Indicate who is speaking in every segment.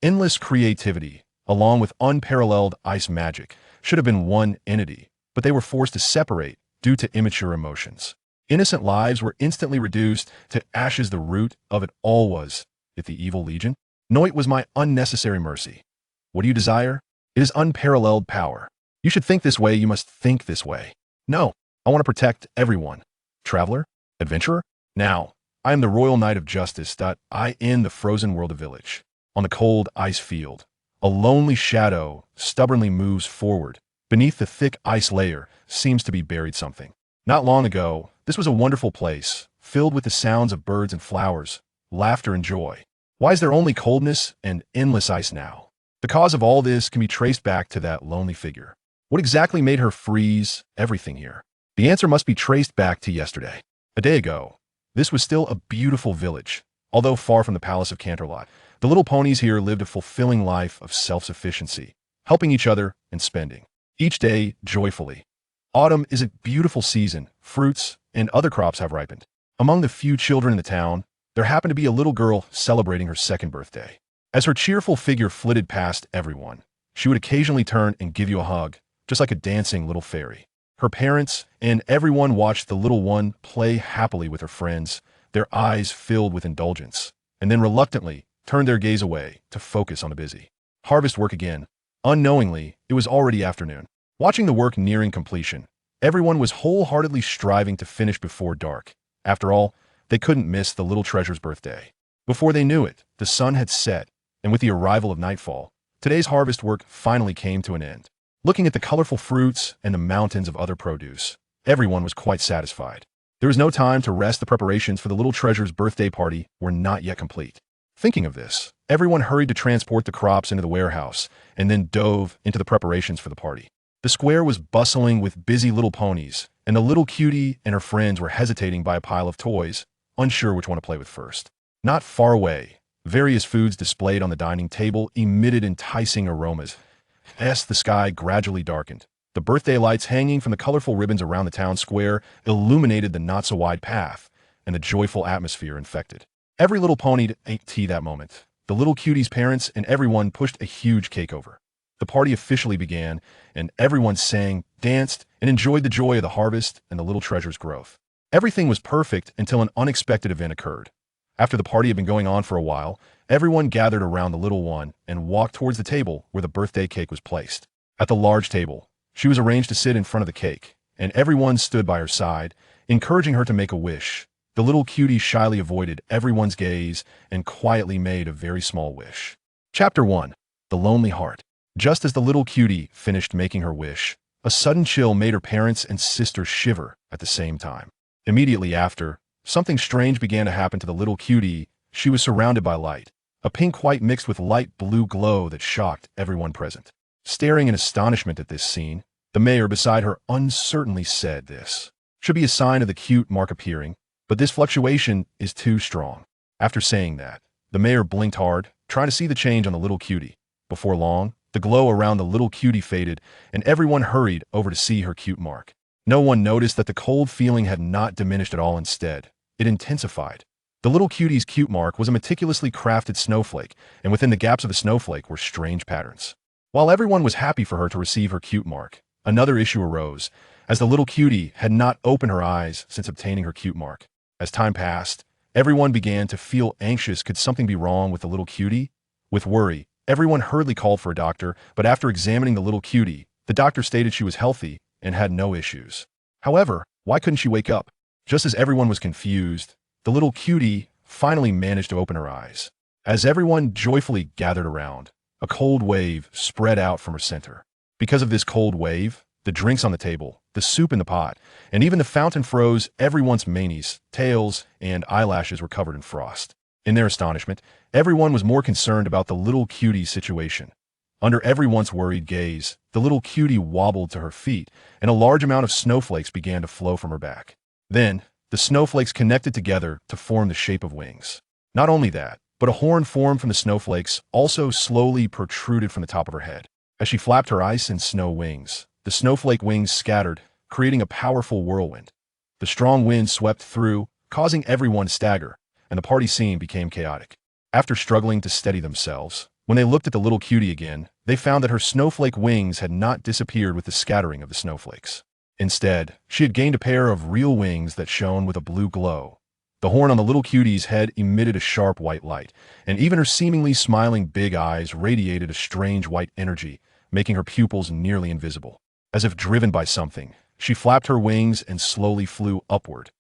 Speaker 1: Endless creativity, along with unparalleled ice magic, should have been one entity, but they were forced to separate due to immature emotions. Innocent lives were instantly reduced to ashes. The root of it all was, if the evil legion? No, it was my unnecessary mercy. What do you desire? It is unparalleled power. You should think this way, you must think this way. No, I want to protect everyone. Traveler? Adventurer? Now, I am the royal knight of justice. I in the frozen world of village. On the cold ice field, a lonely shadow stubbornly moves forward. Beneath the thick ice layer seems to be buried something. Not long ago, this was a wonderful place, filled with the sounds of birds and flowers, laughter and joy. Why is there only coldness and endless ice now? The cause of all this can be traced back to that lonely figure. What exactly made her freeze everything here? The answer must be traced back to yesterday. A day ago, this was still a beautiful village. Although far from the palace of Canterlot, the little ponies here lived a fulfilling life of self-sufficiency, helping each other and spending each day joyfully. Autumn is a beautiful season. Fruits and other crops have ripened. Among the few children in the town, there happened to be a little girl celebrating her second birthday. As her cheerful figure flitted past everyone, she would occasionally turn and give you a hug, just like a dancing little fairy. Her parents and everyone watched the little one play happily with her friends, their eyes filled with indulgence, and then reluctantly turned their gaze away to focus on the busy harvest work again. Unknowingly, it was already afternoon. Watching the work nearing completion, everyone was wholeheartedly striving to finish before dark. After all, they couldn't miss the little treasure's birthday. Before they knew it, the sun had set, and with the arrival of nightfall, today's harvest work finally came to an end. Looking at the colorful fruits and the mountains of other produce, everyone was quite satisfied. There was no time to rest. The preparations for the little treasure's birthday party were not yet complete. Thinking of this, everyone hurried to transport the crops into the warehouse and then dove into the preparations for the party. The square was bustling with busy little ponies, and the little cutie and her friends were hesitating by a pile of toys, unsure which one to play with first. Not far away, various foods displayed on the dining table emitted enticing aromas. As the sky gradually darkened, the birthday lights hanging from the colorful ribbons around the town square illuminated the not-so-wide path, and the joyful atmosphere infected every little pony ate tea that moment. The little cutie's parents and everyone pushed a huge cake over. The party officially began, and everyone sang, danced, and enjoyed the joy of the harvest and the little treasure's growth. Everything was perfect until an unexpected event occurred. After the party had been going on for a while, everyone gathered around the little one and walked towards the table where the birthday cake was placed. At the large table, she was arranged to sit in front of the cake, and everyone stood by her side, encouraging her to make a wish. The little cutie shyly avoided everyone's gaze and quietly made a very small wish. Chapter 1. The Lonely Heart. Just as the little cutie finished making her wish, a sudden chill made her parents and sister shiver at the same time. Immediately after, something strange began to happen to the little cutie. She was surrounded by light, a pink-white mixed with light blue glow that shocked everyone present. Staring in astonishment at this scene, the mayor beside her uncertainly said, "This should be a sign of the cute mark appearing, but this fluctuation is too strong." After saying that, the mayor blinked hard, trying to see the change on the little cutie. Before long, the glow around the little cutie faded, and everyone hurried over to see her cute mark. No one noticed that the cold feeling had not diminished at all. Instead, it intensified. The little cutie's cute mark was a meticulously crafted snowflake, and within the gaps of the snowflake were strange patterns. While everyone was happy for her to receive her cute mark, another issue arose, as the little cutie had not opened her eyes since obtaining her cute mark. As time passed, everyone began to feel anxious. Could something be wrong with the little cutie? With worry, everyone hurriedly called for a doctor, but after examining the little cutie, the doctor stated she was healthy and had no issues. However, why couldn't she wake up? Just as everyone was confused, the little cutie finally managed to open her eyes. As everyone joyfully gathered around, a cold wave spread out from her center. Because of this cold wave, the drinks on the table, the soup in the pot, and even the fountain froze. Everyone's manes, tails, and eyelashes were covered in frost. In their astonishment, everyone was more concerned about the little cutie's situation. Under everyone's worried gaze, the little cutie wobbled to her feet, and a large amount of snowflakes began to flow from her back. Then, the snowflakes connected together to form the shape of wings. Not only that, but a horn formed from the snowflakes also slowly protruded from the top of her head. As she flapped her ice and snow wings, the snowflake wings scattered, creating a powerful whirlwind. The strong wind swept through, causing everyone to stagger, and the party scene became chaotic. After struggling to steady themselves, When they looked at the little cutie again, they found that her snowflake wings had not disappeared with the scattering of the snowflakes. Instead, she had gained a pair of real wings that shone with a blue glow. The horn on the little cutie's head emitted a sharp white light, and even her seemingly smiling big eyes radiated a strange white energy, making her pupils nearly invisible. As if driven by something, she flapped her wings and slowly flew upward.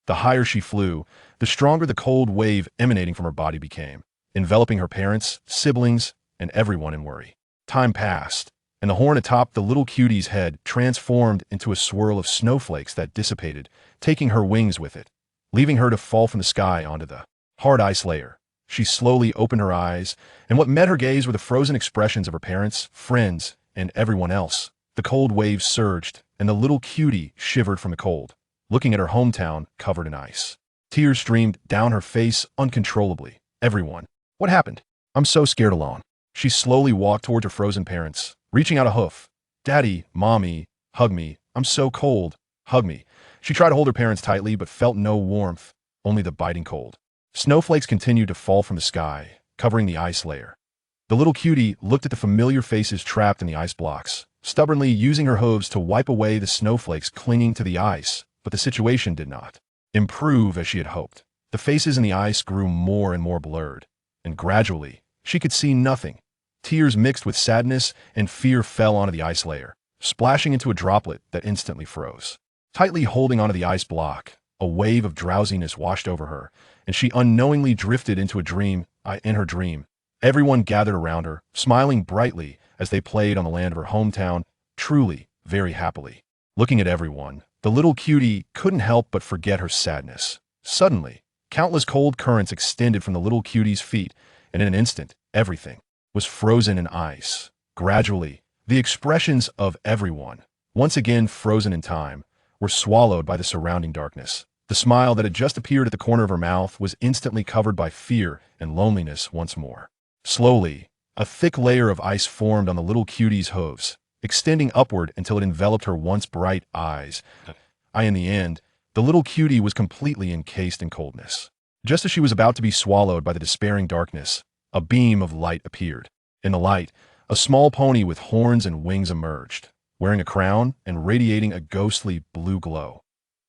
Speaker 1: The higher she flew, the stronger the cold wave emanating from her body became, enveloping her parents, siblings, and everyone in worry. Time passed, and the horn atop the little cutie's head transformed into a swirl of snowflakes that dissipated, taking her wings with it, leaving her to fall from the sky onto the hard ice layer. She slowly opened her eyes, and what met her gaze were the frozen expressions of her parents, friends, and everyone else. The cold waves surged, and the little cutie shivered from the cold, looking at her hometown covered in ice. Tears streamed down her face uncontrollably. Everyone. What happened? I'm so scared alone. She slowly walked towards her frozen parents, reaching out a hoof. Daddy, Mommy, hug me. I'm so cold. Hug me. She tried to hold her parents tightly, but felt no warmth, only the biting cold. Snowflakes continued to fall from the sky, covering the ice layer. The little cutie looked at the familiar faces trapped in the ice blocks, stubbornly using her hooves to wipe away the snowflakes clinging to the ice, but the situation did not improve as she had hoped. The faces in the ice grew more and more blurred, and gradually, she could see nothing. Tears mixed with sadness and fear fell onto the ice layer, splashing into a droplet that instantly froze. Tightly holding onto the ice block, a wave of drowsiness washed over her, and she unknowingly drifted into a dream. In her dream, everyone gathered around her, smiling brightly as they played on the land of her hometown, truly, very happily. Looking at everyone, the little cutie couldn't help but forget her sadness. Suddenly, countless cold currents extended from the little cutie's feet, and in an instant, everything was frozen in ice. Gradually, the expressions of everyone, once again frozen in time, were swallowed by the surrounding darkness. The smile that had just appeared at the corner of her mouth was instantly covered by fear and loneliness once more. Slowly, a thick layer of ice formed on the little cutie's hooves, extending upward until it enveloped her once bright eyes. In the end, the little cutie was completely encased in coldness. Just as she was about to be swallowed by the despairing darkness, a beam of light appeared. In the light, a small pony with horns and wings emerged, wearing a crown and radiating a ghostly blue glow.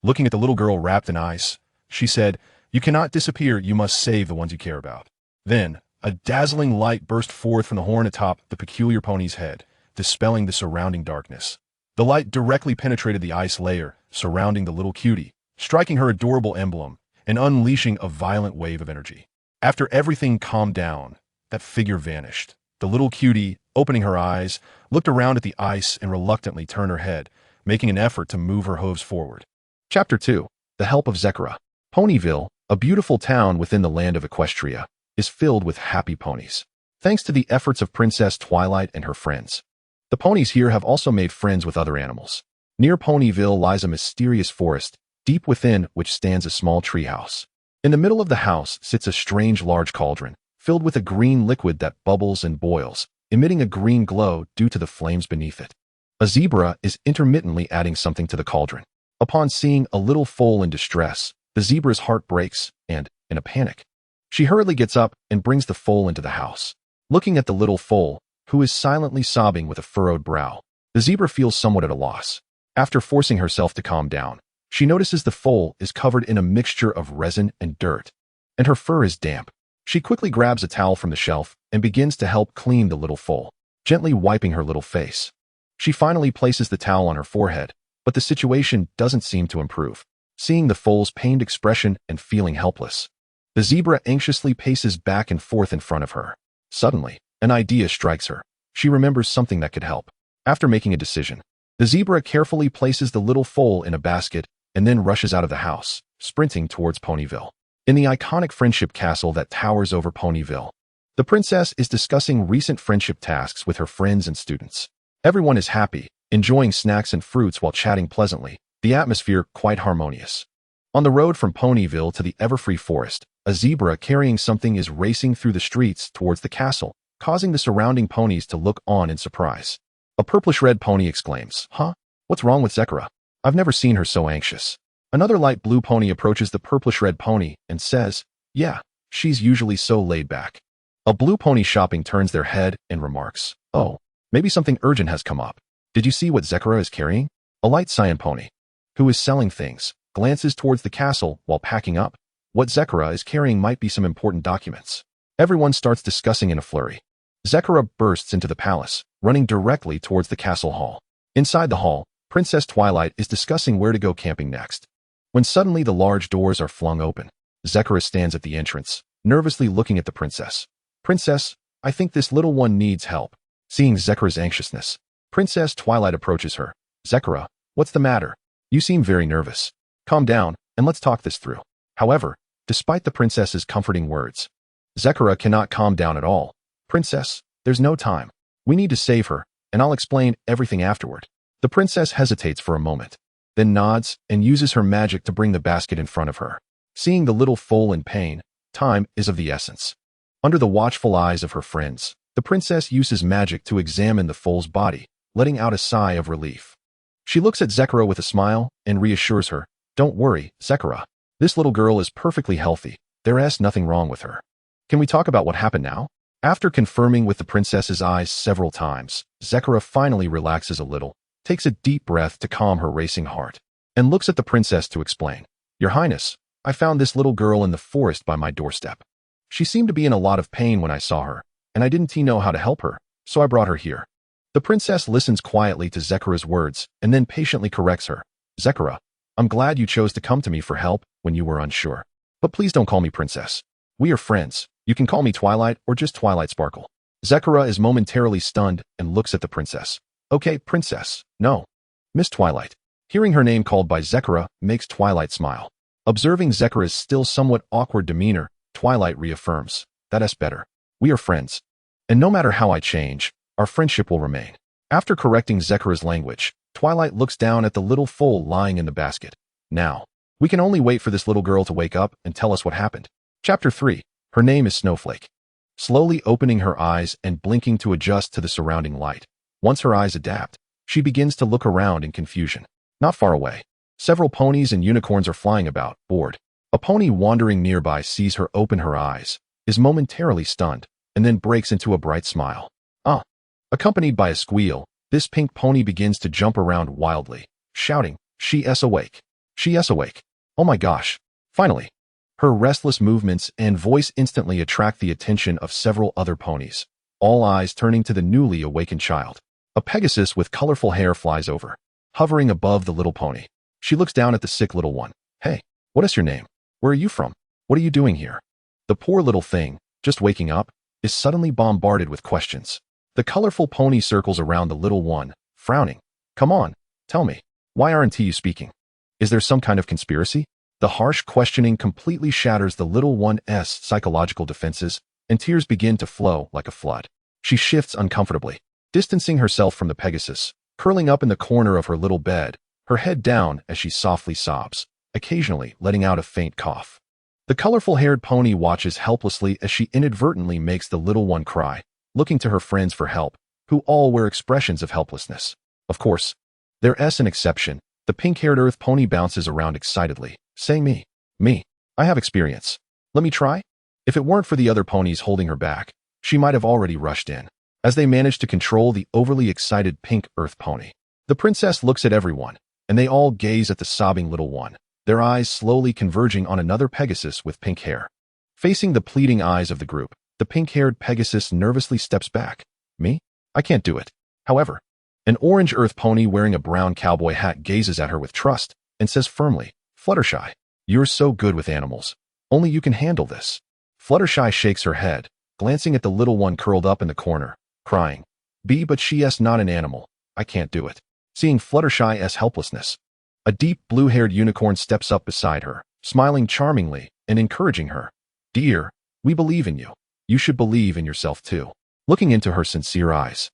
Speaker 1: Looking at the little girl wrapped in ice, she said, "You cannot disappear, you must save the ones you care about." Then, a dazzling light burst forth from the horn atop the peculiar pony's head, dispelling the surrounding darkness. The light directly penetrated the ice layer surrounding the little cutie, striking her adorable emblem and unleashing a violent wave of energy. After everything calmed down, that figure vanished. The little cutie, opening her eyes, looked around at the ice and reluctantly turned her head, making an effort to move her hooves forward. Chapter 2. The Help of Zekra. Ponyville, a beautiful town within the land of Equestria, is filled with happy ponies, thanks to the efforts of Princess Twilight and her friends. The ponies here have also made friends with other animals. Near Ponyville lies a mysterious forest, deep within which stands a small treehouse. In the middle of the house sits a strange large cauldron, filled with a green liquid that bubbles and boils, emitting a green glow due to the flames beneath it. A zebra is intermittently adding something to the cauldron. Upon seeing a little foal in distress, the zebra's heart breaks, and, in a panic, she hurriedly gets up and brings the foal into the house. Looking at the little foal, who is silently sobbing with a furrowed brow, the zebra feels somewhat at a loss. After forcing herself to calm down, she notices the foal is covered in a mixture of resin and dirt, and her fur is damp. She quickly grabs a towel from the shelf and begins to help clean the little foal, gently wiping her little face. She finally places the towel on her forehead, but the situation doesn't seem to improve. Seeing the foal's pained expression and feeling helpless, the zebra anxiously paces back and forth in front of her. Suddenly, an idea strikes her. She remembers something that could help. After making a decision, the zebra carefully places the little foal in a basket and then rushes out of the house, sprinting towards Ponyville. In the iconic friendship castle that towers over Ponyville, the princess is discussing recent friendship tasks with her friends and students. Everyone is happy, enjoying snacks and fruits while chatting pleasantly, the atmosphere quite harmonious. On the road from Ponyville to the Everfree Forest, a zebra carrying something is racing through the streets towards the castle, causing the surrounding ponies to look on in surprise. A purplish-red pony exclaims, "Huh? What's wrong with Zekra? I've never seen her so anxious." Another light blue pony approaches the purplish-red pony and says, "Yeah, she's usually so laid back. A blue pony shopping turns their head and remarks, "Oh, maybe something urgent has come up. Did you see what Zekara is carrying?" A light cyan pony, who is selling things, glances towards the castle while packing up. What Zekara is carrying might be some important documents. Everyone starts discussing in a flurry. Zekara bursts into the palace, running directly towards the castle hall. Inside the hall, Princess Twilight is discussing where to go camping next. When suddenly the large doors are flung open, Zekara stands at the entrance, nervously looking at the princess. "Princess, I think this little one needs help." Seeing Zekara's anxiousness, Princess Twilight approaches her. "Zekara, what's the matter? You seem very nervous. Calm down, and let's talk this through." However, despite the princess's comforting words, Zekara cannot calm down at all. "Princess, there's no time. We need to save her, and I'll explain everything afterward." The princess hesitates for a moment, then nods and uses her magic to bring the basket in front of her. Seeing the little foal in pain, time is of the essence. Under the watchful eyes of her friends, the princess uses magic to examine the foal's body, letting out a sigh of relief. She looks at Zekara with a smile and reassures her, "Don't worry, Zekara. This little girl is perfectly healthy. There's nothing wrong with her. Can we talk about what happened now?" After confirming with the princess's eyes several times, Zekara finally relaxes a little, takes a deep breath to calm her racing heart, and looks at the princess to explain. "Your Highness, I found this little girl in the forest by my doorstep. She seemed to be in a lot of pain when I saw her, and I didn't know how to help her, so I brought her here." The princess listens quietly to Zekara's words and then patiently corrects her. "Zekara, I'm glad you chose to come to me for help when you were unsure. But please don't call me princess. We are friends. You can call me Twilight or just Twilight Sparkle." Zekara is momentarily stunned and looks at the princess. "Okay, princess. No. Miss Twilight." Hearing her name called by Zekara makes Twilight smile. Observing Zekara's still somewhat awkward demeanor, Twilight reaffirms, "That's better. We are friends. And no matter how I change, our friendship will remain." After correcting Zekara's language, Twilight looks down at the little foal lying in the basket. "Now, we can only wait for this little girl to wake up and tell us what happened." Chapter 3. Her name is Snowflake. Slowly opening her eyes and blinking to adjust to the surrounding light. Once her eyes adapt, she begins to look around in confusion. Not far away, several ponies and unicorns are flying about, bored. A pony wandering nearby sees her open her eyes, is momentarily stunned, and then breaks into a bright smile. "Ah!" Accompanied by a squeal, this pink pony begins to jump around wildly, shouting, "She is awake! She is awake! Oh my gosh!" Finally, her restless movements and voice instantly attract the attention of several other ponies, all eyes turning to the newly awakened child. A Pegasus with colorful hair flies over, hovering above the little pony. She looks down at the sick little one. "Hey, what is your name? Where are you from? What are you doing here?" The poor little thing, just waking up, is suddenly bombarded with questions. The colorful pony circles around the little one, frowning. "Come on, tell me, why aren't you speaking? Is there some kind of conspiracy?" The harsh questioning completely shatters the little one's psychological defenses, and tears begin to flow like a flood. She shifts uncomfortably, distancing herself from the Pegasus, curling up in the corner of her little bed, her head down as she softly sobs, occasionally letting out a faint cough. The colorful-haired pony watches helplessly as she inadvertently makes the little one cry, looking to her friends for help, who all wear expressions of helplessness. Of course, there's an exception. The pink-haired earth pony bounces around excitedly, saying, Me. I have experience. Let me try?" If it weren't for the other ponies holding her back, she might have already rushed in. As they manage to control the overly excited pink earth pony, the princess looks at everyone, and they all gaze at the sobbing little one, their eyes slowly converging on another Pegasus with pink hair. Facing the pleading eyes of the group, the pink-haired Pegasus nervously steps back. "Me? I can't do it." However, an orange earth pony wearing a brown cowboy hat gazes at her with trust and says firmly, "Fluttershy, you're so good with animals. Only you can handle this." Fluttershy shakes her head, glancing at the little one curled up in the corner, crying, But she's not an animal. I can't do it." Seeing Fluttershy's helplessness, a deep blue-haired unicorn steps up beside her, smiling charmingly and encouraging her. "Dear, we believe in you. You should believe in yourself too." Looking into her sincere eyes,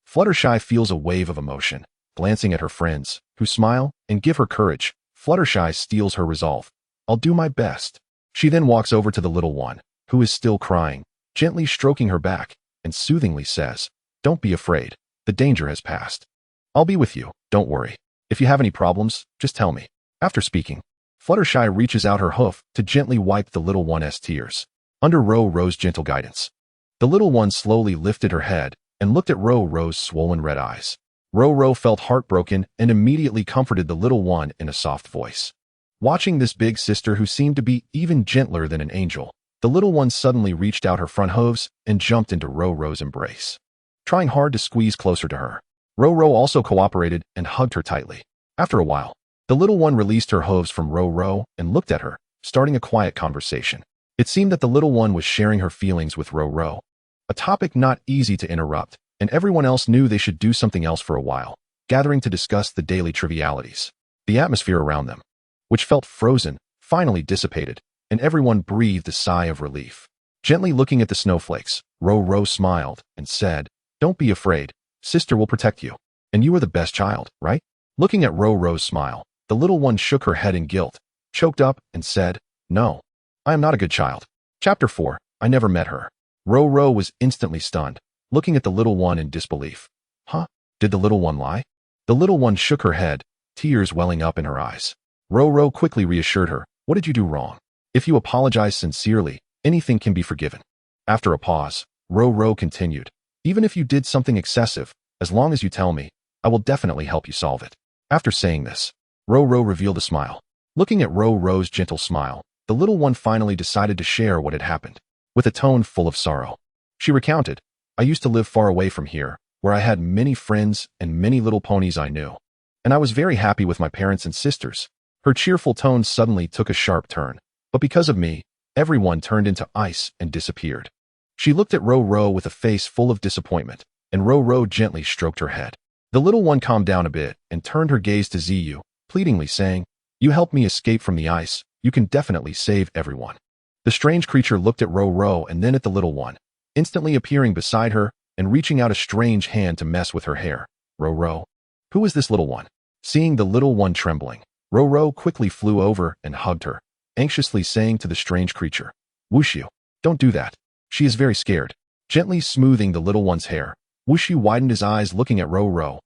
Speaker 1: Fluttershy feels a wave of emotion. Glancing at her friends, who smile and give her courage, Fluttershy steels her resolve. "I'll do my best." She then walks over to the little one, who is still crying, gently stroking her back, and soothingly says, "Don't be afraid. The danger has passed. I'll be with you, don't worry. If you have any problems, just tell me." After speaking, Fluttershy reaches out her hoof to gently wipe the little one's tears. Under Rose gentle guidance, The little one slowly lifted her head and looked at Ro-Ro's swollen red eyes. Ro-Ro felt heartbroken and immediately comforted the little one in a soft voice. Watching this big sister who seemed to be even gentler than an angel, the little one suddenly reached out her front hooves and jumped into Ro-Ro's embrace, trying hard to squeeze closer to her. Ro-Ro also cooperated and hugged her tightly. After a while, the little one released her hooves from Ro-Ro and looked at her, starting a quiet conversation. It seemed that the little one was sharing her feelings with Ro-Ro, a topic not easy to interrupt, and everyone else knew they should do something else for a while, gathering to discuss the daily trivialities. The atmosphere around them, which felt frozen, finally dissipated, and everyone breathed a sigh of relief. Gently looking at the snowflakes, Ro-Ro smiled and said, "Don't be afraid. Sister will protect you. And you are the best child, right?" Looking at Ro-Ro's smile, the little one shook her head in guilt, choked up, and said, "No, I am not a good child." Chapter 4. I never met her. Ro-Ro was instantly stunned, looking at the little one in disbelief. Huh? Did the little one lie? The little one shook her head, tears welling up in her eyes. Ro-Ro quickly reassured her, "What did you do wrong? If you apologize sincerely, anything can be forgiven." After a pause, Ro-Ro continued, "Even if you did something excessive, as long as you tell me, I will definitely help you solve it." After saying this, Ro-Ro revealed a smile. Looking at Ro-Ro's gentle smile, the little one finally decided to share what had happened. With a tone full of sorrow, she recounted, "I used to live far away from here, where I had many friends and many little ponies I knew. And I was very happy with my parents and sisters." Her cheerful tone suddenly took a sharp turn. "But because of me, everyone turned into ice and disappeared." She looked at Ro-Ro with a face full of disappointment, and Ro-Ro gently stroked her head. The little one calmed down a bit and turned her gaze to Ziyu, pleadingly saying, "You helped me escape from the ice. You can definitely save everyone." The strange creature looked at Ro-Ro and then at the little one, instantly appearing beside her and reaching out a strange hand to mess with her hair. "Ro-Ro, who is this little one?" Seeing the little one trembling, Ro-Ro quickly flew over and hugged her, anxiously saying to the strange creature, "Wushu, don't do that. She is very scared." Gently smoothing the little one's hair, Wushu widened his eyes looking at Ro-Ro.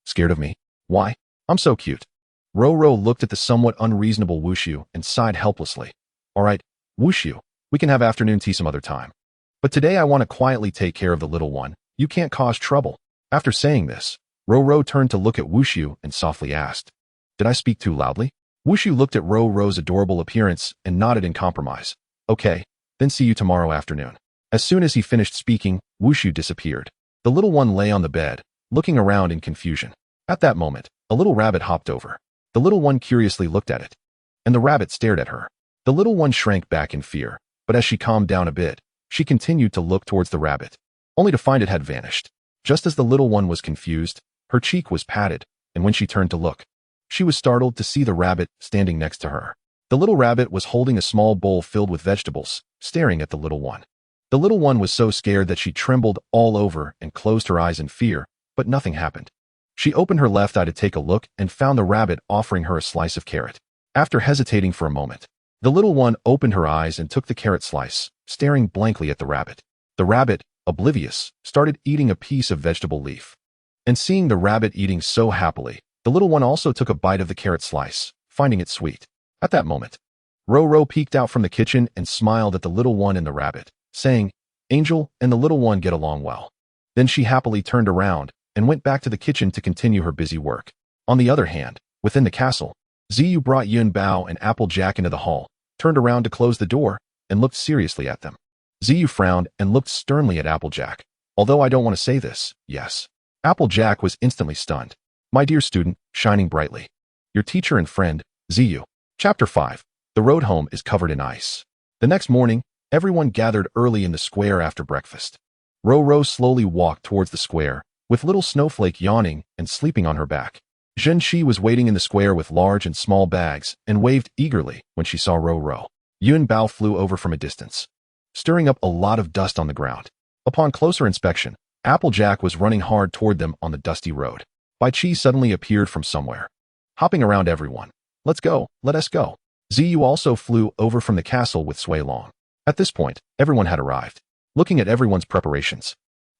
Speaker 1: Scared of me? Why? I'm so cute." Ro-Ro looked at the somewhat unreasonable Wushu and sighed helplessly. "All right, Wushu, we can have afternoon tea some other time. But today I want to quietly take care of the little one. You can't cause trouble." After saying this, Ro-Ro turned to look at Wushu and softly asked, "Did I speak too loudly?" Wushu looked at Ro-Ro's adorable appearance and nodded in compromise. "Okay, then see you tomorrow afternoon." As soon as he finished speaking, Wushu disappeared. The little one lay on the bed, looking around in confusion. At that moment, a little rabbit hopped over. The little one curiously looked at it, and the rabbit stared at her. The little one shrank back in fear, but as she calmed down a bit, she continued to look towards the rabbit, only to find it had vanished. Just as the little one was confused, her cheek was patted, and when she turned to look, she was startled to see the rabbit standing next to her. The little rabbit was holding a small bowl filled with vegetables, staring at the little one. The little one was so scared that she trembled all over and closed her eyes in fear, but nothing happened. She opened her left eye to take a look and found the rabbit offering her a slice of carrot. After hesitating for a moment, the little one opened her eyes and took the carrot slice, staring blankly at the rabbit. The rabbit, oblivious, started eating a piece of vegetable leaf. And seeing the rabbit eating so happily, the little one also took a bite of the carrot slice, finding it sweet. At that moment, Ro-Ro peeked out from the kitchen and smiled at the little one and the rabbit, saying, "Angel and the little one get along well." Then she happily turned around and went back to the kitchen to continue her busy work. On the other hand, within the castle, Ziyu brought Yun Bao and Applejack into the hall, turned around to close the door, and looked seriously at them. Ziyu frowned and looked sternly at Applejack. "Although I don't want to say this, yes." Applejack was instantly stunned. "My dear student," shining brightly. "Your teacher and friend, Ziyu." Chapter 5. The road home is covered in ice. The next morning, everyone gathered early in the square after breakfast. Ro-Ro slowly walked towards the square, with little Snowflake yawning and sleeping on her back. Zhenshi was waiting in the square with large and small bags and waved eagerly when she saw Ro-Ro. Yun Bao flew over from a distance, stirring up a lot of dust on the ground. Upon closer inspection, Applejack was running hard toward them on the dusty road. Bai Chi suddenly appeared from somewhere, hopping around everyone. "Let's go, let us go." Ziyu also flew over from the castle with Sui Long. At this point, everyone had arrived. Looking at everyone's preparations,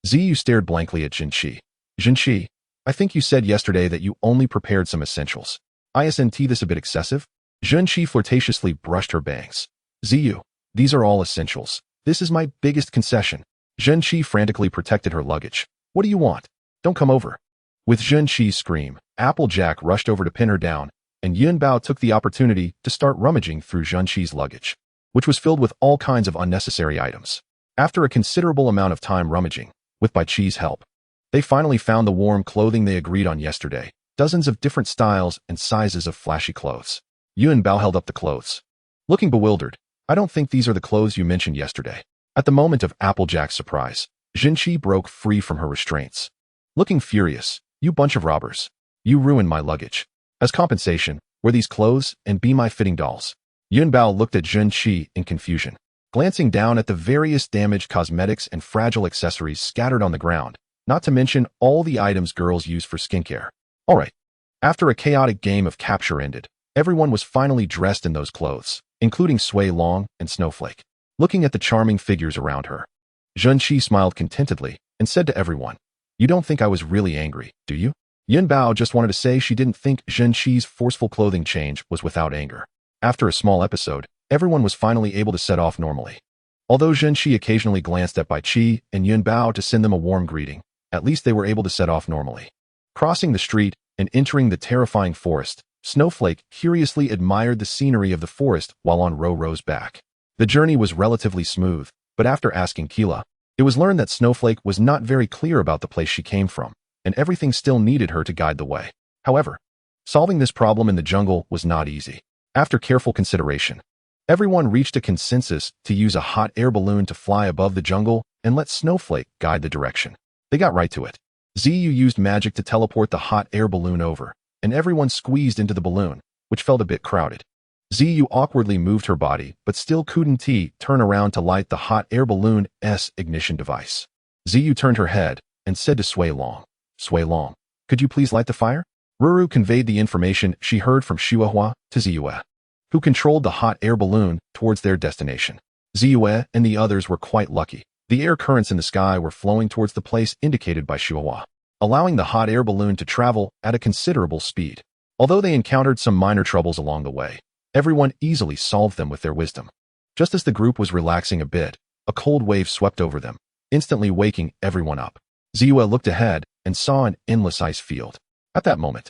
Speaker 1: Ziyu stared blankly at Zhenshi. "Zhenshi, I think you said yesterday that you only prepared some essentials. Isn't this a bit excessive?" Zhenshi flirtatiously brushed her bangs. "Ziyu, these are all essentials. This is my biggest concession. Zhenqi frantically protected her luggage. What do you want? Don't come over. With Zhenqi's scream, Applejack rushed over to pin her down, and Yunbao took the opportunity to start rummaging through Zhenqi's luggage, which was filled with all kinds of unnecessary items. After a considerable amount of time rummaging, with Bai Qi's help, they finally found the warm clothing they agreed on yesterday, dozens of different styles and sizes of flashy clothes. Yunbao held up the clothes. Looking bewildered, I don't think these are the clothes you mentioned yesterday. At the moment of Applejack's surprise, Zhenqi broke free from her restraints. Looking furious, you bunch of robbers. You ruined my luggage. As compensation, were these clothes and be my fitting dolls? Yunbao looked at Zhenqi in confusion, glancing down at the various damaged cosmetics and fragile accessories scattered on the ground, not to mention all the items girls use for skincare. All right. After a chaotic game of capture ended, everyone was finally dressed in those clothes, including Sui Long and Snowflake. Looking at the charming figures around her, Zhenqi smiled contentedly and said to everyone, "You don't think I was really angry, do you?" Yunbao just wanted to say she didn't think Zhenqi's forceful clothing change was without anger. After a small episode, everyone was finally able to set off normally. Although Zhenqi occasionally glanced at Bai Qi and Yunbao to send them a warm greeting, at least they were able to set off normally. Crossing the street and entering the terrifying forest, Snowflake curiously admired the scenery of the forest while on Roro's back. The journey was relatively smooth, but after asking Keela, it was learned that Snowflake was not very clear about the place she came from, and everything still needed her to guide the way. However, solving this problem in the jungle was not easy. After careful consideration, everyone reached a consensus to use a hot air balloon to fly above the jungle and let Snowflake guide the direction. They got right to it. Ziyu used magic to teleport the hot air balloon over, and everyone squeezed into the balloon, which felt a bit crowded. Ziyu awkwardly moved her body, but still couldn't turn around to light the hot air balloon's ignition device. Ziyu turned her head and said to Sui Long, "Sui Long, could you please light the fire?" Ruru conveyed the information she heard from Xuehua to Ziyue, who controlled the hot air balloon towards their destination. Ziyue and the others were quite lucky. The air currents in the sky were flowing towards the place indicated by Xuehua, allowing the hot air balloon to travel at a considerable speed. Although they encountered some minor troubles along the way, everyone easily solved them with their wisdom. Just as the group was relaxing a bit, a cold wave swept over them, instantly waking everyone up. Ziyue looked ahead and saw an endless ice field. At that moment,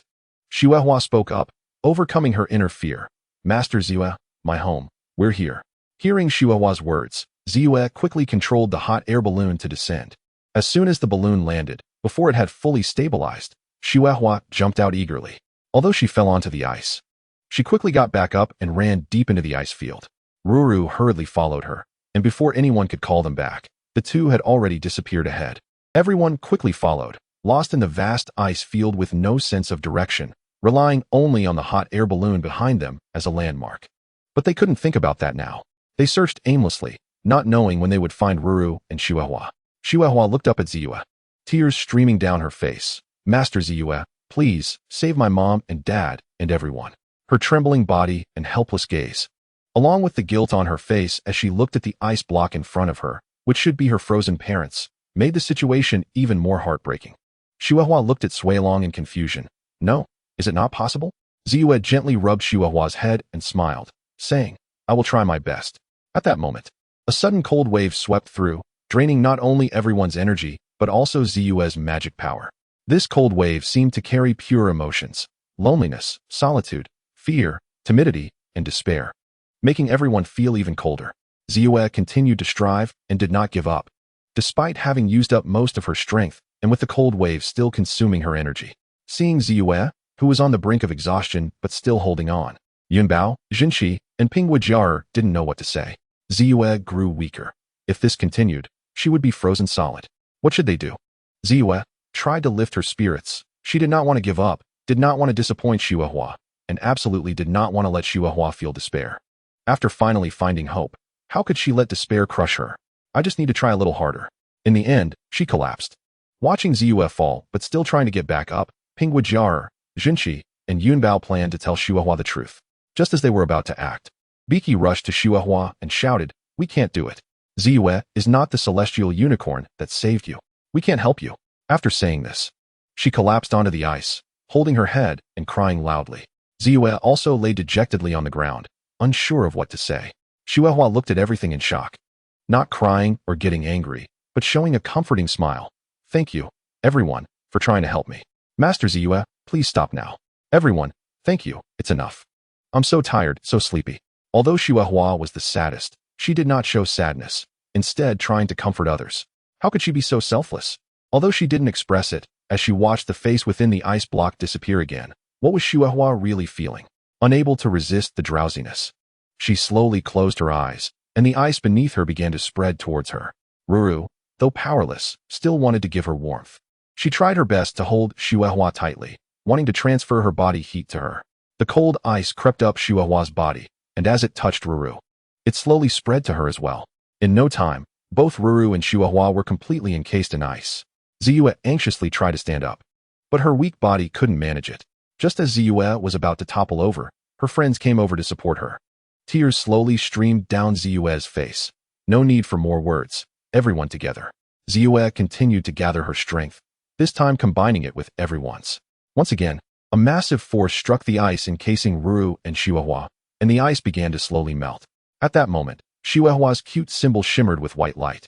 Speaker 1: Xuehua spoke up, overcoming her inner fear. "Master Ziyue, my home, we're here." Hearing Xuehua's words, Ziyue quickly controlled the hot air balloon to descend. As soon as the balloon landed, before it had fully stabilized, Xuehua jumped out eagerly. Although she fell onto the ice, she quickly got back up and ran deep into the ice field. Ruru hurriedly followed her, and before anyone could call them back, the two had already disappeared ahead. Everyone quickly followed, lost in the vast ice field with no sense of direction, relying only on the hot air balloon behind them as a landmark. But they couldn't think about that now. They searched aimlessly, not knowing when they would find Ruru and Xuehua. Xuehua looked up at Ziyue, tears streaming down her face. "Master Ziyue, please, save my mom and dad and everyone." Her trembling body and helpless gaze, along with the guilt on her face as she looked at the ice block in front of her, which should be her frozen parents, made the situation even more heartbreaking. Xuehua looked at Sui Long in confusion. "No, is it not possible?" Ziyue gently rubbed Xuehua's head and smiled, saying, "I will try my best." At that moment, a sudden cold wave swept through, draining not only everyone's energy, but also Ziyue's magic power. This cold wave seemed to carry pure emotions: loneliness, solitude, fear, timidity, and despair, making everyone feel even colder. Ziyue continued to strive and did not give up, despite having used up most of her strength and with the cold wave still consuming her energy. Seeing Ziyue, who was on the brink of exhaustion but still holding on, Yunbao, Zhenqi, and Pingwu Jiaer didn't know what to say. Ziyue grew weaker. If this continued, she would be frozen solid. What should they do? Ziyue tried to lift her spirits. She did not want to give up, did not want to disappoint Xuehua, and absolutely did not want to let Xuehua feel despair. After finally finding hope, how could she let despair crush her? "I just need to try a little harder." In the end, she collapsed. Watching Ziyue fall, but still trying to get back up, Pingwu Jiaer, Zhenqi, and Yunbao planned to tell Xuehua the truth. Just as they were about to act, Biki rushed to Xuehua and shouted, "We can't do it. Ziyue is not the celestial unicorn that saved you. We can't help you." After saying this, she collapsed onto the ice, holding her head and crying loudly. Ziyue also lay dejectedly on the ground, unsure of what to say. Xuehua looked at everything in shock. Not crying or getting angry, but showing a comforting smile. Thank you, everyone, for trying to help me. Master Ziyue, please stop now. Everyone, thank you, it's enough. I'm so tired, so sleepy. Although Xuehua was the saddest, she did not show sadness, instead trying to comfort others. How could she be so selfless? Although she didn't express it, as she watched the face within the ice block disappear again, what was Xuehua really feeling? Unable to resist the drowsiness. She slowly closed her eyes, and the ice beneath her began to spread towards her. Ruru, though powerless, still wanted to give her warmth. She tried her best to hold Xuehua tightly, wanting to transfer her body heat to her. The cold ice crept up Xuehua's body, and as it touched Ruru, it slowly spread to her as well. In no time, both Ruru and Xuehua were completely encased in ice. Ziyue anxiously tried to stand up, but her weak body couldn't manage it. Just as Ziyue was about to topple over, her friends came over to support her. Tears slowly streamed down Ziyue's face. No need for more words. Everyone together. Ziyue continued to gather her strength, this time combining it with everyone's. Once again, a massive force struck the ice encasing Ruru and Xuehua, and the ice began to slowly melt. At that moment, Xuehua's cute symbol shimmered with white light,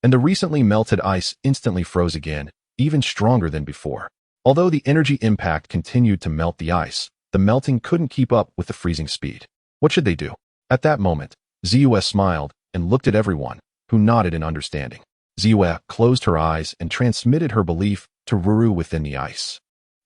Speaker 1: and the recently melted ice instantly froze again, even stronger than before. Although the energy impact continued to melt the ice, the melting couldn't keep up with the freezing speed. What should they do? At that moment, Ziyue smiled and looked at everyone, who nodded in understanding. Ziyue closed her eyes and transmitted her belief to Ruru within the ice.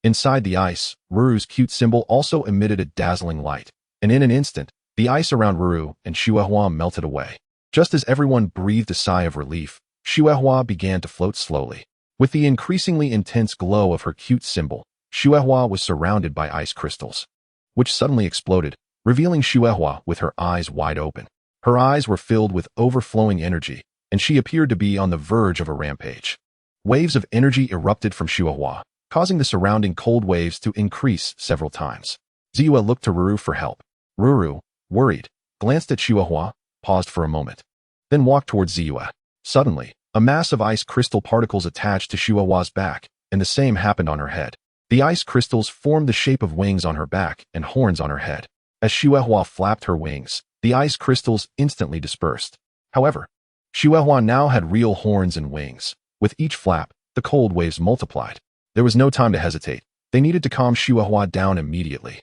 Speaker 1: Inside the ice, Ruru's cute symbol also emitted a dazzling light, and in an instant, the ice around Ruru and Xuehua melted away. Just as everyone breathed a sigh of relief, Xuehua began to float slowly. With the increasingly intense glow of her cute symbol, Xuehua was surrounded by ice crystals, which suddenly exploded, revealing Xuehua with her eyes wide open. Her eyes were filled with overflowing energy, and she appeared to be on the verge of a rampage. Waves of energy erupted from Xuehua, causing the surrounding cold waves to increase several times. Ziyue looked to Ruru for help. Ruru, worried, glanced at Xuehua, paused for a moment, then walked towards Ziyue. Suddenly, a mass of ice crystal particles attached to Xuehua's back, and the same happened on her head. The ice crystals formed the shape of wings on her back and horns on her head. As Xuehua flapped her wings, the ice crystals instantly dispersed. However, Xuehua now had real horns and wings. With each flap, the cold waves multiplied. There was no time to hesitate. They needed to calm Xuehua down immediately.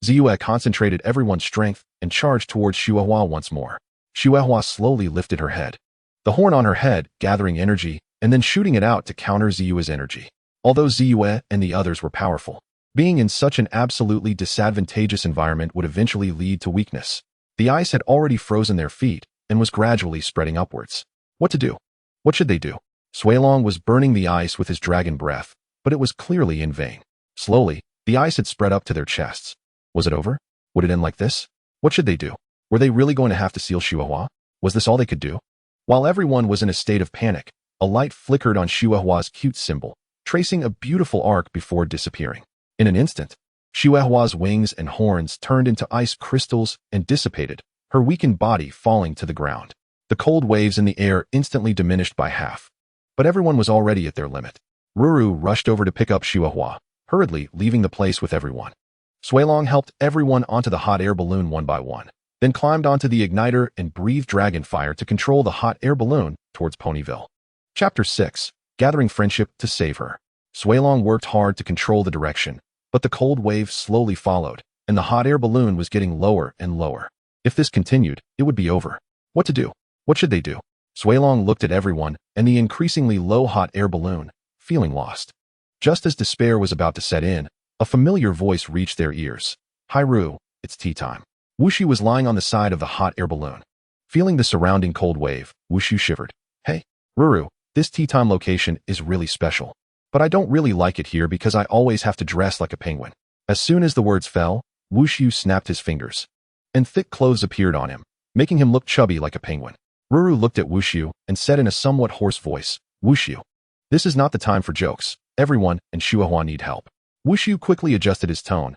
Speaker 1: Ziyue concentrated everyone's strength and charged towards Xuehua once more. Xuehua slowly lifted her head, the horn on her head gathering energy and then shooting it out to counter Ziyue's energy. Although Ziyue and the others were powerful, being in such an absolutely disadvantageous environment would eventually lead to weakness. The ice had already frozen their feet and was gradually spreading upwards. What to do? What should they do? Suilong was burning the ice with his dragon breath, but it was clearly in vain. Slowly, the ice had spread up to their chests. Was it over? Would it end like this? What should they do? Were they really going to have to seal Xuehua? Was this all they could do? While everyone was in a state of panic, a light flickered on Xuehua's cute symbol, tracing a beautiful arc before disappearing. In an instant, Xuehua's wings and horns turned into ice crystals and dissipated, her weakened body falling to the ground. The cold waves in the air instantly diminished by half. But everyone was already at their limit. Ruru rushed over to pick up Xuehua, hurriedly leaving the place with everyone. Suilong helped everyone onto the hot air balloon one by one, then climbed onto the igniter and breathed dragon fire to control the hot air balloon towards Ponyville. Chapter 6. Gathering Friendship to Save Her. Suilong worked hard to control the direction, but the cold wave slowly followed, and the hot air balloon was getting lower and lower. If this continued, it would be over. What to do? What should they do? Suilong looked at everyone and the increasingly low hot air balloon, feeling lost. Just as despair was about to set in, a familiar voice reached their ears. Hi Ru, it's tea time. Wushu was lying on the side of the hot air balloon. Feeling the surrounding cold wave, Wushu shivered. Hey, Ruru, this tea time location is really special. But I don't really like it here because I always have to dress like a penguin. As soon as the words fell, Wushu snapped his fingers, and thick clothes appeared on him, making him look chubby like a penguin. Ruru looked at Wushu and said in a somewhat hoarse voice, Wushu, this is not the time for jokes. Everyone and Xuehua need help. Wushu quickly adjusted his tone.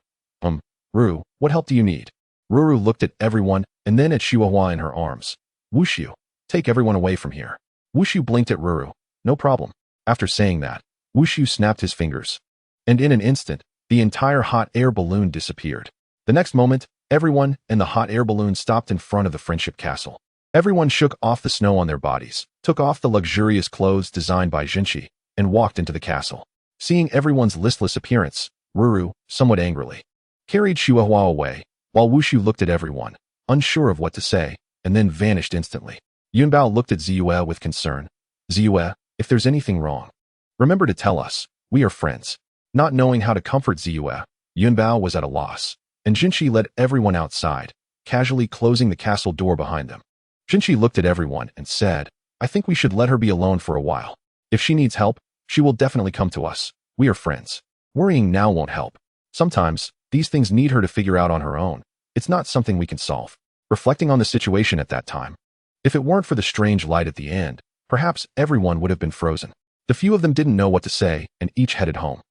Speaker 1: Ruru, what help do you need? Ruru looked at everyone and then at Xuehua in her arms. Wushu, take everyone away from here. Wushu blinked at Ruru. No problem. After saying that, Wushu snapped his fingers, and in an instant, the entire hot air balloon disappeared. The next moment, everyone and the hot air balloon stopped in front of the Friendship Castle. Everyone shook off the snow on their bodies, took off the luxurious clothes designed by Jinchi, and walked into the castle. Seeing everyone's listless appearance, Ruru, somewhat angrily, carried Chihuahua away, while Wushu looked at everyone, unsure of what to say, and then vanished instantly. Yunbao looked at Ziyue with concern. Ziyue, if there's anything wrong, remember to tell us. We are friends. Not knowing how to comfort Ziyue, Yunbao was at a loss, and Jinchi led everyone outside, casually closing the castle door behind them. Jinchi looked at everyone and said, I think we should let her be alone for a while. If she needs help, she will definitely come to us. We are friends. Worrying now won't help. Sometimes, these things need her to figure out on her own. It's not something we can solve. Reflecting on the situation at that time, if it weren't for the strange light at the end, perhaps everyone would have been frozen. The few of them didn't know what to say, and each headed home.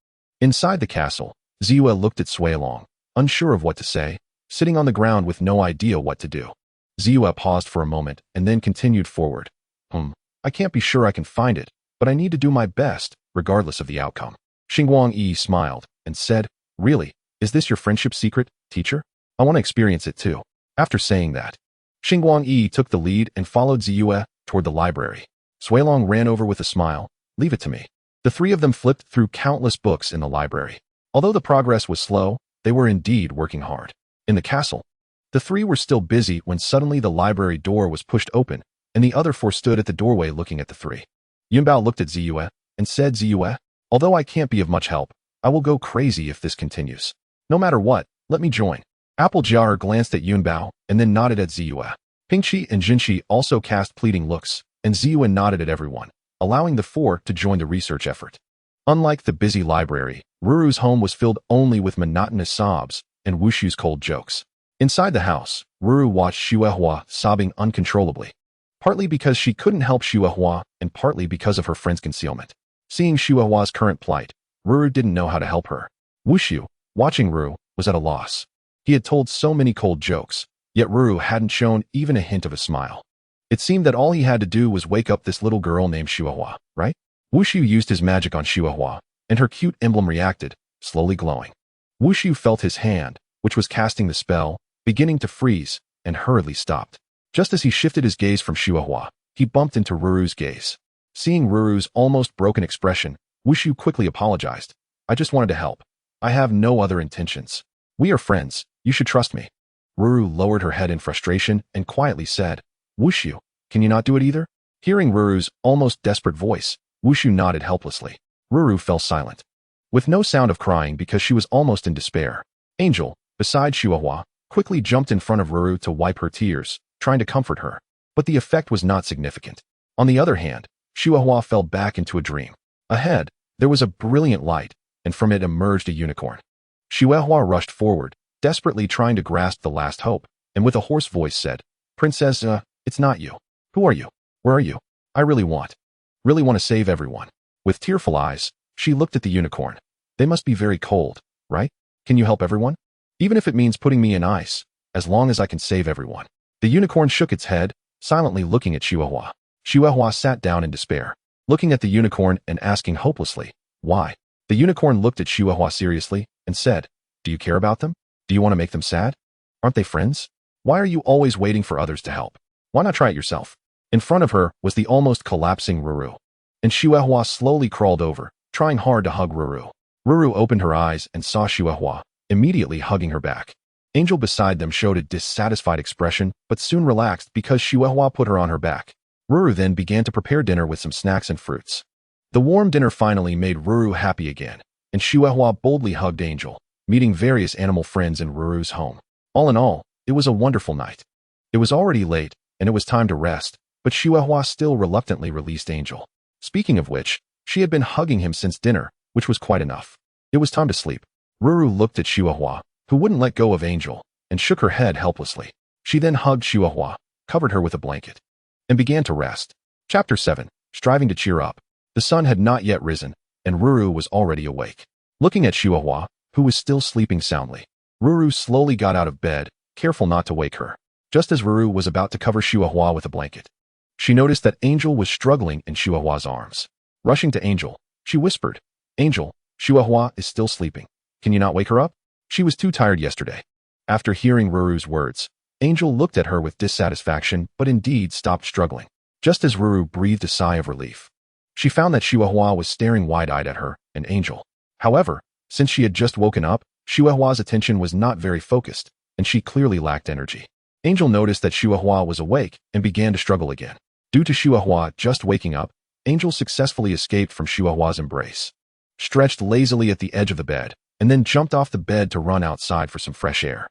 Speaker 1: Inside the castle, Ziyue looked at Suilong, unsure of what to say, sitting on the ground with no idea what to do. Ziyue paused for a moment and then continued forward. I can't be sure I can find it, but I need to do my best, regardless of the outcome. Xingguang Yi smiled and said, Really? Is this your friendship secret, teacher? I want to experience it too. After saying that, Xingguang Yi took the lead and followed Ziyue toward the library. Suilong ran over with a smile. Leave it to me. The three of them flipped through countless books in the library. Although the progress was slow, they were indeed working hard. In the castle, the three were still busy when suddenly the library door was pushed open, and the other four stood at the doorway looking at the three. Yunbao looked at Ziyue and said, Ziyue, although I can't be of much help, I will go crazy if this continues. No matter what, let me join. Applejar glanced at Yunbao and then nodded at Ziyue. Pingqi and Jinchi also cast pleading looks, and Ziyue nodded at everyone, allowing the four to join the research effort. Unlike the busy library, Ruru's home was filled only with monotonous sobs and Wushu's cold jokes. Inside the house, Ruru watched Chihuahua sobbing uncontrollably, partly because she couldn't help Chihuahua and partly because of her friend's concealment. Seeing Chihuahua's current plight, Ruru didn't know how to help her. Wushu, watching Ruru, was at a loss. He had told so many cold jokes, yet Ruru hadn't shown even a hint of a smile. It seemed that all he had to do was wake up this little girl named Chihuahua, right? Wushu used his magic on Chihuahua, and her cute emblem reacted, slowly glowing. Wushu felt his hand, which was casting the spell, beginning to freeze, and hurriedly stopped. Just as he shifted his gaze from Chihuahua, he bumped into Ruru's gaze. Seeing Ruru's almost broken expression, Wushu quickly apologized. I just wanted to help. I have no other intentions. We are friends. You should trust me. Ruru lowered her head in frustration and quietly said, Wushu, can you not do it either? Hearing Ruru's almost desperate voice, Wushu nodded helplessly. Ruru fell silent, with no sound of crying because she was almost in despair. Angel, beside Chihuahua, quickly jumped in front of Ruru to wipe her tears, trying to comfort her, but the effect was not significant. On the other hand, Chihuahua fell back into a dream. Ahead, there was a brilliant light, and from it emerged a unicorn. Chihuahua rushed forward, desperately trying to grasp the last hope, and with a hoarse voice said, Princess, it's not you. Who are you? Where are you? I really want to save everyone. With tearful eyes, she looked at the unicorn. They must be very cold, right? Can you help everyone? Even if it means putting me in ice, as long as I can save everyone. The unicorn shook its head, silently looking at Chihuahua. Chihuahua sat down in despair, looking at the unicorn and asking hopelessly, why? The unicorn looked at Chihuahua seriously and said, Do you care about them? Do you want to make them sad? Aren't they friends? Why are you always waiting for others to help? Why not try it yourself? In front of her was the almost collapsing Ruru, and Chihuahua slowly crawled over, trying hard to hug Ruru. Ruru opened her eyes and saw Chihuahua, immediately hugging her back. Angel beside them showed a dissatisfied expression, but soon relaxed because Chihuahua put her on her back. Ruru then began to prepare dinner with some snacks and fruits. The warm dinner finally made Ruru happy again, and Chihuahua boldly hugged Angel, meeting various animal friends in Ruru's home. All in all, it was a wonderful night. It was already late, and it was time to rest, but Chihuahua still reluctantly released Angel. Speaking of which, she had been hugging him since dinner, which was quite enough. It was time to sleep. Ruru looked at Chihuahua, who wouldn't let go of Angel, and shook her head helplessly. She then hugged Chihuahua, covered her with a blanket, and began to rest. Chapter 7. Striving to cheer up. The sun had not yet risen, and Ruru was already awake. Looking at Chihuahua, who was still sleeping soundly, Ruru slowly got out of bed, careful not to wake her. Just as Ruru was about to cover Chihuahua with a blanket, she noticed that Angel was struggling in Chihuahua's arms. Rushing to Angel, she whispered, Angel, Chihuahua is still sleeping. Can you not wake her up? She was too tired yesterday. After hearing Ruru's words, Angel looked at her with dissatisfaction, but indeed stopped struggling. Just as Ruru breathed a sigh of relief. She found that Chihuahua was staring wide-eyed at her and Angel. However, since she had just woken up, Chihuahua's attention was not very focused, and she clearly lacked energy. Angel noticed that Chihuahua was awake and began to struggle again. Due to Chihuahua just waking up, Angel successfully escaped from Chihuahua's embrace, stretched lazily at the edge of the bed, and then jumped off the bed to run outside for some fresh air.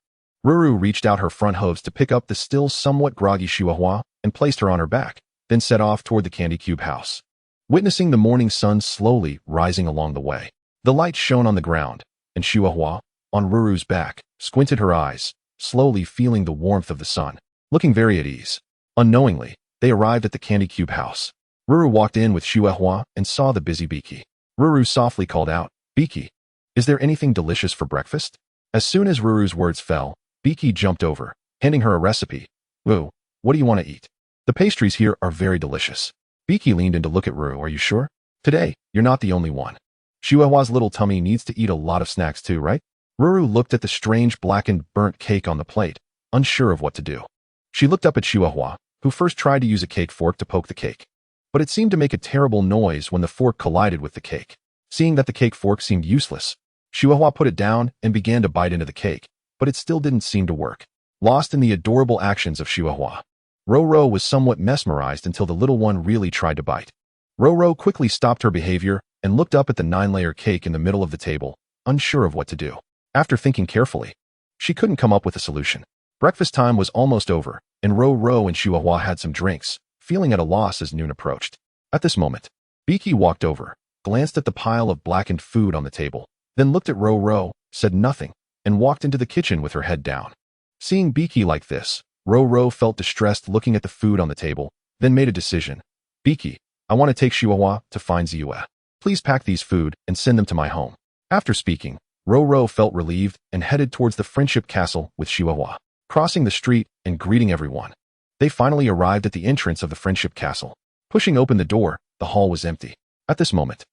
Speaker 1: Ruru reached out her front hooves to pick up the still somewhat groggy Chihuahua and placed her on her back, then set off toward the Candy Cube house. Witnessing the morning sun slowly rising along the way, the light shone on the ground, and Chihuahua, on Ruru's back, squinted her eyes, slowly feeling the warmth of the sun, looking very at ease. Unknowingly, they arrived at the Candy Cube house. Ruru walked in with Chihuahua and saw the busy Beaky. Ruru softly called out, "Beaky, is there anything delicious for breakfast?" As soon as Ruru's words fell, Beaky jumped over, handing her a recipe. "Woo, what do you want to eat? The pastries here are very delicious." Beaky leaned in to look at Ruru. "Are you sure? Today, you're not the only one. Chihuahua's little tummy needs to eat a lot of snacks too, right?" Ruru looked at the strange blackened burnt cake on the plate, unsure of what to do. She looked up at Chihuahua, who first tried to use a cake fork to poke the cake. But it seemed to make a terrible noise when the fork collided with the cake. Seeing that the cake fork seemed useless, Chihuahua put it down and began to bite into the cake, but it still didn't seem to work. Lost in the adorable actions of Chihuahua, Roro was somewhat mesmerized until the little one really tried to bite. Roro quickly stopped her behavior and looked up at the 9-layer cake in the middle of the table, unsure of what to do. After thinking carefully, she couldn't come up with a solution. Breakfast time was almost over, and Roro and Chihuahua had some drinks, feeling at a loss as noon approached. At this moment, Beaky walked over, glanced at the pile of blackened food on the table, then looked at Roro, said nothing, and walked into the kitchen with her head down. Seeing Beaky like this, Roro felt distressed looking at the food on the table, then made a decision. "Beaky, I want to take Chihuahua to find Ziua. Please pack these food and send them to my home." After speaking, Roro felt relieved and headed towards the Friendship Castle with Chihuahua, crossing the street and greeting everyone. They finally arrived at the entrance of the Friendship Castle. Pushing open the door, the hall was empty. At this moment,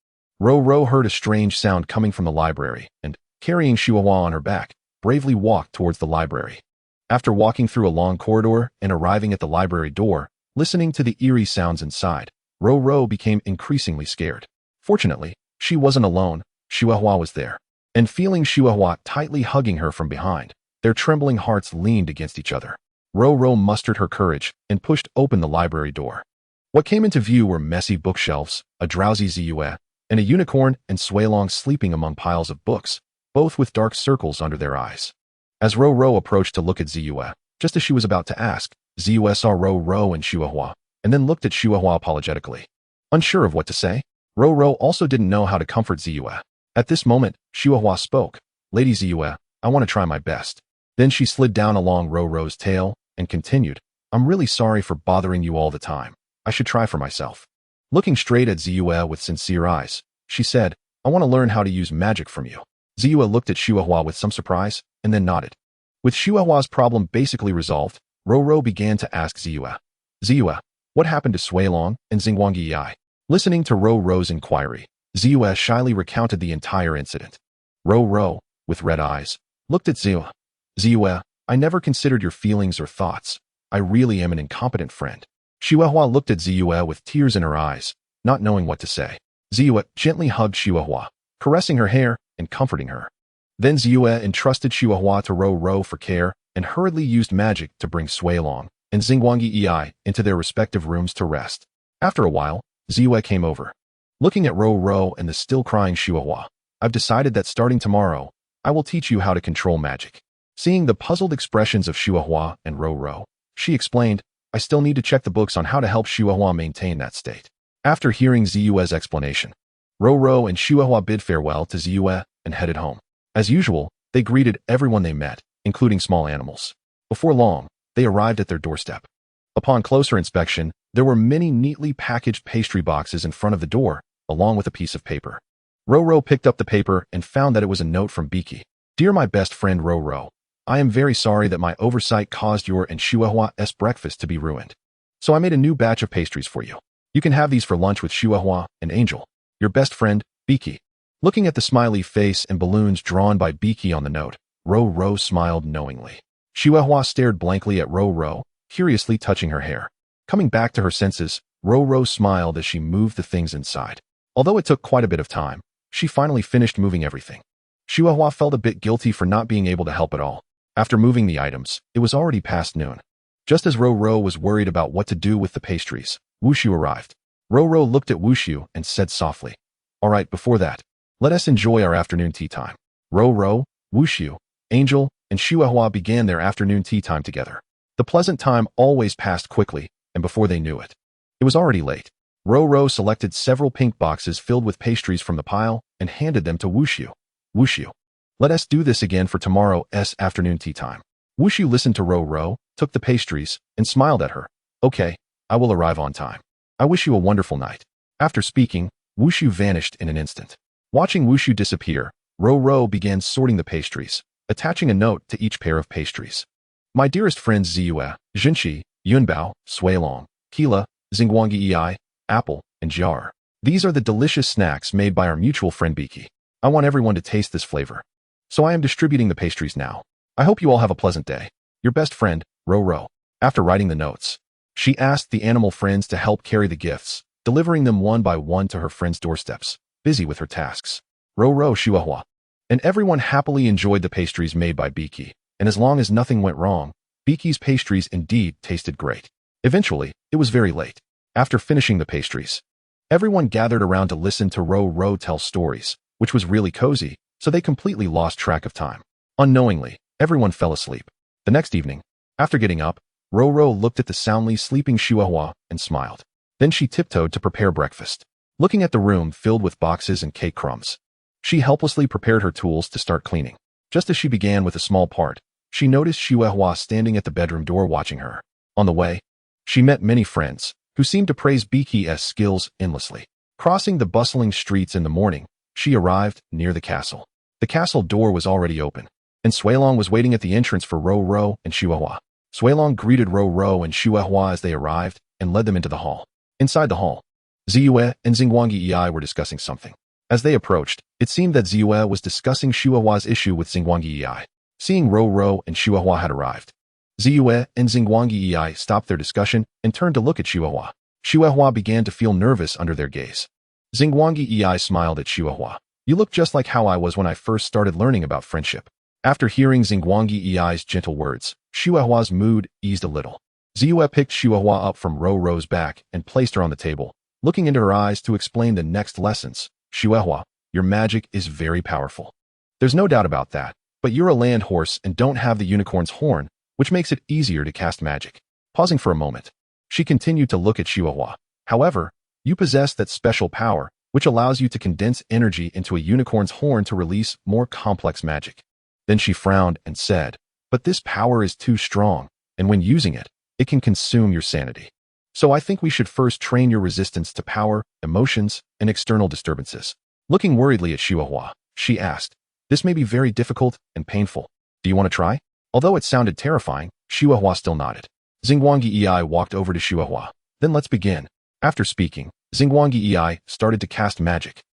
Speaker 1: Roro heard a strange sound coming from the library and, carrying Chihuahua on her back, bravely walked towards the library. After walking through a long corridor and arriving at the library door, listening to the eerie sounds inside, Roro became increasingly scared. Fortunately, she wasn't alone. Chihuahua was there. And feeling Chihuahua tightly hugging her from behind, their trembling hearts leaned against each other. Roro mustered her courage and pushed open the library door. What came into view were messy bookshelves, a drowsy Ziua, and a unicorn and Swailong sleeping among piles of books, both with dark circles under their eyes. As Roro approached to look at Ziua, just as she was about to ask, Ziua saw Roro and Chihuahua, and then looked at Chihuahua apologetically. Unsure of what to say, Roro also didn't know how to comfort Ziua. At this moment, Chihuahua spoke. "Lady Ziua, I want to try my best." Then she slid down along Roro's tail and continued, "I'm really sorry for bothering you all the time. I should try for myself." Looking straight at Ziua with sincere eyes, she said, "I want to learn how to use magic from you." Ziua looked at Chihuahua with some surprise and then nodded. With Chihuahua's problem basically resolved, Roro began to ask Ziua, "Ziua, what happened to Swailong and Xingguangyi?" Listening to Roro's inquiry, Ziua shyly recounted the entire incident. Roro, with red eyes, looked at Ziua. "Ziua, I never considered your feelings or thoughts. I really am an incompetent friend." Chihuahua looked at Ziua with tears in her eyes, not knowing what to say. Ziua gently hugged Chihuahua, caressing her hair and comforting her. Then Ziua entrusted Chihuahua to Roro for care and hurriedly used magic to bring Swailong and Xingguangyi into their respective rooms to rest. After a while, Ziua came over. Looking at Roro and the still crying Chihuahua, "I've decided that starting tomorrow, I will teach you how to control magic." Seeing the puzzled expressions of Chihuahua and Roro, she explained, "I still need to check the books on how to help Chihuahua maintain that state." After hearing Ziua's explanation, Roro and Chihuahua bid farewell to Ziua and headed home. As usual, they greeted everyone they met, including small animals. Before long, they arrived at their doorstep. Upon closer inspection, there were many neatly packaged pastry boxes in front of the door, along with a piece of paper. Roro picked up the paper and found that it was a note from Beaky. "Dear my best friend Roro, I am very sorry that my oversight caused your and Chihuahua's breakfast to be ruined. So I made a new batch of pastries for you. You can have these for lunch with Chihuahua and Angel. Your best friend, Beaky." Looking at the smiley face and balloons drawn by Beaky on the note, Roro smiled knowingly. Chihuahua stared blankly at Ro, curiously touching her hair. Coming back to her senses, Ro smiled as she moved the things inside. Although it took quite a bit of time, she finally finished moving everything. Chihuahua felt a bit guilty for not being able to help at all. After moving the items, it was already past noon. Just as Ro was worried about what to do with the pastries, Wushu arrived. Ro looked at Wushu and said softly, "All right, before that, let us enjoy our afternoon tea time." Ro, Wushu, Angel, and Chihuahua began their afternoon tea time together. The pleasant time always passed quickly, and before they knew it, it was already late. Ro selected several pink boxes filled with pastries from the pile and handed them to Wushu. "Wushu, let us do this again for tomorrow's afternoon tea time." Wushu listened to Ro, took the pastries, and smiled at her. "Okay, I will arrive on time. I wish you a wonderful night." After speaking, Wushu vanished in an instant. Watching Wushu disappear, Ro began sorting the pastries, attaching a note to each pair of pastries. "My dearest friends Ziyue, Jinshi, Yunbao, Suilong, Kila, Xingguangyi Ei, Apple, and Jar. These are the delicious snacks made by our mutual friend Biki. I want everyone to taste this flavor. So I am distributing the pastries now. I hope you all have a pleasant day. Your best friend, Ro." After writing the notes, she asked the animal friends to help carry the gifts, delivering them one by one to her friends' doorsteps, busy with her tasks. Ro, Chihuahua. And everyone happily enjoyed the pastries made by Biki, and as long as nothing went wrong, Biki's pastries indeed tasted great. Eventually, it was very late. After finishing the pastries, everyone gathered around to listen to Ro tell stories, which was really cozy, so they completely lost track of time. Unknowingly, everyone fell asleep. The next evening, after getting up, Ro looked at the soundly sleeping Chihuahua and smiled. Then she tiptoed to prepare breakfast. Looking at the room filled with boxes and cake crumbs, she helplessly prepared her tools to start cleaning. Just as she began with a small part, she noticed Chihuahua standing at the bedroom door watching her. On the way, she met many friends, who seemed to praise Biki's skills endlessly. Crossing the bustling streets in the morning, she arrived near the castle. The castle door was already open, and Suilong was waiting at the entrance for Ro and Chihuahua. Suilong greeted Ro and Chihuahua as they arrived and led them into the hall. Inside the hall, Ziyue and Xingguangyi Ei were discussing something. As they approached, it seemed that Ziyue was discussing Chihuahua's issue with Xingguangyi Ei. Seeing Ro and Chihuahua had arrived, Ziyue and Xingguangyi Ei stopped their discussion and turned to look at Chihuahua. Chihuahua began to feel nervous under their gaze. Xingguangyi Ei smiled at Chihuahua. "You look just like how I was when I first started learning about friendship." After hearing Xingguangyi Ei's gentle words, Chihuahua's mood eased a little. Ziyue picked Chihuahua up from Ro's back and placed her on the table, looking into her eyes to explain the next lessons. "Chihuahua, your magic is very powerful. There's no doubt about that, but you're a land horse and don't have the unicorn's horn, which makes it easier to cast magic." Pausing for a moment, she continued to look at Chihuahua. "However, you possess that special power, which allows you to condense energy into a unicorn's horn to release more complex magic." Then she frowned and said, "But this power is too strong, and when using it, it can consume your sanity. So I think we should first train your resistance to power, emotions, and external disturbances." Looking worriedly at Chihuahua, she asked, "This may be very difficult and painful. Do you want to try?" Although it sounded terrifying, Chihuahua still nodded. Xingguangyi Ei walked over to Chihuahua. "Then let's begin." After speaking, Xingguangyi Ei started to cast magic.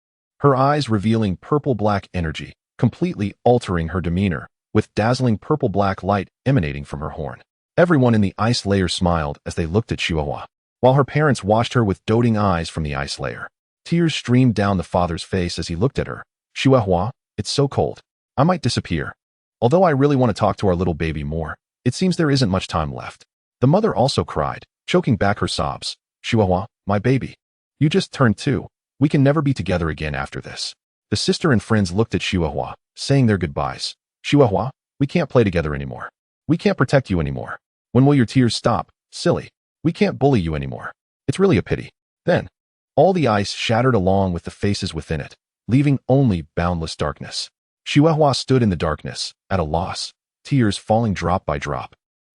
Speaker 1: Her eyes revealing purple-black energy, completely altering her demeanor, with dazzling purple-black light emanating from her horn. Everyone in the ice layer smiled as they looked at Chihuahua, while her parents watched her with doting eyes from the ice layer. Tears streamed down the father's face as he looked at her. "Chihuahua, it's so cold. I might disappear. Although I really want to talk to our little baby more, it seems there isn't much time left." The mother also cried, choking back her sobs. "Chihuahua, my baby. You just turned 2. We can never be together again after this." The sister and friends looked at Chihuahua, saying their goodbyes. "Chihuahua, we can't play together anymore. We can't protect you anymore. When will your tears stop, silly? We can't bully you anymore. It's really a pity." Then, all the ice shattered along with the faces within it, leaving only boundless darkness. Chihuahua stood in the darkness, at a loss, tears falling drop by drop.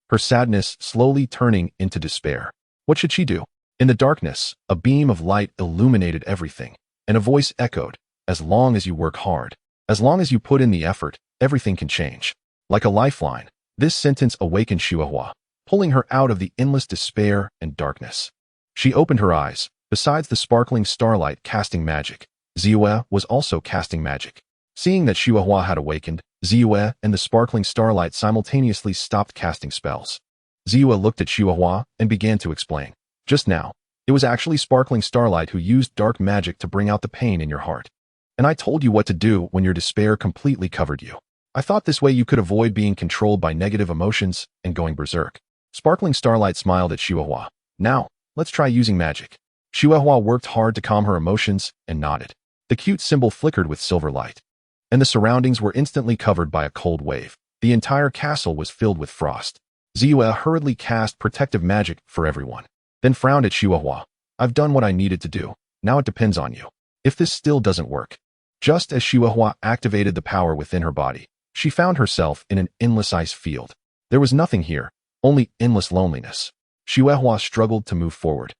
Speaker 1: Her sadness slowly turning into despair. What should she do? In the darkness, a beam of light illuminated everything, and a voice echoed, "As long as you work hard, as long as you put in the effort, everything can change." Like a lifeline, this sentence awakened Chihuahua, pulling her out of the endless despair and darkness. She opened her eyes. Besides the sparkling starlight casting magic, Ziyue was also casting magic. Seeing that Chihuahua had awakened, Ziyue and the sparkling starlight simultaneously stopped casting spells. Ziyue looked at Chihuahua and began to explain. Just now, it was actually sparkling starlight who used dark magic to bring out the pain in your heart. And I told you what to do when your despair completely covered you. I thought this way you could avoid being controlled by negative emotions and going berserk. Sparkling starlight smiled at Chihuahua. Now, let's try using magic. Chihuahua worked hard to calm her emotions and nodded. The cute symbol flickered with silver light, and the surroundings were instantly covered by a cold wave. The entire castle was filled with frost. Ziyue hurriedly cast protective magic for everyone, then frowned at Chihuahua. I've done what I needed to do. Now it depends on you. If this still doesn't work. Just as Chihuahua activated the power within her body, she found herself in an endless ice field. There was nothing here, only endless loneliness. Chihuahua struggled to move forward,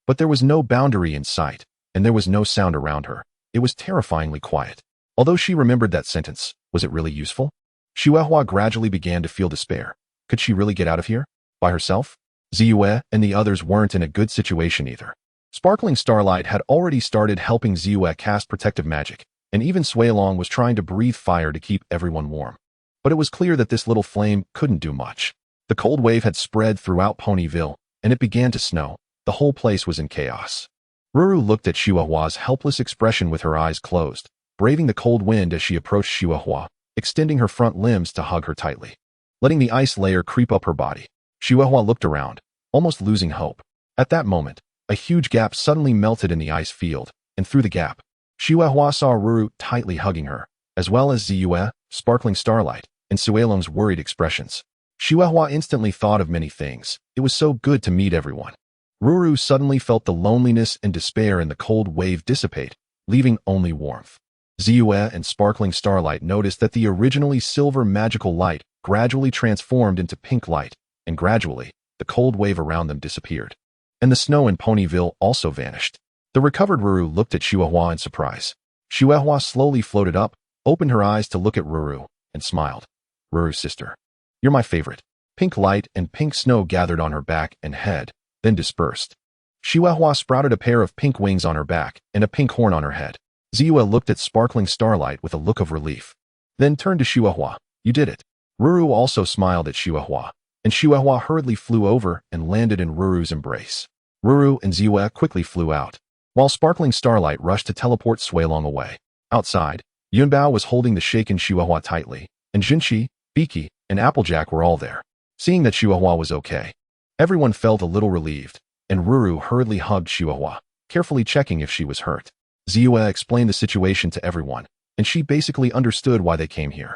Speaker 1: but there was no boundary in sight, and there was no sound around her. It was terrifyingly quiet. Although she remembered that sentence, was it really useful? Chihuahua gradually began to feel despair. Could she really get out of here? By herself? Ziyue and the others weren't in a good situation either. Sparkling Starlight had already started helping Ziyue cast protective magic, and even Suilong was trying to breathe fire to keep everyone warm. But it was clear that this little flame couldn't do much. The cold wave had spread throughout Ponyville, and it began to snow. The whole place was in chaos. Ruru looked at Chihuahua's helpless expression with her eyes closed, braving the cold wind as she approached Chihuahua, extending her front limbs to hug her tightly. Letting the ice layer creep up her body, Chihuahua looked around, almost losing hope. At that moment, a huge gap suddenly melted in the ice field, and through the gap, Chihuahua saw Ruru tightly hugging her, as well as Ziyue, Sparkling Starlight, and Suilong's worried expressions. Chihuahua instantly thought of many things. It was so good to meet everyone. Ruru suddenly felt the loneliness and despair in the cold wave dissipate, leaving only warmth. Ziyue and Sparkling Starlight noticed that the originally silver magical light gradually transformed into pink light, and gradually, the cold wave around them disappeared. And the snow in Ponyville also vanished. The recovered Ruru looked at Chihuahua in surprise. Chihuahua slowly floated up, opened her eyes to look at Ruru, and smiled. Ruru's sister. You're my favorite. Pink light and pink snow gathered on her back and head, then dispersed. Chihuahua sprouted a pair of pink wings on her back and a pink horn on her head. Ziyue looked at Sparkling Starlight with a look of relief, then turned to Chihuahua. You did it. Ruru also smiled at Chihuahua, and Chihuahua hurriedly flew over and landed in Ruru's embrace. Ruru and Ziyue quickly flew out, while Sparkling Starlight rushed to teleport Suilong away. Outside, Yunbao was holding the shaken Chihuahua tightly, and Jinchi, Beaky, and Applejack were all there. Seeing that Chihuahua was okay, everyone felt a little relieved, and Ruru hurriedly hugged Chihuahua, carefully checking if she was hurt. Ziyue explained the situation to everyone, and she basically understood why they came here.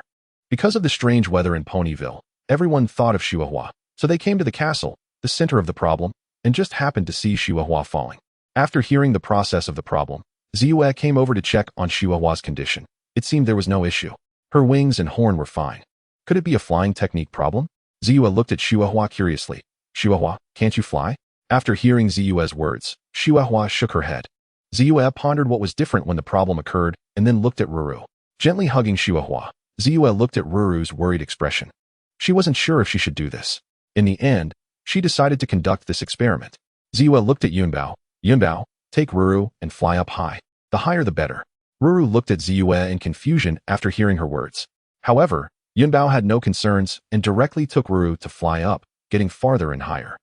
Speaker 1: Because of the strange weather in Ponyville, everyone thought of Chihuahua, so they came to the castle, the center of the problem, and just happened to see Chihuahua falling. After hearing the process of the problem, Ziyue came over to check on Chihuahua's condition. It seemed there was no issue. Her wings and horn were fine. Could it be a flying technique problem? Ziyue looked at Chihuahua curiously. Chihuahua, can't you fly? After hearing Ziyue's words, Chihuahua shook her head. Ziyue pondered what was different when the problem occurred, and then looked at Ruru. Gently hugging Chihuahua, Ziyue looked at Ruru's worried expression. She wasn't sure if she should do this. In the end, she decided to conduct this experiment. Ziyue looked at Yunbao. Yunbao, take Ruru and fly up high. The higher the better. Ruru looked at Ziyue in confusion after hearing her words. However, Yunbao had no concerns and directly took Ruru to fly up, getting farther and higher.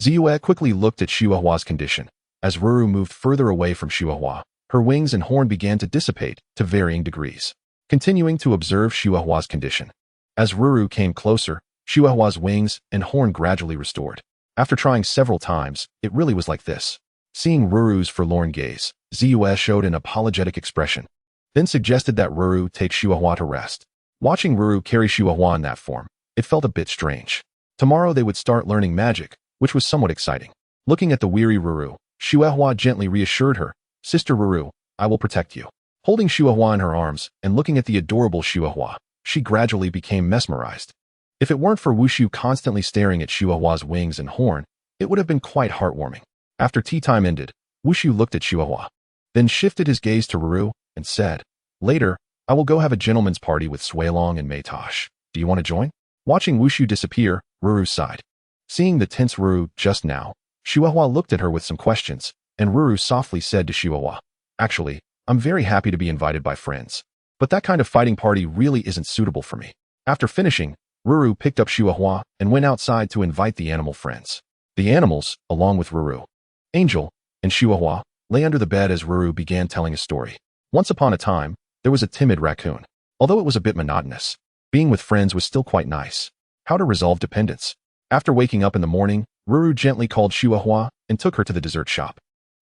Speaker 1: Ziyue quickly looked at Chihuahua's condition. As Ruru moved further away from Chihuahua, her wings and horn began to dissipate to varying degrees. Continuing to observe Chihuahua's condition. As Ruru came closer, Chihuahua's wings and horn gradually restored. After trying several times, it really was like this. Seeing Ruru's forlorn gaze, Ziyue showed an apologetic expression, then suggested that Ruru take Chihuahua to rest. Watching Ruru carry Chihuahua in that form, it felt a bit strange. Tomorrow they would start learning magic, which was somewhat exciting. Looking at the weary Ruru, Chihuahua gently reassured her, Sister Ruru, I will protect you. Holding Chihuahua in her arms and looking at the adorable Chihuahua, she gradually became mesmerized. If it weren't for Wushu constantly staring at Chihuahua's wings and horn, it would have been quite heartwarming. After tea time ended, Wushu looked at Chihuahua, then shifted his gaze to Ruru and said, Later, I will go have a gentleman's party with Suilong and Maytosh. Do you want to join? Watching Wushu disappear, Ruru sighed. Seeing the tense Ruru just now, Chihuahua looked at her with some questions, and Ruru softly said to Chihuahua, Actually, I'm very happy to be invited by friends. but that kind of fighting party really isn't suitable for me. After finishing, Ruru picked up Chihuahua and went outside to invite the animal friends. The animals, along with Ruru, Angel, and Chihuahua, lay under the bed as Ruru began telling a story. Once upon a time, there was a timid raccoon. Although it was a bit monotonous, being with friends was still quite nice. How to resolve dependence. After waking up in the morning, Ruru gently called Chihuahua and took her to the dessert shop.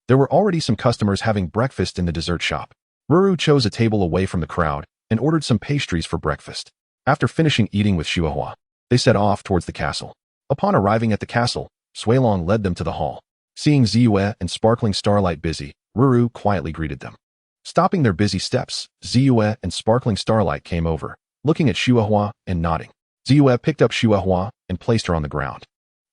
Speaker 1: There were already some customers having breakfast in the dessert shop. Ruru chose a table away from the crowd and ordered some pastries for breakfast. After finishing eating with Chihuahua, they set off towards the castle. Upon arriving at the castle, Suilong led them to the hall. Seeing Ziyue and Sparkling Starlight busy, Ruru quietly greeted them. Stopping their busy steps, Ziyue and Sparkling Starlight came over, looking at Chihuahua and nodding. Ziyue picked up Chihuahua and placed her on the ground.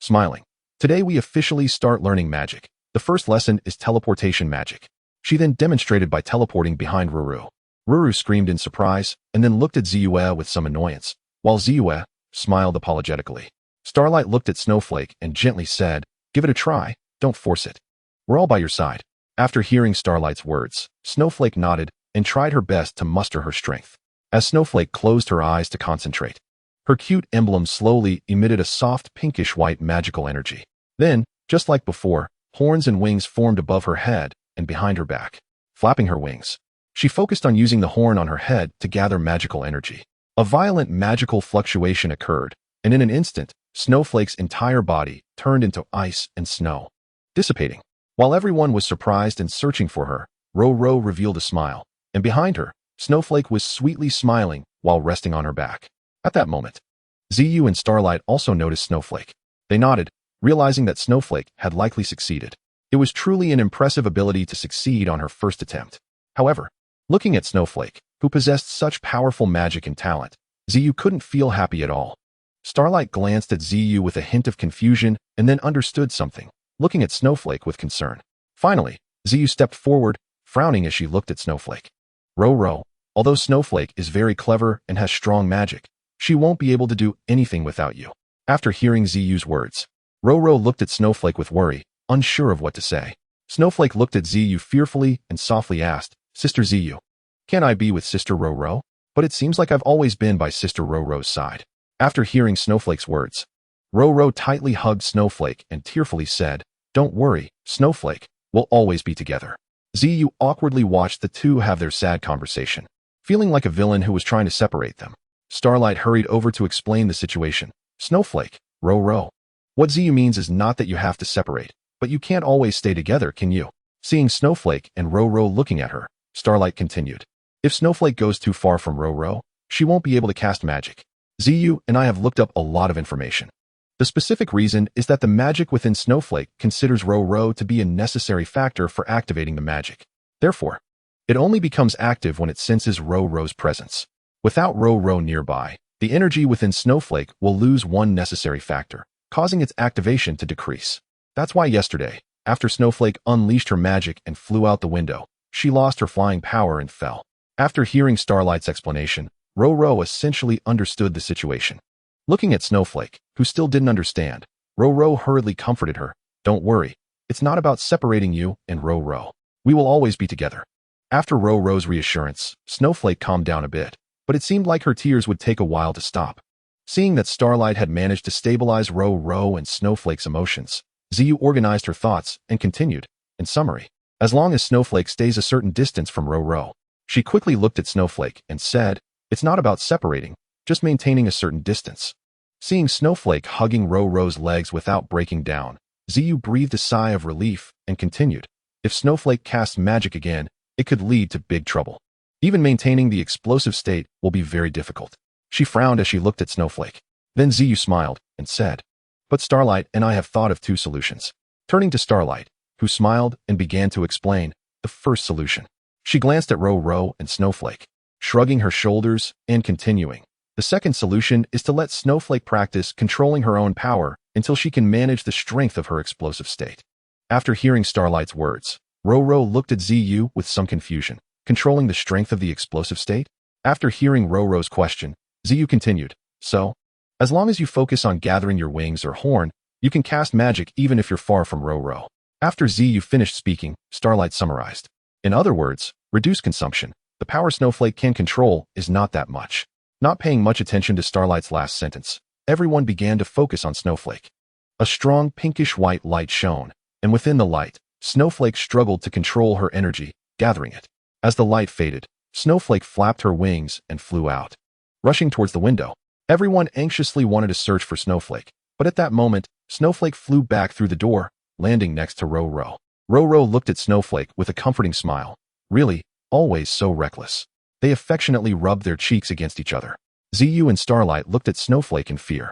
Speaker 1: Smiling. Today we officially start learning magic. The first lesson is teleportation magic. She then demonstrated by teleporting behind Ruru. Ruru screamed in surprise and then looked at Ziyue with some annoyance, while Ziyue smiled apologetically. Starlight looked at Snowflake and gently said, "Give it a try, don't force it. We're all by your side." After hearing Starlight's words, Snowflake nodded and tried her best to muster her strength. As Snowflake closed her eyes to concentrate, her cute emblem slowly emitted a soft pinkish-white magical energy. Then, just like before, horns and wings formed above her head and behind her back, flapping her wings. She focused on using the horn on her head to gather magical energy. A violent magical fluctuation occurred, and in an instant, Snowflake's entire body turned into ice and snow, dissipating. While everyone was surprised and searching for her, Roro revealed a smile, and behind her, Snowflake was sweetly smiling while resting on her back. At that moment, Ziyu and Starlight also noticed Snowflake. They nodded, realizing that Snowflake had likely succeeded. It was truly an impressive ability to succeed on her first attempt. However, looking at Snowflake, who possessed such powerful magic and talent, Ziyu couldn't feel happy at all. Starlight glanced at Ziyu with a hint of confusion and then understood something, looking at Snowflake with concern. Finally, Ziyu stepped forward, frowning as she looked at Snowflake. Roro, although Snowflake is very clever and has strong magic, she won't be able to do anything without you. After hearing Ziyu's words, Roro looked at Snowflake with worry, unsure of what to say. Snowflake looked at Ziyu fearfully and softly asked, "Sister Ziyu, can I be with Sister Roro? But it seems like I've always been by Sister Roro's side." After hearing Snowflake's words, Roro tightly hugged Snowflake and tearfully said, "Don't worry, Snowflake, we'll always be together." Ziyu awkwardly watched the two have their sad conversation, feeling like a villain who was trying to separate them. Starlight hurried over to explain the situation. "Snowflake, Roro, what Ziyu means is not that you have to separate, but you can't always stay together, can you?" Seeing Snowflake and Roro looking at her, Starlight continued, "If Snowflake goes too far from Roro, she won't be able to cast magic. Ziyu and I have looked up a lot of information. The specific reason is that the magic within Snowflake considers Roro to be a necessary factor for activating the magic. Therefore, it only becomes active when it senses Roro's presence. Without Roro nearby, the energy within Snowflake will lose one necessary factor, causing its activation to decrease. That's why yesterday, after Snowflake unleashed her magic and flew out the window, she lost her flying power and fell." After hearing Starlight's explanation, Roro essentially understood the situation. Looking at Snowflake, who still didn't understand, Roro hurriedly comforted her. "Don't worry, it's not about separating you and Roro. We will always be together." After Roro's reassurance, Snowflake calmed down a bit, but it seemed like her tears would take a while to stop. Seeing that Starlight had managed to stabilize Roro and Snowflake's emotions, Ziyu organized her thoughts and continued, "In summary, as long as Snowflake stays a certain distance from Roro." She quickly looked at Snowflake and said, "It's not about separating, just maintaining a certain distance." Seeing Snowflake hugging Roro's legs without breaking down, Ziyu breathed a sigh of relief and continued, "If Snowflake casts magic again, it could lead to big trouble. Even maintaining the explosive state will be very difficult." She frowned as she looked at Snowflake. Then Ziyu smiled and said, "But Starlight and I have thought of two solutions." Turning to Starlight, who smiled and began to explain the first solution. She glanced at Roro and Snowflake, shrugging her shoulders and continuing. "The second solution is to let Snowflake practice controlling her own power until she can manage the strength of her explosive state." After hearing Starlight's words, Roro looked at Ziyu with some confusion. Controlling the strength of the explosive state? After hearing Roro's question, Ziyu continued, "So, as long as you focus on gathering your wings or horn, you can cast magic even if you're far from Roro." After Ziyu finished speaking, Starlight summarized. "In other words, reduce consumption, The power Snowflake can control is not that much. Not paying much attention to Starlight's last sentence, everyone began to focus on Snowflake. A strong pinkish-white light shone, and within the light, Snowflake struggled to control her energy, gathering it. As the light faded, Snowflake flapped her wings and flew out. Rushing towards the window, everyone anxiously wanted to search for Snowflake, but at that moment, Snowflake flew back through the door, landing next to Ro-Ro. Ro-Ro looked at Snowflake with a comforting smile. Really, always so reckless. They affectionately rubbed their cheeks against each other. Ziyu and Starlight looked at Snowflake in fear,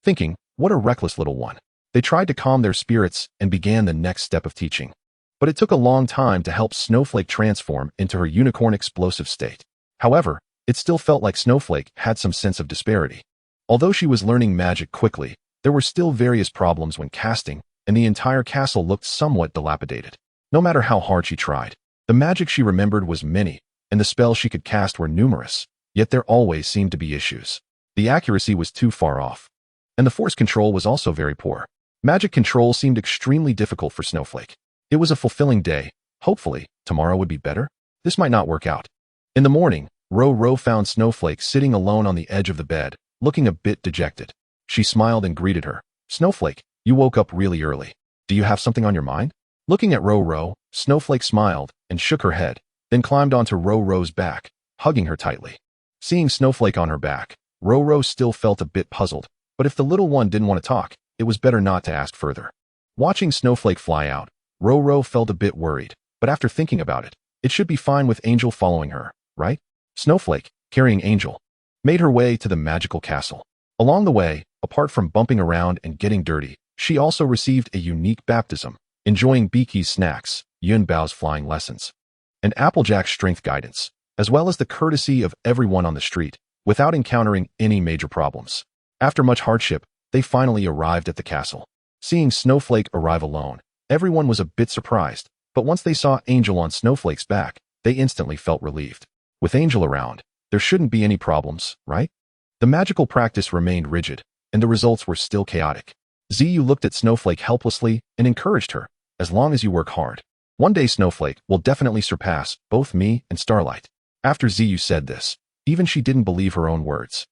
Speaker 1: thinking, what a reckless little one. They tried to calm their spirits and began the next step of teaching. But it took a long time to help Snowflake transform into her unicorn explosive state. However, it still felt like Snowflake had some sense of disparity. Although she was learning magic quickly, there were still various problems when casting, and the entire castle looked somewhat dilapidated. No matter how hard she tried, the magic she remembered was many, and the spells she could cast were numerous, yet there always seemed to be issues. The accuracy was too far off, and the force control was also very poor. Magic control seemed extremely difficult for Snowflake. It was a fulfilling day. Hopefully, tomorrow would be better. This might not work out. In the morning, Ro-Ro found Snowflake sitting alone on the edge of the bed, looking a bit dejected. She smiled and greeted her. Snowflake, you woke up really early. Do you have something on your mind? Looking at Ro-Ro, Snowflake smiled and shook her head, then climbed onto Ro-Ro's back, hugging her tightly. Seeing Snowflake on her back, Ro-Ro still felt a bit puzzled, but if the little one didn't want to talk, it was better not to ask further. Watching Snowflake fly out, Ro-Ro felt a bit worried, but after thinking about it, it should be fine with Angel following her, right? Snowflake, carrying Angel, made her way to the magical castle. Along the way, apart from bumping around and getting dirty, she also received a unique baptism, enjoying Biki's snacks, Yunbao's flying lessons, and Applejack's strength guidance, as well as the courtesy of everyone on the street, without encountering any major problems. After much hardship, they finally arrived at the castle. Seeing Snowflake arrive alone, everyone was a bit surprised, but once they saw Angel on Snowflake's back, they instantly felt relieved. With Angel around, there shouldn't be any problems, right? The magical practice remained rigid, and the results were still chaotic. Ziyu looked at Snowflake helplessly and encouraged her, as long as you work hard. One day Snowflake will definitely surpass both me and Starlight. After Ziyu said this, even she didn't believe her own words.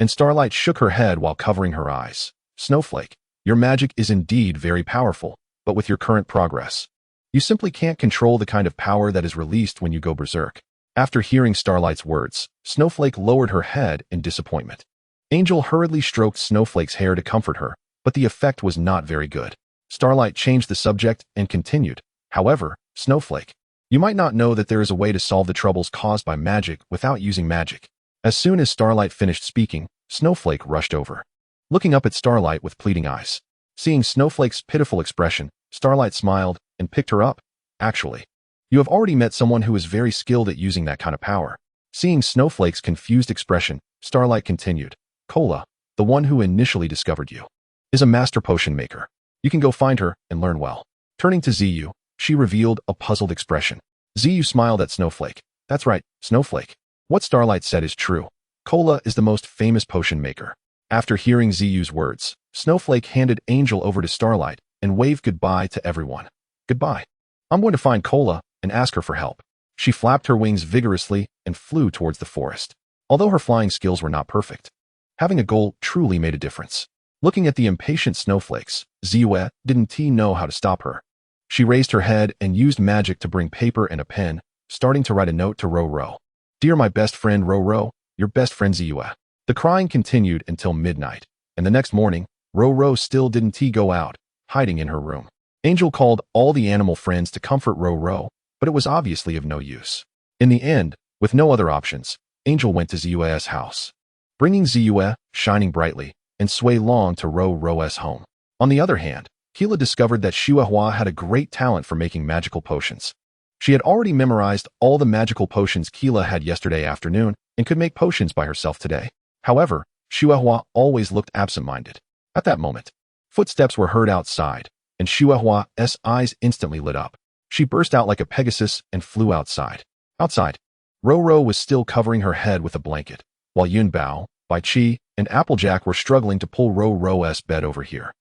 Speaker 1: And Starlight shook her head while covering her eyes. Snowflake, your magic is indeed very powerful, but with your current progress, you simply can't control the kind of power that is released when you go berserk. After hearing Starlight's words, Snowflake lowered her head in disappointment. Angel hurriedly stroked Snowflake's hair to comfort her, but the effect was not very good. Starlight changed the subject and continued. However, Snowflake, you might not know that there is a way to solve the troubles caused by magic without using magic. As soon as Starlight finished speaking, Snowflake rushed over, looking up at Starlight with pleading eyes. Seeing Snowflake's pitiful expression, Starlight smiled and picked her up. Actually, you have already met someone who is very skilled at using that kind of power. Seeing Snowflake's confused expression, Starlight continued. Cola, the one who initially discovered you, is a master potion maker. You can go find her and learn well. Turning to Ziyu, she revealed a puzzled expression. Ziyu smiled at Snowflake. That's right, Snowflake. What Starlight said is true. Cola is the most famous potion maker. After hearing Ziyu's words, Snowflake handed Angel over to Starlight and waved goodbye to everyone. Goodbye. I'm going to find Cola and ask her for help. She flapped her wings vigorously and flew towards the forest. Although her flying skills were not perfect, having a goal truly made a difference. Looking at the impatient snowflakes, Ziyu didn't know how to stop her. She raised her head and used magic to bring paper and a pen, starting to write a note to Ro-Ro. Dear my best friend Ro-Ro, your best friend Ziyu. The crying continued until midnight, and the next morning, Ro-Ro still didn't go out, hiding in her room. Angel called all the animal friends to comfort Ro-Ro, but it was obviously of no use. In the end, with no other options, Angel went to Ziyu's house, bringing Ziyu, shining brightly, and Sui Long to Ro-Ro's home. On the other hand, Keela discovered that Shuahua had a great talent for making magical potions. She had already memorized all the magical potions Keela had yesterday afternoon and could make potions by herself today. However, Shuahua always looked absent-minded. At that moment, footsteps were heard outside, and Shuahua's eyes instantly lit up. She burst out like a Pegasus and flew outside. Outside, Ro-Ro was still covering her head with a blanket, while Yunbao, Bai Chi, and Applejack were struggling to pull Ro-Ro's bed over here.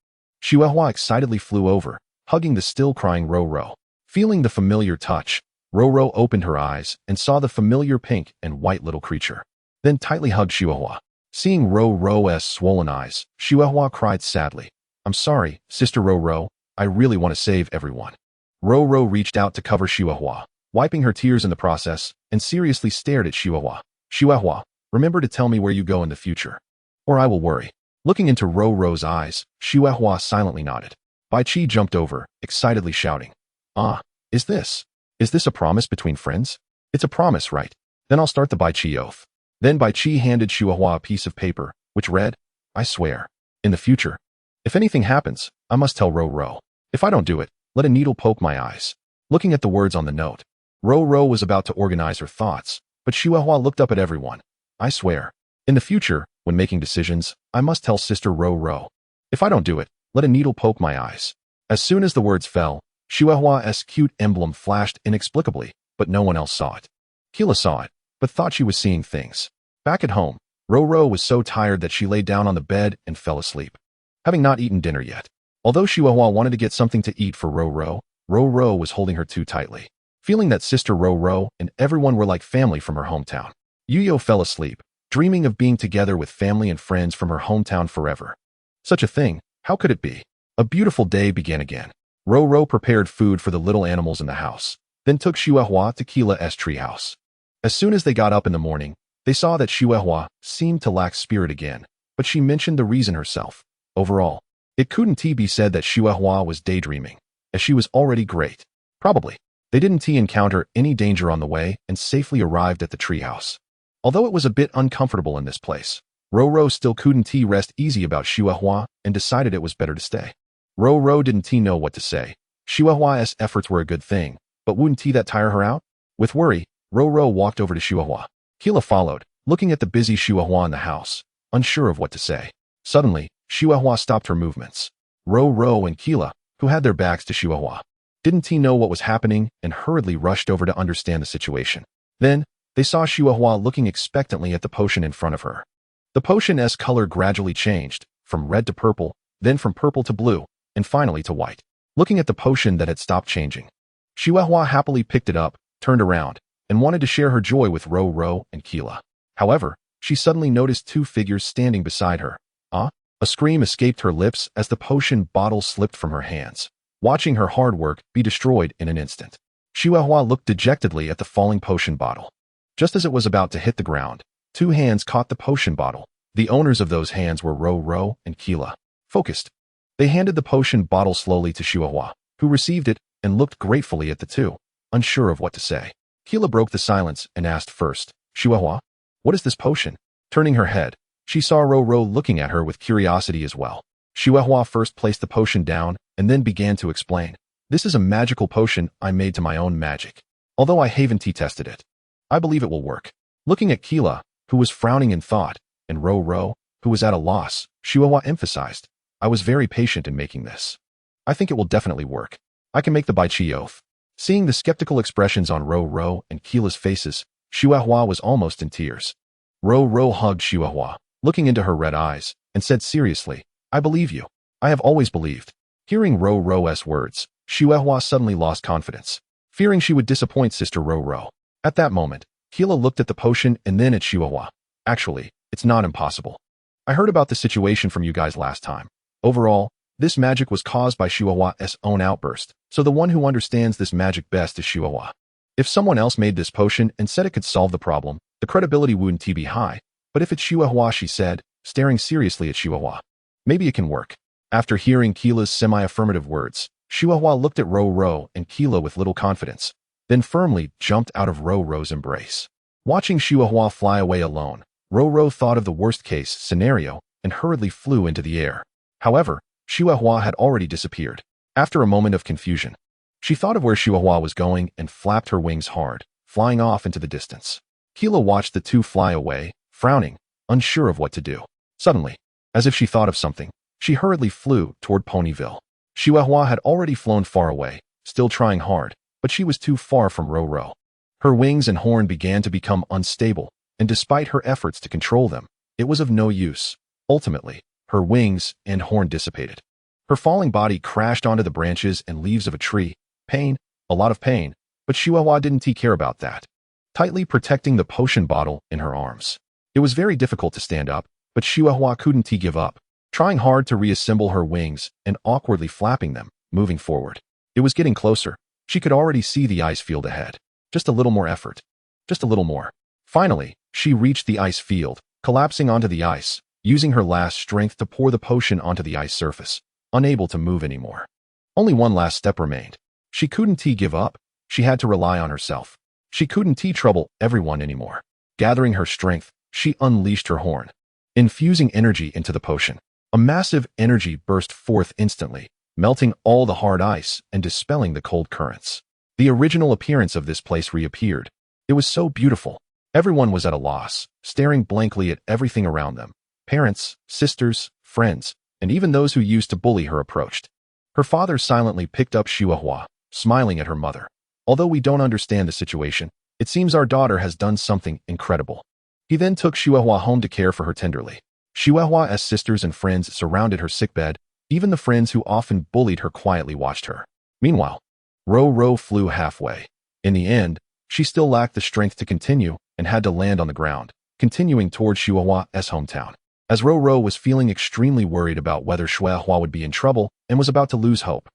Speaker 1: Shuahua excitedly flew over, hugging the still crying Ro-Ro. Feeling the familiar touch, Roro opened her eyes and saw the familiar pink and white little creature, then tightly hugged Chihuahua. Seeing Roro's swollen eyes, Chihuahua cried sadly, "I'm sorry, Sister Roro, I really want to save everyone." Roro reached out to cover Chihuahua, wiping her tears in the process, and seriously stared at Chihuahua. "Chihuahua, remember to tell me where you go in the future, or I will worry." Looking into Roro's eyes, Chihuahua silently nodded. Bai Chi jumped over, excitedly shouting, "Ah, is this a promise between friends? It's a promise, right? Then I'll start the Bai Chi oath." Then Bai Chi handed Chihuahua a piece of paper, which read, "I swear, in the future, if anything happens, I must tell Roro. If I don't do it, let a needle poke my eyes." Looking at the words on the note, Roro was about to organize her thoughts, but Chihuahua looked up at everyone. "I swear, in the future, when making decisions, I must tell Sister Roro. If I don't do it, let a needle poke my eyes." As soon as the words fell, Chihuahua's cute emblem flashed inexplicably, but no one else saw it. Keela saw it, but thought she was seeing things. Back at home, Roro was so tired that she lay down on the bed and fell asleep, having not eaten dinner yet. Although Chihuahua wanted to get something to eat for Roro, Roro was holding her too tightly. Feeling that Sister Roro and everyone were like family from her hometown, Yuyo fell asleep, dreaming of being together with family and friends from her hometown forever. Such a thing, how could it be? A beautiful day began again. Roro prepared food for the little animals in the house, then took Chihuahua to Keela's treehouse. As soon as they got up in the morning, they saw that Chihuahua seemed to lack spirit again, but she mentioned the reason herself. Overall, it couldn't be said that Chihuahua was daydreaming, as she was already great. Probably, they didn't encounter any danger on the way and safely arrived at the treehouse. Although it was a bit uncomfortable in this place, Roro still couldn't rest easy about Chihuahua and decided it was better to stay. Roro didn't know what to say. Chihuahua's efforts were a good thing, but wouldn't that tire her out? With worry, Roro walked over to Chihuahua. Keela followed, looking at the busy Chihuahua in the house, unsure of what to say. Suddenly, Chihuahua stopped her movements. Roro and Keela, who had their backs to Chihuahua, didn't know what was happening and hurriedly rushed over to understand the situation. Then, they saw Chihuahua looking expectantly at the potion in front of her. The potion's color gradually changed, from red to purple, then from purple to blue, and finally to white. Looking at the potion that had stopped changing, Chihuahua happily picked it up, turned around, and wanted to share her joy with Roro and Keela. However, she suddenly noticed two figures standing beside her. "Ah!" A scream escaped her lips as the potion bottle slipped from her hands, watching her hard work be destroyed in an instant. Chihuahua looked dejectedly at the falling potion bottle. Just as it was about to hit the ground, two hands caught the potion bottle. The owners of those hands were Roro and Keela. Focused, they handed the potion bottle slowly to Chihuahua, who received it and looked gratefully at the two, unsure of what to say. Keela broke the silence and asked first, "Chihuahua, what is this potion?" Turning her head, she saw Roro looking at her with curiosity as well. Chihuahua first placed the potion down and then began to explain. "This is a magical potion I made to my own magic. Although I haven't tested it, I believe it will work." Looking at Keela, who was frowning in thought, and Roro, who was at a loss, Chihuahua emphasized, "I was very patient in making this. I think it will definitely work. I can make the Bai Chi oath." Seeing the skeptical expressions on Roro and Keela's faces, Chihuahua was almost in tears. Roro hugged Chihuahua, looking into her red eyes, and said seriously, "I believe you. I have always believed." Hearing Roro's words, Chihuahua suddenly lost confidence, fearing she would disappoint Sister Roro. At that moment, Keela looked at the potion and then at Chihuahua. "Actually, it's not impossible. I heard about the situation from you guys last time. Overall, this magic was caused by Chihuahua's own outburst, so the one who understands this magic best is Chihuahua. If someone else made this potion and said it could solve the problem, the credibility wouldn't be high, but if it's Chihuahua," she said, staring seriously at Chihuahua, "maybe it can work." After hearing Keela's semi-affirmative words, Chihuahua looked at Roro and Keela with little confidence, then firmly jumped out of Roro's embrace. Watching Chihuahua fly away alone, Roro thought of the worst-case scenario and hurriedly flew into the air. However, Chihuahua had already disappeared. After a moment of confusion, she thought of where Chihuahua was going and flapped her wings hard, flying off into the distance. Keela watched the two fly away, frowning, unsure of what to do. Suddenly, as if she thought of something, she hurriedly flew toward Ponyville. Chihuahua had already flown far away, still trying hard, but she was too far from Roro. Her wings and horn began to become unstable, and despite her efforts to control them, it was of no use. Ultimately, her wings and horn dissipated. Her falling body crashed onto the branches and leaves of a tree. Pain, a lot of pain, But Shuehua didn't care about that, tightly protecting the potion bottle in her arms. It was very difficult to stand up, but Shuehua couldn't give up, trying hard to reassemble her wings and awkwardly flapping them, moving forward. It was getting closer. She could already see the ice field ahead. Just a little more effort. Just a little more. Finally, she reached the ice field, collapsing onto the ice, using her last strength to pour the potion onto the ice surface, unable to move anymore. Only one last step remained. She couldn't give up. She had to rely on herself. She couldn't trouble everyone anymore. Gathering her strength, she unleashed her horn, infusing energy into the potion. A massive energy burst forth instantly, melting all the hard ice and dispelling the cold currents. The original appearance of this place reappeared. It was so beautiful. Everyone was at a loss, staring blankly at everything around them. Parents, sisters, friends, and even those who used to bully her approached. Her father silently picked up Shuehua, smiling at her mother. Although we don't understand the situation, it seems our daughter has done something incredible. He then took Shuehua home to care for her tenderly. Shuehua's sisters and friends surrounded her sickbed. Even the friends who often bullied her quietly watched her. Meanwhile, Ro flew halfway. In the end, she still lacked the strength to continue and had to land on the ground, continuing towards Shuehua's hometown. As Ro was feeling extremely worried about whether Shuehua would be in trouble and was about to lose hope,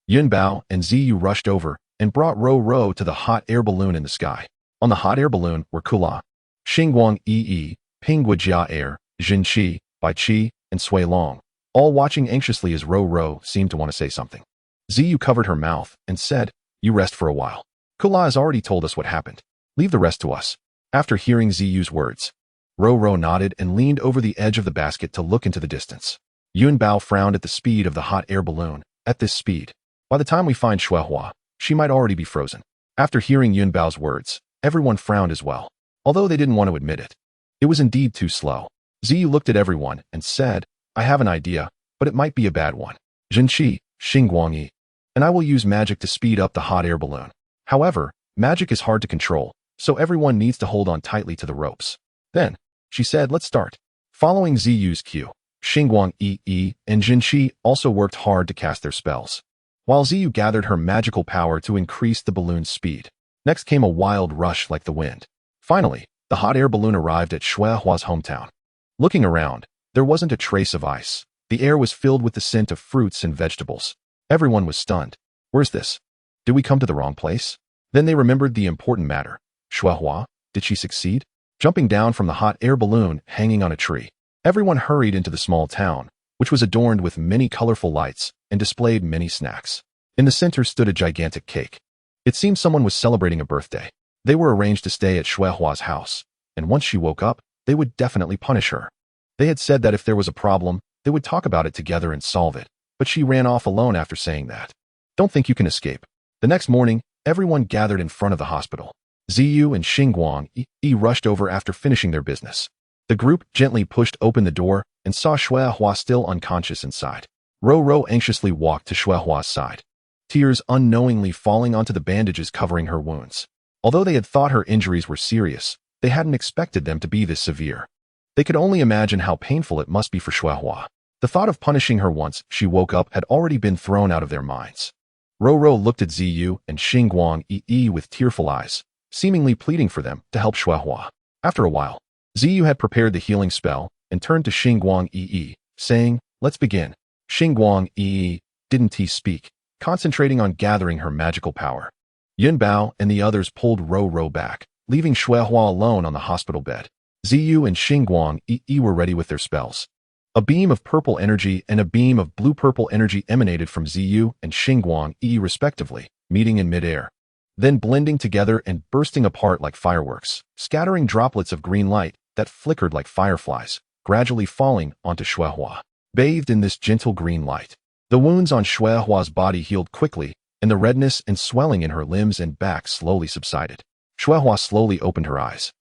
Speaker 1: Yunbao and Ziyu rushed over and brought Ro to the hot air balloon in the sky. On the hot air balloon were Kula, Xingguang Yi, Pinguijia Air, Jinqi, Baiqi, and Sui Long, all watching anxiously as Ro seemed to want to say something. Ziyu covered her mouth and said, "You rest for a while. Kula has already told us what happened. Leave the rest to us." After hearing Ziyu's words, Ro nodded and leaned over the edge of the basket to look into the distance. Yunbao frowned at the speed of the hot air balloon. At this speed, by the time we find Shuehua, she might already be frozen. After hearing Yunbao's words, everyone frowned as well, although they didn't want to admit it. It was indeed too slow. Ziyu looked at everyone and said, "I have an idea, but it might be a bad one. Jinqi, Xingguangyi, and I will use magic to speed up the hot air balloon. However, magic is hard to control, so everyone needs to hold on tightly to the ropes." Then, she said, "Let's start." Following Ziyu's cue, Xingguangyi and Jinqi also worked hard to cast their spells, while Ziyu gathered her magical power to increase the balloon's speed. Next came a wild rush like the wind. Finally, the hot air balloon arrived at Shuehua's hometown. Looking around, there wasn't a trace of ice. The air was filled with the scent of fruits and vegetables. Everyone was stunned. Where's this? Did we come to the wrong place? Then they remembered the important matter. Shuehua, did she succeed? Jumping down from the hot air balloon hanging on a tree, everyone hurried into the small town, which was adorned with many colorful lights and displayed many snacks. In the center stood a gigantic cake. It seemed someone was celebrating a birthday. They were arranged to stay at Shuehua's house, and once she woke up, they would definitely punish her. They had said that if there was a problem, they would talk about it together and solve it, but she ran off alone after saying that. Don't think you can escape. The next morning, everyone gathered in front of the hospital. Ziyu and Xingguangyi rushed over after finishing their business. The group gently pushed open the door and saw Shuehua still unconscious inside. Ro anxiously walked to Shuehua's side, tears unknowingly falling onto the bandages covering her wounds. Although they had thought her injuries were serious, they hadn't expected them to be this severe. They could only imagine how painful it must be for Shuehua. The thought of punishing her once she woke up had already been thrown out of their minds. Ro looked at Ziyu and Xingguangyi with tearful eyes, seemingly pleading for them to help Shuehua. After a while, Ziyu had prepared the healing spell and turned to Xingguangyi, saying, "Let's begin." Xingguangyi didn't speak, concentrating on gathering her magical power. Yunbao and the others pulled Ro back, leaving Shuehua alone on the hospital bed. Ziyu and Xingguangyi were ready with their spells. A beam of purple energy and a beam of blue-purple energy emanated from Ziyu and Xingguangyi respectively, meeting in midair, then blending together and bursting apart like fireworks, scattering droplets of green light that flickered like fireflies, gradually falling onto Shuehua. Bathed in this gentle green light, the wounds on Shuehua's body healed quickly, and the redness and swelling in her limbs and back slowly subsided. Shuehua slowly opened her eyes,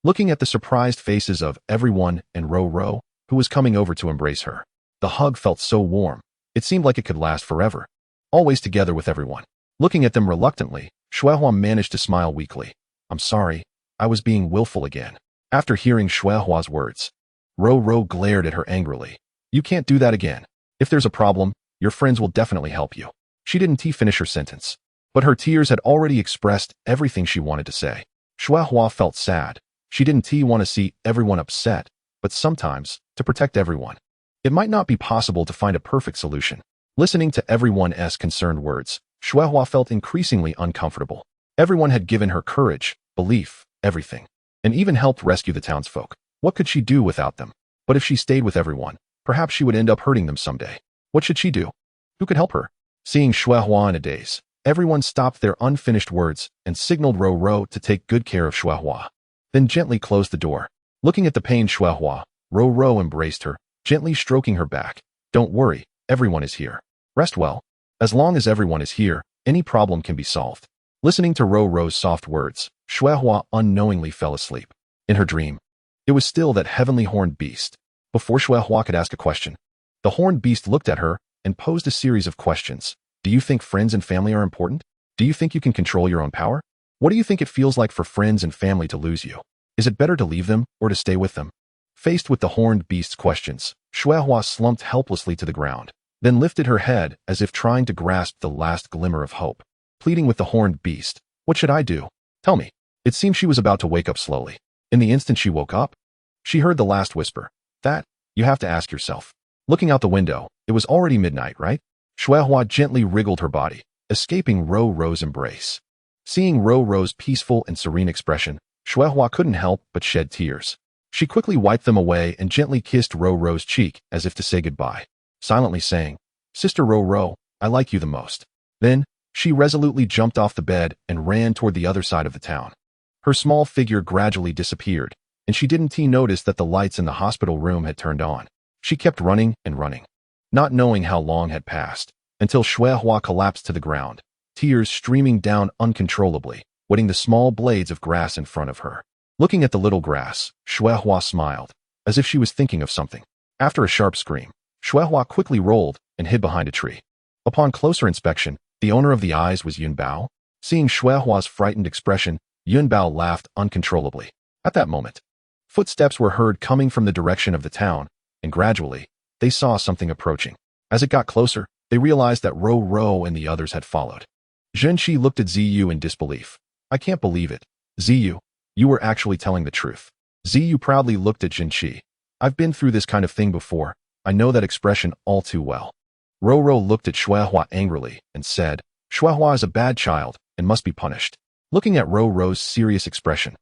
Speaker 1: looking at the surprised faces of everyone and Ro, who was coming over to embrace her. The hug felt so warm, it seemed like it could last forever, always together with everyone. Looking at them reluctantly, Shuehua managed to smile weakly. "I'm sorry, I was being willful again." After hearing Shuehua's words, Ro glared at her angrily. "You can't do that again. If there's a problem, your friends will definitely help you." She didn't finish her sentence. But her tears had already expressed everything she wanted to say. Shuehua felt sad. She didn't want to see everyone upset, but sometimes, to protect everyone, it might not be possible to find a perfect solution. Listening to everyone's concerned words, Shuehua felt increasingly uncomfortable. Everyone had given her courage, belief, everything, and even helped rescue the townsfolk. What could she do without them? But if she stayed with everyone, perhaps she would end up hurting them someday. What should she do? Who could help her? Seeing Shuehua in a daze, everyone stopped their unfinished words and signaled Ro to take good care of Shuehua. Then gently closed the door. Looking at the pained Shuehua, Ro embraced her, gently stroking her back. Don't worry, everyone is here. Rest well. As long as everyone is here, any problem can be solved. Listening to Ro's soft words, Shuehua unknowingly fell asleep. In her dream, it was still that heavenly horned beast. Before Shuehua could ask a question, the horned beast looked at her and posed a series of questions. Do you think friends and family are important? Do you think you can control your own power? What do you think it feels like for friends and family to lose you? Is it better to leave them or to stay with them? Faced with the horned beast's questions, Shuehua slumped helplessly to the ground, then lifted her head as if trying to grasp the last glimmer of hope. Pleading with the horned beast, what should I do? Tell me. It seemed she was about to wake up slowly. In the instant she woke up, she heard the last whisper. That, you have to ask yourself. Looking out the window, it was already midnight, right? Shuehua gently wriggled her body, escaping Ro's embrace. Seeing Ro's peaceful and serene expression, Shuehua couldn't help but shed tears. She quickly wiped them away and gently kissed Ro's cheek as if to say goodbye, silently saying, Sister Ro, I like you the most. Then, she resolutely jumped off the bed and ran toward the other side of the town. Her small figure gradually disappeared, and she didn't notice that the lights in the hospital room had turned on. She kept running and running, not knowing how long had passed, until Shuehua collapsed to the ground, tears streaming down uncontrollably, wetting the small blades of grass in front of her. Looking at the little grass, Shuehua smiled, as if she was thinking of something. After a sharp scream, Shuehua quickly rolled and hid behind a tree. Upon closer inspection, the owner of the eyes was Yunbao. Seeing Shuehua's frightened expression, Yunbao laughed uncontrollably. At that moment, footsteps were heard coming from the direction of the town, and gradually, they saw something approaching. As it got closer, they realized that Ro and the others had followed. Zhenqi looked at Ziyu in disbelief. I can't believe it. Ziyu, you were actually telling the truth. Ziyu proudly looked at Zhenqi. I've been through this kind of thing before. I know that expression all too well. Ro looked at Shuehua angrily and said, Shuehua is a bad child and must be punished. Looking at Ro's serious expression,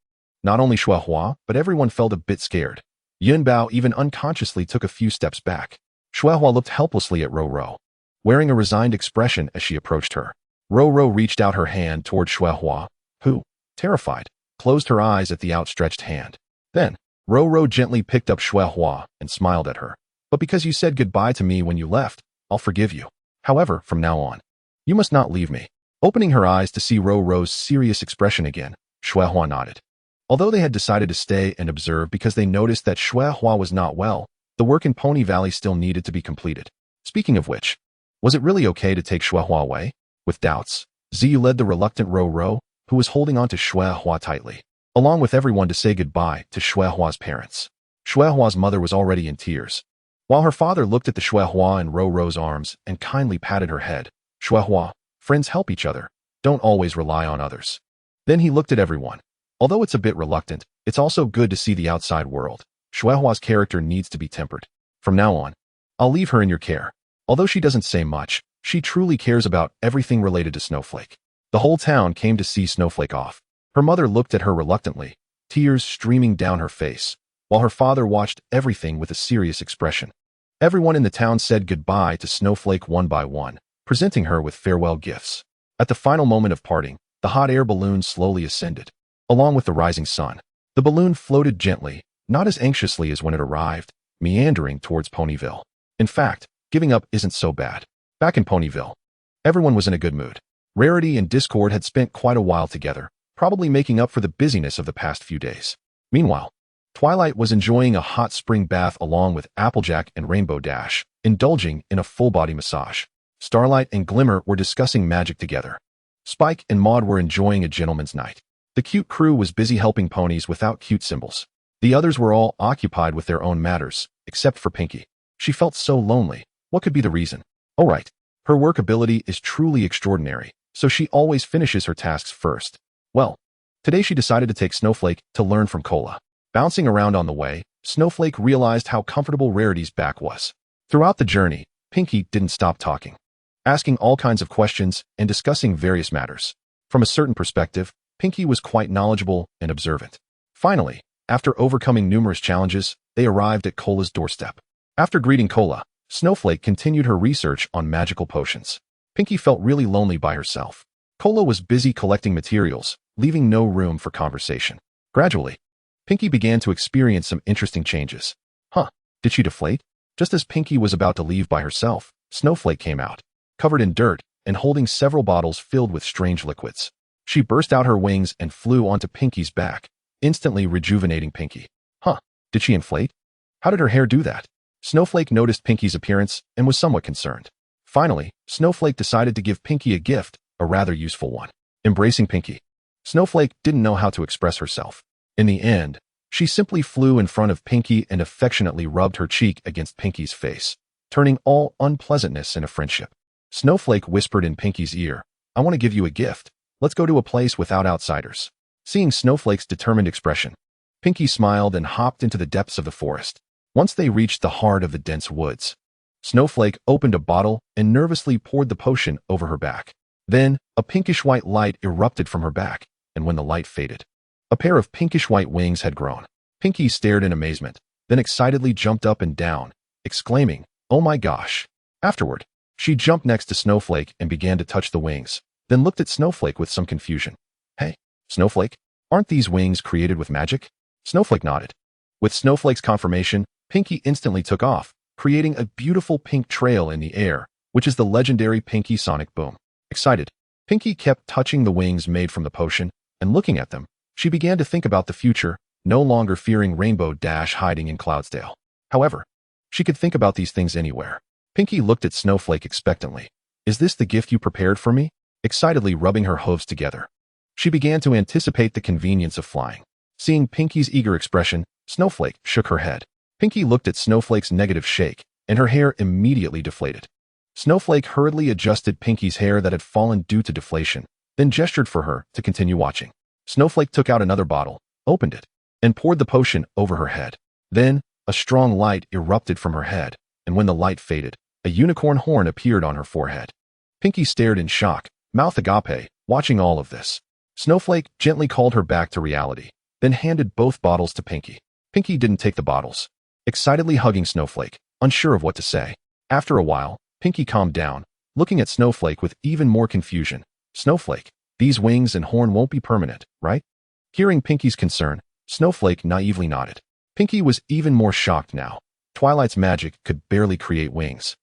Speaker 1: not only Shuehua, but everyone felt a bit scared. Yunbao even unconsciously took a few steps back. Shuehua looked helplessly at Ro, wearing a resigned expression as she approached her. Ro reached out her hand toward Shuehua, who, terrified, closed her eyes at the outstretched hand. Then, Ro gently picked up Shuehua and smiled at her. But because you said goodbye to me when you left, I'll forgive you. However, from now on, you must not leave me. Opening her eyes to see Ro's serious expression again, Shuehua nodded. Although they had decided to stay and observe because they noticed that Shuehua was not well, the work in Pony Valley still needed to be completed. Speaking of which, was it really okay to take Shuehua away? With doubts, Ziyu led the reluctant Ro, who was holding on to Shuehua tightly, along with everyone to say goodbye to Shuehua's parents. Shuehua's mother was already in tears, while her father looked at the Shuehua in Ro's arms and kindly patted her head. Shuehua, friends help each other. Don't always rely on others. Then he looked at everyone. Although it's a bit reluctant, it's also good to see the outside world. Shuehua's character needs to be tempered. From now on, I'll leave her in your care. Although she doesn't say much, she truly cares about everything related to Snowflake. The whole town came to see Snowflake off. Her mother looked at her reluctantly, tears streaming down her face, while her father watched everything with a serious expression. Everyone in the town said goodbye to Snowflake one by one, presenting her with farewell gifts. At the final moment of parting, the hot air balloon slowly ascended. Along with the rising sun, the balloon floated gently, not as anxiously as when it arrived, meandering towards Ponyville. In fact, giving up isn't so bad. Back in Ponyville, everyone was in a good mood. Rarity and Discord had spent quite a while together, probably making up for the busyness of the past few days. Meanwhile, Twilight was enjoying a hot spring bath along with Applejack and Rainbow Dash, indulging in a full-body massage. Starlight and Glimmer were discussing magic together. Spike and Maud were enjoying a gentleman's night. The cute crew was busy helping ponies without cute symbols. The others were all occupied with their own matters, except for Pinkie. She felt so lonely. What could be the reason? Oh right, her work ability is truly extraordinary. so she always finishes her tasks first. Well, today she decided to take Snowflake to learn from Cola. Bouncing around on the way, Snowflake realized how comfortable Rarity's back was. Throughout the journey, Pinky didn't stop talking, asking all kinds of questions and discussing various matters. From a certain perspective, Pinky was quite knowledgeable and observant. Finally, after overcoming numerous challenges, they arrived at Cola's doorstep. After greeting Cola, Snowflake continued her research on magical potions. Pinky felt really lonely by herself. Cola was busy collecting materials, leaving no room for conversation. Gradually, Pinky began to experience some interesting changes. Did she deflate? Just as Pinky was about to leave by herself, Snowflake came out, covered in dirt and holding several bottles filled with strange liquids. She burst out her wings and flew onto Pinky's back, instantly rejuvenating Pinky. Did she inflate? How did her hair do that? Snowflake noticed Pinky's appearance and was somewhat concerned. Finally, Snowflake decided to give Pinky a gift, a rather useful one. Embracing Pinky, Snowflake didn't know how to express herself. In the end, she simply flew in front of Pinky and affectionately rubbed her cheek against Pinky's face, turning all unpleasantness into friendship. Snowflake whispered in Pinky's ear, "I want to give you a gift. Let's go to a place without outsiders." Seeing Snowflake's determined expression, Pinky smiled and hopped into the depths of the forest. Once they reached the heart of the dense woods, Snowflake opened a bottle and nervously poured the potion over her back. Then, a pinkish-white light erupted from her back, and when the light faded, a pair of pinkish-white wings had grown. Pinky stared in amazement, then excitedly jumped up and down, exclaiming, "Oh my gosh!" Afterward, she jumped next to Snowflake and began to touch the wings, then looked at Snowflake with some confusion. "Hey, Snowflake, aren't these wings created with magic?" Snowflake nodded. With Snowflake's confirmation, Pinky instantly took off, creating a beautiful pink trail in the air, which is the legendary Pinky Sonic Boom. Excited, Pinky kept touching the wings made from the potion, and looking at them, she began to think about the future, no longer fearing Rainbow Dash hiding in Cloudsdale. However, she could think about these things anywhere. Pinky looked at Snowflake expectantly. "Is this the gift you prepared for me?" Excitedly rubbing her hooves together, she began to anticipate the convenience of flying. Seeing Pinky's eager expression, Snowflake shook her head. Pinky looked at Snowflake's negative shake, and her hair immediately deflated. Snowflake hurriedly adjusted Pinky's hair that had fallen due to deflation, then gestured for her to continue watching. Snowflake took out another bottle, opened it, and poured the potion over her head. Then, a strong light erupted from her head, and when the light faded, a unicorn horn appeared on her forehead. Pinky stared in shock, mouth agape, watching all of this. Snowflake gently called her back to reality, then handed both bottles to Pinky. Pinky didn't take the bottles, excitedly hugging Snowflake, unsure of what to say. After a while, Pinky calmed down, looking at Snowflake with even more confusion. "Snowflake, these wings and horn won't be permanent, right?" Hearing Pinky's concern, Snowflake naively nodded. Pinky was even more shocked now. Twilight's magic could barely create wings.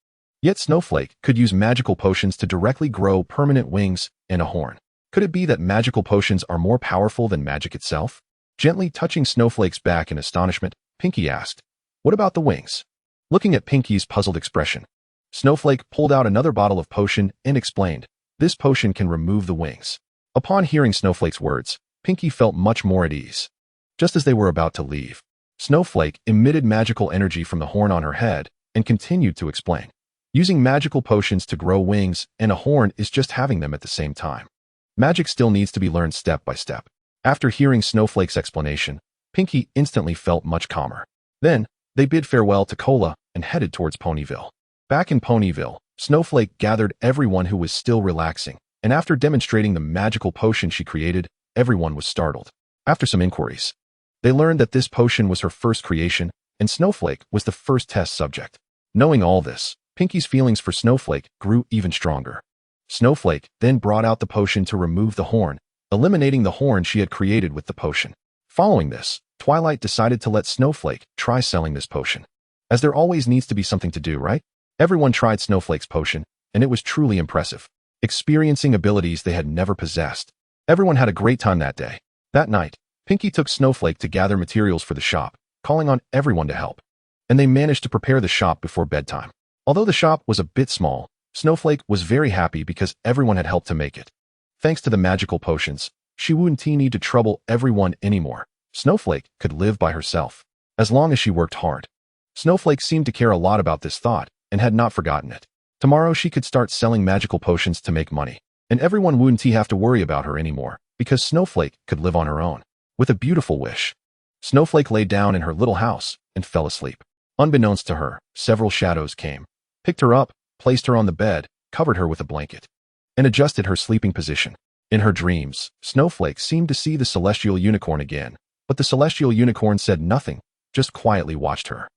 Speaker 1: Yet Snowflake could use magical potions to directly grow permanent wings and a horn. Could it be that magical potions are more powerful than magic itself? Gently touching Snowflake's back in astonishment, Pinky asked, "What about the wings?" Looking at Pinky's puzzled expression, Snowflake pulled out another bottle of potion and explained, "This potion can remove the wings." Upon hearing Snowflake's words, Pinky felt much more at ease. Just as they were about to leave, Snowflake emitted magical energy from the horn on her head and continued to explain. Using magical potions to grow wings and a horn is just having them at the same time. Magic still needs to be learned step by step. After hearing Snowflake's explanation, Pinky instantly felt much calmer. Then, they bid farewell to Cola and headed towards Ponyville. Back in Ponyville, Snowflake gathered everyone who was still relaxing, and after demonstrating the magical potion she created, everyone was startled. After some inquiries, they learned that this potion was her first creation, and Snowflake was the first test subject. Knowing all this, Pinky's feelings for Snowflake grew even stronger. Snowflake then brought out the potion to remove the horn, eliminating the horn she had created with the potion. Following this, Twilight decided to let Snowflake try selling this potion. As there always needs to be something to do, right? Everyone tried Snowflake's potion, and it was truly impressive, experiencing abilities they had never possessed. Everyone had a great time that day. That night, Pinky took Snowflake to gather materials for the shop, calling on everyone to help. And they managed to prepare the shop before bedtime. Although the shop was a bit small, Snowflake was very happy because everyone had helped to make it. Thanks to the magical potions, she wouldn't need to trouble everyone anymore. Snowflake could live by herself, as long as she worked hard. Snowflake seemed to care a lot about this thought, and had not forgotten it. Tomorrow she could start selling magical potions to make money. And everyone wouldn't have to worry about her anymore, because Snowflake could live on her own. With a beautiful wish, Snowflake lay down in her little house and fell asleep. Unbeknownst to her, several shadows came, picked her up, placed her on the bed, covered her with a blanket, and adjusted her sleeping position. In her dreams, Snowflake seemed to see the celestial unicorn again, but the celestial unicorn said nothing, just quietly watched her.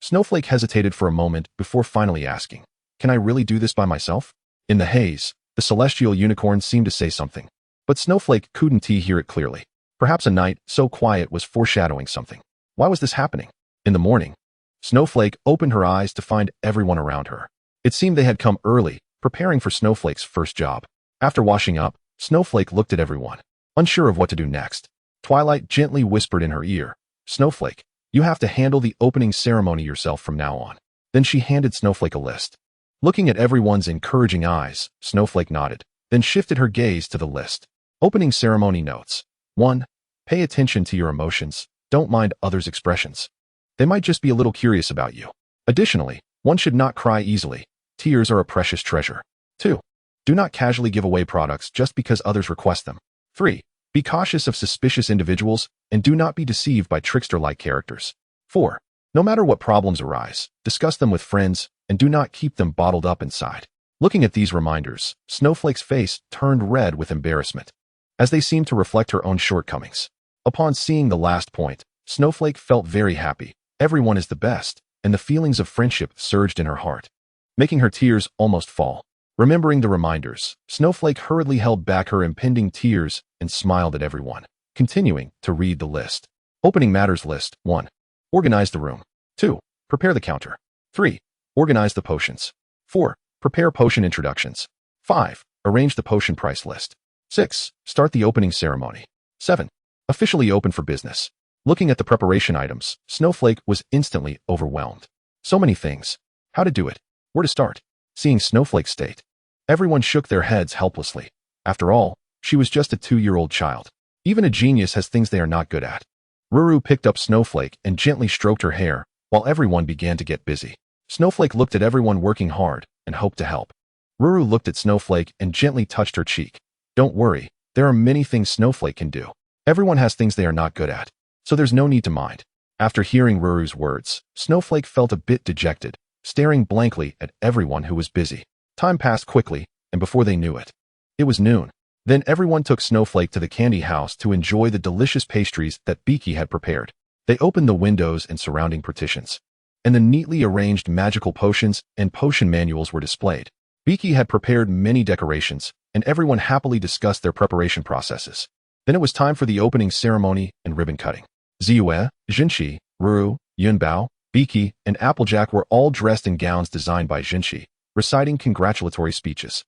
Speaker 1: Snowflake hesitated for a moment before finally asking, "Can I really do this by myself?" In the haze, the celestial unicorn seemed to say something, but Snowflake couldn't hear it clearly. Perhaps a night so quiet was foreshadowing something. Why was this happening? In the morning, Snowflake opened her eyes to find everyone around her. It seemed they had come early, preparing for Snowflake's first job. After washing up, Snowflake looked at everyone, unsure of what to do next. Twilight gently whispered in her ear, "Snowflake, you have to handle the opening ceremony yourself from now on." Then she handed Snowflake a list. Looking at everyone's encouraging eyes, Snowflake nodded, then shifted her gaze to the list. Opening ceremony notes. 1. Pay attention to your emotions. Don't mind others' expressions. They might just be a little curious about you. Additionally, one should not cry easily. Tears are a precious treasure. 2. Do not casually give away products just because others request them. 3. Be cautious of suspicious individuals and do not be deceived by trickster-like characters. 4. No matter what problems arise, discuss them with friends and do not keep them bottled up inside. Looking at these reminders, Snowflake's face turned red with embarrassment, as they seemed to reflect her own shortcomings. Upon seeing the last point, Snowflake felt very happy. Everyone is the best, and the feelings of friendship surged in her heart, making her tears almost fall. Remembering the reminders, Snowflake hurriedly held back her impending tears and smiled at everyone, continuing to read the list. Opening matters list. 1. Organize the room. 2. Prepare the counter. 3. Organize the potions. 4. Prepare potion introductions. 5. Arrange the potion price list. 6. Start the opening ceremony. 7. Officially open for business. Looking at the preparation items, Snowflake was instantly overwhelmed. So many things. How to do it? Where to start? Seeing Snowflake's state, everyone shook their heads helplessly. After all, she was just a 2-year-old child. Even a genius has things they are not good at. Ruru picked up Snowflake and gently stroked her hair, while everyone began to get busy. Snowflake looked at everyone working hard and hoped to help. Ruru looked at Snowflake and gently touched her cheek. Don't worry, there are many things Snowflake can do. Everyone has things they are not good at, so there's no need to mind. After hearing Ruru's words, Snowflake felt a bit dejected, staring blankly at everyone who was busy. Time passed quickly, and before they knew it, it was noon. Then everyone took Snowflake to the candy house to enjoy the delicious pastries that Beaky had prepared. They opened the windows and surrounding partitions, and the neatly arranged magical potions and potion manuals were displayed. Beaky had prepared many decorations, and everyone happily discussed their preparation processes. Then it was time for the opening ceremony and ribbon cutting. Ziyue, Jinshi, Ruru, Yunbao, Beaky, and Applejack were all dressed in gowns designed by Jinshi, reciting congratulatory speeches.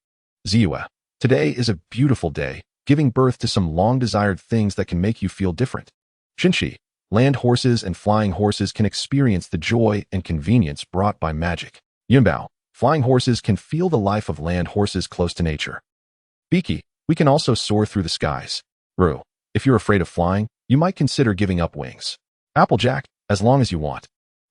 Speaker 1: Ziyue, today is a beautiful day, giving birth to some long-desired things that can make you feel different. Jinshi, land horses and flying horses can experience the joy and convenience brought by magic. Yunbao, flying horses can feel the life of land horses close to nature. Beaky, we can also soar through the skies. Ruru, if you're afraid of flying, you might consider giving up wings. Applejack, as long as you want.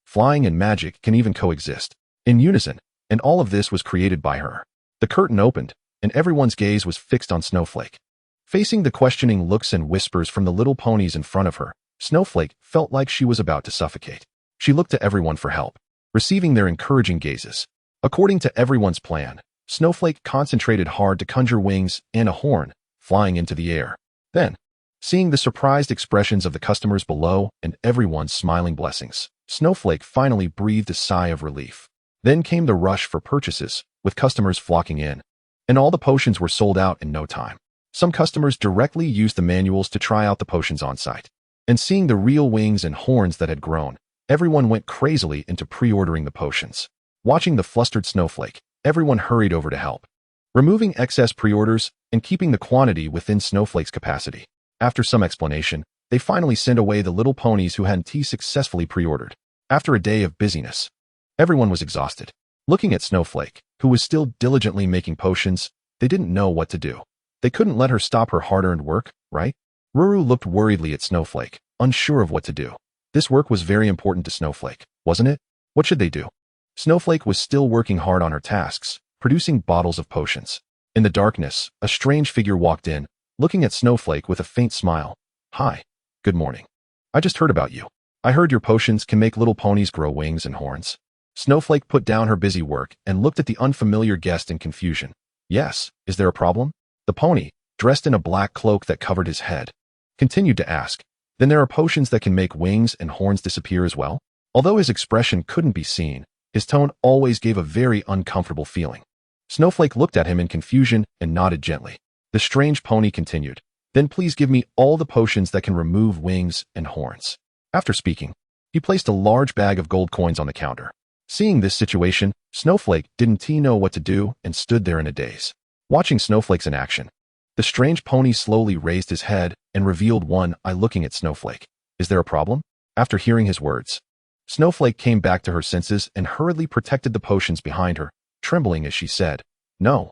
Speaker 1: Flying and magic can even coexist in unison, and all of this was created by her. The curtain opened, and everyone's gaze was fixed on Snowflake. Facing the questioning looks and whispers from the little ponies in front of her, Snowflake felt like she was about to suffocate. She looked to everyone for help, receiving their encouraging gazes. According to everyone's plan, Snowflake concentrated hard to conjure wings and a horn, flying into the air. Then, seeing the surprised expressions of the customers below and everyone's smiling blessings, Snowflake finally breathed a sigh of relief. Then came the rush for purchases, with customers flocking in, and all the potions were sold out in no time. Some customers directly used the manuals to try out the potions on site. And seeing the real wings and horns that had grown, everyone went crazily into pre-ordering the potions. Watching the flustered Snowflake, everyone hurried over to help, removing excess pre-orders and keeping the quantity within Snowflake's capacity. After some explanation, they finally sent away the little ponies who hadn't successfully pre-ordered. After a day of busyness, everyone was exhausted. Looking at Snowflake, who was still diligently making potions, they didn't know what to do. They couldn't let her stop her hard-earned work, right? Ruru looked worriedly at Snowflake, unsure of what to do. This work was very important to Snowflake, wasn't it? What should they do? Snowflake was still working hard on her tasks, producing bottles of potions. In the darkness, a strange figure walked in, looking at Snowflake with a faint smile. Hi. Good morning. I just heard about you. I heard your potions can make little ponies grow wings and horns. Snowflake put down her busy work and looked at the unfamiliar guest in confusion. Yes, is there a problem? The pony, dressed in a black cloak that covered his head, continued to ask. Then there are potions that can make wings and horns disappear as well? Although his expression couldn't be seen, his tone always gave a very uncomfortable feeling. Snowflake looked at him in confusion and nodded gently. The strange pony continued. Then please give me all the potions that can remove wings and horns. After speaking, he placed a large bag of gold coins on the counter. Seeing this situation, Snowflake didn't know what to do and stood there in a daze. Watching Snowflake's in action, the strange pony slowly raised his head and revealed one eye looking at Snowflake. Is there a problem? After hearing his words, Snowflake came back to her senses and hurriedly protected the potions behind her, trembling as she said, No,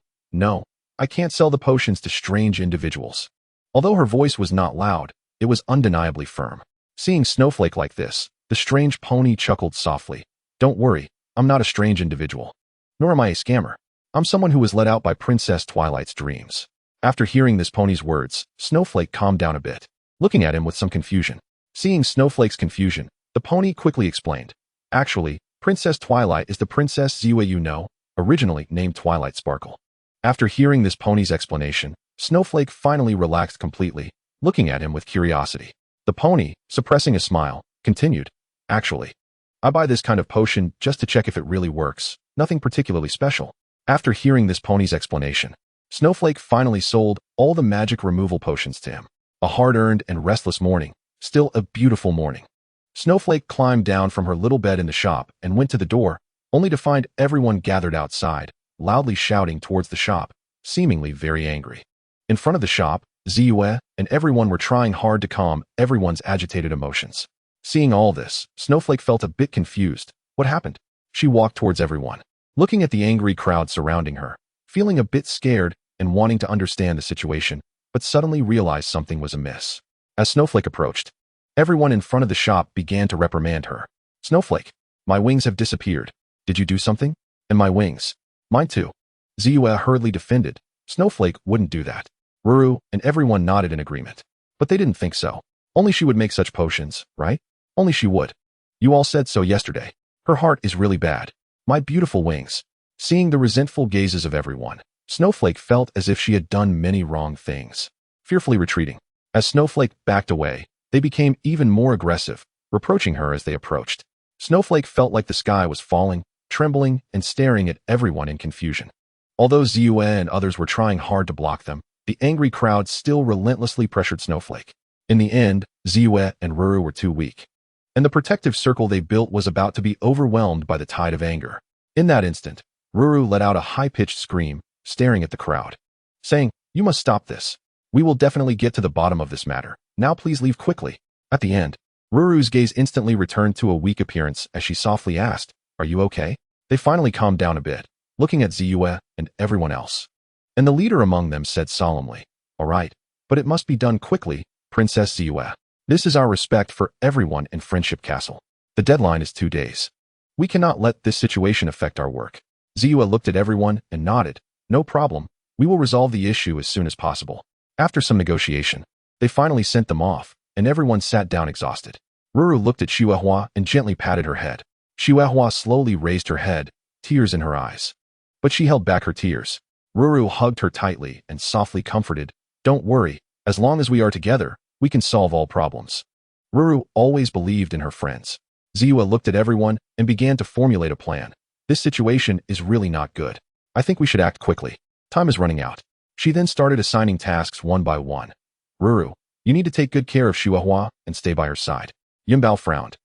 Speaker 1: I can't sell the potions to strange individuals. Although her voice was not loud, it was undeniably firm. Seeing Snowflake like this, the strange pony chuckled softly. Don't worry, I'm not a strange individual. Nor am I a scammer. I'm someone who was let out by Princess Twilight's dreams. After hearing this pony's words, Snowflake calmed down a bit, looking at him with some confusion. Seeing Snowflake's confusion, the pony quickly explained. Actually, Princess Twilight is the Princess Ziwa you know, originally named Twilight Sparkle. After hearing this pony's explanation, Snowflake finally relaxed completely, looking at him with curiosity. The pony, suppressing a smile, continued. Actually, I buy this kind of potion just to check if it really works, nothing particularly special. After hearing this pony's explanation, Snowflake finally sold all the magic removal potions to him. A hard-earned and restless morning, still a beautiful morning. Snowflake climbed down from her little bed in the shop and went to the door, only to find everyone gathered outside, loudly shouting towards the shop, seemingly very angry. In front of the shop, Ziwa and everyone were trying hard to calm everyone's agitated emotions. Seeing all this, Snowflake felt a bit confused. What happened? She walked towards everyone, looking at the angry crowd surrounding her, feeling a bit scared and wanting to understand the situation, but suddenly realized something was amiss. As Snowflake approached, everyone in front of the shop began to reprimand her. Snowflake, my wings have disappeared. Did you do something? And my wings. Mine too. Ziwa hurriedly defended. Snowflake wouldn't do that. Ruru and everyone nodded in agreement. But they didn't think so. Only she would make such potions, right? Only she would. You all said so yesterday. Her heart is really bad. My beautiful wings. Seeing the resentful gazes of everyone, Snowflake felt as if she had done many wrong things. Fearfully retreating. As Snowflake backed away, they became even more aggressive, reproaching her as they approached. Snowflake felt like the sky was falling, trembling, and staring at everyone in confusion. Although Ziwa and others were trying hard to block them, the angry crowd still relentlessly pressured Snowflake. In the end, Ziwa and Ruru were too weak, and the protective circle they built was about to be overwhelmed by the tide of anger. In that instant, Ruru let out a high-pitched scream, staring at the crowd, saying, You must stop this. We will definitely get to the bottom of this matter. Now please leave quickly. At the end, Ruru's gaze instantly returned to a weak appearance as she softly asked, Are you okay? They finally calmed down a bit, looking at Ziwa and everyone else. And the leader among them said solemnly, All right, but it must be done quickly, Princess Ziwa. This is our respect for everyone in Friendship Castle. The deadline is 2 days. We cannot let this situation affect our work. Ziwa looked at everyone and nodded. No problem. We will resolve the issue as soon as possible. After some negotiation, they finally sent them off, and everyone sat down exhausted. Ruru looked at Chihuahua and gently patted her head. Chihuahua slowly raised her head, tears in her eyes. But she held back her tears. Ruru hugged her tightly and softly comforted, Don't worry, as long as we are together, we can solve all problems. Ruru always believed in her friends. Ziwa looked at everyone and began to formulate a plan. This situation is really not good. I think we should act quickly. Time is running out. She then started assigning tasks one by one. Ruru, you need to take good care of Chihuahua and stay by her side. Yimbao frowned.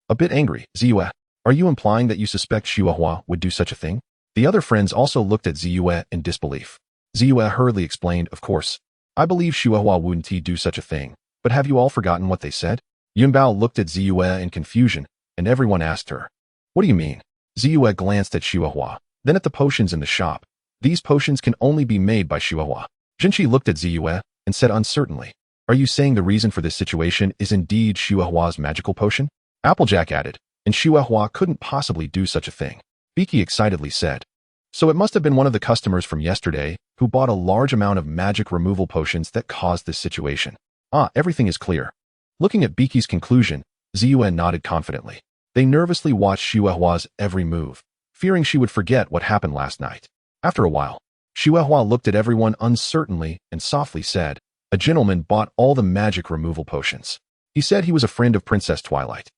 Speaker 1: A bit angry, Ziwa, are you implying that you suspect Chihuahua would do such a thing? The other friends also looked at Ziwa in disbelief. Ziwa hurriedly explained, Of course, I believe Chihuahua wouldn't do such a thing, but have you all forgotten what they said? Yimbao looked at Ziwa in confusion, and everyone asked her, What do you mean? Ziwa glanced at Chihuahua, then at the potions in the shop. These potions can only be made by Chihuahua. Jinchi looked at Ziwa and said uncertainly, Are you saying the reason for this situation is indeed Chihuahua's magical potion? Applejack added, And Chihuahua couldn't possibly do such a thing. Beaky excitedly said, So it must have been one of the customers from yesterday who bought a large amount of magic removal potions that caused this situation. Ah, everything is clear. Looking at Biki's conclusion, Ziyue nodded confidently. They nervously watched Xuehua's every move, fearing she would forget what happened last night. After a while, Xuehua looked at everyone uncertainly and softly said, "A gentleman bought all the magic removal potions. He said he was a friend of Princess Twilight.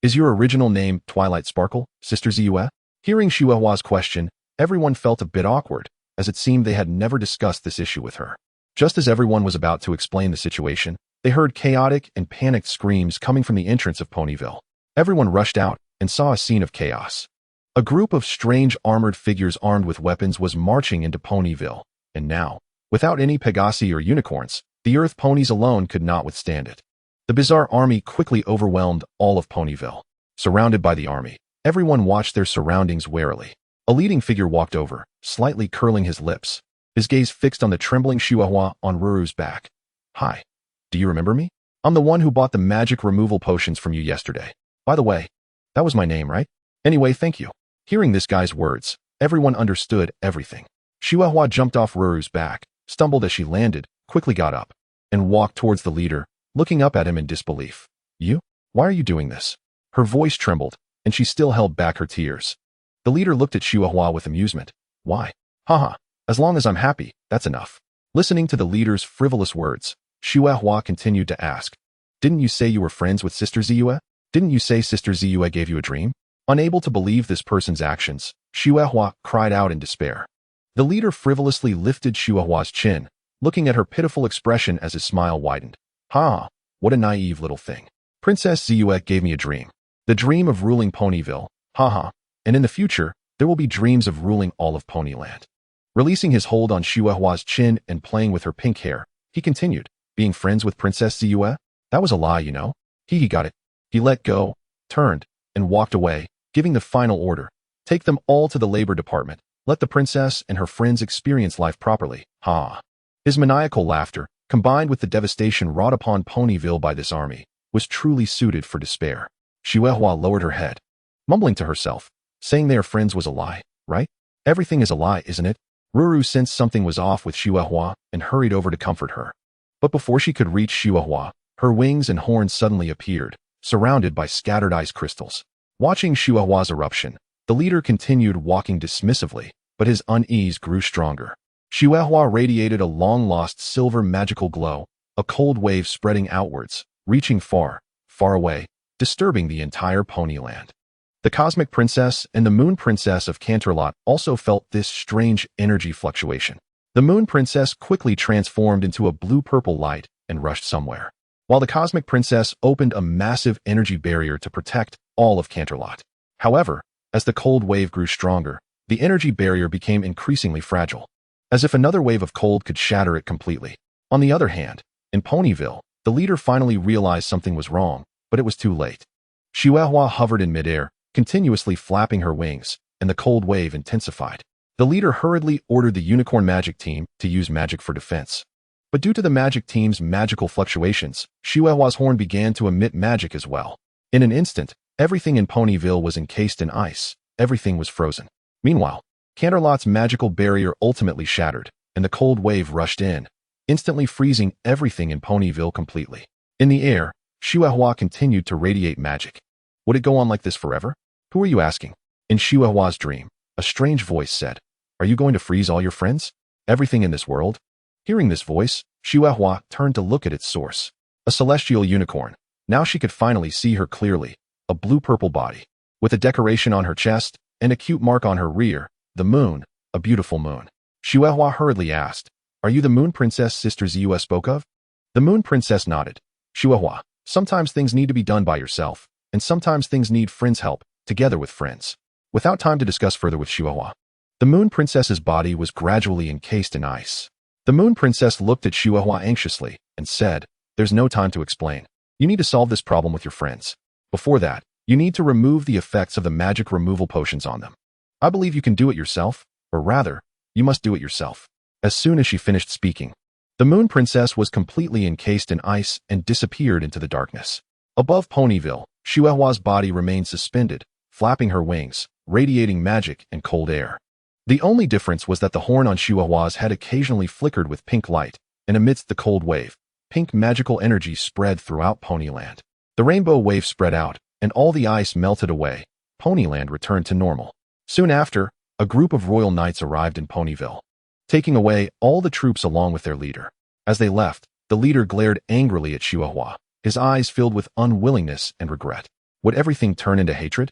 Speaker 1: Is your original name Twilight Sparkle, Sister Ziyue?" Hearing Xuehua's question, everyone felt a bit awkward, as it seemed they had never discussed this issue with her. Just as everyone was about to explain the situation, they heard chaotic and panicked screams coming from the entrance of Ponyville. Everyone rushed out and saw a scene of chaos. A group of strange armored figures armed with weapons was marching into Ponyville, and now, without any Pegasi or unicorns, the Earth ponies alone could not withstand it. The bizarre army quickly overwhelmed all of Ponyville. Surrounded by the army, everyone watched their surroundings warily. A leading figure walked over, slightly curling his lips, his gaze fixed on the trembling Xuehua on Ruru's back. "Hi. Do you remember me? I'm the one who bought the magic removal potions from you yesterday. By the way, that was my name, right? Anyway, thank you." Hearing this guy's words, everyone understood everything. Xuehua jumped off Ruru's back, stumbled as she landed, quickly got up, and walked towards the leader, looking up at him in disbelief. "You? Why are you doing this?" Her voice trembled, and she still held back her tears. The leader looked at Xuehua with amusement. "Why? Haha, as long as I'm happy, that's enough." Listening to the leader's frivolous words, Xuehua continued to ask, "Didn't you say you were friends with Sister Ziyue? Didn't you say Sister Ziyue gave you a dream?" Unable to believe this person's actions, Xuehua cried out in despair. The leader frivolously lifted Xuehua's chin, looking at her pitiful expression as his smile widened. "Ha, what a naive little thing. Princess Ziyue gave me a dream. The dream of ruling Ponyville, haha, and in the future, there will be dreams of ruling all of Ponyland." Releasing his hold on Xuehua's chin and playing with her pink hair, he continued, "Being friends with Princess Ziyue? That was a lie, you know." He got it. He let go, turned, and walked away, giving the final order. "Take them all to the labor department. Let the princess and her friends experience life properly." Ha! His maniacal laughter, combined with the devastation wrought upon Ponyville by this army, was truly suited for despair. Xuehua lowered her head, mumbling to herself, saying they are friends was a lie, right? Everything is a lie, isn't it? Ruru sensed something was off with Xuehua and hurried over to comfort her. But before she could reach Xuehua, her wings and horns suddenly appeared, surrounded by scattered ice crystals. Watching Xuehua's eruption, the leader continued walking dismissively, but his unease grew stronger. Xuehua radiated a long-lost silver magical glow, a cold wave spreading outwards, reaching far, far away, disturbing the entire Ponyland. The Cosmic Princess and the Moon Princess of Canterlot also felt this strange energy fluctuation. The Moon Princess quickly transformed into a blue-purple light and rushed somewhere, while the Cosmic Princess opened a massive energy barrier to protect all of Canterlot. However, as the cold wave grew stronger, the energy barrier became increasingly fragile, as if another wave of cold could shatter it completely. On the other hand, in Ponyville, the leader finally realized something was wrong, but it was too late. Xuehua hovered in midair, continuously flapping her wings, and the cold wave intensified. The leader hurriedly ordered the Unicorn Magic Team to use magic for defense. But due to the magic team's magical fluctuations, Xuehua's horn began to emit magic as well. In an instant, everything in Ponyville was encased in ice. Everything was frozen. Meanwhile, Canterlot's magical barrier ultimately shattered, and the cold wave rushed in, instantly freezing everything in Ponyville completely. In the air, Xuehua continued to radiate magic. Would it go on like this forever? Who are you asking? In Xuehua's dream, a strange voice said, "Are you going to freeze all your friends? Everything in this world?" Hearing this voice, Xuehua turned to look at its source. A celestial unicorn. Now she could finally see her clearly. A blue-purple body, with a decoration on her chest and a cute mark on her rear, the moon, a beautiful moon. Xuehua hurriedly asked, "Are you the Moon Princess Sister Ziyue spoke of?" The Moon Princess nodded. "Xuehua, sometimes things need to be done by yourself, and sometimes things need friends' help, together with friends." Without time to discuss further with Xuehua, the Moon Princess's body was gradually encased in ice. The Moon Princess looked at Xuehua anxiously and said, "There's no time to explain. You need to solve this problem with your friends. Before that, you need to remove the effects of the magic removal potions on them. I believe you can do it yourself, or rather, you must do it yourself." As soon as she finished speaking, the Moon Princess was completely encased in ice and disappeared into the darkness. Above Ponyville, Xuehua's body remained suspended, flapping her wings, radiating magic and cold air. The only difference was that the horn on Chihuahua's head occasionally flickered with pink light, and amidst the cold wave, pink magical energy spread throughout Ponyland. The rainbow wave spread out, and all the ice melted away. Ponyland returned to normal. Soon after, a group of royal knights arrived in Ponyville, taking away all the troops along with their leader. As they left, the leader glared angrily at Chihuahua, his eyes filled with unwillingness and regret. Would everything turn into hatred?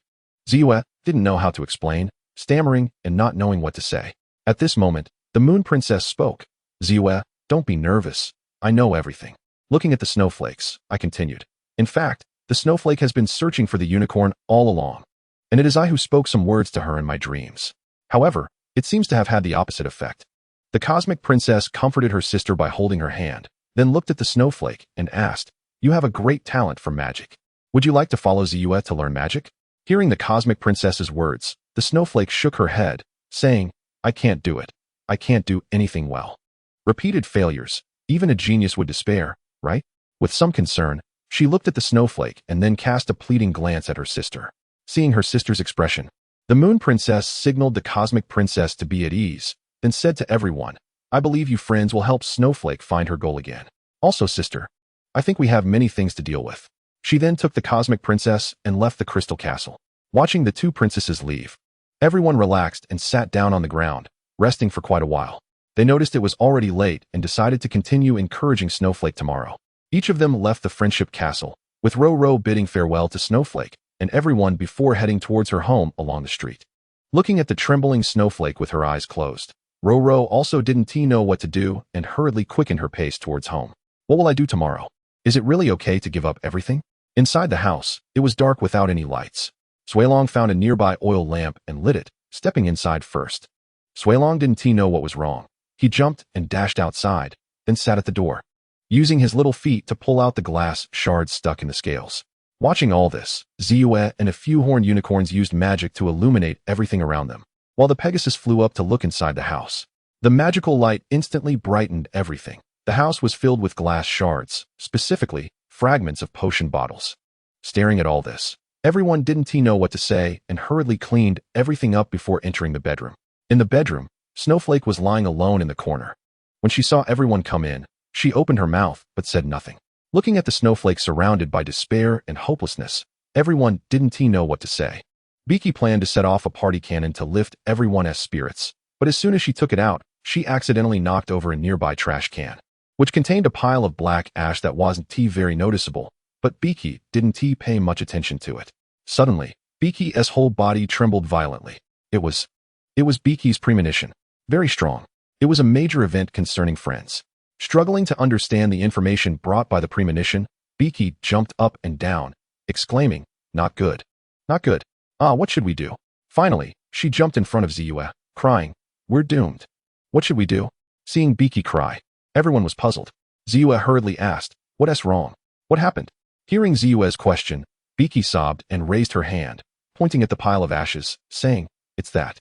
Speaker 1: Ziyue didn't know how to explain, stammering and not knowing what to say. At this moment, the Moon Princess spoke. Ziyue, don't be nervous. I know everything. Looking at the snowflakes, I continued. In fact, the snowflake has been searching for the unicorn all along, and it is I who spoke some words to her in my dreams. However, it seems to have had the opposite effect. The cosmic princess comforted her sister by holding her hand, then looked at the snowflake and asked, "You have a great talent for magic. Would you like to follow Ziyue to learn magic?" Hearing the cosmic princess's words, the snowflake shook her head, saying, "I can't do it. I can't do anything well. Repeated failures, even a genius would despair, right?" With some concern, she looked at the snowflake and then cast a pleading glance at her sister. Seeing her sister's expression, the Moon Princess signaled the cosmic princess to be at ease, then said to everyone, "I believe you friends will help Snowflake find her goal again. Also, sister, I think we have many things to deal with." She then took the cosmic princess and left the crystal castle. Watching the two princesses leave, everyone relaxed and sat down on the ground, resting for quite a while. They noticed it was already late and decided to continue encouraging Snowflake tomorrow. Each of them left the friendship castle, with Ro bidding farewell to Snowflake and everyone before heading towards her home along the street. Looking at the trembling Snowflake with her eyes closed, Ro also didn't know what to do and hurriedly quickened her pace towards home. What will I do tomorrow? Is it really okay to give up everything? Inside the house, it was dark without any lights. Suelong found a nearby oil lamp and lit it, stepping inside first. Suelong didn't know what was wrong. He jumped and dashed outside, then sat at the door, using his little feet to pull out the glass shards stuck in the scales. Watching all this, Ziyue and a few horned unicorns used magic to illuminate everything around them, while the Pegasus flew up to look inside the house. The magical light instantly brightened everything. The house was filled with glass shards, specifically fragments of potion bottles. Staring at all this, everyone didn't know what to say and hurriedly cleaned everything up before entering the bedroom. In the bedroom, Snowflake was lying alone in the corner. When she saw everyone come in, she opened her mouth but said nothing. Looking at the snowflake surrounded by despair and hopelessness, everyone didn't know what to say. Beaky planned to set off a party cannon to lift everyone's spirits, but as soon as she took it out, she accidentally knocked over a nearby trash can, which contained a pile of black ash that wasn't very noticeable, but Beaky didn't pay much attention to it. Suddenly, Beaky's whole body trembled violently. It was Beaky's premonition. Very strong. It was a major event concerning friends. Struggling to understand the information brought by the premonition, Beaky jumped up and down, exclaiming, "Not good. Not good. What should we do?" Finally, she jumped in front of Ziyue, crying, "We're doomed. What should we do?" Seeing Beaky cry, everyone was puzzled. Ziyue hurriedly asked, "What's wrong? What happened?" Hearing Ziyue's question, Beaky sobbed and raised her hand, pointing at the pile of ashes, saying, "It's that."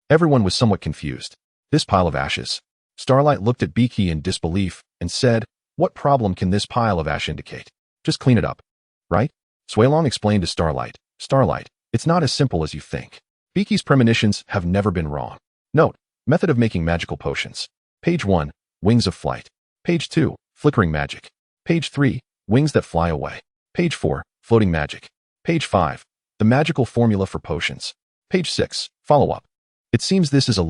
Speaker 1: Everyone was somewhat confused. This pile of ashes. Starlight looked at Beaky in disbelief and said, "What problem can this pile of ash indicate? Just clean it up, right?" Suelong explained to Starlight, "Starlight, it's not as simple as you think. Beaky's premonitions have never been wrong. Note, method of making magical potions. Page 1, Wings of Flight. Page 2, Flickering Magic. Page 3, Wings that Fly Away. Page 4, Floating Magic. Page 5, The Magical Formula for Potions. Page 6, Follow-up. It seems this is a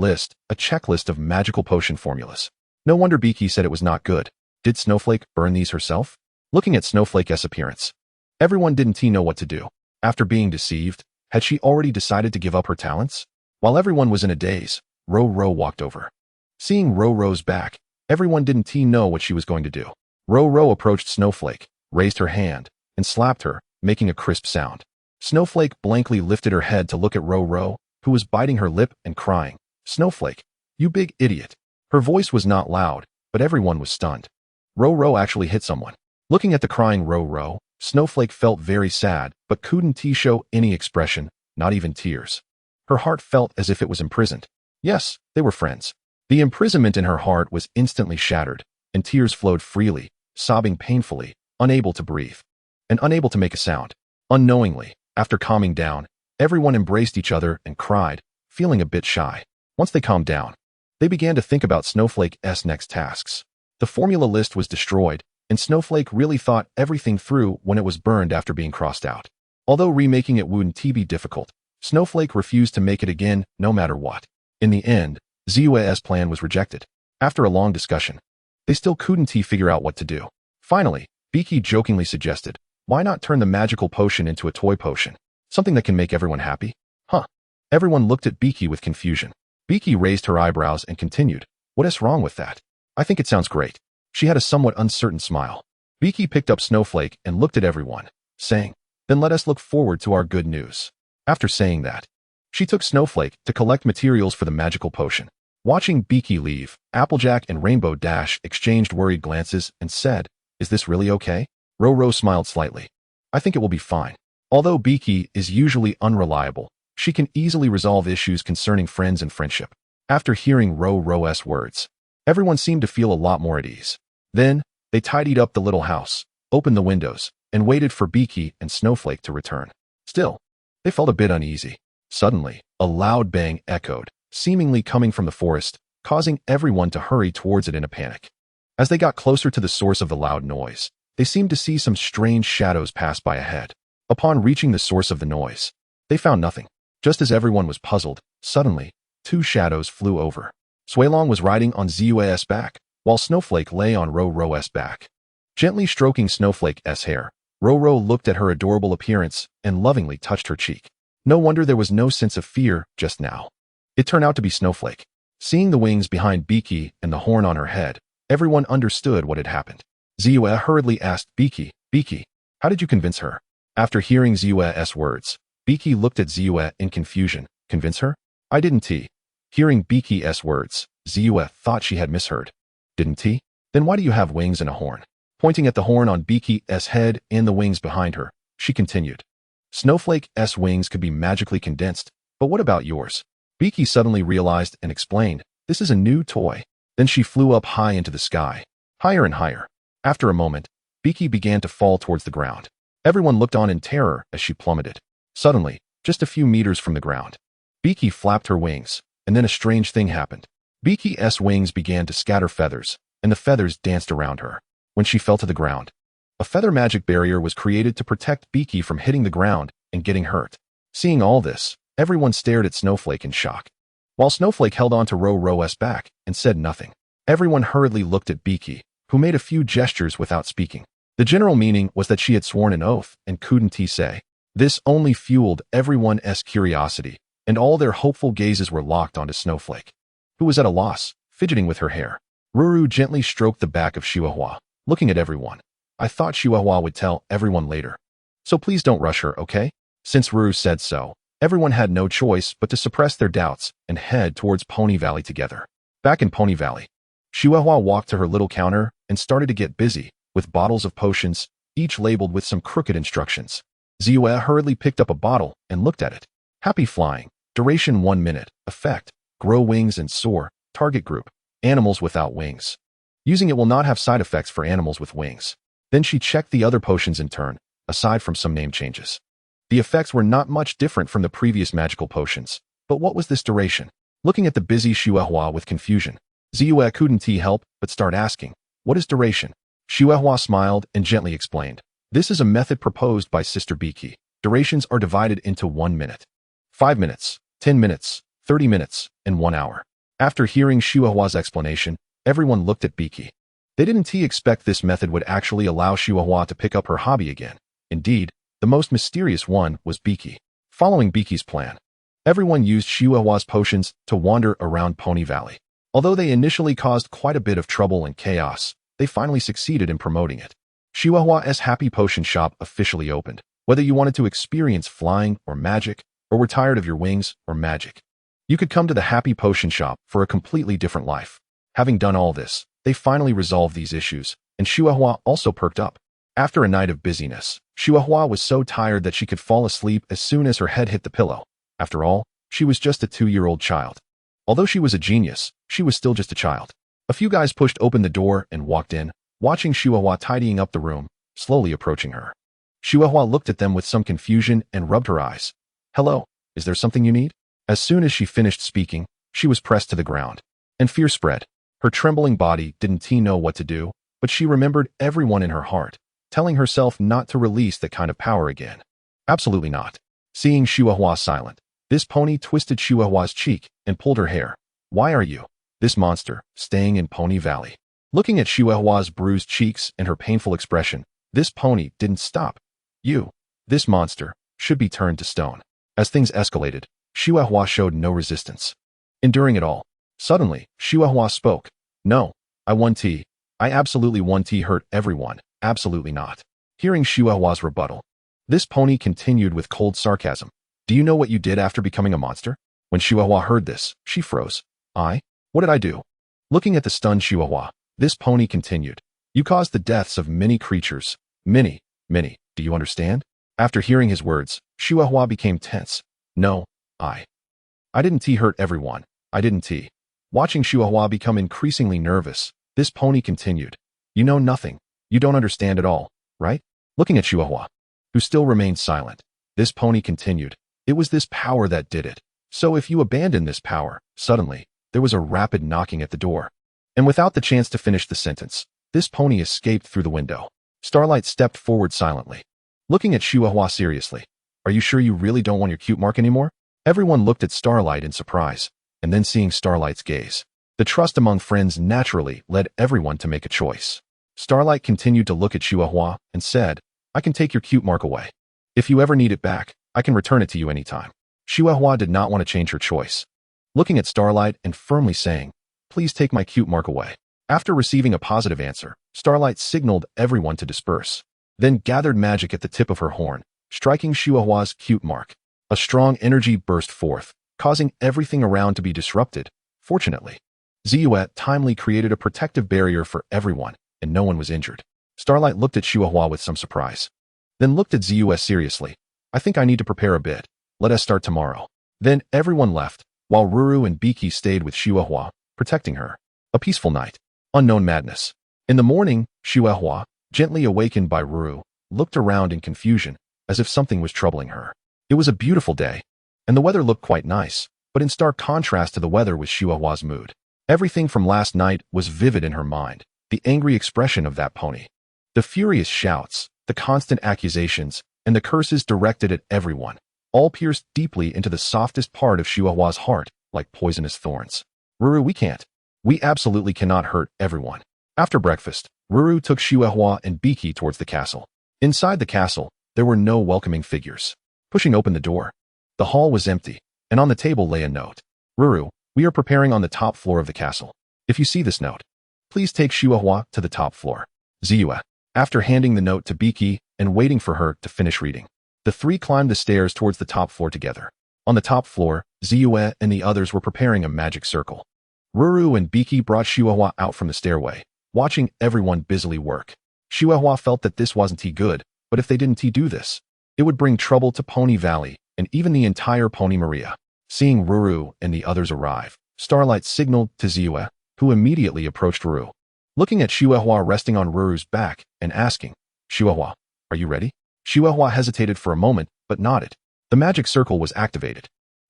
Speaker 1: checklist of magical potion formulas. No wonder Beaky said it was not good. Did Snowflake burn these herself?" Looking at Snowflake's appearance, everyone didn't know what to do. After being deceived, had she already decided to give up her talents? While everyone was in a daze, Ro walked over. Seeing Ro's back, everyone didn't know what she was going to do. Ro approached Snowflake, raised her hand, and slapped her, making a crisp sound. Snowflake blankly lifted her head to look at Ro, who was biting her lip and crying, "Snowflake, you big idiot." Her voice was not loud, but everyone was stunned. Ro actually hit someone. Looking at the crying Ro, Snowflake felt very sad, but couldn't show any expression, not even tears. Her heart felt as if it was imprisoned. Yes, they were friends. The imprisonment in her heart was instantly shattered, and tears flowed freely, sobbing painfully, unable to breathe, and unable to make a sound. Unknowingly, after calming down, everyone embraced each other and cried, feeling a bit shy. Once they calmed down, they began to think about Snowflake's next tasks. The formula list was destroyed, and Snowflake really thought everything through when it was burned after being crossed out. Although remaking it wouldn't be difficult, Snowflake refused to make it again no matter what. In the end, Zua's plan was rejected. After a long discussion, they still couldn't figure out what to do. Finally, Beaky jokingly suggested, why not turn the magical potion into a toy potion? Something that can make everyone happy? Huh. Everyone looked at Beaky with confusion. Beaky raised her eyebrows and continued, what is wrong with that? I think it sounds great. She had a somewhat uncertain smile. Beaky picked up Snowflake and looked at everyone, saying, then let us look forward to our good news. After saying that, she took Snowflake to collect materials for the magical potion. Watching Beaky leave, Applejack and Rainbow Dash exchanged worried glances and said, is this really okay? Roro smiled slightly. I think it will be fine. Although Beaky is usually unreliable, she can easily resolve issues concerning friends and friendship. After hearing Roro's words, everyone seemed to feel a lot more at ease. Then, they tidied up the little house, opened the windows, and waited for Beaky and Snowflake to return. Still, they felt a bit uneasy. Suddenly, a loud bang echoed, seemingly coming from the forest, causing everyone to hurry towards it in a panic. As they got closer to the source of the loud noise, they seemed to see some strange shadows pass by ahead. Upon reaching the source of the noise, they found nothing. Just as everyone was puzzled, suddenly, two shadows flew over. Swailong was riding on Zua's back, while Snowflake lay on Roro's back. Gently stroking Snowflake's hair, Roro looked at her adorable appearance and lovingly touched her cheek. No wonder there was no sense of fear just now. It turned out to be Snowflake. Seeing the wings behind Beaky and the horn on her head, everyone understood what had happened. Zua hurriedly asked Beaky, how did you convince her? After hearing Zua's words, Beaky looked at Zua in confusion. Convince her? I didn't. Hearing Beaky's words, Zua thought she had misheard. Didn't? Then why do you have wings and a horn? Pointing at the horn on Beaky's head and the wings behind her, she continued. Snowflake's wings could be magically condensed, but what about yours? Beaky suddenly realized and explained, this is a new toy. Then she flew up high into the sky, higher and higher. After a moment, Beaky began to fall towards the ground. Everyone looked on in terror as she plummeted. Suddenly, just a few meters from the ground, Beaky flapped her wings, and then a strange thing happened. Beaky's wings began to scatter feathers, and the feathers danced around her. When she fell to the ground, a feather magic barrier was created to protect Beaky from hitting the ground and getting hurt. Seeing all this, everyone stared at Snowflake in shock. While Snowflake held on to Roro's back and said nothing, everyone hurriedly looked at Beaky, who made a few gestures without speaking. The general meaning was that she had sworn an oath and couldn't say. This only fueled everyone's curiosity, and all their hopeful gazes were locked onto Snowflake, who was at a loss, fidgeting with her hair. Ruru gently stroked the back of Chihuahua, looking at everyone. I thought Chihuahua would tell everyone later. So please don't rush her, okay? Since Ruru said so, everyone had no choice but to suppress their doubts and head towards Pony Valley together. Back in Pony Valley, Chihuahua walked to her little counter and started to get busy with bottles of potions, each labeled with some crooked instructions. Zua hurriedly picked up a bottle and looked at it. Happy flying. Duration 1 minute. Effect. Grow wings and soar. Target group. Animals without wings. Using it will not have side effects for animals with wings. Then she checked the other potions in turn, aside from some name changes. The effects were not much different from the previous magical potions. But what was this duration? Looking at the busy Chihuahua with confusion, Zua couldn't help but start asking, what is duration? Chihuahua smiled and gently explained. This is a method proposed by Sister Beaky. Durations are divided into 1 minute, 5 minutes, 10 minutes, 30 minutes, and 1 hour. After hearing Chihuahua's explanation, everyone looked at Beaky. They didn't expect this method would actually allow Chihuahua to pick up her hobby again. Indeed, the most mysterious one was Beaky. Following Beaky's plan, everyone used Chihuahua's potions to wander around Pony Valley. Although they initially caused quite a bit of trouble and chaos, they finally succeeded in promoting it. Chihuahua's Happy Potion Shop officially opened. Whether you wanted to experience flying or magic, or were tired of your wings or magic, you could come to the Happy Potion Shop for a completely different life. Having done all this, they finally resolved these issues, and Chihuahua also perked up. After a night of busyness, Chihuahua was so tired that she could fall asleep as soon as her head hit the pillow. After all, she was just a 2-year-old child. Although she was a genius, she was still just a child. A few guys pushed open the door and walked in, watching Chihuahua tidying up the room, slowly approaching her. Chihuahua looked at them with some confusion and rubbed her eyes. Hello, is there something you need? As soon as she finished speaking, She was pressed to the ground, and fear spread. Her trembling body didn't know what to do, but she remembered everyone in her heart, telling herself not to release that kind of power again. Absolutely not. Seeing Chihuahua silent, this pony twisted Chihuahua's cheek and pulled her hair. Why are you, this monster, staying in Pony Valley? Looking at Chihuahua's bruised cheeks and her painful expression, this pony didn't stop. You, this monster, should be turned to stone. As things escalated, Chihuahua showed no resistance. Enduring it all, suddenly, Chihuahua spoke. No, I won T. I absolutely won T. Hurt everyone. Absolutely not. Hearing Chihuahua's rebuttal, this pony continued with cold sarcasm. Do you know what you did after becoming a monster? When Chihuahua heard this, she froze. What did I do? Looking at the stunned Chihuahua, this pony continued. You caused the deaths of many creatures. Many. Do you understand? After hearing his words, Chihuahua became tense. No, I didn't hurt everyone. I didn't. Watching Chihuahua become increasingly nervous, this pony continued. You know nothing. You don't understand at all, right? Looking at Chihuahua, who still remained silent, this pony continued. It was this power that did it. So if you abandon this power, suddenly, there was a rapid knocking at the door. And without the chance to finish the sentence, this pony escaped through the window. Starlight stepped forward silently. Looking at Chihuahua seriously. Are you sure you really don't want your cute mark anymore? Everyone looked at Starlight in surprise, and then seeing Starlight's gaze. The trust among friends naturally led everyone to make a choice. Starlight continued to look at Chihuahua and said, I can take your cute mark away. If you ever need it back, I can return it to you anytime. Chihuahua did not want to change her choice. Looking at Starlight and firmly saying, please take my cute mark away. After receiving a positive answer, Starlight signaled everyone to disperse, then gathered magic at the tip of her horn, striking Chihuahua's cute mark. A strong energy burst forth, causing everything around to be disrupted. Fortunately, Ziyuet timely created a protective barrier for everyone, and no one was injured. Starlight looked at Chihuahua with some surprise, then looked at Ziyuet seriously. I think I need to prepare a bit. Let us start tomorrow. Then everyone left, while Ruru and Biki stayed with Chihuahua, protecting her. A peaceful night. Unknown madness. In the morning, Chihuahua, gently awakened by Ruru, looked around in confusion, as if something was troubling her. It was a beautiful day, and the weather looked quite nice, but in stark contrast to the weather was Chihuahua's mood. Everything from last night was vivid in her mind. The angry expression of that pony, the furious shouts, the constant accusations, and the curses directed at everyone, all pierced deeply into the softest part of Chihuahua's heart, like poisonous thorns. Ruru, we absolutely cannot hurt everyone. After breakfast, Ruru took Chihuahua and Biki towards the castle. Inside the castle, there were no welcoming figures. Pushing open the door, the hall was empty, and on the table lay a note. Ruru, we are preparing on the top floor of the castle. If you see this note, please take Chihuahua to the top floor. Ziyuet. After handing the note to Biki and waiting for her to finish reading, the three climbed the stairs towards the top floor together. On the top floor, Ziyuet and the others were preparing a magic circle. Ruru and Biki brought Chihuahua out from the stairway, watching everyone busily work. Chihuahua felt that this wasn't good, but if they didn't do this, it would bring trouble to Pony Valley and even the entire Pony Maria. Seeing Ruru and the others arrive, Starlight signaled to Ziyuet, who immediately approached Ruru. Looking at Chihuahua resting on Ruru's back and asking, Chihuahua, are you ready? Chihuahua hesitated for a moment, but nodded. The magic circle was activated,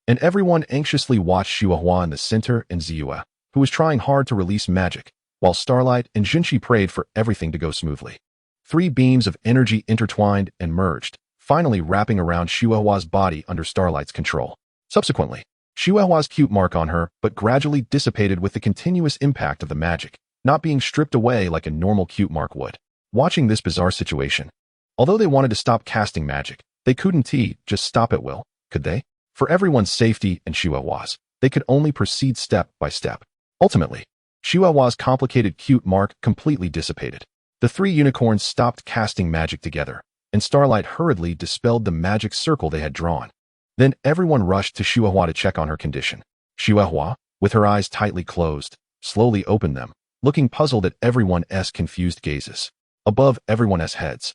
Speaker 1: and everyone anxiously watched Chihuahua in the center and Ziyuet, who was trying hard to release magic, while Starlight and Junshi prayed for everything to go smoothly. Three beams of energy intertwined and merged, finally wrapping around Chihuahua's body under Starlight's control. Subsequently, Chihuahua's cute mark on her but gradually dissipated with the continuous impact of the magic, not being stripped away like a normal cute mark would. Watching this bizarre situation, although they wanted to stop casting magic, they couldn't just stop at will, could they? For everyone's safety and Chihuahua's, they could only proceed step by step. Ultimately, Chihuahua's complicated cute mark completely dissipated. The three unicorns stopped casting magic together, and Starlight hurriedly dispelled the magic circle they had drawn. Then everyone rushed to Chihuahua to check on her condition. Chihuahua, with her eyes tightly closed, slowly opened them, looking puzzled at everyone's confused gazes. Above everyone's heads,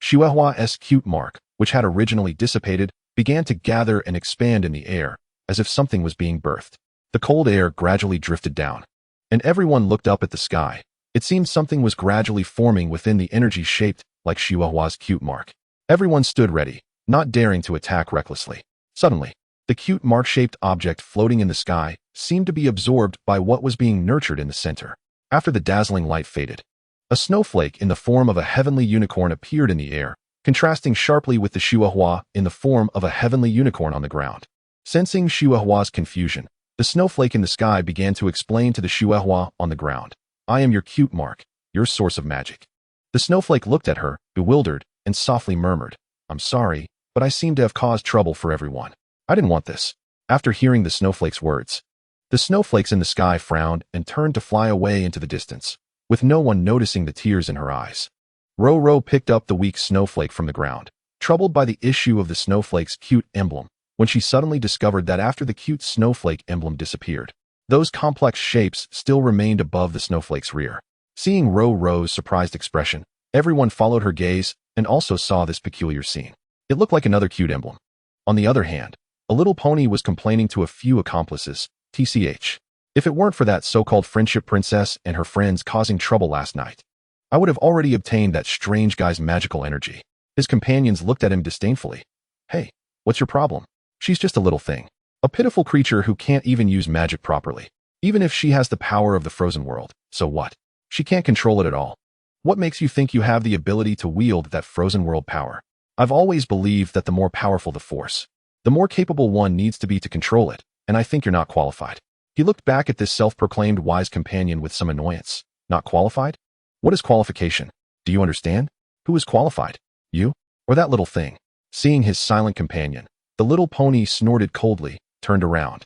Speaker 1: Chihuahua's cute mark, which had originally dissipated, began to gather and expand in the air, as if something was being birthed. The cold air gradually drifted down, and everyone looked up at the sky. It seemed something was gradually forming within the energy shaped like Chihuahua's cute mark. Everyone stood ready, not daring to attack recklessly. Suddenly, the cute mark-shaped object floating in the sky seemed to be absorbed by what was being nurtured in the center. After the dazzling light faded, a snowflake in the form of a heavenly unicorn appeared in the air, contrasting sharply with the Chihuahua in the form of a heavenly unicorn on the ground. Sensing Chihuahua's confusion, the snowflake in the sky began to explain to the Chihuahua on the ground, "I am your cute mark, your source of magic." The snowflake looked at her, bewildered, and softly murmured, "I'm sorry, but I seem to have caused trouble for everyone. I didn't want this." After hearing the snowflake's words, the snowflakes in the sky frowned and turned to fly away into the distance, with no one noticing the tears in her eyes. Ro picked up the weak snowflake from the ground, troubled by the issue of the snowflake's cute emblem, when she suddenly discovered that after the cute snowflake emblem disappeared, those complex shapes still remained above the snowflake's rear. Seeing Ro's surprised expression, everyone followed her gaze and also saw this peculiar scene. It looked like another cute emblem. On the other hand, a little pony was complaining to a few accomplices, TCH. "If it weren't for that so-called friendship princess and her friends causing trouble last night, I would have already obtained that strange guy's magical energy." His companions looked at him disdainfully. "Hey, what's your problem? She's just a little thing. A pitiful creature who can't even use magic properly. Even if she has the power of the frozen world, so what? She can't control it at all. What makes you think you have the ability to wield that frozen world power? I've always believed that the more powerful the force, the more capable one needs to be to control it, and I think you're not qualified." He looked back at this self-proclaimed wise companion with some annoyance. "Not qualified? What is qualification? Do you understand? Who is qualified? You? Or that little thing?" Seeing his silent companion, the little pony snorted coldly, turned around,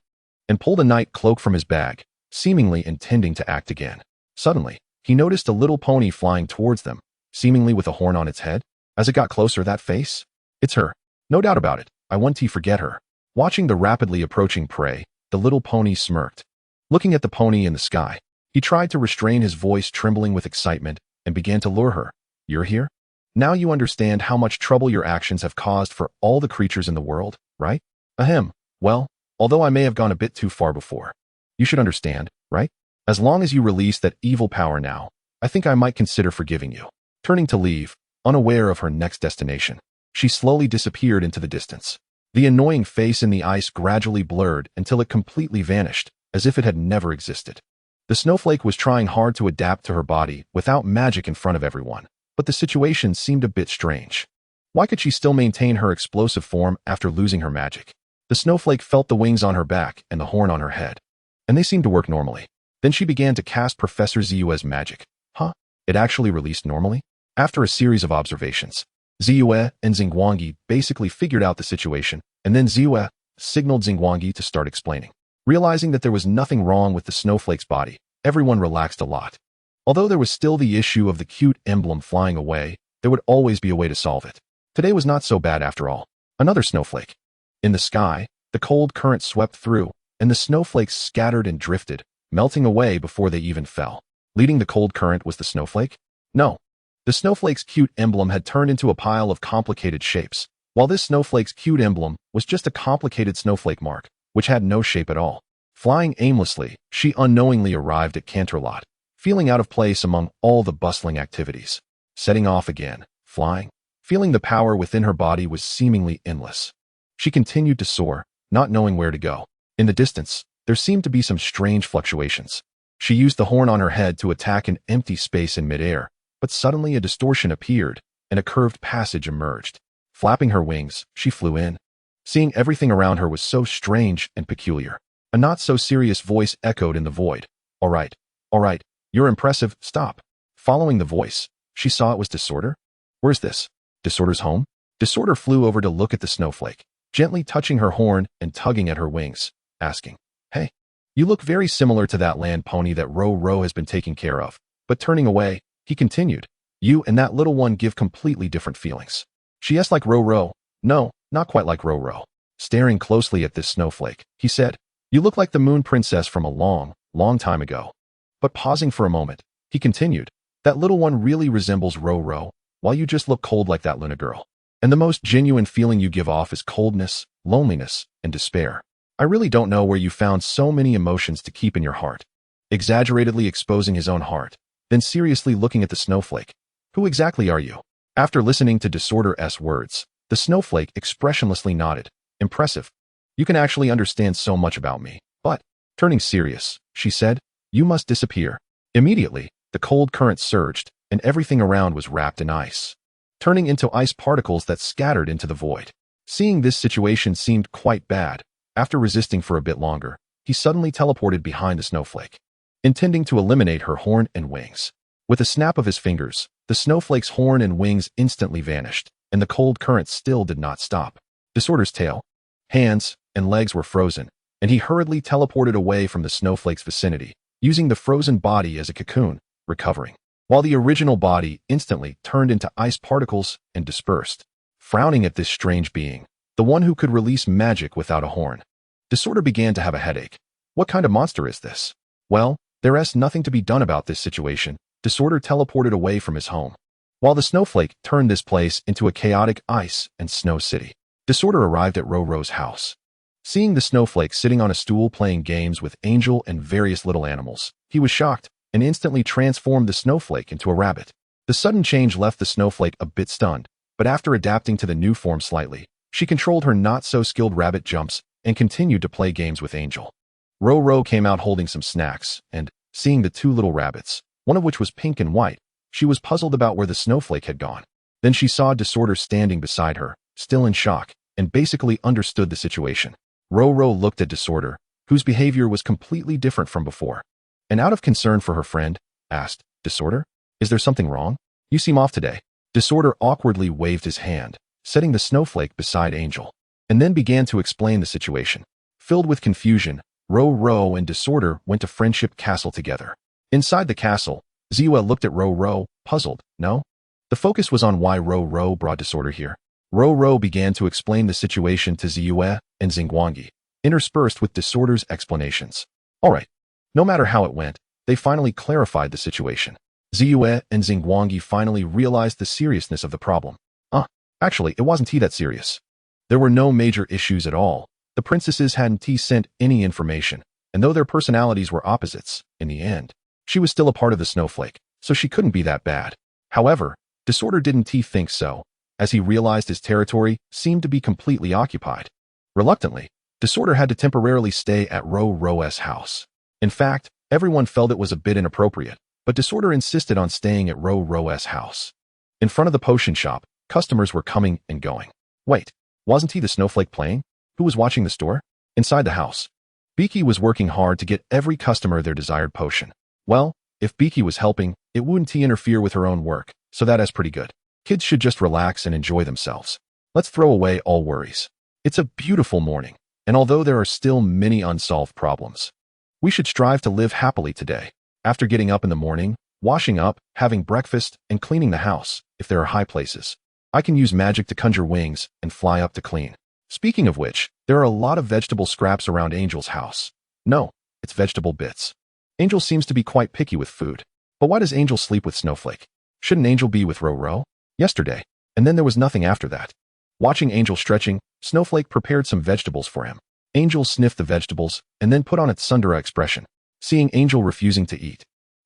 Speaker 1: and pulled a night cloak from his bag, seemingly intending to act again. Suddenly, he noticed a little pony flying towards them, seemingly with a horn on its head. As it got closer, that face? "It's her. No doubt about it. I won't forget her." Watching the rapidly approaching prey, the little pony smirked. Looking at the pony in the sky, he tried to restrain his voice trembling with excitement and began to lure her. "You're here? Now you understand how much trouble your actions have caused for all the creatures in the world, right? Ahem. Well, although I may have gone a bit too far before, you should understand, right? As long as you release that evil power now, I think I might consider forgiving you." Turning to leave, unaware of her next destination, she slowly disappeared into the distance. The annoying face in the ice gradually blurred until it completely vanished, as if it had never existed. The snowflake was trying hard to adapt to her body without magic in front of everyone, but the situation seemed a bit strange. Why could she still maintain her explosive form after losing her magic? The snowflake felt the wings on her back and the horn on her head, and they seemed to work normally. Then she began to cast Professor Ziyue's magic. Huh? It actually released normally? After a series of observations, Ziyue and Xingguangyi basically figured out the situation, and then Ziyue signaled Xingguangyi to start explaining. Realizing that there was nothing wrong with the snowflake's body, everyone relaxed a lot. Although there was still the issue of the cute emblem flying away, there would always be a way to solve it. Today was not so bad after all. Another snowflake. In the sky, the cold current swept through, and the snowflakes scattered and drifted, melting away before they even fell. Leading the cold current was the snowflake? No. The snowflake's cute emblem had turned into a pile of complicated shapes, while this snowflake's cute emblem was just a complicated snowflake mark, which had no shape at all. Flying aimlessly, she unknowingly arrived at Canterlot, feeling out of place among all the bustling activities. Setting off again, flying, feeling the power within her body was seemingly endless. She continued to soar, not knowing where to go. In the distance, there seemed to be some strange fluctuations. She used the horn on her head to attack an empty space in midair, but suddenly a distortion appeared, and a curved passage emerged. Flapping her wings, she flew in. Seeing everything around her was so strange and peculiar. A not-so-serious voice echoed in the void. All right, you're impressive, stop." Following the voice, she saw it was Disorder. "Where's this? Disorder's home?" Disorder flew over to look at the snowflake, gently touching her horn and tugging at her wings, asking, "Hey, you look very similar to that land pony that Ro has been taking care of." But turning away, he continued, "You and that little one give completely different feelings." She asked like Ro. "No, not quite like Ro." Staring closely at this snowflake, he said, "You look like the moon princess from a long, long time ago." But pausing for a moment, he continued, "That little one really resembles Ro, while you just look cold like that Luna girl. And the most genuine feeling you give off is coldness, loneliness, and despair. I really don't know where you found so many emotions to keep in your heart." Exaggeratedly exposing his own heart, then seriously looking at the snowflake. "Who exactly are you?" After listening to Disorder's words, the snowflake expressionlessly nodded. "Impressive. You can actually understand so much about me. But Turning serious, she said, "You must disappear." Immediately, the cold current surged, and everything around was wrapped in ice, turning into ice particles that scattered into the void. Seeing this situation seemed quite bad. After resisting for a bit longer, he suddenly teleported behind the snowflake, intending to eliminate her horn and wings. With a snap of his fingers, the snowflake's horn and wings instantly vanished, and the cold current still did not stop. Disorder's tail, hands, and legs were frozen, and he hurriedly teleported away from the snowflake's vicinity, using the frozen body as a cocoon, recovering, while the original body instantly turned into ice particles and dispersed. Frowning at this strange being, the one who could release magic without a horn, Disorder began to have a headache. What kind of monster is this? Well, there's nothing to be done about this situation. Disorder teleported away from his home, while the snowflake turned this place into a chaotic ice and snow city. Disorder arrived at Ro-Ro's house. Seeing the snowflake sitting on a stool playing games with Angel and various little animals, he was shocked and instantly transformed the snowflake into a rabbit. The sudden change left the snowflake a bit stunned, but after adapting to the new form slightly, she controlled her not-so-skilled rabbit jumps and continued to play games with Angel. Ro-Ro came out holding some snacks, and, seeing the two little rabbits, one of which was pink and white, she was puzzled about where the snowflake had gone. Then she saw Disorder standing beside her, still in shock, and basically understood the situation. Ro-Ro looked at Disorder, whose behavior was completely different from before, and out of concern for her friend, asked, "Disorder, is there something wrong? You seem off today." Disorder awkwardly waved his hand, setting the snowflake beside Angel, and then began to explain the situation. Filled with confusion, Ro-Ro and Disorder went to Friendship Castle together. Inside the castle, Ziwa looked at Ro-Ro, puzzled. No? The focus was on why Ro-Ro brought Disorder here. Ro-Ro began to explain the situation to Ziwa and Xingguangyi, interspersed with Disorder's explanations. All right. No matter how it went, they finally clarified the situation. Ziwa and Xingguangyi finally realized the seriousness of the problem. Actually, it wasn't that serious. There were no major issues at all. The princesses hadn't sent any information, and though their personalities were opposites, in the end, she was still a part of the snowflake, so she couldn't be that bad. However, Disorder didn't think so, as he realized his territory seemed to be completely occupied. Reluctantly, Disorder had to temporarily stay at Ro-Ro's house. In fact, everyone felt it was a bit inappropriate, but Disorder insisted on staying at Ro-Ro's house. In front of the potion shop, customers were coming and going. Wait, wasn't he the snowflake playing? Who was watching the store? Inside the house, Beaky was working hard to get every customer their desired potion. Well, if Beaky was helping, it wouldn't interfere with her own work, so that's pretty good. Kids should just relax and enjoy themselves. Let's throw away all worries. It's a beautiful morning, and although there are still many unsolved problems, we should strive to live happily today. After getting up in the morning, washing up, having breakfast, and cleaning the house, if there are high places, I can use magic to conjure wings and fly up to clean. Speaking of which, there are a lot of vegetable scraps around Angel's house. No, it's vegetable bits. Angel seems to be quite picky with food. But why does Angel sleep with Snowflake? Shouldn't Angel be with Ro-Ro? Yesterday, and then there was nothing after that. Watching Angel stretching, Snowflake prepared some vegetables for him. Angel sniffed the vegetables and then put on its Sundara expression. Seeing Angel refusing to eat,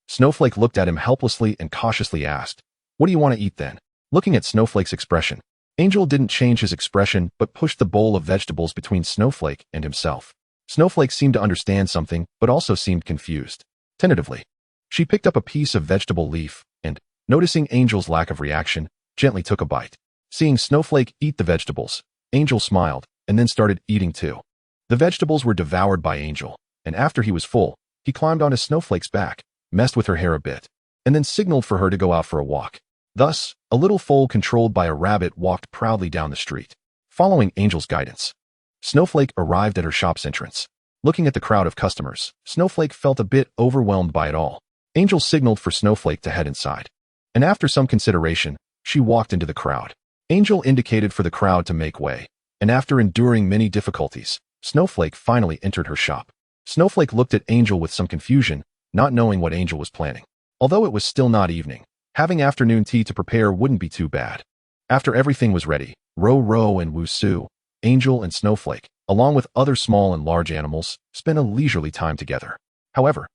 Speaker 1: Snowflake looked at him helplessly and cautiously asked, "What do you want to eat then?" Looking at Snowflake's expression, Angel didn't change his expression but pushed the bowl of vegetables between Snowflake and himself. Snowflake seemed to understand something but also seemed confused. Tentatively, she picked up a piece of vegetable leaf and, noticing Angel's lack of reaction, gently took a bite. Seeing Snowflake eat the vegetables, Angel smiled and then started eating too. The vegetables were devoured by Angel, and after he was full, he climbed onto Snowflake's back, messed with her hair a bit, and then signaled for her to go out for a walk. Thus, a little foal controlled by a rabbit walked proudly down the street, following Angel's guidance. Snowflake arrived at her shop's entrance. Looking at the crowd of customers, Snowflake felt a bit overwhelmed by it all. Angel signaled for Snowflake to head inside, and after some consideration, she walked into the crowd. Angel indicated for the crowd to make way, and after enduring many difficulties, Snowflake finally entered her shop. Snowflake looked at Angel with some confusion, not knowing what Angel was planning. Although it was still not evening, having afternoon tea to prepare wouldn't be too bad. After everything was ready, Ro-Ro and Wusu, Angel and Snowflake, along with other small and large animals, spent a leisurely time together. However,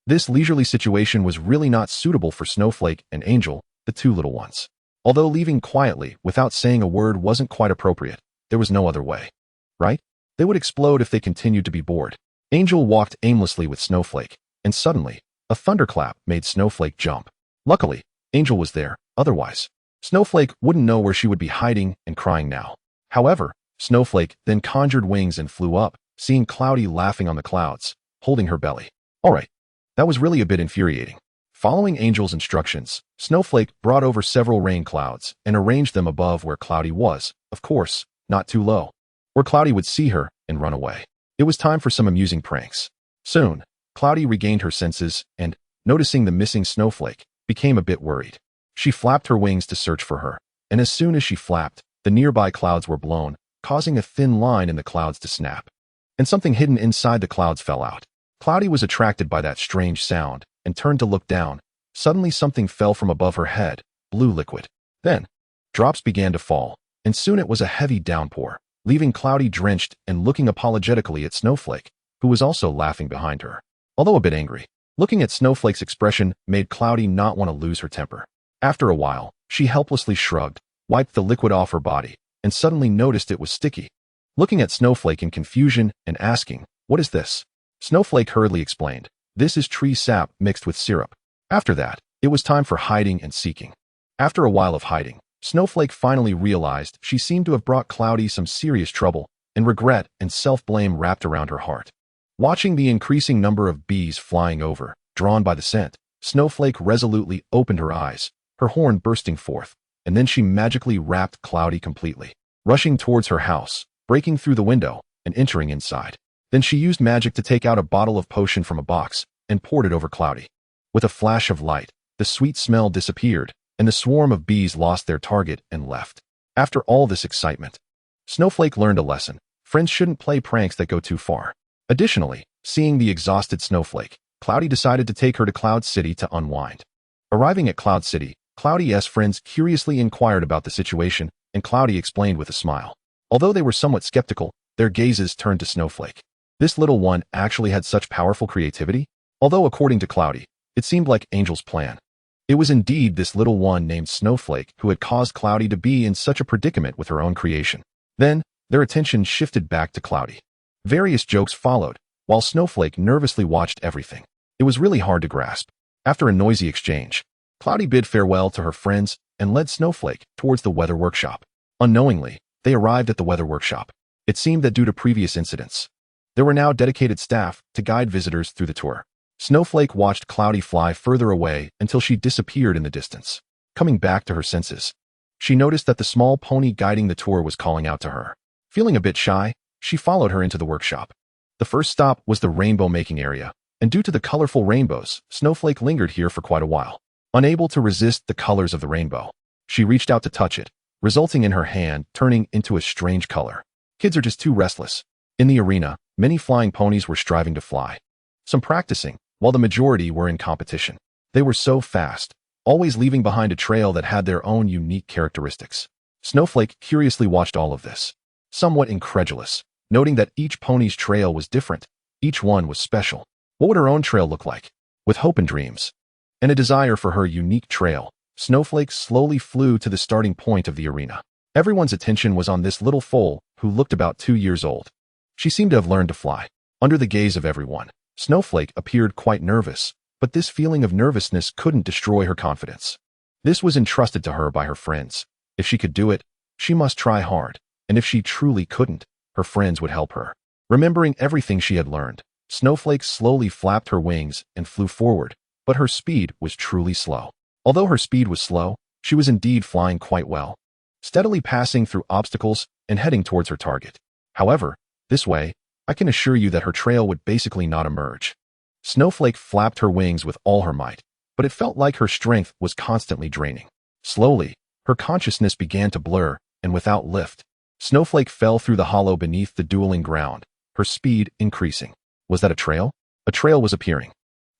Speaker 1: this leisurely situation was really not suitable for Snowflake and Angel, the two little ones. Although leaving quietly without saying a word wasn't quite appropriate, there was no other way. Right? They would explode if they continued to be bored. Angel walked aimlessly with Snowflake, and suddenly, a thunderclap made Snowflake jump. Luckily, Angel was there, otherwise, Snowflake wouldn't know where she would be hiding and crying now. However, Snowflake then conjured wings and flew up, seeing Cloudy laughing on the clouds, holding her belly. Alright, that was really a bit infuriating. Following Angel's instructions, Snowflake brought over several rain clouds and arranged them above where Cloudy was, of course, not too low, where Cloudy would see her and run away. It was time for some amusing pranks. Soon, Cloudy regained her senses and, noticing the missing Snowflake, became a bit worried. She flapped her wings to search for her, and as soon as she flapped, the nearby clouds were blown, causing a thin line in the clouds to snap. And something hidden inside the clouds fell out. Cloudy was attracted by that strange sound and turned to look down. Suddenly something fell from above her head, blue liquid. Then, drops began to fall, and soon it was a heavy downpour, leaving Cloudy drenched and looking apologetically at Snowflake, who was also laughing behind her. Although a bit angry, looking at Snowflake's expression made Cloudy not want to lose her temper. After a while, she helplessly shrugged, wiped the liquid off her body, and suddenly noticed it was sticky. Looking at Snowflake in confusion and asking, "What is this?" Snowflake hurriedly explained, "This is tree sap mixed with syrup." After that, it was time for hiding and seeking. After a while of hiding, Snowflake finally realized she seemed to have brought Cloudy some serious trouble, and regret and self-blame wrapped around her heart. Watching the increasing number of bees flying over, drawn by the scent, Snowflake resolutely opened her eyes, her horn bursting forth, and then she magically wrapped Cloudy completely, rushing towards her house, breaking through the window, and entering inside. Then she used magic to take out a bottle of potion from a box and poured it over Cloudy. With a flash of light, the sweet smell disappeared, and the swarm of bees lost their target and left. After all this excitement, Snowflake learned a lesson. Friends shouldn't play pranks that go too far. Additionally, seeing the exhausted Snowflake, Cloudy decided to take her to Cloud City to unwind. Arriving at Cloud City, Cloudy's friends curiously inquired about the situation, and Cloudy explained with a smile. Although they were somewhat skeptical, their gazes turned to Snowflake. This little one actually had such powerful creativity? Although according to Cloudy, it seemed like Angel's plan. It was indeed this little one named Snowflake who had caused Cloudy to be in such a predicament with her own creation. Then, their attention shifted back to Cloudy. Various jokes followed, while Snowflake nervously watched everything. It was really hard to grasp. After a noisy exchange, Cloudy bid farewell to her friends and led Snowflake towards the weather workshop. Unknowingly, they arrived at the weather workshop. It seemed that due to previous incidents, there were now dedicated staff to guide visitors through the tour. Snowflake watched Cloudy fly further away until she disappeared in the distance. Coming back to her senses, she noticed that the small pony guiding the tour was calling out to her. Feeling a bit shy, she followed her into the workshop. The first stop was the rainbow making area, and due to the colorful rainbows, Snowflake lingered here for quite a while. Unable to resist the colors of the rainbow, she reached out to touch it, resulting in her hand turning into a strange color. Kids are just too restless. In the arena, many flying ponies were striving to fly. Some practicing, while the majority were in competition. They were so fast, always leaving behind a trail that had their own unique characteristics. Snowflake curiously watched all of this, somewhat incredulous, noting that each pony's trail was different. Each one was special. What would her own trail look like? With hope and dreams, and a desire for her unique trail, Snowflake slowly flew to the starting point of the arena. Everyone's attention was on this little foal who looked about 2 years old. She seemed to have learned to fly. Under the gaze of everyone, Snowflake appeared quite nervous, but this feeling of nervousness couldn't destroy her confidence. This was entrusted to her by her friends. If she could do it, she must try hard, and if she truly couldn't, her friends would help her. Remembering everything she had learned, Snowflake slowly flapped her wings and flew forward, but her speed was truly slow. Although her speed was slow, she was indeed flying quite well, steadily passing through obstacles and heading towards her target. However, this way, I can assure you that her trail would basically not emerge. Snowflake flapped her wings with all her might, but it felt like her strength was constantly draining. Slowly, her consciousness began to blur, and without lift, Snowflake fell through the hollow beneath the dueling ground, her speed increasing. Was that a trail? A trail was appearing.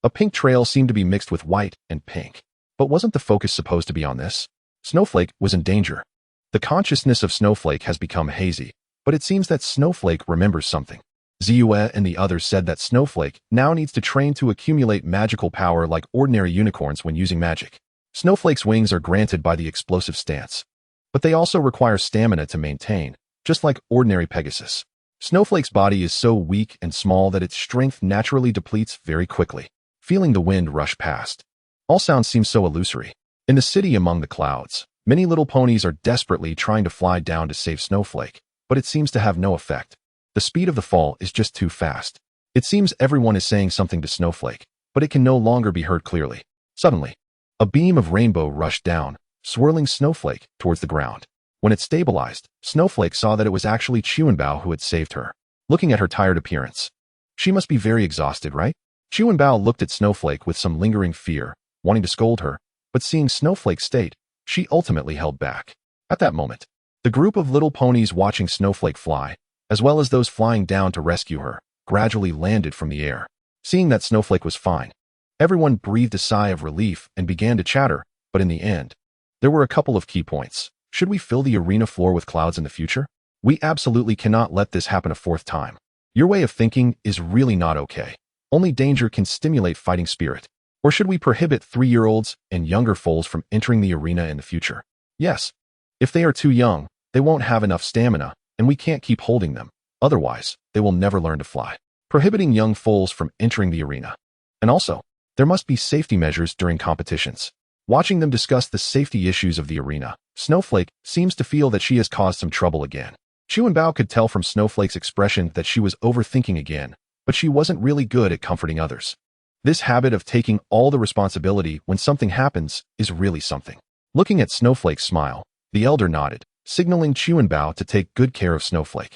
Speaker 1: A pink trail seemed to be mixed with white and pink. But wasn't the focus supposed to be on this? Snowflake was in danger. The consciousness of Snowflake has become hazy, but it seems that Snowflake remembers something. Ziyue and the others said that Snowflake now needs to train to accumulate magical power like ordinary unicorns when using magic. Snowflake's wings are granted by the explosive stance, but they also require stamina to maintain, just like ordinary Pegasus. Snowflake's body is so weak and small that its strength naturally depletes very quickly. Feeling the wind rush past. All sounds seem so illusory. In the city among the clouds, many little ponies are desperately trying to fly down to save Snowflake, but it seems to have no effect. The speed of the fall is just too fast. It seems everyone is saying something to Snowflake, but it can no longer be heard clearly. Suddenly, a beam of rainbow rushed down, swirling Snowflake towards the ground. When it stabilized, Snowflake saw that it was actually Chuanbao who had saved her. Looking at her tired appearance, she must be very exhausted, right? Chuanbao looked at Snowflake with some lingering fear, wanting to scold her, but seeing Snowflake's state, she ultimately held back. At that moment, the group of little ponies watching Snowflake fly, as well as those flying down to rescue her, gradually landed from the air. Seeing that Snowflake was fine, everyone breathed a sigh of relief and began to chatter, but in the end, there were a couple of key points. Should we fill the arena floor with clouds in the future? We absolutely cannot let this happen a fourth time. Your way of thinking is really not okay. Only danger can stimulate fighting spirit. Or should we prohibit 3-year-olds and younger foals from entering the arena in the future? Yes. If they are too young, they won't have enough stamina, and we can't keep holding them. Otherwise, they will never learn to fly. Prohibiting young foals from entering the arena. And also, there must be safety measures during competitions. Watching them discuss the safety issues of the arena, Snowflake seems to feel that she has caused some trouble again. Chuanbao could tell from Snowflake's expression that she was overthinking again, but she wasn't really good at comforting others. This habit of taking all the responsibility when something happens is really something. Looking at Snowflake's smile, the elder nodded, signaling Chuanbao to take good care of Snowflake,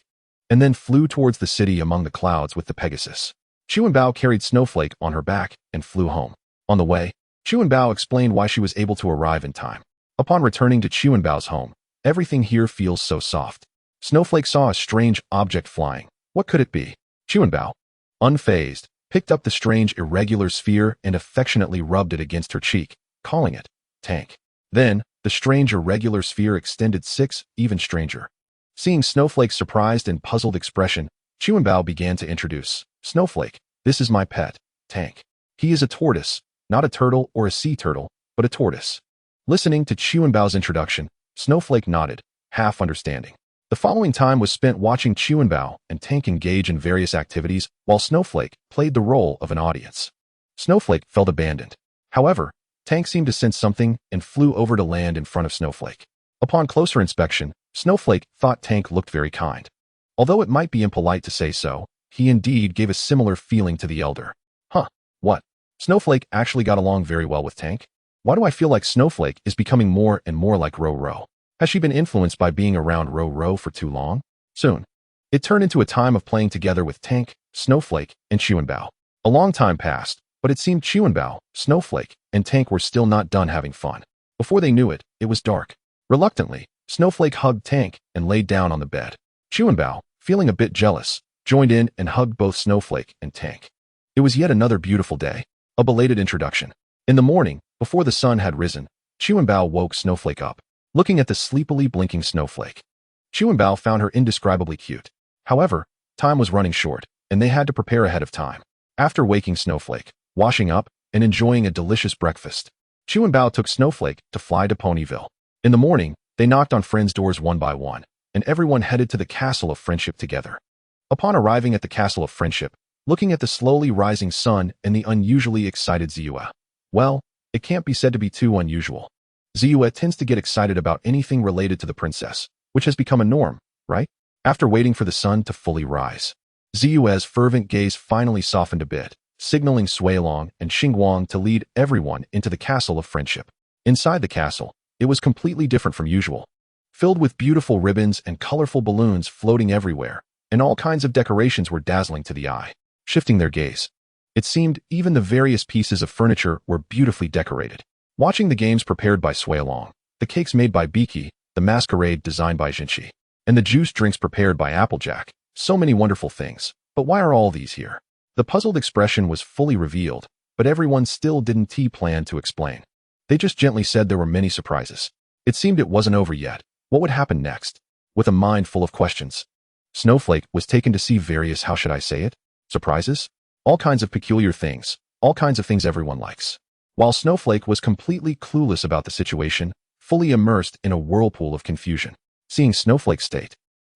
Speaker 1: and then flew towards the city among the clouds with the Pegasus. Chuanbao carried Snowflake on her back and flew home. On the way, Chuanbao explained why she was able to arrive in time. Upon returning to Chuanbao's home, everything here feels so soft. Snowflake saw a strange object flying. What could it be? Chuanbao, unfazed, picked up the strange irregular sphere and affectionately rubbed it against her cheek, calling it Tank. Then, the strange irregular sphere extended 6, even stranger. Seeing Snowflake's surprised and puzzled expression, Chuanbao began to introduce. Snowflake, this is my pet, Tank. He is a tortoise, not a turtle or a sea turtle, but a tortoise. Listening to Chuanbao's introduction, Snowflake nodded, half understanding. The following time was spent watching Chuanbao and Tank engage in various activities while Snowflake played the role of an audience. Snowflake felt abandoned. However, Tank seemed to sense something and flew over to land in front of Snowflake. Upon closer inspection, Snowflake thought Tank looked very kind. Although it might be impolite to say so, he indeed gave a similar feeling to the elder. Huh, what? Snowflake actually got along very well with Tank? Why do I feel like Snowflake is becoming more and more like Ro-Ro? Has she been influenced by being around Ro-Ro for too long? Soon, it turned into a time of playing together with Tank, Snowflake, and Chuanbao. A long time passed, but it seemed Chuanbao, Snowflake, and Tank were still not done having fun. Before they knew it, it was dark. Reluctantly, Snowflake hugged Tank and laid down on the bed. Chuanbao, feeling a bit jealous, joined in and hugged both Snowflake and Tank. It was yet another beautiful day. A belated introduction. In the morning, before the sun had risen, Chuanbao woke Snowflake up. Looking at the sleepily blinking Snowflake, Chuanbao found her indescribably cute. However, time was running short, and they had to prepare ahead of time. After waking Snowflake, washing up, and enjoying a delicious breakfast, Chuanbao took Snowflake to fly to Ponyville. In the morning, they knocked on friends' doors one by one, and everyone headed to the Castle of Friendship together. Upon arriving at the Castle of Friendship, looking at the slowly rising sun and the unusually excited Ziyue, well, it can't be said to be too unusual. Ziyue tends to get excited about anything related to the princess, which has become a norm, right? After waiting for the sun to fully rise, Ziyue's fervent gaze finally softened a bit, signaling Suilong and Xingguang to lead everyone into the Castle of Friendship. Inside the castle, it was completely different from usual. Filled with beautiful ribbons and colorful balloons floating everywhere, and all kinds of decorations were dazzling to the eye, shifting their gaze. It seemed even the various pieces of furniture were beautifully decorated. Watching the games prepared by Suilong, the cakes made by Biki, the masquerade designed by Jinchi, and the juice drinks prepared by Applejack, so many wonderful things. But why are all these here? The puzzled expression was fully revealed, but everyone still didn't plan to explain. They just gently said there were many surprises. It seemed it wasn't over yet. What would happen next? With a mind full of questions, Snowflake was taken to see various, how should I say it? Surprises? All kinds of peculiar things, all kinds of things everyone likes. While Snowflake was completely clueless about the situation, fully immersed in a whirlpool of confusion. Seeing Snowflake's state,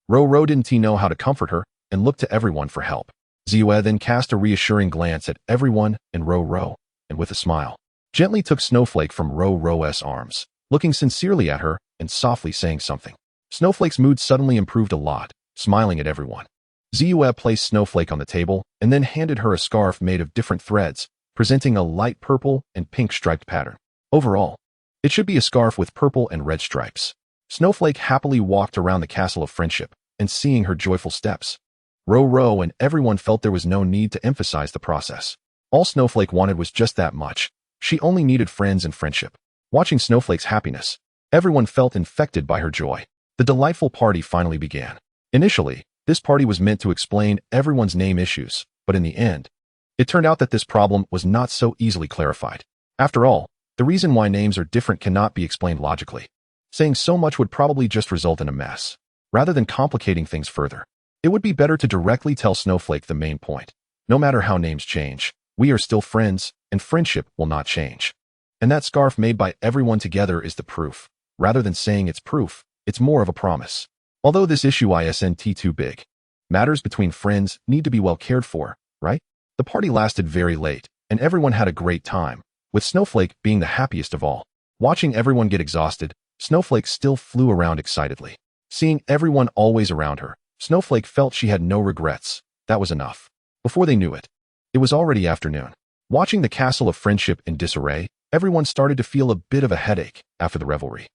Speaker 1: Ro-Ro didn't know how to comfort her, and looked to everyone for help. Ziyue then cast a reassuring glance at everyone in Ro, and with a smile, gently took Snowflake from Ro's arms, looking sincerely at her and softly saying something. Snowflake's mood suddenly improved a lot, smiling at everyone. Ziyue placed Snowflake on the table and then handed her a scarf made of different threads, presenting a light purple and pink striped pattern. Overall, it should be a scarf with purple and red stripes. Snowflake happily walked around the castle of friendship, and seeing her joyful steps, Ro and everyone felt there was no need to emphasize the process. All Snowflake wanted was just that much. She only needed friends and friendship. Watching Snowflake's happiness, everyone felt infected by her joy. The delightful party finally began. Initially, this party was meant to explain everyone's name issues, but in the end, it turned out that this problem was not so easily clarified. After all, the reason why names are different cannot be explained logically. Saying so much would probably just result in a mess. Rather than complicating things further, it would be better to directly tell Snowflake the main point. No matter how names change, we are still friends, and friendship will not change. And that scarf made by everyone together is the proof. Rather than saying it's proof, it's more of a promise. Although this issue isn't too big, matters between friends need to be well cared for, right? The party lasted very late, and everyone had a great time, with Snowflake being the happiest of all. Watching everyone get exhausted, Snowflake still flew around excitedly. Seeing everyone always around her, Snowflake felt she had no regrets. That was enough. Before they knew it, it was already afternoon. Watching the castle of friendship in disarray, everyone started to feel a bit of a headache after the revelry.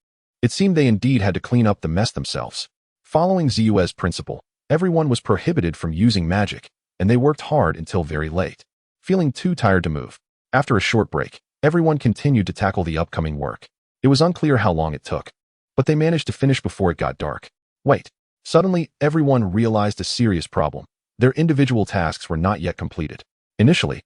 Speaker 1: It seemed they indeed had to clean up the mess themselves. Following Ziyue's principle, everyone was prohibited from using magic, and they worked hard until very late, feeling too tired to move. After a short break, everyone continued to tackle the upcoming work. It was unclear how long it took, but they managed to finish before it got dark. Wait. Suddenly, everyone realized a serious problem. Their individual tasks were not yet completed. Initially,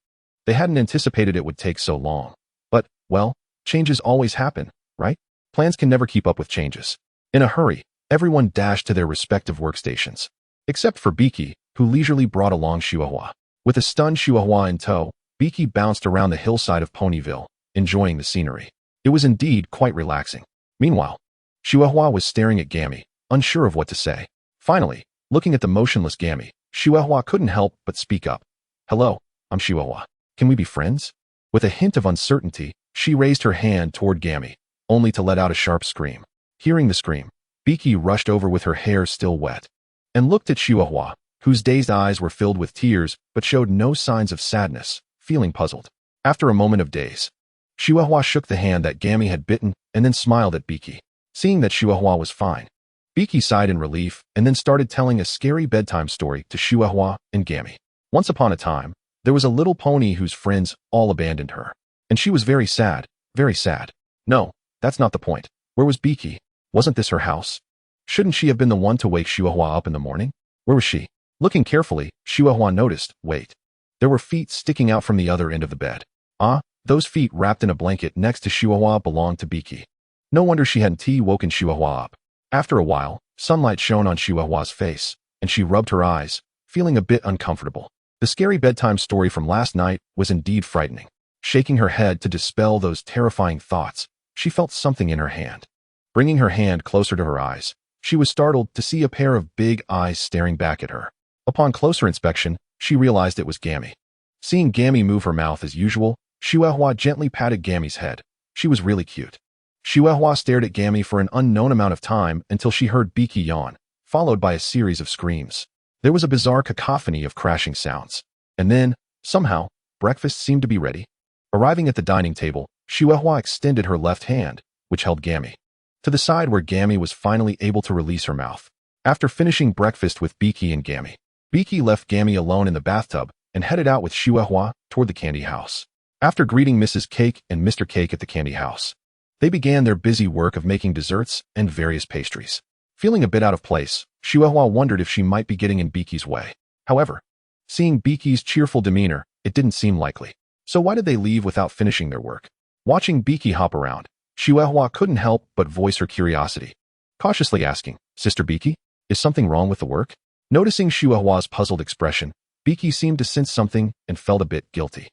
Speaker 1: they hadn't anticipated it would take so long. But, well, changes always happen, right? Plans can never keep up with changes. In a hurry, everyone dashed to their respective workstations. Except for Beaky, who leisurely brought along Chihuahua. With a stunned Chihuahua in tow, Beaky bounced around the hillside of Ponyville, enjoying the scenery. It was indeed quite relaxing. Meanwhile, Chihuahua was staring at Gammy, unsure of what to say. Finally, looking at the motionless Gammy, Chihuahua couldn't help but speak up. Hello, I'm Chihuahua. Can we be friends? With a hint of uncertainty, she raised her hand toward Gammy, only to let out a sharp scream. Hearing the scream, Beaky rushed over with her hair still wet, and looked at Chihuahua, whose dazed eyes were filled with tears but showed no signs of sadness, feeling puzzled. After a moment of daze, Chihuahua shook the hand that Gammy had bitten and then smiled at Beaky. Seeing that Chihuahua was fine, Beaky sighed in relief and then started telling a scary bedtime story to Chihuahua and Gammy. Once upon a time, there was a little pony whose friends all abandoned her, and she was very sad, very sad. No, that's not the point. Where was Beaky? Wasn't this her house? Shouldn't she have been the one to wake Chihuahua up in the morning? Where was she? Looking carefully, Chihuahua noticed, wait. There were feet sticking out from the other end of the bed. Ah, those feet wrapped in a blanket next to Chihuahua belonged to Beaky. No wonder she hadn't woken Chihuahua up. After a while, sunlight shone on Chihuahua's face, and she rubbed her eyes, feeling a bit uncomfortable. The scary bedtime story from last night was indeed frightening. Shaking her head to dispel those terrifying thoughts, she felt something in her hand. Bringing her hand closer to her eyes, she was startled to see a pair of big eyes staring back at her. Upon closer inspection, she realized it was Gammy. Seeing Gammy move her mouth as usual, Chihuahua gently patted Gammy's head. She was really cute. Chihuahua stared at Gammy for an unknown amount of time until she heard Beaky yawn, followed by a series of screams. There was a bizarre cacophony of crashing sounds. And then, somehow, breakfast seemed to be ready. Arriving at the dining table, Chihuahua extended her left hand, which held Gammy, to the side where Gammy was finally able to release her mouth. After finishing breakfast with Beaky and Gammy, Beaky left Gammy alone in the bathtub and headed out with Chihuahua toward the candy house. After greeting Mrs. Cake and Mr. Cake at the candy house, they began their busy work of making desserts and various pastries. Feeling a bit out of place, Chihuahua wondered if she might be getting in Beaky's way. However, seeing Beaky's cheerful demeanor, it didn't seem likely. So why did they leave without finishing their work? Watching Beaky hop around, Chihuahua couldn't help but voice her curiosity, cautiously asking, Sister Beaky, is something wrong with the work? Noticing Chihuahua's puzzled expression, Beaky seemed to sense something and felt a bit guilty.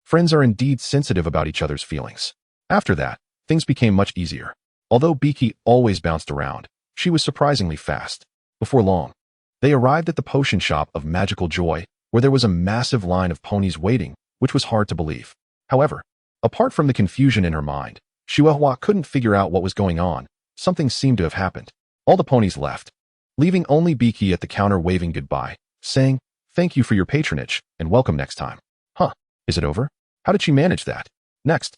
Speaker 1: Friends are indeed sensitive about each other's feelings. After that, things became much easier. Although Beaky always bounced around, she was surprisingly fast. Before long, They arrived at the potion shop of Magical Joy, where there was a massive line of ponies waiting, which was hard to believe. However, apart from the confusion in her mind, Chihuahua couldn't figure out what was going on. Something seemed to have happened. All the ponies left, leaving only Beaky at the counter waving goodbye, saying, "Thank you for your patronage, and welcome next time." Huh, is it over? How did she manage that? Next,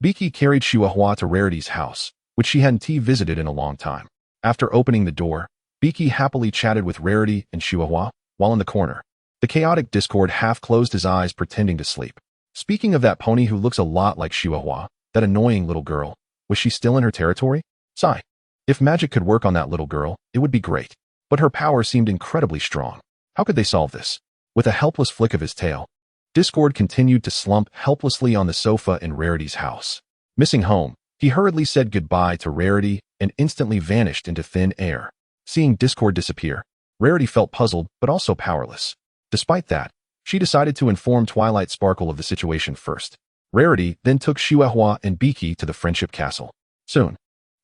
Speaker 1: Beaky carried Chihuahua to Rarity's house, which she hadn't visited in a long time. After opening the door, Beaky happily chatted with Rarity and Chihuahua, while in the corner. The chaotic Discord half closed his eyes pretending to sleep. Speaking of that pony who looks a lot like Chihuahua, that annoying little girl, was she still in her territory? Sigh. If magic could work on that little girl, it would be great. But her power seemed incredibly strong. How could they solve this? With a helpless flick of his tail, Discord continued to slump helplessly on the sofa in Rarity's house. Missing home, he hurriedly said goodbye to Rarity and instantly vanished into thin air. Seeing Discord disappear, Rarity felt puzzled but also powerless. Despite that, she decided to inform Twilight Sparkle of the situation first. Rarity then took Chihuahua and Beaky to the Friendship Castle. Soon,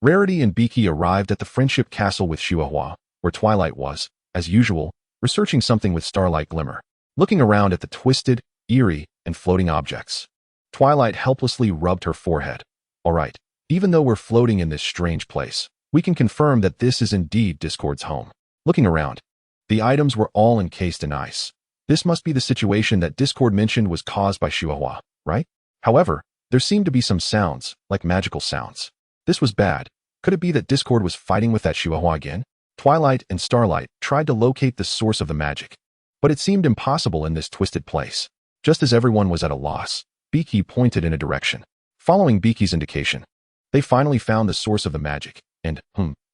Speaker 1: Rarity and Beaky arrived at the Friendship Castle with Chihuahua, where Twilight was, as usual, researching something with starlight glimmer, looking around at the twisted, eerie, and floating objects. Twilight helplessly rubbed her forehead. All right, even though we're floating in this strange place, we can confirm that this is indeed Discord's home. Looking around, the items were all encased in ice. This must be the situation that Discord mentioned was caused by Chihuahua, right? However, there seemed to be some sounds, like magical sounds. This was bad. Could it be that Discord was fighting with that Chihuahua again? Twilight and Starlight tried to locate the source of the magic, but it seemed impossible in this twisted place. Just as everyone was at a loss, Beaky pointed in a direction. Following Beaky's indication, they finally found the source of the magic, and,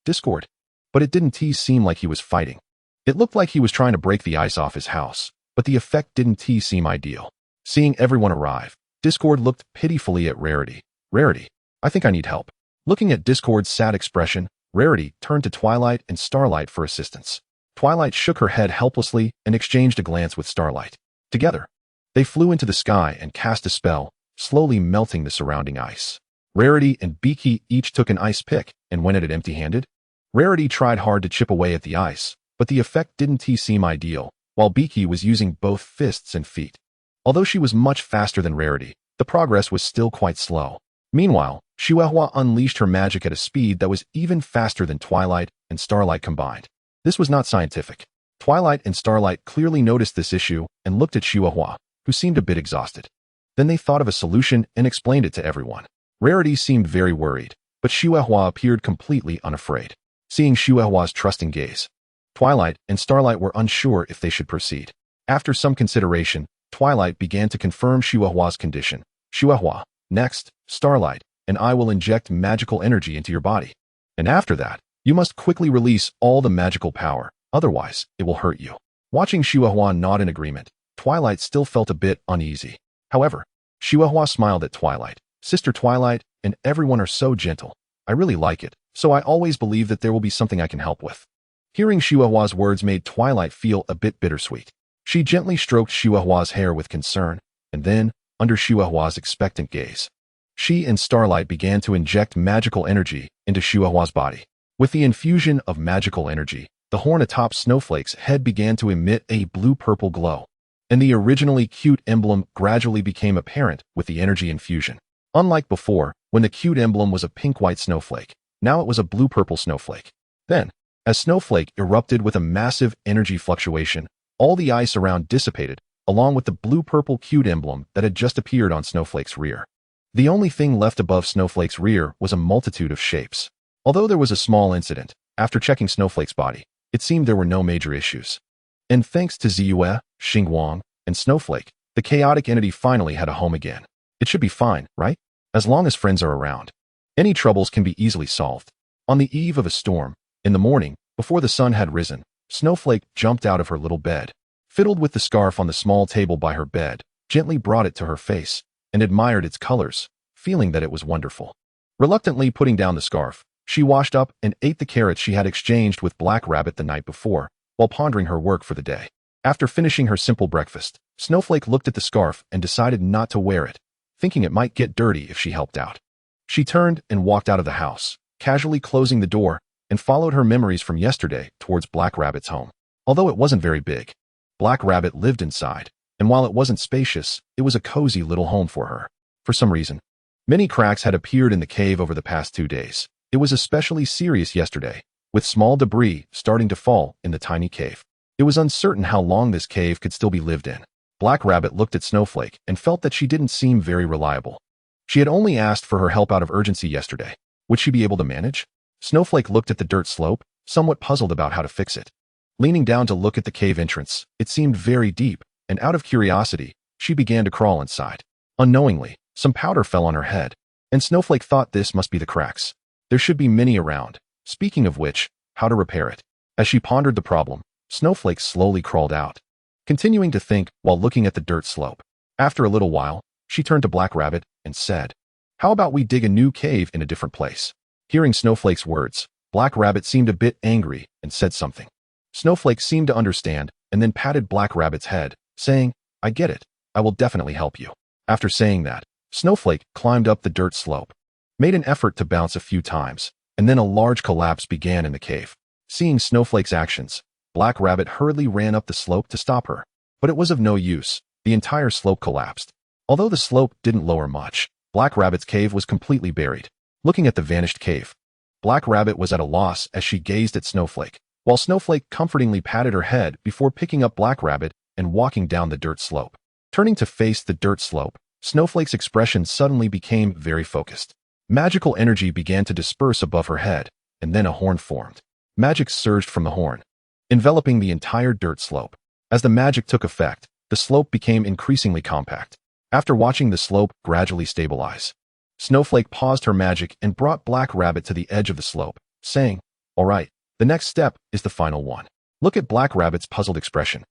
Speaker 1: Discord. But it didn't seem like he was fighting. It looked like he was trying to break the ice off his house, but the effect didn't seem ideal. Seeing everyone arrive, Discord looked pitifully at Rarity. "Rarity, I think I need help." Looking at Discord's sad expression, Rarity turned to Twilight and Starlight for assistance. Twilight shook her head helplessly and exchanged a glance with Starlight. Together, they flew into the sky and cast a spell, slowly melting the surrounding ice. Rarity and Beaky each took an ice pick and went at it empty-handed. Rarity tried hard to chip away at the ice, but the effect didn't seem ideal, while Beaky was using both fists and feet. Although she was much faster than Rarity, the progress was still quite slow. Meanwhile, Chihuahua unleashed her magic at a speed that was even faster than Twilight and Starlight combined. This was not scientific. Twilight and Starlight clearly noticed this issue and looked at Chihuahua, who seemed a bit exhausted. Then they thought of a solution and explained it to everyone. Rarity seemed very worried, but Chihuahua appeared completely unafraid. Seeing Chihuahua's trusting gaze, Twilight and Starlight were unsure if they should proceed. After some consideration, Twilight began to confirm Chihuahua's condition. "Chihuahua, next, Starlight, and I will inject magical energy into your body. And after that, you must quickly release all the magical power, otherwise it will hurt you." Watching Chihuahua nod in agreement, Twilight still felt a bit uneasy. However, Chihuahua smiled at Twilight. "Sister Twilight and everyone are so gentle. I really like it, so I always believe that there will be something I can help with." Hearing Chihuahua's words made Twilight feel a bit bittersweet. She gently stroked Chihuahua's hair with concern, and then, under Chihuahua's expectant gaze, she and Starlight began to inject magical energy into Chihuahua's body. With the infusion of magical energy, the horn atop Snowflake's head began to emit a blue-purple glow, and the originally cute emblem gradually became apparent with the energy infusion. Unlike before, when the cute emblem was a pink-white snowflake, now it was a blue-purple snowflake. Then, as Snowflake erupted with a massive energy fluctuation, all the ice around dissipated, along with the blue-purple cute emblem that had just appeared on Snowflake's rear. The only thing left above Snowflake's rear was a multitude of shapes. Although there was a small incident, after checking Snowflake's body, it seemed there were no major issues. And thanks to Ziyue, Xingguang, and Snowflake, the chaotic entity finally had a home again. It should be fine, right? As long as friends are around. Any troubles can be easily solved. On the eve of a storm, in the morning, before the sun had risen, Snowflake jumped out of her little bed, fiddled with the scarf on the small table by her bed, gently brought it to her face, and admired its colors, feeling that it was wonderful. Reluctantly putting down the scarf, she washed up and ate the carrots she had exchanged with Black Rabbit the night before, while pondering her work for the day. After finishing her simple breakfast, Snowflake looked at the scarf and decided not to wear it, thinking it might get dirty if she helped out. She turned and walked out of the house, casually closing the door, and followed her memories from yesterday towards Black Rabbit's home. Although it wasn't very big, Black Rabbit lived inside, and while it wasn't spacious, it was a cozy little home for her. For some reason, many cracks had appeared in the cave over the past 2 days. It was especially serious yesterday, with small debris starting to fall in the tiny cave. It was uncertain how long this cave could still be lived in. Black Rabbit looked at Snowflake and felt that she didn't seem very reliable. She had only asked for her help out of urgency yesterday. Would she be able to manage? Snowflake looked at the dirt slope, somewhat puzzled about how to fix it. Leaning down to look at the cave entrance, it seemed very deep, and out of curiosity, she began to crawl inside. Unknowingly, some powder fell on her head, and Snowflake thought this must be the cracks. There should be many around. Speaking of which, how to repair it? As she pondered the problem, Snowflake slowly crawled out, continuing to think while looking at the dirt slope. After a little while, she turned to Black Rabbit and said, "How about we dig a new cave in a different place?" Hearing Snowflake's words, Black Rabbit seemed a bit angry and said something. Snowflake seemed to understand and then patted Black Rabbit's head, saying, "I get it. I will definitely help you." After saying that, Snowflake climbed up the dirt slope, made an effort to bounce a few times, and then a large collapse began in the cave. Seeing Snowflake's actions, Black Rabbit hurriedly ran up the slope to stop her, but it was of no use. The entire slope collapsed. Although the slope didn't lower much, Black Rabbit's cave was completely buried. Looking at the vanished cave, Black Rabbit was at a loss as she gazed at Snowflake, while Snowflake comfortingly patted her head before picking up Black Rabbit and walking down the dirt slope. Turning to face the dirt slope, Snowflake's expression suddenly became very focused. Magical energy began to disperse above her head, and then a horn formed. Magic surged from the horn, enveloping the entire dirt slope. As the magic took effect, the slope became increasingly compact. After watching the slope gradually stabilize, Snowflake paused her magic and brought Black Rabbit to the edge of the slope, saying, "All right, the next step is the final one." Look at Black Rabbit's puzzled expression.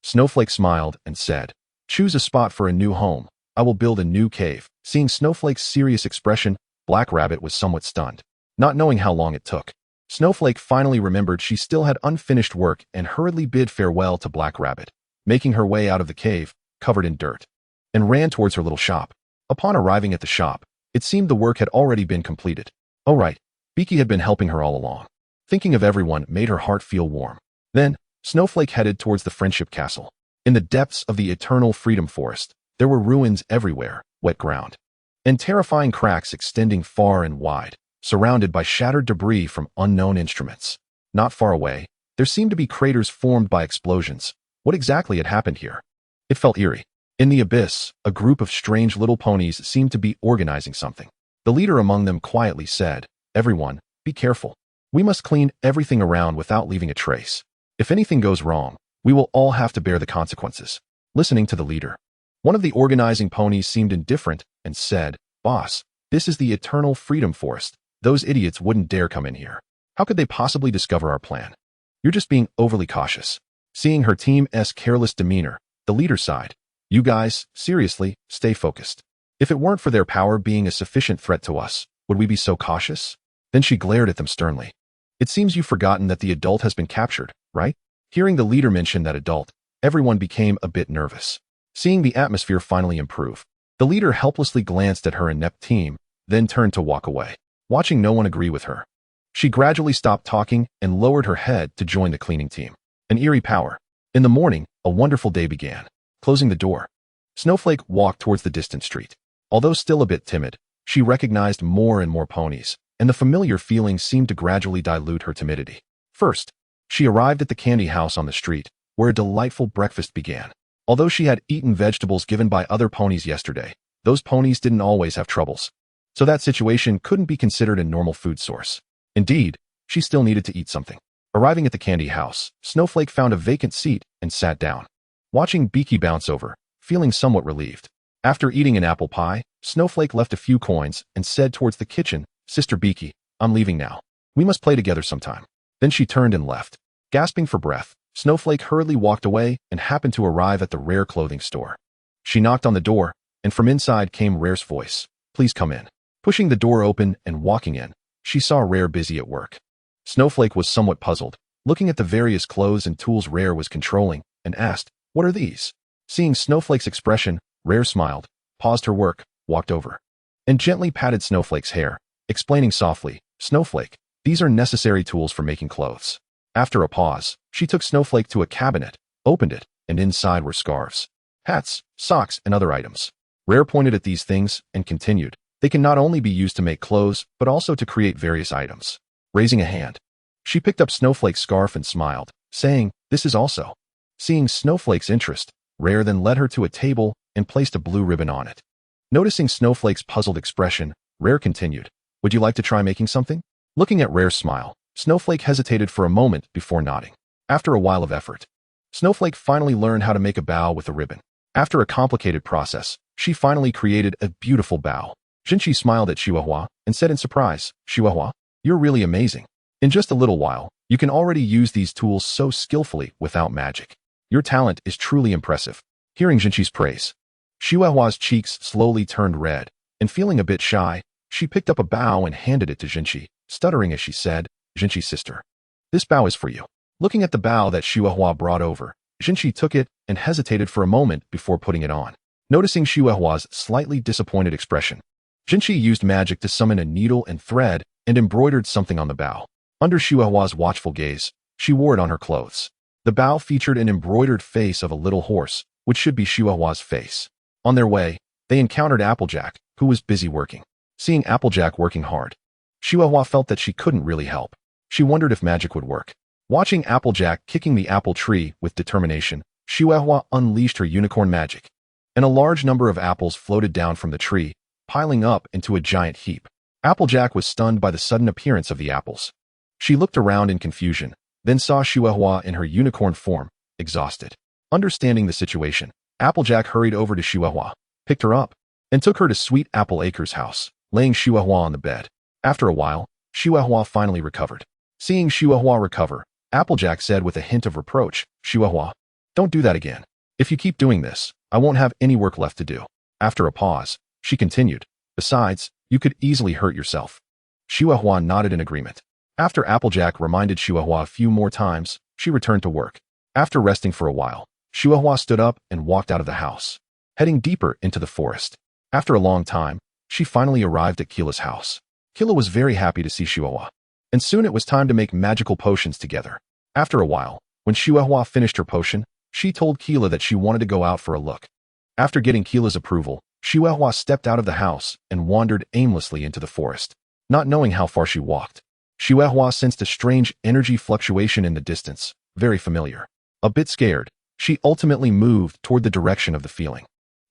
Speaker 1: Snowflake smiled and said, "Choose a spot for a new home. I will build a new cave." Seeing Snowflake's serious expression, Black Rabbit was somewhat stunned. Not knowing how long it took, Snowflake finally remembered she still had unfinished work and hurriedly bid farewell to Black Rabbit, making her way out of the cave, covered in dirt, and ran towards her little shop. Upon arriving at the shop, it seemed the work had already been completed. Oh right, Beaky had been helping her all along. Thinking of everyone made her heart feel warm. Then, Snowflake headed towards the Friendship Castle. In the depths of the eternal Freedom Forest, there were ruins everywhere, wet ground, and terrifying cracks extending far and wide, surrounded by shattered debris from unknown instruments. Not far away, there seemed to be craters formed by explosions. What exactly had happened here? It felt eerie. In the abyss, a group of strange little ponies seemed to be organizing something. The leader among them quietly said, "Everyone, be careful. We must clean everything around without leaving a trace. If anything goes wrong, we will all have to bear the consequences." Listening to the leader, one of the organizing ponies seemed indifferent and said, "Boss, this is the eternal Freedom Forest. Those idiots wouldn't dare come in here. How could they possibly discover our plan? You're just being overly cautious." Seeing her team's careless demeanor, the leader sighed. "You guys, seriously, stay focused. If it weren't for their power being a sufficient threat to us, would we be so cautious?" Then she glared at them sternly. "It seems you've forgotten that the adult has been captured, right?" Hearing the leader mention that adult, everyone became a bit nervous. Seeing the atmosphere finally improve, the leader helplessly glanced at her inept team, then turned to walk away. Watching no one agree with her, she gradually stopped talking and lowered her head to join the cleaning team. An eerie power. In the morning, a wonderful day began. Closing the door, Snowflake walked towards the distant street. Although still a bit timid, she recognized more and more ponies, and the familiar feeling seemed to gradually dilute her timidity. First, she arrived at the candy house on the street, where a delightful breakfast began. Although she had eaten vegetables given by other ponies yesterday, those ponies didn't always have troubles, so that situation couldn't be considered a normal food source. Indeed, she still needed to eat something. Arriving at the candy house, Snowflake found a vacant seat and sat down, watching Beaky bounce over, feeling somewhat relieved. After eating an apple pie, Snowflake left a few coins and said towards the kitchen, "Sister Beaky, I'm leaving now. We must play together sometime." Then she turned and left. Gasping for breath, Snowflake hurriedly walked away and happened to arrive at the Rare clothing store. She knocked on the door, and from inside came Rare's voice. "Please come in." Pushing the door open and walking in, she saw Rare busy at work. Snowflake was somewhat puzzled, looking at the various clothes and tools Rare was controlling, and asked, "What are these?" Seeing Snowflake's expression, Rare smiled, paused her work, walked over, and gently patted Snowflake's hair, explaining softly, "Snowflake, these are necessary tools for making clothes. After a pause, she took Snowflake to a cabinet, opened it, and inside were scarves, hats, socks, and other items. Rare pointed at these things and continued, "They can not only be used to make clothes, but also to create various items." Raising a hand, she picked up Snowflake's scarf and smiled, saying, "This is also." Seeing Snowflake's interest, Rare then led her to a table and placed a blue ribbon on it. Noticing Snowflake's puzzled expression, Rare continued, "Would you like to try making something?" Looking at Rare's smile, Snowflake hesitated for a moment before nodding. After a while of effort, Snowflake finally learned how to make a bow with a ribbon. After a complicated process, she finally created a beautiful bow. Jinchi smiled at Chihuahua and said in surprise, "Chihuahua, you're really amazing. In just a little while, you can already use these tools so skillfully without magic. Your talent is truly impressive." Hearing Jinchi's praise, Chihuahua's cheeks slowly turned red, and feeling a bit shy, she picked up a bow and handed it to Jinchi, stuttering as she said, "Jinchi's sister, this bow is for you." Looking at the bow that Chihuahua brought over, Jinchi took it and hesitated for a moment before putting it on. Noticing Chihuahua's slightly disappointed expression, Jinchi used magic to summon a needle and thread and embroidered something on the bow. Under Chihuahua's watchful gaze, she wore it on her clothes. The bow featured an embroidered face of a little horse, which should be Chihuahua's face. On their way, they encountered Applejack, who was busy working. Seeing Applejack working hard, Chihuahua felt that she couldn't really help. She wondered if magic would work. Watching Applejack kicking the apple tree with determination, Chihuahua unleashed her unicorn magic, and a large number of apples floated down from the tree, piling up into a giant heap. Applejack was stunned by the sudden appearance of the apples. She looked around in confusion, then saw Chihuahua in her unicorn form, exhausted. Understanding the situation, Applejack hurried over to Chihuahua, picked her up, and took her to Sweet Apple Acre's house, laying Chihuahua on the bed. After a while, Chihuahua finally recovered. Seeing Chihuahua recover, Applejack said with a hint of reproach, "Chihuahua, don't do that again. If you keep doing this, I won't have any work left to do." After a pause, she continued, "Besides, you could easily hurt yourself." Chihuahua nodded in agreement. After Applejack reminded Chihuahua a few more times, she returned to work. After resting for a while, Chihuahua stood up and walked out of the house, heading deeper into the forest. After a long time, she finally arrived at Keela's house. Keela was very happy to see Chihuahua, and soon it was time to make magical potions together. After a while, when Chihuahua finished her potion, she told Keela that she wanted to go out for a look. After getting Keela's approval, Chihuahua stepped out of the house and wandered aimlessly into the forest. Not knowing how far she walked, Chihuahua sensed a strange energy fluctuation in the distance, very familiar. A bit scared, she ultimately moved toward the direction of the feeling.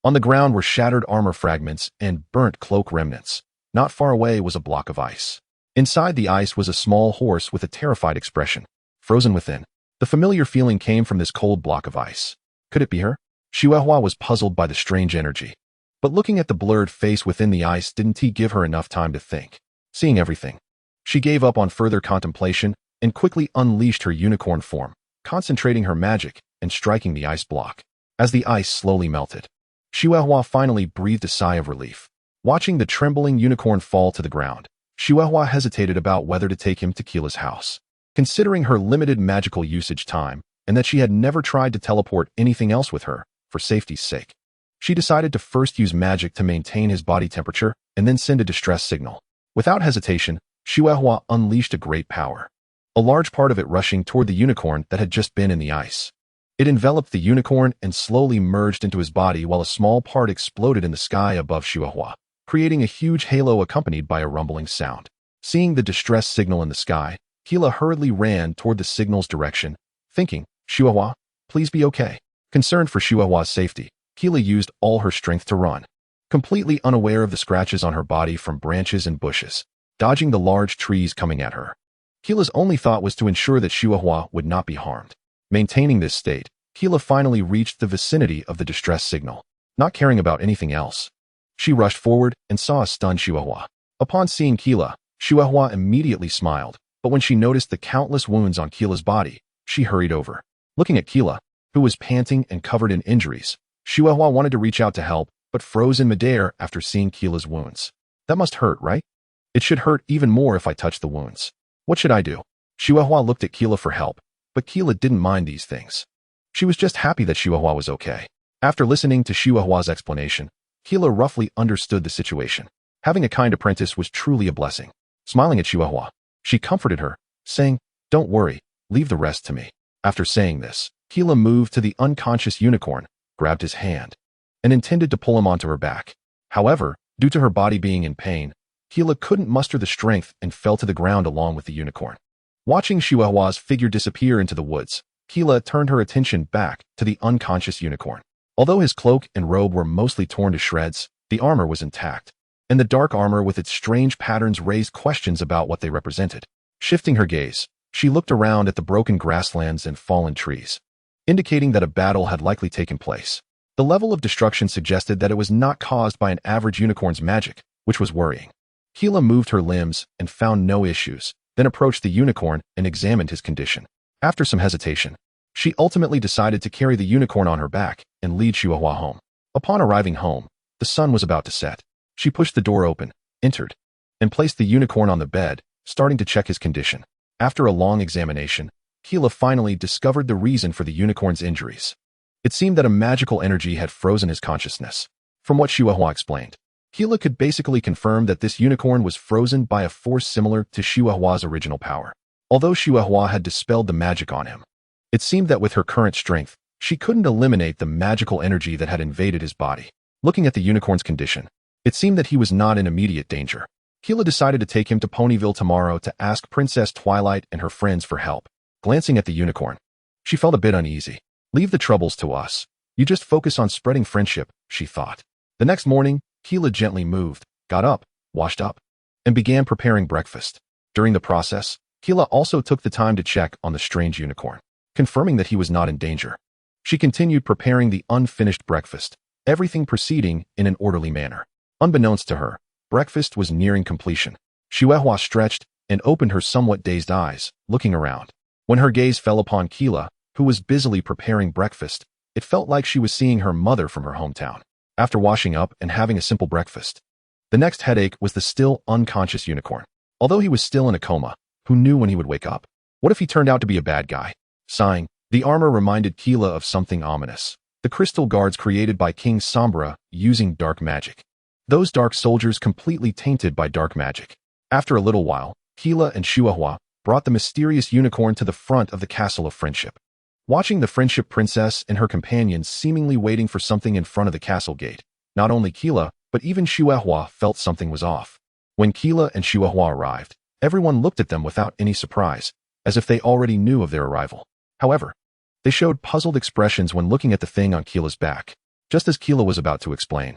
Speaker 1: On the ground were shattered armor fragments and burnt cloak remnants. Not far away was a block of ice. Inside the ice was a small horse with a terrified expression, frozen within. The familiar feeling came from this cold block of ice. Could it be her? Chihuahua was puzzled by the strange energy. But looking at the blurred face within the ice didn't give her enough time to think. Seeing everything, she gave up on further contemplation and quickly unleashed her unicorn form, concentrating her magic and striking the ice block. As the ice slowly melted, Chihuahua finally breathed a sigh of relief. Watching the trembling unicorn fall to the ground, Chihuahua hesitated about whether to take him to Keela's house. Considering her limited magical usage time and that she had never tried to teleport anything else with her, for safety's sake, she decided to first use magic to maintain his body temperature and then send a distress signal. Without hesitation, Chihuahua unleashed a great power, a large part of it rushing toward the unicorn that had just been in the ice. It enveloped the unicorn and slowly merged into his body while a small part exploded in the sky above Chihuahua, creating a huge halo accompanied by a rumbling sound. Seeing the distress signal in the sky, Keela hurriedly ran toward the signal's direction, thinking, "Chihuahua, please be okay." Concerned for Chihuahua's safety, Keela used all her strength to run, completely unaware of the scratches on her body from branches and bushes, dodging the large trees coming at her. Keela's only thought was to ensure that Chihuahua would not be harmed. Maintaining this state, Keela finally reached the vicinity of the distress signal, not caring about anything else. She rushed forward and saw a stunned Chihuahua. Upon seeing Keela, Chihuahua immediately smiled, but when she noticed the countless wounds on Keela's body, she hurried over. Looking at Keela, who was panting and covered in injuries, Chihuahua wanted to reach out to help, but froze in midair after seeing Keela's wounds. "That must hurt, right? It should hurt even more if I touch the wounds. What should I do?" Chihuahua looked at Keela for help, but Keela didn't mind these things. She was just happy that Chihuahua was okay. After listening to Chihuahua's explanation, Keela roughly understood the situation. Having a kind apprentice was truly a blessing. Smiling at Chihuahua, she comforted her, saying, "Don't worry, Leave the rest to me. After saying this, Keela moved to the unconscious unicorn, grabbed his hand, and intended to pull him onto her back. However, due to her body being in pain, Keela couldn't muster the strength and fell to the ground along with the unicorn. Watching Chihuahua's figure disappear into the woods, Keela turned her attention back to the unconscious unicorn. Although his cloak and robe were mostly torn to shreds, the armor was intact, and the dark armor with its strange patterns raised questions about what they represented. Shifting her gaze, she looked around at the broken grasslands and fallen trees, indicating that a battle had likely taken place. The level of destruction suggested that it was not caused by an average unicorn's magic, which was worrying. Keela moved her limbs and found no issues, then approached the unicorn and examined his condition. After some hesitation, she ultimately decided to carry the unicorn on her back and lead Chihuahua home. Upon arriving home, the sun was about to set. She pushed the door open, entered, and placed the unicorn on the bed, starting to check his condition. After a long examination, Keela finally discovered the reason for the unicorn's injuries. It seemed that a magical energy had frozen his consciousness. From what Chihuahua explained, Keela could basically confirm that this unicorn was frozen by a force similar to Chihuahua's original power. Although Chihuahua had dispelled the magic on him, it seemed that with her current strength, she couldn't eliminate the magical energy that had invaded his body. Looking at the unicorn's condition, it seemed that he was not in immediate danger. Keela decided to take him to Ponyville tomorrow to ask Princess Twilight and her friends for help. Glancing at the unicorn, she felt a bit uneasy. Leave the troubles to us. You just focus on spreading friendship, she thought. The next morning, Keela gently moved, got up, washed up, and began preparing breakfast. During the process, Keela also took the time to check on the strange unicorn, confirming that he was not in danger. She continued preparing the unfinished breakfast, everything proceeding in an orderly manner. Unbeknownst to her, breakfast was nearing completion. Chihuahua stretched and opened her somewhat dazed eyes, looking around. When her gaze fell upon Keela, who was busily preparing breakfast, it felt like she was seeing her mother from her hometown. After washing up and having a simple breakfast, the next headache was the still unconscious unicorn. Although he was still in a coma, who knew when he would wake up? What if he turned out to be a bad guy? Sighing, the armor reminded Keela of something ominous. The crystal guards created by King Sombra using dark magic. Those dark soldiers completely tainted by dark magic. After a little while, Keela and Chihuahua brought the mysterious unicorn to the front of the Castle of Friendship. Watching the Friendship Princess and her companions seemingly waiting for something in front of the castle gate, not only Keela, but even Chihuahua felt something was off. When Keela and Chihuahua arrived, everyone looked at them without any surprise, as if they already knew of their arrival. However, they showed puzzled expressions when looking at the thing on Keela's back. Just as Keela was about to explain,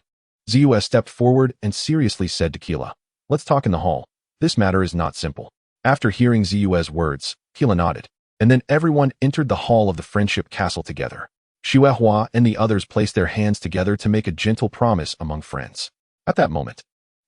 Speaker 1: Ziyue stepped forward and seriously said to Keela, "Let's talk in the hall. This matter is not simple." After hearing Ziyue's words, Keela nodded, and then everyone entered the hall of the Friendship Castle together. Chihuahua and the others placed their hands together to make a gentle promise among friends. At that moment,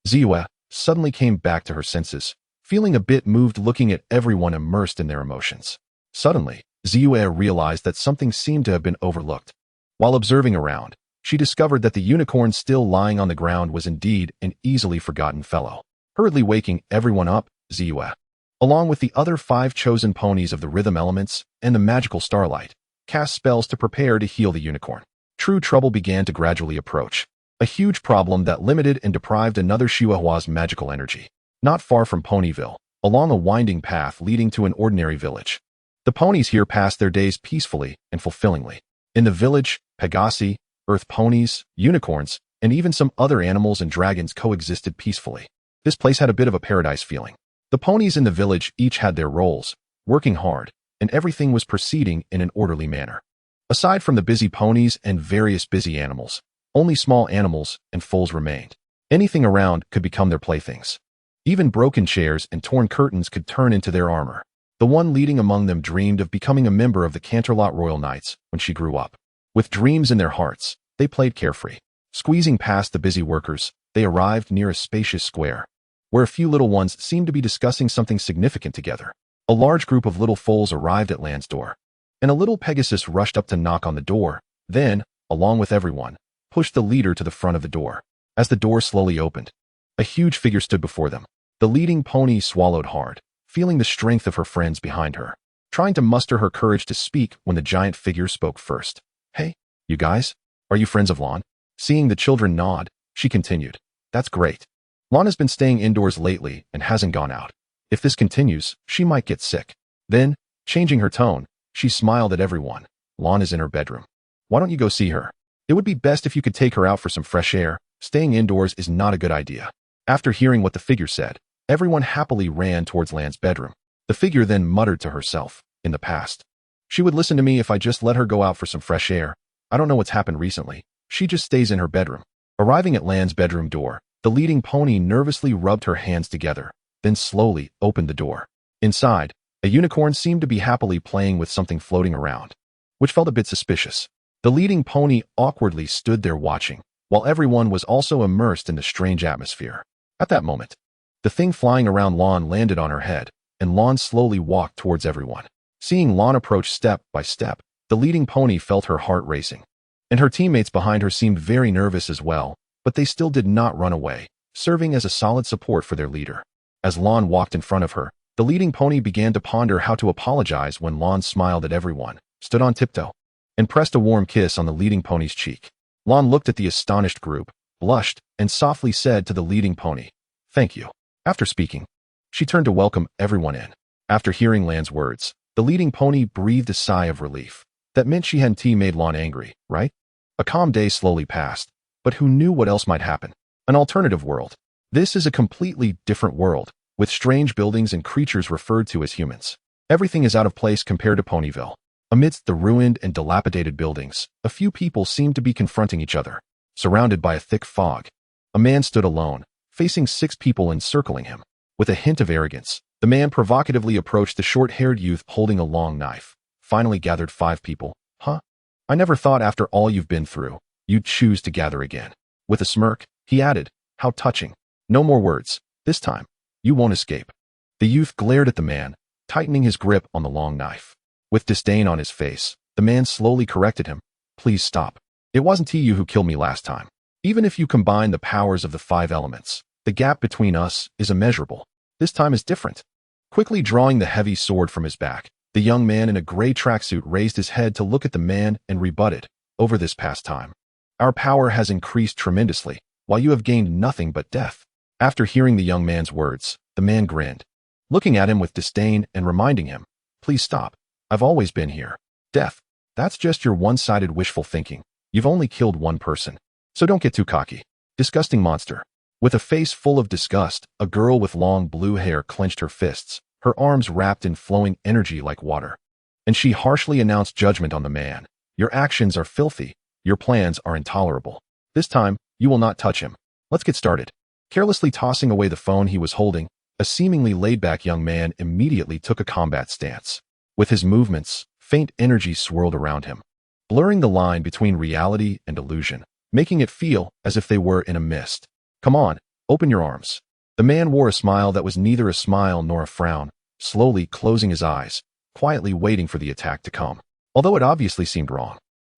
Speaker 1: Ziyue suddenly came back to her senses, feeling a bit moved looking at everyone immersed in their emotions. Suddenly, Ziyue realized that something seemed to have been overlooked. While observing around, she discovered that the unicorn still lying on the ground was indeed an easily forgotten fellow. Hurriedly waking everyone up, Ziyue, along with the other 5 chosen ponies of the rhythm elements and the magical starlight, cast spells to prepare to heal the unicorn. True trouble began to gradually approach. A huge problem that limited and deprived another Chihuahua's magical energy. Not far from Ponyville, along a winding path leading to an ordinary village. The ponies here passed their days peacefully and fulfillingly. In the village, Pegasi, earth ponies, unicorns, and even some other animals and dragons coexisted peacefully. This place had a bit of a paradise feeling. The ponies in the village each had their roles, working hard, and everything was proceeding in an orderly manner. Aside from the busy ponies and various busy animals, only small animals and foals remained. Anything around could become their playthings. Even broken chairs and torn curtains could turn into their armor. The one leading among them dreamed of becoming a member of the Canterlot Royal Knights when she grew up. With dreams in their hearts, they played carefree. Squeezing past the busy workers, they arrived near a spacious square, where a few little ones seemed to be discussing something significant together. A large group of little foals arrived at Land's door, and a little Pegasus rushed up to knock on the door, then, along with everyone, pushed the leader to the front of the door. As the door slowly opened, a huge figure stood before them. The leading pony swallowed hard, feeling the strength of her friends behind her, trying to muster her courage to speak when the giant figure spoke first. "Hey, you guys, are you friends of Lan?" Seeing the children nod, she continued, "That's great. Lan has been staying indoors lately and hasn't gone out. If this continues, she might get sick." Then, Changing her tone, she smiled at everyone. Lan is in her bedroom. Why don't you go see her? It would be best if you could take her out for some fresh air. Staying indoors is not a good idea. After hearing what the figure said, everyone happily ran towards Lan's bedroom. The figure then muttered to herself, in the past. She would listen to me if I just let her go out for some fresh air. I don't know what's happened recently. She just stays in her bedroom. Arriving at Lan's bedroom door, the leading pony nervously rubbed her hands together, then slowly opened the door. Inside, a unicorn seemed to be happily playing with something floating around, which felt a bit suspicious. The leading pony awkwardly stood there watching, while everyone was also immersed in the strange atmosphere. At that moment, the thing flying around Lan landed on her head, and Lan slowly walked towards everyone. Seeing Lan approach step by step, the leading pony felt her heart racing. And her teammates behind her seemed very nervous as well, but they still did not run away, serving as a solid support for their leader. As Lan walked in front of her, the leading pony began to ponder how to apologize when Lan smiled at everyone, stood on tiptoe, and pressed a warm kiss on the leading pony's cheek. Lan looked at the astonished group, blushed, and softly said to the leading pony, "Thank you." After speaking, she turned to welcome everyone in. After hearing Lan's words, the leading pony breathed a sigh of relief. That meant she hadn't made Lan angry, right? A calm day slowly passed, but who knew what else might happen? An alternative world. This is a completely different world, with strange buildings and creatures referred to as humans. Everything is out of place compared to Ponyville. Amidst the ruined and dilapidated buildings, a few people seemed to be confronting each other. Surrounded by a thick fog, a man stood alone, facing 6 people encircling him. With a hint of arrogance, the man provocatively approached the short-haired youth holding a long knife. Finally gathered 5 people. Huh? I never thought after all you've been through, you'd choose to gather again. With a smirk, he added, "How touching. No more words. This time, you won't escape." The youth glared at the man, tightening his grip on the long knife. With disdain on his face, the man slowly corrected him. "Please stop. It wasn't you who killed me last time. Even if you combine the powers of the 5 elements, the gap between us is immeasurable. This time is different." Quickly drawing the heavy sword from his back, the young man in a gray tracksuit raised his head to look at the man and rebutted, "Over this past time, our power has increased tremendously, while you have gained nothing but death." After hearing the young man's words, the man grinned, looking at him with disdain and reminding him, "Please stop. I've always been here. Death, that's just your one-sided wishful thinking. You've only killed one person, so don't get too cocky. Disgusting monster." With a face full of disgust, a girl with long blue hair clenched her fists, her arms wrapped in flowing energy like water. And she harshly announced judgment on the man. "Your actions are filthy. Your plans are intolerable. This time, you will not touch him. Let's get started." Carelessly tossing away the phone he was holding, a seemingly laid-back young man immediately took a combat stance. With his movements, faint energy swirled around him, blurring the line between reality and illusion, making it feel as if they were in a mist. "Come on, open your arms." The man wore a smile that was neither a smile nor a frown, slowly closing his eyes, quietly waiting for the attack to come. Although it obviously seemed wrong,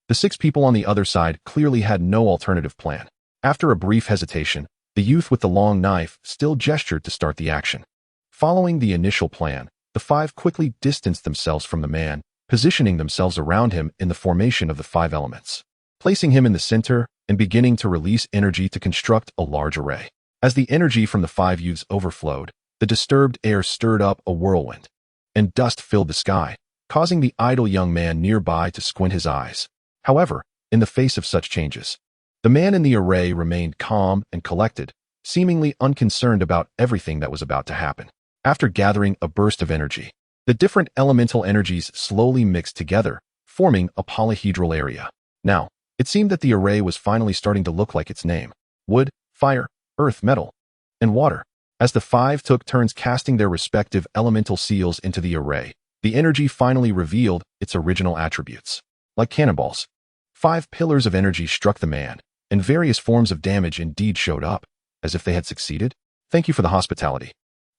Speaker 1: the 6 people on the other side clearly had no alternative plan. After a brief hesitation, the youth with the long knife still gestured to start the action. Following the initial plan, the 5 quickly distanced themselves from the man, positioning themselves around him in the formation of the 5 elements, placing him in the center and beginning to release energy to construct a large array. As the energy from the 5 youths overflowed, the disturbed air stirred up a whirlwind, and dust filled the sky, causing the idle young man nearby to squint his eyes. However, in the face of such changes, the man in the array remained calm and collected, seemingly unconcerned about everything that was about to happen. After gathering a burst of energy, the different elemental energies slowly mixed together, forming a polyhedral area. Now, it seemed that the array was finally starting to look like its name: wood, fire, earth, metal, and water. As the 5 took turns casting their respective elemental seals into the array, the energy finally revealed its original attributes. Like cannonballs, 5 pillars of energy struck the man, and various forms of damage indeed showed up, as if they had succeeded. "Thank you for the hospitality,"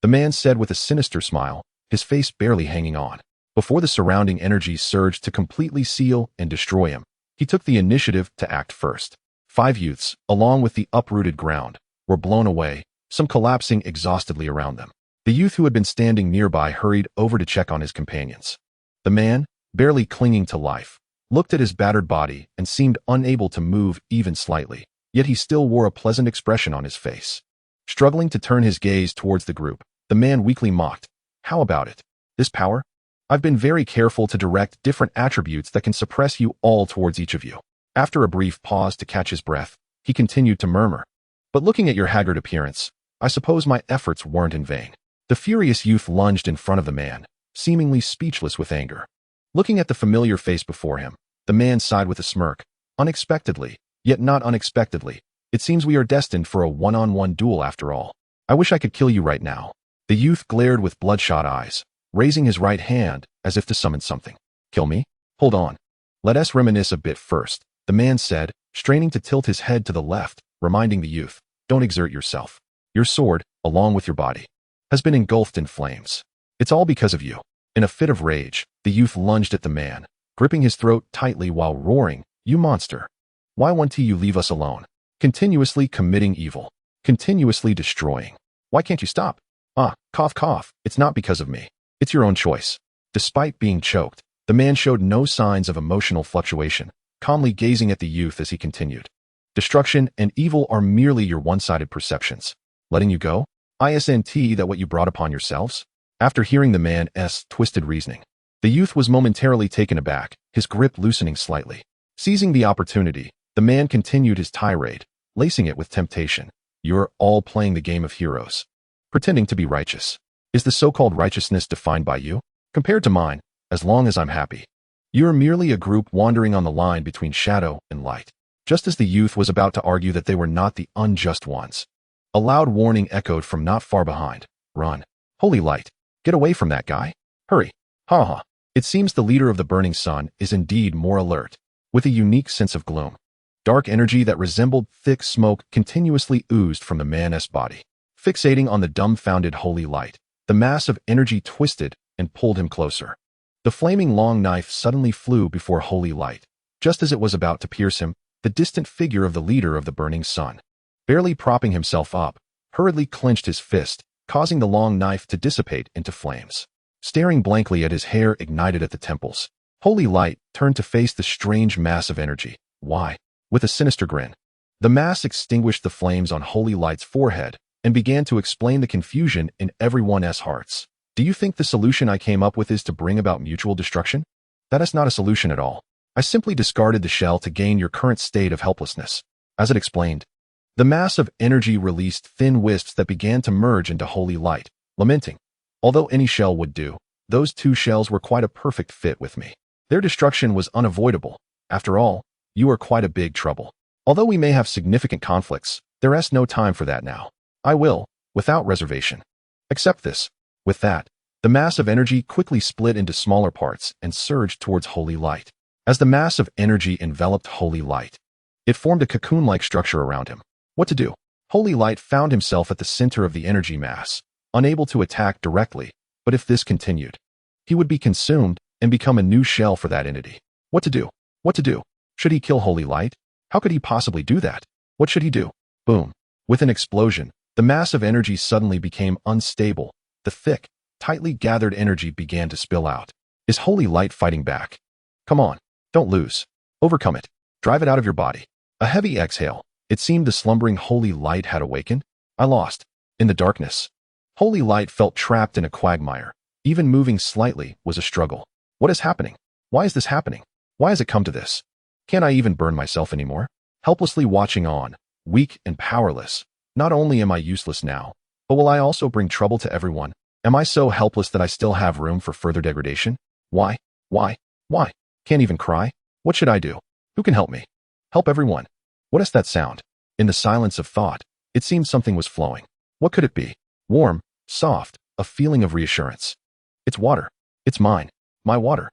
Speaker 1: the man said with a sinister smile, his face barely hanging on. Before the surrounding energies surged to completely seal and destroy him, he took the initiative to act first. 5 youths, along with the uprooted ground, were blown away, some collapsing exhaustedly around them. The youth who had been standing nearby hurried over to check on his companions. The man, barely clinging to life, looked at his battered body and seemed unable to move even slightly, yet he still wore a pleasant expression on his face. Struggling to turn his gaze towards the group, the man weakly mocked, "How about it? This power? I've been very careful to direct different attributes that can suppress you all towards each of you. After a brief pause to catch his breath, he continued to murmur. But looking at your haggard appearance, I suppose my efforts weren't in vain. The furious youth lunged in front of the man, seemingly speechless with anger. Looking at the familiar face before him, the man sighed with a smirk. Unexpectedly, yet not unexpectedly, it seems we are destined for a one-on-one duel after all. I wish I could kill you right now. The youth glared with bloodshot eyes, raising his right hand as if to summon something. Kill me? Hold on. Let us reminisce a bit first, the man said, straining to tilt his head to the left, reminding the youth, don't exert yourself. Your sword, along with your body, has been engulfed in flames. It's all because of you. In a fit of rage, the youth lunged at the man, gripping his throat tightly while roaring, you monster. Why won't you leave us alone? Continuously committing evil. Continuously destroying. Why can't you stop? Cough cough, it's not because of me. It's your own choice. Despite being choked, the man showed no signs of emotional fluctuation, calmly gazing at the youth as he continued. Destruction and evil are merely your one-sided perceptions. Letting you go? Isn't that what you brought upon yourselves? After hearing the man's twisted reasoning, the youth was momentarily taken aback, his grip loosening slightly. Seizing the opportunity, the man continued his tirade, lacing it with temptation. You're all playing the game of heroes, pretending to be righteous. Is the so-called righteousness defined by you? Compared to mine, as long as I'm happy. You're merely a group wandering on the line between shadow and light. Just as the youth was about to argue that they were not the unjust ones, a loud warning echoed from not far behind. Run. Holy light. Get away from that guy. Hurry. Ha ha. It seems the leader of the burning sun is indeed more alert, with a unique sense of gloom. Dark energy that resembled thick smoke continuously oozed from the man's body. Fixating on the dumbfounded holy light, the mass of energy twisted and pulled him closer. The flaming long knife suddenly flew before holy light. Just as it was about to pierce him, the distant figure of the leader of the burning sun, barely propping himself up, hurriedly clenched his fist, causing the long knife to dissipate into flames. Staring blankly at his hair ignited at the temples, holy light turned to face the strange mass of energy. Why? With a sinister grin, the mass extinguished the flames on holy light's forehead and began to explain the confusion in everyone's hearts. Do you think the solution I came up with is to bring about mutual destruction? That is not a solution at all. I simply discarded the shell to gain your current state of helplessness. As it explained, the mass of energy released thin wisps that began to merge into holy light, lamenting. Although any shell would do, those two shells were quite a perfect fit with me. Their destruction was unavoidable. After all, you are quite a big trouble. Although we may have significant conflicts, there is no time for that now. I will, without reservation, accept this. With that, the mass of energy quickly split into smaller parts and surged towards holy light. As the mass of energy enveloped holy light, it formed a cocoon-like structure around him. What to do? Holy light found himself at the center of the energy mass, unable to attack directly, but if this continued, he would be consumed and become a new shell for that entity. What to do? What to do? Should he kill holy light? How could he possibly do that? What should he do? Boom. With an explosion, the mass of energy suddenly became unstable. The thick, tightly gathered energy began to spill out. Is holy light fighting back? Come on. Don't lose. Overcome it. Drive it out of your body. A heavy exhale. It seemed the slumbering holy light had awakened. I lost. In the darkness, holy light felt trapped in a quagmire. Even moving slightly was a struggle. What is happening? Why is this happening? Why has it come to this? Can't I even burn myself anymore? Helplessly watching on, weak and powerless. Not only am I useless now, but will I also bring trouble to everyone? Am I so helpless that I still have room for further degradation? Why? Can't even cry? What should I do? Who can help me? Help everyone. What is that sound? In the silence of thought, it seemed something was flowing. What could it be? Warm, soft, a feeling of reassurance. It's water. It's mine. My water.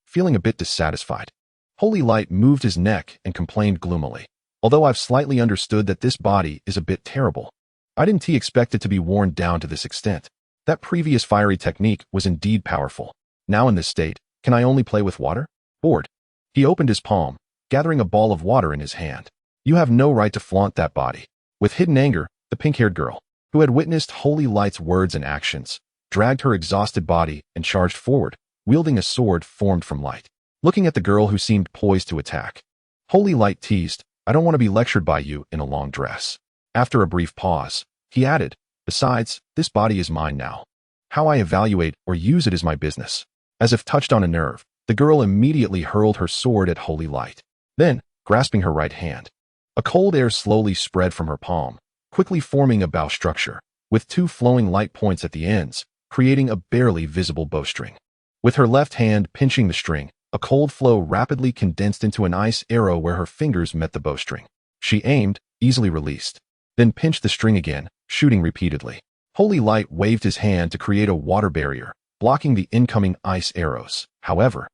Speaker 1: Feeling a bit dissatisfied. Holy light moved his neck and complained gloomily. Although I've slightly understood that this body is a bit terrible, I didn't expect it to be worn down to this extent. That previous fiery technique was indeed powerful. Now in this state, can I only play with water? Bored. He opened his palm, gathering a ball of water in his hand. You have no right to flaunt that body. With hidden anger, the pink-haired girl, who had witnessed holy light's words and actions, dragged her exhausted body and charged forward, wielding a sword formed from light. Looking at the girl who seemed poised to attack, holy light teased, I don't want to be lectured by you in a long dress. After a brief pause, he added, besides, this body is mine now. How I evaluate or use it is my business. As if touched on a nerve, the girl immediately hurled her sword at Holy Light. Then, grasping her right hand, a cold air slowly spread from her palm, quickly forming a bow structure, with two flowing light points at the ends, creating a barely visible bowstring. With her left hand pinching the string, a cold flow rapidly condensed into an ice arrow where her fingers met the bowstring. She aimed, easily released, then pinched the string again, shooting repeatedly. Holy Light waved his hand to create a water barrier, blocking the incoming ice arrows. However,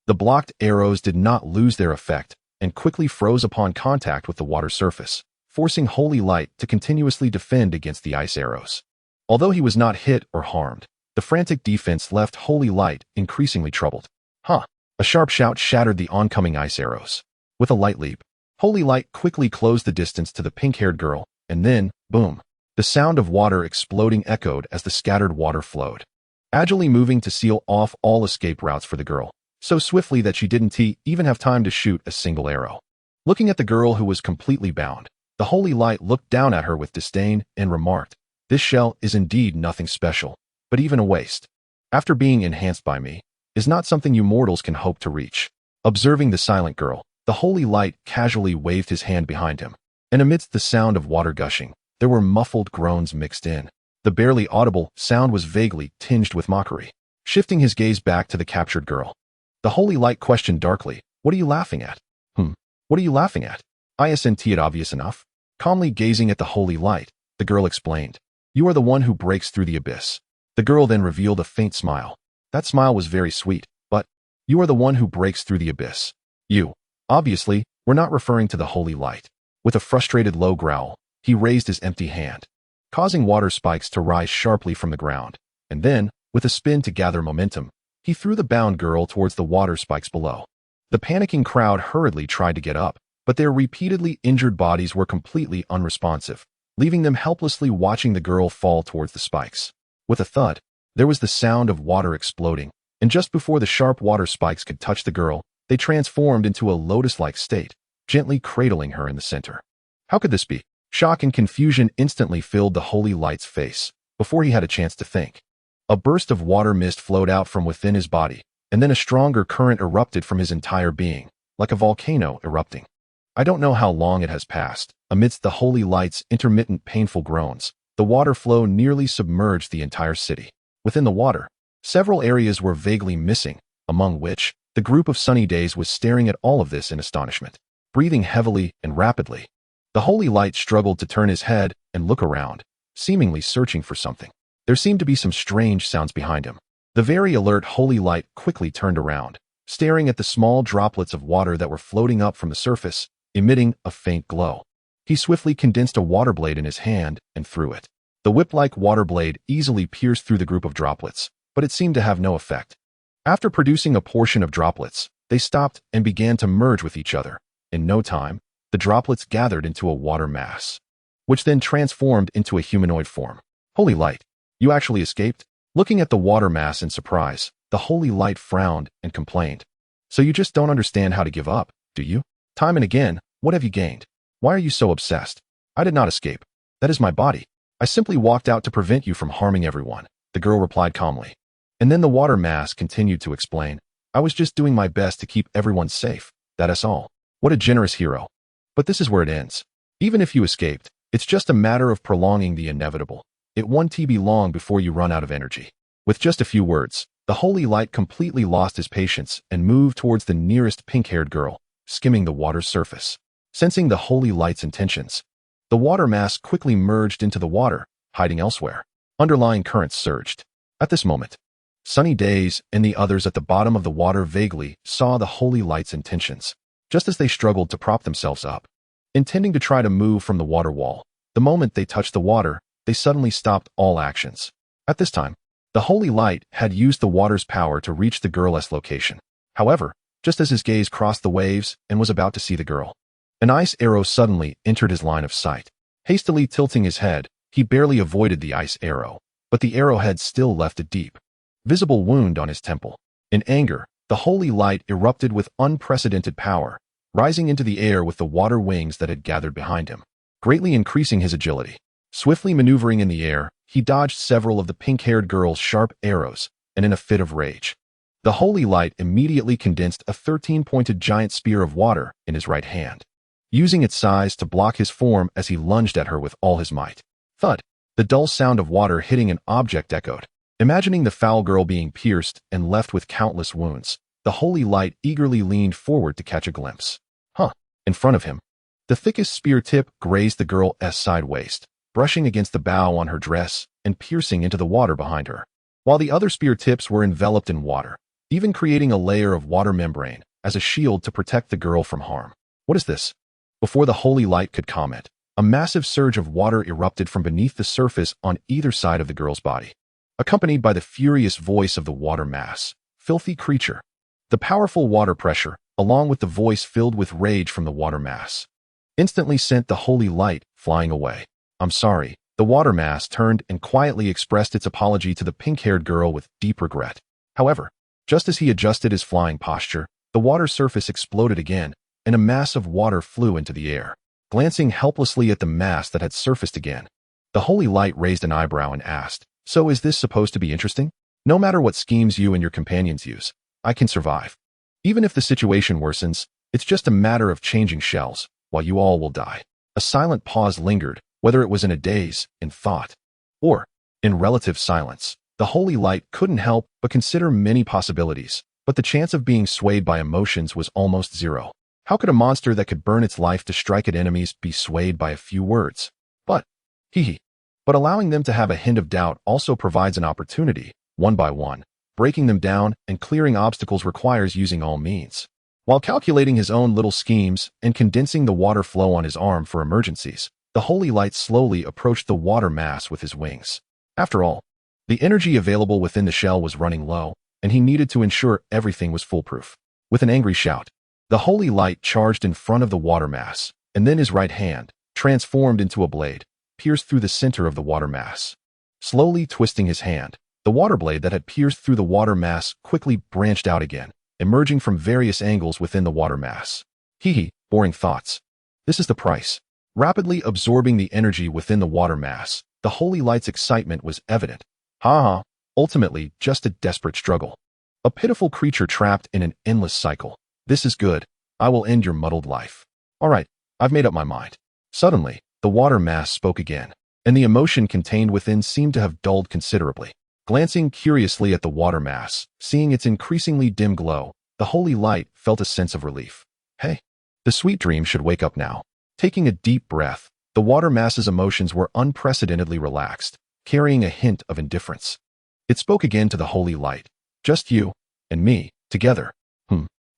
Speaker 1: the blocked arrows did not lose their effect and quickly froze upon contact with the water surface, forcing Holy Light to continuously defend against the ice arrows. Although he was not hit or harmed, the frantic defense left Holy Light increasingly troubled. Huh! A sharp shout shattered the oncoming ice arrows. With a light leap, Holy Light quickly closed the distance to the pink-haired girl, and then, boom! The sound of water exploding echoed as the scattered water flowed, agilely moving to seal off all escape routes for the girl, so swiftly that she didn't even have time to shoot a single arrow. Looking at the girl who was completely bound, the Holy Light looked down at her with disdain and remarked, "This shell is indeed nothing special, but even a waste. After being enhanced by me, is not something you mortals can hope to reach." Observing the silent girl, the Holy Light casually waved his hand behind him, and amidst the sound of water gushing, there were muffled groans mixed in. The barely audible sound was vaguely tinged with mockery. Shifting his gaze back to the captured girl, the Holy Light questioned darkly, "What are you laughing at?" What are you laughing at?" "Isn't it obvious enough?" Calmly gazing at the Holy Light, the girl explained, "You are the one who breaks through the abyss." The girl then revealed a faint smile. That smile was very sweet, but, "You are the one who breaks through the abyss." You. Obviously, we're not referring to the Holy Light. With a frustrated low growl, he raised his empty hand, causing water spikes to rise sharply from the ground, and then, with a spin to gather momentum, he threw the bound girl towards the water spikes below. The panicking crowd hurriedly tried to get up, but their repeatedly injured bodies were completely unresponsive, leaving them helplessly watching the girl fall towards the spikes. With a thud, there was the sound of water exploding, and just before the sharp water spikes could touch the girl, they transformed into a lotus-like state, gently cradling her in the center. How could this be? Shock and confusion instantly filled the Holy Light's face, before he had a chance to think. A burst of water mist flowed out from within his body, and then a stronger current erupted from his entire being, like a volcano erupting. I don't know how long it has passed. Amidst the Holy Light's intermittent painful groans, the water flow nearly submerged the entire city. Within the water, several areas were vaguely missing, among which, the group of Sunny Days was staring at all of this in astonishment. Breathing heavily and rapidly, the Holy Light struggled to turn his head and look around, seemingly searching for something. There seemed to be some strange sounds behind him. The very alert Holy Light quickly turned around, staring at the small droplets of water that were floating up from the surface, emitting a faint glow. He swiftly condensed a water blade in his hand and threw it. The whip-like water blade easily pierced through the group of droplets, but it seemed to have no effect. After producing a portion of droplets, they stopped and began to merge with each other. In no time, the droplets gathered into a water mass, which then transformed into a humanoid form. "Holy Light, you actually escaped?" Looking at the water mass in surprise, the Holy Light frowned and complained. "So you just don't understand how to give up, do you? Time and again, what have you gained? Why are you so obsessed?" "I did not escape. That is my body. I simply walked out to prevent you from harming everyone," the girl replied calmly. And then the water mass continued to explain, "I was just doing my best to keep everyone safe, that is all." What a generous hero. But this is where it ends. Even if you escaped, it's just a matter of prolonging the inevitable. It won't be long before you run out of energy. With just a few words, the Holy Light completely lost his patience and moved towards the nearest pink-haired girl, skimming the water's surface. Sensing the Holy Light's intentions, the water mass quickly merged into the water, hiding elsewhere. Underlying currents surged. At this moment, Sunny Days and the others at the bottom of the water vaguely saw the Holy Light's intentions. Just as they struggled to prop themselves up, intending to try to move from the water wall, the moment they touched the water, they suddenly stopped all actions. At this time, the Holy Light had used the water's power to reach the girl's location. However, just as his gaze crossed the waves and was about to see the girl, an ice arrow suddenly entered his line of sight. Hastily tilting his head, he barely avoided the ice arrow, but the arrowhead still left a deep, visible wound on his temple. In anger, the Holy Light erupted with unprecedented power, rising into the air with the water wings that had gathered behind him, greatly increasing his agility. Swiftly maneuvering in the air, he dodged several of the pink-haired girl's sharp arrows, and in a fit of rage, the holy light immediately condensed a 13-pointed giant spear of water in his right hand, using its size to block his form as he lunged at her with all his might. Thud! The dull sound of water hitting an object echoed. Imagining the foul girl being pierced and left with countless wounds, the holy light eagerly leaned forward to catch a glimpse. In front of him, the thickest spear tip grazed the girl's side waist, brushing against the bow on her dress and piercing into the water behind her, while the other spear tips were enveloped in water, even creating a layer of water membrane as a shield to protect the girl from harm. What is this? Before the holy light could comment, a massive surge of water erupted from beneath the surface on either side of the girl's body, accompanied by the furious voice of the water mass. Filthy creature. The powerful water pressure, along with the voice filled with rage from the water mass, instantly sent the holy light flying away. I'm sorry. The water mass turned and quietly expressed its apology to the pink-haired girl with deep regret. However, just as he adjusted his flying posture, the water surface exploded again, and a mass of water flew into the air. Glancing helplessly at the mass that had surfaced again, the holy light raised an eyebrow and asked, "So is this supposed to be interesting? No matter what schemes you and your companions use, I can survive. Even if the situation worsens, it's just a matter of changing shells, while you all will die." A silent pause lingered, whether it was in a daze, in thought, or in relative silence. The holy light couldn't help but consider many possibilities, but the chance of being swayed by emotions was almost zero. How could a monster that could burn its life to strike at enemies be swayed by a few words? But allowing them to have a hint of doubt also provides an opportunity, one by one. Breaking them down and clearing obstacles requires using all means. While calculating his own little schemes and condensing the water flow on his arm for emergencies, the holy light slowly approached the water mass with his wings. After all, the energy available within the shell was running low, and he needed to ensure everything was foolproof. With an angry shout, the holy light charged in front of the water mass, and then his right hand, transformed into a blade, pierced through the center of the water mass. Slowly twisting his hand, the water blade that had pierced through the water mass quickly branched out again, emerging from various angles within the water mass. Boring thoughts. This is the price. Rapidly absorbing the energy within the water mass, the holy light's excitement was evident. Ultimately, just a desperate struggle. A pitiful creature trapped in an endless cycle. This is good. I will end your muddled life. All right, I've made up my mind. Suddenly, the water mass spoke again, and the emotion contained within seemed to have dulled considerably. Glancing curiously at the water mass, seeing its increasingly dim glow, the holy light felt a sense of relief. Hey, the sweet dream should wake up now. Taking a deep breath, the water mass's emotions were unprecedentedly relaxed, carrying a hint of indifference. It spoke again to the holy light. Just you and me, together.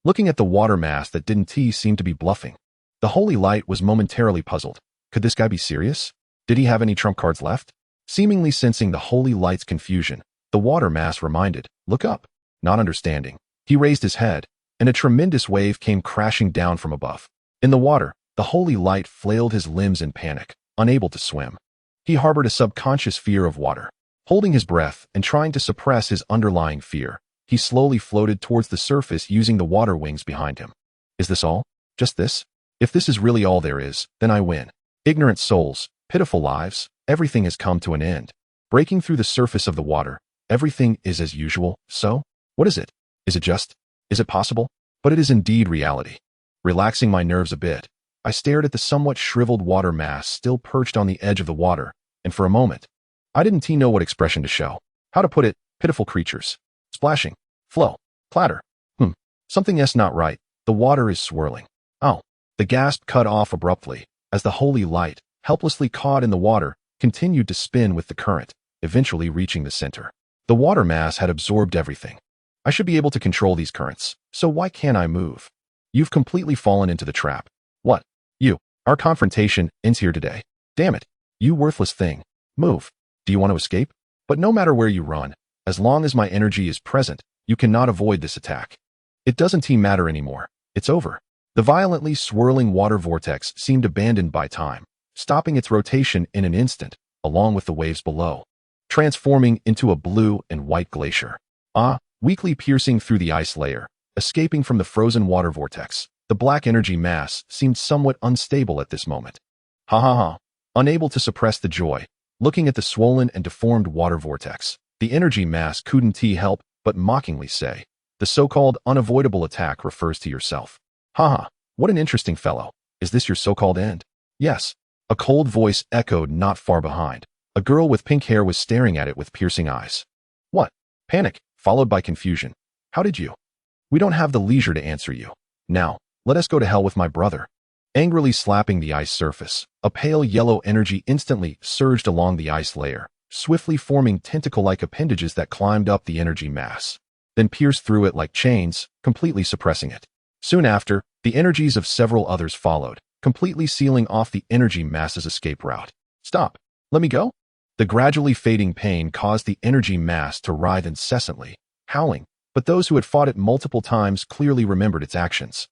Speaker 1: Looking at the water mass that didn't seem to be bluffing, the holy light was momentarily puzzled. Could this guy be serious? Did he have any trump cards left? Seemingly sensing the holy light's confusion, the water mass reminded, "Look up." Not understanding, he raised his head, and a tremendous wave came crashing down from above. In the water, the holy light flailed his limbs in panic, unable to swim. He harbored a subconscious fear of water. Holding his breath and trying to suppress his underlying fear, he slowly floated towards the surface using the water wings behind him. Is this all? Just this? If this is really all there is, then I win. Ignorant souls, pitiful lives, everything has come to an end. Breaking through the surface of the water, everything is as usual. So, what is it? Is it possible? But it is indeed reality. Relaxing my nerves a bit, I stared at the somewhat shriveled water mass still perched on the edge of the water, and for a moment, I didn't know what expression to show. How to put it, pitiful creatures. Splashing, flow, clatter. Something's not right. The water is swirling. Oh, the gasp cut off abruptly, as the holy light, helplessly caught in the water, continued to spin with the current, eventually reaching the center. The water mass had absorbed everything. I should be able to control these currents, so why can't I move? You've completely fallen into the trap. What? You. Our confrontation ends here today. Damn it. You worthless thing. Move. Do you want to escape? But no matter where you run, as long as my energy is present, you cannot avoid this attack. It doesn't matter anymore. It's over. The violently swirling water vortex seemed abandoned by time, stopping its rotation in an instant, along with the waves below, transforming into a blue and white glacier. Weakly piercing through the ice layer, escaping from the frozen water vortex. The black energy mass seemed somewhat unstable at this moment. Unable to suppress the joy, Looking at the swollen and deformed water vortex, the energy mass couldn't help but mockingly say, "The so-called unavoidable attack refers to yourself. Haha, what an interesting fellow. Is this your so-called end?" "Yes." A cold voice echoed not far behind. A girl with pink hair was staring at it with piercing eyes. "What?" Panic, followed by confusion. "How did you?" "We don't have the leisure to answer you. Now, let us go to hell with my brother." Angrily slapping the ice surface, a pale yellow energy instantly surged along the ice layer, swiftly forming tentacle-like appendages that climbed up the energy mass, then pierced through it like chains, completely suppressing it. Soon after, the energies of several others followed, completely sealing off the energy mass's escape route. "Stop! Let me go!" The gradually fading pain caused the energy mass to writhe incessantly, howling, but those who had fought it multiple times clearly remembered its actions.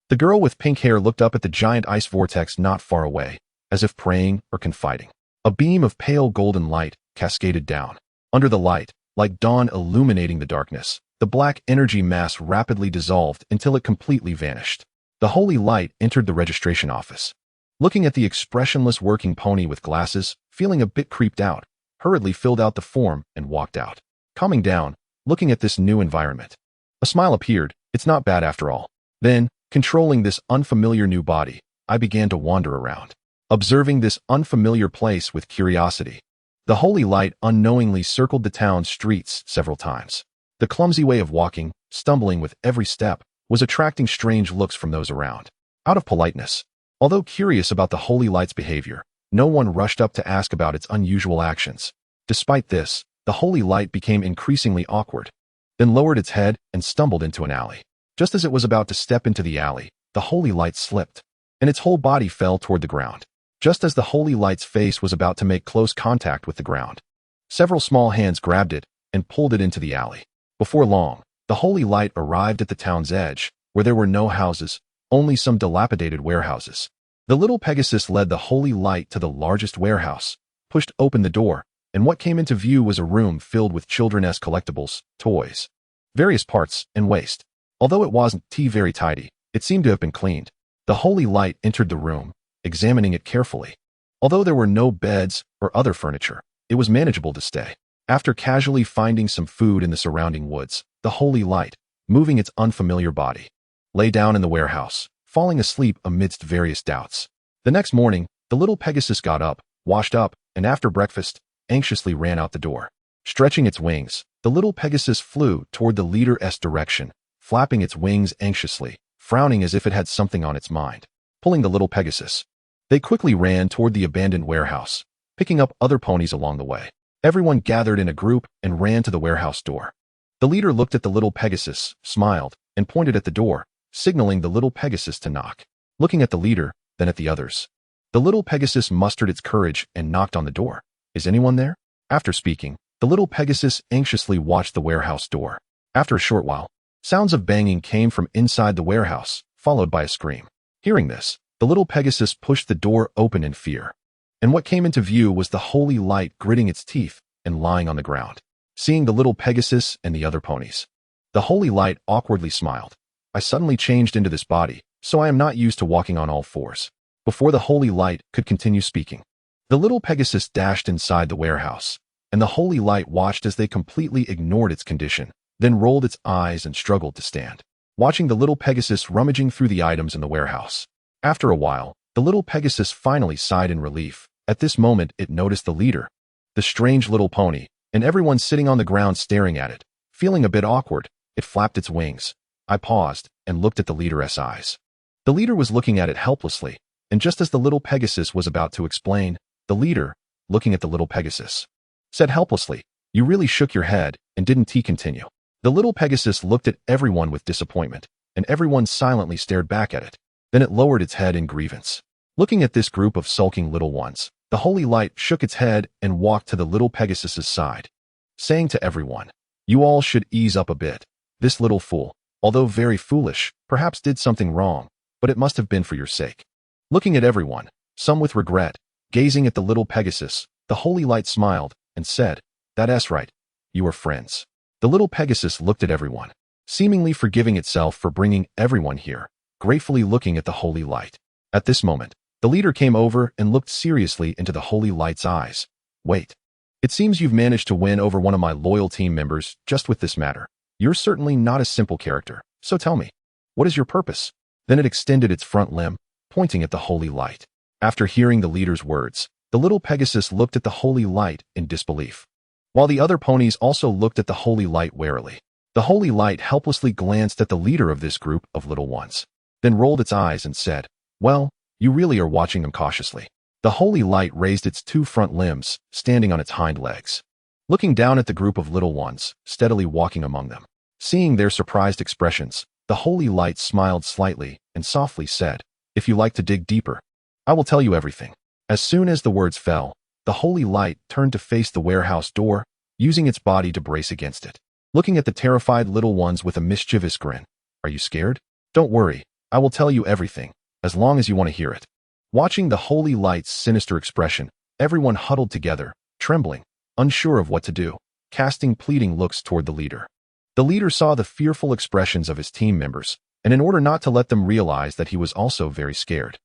Speaker 1: The girl with pink hair looked up at the giant ice vortex not far away, as if praying or confiding. A beam of pale golden light cascaded down. Under the light, like dawn illuminating the darkness, the black energy mass rapidly dissolved until it completely vanished. The holy light entered the registration office. Looking at the expressionless working pony with glasses, feeling a bit creeped out, hurriedly filled out the form and walked out. Calming down, looking at this new environment. A smile appeared. It's not bad after all. Then, controlling this unfamiliar new body, I began to wander around, observing this unfamiliar place with curiosity. The holy light unknowingly circled the town's streets several times. The clumsy way of walking, stumbling with every step, was attracting strange looks from those around. Out of politeness, although curious about the holy light's behavior, no one rushed up to ask about its unusual actions. Despite this, the holy light became increasingly awkward, then lowered its head and stumbled into an alley. Just as it was about to step into the alley, the holy light slipped, and its whole body fell toward the ground. Just as the holy light's face was about to make close contact with the ground, several small hands grabbed it and pulled it into the alley. Before long, the holy light arrived at the town's edge, where there were no houses, only some dilapidated warehouses. The little Pegasus led the holy light to the largest warehouse, pushed open the door, and what came into view was a room filled with children's collectibles, toys, various parts, and waste. Although it wasn't very tidy, it seemed to have been cleaned. The holy light entered the room, examining it carefully. Although there were no beds or other furniture, it was manageable to stay. After casually finding some food in the surrounding woods, the holy light, moving its unfamiliar body, lay down in the warehouse, falling asleep amidst various doubts. The next morning, the little Pegasus got up, washed up, and after breakfast, anxiously ran out the door. Stretching its wings, the little Pegasus flew toward the leader's direction, flapping its wings anxiously, frowning as if it had something on its mind. Pulling the little Pegasus, they quickly ran toward the abandoned warehouse, picking up other ponies along the way. Everyone gathered in a group and ran to the warehouse door. The leader looked at the little Pegasus, smiled, and pointed at the door, signaling the little Pegasus to knock. Looking at the leader, then at the others, the little Pegasus mustered its courage and knocked on the door. "Is anyone there?" After speaking, the little Pegasus anxiously watched the warehouse door. After a short while, sounds of banging came from inside the warehouse, followed by a scream. Hearing this, the little Pegasus pushed the door open in fear. And what came into view was the holy light gritting its teeth and lying on the ground. Seeing the little Pegasus and the other ponies, the holy light awkwardly smiled. "I suddenly changed into this body, so I am not used to walking on all fours." Before the holy light could continue speaking, the little Pegasus dashed inside the warehouse, and the holy light watched as they completely ignored its condition, then rolled its eyes and struggled to stand, watching the little Pegasus rummaging through the items in the warehouse. After a while, the little Pegasus finally sighed in relief. At this moment, it noticed the leader, the strange little pony, and everyone sitting on the ground staring at it. Feeling a bit awkward, it flapped its wings. I paused and looked at the leader's eyes. The leader was looking at it helplessly, and just as the little Pegasus was about to explain, the leader, looking at the little Pegasus, said helplessly, "You really shook your head and didn't continue." The little Pegasus looked at everyone with disappointment, and everyone silently stared back at it. Then it lowered its head in grievance. Looking at this group of sulking little ones, the holy light shook its head and walked to the little Pegasus's side, saying to everyone, "You all should ease up a bit. This little fool, although very foolish, perhaps did something wrong, but it must have been for your sake." Looking at everyone, some with regret, gazing at the little Pegasus, the holy light smiled and said, "That's right. You are friends." The little Pegasus looked at everyone, seemingly forgiving itself for bringing everyone here, gratefully looking at the holy light. At this moment, the leader came over and looked seriously into the holy light's eyes. Wait. It seems you've managed to win over one of my loyal team members just with this matter. You're certainly not a simple character, so tell me, what is your purpose? Then it extended its front limb, pointing at the holy light. After hearing the leader's words, the little Pegasus looked at the holy light in disbelief, while the other ponies also looked at the holy light warily. The holy light helplessly glanced at the leader of this group of little ones, then rolled its eyes and said, "Well, you really are watching them cautiously." The holy light raised its two front limbs, standing on its hind legs, looking down at the group of little ones, steadily walking among them. Seeing their surprised expressions, the holy light smiled slightly and softly said, "If you like to dig deeper, I will tell you everything." As soon as the words fell, the holy light turned to face the warehouse door, using its body to brace against it, looking at the terrified little ones with a mischievous grin. "Are you scared? Don't worry, I will tell you everything, as long as you want to hear it." Watching the holy light's sinister expression, everyone huddled together, trembling, unsure of what to do, casting pleading looks toward the leader. The leader saw the fearful expressions of his team members, and in order not to let them realize that he was also very scared,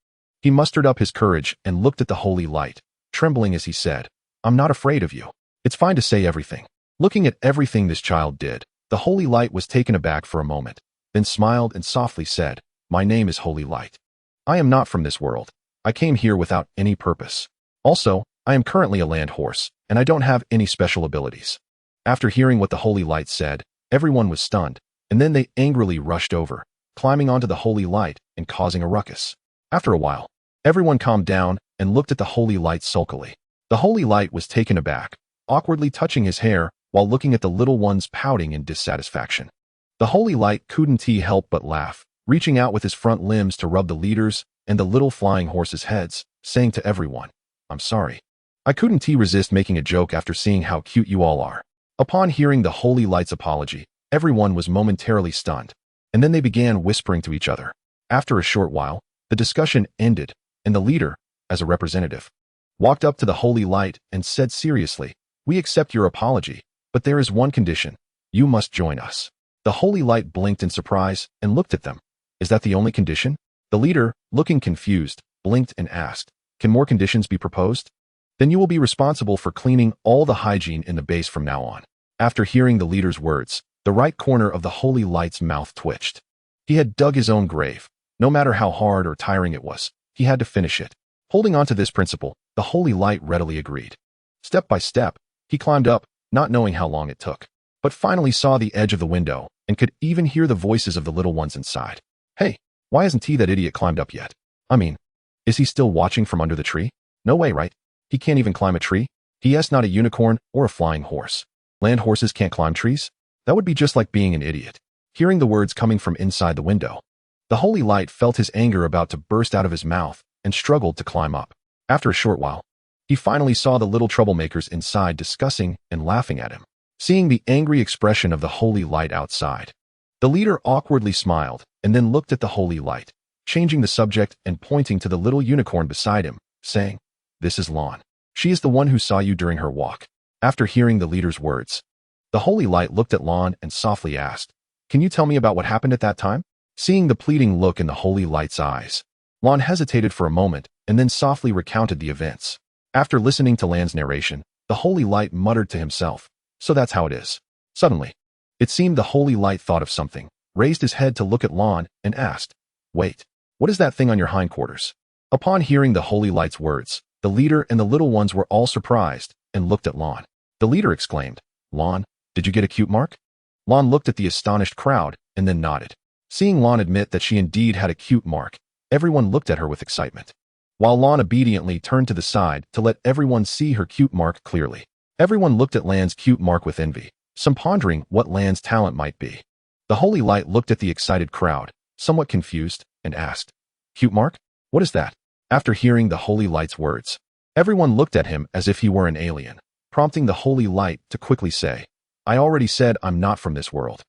Speaker 1: he mustered up his courage and looked at the holy light, trembling as he said, "I'm not afraid of you. It's fine to say everything." Looking at everything this child did, the holy light was taken aback for a moment, then smiled and softly said, "My name is Holy Light. I am not from this world. I came here without any purpose. Also, I am currently a land horse, and I don't have any special abilities." After hearing what the holy light said, everyone was stunned, and then they angrily rushed over, climbing onto the holy light and causing a ruckus. After a while, everyone calmed down and looked at the holy light sulkily. The holy light was taken aback, awkwardly touching his hair while looking at the little ones pouting in dissatisfaction. The holy light couldn't help but laugh, reaching out with his front limbs to rub the leaders and the little flying horses' heads, saying to everyone, "I'm sorry. I couldn't resist making a joke after seeing how cute you all are." Upon hearing the holy light's apology, everyone was momentarily stunned, and then they began whispering to each other. After a short while, the discussion ended, and the leader, as a representative, walked up to the holy light and said seriously, "We accept your apology, but there is one condition. You must join us." The holy light blinked in surprise and looked at them. "Is that the only condition?" The leader, looking confused, blinked and asked, "Can more conditions be proposed?" "Then you will be responsible for cleaning all the hygiene in the base from now on." After hearing the leader's words, the right corner of the holy light's mouth twitched. He had dug his own grave. No matter how hard or tiring it was, he had to finish it. Holding on to this principle, the holy light readily agreed. Step by step, he climbed up, not knowing how long it took, but finally saw the edge of the window and could even hear the voices of the little ones inside. "Hey, why hasn't that idiot climbed up yet? I mean, is he still watching from under the tree? No way, right? He can't even climb a tree? He is not a unicorn or a flying horse. Land horses can't climb trees? That would be just like being an idiot." Hearing the words coming from inside the window, the holy light felt his anger about to burst out of his mouth and struggled to climb up. After a short while, he finally saw the little troublemakers inside discussing and laughing at him. Seeing the angry expression of the holy light outside, the leader awkwardly smiled and then looked at the holy light, changing the subject and pointing to the little unicorn beside him, saying, "This is Lawn. She is the one who saw you during her walk." After hearing the leader's words, the holy light looked at Lawn and softly asked, "Can you tell me about what happened at that time?" Seeing the pleading look in the holy light's eyes, Lawn hesitated for a moment and then softly recounted the events. After listening to Lan's narration, the holy light muttered to himself, "So that's how it is." Suddenly, it seemed the holy light thought of something, raised his head to look at Lawn, and asked, "Wait, what is that thing on your hindquarters?" Upon hearing the holy light's words, the leader and the little ones were all surprised and looked at Lawn. The leader exclaimed, "Lawn, did you get a cute mark?" Lawn looked at the astonished crowd and then nodded. Seeing Lawn admit that she indeed had a cute mark, everyone looked at her with excitement, while Lawn obediently turned to the side to let everyone see her cute mark clearly. Everyone looked at Lan's cute mark with envy, some pondering what Lan's talent might be. The holy light looked at the excited crowd, somewhat confused, and asked, "Cute mark? What is that?" After hearing the holy light's words, everyone looked at him as if he were an alien, prompting the holy light to quickly say, "I already said I'm not from this world,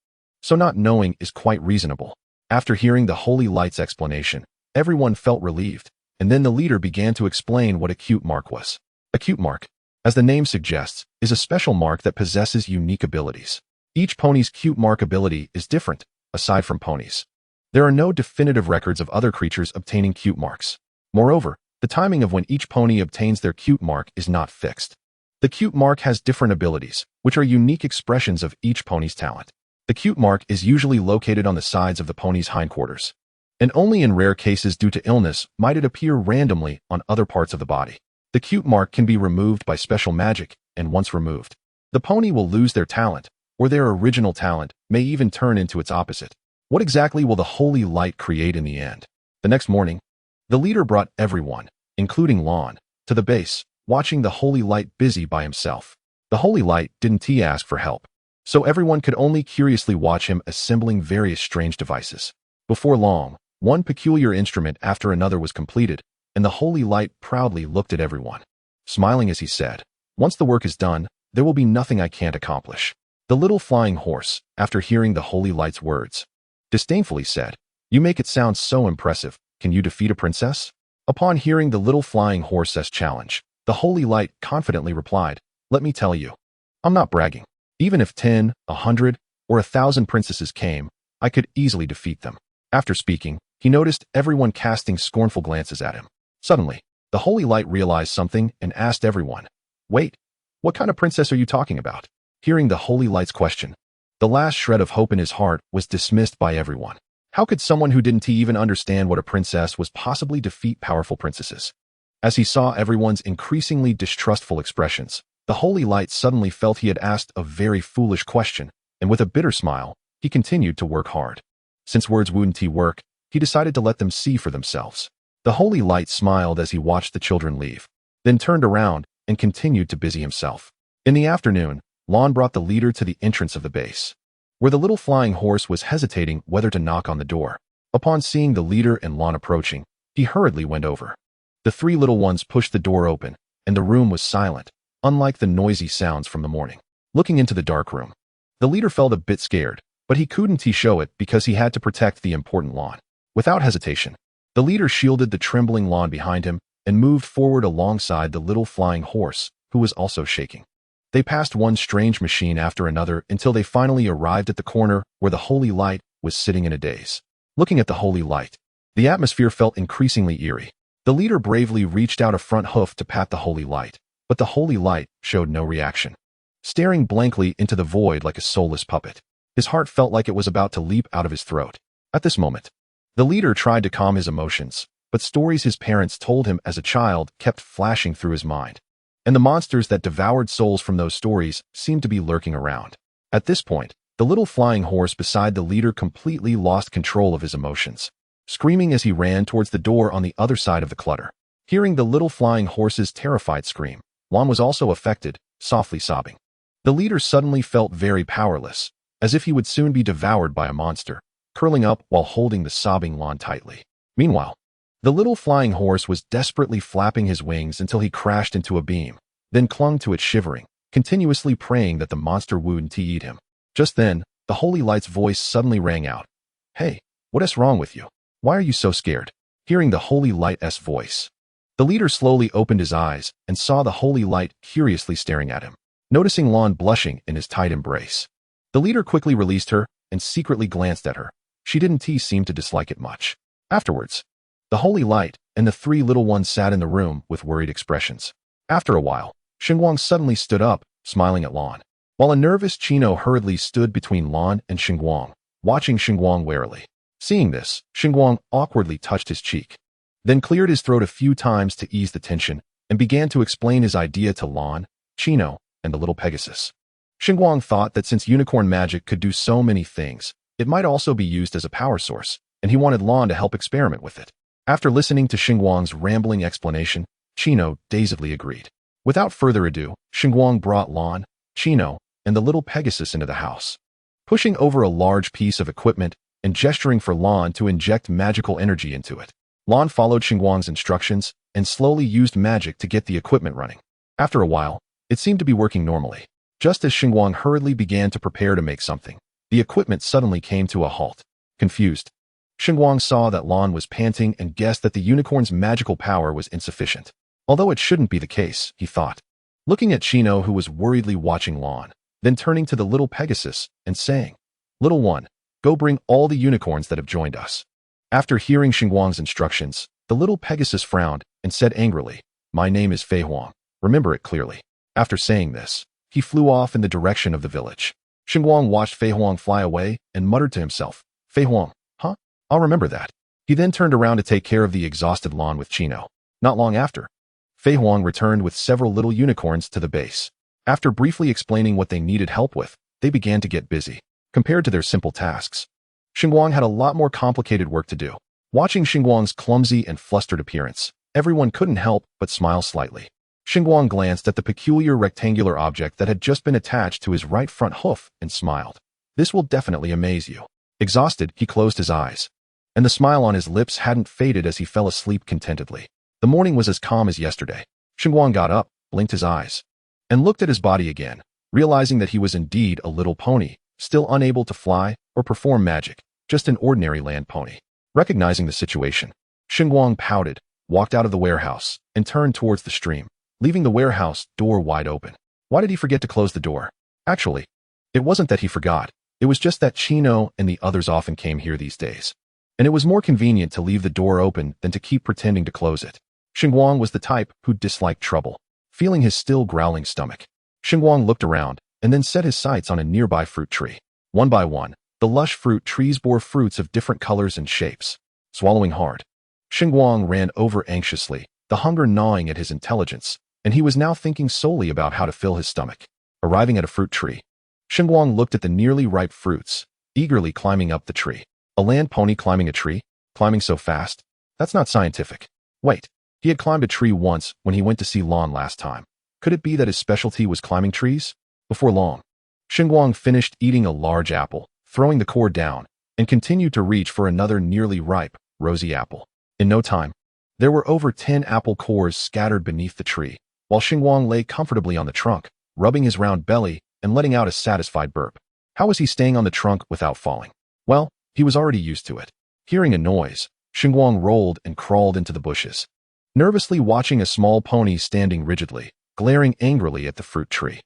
Speaker 1: so not knowing is quite reasonable." After hearing the holy light's explanation, everyone felt relieved, and then the leader began to explain what a cute mark was. A cute mark, as the name suggests, is a special mark that possesses unique abilities. Each pony's cute mark ability is different, aside from ponies. There are no definitive records of other creatures obtaining cute marks. Moreover, the timing of when each pony obtains their cute mark is not fixed. The cute mark has different abilities, which are unique expressions of each pony's talent. The cute mark is usually located on the sides of the pony's hindquarters, and only in rare cases due to illness might it appear randomly on other parts of the body. The cute mark can be removed by special magic, and once removed, the pony will lose their talent, or their original talent may even turn into its opposite. What exactly will the holy light create in the end? The next morning, the leader brought everyone, including Lon, to the base, watching the holy light busy by himself. The holy light didn't ask for help, so everyone could only curiously watch him assembling various strange devices. Before long, one peculiar instrument after another was completed, and the holy light proudly looked at everyone, smiling as he said, "Once the work is done, there will be nothing I can't accomplish." The little flying horse, after hearing the holy light's words, disdainfully said, "You make it sound so impressive. Can you defeat a princess?" Upon hearing the little flying horse's challenge, the holy light confidently replied, "Let me tell you, I'm not bragging. Even if 10, 100, or 1,000 princesses came, I could easily defeat them." After speaking, he noticed everyone casting scornful glances at him. Suddenly, the holy light realized something and asked everyone, "Wait, what kind of princess are you talking about?" Hearing the holy light's question, the last shred of hope in his heart was dismissed by everyone. How could someone who didn't even understand what a princess was possibly defeat powerful princesses? As he saw everyone's increasingly distrustful expressions, the holy light suddenly felt he had asked a very foolish question, and with a bitter smile, he continued to work hard. Since words wouldn't work, he decided to let them see for themselves. The holy light smiled as he watched the children leave, then turned around and continued to busy himself. In the afternoon, Lon brought the leader to the entrance of the base, where the little flying horse was hesitating whether to knock on the door. Upon seeing the leader and Lon approaching, he hurriedly went over. The three little ones pushed the door open, and the room was silent, unlike the noisy sounds from the morning. Looking into the dark room, the leader felt a bit scared, but he couldn't show it because he had to protect the important Lon. Without hesitation, the leader shielded the trembling Lon behind him and moved forward alongside the little flying horse, who was also shaking. They passed one strange machine after another until they finally arrived at the corner where the holy light was sitting in a daze. Looking at the holy light, the atmosphere felt increasingly eerie. The leader bravely reached out a front hoof to pat the holy light, but the holy light showed no reaction, staring blankly into the void like a soulless puppet. His heart felt like it was about to leap out of his throat. At this moment, the leader tried to calm his emotions, but stories his parents told him as a child kept flashing through his mind, and the monsters that devoured souls from those stories seemed to be lurking around. At this point, the little flying horse beside the leader completely lost control of his emotions, screaming as he ran towards the door on the other side of the clutter. Hearing the little flying horse's terrified scream, Lon was also affected, softly sobbing. The leader suddenly felt very powerless, as if he would soon be devoured by a monster, curling up while holding the sobbing Lon tightly. Meanwhile, the little flying horse was desperately flapping his wings until he crashed into a beam, then clung to it shivering, continuously praying that the monster wouldn't eat him. Just then, the holy light's voice suddenly rang out. "Hey, what is wrong with you? Why are you so scared?" Hearing the holy light's voice, the leader slowly opened his eyes and saw the holy light curiously staring at him. Noticing Lon blushing in his tight embrace, the leader quickly released her and secretly glanced at her. She didn't seem to dislike it much. Afterwards, the holy light and the three little ones sat in the room with worried expressions. After a while, Xinguang suddenly stood up, smiling at Lon, while a nervous Chino hurriedly stood between Lon and Xinguang, watching Xinguang warily. Seeing this, Xinguang awkwardly touched his cheek, then cleared his throat a few times to ease the tension, and began to explain his idea to Lon, Chino, and the little Pegasus. Xinguang thought that since unicorn magic could do so many things, it might also be used as a power source, and he wanted Lon to help experiment with it. After listening to Xinguang's rambling explanation, Chino dazedly agreed. Without further ado, Xinguang brought Lon, Chino, and the little Pegasus into the house. Pushing over a large piece of equipment and gesturing for Lon to inject magical energy into it, Lon followed Xinguang's instructions and slowly used magic to get the equipment running. After a while, it seemed to be working normally. Just as Xinguang hurriedly began to prepare to make something, the equipment suddenly came to a halt. Confused, Xinguang saw that Lon was panting and guessed that the unicorn's magical power was insufficient. Although it shouldn't be the case, he thought. Looking at Chino, who was worriedly watching Lon, then turning to the little Pegasus and saying, "Little one, go bring all the unicorns that have joined us." After hearing Xinguang's instructions, the little Pegasus frowned and said angrily, "My name is Fei Huang. Remember it clearly." After saying this, he flew off in the direction of the village. Xinguang watched Fei Huang fly away and muttered to himself, Fei Huang, huh? I'll remember that. He then turned around to take care of the exhausted Lan with Chino. Not long after, Fei Huang returned with several little unicorns to the base. After briefly explaining what they needed help with, they began to get busy. Compared to their simple tasks, Xinguang had a lot more complicated work to do. Watching Xinguang's clumsy and flustered appearance, everyone couldn't help but smile slightly. Xinguang glanced at the peculiar rectangular object that had just been attached to his right front hoof and smiled. This will definitely amaze you. Exhausted, he closed his eyes, and the smile on his lips hadn't faded as he fell asleep contentedly. The morning was as calm as yesterday. Xinguang got up, blinked his eyes, and looked at his body again, realizing that he was indeed a little pony, still unable to fly or perform magic, just an ordinary land pony. Recognizing the situation, Xinguang pouted, walked out of the warehouse, and turned towards the stream, leaving the warehouse door wide open. Why did he forget to close the door? Actually, it wasn't that he forgot. It was just that Chino and the others often came here these days, and it was more convenient to leave the door open than to keep pretending to close it. Xinguang was the type who disliked trouble. Feeling his still growling stomach, Xinguang looked around and then set his sights on a nearby fruit tree. One by one, the lush fruit trees bore fruits of different colors and shapes. Swallowing hard, Xinguang ran over anxiously, the hunger gnawing at his intelligence, and he was now thinking solely about how to fill his stomach. Arriving at a fruit tree, Xinguang looked at the nearly ripe fruits, eagerly climbing up the tree. A land pony climbing a tree? Climbing so fast? That's not scientific. Wait, he had climbed a tree once when he went to see Lan last time. Could it be that his specialty was climbing trees? Before long, Xinguang finished eating a large apple, throwing the core down, and continued to reach for another nearly ripe, rosy apple. In no time, there were over 10 apple cores scattered beneath the tree, while Xinguang lay comfortably on the trunk, rubbing his round belly and letting out a satisfied burp. How was he staying on the trunk without falling? Well, he was already used to it. Hearing a noise, Xinguang rolled and crawled into the bushes, nervously watching a small pony standing rigidly, glaring angrily at the fruit tree.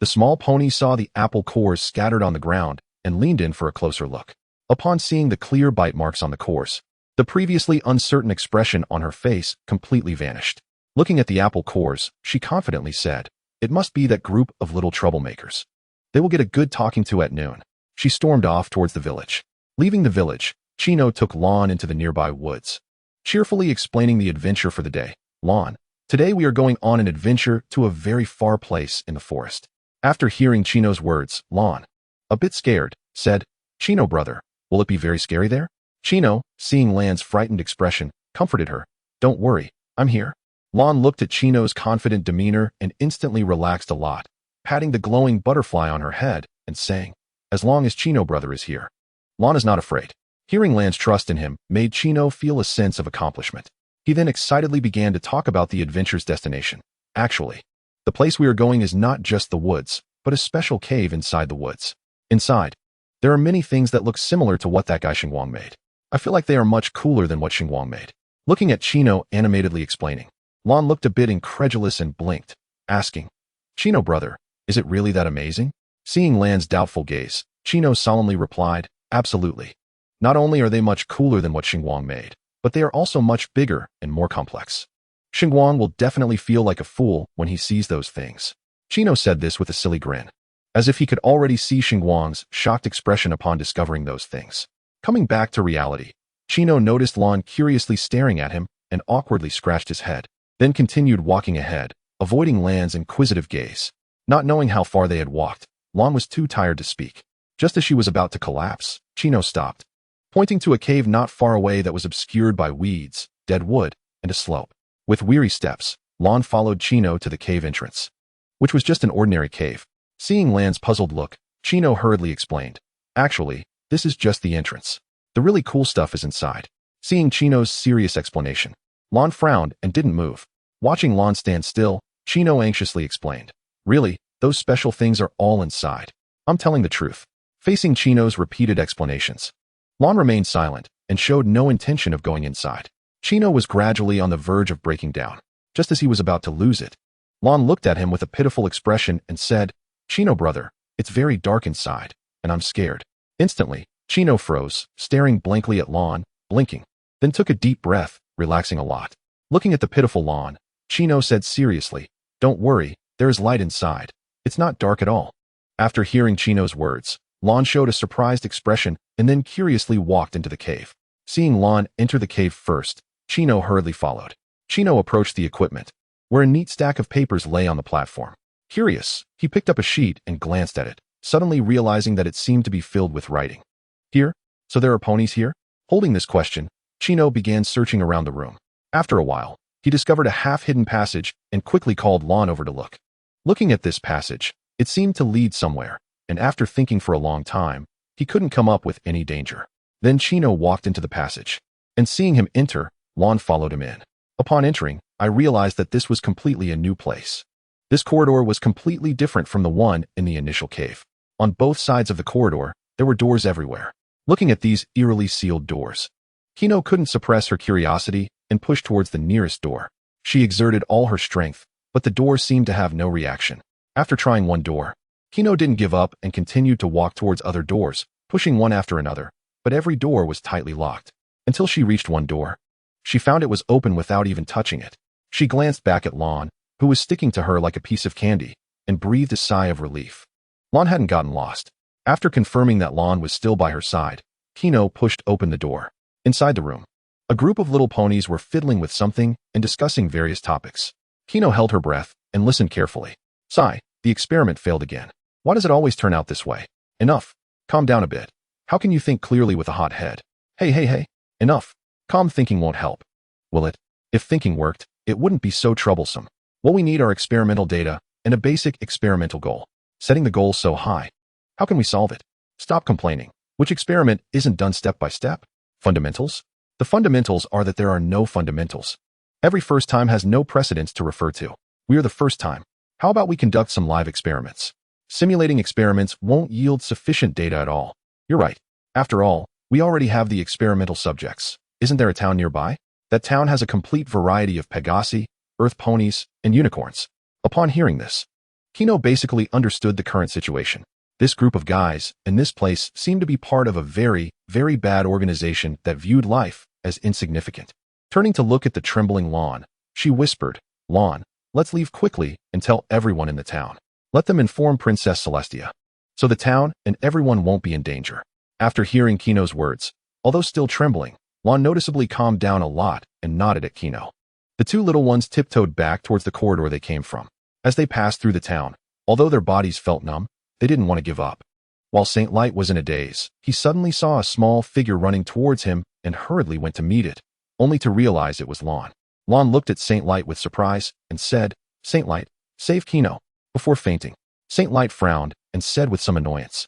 Speaker 1: The small pony saw the apple cores scattered on the ground and leaned in for a closer look. Upon seeing the clear bite marks on the cores, the previously uncertain expression on her face completely vanished. Looking at the apple cores, she confidently said, "It must be that group of little troublemakers. They will get a good talking to at noon." She stormed off towards the village. Leaving the village, Chino took Lan into the nearby woods, cheerfully explaining the adventure for the day. "Lan, today we are going on an adventure to a very far place in the forest." After hearing Chino's words, Lan, a bit scared, said, "Chino brother, will it be very scary there?" Chino, seeing Lan's frightened expression, comforted her. "Don't worry, I'm here." Lan looked at Chino's confident demeanor and instantly relaxed a lot, patting the glowing butterfly on her head and saying, "As long as Chino brother is here, Lan is not afraid." Hearing Lan's trust in him made Chino feel a sense of accomplishment. He then excitedly began to talk about the adventure's destination. "Actually, the place we are going is not just the woods, but a special cave inside the woods. Inside, there are many things that look similar to what that guy Xinguang made. I feel like they are much cooler than what Xinguang made." Looking at Chino animatedly explaining, Lan looked a bit incredulous and blinked, asking, "Chino brother, is it really that amazing?" Seeing Lan's doubtful gaze, Chino solemnly replied, "Absolutely. Not only are they much cooler than what Xinguang made, but they are also much bigger and more complex. Xinguang will definitely feel like a fool when he sees those things." Chino said this with a silly grin, as if he could already see Xinguang's shocked expression upon discovering those things. Coming back to reality, Chino noticed Lan curiously staring at him and awkwardly scratched his head, then continued walking ahead, avoiding Lan's inquisitive gaze. Not knowing how far they had walked, Lan was too tired to speak. Just as she was about to collapse, Chino stopped, pointing to a cave not far away that was obscured by weeds, dead wood, and a slope. With weary steps, Lan followed Chino to the cave entrance, which was just an ordinary cave. Seeing Lan's puzzled look, Chino hurriedly explained, "Actually, this is just the entrance. The really cool stuff is inside." Seeing Chino's serious explanation, Lan frowned and didn't move. Watching Lan stand still, Chino anxiously explained, "Really, those special things are all inside. I'm telling the truth." Facing Chino's repeated explanations, Lan remained silent and showed no intention of going inside. Chino was gradually on the verge of breaking down. Just as he was about to lose it, Lan looked at him with a pitiful expression and said, "Chino brother, it's very dark inside, and I'm scared." Instantly, Chino froze, staring blankly at Lan, blinking, then took a deep breath, relaxing a lot. Looking at the pitiful Lan, Chino said seriously, "Don't worry, There is light inside. It's not dark at all. After hearing Chino's words, Lon showed a surprised expression and then curiously walked into the cave. Seeing Lon enter the cave first, Chino hurriedly followed. Chino approached the equipment, where a neat stack of papers lay on the platform. Curious, he picked up a sheet and glanced at it, suddenly realizing that it seemed to be filled with writing. Here? So there are ponies here? Holding this question, Chino began searching around the room. After a while, he discovered a half-hidden passage and quickly called Lon over to look. Looking at this passage, it seemed to lead somewhere, and after thinking for a long time, he couldn't come up with any danger. Then Chino walked into the passage, and seeing him enter, Lon followed him in. Upon entering, I realized that this was completely a new place. This corridor was completely different from the one in the initial cave. On both sides of the corridor, there were doors everywhere. Looking at these eerily sealed doors, Chino couldn't suppress her curiosity and pushed towards the nearest door. She exerted all her strength, but the door seemed to have no reaction. After trying one door, Chino didn't give up and continued to walk towards other doors, pushing one after another, but every door was tightly locked. Until she reached one door. She found it was open without even touching it. She glanced back at Lon, who was sticking to her like a piece of candy, and breathed a sigh of relief. Lon hadn't gotten lost. After confirming that Lon was still by her side, Chino pushed open the door. Inside the room, a group of little ponies were fiddling with something and discussing various topics. Chino held her breath and listened carefully. Sigh, the experiment failed again. Why does it always turn out this way? Enough. Calm down a bit. How can you think clearly with a hot head? Hey. Enough. Calm thinking won't help. Will it? If thinking worked, it wouldn't be so troublesome. What we need are experimental data and a basic experimental goal. Setting the goal so high. How can we solve it? Stop complaining. Which experiment isn't done step by step? Fundamentals? The fundamentals are that there are no fundamentals. Every first time has no precedents to refer to. We are the first time. How about we conduct some live experiments? Simulating experiments won't yield sufficient data at all. You're right. After all, we already have the experimental subjects. Isn't there a town nearby? That town has a complete variety of Pegasi, earth ponies, and unicorns. Upon hearing this, Chino basically understood the current situation. This group of guys in this place seemed to be part of a very, very bad organization that viewed life as insignificant. Turning to look at the trembling Lon, she whispered, Lon, let's leave quickly and tell everyone in the town. Let them inform Princess Celestia, so the town and everyone won't be in danger. After hearing Chino's words, although still trembling, Lon noticeably calmed down a lot and nodded at Chino. The two little ones tiptoed back towards the corridor they came from. As they passed through the town, although their bodies felt numb, they didn't want to give up. While Saint Light was in a daze, he suddenly saw a small figure running towards him and hurriedly went to meet it, only to realize it was Lon. Lon looked at Saint Light with surprise and said, Saint Light, save Chino. Before fainting, Saint Light frowned and said with some annoyance,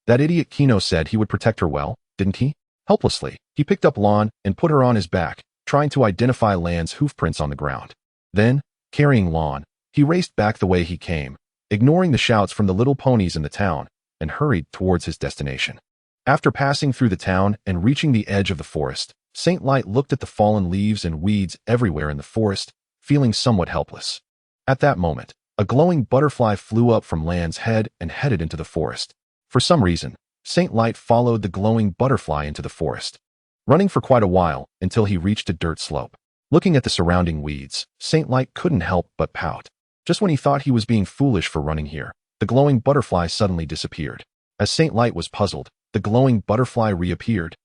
Speaker 1: that idiot Chino said he would protect her well, didn't he? Helplessly, he picked up Lon and put her on his back, trying to identify Lan's hoofprints on the ground. Then, carrying Lon, he raced back the way he came, ignoring the shouts from the little ponies in the town, and hurried towards his destination. After passing through the town and reaching the edge of the forest, Saint Light looked at the fallen leaves and weeds everywhere in the forest, feeling somewhat helpless. At that moment, a glowing butterfly flew up from Lan's head and headed into the forest. For some reason, Saint Light followed the glowing butterfly into the forest, running for quite a while until he reached a dirt slope. Looking at the surrounding weeds, Saint Light couldn't help but pout. Just when he thought he was being foolish for running here, the glowing butterfly suddenly disappeared. As Saint Light was puzzled, the glowing butterfly reappeared.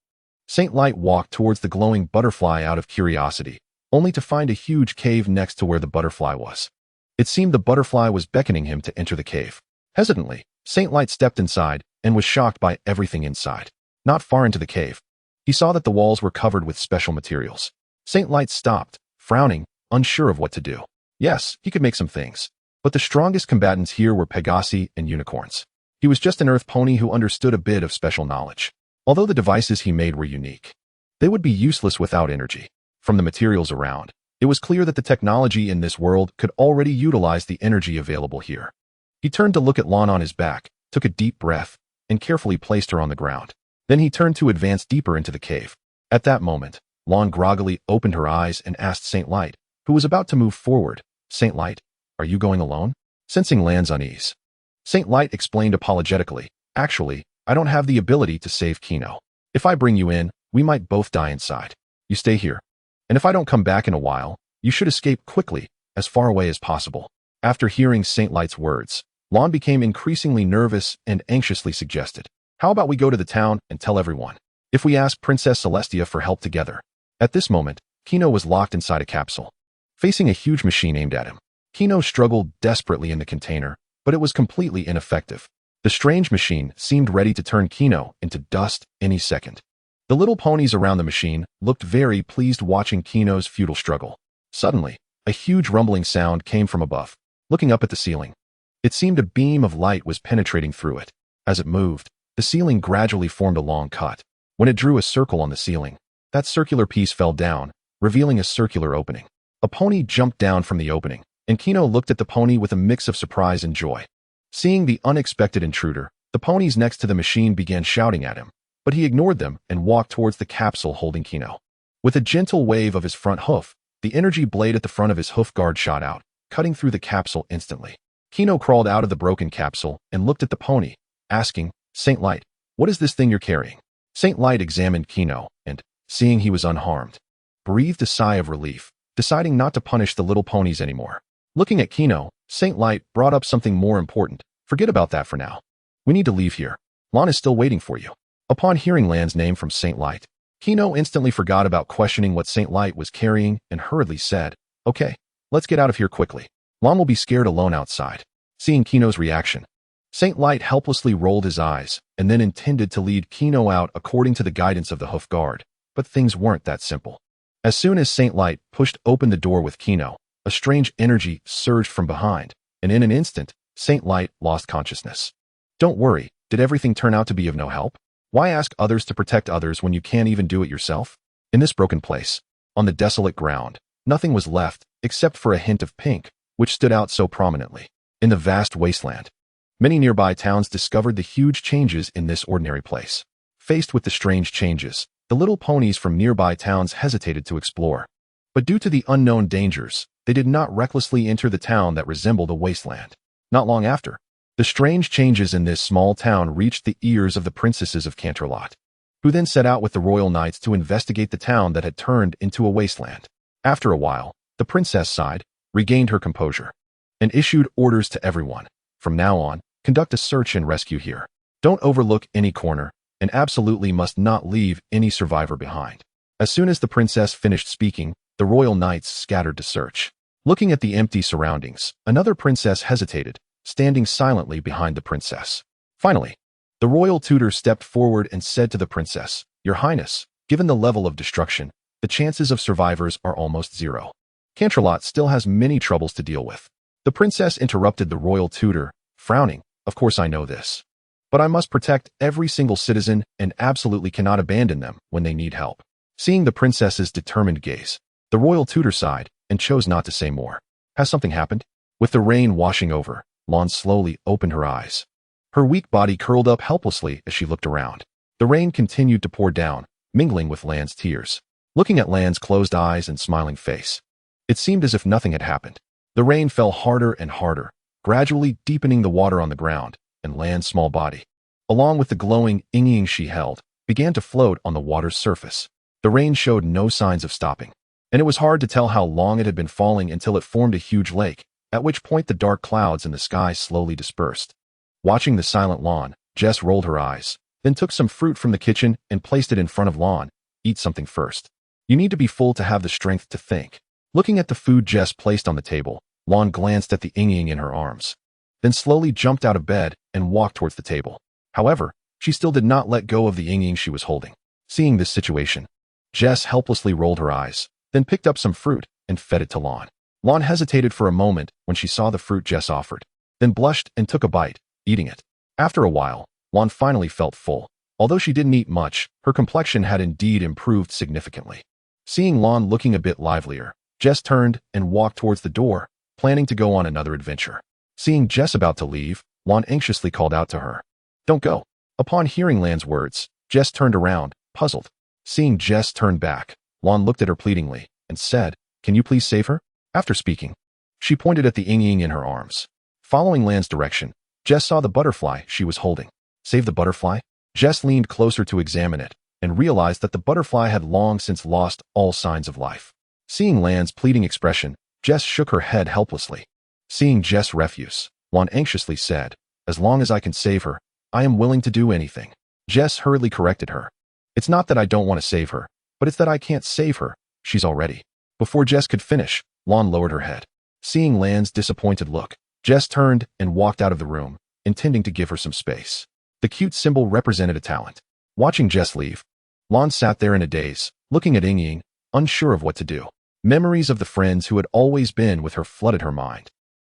Speaker 1: Saint Light walked towards the glowing butterfly out of curiosity, only to find a huge cave next to where the butterfly was. It seemed the butterfly was beckoning him to enter the cave. Hesitantly, Saint Light stepped inside and was shocked by everything inside. Not far into the cave, he saw that the walls were covered with special materials. Saint Light stopped, frowning, unsure of what to do. Yes, he could make some things, but the strongest combatants here were Pegasi and unicorns. He was just an earth pony who understood a bit of special knowledge. Although the devices he made were unique, they would be useless without energy. From the materials around, it was clear that the technology in this world could already utilize the energy available here. He turned to look at Lon on his back, took a deep breath, and carefully placed her on the ground. Then he turned to advance deeper into the cave. At that moment, Lon groggily opened her eyes and asked Saint Light, who was about to move forward, Saint Light, are you going alone? Sensing Lan's unease, Saint Light explained apologetically, actually, I don't have the ability to save Chino. If I bring you in, we might both die inside. You stay here. And if I don't come back in a while, you should escape quickly, as far away as possible. After hearing Saint Light's words, Lon became increasingly nervous and anxiously suggested, "How about we go to the town and tell everyone? If we ask Princess Celestia for help together?" At this moment, Kino was locked inside a capsule, facing a huge machine aimed at him. Kino struggled desperately in the container, but it was completely ineffective. The strange machine seemed ready to turn Kino into dust any second. The little ponies around the machine looked very pleased watching Kino's futile struggle. Suddenly, a huge rumbling sound came from above. Looking up at the ceiling, it seemed a beam of light was penetrating through it. As it moved, the ceiling gradually formed a long cut. When it drew a circle on the ceiling, that circular piece fell down, revealing a circular opening. A pony jumped down from the opening, and Kino looked at the pony with a mix of surprise and joy. Seeing the unexpected intruder, the ponies next to the machine began shouting at him, but he ignored them and walked towards the capsule holding Kino. With a gentle wave of his front hoof, the energy blade at the front of his hoof guard shot out, cutting through the capsule instantly. Kino crawled out of the broken capsule and looked at the pony, asking, "Saint Light, what is this thing you're carrying?" Saint Light examined Kino and, seeing he was unharmed, breathed a sigh of relief, deciding not to punish the little ponies anymore. Looking at Kino, Saint Light brought up something more important. "Forget about that for now. We need to leave here. Lon is still waiting for you." Upon hearing Lan's name from Saint Light, Kino instantly forgot about questioning what Saint Light was carrying and hurriedly said, "Okay, let's get out of here quickly. Lon will be scared alone outside." Seeing Kino's reaction, Saint Light helplessly rolled his eyes and then intended to lead Kino out according to the guidance of the hoof guard, but things weren't that simple. As soon as Saint Light pushed open the door with Kino, a strange energy surged from behind, and in an instant, Saint Light lost consciousness. "Don't worry, did everything turn out to be of no help? Why ask others to protect others when you can't even do it yourself?" In this broken place, on the desolate ground, nothing was left except for a hint of pink, which stood out so prominently. In the vast wasteland, many nearby towns discovered the huge changes in this ordinary place. Faced with the strange changes, the little ponies from nearby towns hesitated to explore. But due to the unknown dangers, they did not recklessly enter the town that resembled a wasteland. Not long after, the strange changes in this small town reached the ears of the princesses of Canterlot, who then set out with the royal knights to investigate the town that had turned into a wasteland. After a while, the princess sighed, regained her composure, and issued orders to everyone. "From now on, conduct a search and rescue here. Don't overlook any corner, and absolutely must not leave any survivor behind." As soon as the princess finished speaking, the royal knights scattered to search. Looking at the empty surroundings, another princess hesitated, standing silently behind the princess. Finally, the royal tutor stepped forward and said to the princess, "Your Highness, given the level of destruction, the chances of survivors are almost zero. Canterlot still has many troubles to deal with." The princess interrupted the royal tutor, frowning, "Of course I know this. But I must protect every single citizen and absolutely cannot abandon them when they need help." Seeing the princess's determined gaze, the royal tutor sighed and chose not to say more. "Has something happened?" With the rain washing over, Lon slowly opened her eyes. Her weak body curled up helplessly as she looked around. The rain continued to pour down, mingling with Lan's tears. Looking at Lan's closed eyes and smiling face, it seemed as if nothing had happened. The rain fell harder and harder, gradually deepening the water on the ground, and Lan's small body, along with the glowing inging she held, began to float on the water's surface. The rain showed no signs of stopping, and it was hard to tell how long it had been falling until it formed a huge lake, at which point the dark clouds in the sky slowly dispersed. Watching the silent Lon, Jess rolled her eyes, then took some fruit from the kitchen and placed it in front of Lon. "Eat something first. You need to be full to have the strength to think." Looking at the food Jess placed on the table, Lon glanced at the inging in her arms, then slowly jumped out of bed and walked towards the table. However, she still did not let go of the inging she was holding. Seeing this situation, Jess helplessly rolled her eyes, then picked up some fruit and fed it to Lon. Lon hesitated for a moment when she saw the fruit Jess offered, then blushed and took a bite, eating it. After a while, Lon finally felt full. Although she didn't eat much, her complexion had indeed improved significantly. Seeing Lon looking a bit livelier, Jess turned and walked towards the door, planning to go on another adventure. Seeing Jess about to leave, Lon anxiously called out to her, "Don't go." Upon hearing Lan's words, Jess turned around, puzzled. Seeing Jess turn back, Lon looked at her pleadingly and said, "Can you please save her?" After speaking, she pointed at the inging in her arms. Following Lan's direction, Jess saw the butterfly she was holding. Save the butterfly? Jess leaned closer to examine it and realized that the butterfly had long since lost all signs of life. Seeing Lan's pleading expression, Jess shook her head helplessly. Seeing Jess' refuse, Lon anxiously said, "As long as I can save her, I am willing to do anything." Jess hurriedly corrected her. "It's not that I don't want to save her, but it's that I can't save her. She's already." Before Jess could finish, Lon lowered her head. Seeing Lan's disappointed look, Jess turned and walked out of the room, intending to give her some space. The cute symbol represented a talent. Watching Jess leave, Lon sat there in a daze, looking at Ying, unsure of what to do. Memories of the friends who had always been with her flooded her mind.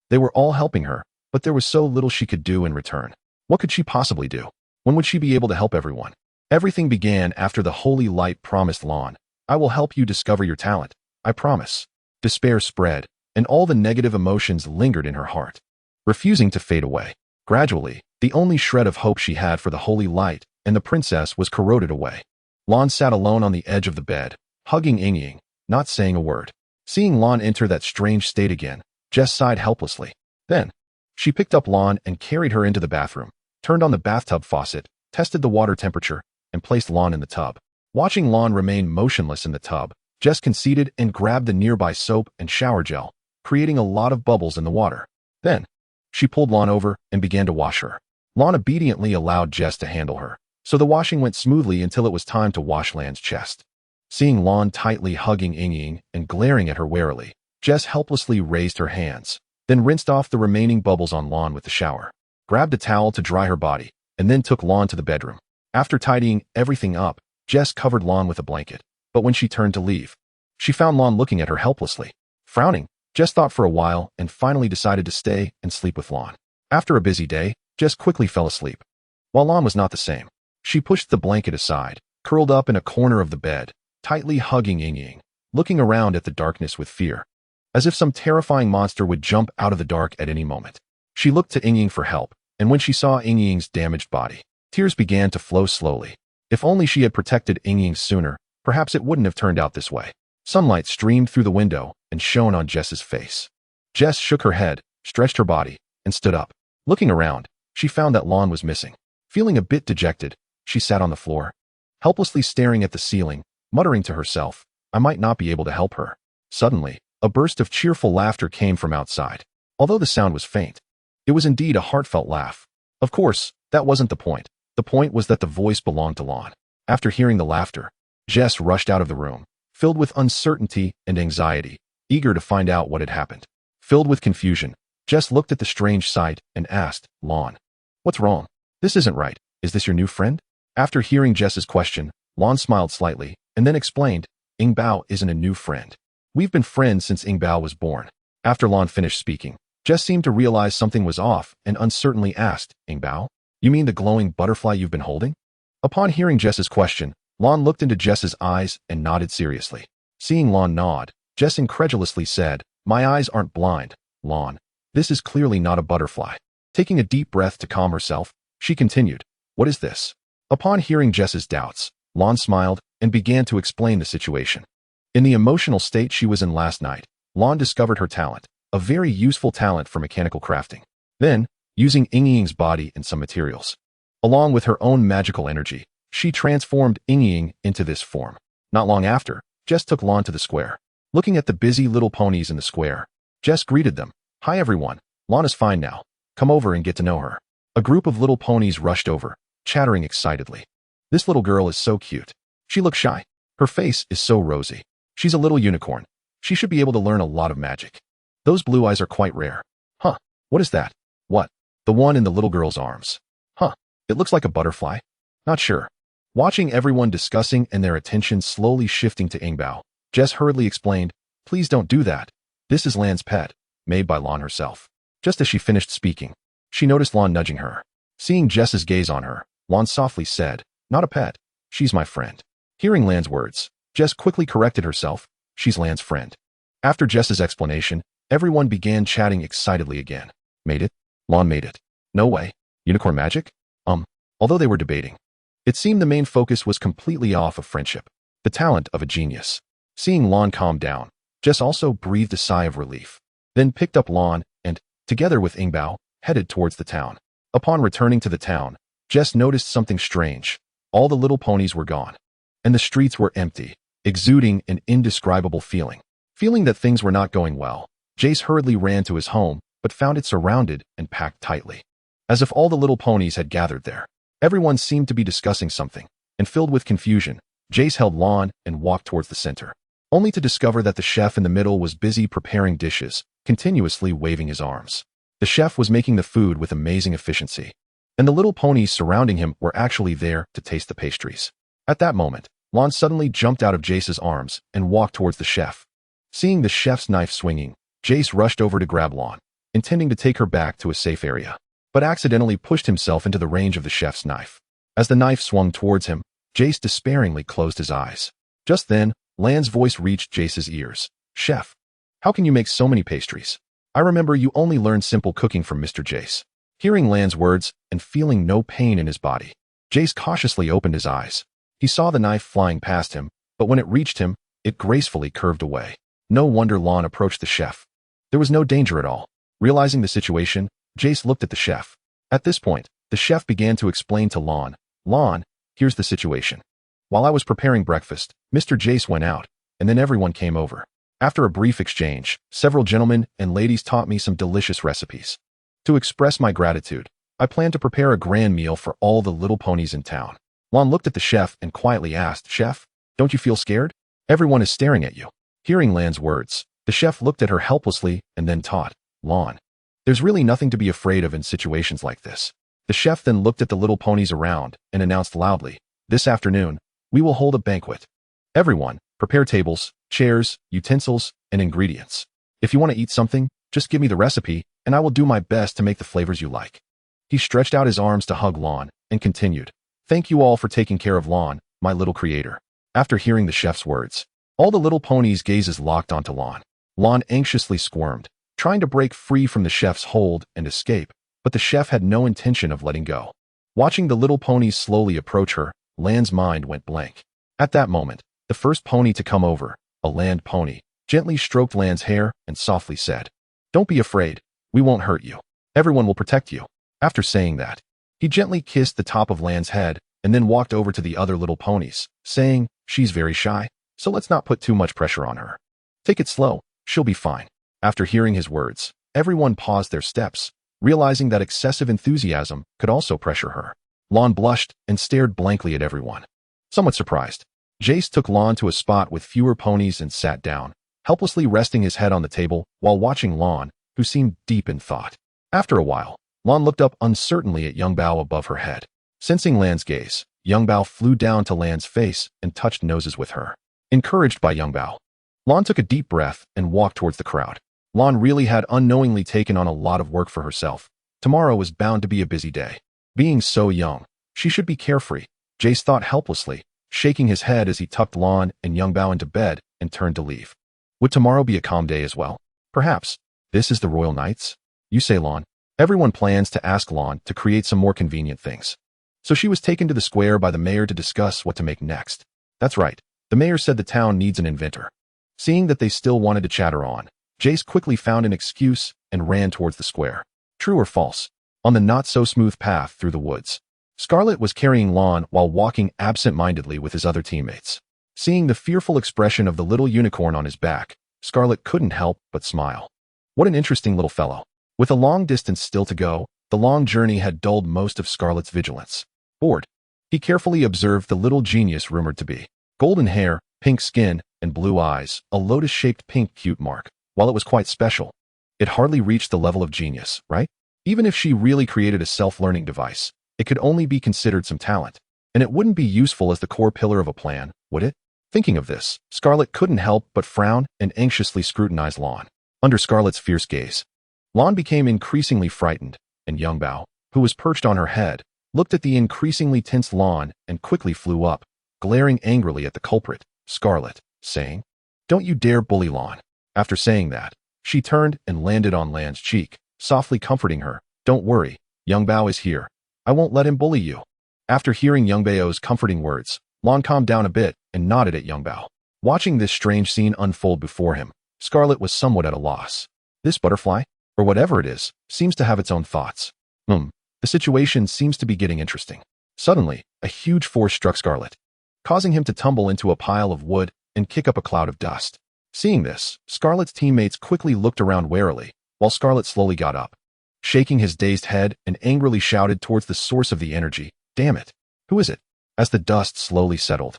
Speaker 1: They were all helping her, but there was so little she could do in return. What could she possibly do? When would she be able to help everyone? Everything began after the holy light promised Lon, "I will help you discover your talent. I promise." Despair spread, and all the negative emotions lingered in her heart, refusing to fade away. Gradually, the only shred of hope she had for the holy light and the princess was corroded away. Lon sat alone on the edge of the bed, hugging Ying, not saying a word. Seeing Lon enter that strange state again, Jess sighed helplessly. Then, she picked up Lon and carried her into the bathroom, turned on the bathtub faucet, tested the water temperature, and placed Lon in the tub. Watching Lon remain motionless in the tub, Jess conceded and grabbed the nearby soap and shower gel, creating a lot of bubbles in the water. Then, she pulled Lon over and began to wash her. Lon obediently allowed Jess to handle her, so the washing went smoothly until it was time to wash Lan's chest. Seeing Lon tightly hugging Ying and glaring at her warily, Jess helplessly raised her hands, then rinsed off the remaining bubbles on Lon with the shower, grabbed a towel to dry her body, and then took Lon to the bedroom. After tidying everything up, Jess covered Lon with a blanket, but when she turned to leave, she found Lon looking at her helplessly. Frowning, Jess thought for a while and finally decided to stay and sleep with Lon. After a busy day, Jess quickly fell asleep. While Lon was not the same, she pushed the blanket aside, curled up in a corner of the bed, tightly hugging Ying, looking around at the darkness with fear, as if some terrifying monster would jump out of the dark at any moment. She looked to Ying for help, and when she saw Ying's damaged body, tears began to flow slowly. If only she had protected Ying sooner, perhaps it wouldn't have turned out this way. Sunlight streamed through the window and shone on Jess's face. Jess shook her head, stretched her body, and stood up. Looking around, she found that Lon was missing. Feeling a bit dejected, she sat on the floor, helplessly staring at the ceiling, muttering to herself, "I might not be able to help her." Suddenly, a burst of cheerful laughter came from outside. Although the sound was faint, it was indeed a heartfelt laugh. Of course, that wasn't the point. The point was that the voice belonged to Lon. After hearing the laughter, Jess rushed out of the room, filled with uncertainty and anxiety, eager to find out what had happened. Filled with confusion, Jess looked at the strange sight and asked, "Lon, what's wrong? This isn't right. Is this your new friend?" After hearing Jess's question, Lon smiled slightly and then explained, "Ying Bao isn't a new friend. We've been friends since Ying Bao was born." After Lon finished speaking, Jess seemed to realize something was off and uncertainly asked, "Ying Bao? You mean the glowing butterfly you've been holding?" Upon hearing Jess's question, Lon looked into Jess's eyes and nodded seriously. Seeing Lon nod, Jess incredulously said, "My eyes aren't blind, Lon. This is clearly not a butterfly." Taking a deep breath to calm herself, she continued, "What is this?" Upon hearing Jess's doubts, Lon smiled and began to explain the situation. In the emotional state she was in last night, Lon discovered her talent, a very useful talent for mechanical crafting. Then, using Ying's body and some materials, along with her own magical energy, she transformed Ying into this form. Not long after, Jess took Lon to the square. Looking at the busy little ponies in the square, Jess greeted them. "Hi everyone, Lon is fine now. Come over and get to know her." A group of little ponies rushed over, chattering excitedly. "This little girl is so cute. She looks shy. Her face is so rosy. She's a little unicorn. She should be able to learn a lot of magic. Those blue eyes are quite rare. Huh, what is that? What? The one in the little girl's arms. Huh, it looks like a butterfly. Not sure." Watching everyone discussing and their attention slowly shifting to Ying Bao, Jess hurriedly explained, "Please don't do that. This is Lan's pet, made by Lon herself." Just as she finished speaking, she noticed Lon nudging her. Seeing Jess's gaze on her, Lon softly said, "Not a pet. She's my friend." Hearing Lan's words, Jess quickly corrected herself. "She's Lan's friend." After Jess's explanation, everyone began chatting excitedly again. "Made it? Lon made it. No way. Unicorn magic?" Although they were debating, it seemed the main focus was completely off of friendship, the talent of a genius. Seeing Lon calm down, Jess also breathed a sigh of relief, then picked up Lon and, together with Ying Bao, headed towards the town. Upon returning to the town, Jess noticed something strange. All the little ponies were gone, and the streets were empty, exuding an indescribable feeling. Feeling that things were not going well, Jace hurriedly ran to his home but found it surrounded and packed tightly. As if all the little ponies had gathered there. Everyone seemed to be discussing something, and filled with confusion, Jace held Lon and walked towards the center, only to discover that the chef in the middle was busy preparing dishes, continuously waving his arms. The chef was making the food with amazing efficiency, and the little ponies surrounding him were actually there to taste the pastries. At that moment, Lon suddenly jumped out of Jace's arms and walked towards the chef. Seeing the chef's knife swinging, Jace rushed over to grab Lon, intending to take her back to a safe area, but accidentally pushed himself into the range of the chef's knife. As the knife swung towards him, Jace despairingly closed his eyes. Just then, Lan's voice reached Jace's ears. "Chef, how can you make so many pastries? I remember you only learned simple cooking from Mr. Jace." Hearing Lan's words and feeling no pain in his body, Jace cautiously opened his eyes. He saw the knife flying past him, but when it reached him, it gracefully curved away. No wonder Lon approached the chef. There was no danger at all. Realizing the situation, Jace looked at the chef. At this point, the chef began to explain to Lon, "Lon, here's the situation. While I was preparing breakfast, Mr. Jace went out, and then everyone came over. After a brief exchange, several gentlemen and ladies taught me some delicious recipes. To express my gratitude, I plan to prepare a grand meal for all the little ponies in town." Lon looked at the chef and quietly asked, "Chef, don't you feel scared? Everyone is staring at you." Hearing Lan's words, the chef looked at her helplessly and then taught, "Lon, there's really nothing to be afraid of in situations like this." The chef then looked at the little ponies around and announced loudly, "This afternoon, we will hold a banquet. Everyone, prepare tables, chairs, utensils, and ingredients. If you want to eat something, just give me the recipe, and I will do my best to make the flavors you like." He stretched out his arms to hug Lon and continued, "Thank you all for taking care of Lon, my little creator." After hearing the chef's words, all the little ponies' gazes locked onto Lon. Lon anxiously squirmed, trying to break free from the chef's hold and escape, but the chef had no intention of letting go. Watching the little ponies slowly approach her, Lan's mind went blank. At that moment, the first pony to come over, a land pony, gently stroked Lan's hair and softly said, "Don't be afraid, we won't hurt you. Everyone will protect you." After saying that, he gently kissed the top of Lan's head and then walked over to the other little ponies, saying, "She's very shy, so let's not put too much pressure on her. Take it slow, she'll be fine." After hearing his words, everyone paused their steps, realizing that excessive enthusiasm could also pressure her. Lon blushed and stared blankly at everyone. Somewhat surprised, Jace took Lon to a spot with fewer ponies and sat down, helplessly resting his head on the table while watching Lon, who seemed deep in thought. After a while, Lon looked up uncertainly at Young Bao above her head. Sensing Lan's gaze, Young Bao flew down to Lan's face and touched noses with her. Encouraged by Young Bao, Lon took a deep breath and walked towards the crowd. Lon really had unknowingly taken on a lot of work for herself. Tomorrow was bound to be a busy day. Being so young, she should be carefree, Jace thought helplessly, shaking his head as he tucked Lon and Young Bao into bed and turned to leave. Would tomorrow be a calm day as well? Perhaps. This is the Royal Knights? You say, Lon. Everyone plans to ask Lon to create some more convenient things. So she was taken to the square by the mayor to discuss what to make next. That's right. The mayor said the town needs an inventor. Seeing that they still wanted to chatter on, Jace quickly found an excuse and ran towards the square. True or false? On the not-so-smooth path through the woods, Scarlet was carrying Lon while walking absent-mindedly with his other teammates. Seeing the fearful expression of the little unicorn on his back, Scarlet couldn't help but smile. What an interesting little fellow. With a long distance still to go, the long journey had dulled most of Scarlet's vigilance. Bored, he carefully observed the little genius rumored to be. Golden hair, pink skin, and blue eyes, a lotus-shaped pink cute mark. While it was quite special, it hardly reached the level of genius, right? Even if she really created a self-learning device, it could only be considered some talent, and it wouldn't be useful as the core pillar of a plan, would it? Thinking of this, Scarlet couldn't help but frown and anxiously scrutinize Lon. Under Scarlet's fierce gaze, Lon became increasingly frightened, and Young Bao, who was perched on her head, looked at the increasingly tense Lon and quickly flew up, glaring angrily at the culprit, Scarlet, saying, "Don't you dare bully Lon." After saying that, she turned and landed on Lan's cheek, softly comforting her. "Don't worry, Young Bao is here. I won't let him bully you." After hearing Young Bao's comforting words, Lon calmed down a bit and nodded at Young Bao. Watching this strange scene unfold before him, Scarlet was somewhat at a loss. This butterfly, or whatever it is, seems to have its own thoughts. The situation seems to be getting interesting. Suddenly, a huge force struck Scarlet, causing him to tumble into a pile of wood and kick up a cloud of dust. Seeing this, Scarlet's teammates quickly looked around warily, while Scarlet slowly got up, shaking his dazed head and angrily shouted towards the source of the energy, "Damn it! Who is it?" As the dust slowly settled,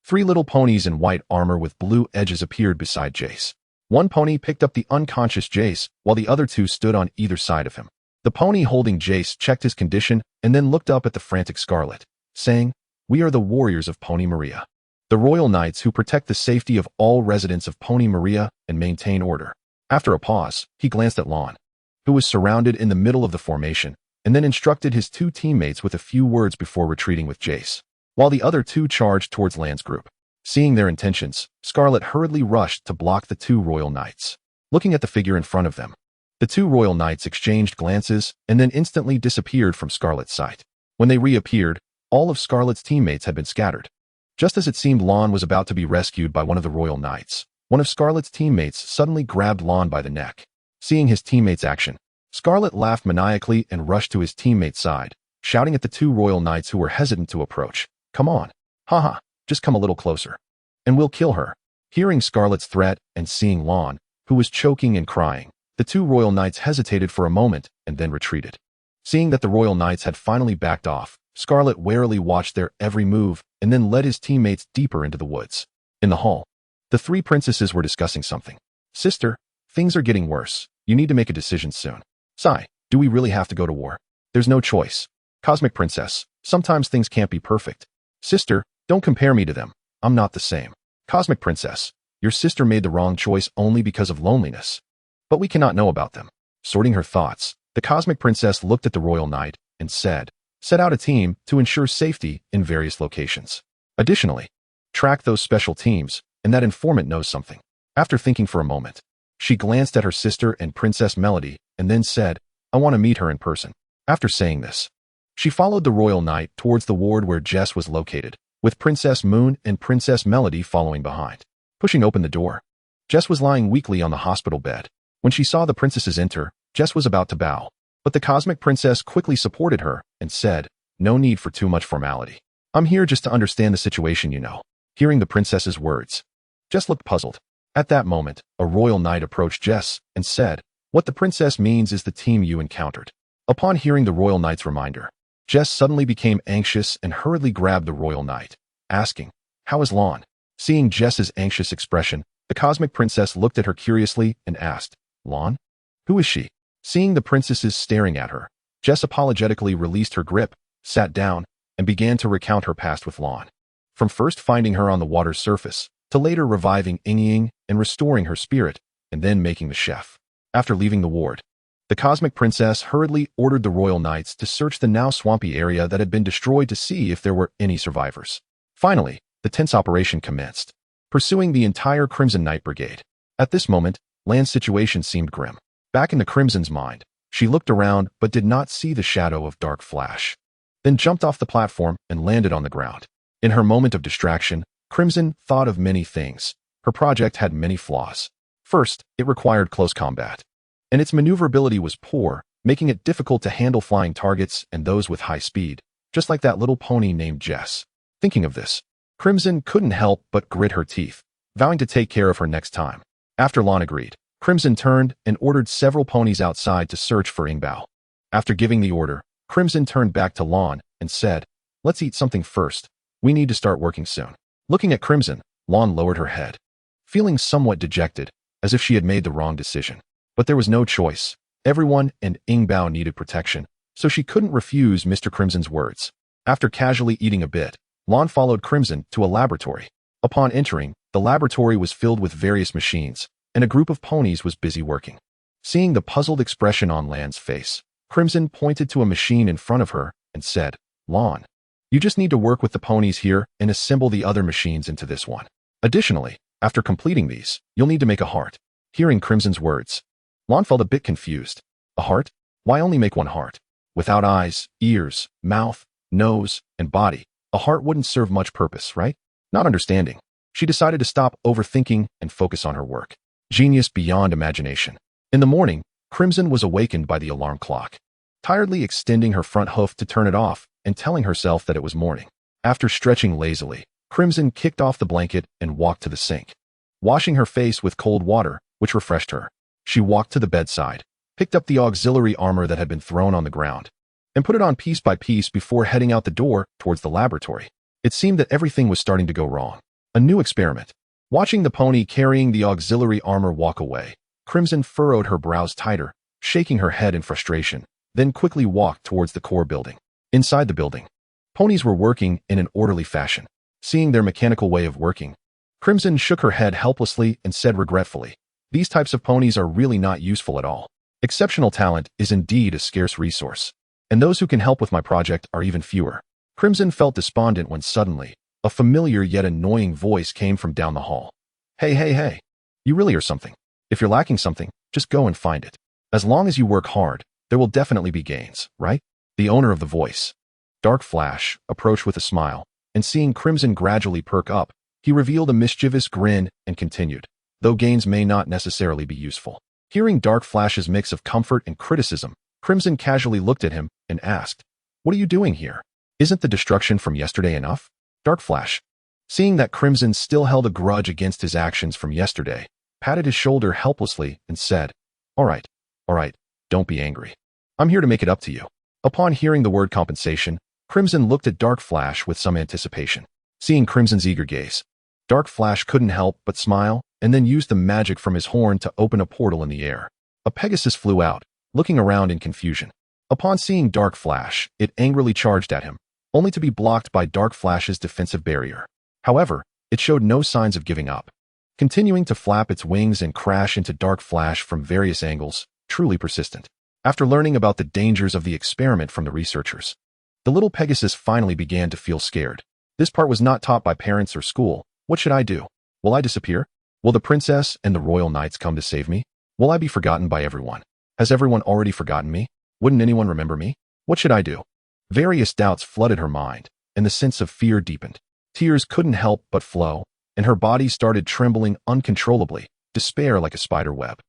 Speaker 1: 3 little ponies in white armor with blue edges appeared beside Jace. One pony picked up the unconscious Jace, while the other 2 stood on either side of him. The pony holding Jace checked his condition and then looked up at the frantic Scarlet, saying, "We are the warriors of Pony Maria, the royal knights who protect the safety of all residents of Pony Maria and maintain order." After a pause, he glanced at Lon, who was surrounded in the middle of the formation, and then instructed his 2 teammates with a few words before retreating with Jace, while the other 2 charged towards Lan's group. Seeing their intentions, Scarlet hurriedly rushed to block the 2 royal knights. Looking at the figure in front of them, the 2 royal knights exchanged glances and then instantly disappeared from Scarlet's sight. When they reappeared, all of Scarlet's teammates had been scattered. Just as it seemed Lon was about to be rescued by one of the royal knights, one of Scarlet's teammates suddenly grabbed Lon by the neck. Seeing his teammate's action, Scarlet laughed maniacally and rushed to his teammate's side, shouting at the 2 royal knights who were hesitant to approach, "Come on. Haha, just come a little closer, and we'll kill her." Hearing Scarlet's threat and seeing Lon, who was choking and crying, the 2 royal knights hesitated for a moment and then retreated. Seeing that the royal knights had finally backed off, Scarlet warily watched their every move and then led his teammates deeper into the woods. In the hall, the 3 princesses were discussing something. "Sister, things are getting worse. You need to make a decision soon." "Sigh, do we really have to go to war?" "There's no choice. Cosmic Princess, sometimes things can't be perfect." "Sister, don't compare me to them. I'm not the same." "Cosmic Princess, your sister made the wrong choice only because of loneliness. But we cannot know about them." Sorting her thoughts, the Cosmic Princess looked at the royal knight and said, "Set out a team to ensure safety in various locations. Additionally, track those special teams, and that informant knows something." After thinking for a moment, she glanced at her sister and Princess Melody and then said, "I want to meet her in person." After saying this, she followed the royal knight towards the ward where Jess was located, with Princess Moon and Princess Melody following behind. Pushing open the door, Jess was lying weakly on the hospital bed. When she saw the princesses enter, Jess was about to bow, but the Cosmic Princess quickly supported her and said, "No need for too much formality. I'm here just to understand the situation, you know." Hearing the princess's words, Jess looked puzzled. At that moment, a royal knight approached Jess and said, "What the princess means is the team you encountered." Upon hearing the royal knight's reminder, Jess suddenly became anxious and hurriedly grabbed the royal knight, asking, "How is Lon?" Seeing Jess's anxious expression, the Cosmic Princess looked at her curiously and asked, "Lon? Who is she?" Seeing the princesses staring at her, Jess apologetically released her grip, sat down, and began to recount her past with Lon. From first finding her on the water's surface, to later reviving Ying and restoring her spirit, and then making the chef. After leaving the ward, the Cosmic Princess hurriedly ordered the royal knights to search the now swampy area that had been destroyed to see if there were any survivors. Finally, the tense operation commenced, pursuing the entire Crimson Knight Brigade. At this moment, Lan's situation seemed grim. Back in the Crimson's mind, she looked around but did not see the shadow of Dark Flash, then jumped off the platform and landed on the ground. In her moment of distraction, Crimson thought of many things. Her project had many flaws. First, it required close combat, and its maneuverability was poor, making it difficult to handle flying targets and those with high speed, just like that little pony named Jess. Thinking of this, Crimson couldn't help but grit her teeth, vowing to take care of her next time. After Lon agreed, Crimson turned and ordered several ponies outside to search for Ingbao. After giving the order, Crimson turned back to Lon and said, "Let's eat something first. We need to start working soon." Looking at Crimson, Lon lowered her head, feeling somewhat dejected, as if she had made the wrong decision. But there was no choice. Everyone and Ingbao needed protection, so she couldn't refuse Mr. Crimson's words. After casually eating a bit, Lon followed Crimson to a laboratory. Upon entering, the laboratory was filled with various machines, and a group of ponies was busy working. Seeing the puzzled expression on Lan's face, Crimson pointed to a machine in front of her and said, "Lon, you just need to work with the ponies here and assemble the other machines into this one. Additionally, after completing these, you'll need to make a heart." Hearing Crimson's words, Lon felt a bit confused. A heart? Why only make one heart? Without eyes, ears, mouth, nose, and body, a heart wouldn't serve much purpose, right? Not understanding, she decided to stop overthinking and focus on her work. Genius beyond imagination. In the morning, Crimson was awakened by the alarm clock, tiredly extending her front hoof to turn it off and telling herself that it was morning. After stretching lazily, Crimson kicked off the blanket and walked to the sink, washing her face with cold water, which refreshed her. She walked to the bedside, picked up the auxiliary armor that had been thrown on the ground, and put it on piece by piece before heading out the door towards the laboratory. It seemed that everything was starting to go wrong. A new experiment. Watching the pony carrying the auxiliary armor walk away, Crimson furrowed her brows tighter, shaking her head in frustration, then quickly walked towards the core building. Inside the building, ponies were working in an orderly fashion. Seeing their mechanical way of working, Crimson shook her head helplessly and said regretfully, "These types of ponies are really not useful at all. Exceptional talent is indeed a scarce resource, and those who can help with my project are even fewer." Crimson felt despondent when suddenly, a familiar yet annoying voice came from down the hall. Hey, you really are something. If you're lacking something, just go and find it. As long as you work hard, there will definitely be gains, right? The owner of the voice, Dark Flash, approached with a smile, and seeing Crimson gradually perk up, he revealed a mischievous grin and continued, "Though gains may not necessarily be useful." Hearing Dark Flash's mix of comfort and criticism, Crimson casually looked at him and asked, "What are you doing here? Isn't the destruction from yesterday enough?" Dark Flash, seeing that Crimson still held a grudge against his actions from yesterday, patted his shoulder helplessly and said, All right, don't be angry. I'm here to make it up to you." Upon hearing the word compensation, Crimson looked at Dark Flash with some anticipation. Seeing Crimson's eager gaze, Dark Flash couldn't help but smile and then used the magic from his horn to open a portal in the air. A Pegasus flew out, looking around in confusion. Upon seeing Dark Flash, it angrily charged at him, only to be blocked by Dark Flash's defensive barrier. However, it showed no signs of giving up, continuing to flap its wings and crash into Dark Flash from various angles, truly persistent. After learning about the dangers of the experiment from the researchers, the little Pegasus finally began to feel scared. This part was not taught by parents or school. What should I do? Will I disappear? Will the princess and the royal knights come to save me? Will I be forgotten by everyone? Has everyone already forgotten me? Wouldn't anyone remember me? What should I do? Various doubts flooded her mind, and the sense of fear deepened. Tears couldn't help but flow, and her body started trembling uncontrollably, despair like a spider web.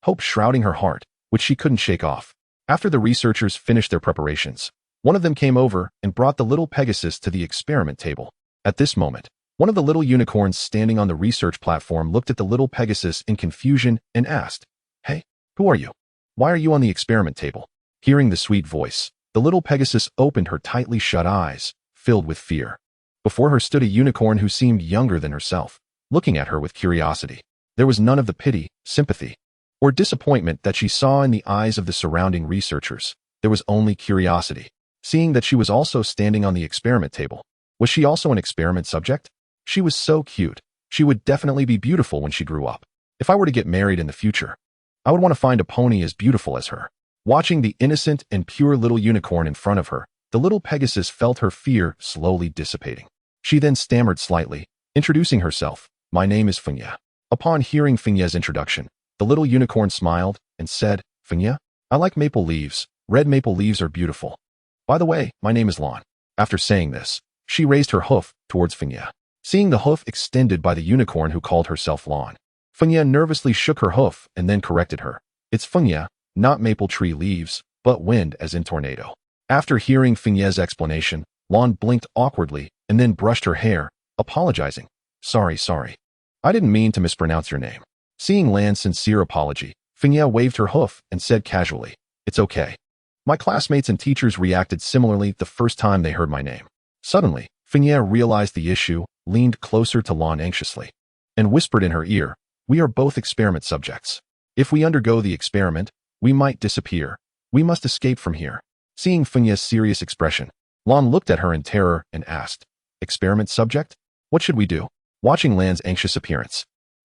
Speaker 1: Hope shrouding her heart, which she couldn't shake off. After the researchers finished their preparations, one of them came over and brought the little Pegasus to the experiment table. At this moment, one of the little unicorns standing on the research platform looked at the little Pegasus in confusion and asked, "Hey, who are you? Why are you on the experiment table?" Hearing the sweet voice, the little Pegasus opened her tightly shut eyes, filled with fear. Before her stood a unicorn who seemed younger than herself, looking at her with curiosity. There was none of the pity, sympathy, or disappointment that she saw in the eyes of the surrounding researchers. There was only curiosity. Seeing that she was also standing on the experiment table, was she also an experiment subject? She was so cute. She would definitely be beautiful when she grew up. If I were to get married in the future, I would want to find a pony as beautiful as her. Watching the innocent and pure little unicorn in front of her, the little Pegasus felt her fear slowly dissipating. She then stammered slightly, introducing herself. "My name is Fenya." Upon hearing Fenya's introduction, the little unicorn smiled and said, "Fenya, I like maple leaves. Red maple leaves are beautiful. By the way, my name is Lon." After saying this, she raised her hoof towards Fenya. Seeing the hoof extended by the unicorn who called herself Lon, Fenya nervously shook her hoof and then corrected her. "It's Fenya, not maple tree leaves, but wind as in tornado." After hearing Fenya's explanation, Lon blinked awkwardly and then brushed her hair, apologizing. Sorry. I didn't mean to mispronounce your name." Seeing Lan's sincere apology, Fenya waved her hoof and said casually, "It's okay. My classmates and teachers reacted similarly the first time they heard my name." Suddenly, Fenya realized the issue, leaned closer to Lon anxiously, and whispered in her ear, "We are both experiment subjects. If we undergo the experiment, we might disappear. We must escape from here." Seeing Fenya's serious expression, Lon looked at her in terror and asked, "Experiment subject? What should we do?" Watching Lan's anxious appearance,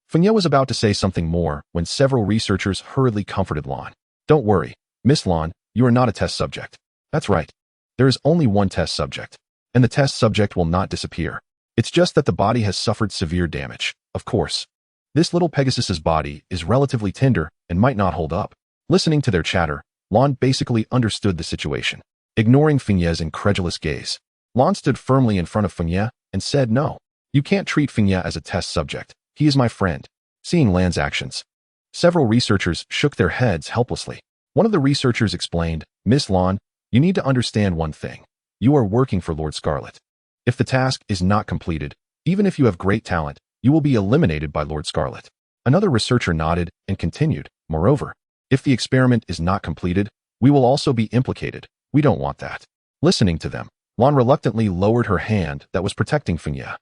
Speaker 1: Fenya was about to say something more when several researchers hurriedly comforted Lon. "Don't worry, Miss Lon, you are not a test subject. That's right. There is only one test subject, and the test subject will not disappear. It's just that the body has suffered severe damage. Of course, this little Pegasus's body is relatively tender and might not hold up." Listening to their chatter, Lon basically understood the situation. Ignoring Fenya's incredulous gaze, Lon stood firmly in front of Fenya and said, "No, you can't treat Fenya as a test subject. He is my friend." Seeing Lan's actions, several researchers shook their heads helplessly. One of the researchers explained, "Miss Lon, you need to understand one thing. You are working for Lord Scarlet. If the task is not completed, even if you have great talent, you will be eliminated by Lord Scarlet." Another researcher nodded and continued, "Moreover, If the experiment is not completed, we will also be implicated. We don't want that. Listening to them, Lan reluctantly lowered her hand that was protecting Fengya.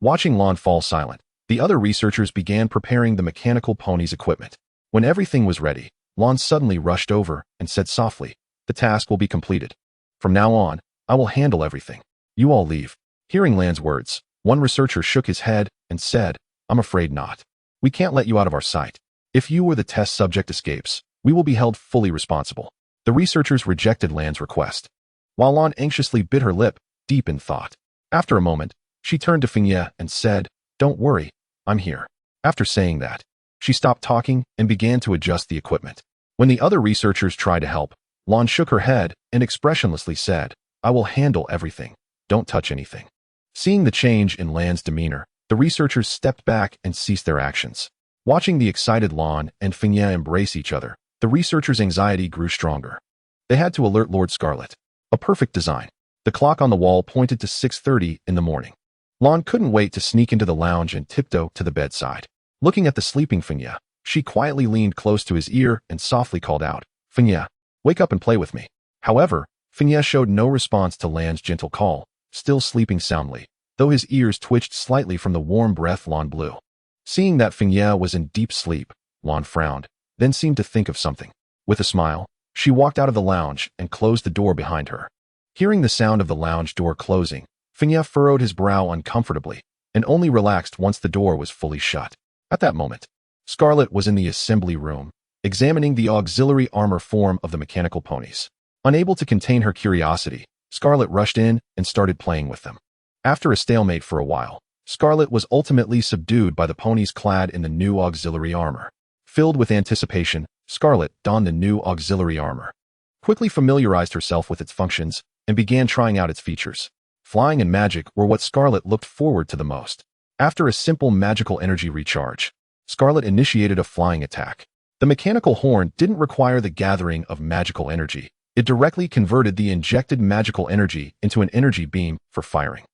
Speaker 1: Watching Lan fall silent, the other researchers began preparing the mechanical pony's equipment. When everything was ready, Lan suddenly rushed over and said softly, "The task will be completed. From now on, I will handle everything. You all leave." Hearing Lan's words, one researcher shook his head and said, "I'm afraid not. We can't let you out of our sight. If you or the test subject escapes, we will be held fully responsible." The researchers rejected Lan's request, while Lan anxiously bit her lip, deep in thought. After a moment, she turned to Fengya and said, "Don't worry, I'm here." After saying that, she stopped talking and began to adjust the equipment. When the other researchers tried to help, Lan shook her head and expressionlessly said, "I will handle everything. Don't touch anything." Seeing the change in Lan's demeanor, the researchers stepped back and ceased their actions. Watching the excited Lan and Fengya embrace each other, the researchers' anxiety grew stronger. They had to alert Lord Scarlet. A perfect design. The clock on the wall pointed to 6:30 in the morning. Lan couldn't wait to sneak into the lounge and tiptoe to the bedside. Looking at the sleeping Fengya, she quietly leaned close to his ear and softly called out, "Fengya, wake up and play with me." However, Fengya showed no response to Lan's gentle call, still sleeping soundly, though his ears twitched slightly from the warm breath Lan blew. Seeing that Fengya was in deep sleep, Lan frowned, then seemed to think of something. With a smile, she walked out of the lounge and closed the door behind her. Hearing the sound of the lounge door closing, Fengya furrowed his brow uncomfortably and only relaxed once the door was fully shut. At that moment, Scarlet was in the assembly room, examining the auxiliary armor form of the mechanical ponies. Unable to contain her curiosity, Scarlet rushed in and started playing with them. After a stalemate for a while, Scarlet was ultimately subdued by the ponies clad in the new auxiliary armor. Filled with anticipation, Scarlet donned the new auxiliary armor, quickly familiarized herself with its functions, and began trying out its features. Flying and magic were what Scarlet looked forward to the most. After a simple magical energy recharge, Scarlet initiated a flying attack. The mechanical horn didn't require the gathering of magical energy. It directly converted the injected magical energy into an energy beam for firing.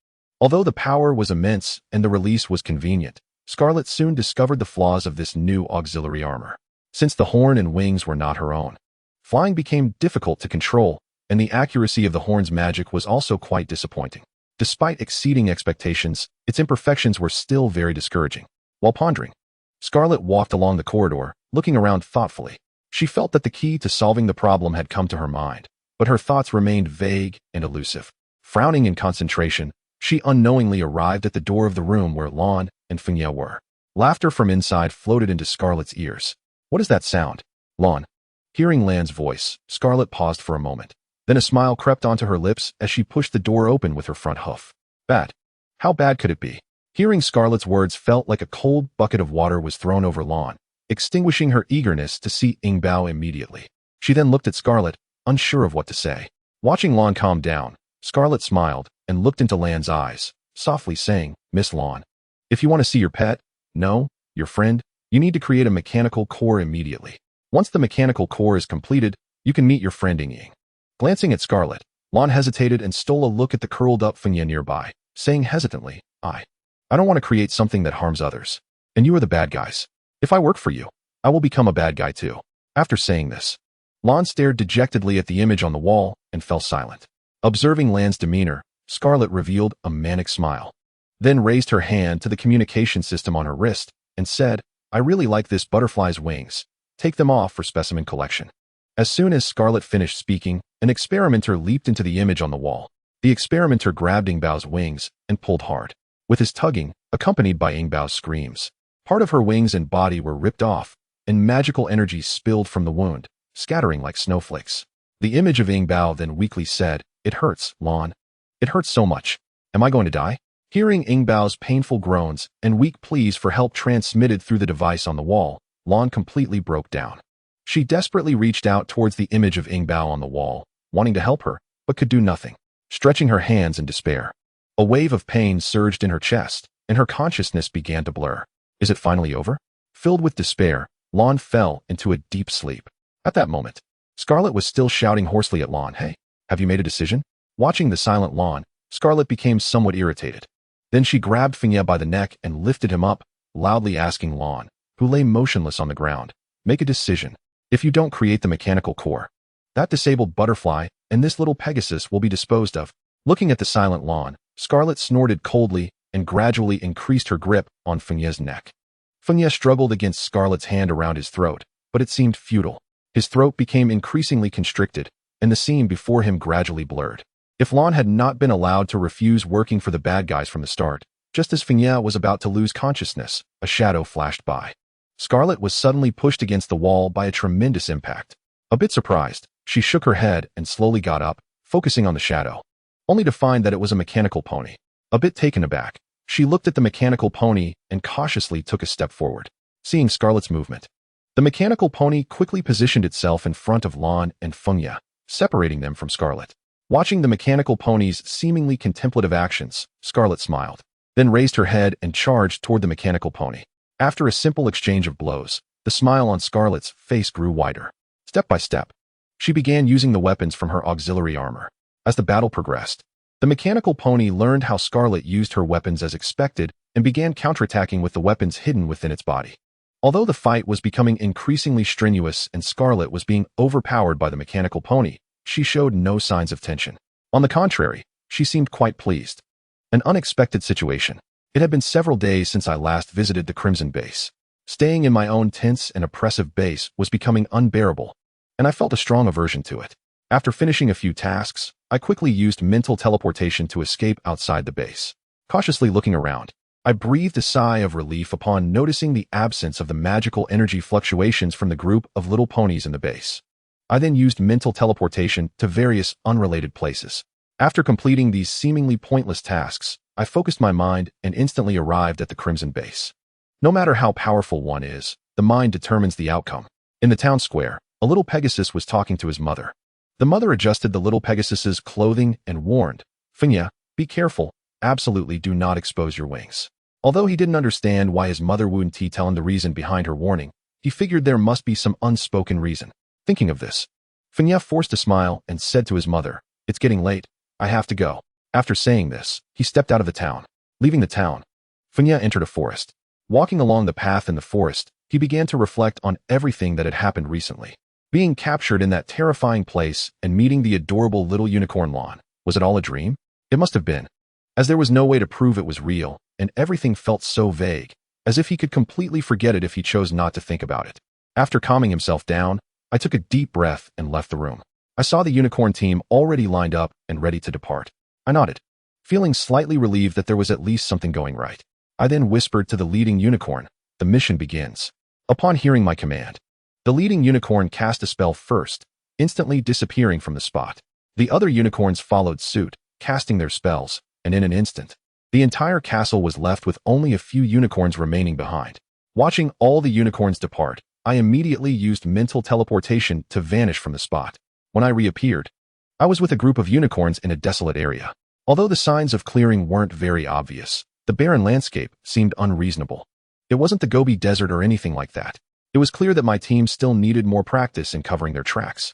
Speaker 1: Although the power was immense and the release was convenient, Scarlet soon discovered the flaws of this new auxiliary armor. Since the horn and wings were not her own, flying became difficult to control, and the accuracy of the horn's magic was also quite disappointing. Despite exceeding expectations, its imperfections were still very discouraging. While pondering, Scarlet walked along the corridor, looking around thoughtfully. She felt that the key to solving the problem had come to her mind, but her thoughts remained vague and elusive. Frowning in concentration, she unknowingly arrived at the door of the room where Lan and Fengya were. Laughter from inside floated into Scarlet's ears. "What is that sound, Lan?" Hearing Lan's voice, Scarlet paused for a moment. Then a smile crept onto her lips as she pushed the door open with her front hoof. "Bad? How bad could it be?" Hearing Scarlet's words felt like a cold bucket of water was thrown over Lan, extinguishing her eagerness to see Yingbao immediately. She then looked at Scarlet, unsure of what to say. Watching Lan calm down, Scarlet smiled and looked into Lan's eyes, softly saying, "Miss Lan, if you want to see your pet, no, your friend, you need to create a mechanical core immediately. Once the mechanical core is completed, you can meet your friend Ying." Glancing at Scarlet, Lan hesitated and stole a look at the curled-up Fengya nearby, saying hesitantly, I don't want to create something that harms others. And you are the bad guys. If I work for you, I will become a bad guy too." After saying this, Lan stared dejectedly at the image on the wall and fell silent. Observing Lan's demeanor, Scarlet revealed a manic smile, then raised her hand to the communication system on her wrist and said, "I really like this butterfly's wings. Take them off for specimen collection." As soon as Scarlet finished speaking, an experimenter leaped into the image on the wall. The experimenter grabbed Yingbao's wings and pulled hard, with his tugging, accompanied by Yingbao's screams. Part of her wings and body were ripped off, and magical energy spilled from the wound, scattering like snowflakes. The image of Yingbao then weakly said, "It hurts, Lan. It hurts so much. Am I going to die?" Hearing Yingbao's painful groans and weak pleas for help transmitted through the device on the wall, Lan completely broke down. She desperately reached out towards the image of Yingbao on the wall, wanting to help her, but could do nothing, stretching her hands in despair. A wave of pain surged in her chest, and her consciousness began to blur. Is it finally over? Filled with despair, Lan fell into a deep sleep. At that moment, Scarlet was still shouting hoarsely at Lan, "Hey, have you made a decision?" Watching the silent Lan, Scarlet became somewhat irritated. Then she grabbed Fengya by the neck and lifted him up, loudly asking Lan, who lay motionless on the ground, "Make a decision. If you don't create the mechanical core, that disabled butterfly and this little Pegasus will be disposed of. Looking at the silent lawn, Scarlet snorted coldly and gradually increased her grip on Fenya's neck. Fenya struggled against Scarlet's hand around his throat, but it seemed futile. His throat became increasingly constricted, and the scene before him gradually blurred. If Lon had not been allowed to refuse working for the bad guys from the start, just as Fenya was about to lose consciousness, a shadow flashed by. Scarlet was suddenly pushed against the wall by a tremendous impact. A bit surprised, she shook her head and slowly got up, focusing on the shadow, only to find that it was a mechanical pony. A bit taken aback, she looked at the mechanical pony and cautiously took a step forward, seeing Scarlet's movement. The mechanical pony quickly positioned itself in front of Lon and Fenya, separating them from Scarlet. Watching the mechanical pony's seemingly contemplative actions, Scarlet smiled, then raised her head and charged toward the mechanical pony. After a simple exchange of blows, the smile on Scarlet's face grew wider. Step by step, she began using the weapons from her auxiliary armor. As the battle progressed, the mechanical pony learned how Scarlet used her weapons as expected and began counterattacking with the weapons hidden within its body. Although the fight was becoming increasingly strenuous and Scarlet was being overpowered by the mechanical pony, she showed no signs of tension. On the contrary, she seemed quite pleased. An unexpected situation. It had been several days since I last visited the Crimson base. Staying in my own tense and oppressive base was becoming unbearable, and I felt a strong aversion to it. After finishing a few tasks, I quickly used mental teleportation to escape outside the base. Cautiously looking around, I breathed a sigh of relief upon noticing the absence of the magical energy fluctuations from the group of little ponies in the base. I then used mental teleportation to various unrelated places. After completing these seemingly pointless tasks, I focused my mind and instantly arrived at the Crimson base. No matter how powerful one is, the mind determines the outcome. In the town square, a little Pegasus was talking to his mother. The mother adjusted the little Pegasus's clothing and warned, "Fenya, be careful, absolutely do not expose your wings." Although he didn't understand why his mother wouldn't tell him the reason behind her warning, he figured there must be some unspoken reason. Thinking of this, Fenya forced a smile and said to his mother, "It's getting late, I have to go." After saying this, he stepped out of the town. Leaving the town, Fenya entered a forest. Walking along the path in the forest, he began to reflect on everything that had happened recently. Being captured in that terrifying place and meeting the adorable little unicorn Lon, was it all a dream? It must have been, as there was no way to prove it was real, and everything felt so vague, as if he could completely forget it if he chose not to think about it. After calming himself down, I took a deep breath and left the room. I saw the unicorn team already lined up and ready to depart. I nodded, feeling slightly relieved that there was at least something going right. I then whispered to the leading unicorn, "The mission begins." Upon hearing my command, the leading unicorn cast a spell first, instantly disappearing from the spot. The other unicorns followed suit, casting their spells, and in an instant, the entire castle was left with only a few unicorns remaining behind. Watching all the unicorns depart, I immediately used mental teleportation to vanish from the spot. When I reappeared, I was with a group of unicorns in a desolate area. Although the signs of clearing weren't very obvious, the barren landscape seemed unreasonable. It wasn't the Gobi Desert or anything like that. It was clear that my team still needed more practice in covering their tracks.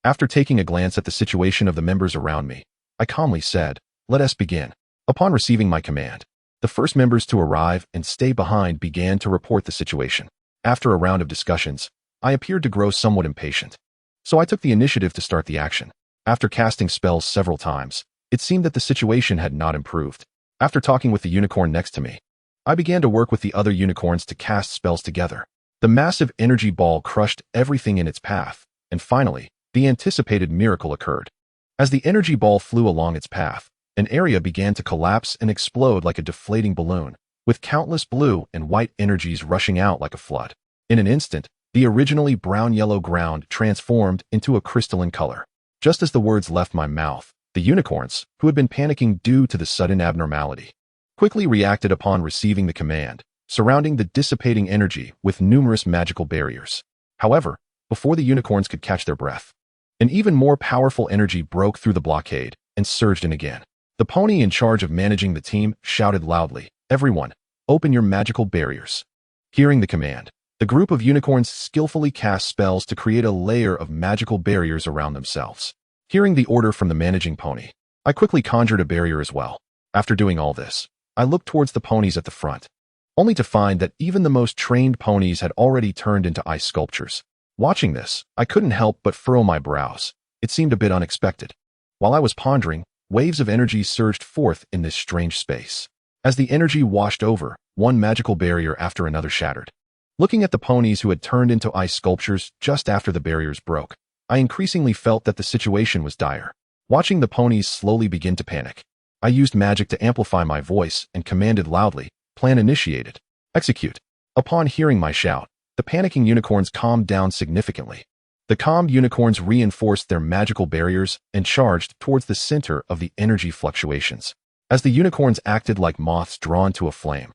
Speaker 1: After taking a glance at the situation of the members around me, I calmly said, "Let us begin." Upon receiving my command, the first members to arrive and stay behind began to report the situation. After a round of discussions, I appeared to grow somewhat impatient, so I took the initiative to start the action. After casting spells several times, it seemed that the situation had not improved. After talking with the unicorn next to me, I began to work with the other unicorns to cast spells together. The massive energy ball crushed everything in its path, and finally, the anticipated miracle occurred. As the energy ball flew along its path, an area began to collapse and explode like a deflating balloon, with countless blue and white energies rushing out like a flood. In an instant, the originally brown-yellow ground transformed into a crystalline color. Just as the words left my mouth, the unicorns, who had been panicking due to the sudden abnormality, quickly reacted upon receiving the command, surrounding the dissipating energy with numerous magical barriers. However, before the unicorns could catch their breath, an even more powerful energy broke through the blockade and surged in again. The pony in charge of managing the team shouted loudly, "Everyone, open your magical barriers." Hearing the command, the group of unicorns skillfully cast spells to create a layer of magical barriers around themselves. Hearing the order from the managing pony, I quickly conjured a barrier as well. After doing all this, I looked towards the ponies at the front, only to find that even the most trained ponies had already turned into ice sculptures. Watching this, I couldn't help but furrow my brows. It seemed a bit unexpected. While I was pondering, waves of energy surged forth in this strange space. As the energy washed over, one magical barrier after another shattered. Looking at the ponies who had turned into ice sculptures just after the barriers broke, I increasingly felt that the situation was dire. Watching the ponies slowly begin to panic, I used magic to amplify my voice and commanded loudly, "Plan initiated. Execute." Upon hearing my shout, the panicking unicorns calmed down significantly. The calmed unicorns reinforced their magical barriers and charged towards the center of the energy fluctuations. As the unicorns acted like moths drawn to a flame,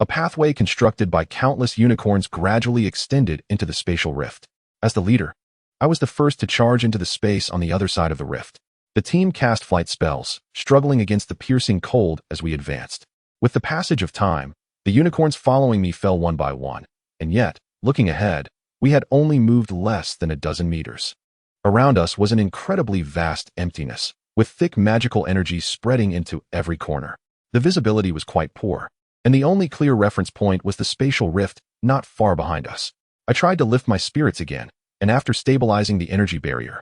Speaker 1: a pathway constructed by countless unicorns gradually extended into the spatial rift. As the leader, I was the first to charge into the space on the other side of the rift. The team cast flight spells, struggling against the piercing cold as we advanced. With the passage of time, the unicorns following me fell one by one, and yet, looking ahead, we had only moved less than a dozen meters. Around us was an incredibly vast emptiness, with thick magical energy spreading into every corner. The visibility was quite poor, and the only clear reference point was the spatial rift not far behind us. I tried to lift my spirits again, and after stabilizing the energy barrier,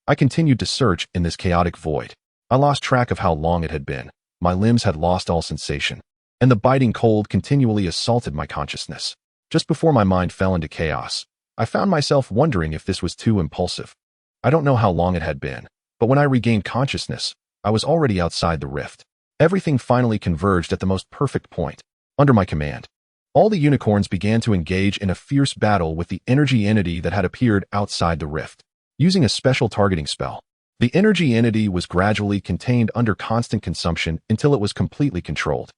Speaker 1: I continued to search in this chaotic void. I lost track of how long it had been. My limbs had lost all sensation, and the biting cold continually assaulted my consciousness. Just before my mind fell into chaos, I found myself wondering if this was too impulsive. I don't know how long it had been, but when I regained consciousness, I was already outside the rift. Everything finally converged at the most perfect point. Under my command, all the unicorns began to engage in a fierce battle with the energy entity that had appeared outside the rift. Using a special targeting spell, the energy entity was gradually contained under constant consumption until it was completely controlled.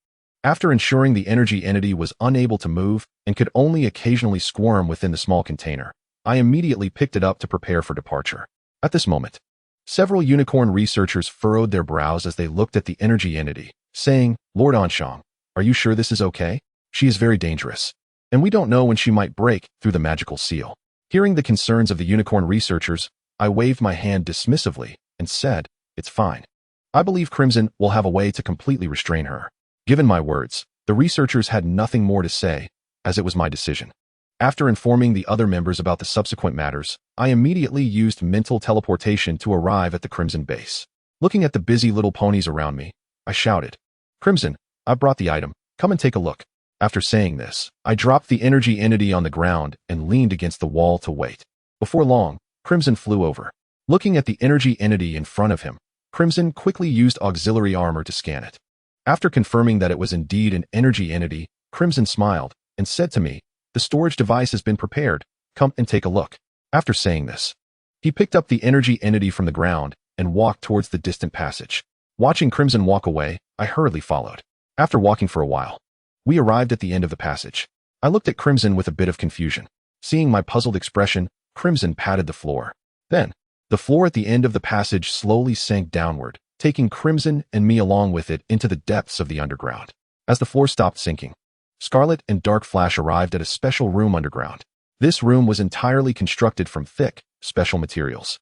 Speaker 1: After ensuring the energy entity was unable to move and could only occasionally squirm within the small container, I immediately picked it up to prepare for departure. At this moment, several unicorn researchers furrowed their brows as they looked at the energy entity, saying, "Lord Anshang, are you sure this is okay? She is very dangerous, and we don't know when she might break through the magical seal." Hearing the concerns of the unicorn researchers, I waved my hand dismissively and said, "It's fine. I believe Crimson will have a way to completely restrain her." Given my words, the researchers had nothing more to say, as it was my decision. After informing the other members about the subsequent matters, I immediately used mental teleportation to arrive at the Crimson base. Looking at the busy little ponies around me, I shouted, "Crimson, I brought the item. Come and take a look." After saying this, I dropped the energy entity on the ground and leaned against the wall to wait. Before long, Crimson flew over. Looking at the energy entity in front of him, Crimson quickly used auxiliary armor to scan it. After confirming that it was indeed an energy entity, Crimson smiled and said to me, "The storage device has been prepared. Come and take a look." After saying this, he picked up the energy entity from the ground and walked towards the distant passage. Watching Crimson walk away, I hurriedly followed. After walking for a while, we arrived at the end of the passage. I looked at Crimson with a bit of confusion. Seeing my puzzled expression, Crimson patted the floor. Then, the floor at the end of the passage slowly sank downward, taking Crimson and me along with it into the depths of the underground. As the floor stopped sinking, Scarlet and Dark Flash arrived at a special room underground. This room was entirely constructed from thick, special materials,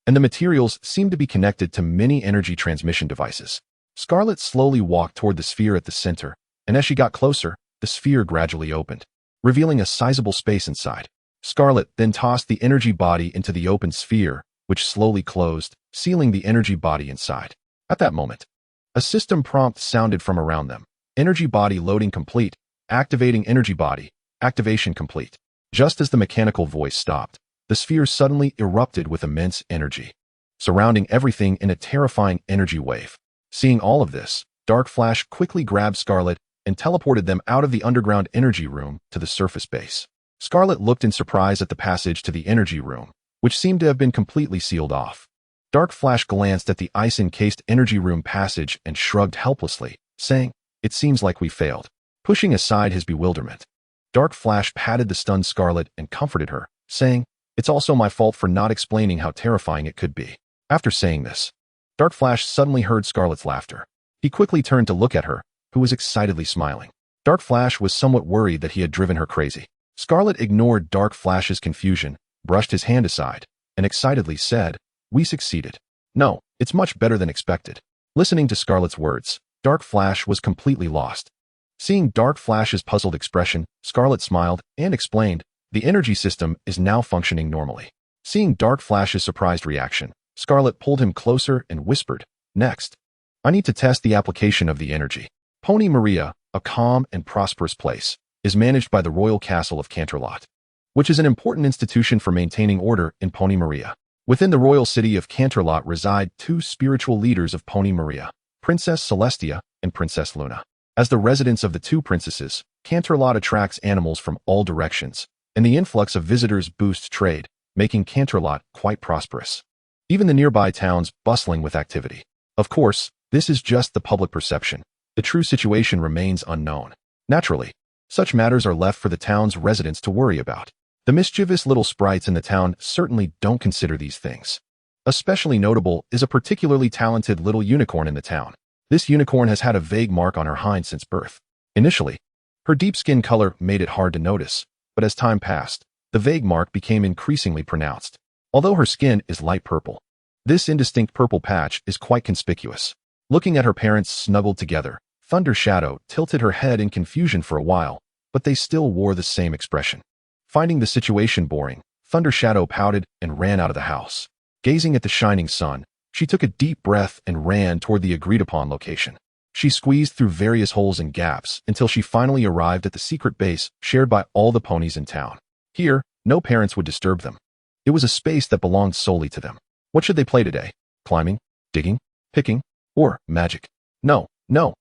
Speaker 1: and the materials seemed to be connected to many energy transmission devices. Scarlet slowly walked toward the sphere at the center, and as she got closer, the sphere gradually opened, revealing a sizable space inside. Scarlet then tossed the energy body into the open sphere, which slowly closed, sealing the energy body inside. At that moment, a system prompt sounded from around them. "Energy body loading complete. Activating energy body. Activation complete." Just as the mechanical voice stopped, the sphere suddenly erupted with immense energy, surrounding everything in a terrifying energy wave. Seeing all of this, Dark Flash quickly grabbed Scarlet and teleported them out of the underground energy room to the surface base. Scarlet looked in surprise at the passage to the energy room, which seemed to have been completely sealed off. Dark Flash glanced at the ice-encased energy room passage and shrugged helplessly, saying, "It seems like we failed." Pushing aside his bewilderment, Dark Flash patted the stunned Scarlet and comforted her, saying, "It's also my fault for not explaining how terrifying it could be." After saying this, Dark Flash suddenly heard Scarlet's laughter. He quickly turned to look at her, who was excitedly smiling. Dark Flash was somewhat worried that he had driven her crazy. Scarlet ignored Dark Flash's confusion, brushed his hand aside, and excitedly said, "We succeeded. No, it's much better than expected." Listening to Scarlet's words, Dark Flash was completely lost. Seeing Dark Flash's puzzled expression, Scarlet smiled and explained, The energy system is now functioning normally. Seeing Dark Flash's surprised reaction, Scarlet pulled him closer and whispered, "Next, I need to test the application of the energy." Pony Maria, a calm and prosperous place, is managed by the Royal Castle of Canterlot, which is an important institution for maintaining order in Pony Maria. Within the royal city of Canterlot reside two spiritual leaders of Pony Maria, Princess Celestia and Princess Luna. As the residence of the two princesses, Canterlot attracts animals from all directions, and the influx of visitors boosts trade, making Canterlot quite prosperous. Even the nearby towns bustling with activity. Of course, this is just the public perception. The true situation remains unknown. Naturally, such matters are left for the town's residents to worry about. The mischievous little sprites in the town certainly don't consider these things. Especially notable is a particularly talented little unicorn in the town. This unicorn has had a vague mark on her hind since birth. Initially, her deep skin color made it hard to notice, but as time passed, the vague mark became increasingly pronounced. Although her skin is light purple, this indistinct purple patch is quite conspicuous. Looking at her parents snuggled together, Thunder Shadow tilted her head in confusion for a while, but they still wore the same expression. Finding the situation boring, Thunder Shadow pouted and ran out of the house. Gazing at the shining sun, she took a deep breath and ran toward the agreed-upon location. She squeezed through various holes and gaps until she finally arrived at the secret base shared by all the ponies in town. Here, no parents would disturb them. It was a space that belonged solely to them. What should they play today? Climbing? Digging? Picking? Or magic? No,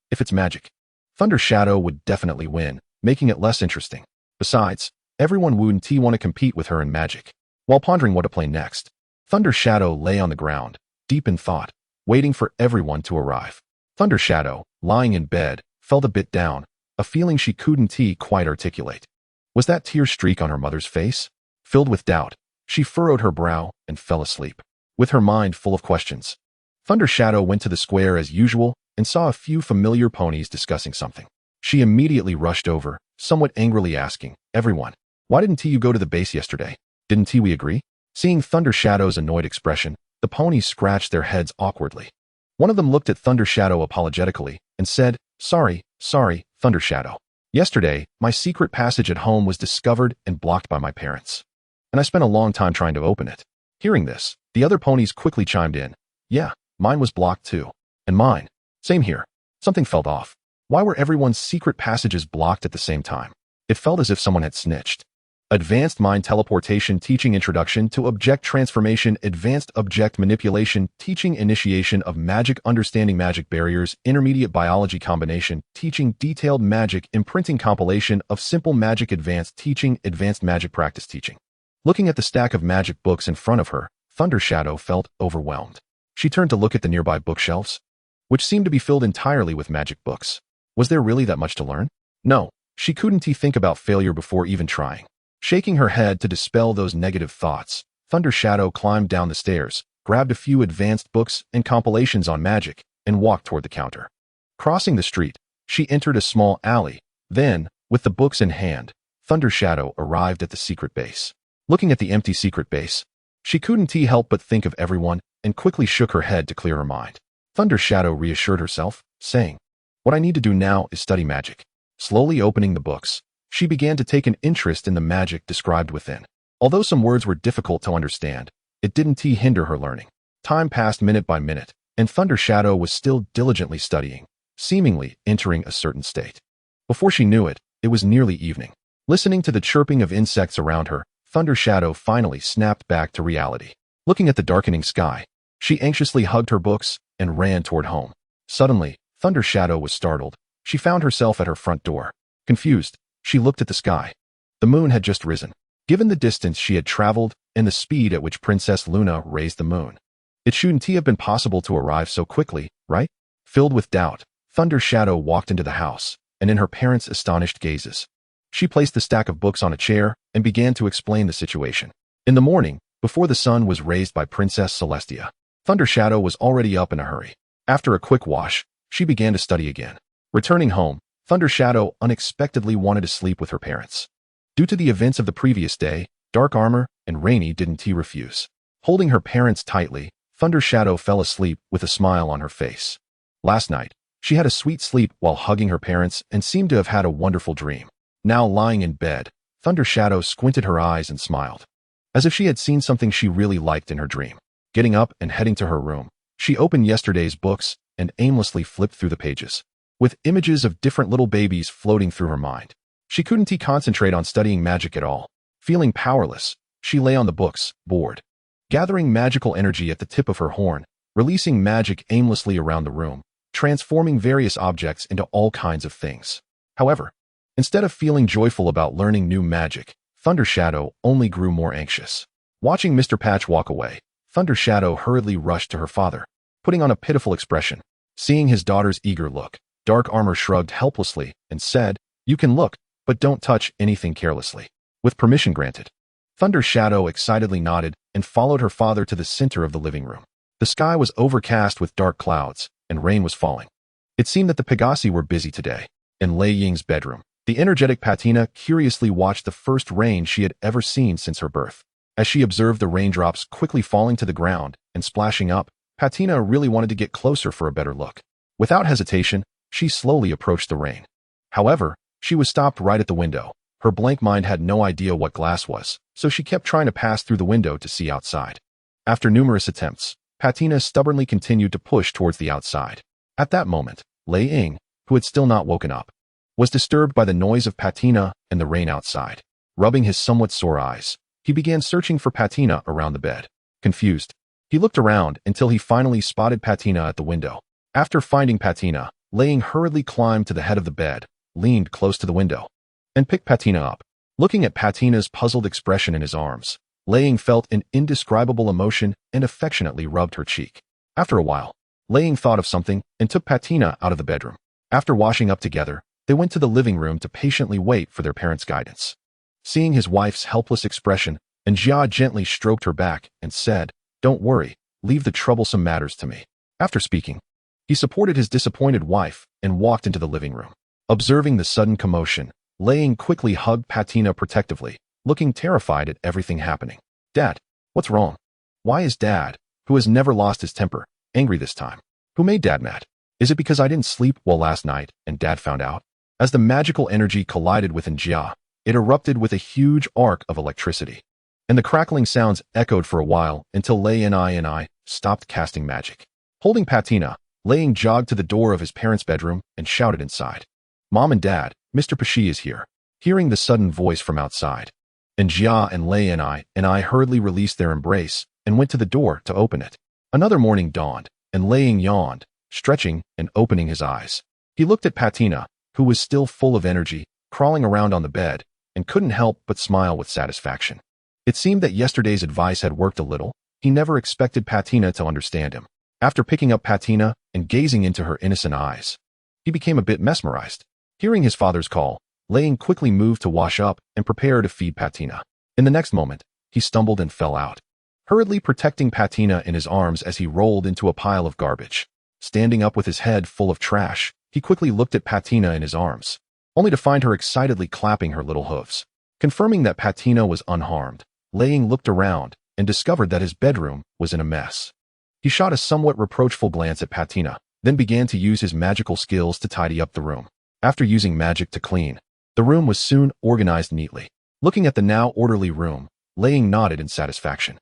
Speaker 1: if it's magic. Thunder Shadow would definitely win, making it less interesting. Besides, everyone wouldn't want to compete with her in magic. While pondering what to play next, Thunder Shadow lay on the ground, deep in thought, waiting for everyone to arrive. Thunder Shadow, lying in bed, felt a bit down, a feeling she couldn't quite articulate. Was that tear streak on her mother's face? Filled with doubt, she furrowed her brow and fell asleep, with her mind full of questions. Thunder Shadow went to the square as usual and saw a few familiar ponies discussing something. She immediately rushed over, somewhat angrily asking, "Everyone, why didn't you go to the base yesterday? Didn't we agree?" Seeing Thunder Shadow's annoyed expression, the ponies scratched their heads awkwardly. One of them looked at Thunder Shadow apologetically and said, Sorry, Thunder Shadow. Yesterday, my secret passage at home was discovered and blocked by my parents, and I spent a long time trying to open it." Hearing this, the other ponies quickly chimed in. "Yeah, mine was blocked too. And mine. Same here. Something felt off. Why were everyone's secret passages blocked at the same time? It felt as if someone had snitched." Advanced Mind Teleportation Teaching Introduction to Object Transformation Advanced Object Manipulation Teaching Initiation of Magic Understanding Magic Barriers Intermediate Biology Combination Teaching Detailed Magic Imprinting Compilation of Simple Magic Advanced Teaching Advanced Magic Practice Teaching. Looking at the stack of magic books in front of her, Thunder Shadow felt overwhelmed. She turned to look at the nearby bookshelves, which seemed to be filled entirely with magic books. Was there really that much to learn? No, she couldn't think about failure before even trying. Shaking her head to dispel those negative thoughts, Thunder Shadow climbed down the stairs, grabbed a few advanced books and compilations on magic, and walked toward the counter. Crossing the street, she entered a small alley. Then, with the books in hand, Thunder Shadow arrived at the secret base. Looking at the empty secret base, she couldn't help but think of everyone and quickly shook her head to clear her mind. Thunder Shadow reassured herself, saying, "What I need to do now is study magic." Slowly opening the books, she began to take an interest in the magic described within. Although some words were difficult to understand, it didn't hinder her learning. Time passed minute by minute, and Thunder Shadow was still diligently studying, seemingly entering a certain state. Before she knew it, it was nearly evening. Listening to the chirping of insects around her, Thunder Shadow finally snapped back to reality. Looking at the darkening sky, she anxiously hugged her books and ran toward home. Suddenly, Thunder Shadow was startled. She found herself at her front door. Confused, she looked at the sky. The moon had just risen. Given the distance she had traveled and the speed at which Princess Luna raised the moon, it shouldn't have been possible to arrive so quickly, right? Filled with doubt, Thunder Shadow walked into the house, and in her parents' astonished gazes, she placed the stack of books on a chair and began to explain the situation. In the morning, before the sun was raised by Princess Celestia, Thunder Shadow was already up in a hurry. After a quick wash, she began to study again. Returning home, Thunder Shadow unexpectedly wanted to sleep with her parents. Due to the events of the previous day, Dark Armor and Rainy didn't refuse. Holding her parents tightly, Thunder Shadow fell asleep with a smile on her face. Last night, she had a sweet sleep while hugging her parents and seemed to have had a wonderful dream. Now lying in bed, Thunder Shadow squinted her eyes and smiled, as if she had seen something she really liked in her dream. Getting up and heading to her room, she opened yesterday's books and aimlessly flipped through the pages, with images of different little babies floating through her mind. She couldn't concentrate on studying magic at all. Feeling powerless, she lay on the books, bored, gathering magical energy at the tip of her horn, releasing magic aimlessly around the room, transforming various objects into all kinds of things. However, instead of feeling joyful about learning new magic, Thunder Shadow only grew more anxious. Watching Mr. Patch walk away, Thunder Shadow hurriedly rushed to her father, putting on a pitiful expression. Seeing his daughter's eager look, Dark Armor shrugged helplessly and said, "You can look, but don't touch anything carelessly." With permission granted, Thunder Shadow excitedly nodded and followed her father to the center of the living room. The sky was overcast with dark clouds, and rain was falling. It seemed that the Pegasi were busy today. In Lei Ying's bedroom, the energetic Patina curiously watched the first rain she had ever seen since her birth. As she observed the raindrops quickly falling to the ground and splashing up, Patina really wanted to get closer for a better look. Without hesitation, she slowly approached the rain. However, she was stopped right at the window. Her blank mind had no idea what glass was, so she kept trying to pass through the window to see outside. After numerous attempts, Patina stubbornly continued to push towards the outside. At that moment, Lei Ying, who had still not woken up, was disturbed by the noise of Patina and the rain outside. Rubbing his somewhat sore eyes, he began searching for Patina around the bed. Confused, he looked around until he finally spotted Patina at the window. After finding Patina, Lei Ying hurriedly climbed to the head of the bed, leaned close to the window, and picked Patina up. Looking at Patina's puzzled expression in his arms, Lei Ying felt an indescribable emotion and affectionately rubbed her cheek. After a while, Lei Ying thought of something and took Patina out of the bedroom. After washing up together, they went to the living room to patiently wait for their parents' guidance. Seeing his wife's helpless expression, Jia gently stroked her back and said, "Don't worry, leave the troublesome matters to me." After speaking, he supported his disappointed wife and walked into the living room. Observing the sudden commotion, Lei Ying quickly hugged Patina protectively, looking terrified at everything happening. "Dad, what's wrong? Why is Dad, who has never lost his temper, angry this time? Who made Dad mad? Is it because I didn't sleep well last night and Dad found out?" As the magical energy collided with Jia, it erupted with a huge arc of electricity, and the crackling sounds echoed for a while until Lei Ying stopped casting magic. Holding Patina, Lei Ying jogged to the door of his parents' bedroom and shouted inside, "Mom and Dad, Mr. Pashi is here." Hearing the sudden voice from outside, Jia and Lei Ying hurriedly released their embrace and went to the door to open it. Another morning dawned, and Lei Ying yawned, stretching and opening his eyes. He looked at Patina, who was still full of energy, crawling around on the bed, and couldn't help but smile with satisfaction. It seemed that yesterday's advice had worked a little. He never expected Patina to understand him. After picking up Patina and gazing into her innocent eyes, he became a bit mesmerized. Hearing his father's call, Lei Ying quickly moved to wash up and prepare to feed Patina. In the next moment, he stumbled and fell out, hurriedly protecting Patina in his arms as he rolled into a pile of garbage. Standing up with his head full of trash, he quickly looked at Patina in his arms, only to find her excitedly clapping her little hooves. Confirming that Patina was unharmed, Lei Ying looked around and discovered that his bedroom was in a mess. He shot a somewhat reproachful glance at Patina, then began to use his magical skills to tidy up the room. After using magic to clean, the room was soon organized neatly. Looking at the now orderly room, Lei Ying nodded in satisfaction.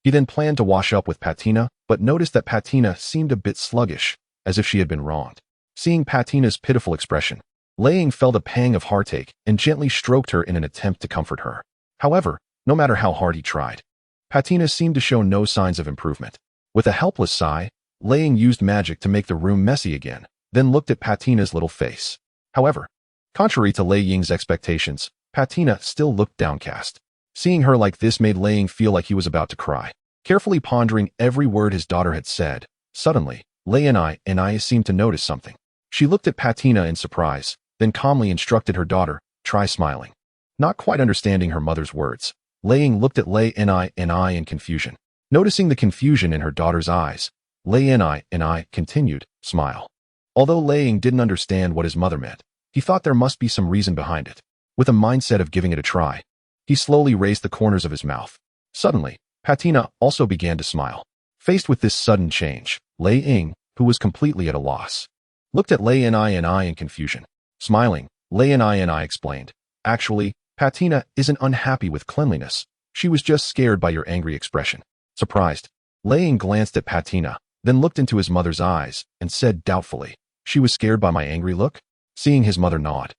Speaker 1: He then planned to wash up with Patina, but noticed that Patina seemed a bit sluggish, as if she had been wronged. Seeing Patina's pitiful expression, Lei Ying felt a pang of heartache and gently stroked her in an attempt to comfort her. However, no matter how hard he tried, Patina seemed to show no signs of improvement. With a helpless sigh, Lei Ying used magic to make the room messy again, then looked at Patina's little face. However, contrary to Lei Ying's expectations, Patina still looked downcast. Seeing her like this made Lei Ying feel like he was about to cry. Carefully pondering every word his daughter had said, suddenly, Lei Ying seemed to notice something. She looked at Patina in surprise, then calmly instructed her daughter, "Try smiling." Not quite understanding her mother's words, Lei Ying looked at Lei Ying in confusion. Noticing the confusion in her daughter's eyes, Lei Ying continued, "Smile." Although Lei Ying didn't understand what his mother meant, he thought there must be some reason behind it. With a mindset of giving it a try, he slowly raised the corners of his mouth. Suddenly, Patina also began to smile. Faced with this sudden change, Lei Ying, who was completely at a loss, looked at Lei Ying in confusion. Smiling, Lei Ying explained, "Actually, Patina isn't unhappy with cleanliness. She was just scared by your angry expression. Surprised, Lei Ying glanced at Patina, then looked into his mother's eyes and said doubtfully, "She was scared by my angry look?" Seeing his mother nod,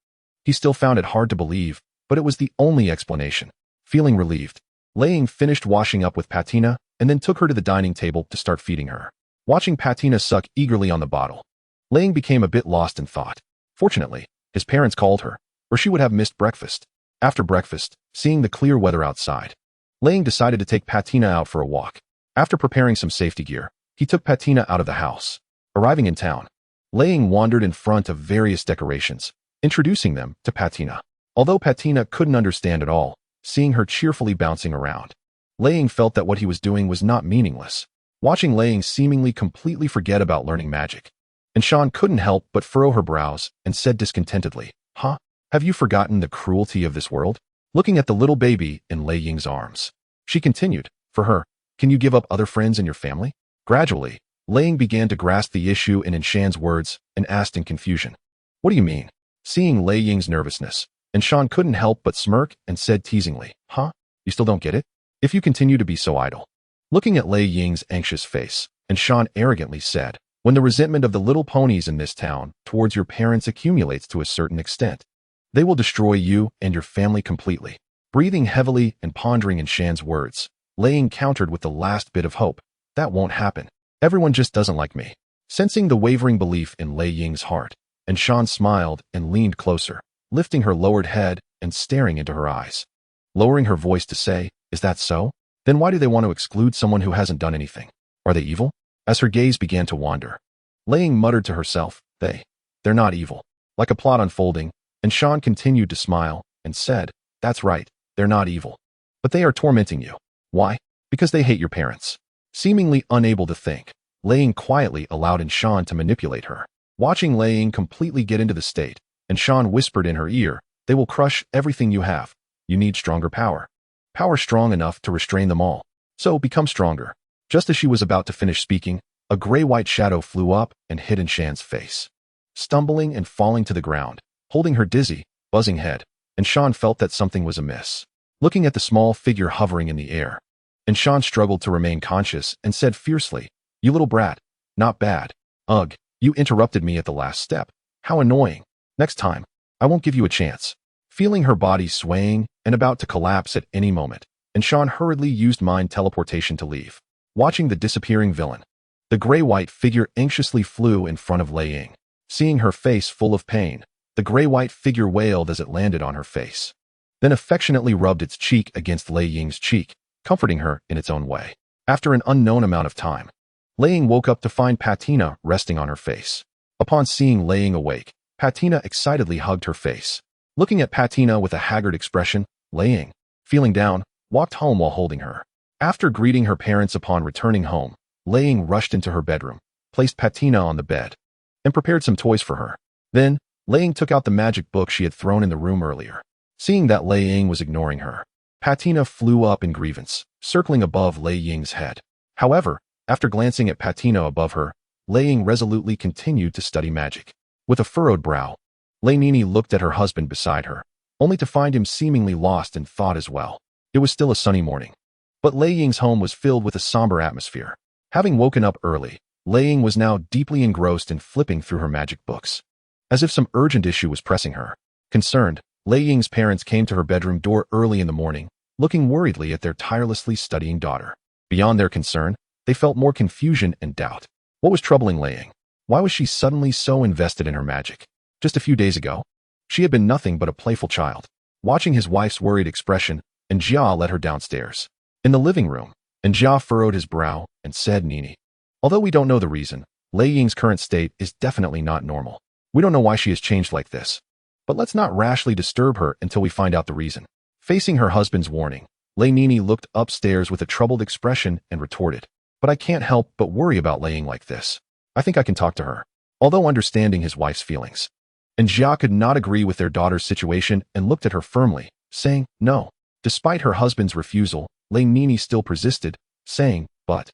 Speaker 1: he still found it hard to believe, but it was the only explanation. Feeling relieved, Lei Ying finished washing up with Patina and then took her to the dining table to start feeding her. Watching Patina suck eagerly on the bottle, Lei Ying became a bit lost in thought. Fortunately, his parents called her, or she would have missed breakfast. After breakfast, seeing the clear weather outside, Lei Ying decided to take Patina out for a walk. After preparing some safety gear, he took Patina out of the house. Arriving in town, Lei Ying wandered in front of various decorations, introducing them to Patina. Although Patina couldn't understand at all, seeing her cheerfully bouncing around, Lei Ying felt that what he was doing was not meaningless. Watching Lei Ying seemingly completely forget about learning magic, and Shan couldn't help but furrow her brows and said discontentedly, "Huh? Have you forgotten the cruelty of this world?" Looking at the little baby in Lei Ying's arms, she continued, "For her, can you give up other friends in your family?" Gradually, Lei Ying began to grasp the issue in Shan's words and asked in confusion, "What do you mean?" Seeing Lei Ying's nervousness, and Shan couldn't help but smirk and said teasingly, "Huh? You still don't get it? If you continue to be so idle." Looking at Lei Ying's anxious face, and Shan arrogantly said, "When the resentment of the little ponies in this town towards your parents accumulates to a certain extent, they will destroy you and your family completely." Breathing heavily and pondering in Shan's words, Lei Ying countered with the last bit of hope, "That won't happen. Everyone just doesn't like me." Sensing the wavering belief in Lei Ying's heart, and Shan smiled and leaned closer, lifting her lowered head and staring into her eyes. Lowering her voice to say, "Is that so? Then why do they want to exclude someone who hasn't done anything? Are they evil?" As her gaze began to wander, Lei Ying muttered to herself, They're not evil." Like a plot unfolding, and Shan continued to smile and said, "That's right, they're not evil. But they are tormenting you. Why? Because they hate your parents." Seemingly unable to think, Lei Ying quietly allowed Shan to manipulate her. Watching Lei Ying completely get into the state, and Shan whispered in her ear, "They will crush everything you have. You need stronger power. Power strong enough to restrain them all. So become stronger." Just as she was about to finish speaking, a gray-white shadow flew up and hit in Shan's face. Stumbling and falling to the ground, holding her dizzy, buzzing head, and Shan felt that something was amiss. Looking at the small figure hovering in the air, and Shan struggled to remain conscious and said fiercely, "You little brat, not bad. Ugh, you interrupted me at the last step. How annoying. Next time, I won't give you a chance." Feeling her body swaying and about to collapse at any moment, and Shan hurriedly used mind teleportation to leave. Watching the disappearing villain, the gray-white figure anxiously flew in front of Lei Ying. Seeing her face full of pain, the gray-white figure wailed as it landed on her face, then affectionately rubbed its cheek against Lei Ying's cheek, comforting her in its own way. After an unknown amount of time, Lei Ying woke up to find Patina resting on her face. Upon seeing Lei Ying awake, Patina excitedly hugged her face. Looking at Patina with a haggard expression, Lei Ying, feeling down, walked home while holding her. After greeting her parents upon returning home, Lei Ying rushed into her bedroom, placed Patina on the bed, and prepared some toys for her. Then, Lei Ying took out the magic book she had thrown in the room earlier. Seeing that Lei Ying was ignoring her, Patina flew up in grievance, circling above Lei Ying's head. However, after glancing at Patina above her, Lei Ying resolutely continued to study magic. With a furrowed brow, Lei Nini looked at her husband beside her, only to find him seemingly lost in thought as well. It was still a sunny morning, but Lei Ying's home was filled with a somber atmosphere. Having woken up early, Lei Ying was now deeply engrossed in flipping through her magic books, as if some urgent issue was pressing her. Concerned, Lei Ying's parents came to her bedroom door early in the morning, looking worriedly at their tirelessly studying daughter. Beyond their concern, they felt more confusion and doubt. What was troubling Lei Ying? Why was she suddenly so invested in her magic? Just a few days ago, she had been nothing but a playful child. Watching his wife's worried expression, and Jia led her downstairs. In the living room, and Jia furrowed his brow and said, "Nini, although we don't know the reason, Lei Ying's current state is definitely not normal. We don't know why she has changed like this. But let's not rashly disturb her until we find out the reason." Facing her husband's warning, Lei Nini looked upstairs with a troubled expression and retorted, "But I can't help but worry about Lei Ying like this. I think I can talk to her." Although understanding his wife's feelings, and Jia could not agree with their daughter's situation and looked at her firmly, saying, "No." Despite her husband's refusal, Lei Nini still persisted, saying, "But."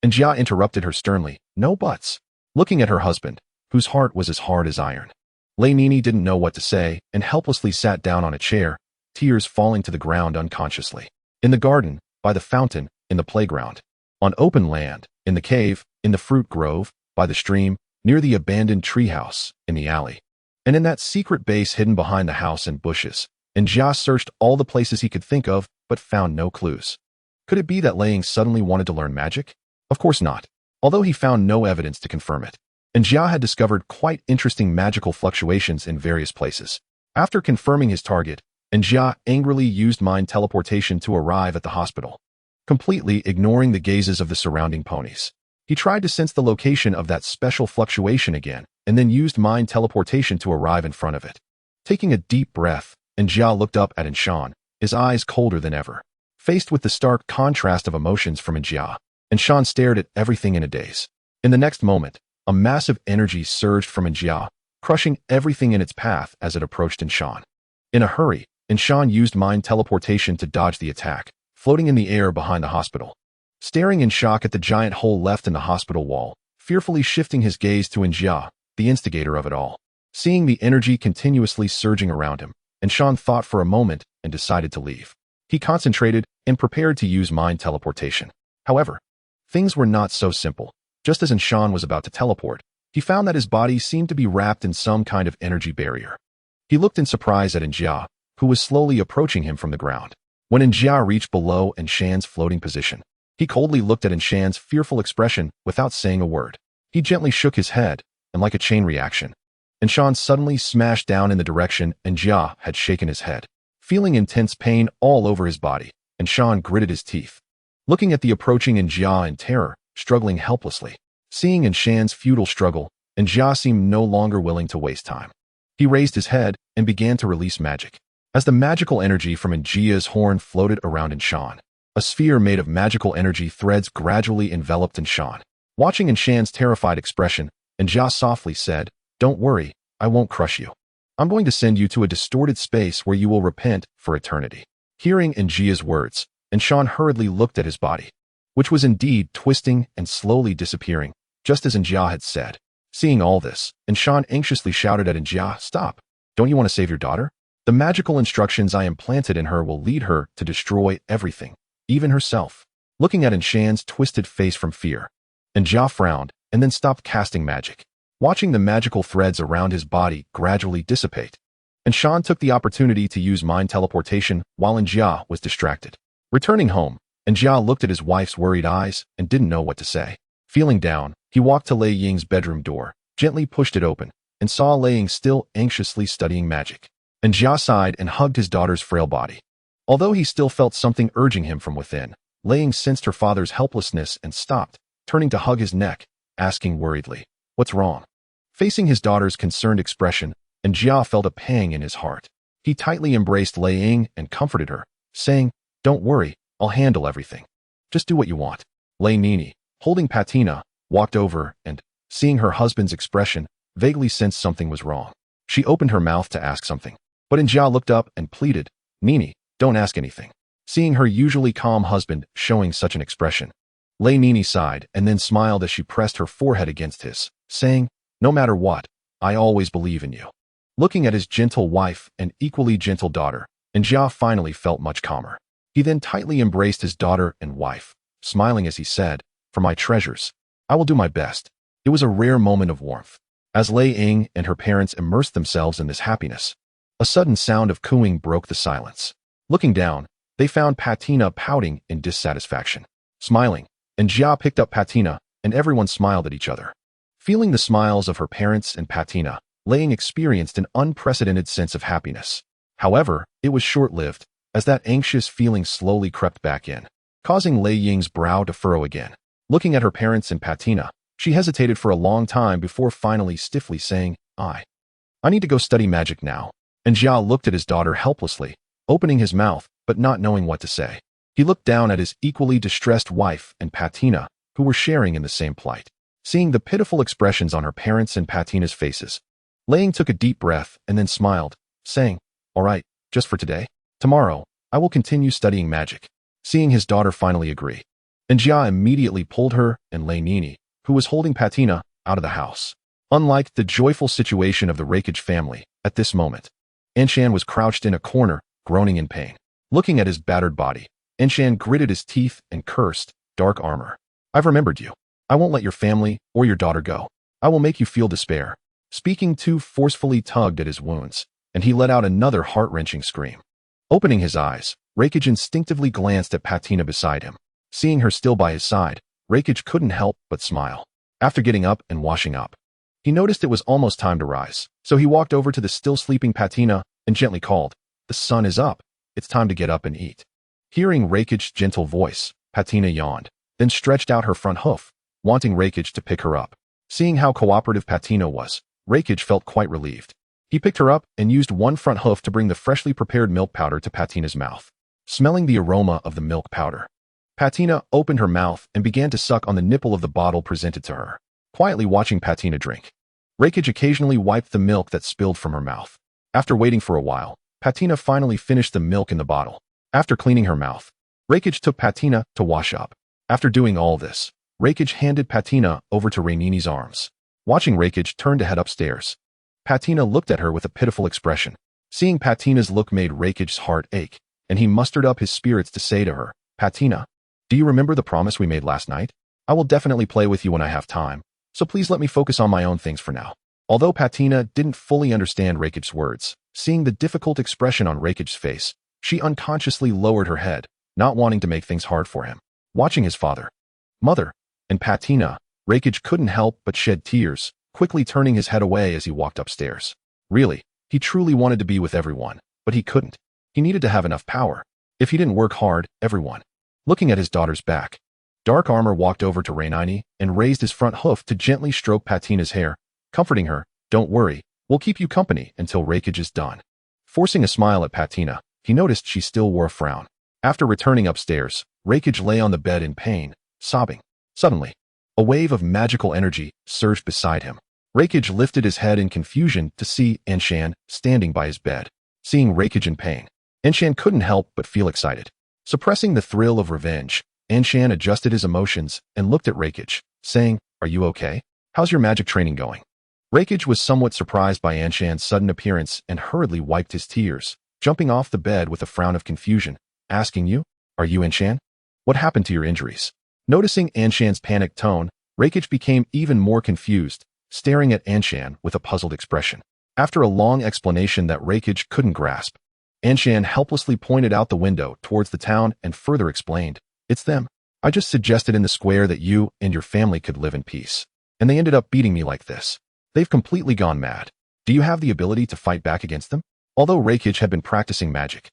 Speaker 1: And Jia interrupted her sternly, "No buts." Looking at her husband, whose heart was as hard as iron, Lei Nini didn't know what to say and helplessly sat down on a chair, tears falling to the ground unconsciously. In the garden, by the fountain, in the playground. On open land, in the cave, in the fruit grove, by the stream, near the abandoned treehouse, in the alley. And in that secret base hidden behind the house and bushes. And Jia searched all the places he could think of, but found no clues. Could it be that Lei Ying suddenly wanted to learn magic? Of course not, although he found no evidence to confirm it. And Jia had discovered quite interesting magical fluctuations in various places. After confirming his target, Jia angrily used mind teleportation to arrive at the hospital, completely ignoring the gazes of the surrounding ponies. He tried to sense the location of that special fluctuation again, and then used mind teleportation to arrive in front of it. Taking a deep breath, Jia looked up at Inshan, his eyes colder than ever. Faced with the stark contrast of emotions from Jia, Inshan stared at everything in a daze. In the next moment, a massive energy surged from Jia, crushing everything in its path as it approached Inshan. In a hurry, Inshan used mind teleportation to dodge the attack, floating in the air behind the hospital. Staring in shock at the giant hole left in the hospital wall, fearfully shifting his gaze to Jia, the instigator of it all. Seeing the energy continuously surging around him, Inshan thought for a moment and decided to leave. He concentrated and prepared to use mind teleportation. However, things were not so simple. Just as Inshan was about to teleport, he found that his body seemed to be wrapped in some kind of energy barrier. He looked in surprise at Jia, who was slowly approaching him from the ground. When Jia reached below Inshan's floating position, he coldly looked at Inshan's fearful expression without saying a word. He gently shook his head, and like a chain reaction, Inshan suddenly smashed down in the direction Jia had shaken his head. Feeling intense pain all over his body, Inshan gritted his teeth. Looking at the approaching Jia in terror, struggling helplessly. Seeing Inshan's futile struggle, Jia seemed no longer willing to waste time. He raised his head and began to release magic. As the magical energy from Jia's horn floated around Inshan, a sphere made of magical energy threads gradually enveloped Inshan. Watching Inshan's terrified expression, Jia softly said, "Don't worry, I won't crush you. I'm going to send you to a distorted space where you will repent for eternity." Hearing Jia's words, Inshan hurriedly looked at his body, which was indeed twisting and slowly disappearing, just as Jia had said. Seeing all this, Inshan anxiously shouted at Jia, "Stop! Don't you want to save your daughter? The magical instructions I implanted in her will lead her to destroy everything, even herself." Looking at Inshan's twisted face from fear, Jia frowned and then stopped casting magic. Watching the magical threads around his body gradually dissipate, Inshan took the opportunity to use mind teleportation while Jia was distracted. Returning home, Jia looked at his wife's worried eyes and didn't know what to say. Feeling down, he walked to Lei Ying's bedroom door, gently pushed it open, and saw Lei Ying still anxiously studying magic. Jia sighed and hugged his daughter's frail body. Although he still felt something urging him from within, Lei Ying sensed her father's helplessness and stopped, turning to hug his neck, asking worriedly, "What's wrong?" Facing his daughter's concerned expression, Jia felt a pang in his heart. He tightly embraced Lei Ying and comforted her, saying, "Don't worry, I'll handle everything. Just do what you want." Lei Nini, holding Patina, walked over and, seeing her husband's expression, vaguely sensed something was wrong. She opened her mouth to ask something, but Jia looked up and pleaded, "Nini, don't ask anything." Seeing her usually calm husband showing such an expression, Lei Nini sighed and then smiled as she pressed her forehead against his, saying, "No matter what, I always believe in you." Looking at his gentle wife and equally gentle daughter, Jia finally felt much calmer. He then tightly embraced his daughter and wife, smiling as he said, "For my treasures, I will do my best." It was a rare moment of warmth. As Lei Ying and her parents immersed themselves in this happiness, a sudden sound of cooing broke the silence. Looking down, they found Patina pouting in dissatisfaction. Smiling, Jia picked up Patina, and everyone smiled at each other. Feeling the smiles of her parents and Patina, Lei Ying experienced an unprecedented sense of happiness. However, it was short-lived, as that anxious feeling slowly crept back in, causing Lei Ying's brow to furrow again. Looking at her parents and Patina, she hesitated for a long time before finally stiffly saying, I need to go study magic now." Jia looked at his daughter helplessly, opening his mouth but not knowing what to say. He looked down at his equally distressed wife and Patina, who were sharing in the same plight. Seeing the pitiful expressions on her parents' and Patina's faces, Lei Ying took a deep breath and then smiled, saying, "All right, just for today. Tomorrow, I will continue studying magic." Seeing his daughter finally agree, Jia immediately pulled her and Lei Nini, who was holding Patina, out of the house. Unlike the joyful situation of the Rakage family, at this moment, Anshan was crouched in a corner, groaning in pain. Looking at his battered body, Anshan gritted his teeth and cursed, "Dark armor. I've remembered you. I won't let your family or your daughter go. I will make you feel despair." Speaking too forcefully tugged at his wounds, and he let out another heart-wrenching scream. Opening his eyes, Rakij instinctively glanced at Patina beside him. Seeing her still by his side, Rakij couldn't help but smile. After getting up and washing up, he noticed it was almost time to rise, so he walked over to the still sleeping Patina and gently called, "The sun is up. It's time to get up and eat." Hearing Rakij's gentle voice, Patina yawned, then stretched out her front hoof, wanting Rakij to pick her up. Seeing how cooperative Patina was, Rakij felt quite relieved. He picked her up and used one front hoof to bring the freshly prepared milk powder to Patina's mouth. Smelling the aroma of the milk powder, Patina opened her mouth and began to suck on the nipple of the bottle presented to her, quietly watching Patina drink. Rakij occasionally wiped the milk that spilled from her mouth. After waiting for a while, Patina finally finished the milk in the bottle. After cleaning her mouth, Rakij took Patina to wash up. After doing all this, Rakij handed Patina over to Rainini's arms. Watching Rakij turn to head upstairs, Patina looked at her with a pitiful expression. Seeing Patina's look made Rakij's heart ache, and he mustered up his spirits to say to her, "Patina, do you remember the promise we made last night? I will definitely play with you when I have time, so please let me focus on my own things for now." Although Patina didn't fully understand Rakij's words, seeing the difficult expression on Rakij's face, she unconsciously lowered her head, not wanting to make things hard for him. Watching his father, mother, and Patina, Rakij couldn't help but shed tears, quickly turning his head away as he walked upstairs. Really, he truly wanted to be with everyone, but he couldn't. He needed to have enough power. If he didn't work hard, everyone. Looking at his daughter's back, Dark Armor walked over to Rainini and raised his front hoof to gently stroke Patina's hair, comforting her, "Don't worry, we'll keep you company until Rakij is done." Forcing a smile at Patina, he noticed she still wore a frown. After returning upstairs, Rakij lay on the bed in pain, sobbing. Suddenly, a wave of magical energy surged beside him. Rakij lifted his head in confusion to see Anshan standing by his bed. Seeing Rakij in pain, Anshan couldn't help but feel excited. Suppressing the thrill of revenge, Anshan adjusted his emotions and looked at Rakij, saying, "Are you okay? How's your magic training going?" Rakij was somewhat surprised by Anshan's sudden appearance and hurriedly wiped his tears, jumping off the bed with a frown of confusion, asking, "Are you Anshan? What happened to your injuries?" Noticing Anshan's panicked tone, Rakij became even more confused, staring at Anshan with a puzzled expression. After a long explanation that Rakij couldn't grasp, Anshan helplessly pointed out the window towards the town and further explained, "It's them. I just suggested in the square that you and your family could live in peace, and they ended up beating me like this. They've completely gone mad. Do you have the ability to fight back against them?" Although Rakij had been practicing magic,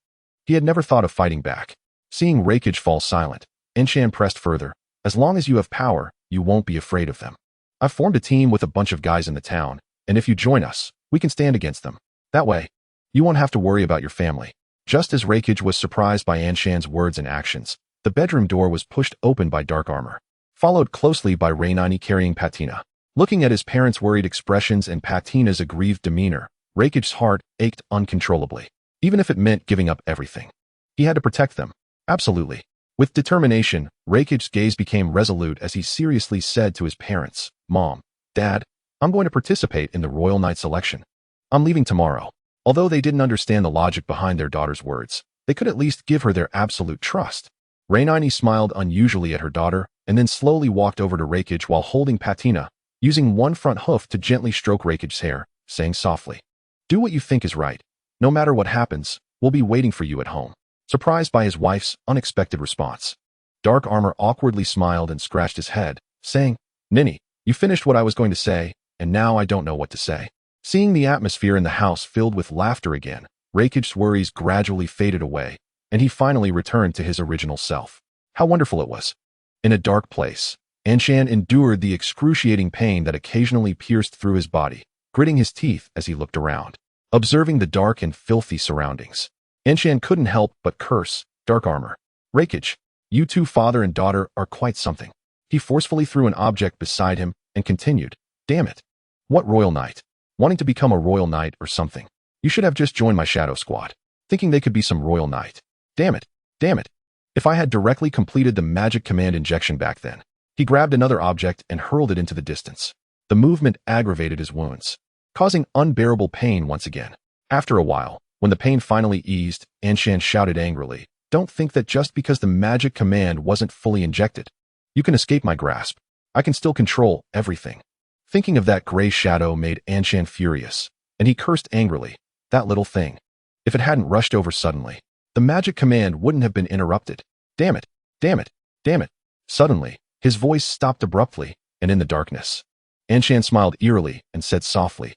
Speaker 1: he had never thought of fighting back. Seeing Rakij fall silent, Anshan pressed further, "As long as you have power, you won't be afraid of them. I've formed a team with a bunch of guys in the town, and if you join us, we can stand against them. That way, you won't have to worry about your family." Just as Rakij was surprised by Anshan's words and actions, the bedroom door was pushed open by Dark Armor, followed closely by Rainini carrying Patina. Looking at his parents' worried expressions and Patina's aggrieved demeanor, Rakij's heart ached uncontrollably. Even if it meant giving up everything, he had to protect them. Absolutely. With determination, Rakij's gaze became resolute as he seriously said to his parents, "Mom, Dad, I'm going to participate in the Royal Knight selection. I'm leaving tomorrow." Although they didn't understand the logic behind their daughter's words, they could at least give her their absolute trust. Rainini smiled unusually at her daughter and then slowly walked over to Rakij while holding Patina, using one front hoof to gently stroke Rakij's hair, saying softly, "Do what you think is right. No matter what happens, we'll be waiting for you at home." Surprised by his wife's unexpected response, Dark Armor awkwardly smiled and scratched his head, saying, "Nini, you finished what I was going to say, and now I don't know what to say." Seeing the atmosphere in the house filled with laughter again, Rakij's worries gradually faded away, and he finally returned to his original self. How wonderful it was. In a dark place, Anshan endured the excruciating pain that occasionally pierced through his body, gritting his teeth as he looked around. Observing the dark and filthy surroundings, Anshan couldn't help but curse, "Dark Armor. Rakij, you two father and daughter are quite something." He forcefully threw an object beside him and continued, "Damn it. What royal knight? Wanting to become a royal knight or something. You should have just joined my shadow squad, thinking they could be some royal knight. Damn it. Damn it. If I had directly completed the magic command injection back then." He grabbed another object and hurled it into the distance. The movement aggravated his wounds, causing unbearable pain once again. After a while, When the pain finally eased, Anshan shouted angrily, "Don't think that just because the magic command wasn't fully injected, you can escape my grasp. I can still control everything." Thinking of that gray shadow made Anshan furious, and he cursed angrily. That little thing. If it hadn't rushed over suddenly, the magic command wouldn't have been interrupted. Damn it, damn it, damn it. Suddenly, his voice stopped abruptly, and in the darkness, Anshan smiled eerily and said softly,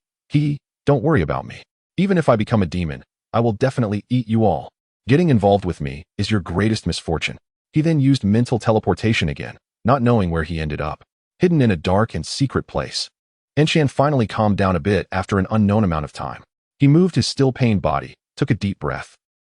Speaker 1: "Don't worry about me. Even if I become a demon, I will definitely eat you all. Getting involved with me is your greatest misfortune." He then used mental teleportation again, not knowing where he ended up, hidden in a dark and secret place. Anshan finally calmed down a bit after an unknown amount of time. He moved his still pained body, took a deep breath,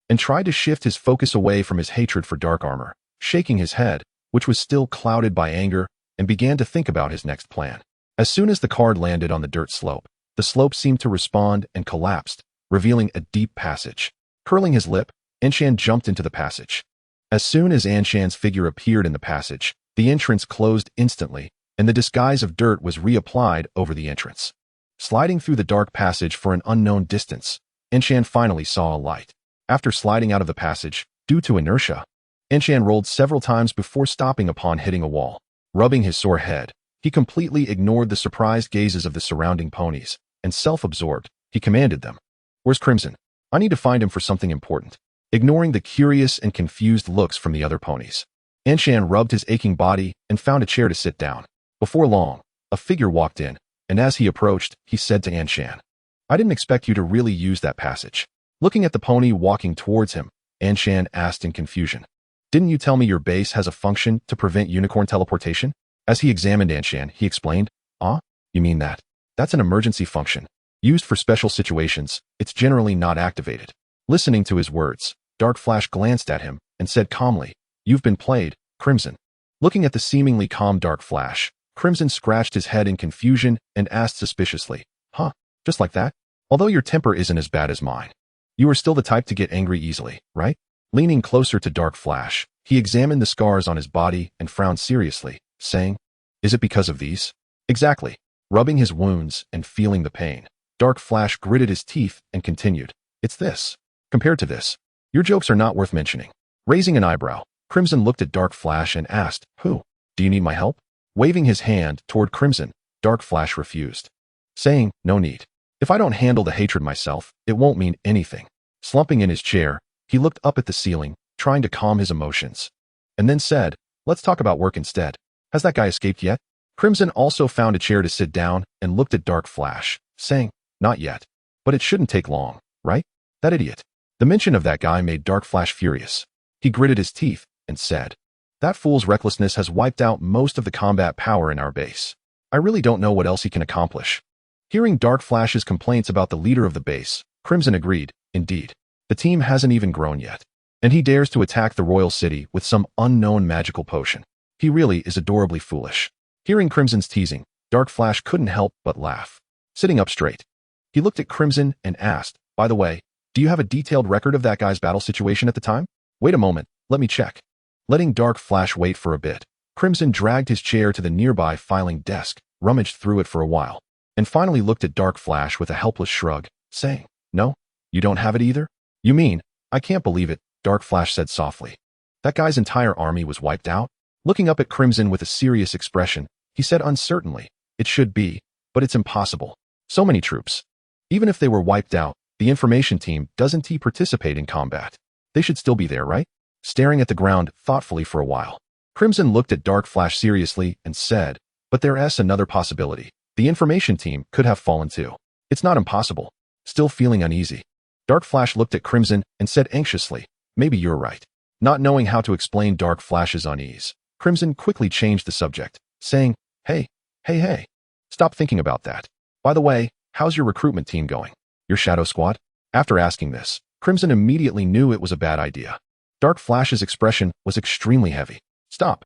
Speaker 1: and tried to shift his focus away from his hatred for dark armor, shaking his head, which was still clouded by anger, and began to think about his next plan. As soon as the card landed on the dirt slope, the slope seemed to respond and collapsed, revealing a deep passage. Curling his lip, Anshan jumped into the passage. As soon as Anshan's figure appeared in the passage, the entrance closed instantly, and the disguise of dirt was reapplied over the entrance. Sliding through the dark passage for an unknown distance, Anshan finally saw a light. After sliding out of the passage, due to inertia, Anshan rolled several times before stopping upon hitting a wall. Rubbing his sore head, he completely ignored the surprised gazes of the surrounding ponies, and self-absorbed, he commanded them, "Where's Crimson? I need to find him for something important." Ignoring the curious and confused looks from the other ponies, Anshan rubbed his aching body and found a chair to sit down. Before long, a figure walked in, and as he approached, he said to Anshan, "I didn't expect you to really use that passage." Looking at the pony walking towards him, Anshan asked in confusion, "Didn't you tell me your base has a function to prevent unicorn teleportation?" As he examined Anshan, he explained, "Ah, you mean that? That's an emergency function. Used for special situations, it's generally not activated." Listening to his words, Dark Flash glanced at him and said calmly, "You've been played, Crimson." Looking at the seemingly calm Dark Flash, Crimson scratched his head in confusion and asked suspiciously, "Huh, just like that? Although your temper isn't as bad as mine, you are still the type to get angry easily, right?" Leaning closer to Dark Flash, he examined the scars on his body and frowned seriously, saying, "Is it because of these?" "Exactly." Rubbing his wounds and feeling the pain, Dark Flash gritted his teeth and continued, "It's this. Compared to this, your jokes are not worth mentioning." Raising an eyebrow, Crimson looked at Dark Flash and asked, "Who? Do you need my help?" Waving his hand toward Crimson, Dark Flash refused, saying, "No need. If I don't handle the hatred myself, it won't mean anything." Slumping in his chair, he looked up at the ceiling, trying to calm his emotions, and then said, "Let's talk about work instead. Has that guy escaped yet?" Crimson also found a chair to sit down and looked at Dark Flash, saying, "Not yet. But it shouldn't take long, right? That idiot." The mention of that guy made Dark Flash furious. He gritted his teeth and said, "That fool's recklessness has wiped out most of the combat power in our base. I really don't know what else he can accomplish." Hearing Dark Flash's complaints about the leader of the base, Crimson agreed, "Indeed. The team hasn't even grown yet, and he dares to attack the royal city with some unknown magical potion. He really is adorably foolish." Hearing Crimson's teasing, Dark Flash couldn't help but laugh. Sitting up straight, he looked at Crimson and asked, "By the way, do you have a detailed record of that guy's battle situation at the time?" "Wait a moment, let me check." Letting Dark Flash wait for a bit, Crimson dragged his chair to the nearby filing desk, rummaged through it for a while, and finally looked at Dark Flash with a helpless shrug, saying, "No? You don't have it either?" "You mean, I can't believe it," Dark Flash said softly. "That guy's entire army was wiped out?" Looking up at Crimson with a serious expression, he said uncertainly, "It should be, but it's impossible. So many troops. Even if they were wiped out, the information team doesn't participate in combat. They should still be there, right?" Staring at the ground thoughtfully for a while, Crimson looked at Dark Flash seriously and said, "But there's another possibility. The information team could have fallen too. It's not impossible." Still feeling uneasy, Dark Flash looked at Crimson and said anxiously, "Maybe you're right." Not knowing how to explain Dark Flash's unease, Crimson quickly changed the subject, saying, Hey, stop thinking about that. By the way, how's your recruitment team going? Your shadow squad?" After asking this, Crimson immediately knew it was a bad idea. Dark Flash's expression was extremely heavy. Stop.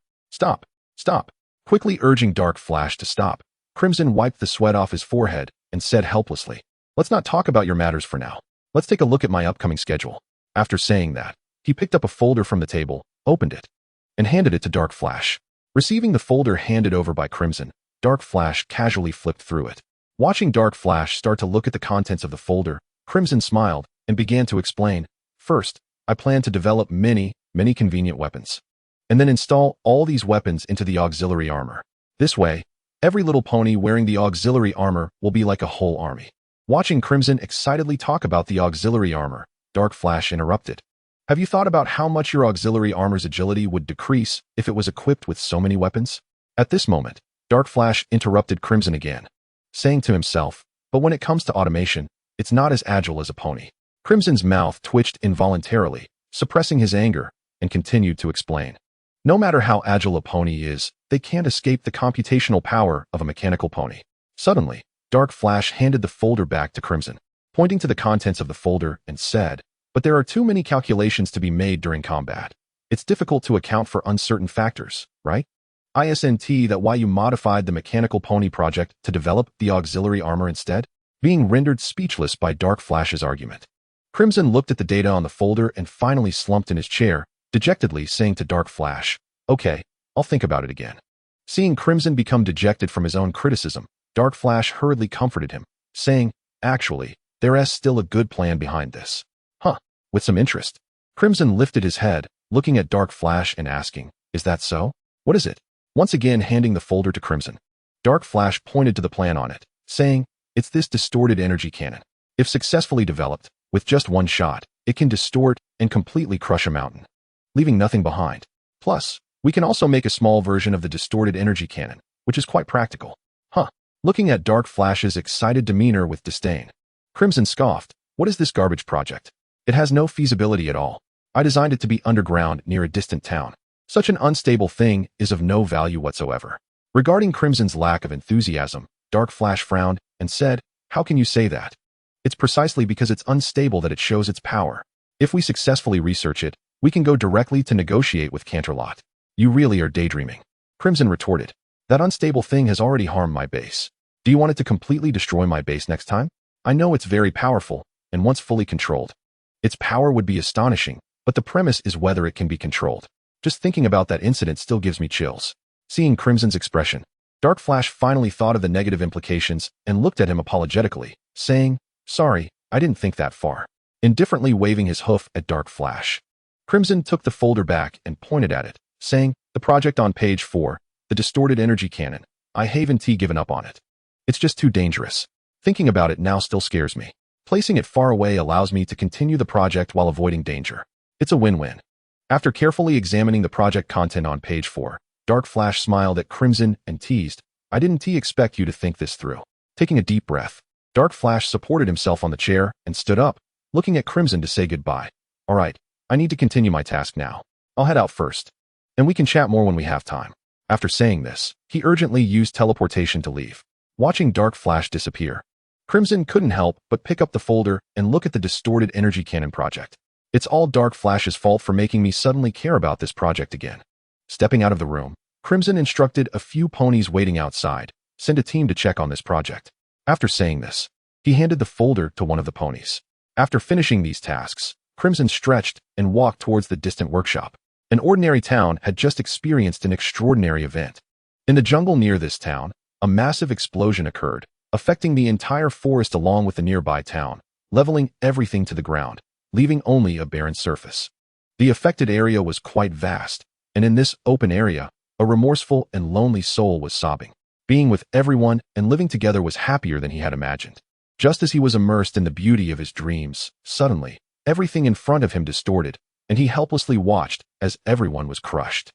Speaker 1: Quickly urging Dark Flash to stop, Crimson wiped the sweat off his forehead and said helplessly, "Let's not talk about your matters for now. Let's take a look at my upcoming schedule." After saying that, he picked up a folder from the table, opened it, and handed it to Dark Flash. Receiving the folder handed over by Crimson, Dark Flash casually flipped through it. Watching Dark Flash start to look at the contents of the folder, Crimson smiled, and began to explain. First, I plan to develop many convenient weapons, and then install all these weapons into the auxiliary armor. This way, every little pony wearing the auxiliary armor will be like a whole army. Watching Crimson excitedly talk about the auxiliary armor, Dark Flash interrupted. Have you thought about how much your auxiliary armor's agility would decrease if it was equipped with so many weapons? At this moment, Dark Flash interrupted Crimson again, saying to himself, but when it comes to automation, it's not as agile as a pony. Crimson's mouth twitched involuntarily, suppressing his anger, and continued to explain. No matter how agile a pony is, they can't escape the computational power of a mechanical pony. Suddenly, Dark Flash handed the folder back to Crimson, pointing to the contents of the folder and said, but there are too many calculations to be made during combat. It's difficult to account for uncertain factors, right? Isn't that why you modified the mechanical pony project to develop the auxiliary armor instead? Being rendered speechless by Dark Flash's argument. Crimson looked at the data on the folder and finally slumped in his chair, dejectedly saying to Dark Flash, okay, I'll think about it again. Seeing Crimson become dejected from his own criticism, Dark Flash hurriedly comforted him, saying, actually, there's still a good plan behind this. Huh, with some interest. Crimson lifted his head, looking at Dark Flash and asking, is that so? What is it? Once again handing the folder to Crimson. Dark Flash pointed to the plan on it, saying, it's this distorted energy cannon. If successfully developed, with just one shot, it can distort and completely crush a mountain, leaving nothing behind. Plus, we can also make a small version of the distorted energy cannon, which is quite practical. Huh. Looking at Dark Flash's excited demeanor with disdain, Crimson scoffed, what is this garbage project? It has no feasibility at all. I designed it to be underground near a distant town. Such an unstable thing is of no value whatsoever. Regarding Crimson's lack of enthusiasm, Dark Flash frowned and said, how can you say that? It's precisely because it's unstable that it shows its power. If we successfully research it, we can go directly to negotiate with Canterlot. You really are daydreaming. Crimson retorted, that unstable thing has already harmed my base. Do you want it to completely destroy my base next time? I know it's very powerful, and once fully controlled, its power would be astonishing, but the premise is whether it can be controlled. Just thinking about that incident still gives me chills. Seeing Crimson's expression, Dark Flash finally thought of the negative implications and looked at him apologetically, saying, sorry, I didn't think that far. Indifferently waving his hoof at Dark Flash. Crimson took the folder back and pointed at it, saying, the project on page 4, the distorted energy cannon, I haven't given up on it. It's just too dangerous. Thinking about it now still scares me. Placing it far away allows me to continue the project while avoiding danger. It's a win-win. After carefully examining the project content on page 4, Dark Flash smiled at Crimson and teased, I didn't expect you to think this through. Taking a deep breath, Dark Flash supported himself on the chair and stood up, looking at Crimson to say goodbye. All right, I need to continue my task now. I'll head out first, and we can chat more when we have time. After saying this, he urgently used teleportation to leave. Watching Dark Flash disappear, Crimson couldn't help but pick up the folder and look at the distorted energy cannon project. It's all Dark Flash's fault for making me suddenly care about this project again. Stepping out of the room, Crimson instructed a few ponies waiting outside, send a team to check on this project. After saying this, he handed the folder to one of the ponies. After finishing these tasks, Crimson stretched and walked towards the distant workshop. An ordinary town had just experienced an extraordinary event. In the jungle near this town, a massive explosion occurred, affecting the entire forest along with the nearby town, leveling everything to the ground, leaving only a barren surface. The affected area was quite vast, and in this open area, a remorseful and lonely soul was sobbing. Being with everyone and living together was happier than he had imagined. Just as he was immersed in the beauty of his dreams, suddenly, everything in front of him distorted, and he helplessly watched as everyone was crushed.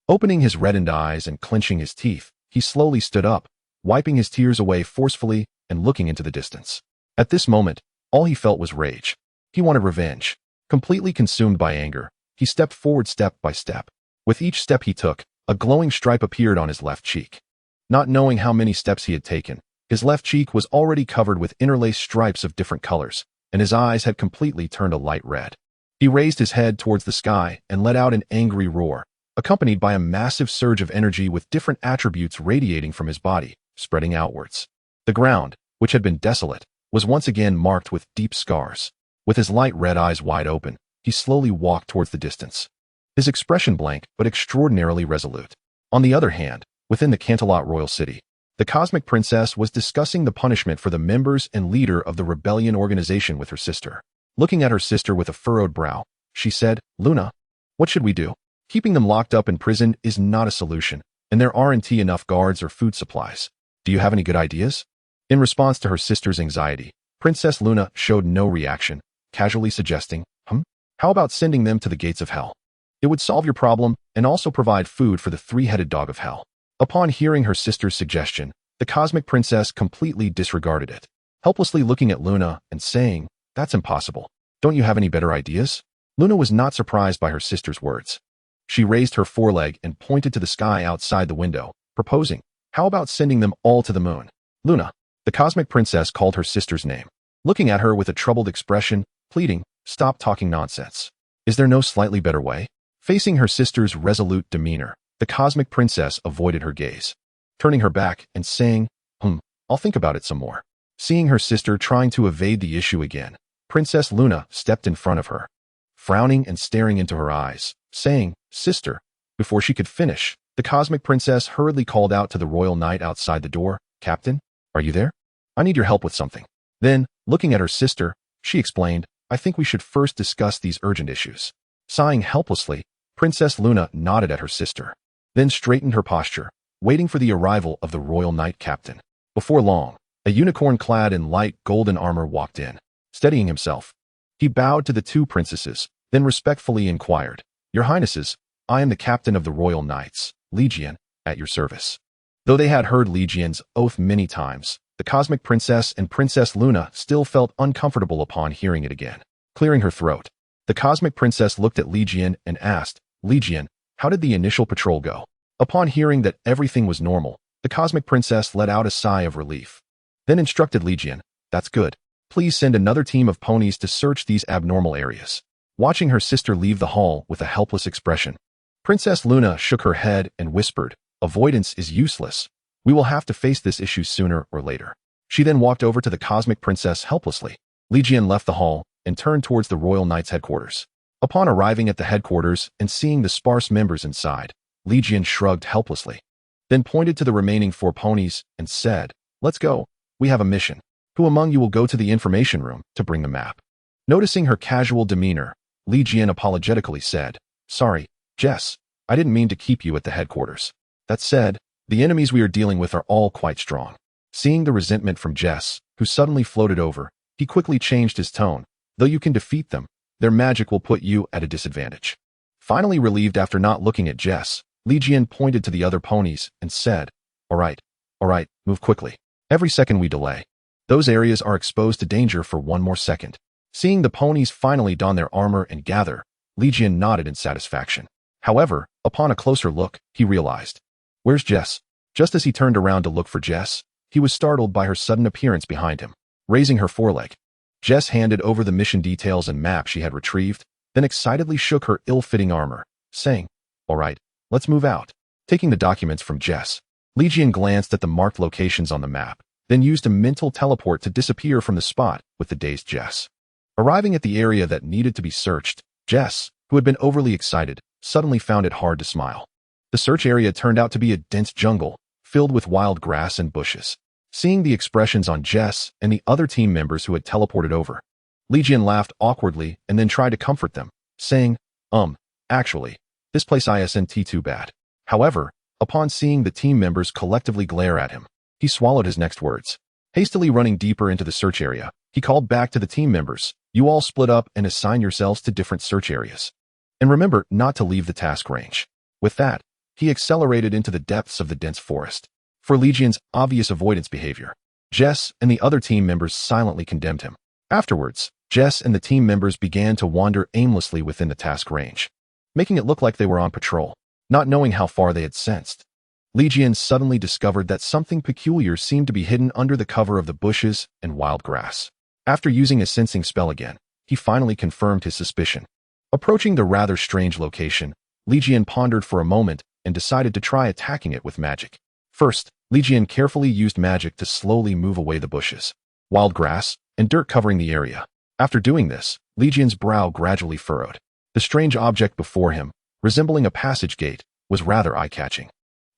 Speaker 1: Opening his reddened eyes and clenching his teeth, he slowly stood up, wiping his tears away forcefully and looking into the distance. At this moment, all he felt was rage. He wanted revenge. Completely consumed by anger, he stepped forward step by step. With each step he took, a glowing stripe appeared on his left cheek. Not knowing how many steps he had taken, his left cheek was already covered with interlaced stripes of different colors, and his eyes had completely turned a light red. He raised his head towards the sky and let out an angry roar, accompanied by a massive surge of energy with different attributes radiating from his body, spreading outwards. The ground, which had been desolate, was once again marked with deep scars. With his light red eyes wide open, he slowly walked towards the distance, his expression blank but extraordinarily resolute. On the other hand, within the Canterlot royal city, the Cosmic Princess was discussing the punishment for the members and leader of the rebellion organization with her sister. Looking at her sister with a furrowed brow, she said, "Luna, what should we do? Keeping them locked up in prison is not a solution, and there aren't enough guards or food supplies. Do you have any good ideas?" In response to her sister's anxiety, Princess Luna showed no reaction, casually suggesting, how about sending them to the gates of hell? It would solve your problem and also provide food for the three-headed dog of hell." Upon hearing her sister's suggestion, the cosmic princess completely disregarded it, helplessly looking at Luna and saying, "That's impossible. Don't you have any better ideas?" Luna was not surprised by her sister's words. She raised her foreleg and pointed to the sky outside the window, proposing, "How about sending them all to the moon?" "Luna," the cosmic princess called her sister's name, looking at her with a troubled expression, pleading, "Stop talking nonsense. Is there no slightly better way?" Facing her sister's resolute demeanor, the cosmic princess avoided her gaze, turning her back and saying, I'll think about it some more." Seeing her sister trying to evade the issue again, Princess Luna stepped in front of her, frowning and staring into her eyes, saying, "Sister." Before she could finish, the cosmic princess hurriedly called out to the royal knight outside the door, "Captain, are you there? I need your help with something." Then, looking at her sister, she explained, "I think we should first discuss these urgent issues." Sighing helplessly, Princess Luna nodded at her sister, then straightened her posture, waiting for the arrival of the royal knight captain. Before long, a unicorn clad in light golden armor walked in. Steadying himself, he bowed to the two princesses, then respectfully inquired, "Your Highnesses, I am the captain of the Royal Knights, Legion, at your service." Though they had heard Legion's oath many times, the cosmic princess and Princess Luna still felt uncomfortable upon hearing it again. Clearing her throat, the cosmic princess looked at Legion and asked, "Legion, how did the initial patrol go?" Upon hearing that everything was normal, the cosmic princess let out a sigh of relief, then instructed Legion, "That's good. Please send another team of ponies to search these abnormal areas." Watching her sister leave the hall with a helpless expression, Princess Luna shook her head and whispered, "Avoidance is useless. We will have to face this issue sooner or later." She then walked over to the cosmic princess helplessly. Legion left the hall and turned towards the Royal Knights headquarters. Upon arriving at the headquarters and seeing the sparse members inside, Legion shrugged helplessly, then pointed to the remaining 4 ponies and said, "Let's go. We have a mission. Who among you will go to the information room to bring the map?" Noticing her casual demeanor, Legion apologetically said, "Sorry, Jess, I didn't mean to keep you at the headquarters. That said, the enemies we are dealing with are all quite strong." Seeing the resentment from Jess, who suddenly floated over, he quickly changed his tone. "Though you can defeat them, their magic will put you at a disadvantage." Finally relieved after not looking at Jess, Legion pointed to the other ponies and said, all right, move quickly. Every second we delay, those areas are exposed to danger for 1 more second." Seeing the ponies finally don their armor and gather, Legion nodded in satisfaction. However, upon a closer look, he realized, "Where's Jess?" Just as he turned around to look for Jess, he was startled by her sudden appearance behind him. Raising her foreleg, Jess handed over the mission details and map she had retrieved, then excitedly shook her ill-fitting armor, saying, "All right, let's move out." Taking the documents from Jess, Legion glanced at the marked locations on the map, then used a mental teleport to disappear from the spot with the dazed Jess. Arriving at the area that needed to be searched, Jess, who had been overly excited, suddenly found it hard to smile. The search area turned out to be a dense jungle, filled with wild grass and bushes. Seeing the expressions on Jess and the other team members who had teleported over, Legion laughed awkwardly and then tried to comfort them, saying, Actually, this place isn't too bad." However, upon seeing the team members collectively glare at him, he swallowed his next words. Hastily running deeper into the search area, he called back to the team members, "You all split up and assign yourselves to different search areas. And remember not to leave the task range." With that, he accelerated into the depths of the dense forest. For Legion's obvious avoidance behavior, Jess and the other team members silently condemned him. Afterwards, Jess and the team members began to wander aimlessly within the task range, making it look like they were on patrol, not knowing how far they had sensed. Legion suddenly discovered that something peculiar seemed to be hidden under the cover of the bushes and wild grass. After using a sensing spell again, he finally confirmed his suspicion. Approaching the rather strange location, Legion pondered for a moment and decided to try attacking it with magic. First, Legion carefully used magic to slowly move away the bushes, wild grass, and dirt covering the area. After doing this, Legion's brow gradually furrowed. The strange object before him, resembling a passage gate, was rather eye-catching.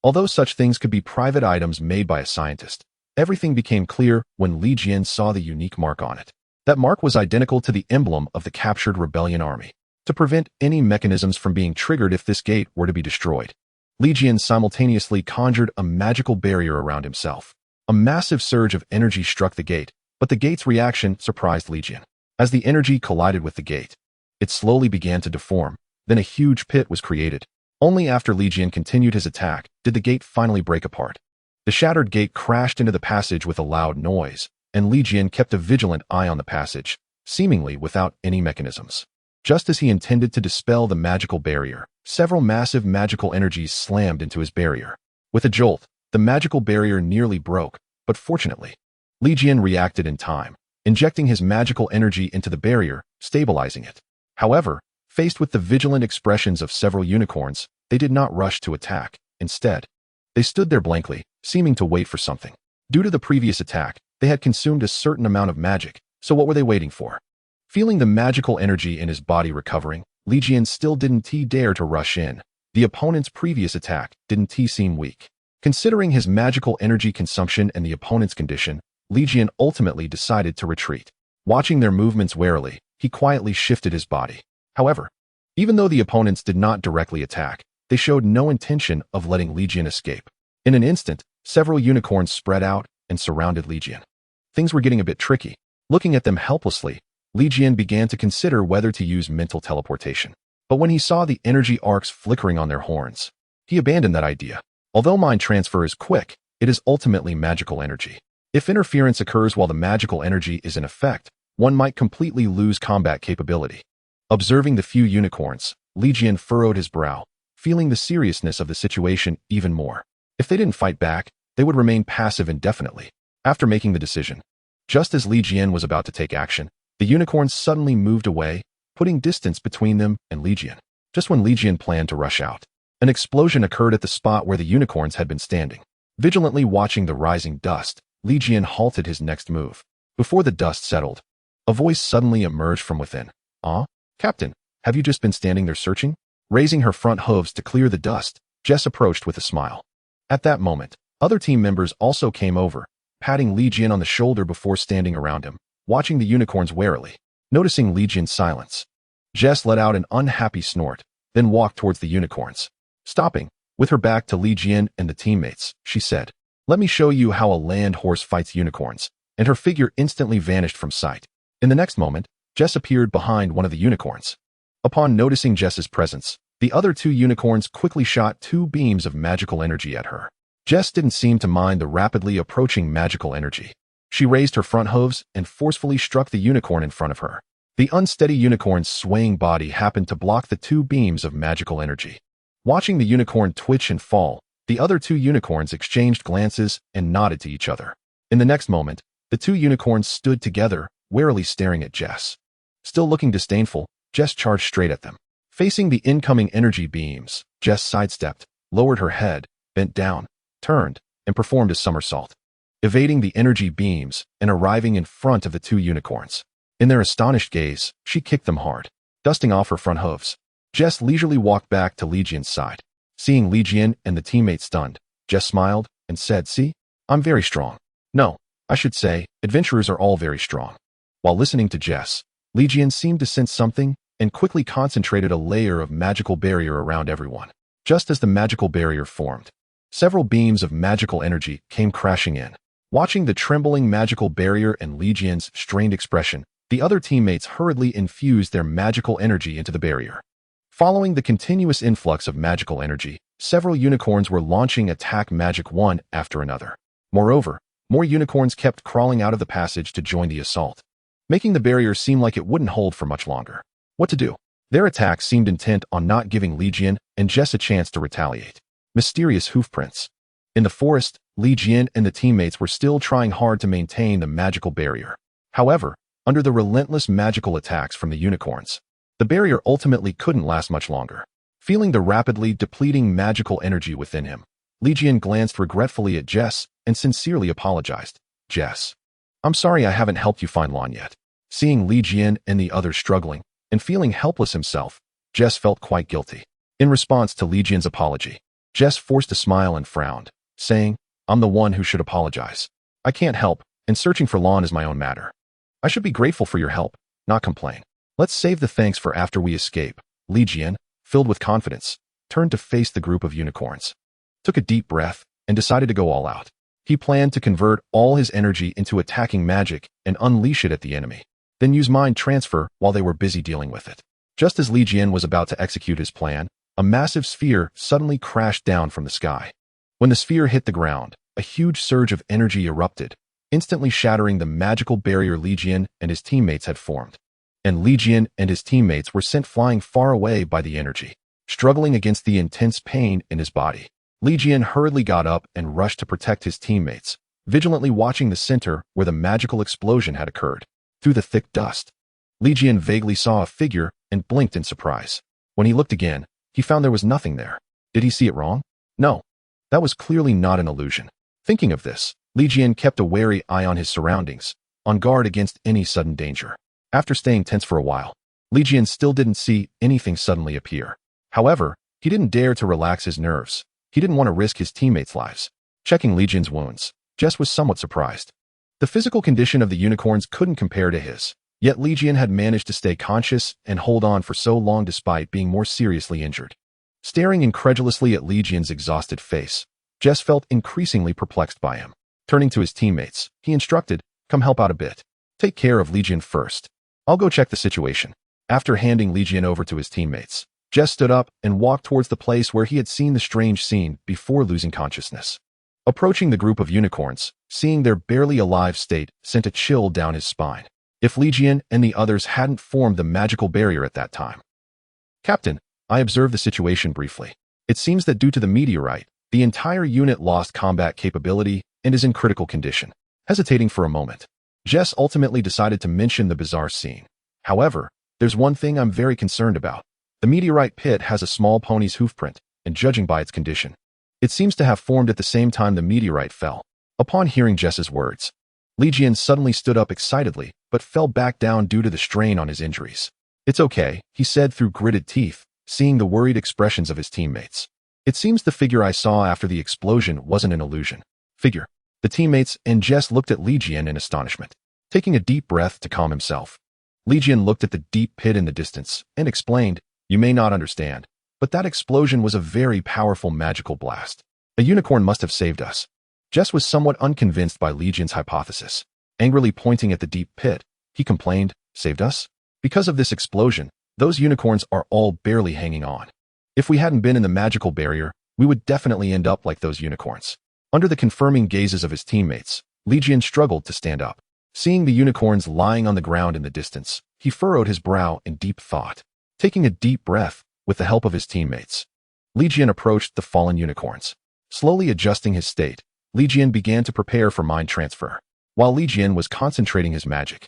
Speaker 1: Although such things could be private items made by a scientist, everything became clear when Legion saw the unique mark on it. That mark was identical to the emblem of the captured rebellion army, to prevent any mechanisms from being triggered if this gate were to be destroyed. Li Jian simultaneously conjured a magical barrier around himself. A massive surge of energy struck the gate, but the gate's reaction surprised Li Jian. As the energy collided with the gate, it slowly began to deform. Then a huge pit was created. Only after Li Jian continued his attack did the gate finally break apart. The shattered gate crashed into the passage with a loud noise, and Li Jian kept a vigilant eye on the passage, seemingly without any mechanisms. Just as he intended to dispel the magical barrier, several massive magical energies slammed into his barrier. With a jolt, the magical barrier nearly broke, but fortunately, Li Jian reacted in time, injecting his magical energy into the barrier, stabilizing it. However, faced with the vigilant expressions of several unicorns, they did not rush to attack. Instead, they stood there blankly, seeming to wait for something. Due to the previous attack, they had consumed a certain amount of magic, so what were they waiting for? Feeling the magical energy in his body recovering, Li Jian still didn't dare to rush in. The opponent's previous attack didn't seem weak. Considering his magical energy consumption and the opponent's condition, Li Jian ultimately decided to retreat. Watching their movements warily, he quietly shifted his body. However, even though the opponents did not directly attack, they showed no intention of letting Li Jian escape. In an instant, several unicorns spread out and surrounded Li Jian. Things were getting a bit tricky. Looking at them helplessly, Li Jian began to consider whether to use mental teleportation. But when he saw the energy arcs flickering on their horns, he abandoned that idea. Although mind transfer is quick, it is ultimately magical energy. If interference occurs while the magical energy is in effect, one might completely lose combat capability. Observing the few unicorns, Li Jian furrowed his brow, feeling the seriousness of the situation even more. If they didn't fight back, they would remain passive indefinitely. After making the decision, just as Li Jian was about to take action, the unicorns suddenly moved away, putting distance between them and Li Jian. Just when Li Jian planned to rush out, an explosion occurred at the spot where the unicorns had been standing. Vigilantly watching the rising dust, Li Jian halted his next move. Before the dust settled, a voice suddenly emerged from within. Captain, have you just been standing there searching? Raising her front hooves to clear the dust, Jess approached with a smile. At that moment, other team members also came over, patting Li Jian on the shoulder before standing around him, watching the unicorns warily. Noticing Li Jian's silence, Jess let out an unhappy snort, then walked towards the unicorns. Stopping, with her back to Li Jian and the teammates, she said, "Let me show you how a land horse fights unicorns," and her figure instantly vanished from sight. In the next moment, Jess appeared behind one of the unicorns. Upon noticing Jess's presence, the other two unicorns quickly shot two beams of magical energy at her. Jess didn't seem to mind the rapidly approaching magical energy. She raised her front hooves and forcefully struck the unicorn in front of her. The unsteady unicorn's swaying body happened to block the two beams of magical energy. Watching the unicorn twitch and fall, the other two unicorns exchanged glances and nodded to each other. In the next moment, the two unicorns stood together, warily staring at Jess. Still looking disdainful, Jess charged straight at them. Facing the incoming energy beams, Jess sidestepped, lowered her head, bent down, turned, and performed a somersault, evading the energy beams and arriving in front of the two unicorns. In their astonished gaze, she kicked them hard. Dusting off her front hooves, Jess leisurely walked back to Li Jian's side. Seeing Li Jian and the teammates stunned, Jess smiled and said, "See, I'm very strong. No, I should say, adventurers are all very strong." While listening to Jess, Li Jian seemed to sense something and quickly concentrated a layer of magical barrier around everyone. Just as the magical barrier formed, several beams of magical energy came crashing in. Watching the trembling magical barrier and Li Jian's strained expression, the other teammates hurriedly infused their magical energy into the barrier. Following the continuous influx of magical energy, several unicorns were launching attack magic one after another. Moreover, more unicorns kept crawling out of the passage to join the assault, making the barrier seem like it wouldn't hold for much longer. What to do? Their attack seemed intent on not giving Li Jian and Jess a chance to retaliate. Mysterious hoofprints. In the forest, Li Jian and the teammates were still trying hard to maintain the magical barrier. However, under the relentless magical attacks from the unicorns, the barrier ultimately couldn't last much longer. Feeling the rapidly depleting magical energy within him, Li Jian glanced regretfully at Jess and sincerely apologized. "Jess, I'm sorry I haven't helped you find Lan yet." Seeing Li Jian and the others struggling, and feeling helpless himself, Jess felt quite guilty. In response to Li Jian's apology, Jess forced a smile and frowned, saying, "I'm the one who should apologize. I can't help, and searching for Lan is my own matter." I should be grateful for your help, not complain. Let's save the thanks for after we escape. Li Jian, filled with confidence, turned to face the group of unicorns, took a deep breath, and decided to go all out. He planned to convert all his energy into attacking magic and unleash it at the enemy, then use mind transfer while they were busy dealing with it. Just as Li Jian was about to execute his plan, a massive sphere suddenly crashed down from the sky. When the sphere hit the ground, a huge surge of energy erupted, instantly shattering the magical barrier Li Jian and his teammates had formed. And Li Jian and his teammates were sent flying far away by the energy. Struggling against the intense pain in his body, Li Jian hurriedly got up and rushed to protect his teammates, vigilantly watching the center where the magical explosion had occurred. Through the thick dust, Li Jian vaguely saw a figure and blinked in surprise. When he looked again, he found there was nothing there. Did he see it wrong? No. That was clearly not an illusion. Thinking of this, Li Jian kept a wary eye on his surroundings, on guard against any sudden danger. After staying tense for a while, Li Jian still didn't see anything suddenly appear. However, he didn't dare to relax his nerves. He didn't want to risk his teammates' lives. Checking Li Jian's wounds, Jess was somewhat surprised. The physical condition of the unicorns couldn't compare to his, yet Li Jian had managed to stay conscious and hold on for so long despite being more seriously injured. Staring incredulously at Li Jian's exhausted face, Jess felt increasingly perplexed by him. Turning to his teammates, he instructed, "Come help out a bit. Take care of Li Jian first. I'll go check the situation." After handing Li Jian over to his teammates, Jess stood up and walked towards the place where he had seen the strange scene before losing consciousness. Approaching the group of unicorns, seeing their barely alive state sent a chill down his spine. If Li Jian and the others hadn't formed the magical barrier at that time. "Captain, I observed the situation briefly. It seems that due to the meteorite, the entire unit lost combat capability and is in critical condition." Hesitating for a moment, Jess ultimately decided to mention the bizarre scene. "However, there's one thing I'm very concerned about. The meteorite pit has a small pony's hoofprint, and judging by its condition, it seems to have formed at the same time the meteorite fell." Upon hearing Jess's words, Li Jian suddenly stood up excitedly, but fell back down due to the strain on his injuries. "It's okay," he said through gritted teeth, seeing the worried expressions of his teammates. "It seems the figure I saw after the explosion wasn't an illusion." Figure. The teammates and Jess looked at Li Jian in astonishment. Taking a deep breath to calm himself, Li Jian looked at the deep pit in the distance and explained, "You may not understand, but that explosion was a very powerful magical blast. A unicorn must have saved us." Jess was somewhat unconvinced by Li Jian's hypothesis. Angrily pointing at the deep pit, he complained, "Saved us? Because of this explosion, those unicorns are all barely hanging on. If we hadn't been in the magical barrier, we would definitely end up like those unicorns." Under the confirming gazes of his teammates, Li Jian struggled to stand up. Seeing the unicorns lying on the ground in the distance, he furrowed his brow in deep thought. Taking a deep breath, with the help of his teammates, Li Jian approached the fallen unicorns. Slowly adjusting his state, Li Jian began to prepare for mind transfer. While Li Jian was concentrating his magic,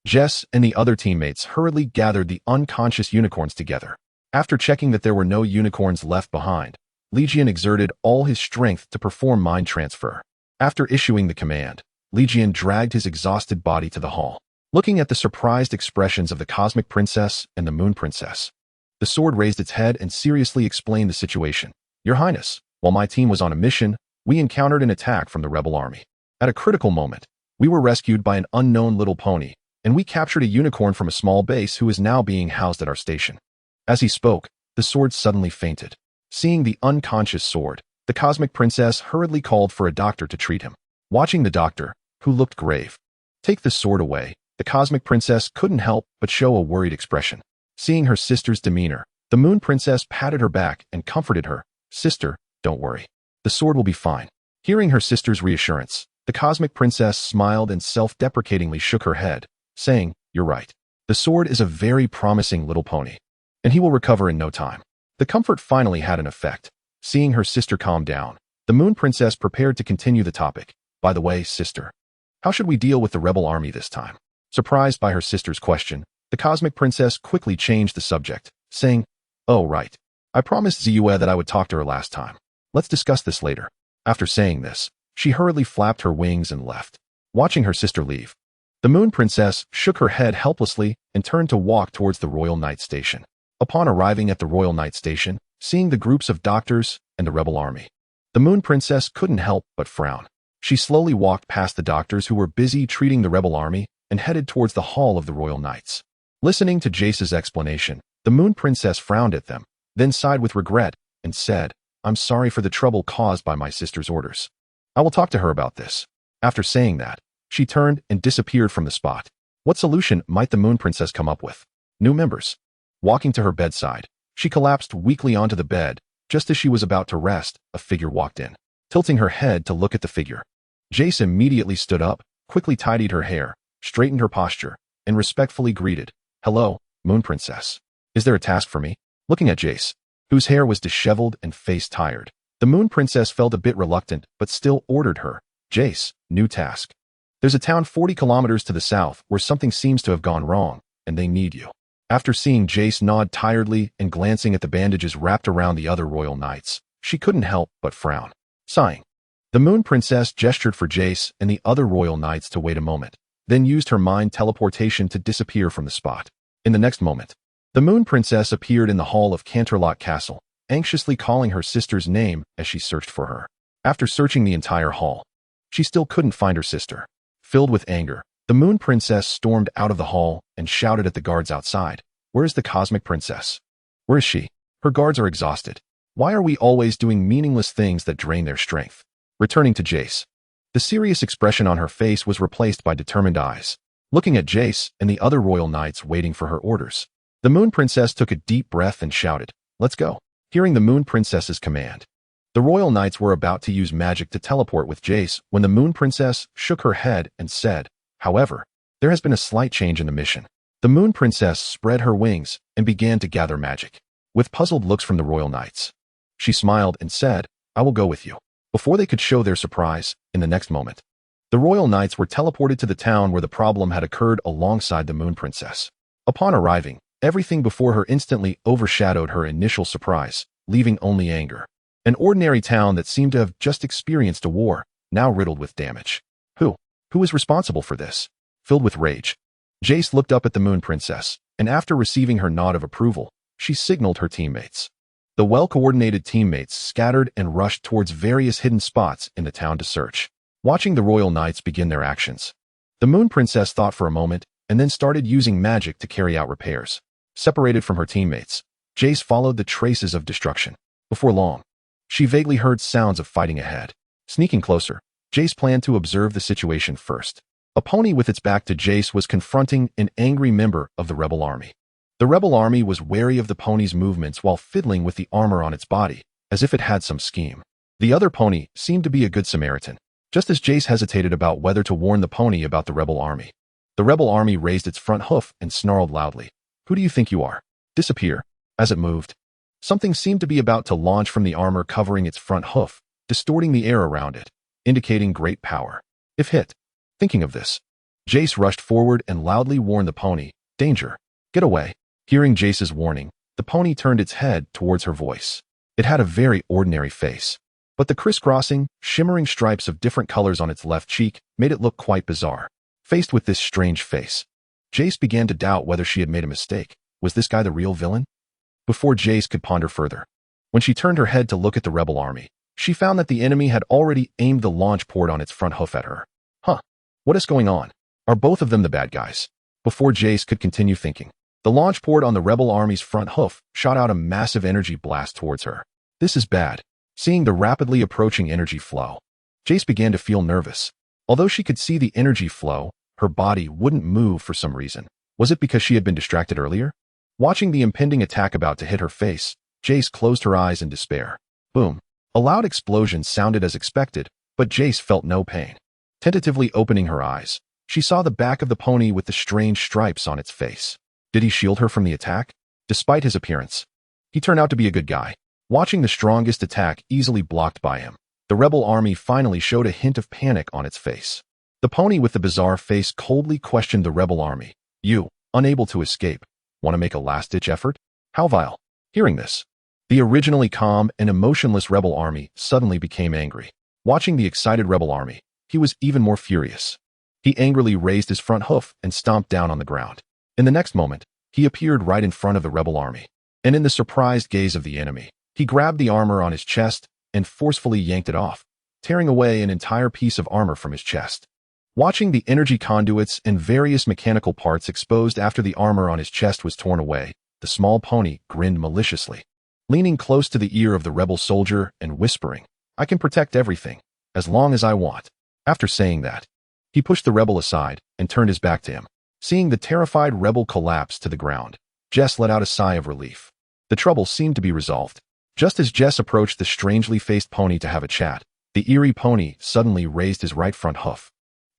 Speaker 1: Jess and the other teammates hurriedly gathered the unconscious unicorns together. After checking that there were no unicorns left behind, Li Jian exerted all his strength to perform mind transfer. After issuing the command, Li Jian dragged his exhausted body to the hall. Looking at the surprised expressions of the Cosmic Princess and the Moon Princess, the sword raised its head and seriously explained the situation. "Your Highness, while my team was on a mission, we encountered an attack from the rebel army. At a critical moment, we were rescued by an unknown little pony, and we captured a unicorn from a small base who is now being housed at our station." As he spoke, the sword suddenly fainted. Seeing the unconscious sword, the Cosmic Princess hurriedly called for a doctor to treat him. Watching the doctor, who looked grave, take the sword away, the Cosmic Princess couldn't help but show a worried expression. Seeing her sister's demeanor, the Moon Princess patted her back and comforted her. "Sister, don't worry. The sword will be fine." Hearing her sister's reassurance, the Cosmic Princess smiled and self-deprecatingly shook her head, saying, "You're right. The sword is a very promising little pony, and he will recover in no time." The comfort finally had an effect. Seeing her sister calm down, the Moon Princess prepared to continue the topic. "By the way, sister, how should we deal with the rebel army this time?" Surprised by her sister's question, the Cosmic Princess quickly changed the subject, saying, "Oh, right. I promised Ziyue that I would talk to her last time. Let's discuss this later." After saying this, she hurriedly flapped her wings and left. Watching her sister leave, the Moon Princess shook her head helplessly and turned to walk towards the Royal Night Station. Upon arriving at the Royal Night Station, seeing the groups of doctors and the rebel army, the Moon Princess couldn't help but frown. She slowly walked past the doctors who were busy treating the rebel army and headed towards the hall of the royal knights. Listening to Jace's explanation, the Moon Princess frowned at them, then sighed with regret and said, "I'm sorry for the trouble caused by my sister's orders. I will talk to her about this." After saying that, she turned and disappeared from the spot. What solution might the Moon Princess come up with? New members. Walking to her bedside, she collapsed weakly onto the bed. Just as she was about to rest, a figure walked in. Tilting her head to look at the figure, Jace immediately stood up, quickly tidied her hair, straightened her posture, and respectfully greeted, "Hello, Moon Princess. Is there a task for me?" Looking at Jace, whose hair was disheveled and face tired, the Moon Princess felt a bit reluctant but still ordered her, "Jace, new task. There's a town 40 kilometers to the south where something seems to have gone wrong, and they need you." After seeing Jace nod tiredly and glancing at the bandages wrapped around the other royal knights, she couldn't help but frown. Sighing, the Moon Princess gestured for Jace and the other royal knights to wait a moment, then used her mind teleportation to disappear from the spot. In the next moment, the Moon Princess appeared in the hall of Canterlot Castle, anxiously calling her sister's name as she searched for her. After searching the entire hall, she still couldn't find her sister. Filled with anger, the Moon Princess stormed out of the hall and shouted at the guards outside, "Where is the Cosmic Princess? Where is she? Her guards are exhausted. Why are we always doing meaningless things that drain their strength?" Returning to Jace, the serious expression on her face was replaced by determined eyes. Looking at Jace and the other royal knights waiting for her orders, the Moon Princess took a deep breath and shouted, "Let's go." Hearing the Moon Princess's command, the royal knights were about to use magic to teleport with Jace when the Moon Princess shook her head and said, "However, there has been a slight change in the mission." The Moon Princess spread her wings and began to gather magic. With puzzled looks from the royal knights, she smiled and said, "I will go with you." Before they could show their surprise, in the next moment, the royal knights were teleported to the town where the problem had occurred alongside the Moon Princess. Upon arriving, everything before her instantly overshadowed her initial surprise, leaving only anger. An ordinary town that seemed to have just experienced a war, now riddled with damage. Who is responsible for this? Filled with rage, Jace looked up at the Moon Princess, and after receiving her nod of approval, she signaled her teammates. The well-coordinated teammates scattered and rushed towards various hidden spots in the town to search. Watching the royal knights begin their actions, the Moon Princess thought for a moment and then started using magic to carry out repairs. Separated from her teammates, Jace followed the traces of destruction. Before long, she vaguely heard sounds of fighting ahead. Sneaking closer, Jace planned to observe the situation first. A pony with its back to Jace was confronting an angry member of the rebel army. The rebel army was wary of the pony's movements while fiddling with the armor on its body, as if it had some scheme. The other pony seemed to be a good Samaritan. Just as Jace hesitated about whether to warn the pony about the rebel army, the rebel army raised its front hoof and snarled loudly, "Who do you think you are? Disappear." As it moved, something seemed to be about to launch from the armor covering its front hoof, distorting the air around it, indicating great power. If hit. Thinking of this, Jace rushed forward and loudly warned the pony, "Danger. Get away." Hearing Jace's warning, the pony turned its head towards her voice. It had a very ordinary face, but the crisscrossing, shimmering stripes of different colors on its left cheek made it look quite bizarre. Faced with this strange face, Jace began to doubt whether she had made a mistake. Was this guy the real villain? Before Jace could ponder further, when she turned her head to look at the rebel army, she found that the enemy had already aimed the launch port on its front hoof at her. What is going on? Are both of them the bad guys? Before Jace could continue thinking, the launch port on the rebel army's front hoof shot out a massive energy blast towards her. This is bad. Seeing the rapidly approaching energy flow, Jace began to feel nervous. Although she could see the energy flow, her body wouldn't move for some reason. Was it because she had been distracted earlier? Watching the impending attack about to hit her face, Jace closed her eyes in despair. Boom. A loud explosion sounded as expected, but Jace felt no pain. Tentatively opening her eyes, she saw the back of the pony with the strange stripes on its face. Did he shield her from the attack? Despite his appearance, he turned out to be a good guy. Watching the strongest attack easily blocked by him, the rebel army finally showed a hint of panic on its face. The pony with the bizarre face coldly questioned the rebel army. "You, unable to escape, want to make a last-ditch effort? How vile." Hearing this, the originally calm and emotionless rebel army suddenly became angry. Watching the excited rebel army, he was even more furious. He angrily raised his front hoof and stomped down on the ground. In the next moment, he appeared right in front of the rebel army, and in the surprised gaze of the enemy, he grabbed the armor on his chest and forcefully yanked it off, tearing away an entire piece of armor from his chest. Watching the energy conduits and various mechanical parts exposed after the armor on his chest was torn away, the small pony grinned maliciously, leaning close to the ear of the rebel soldier and whispering, "I can protect everything, as long as I want." After saying that, he pushed the rebel aside and turned his back to him. Seeing the terrified rebel collapse to the ground, Jess let out a sigh of relief. The trouble seemed to be resolved. Just as Jess approached the strangely faced pony to have a chat, the eerie pony suddenly raised his right front hoof,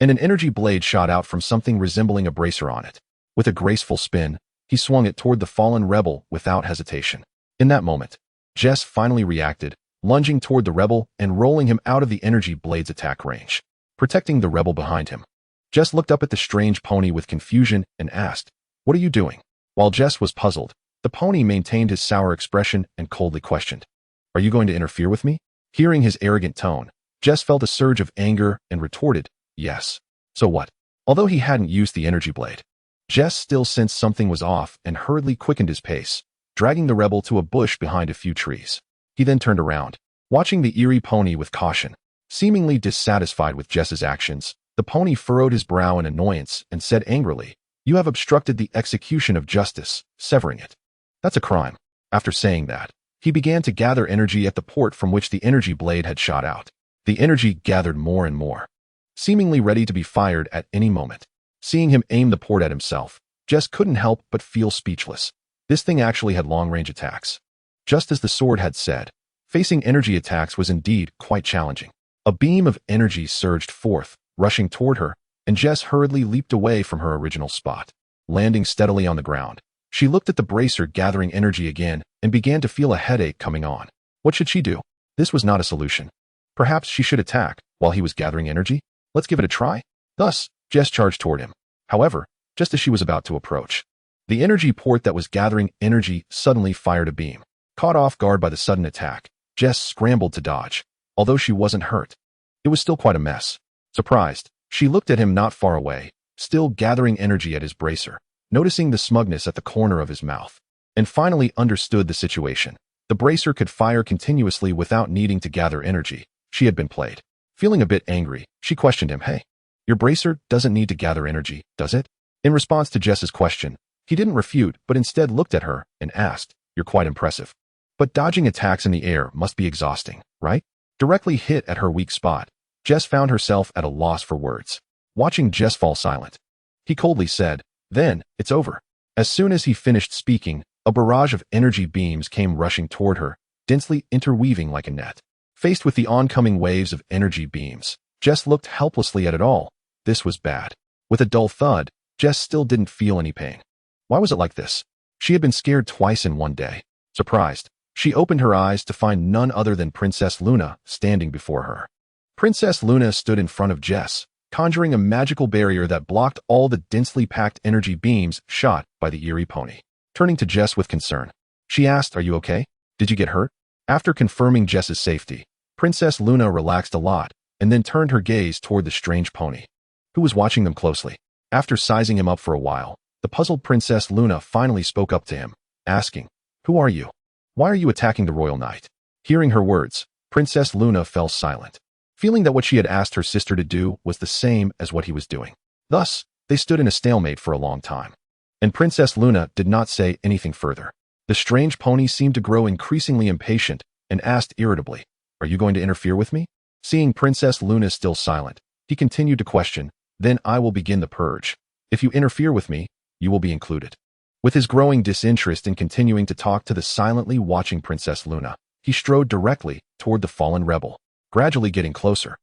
Speaker 1: and an energy blade shot out from something resembling a bracer on it. With a graceful spin, he swung it toward the fallen rebel without hesitation. In that moment, Jess finally reacted, lunging toward the rebel and rolling him out of the energy blade's attack range, protecting the rebel behind him. Jess looked up at the strange pony with confusion and asked, "What are you doing?" While Jess was puzzled, the pony maintained his sour expression and coldly questioned, "Are you going to interfere with me?" Hearing his arrogant tone, Jess felt a surge of anger and retorted, "Yes. So what?" Although he hadn't used the energy blade, Jess still sensed something was off and hurriedly quickened his pace, dragging the rebel to a bush behind a few trees. He then turned around, watching the eerie pony with caution. Seemingly dissatisfied with Jess's actions, the pony furrowed his brow in annoyance and said angrily, "You have obstructed the execution of justice, severing it. That's a crime." After saying that, he began to gather energy at the port from which the energy blade had shot out. The energy gathered more and more, seemingly ready to be fired at any moment. Seeing him aim the port at himself, Jess couldn't help but feel speechless. This thing actually had long-range attacks. Just as the sword had said, facing energy attacks was indeed quite challenging. A beam of energy surged forth, rushing toward her, and Jess hurriedly leaped away from her original spot. Landing steadily on the ground, she looked at the bracer gathering energy again and began to feel a headache coming on. What should she do? This was not a solution. Perhaps she should attack while he was gathering energy? Let's give it a try. Thus, Jess charged toward him. However, just as she was about to approach, the energy port that was gathering energy suddenly fired a beam. Caught off guard by the sudden attack, Jess scrambled to dodge. Although she wasn't hurt, it was still quite a mess. Surprised, she looked at him not far away, still gathering energy at his bracer, noticing the smugness at the corner of his mouth, and finally understood the situation. The bracer could fire continuously without needing to gather energy. She had been played. Feeling a bit angry, she questioned him, "Hey, your bracer doesn't need to gather energy, does it?" In response to Jess's question, he didn't refute but instead looked at her and asked, "You're quite impressive. But dodging attacks in the air must be exhausting, right?" Directly hit at her weak spot, Jess found herself at a loss for words. Watching Jess fall silent, he coldly said, "Then, it's over." As soon as he finished speaking, a barrage of energy beams came rushing toward her, densely interweaving like a net. Faced with the oncoming waves of energy beams, Jess looked helplessly at it all. This was bad. With a dull thud, Jess still didn't feel any pain. Why was it like this? She had been scared twice in one day. Surprised, she opened her eyes to find none other than Princess Luna standing before her. Princess Luna stood in front of Jess, conjuring a magical barrier that blocked all the densely packed energy beams shot by the eerie pony. Turning to Jess with concern, she asked, "Are you okay? Did you get hurt?" After confirming Jess's safety, Princess Luna relaxed a lot and then turned her gaze toward the strange pony, who was watching them closely. After sizing him up for a while, the puzzled Princess Luna finally spoke up to him, asking, "Who are you? Why are you attacking the royal knight?" Hearing her words, Princess Luna fell silent, feeling that what she had asked her sister to do was the same as what he was doing. Thus, they stood in a stalemate for a long time, and Princess Luna did not say anything further. The strange pony seemed to grow increasingly impatient and asked irritably, "Are you going to interfere with me?" Seeing Princess Luna still silent, he continued to question, "Then I will begin the purge. If you interfere with me, you will be included." With his growing disinterest in continuing to talk to the silently watching Princess Luna, he strode directly toward the fallen rebel, gradually getting closer.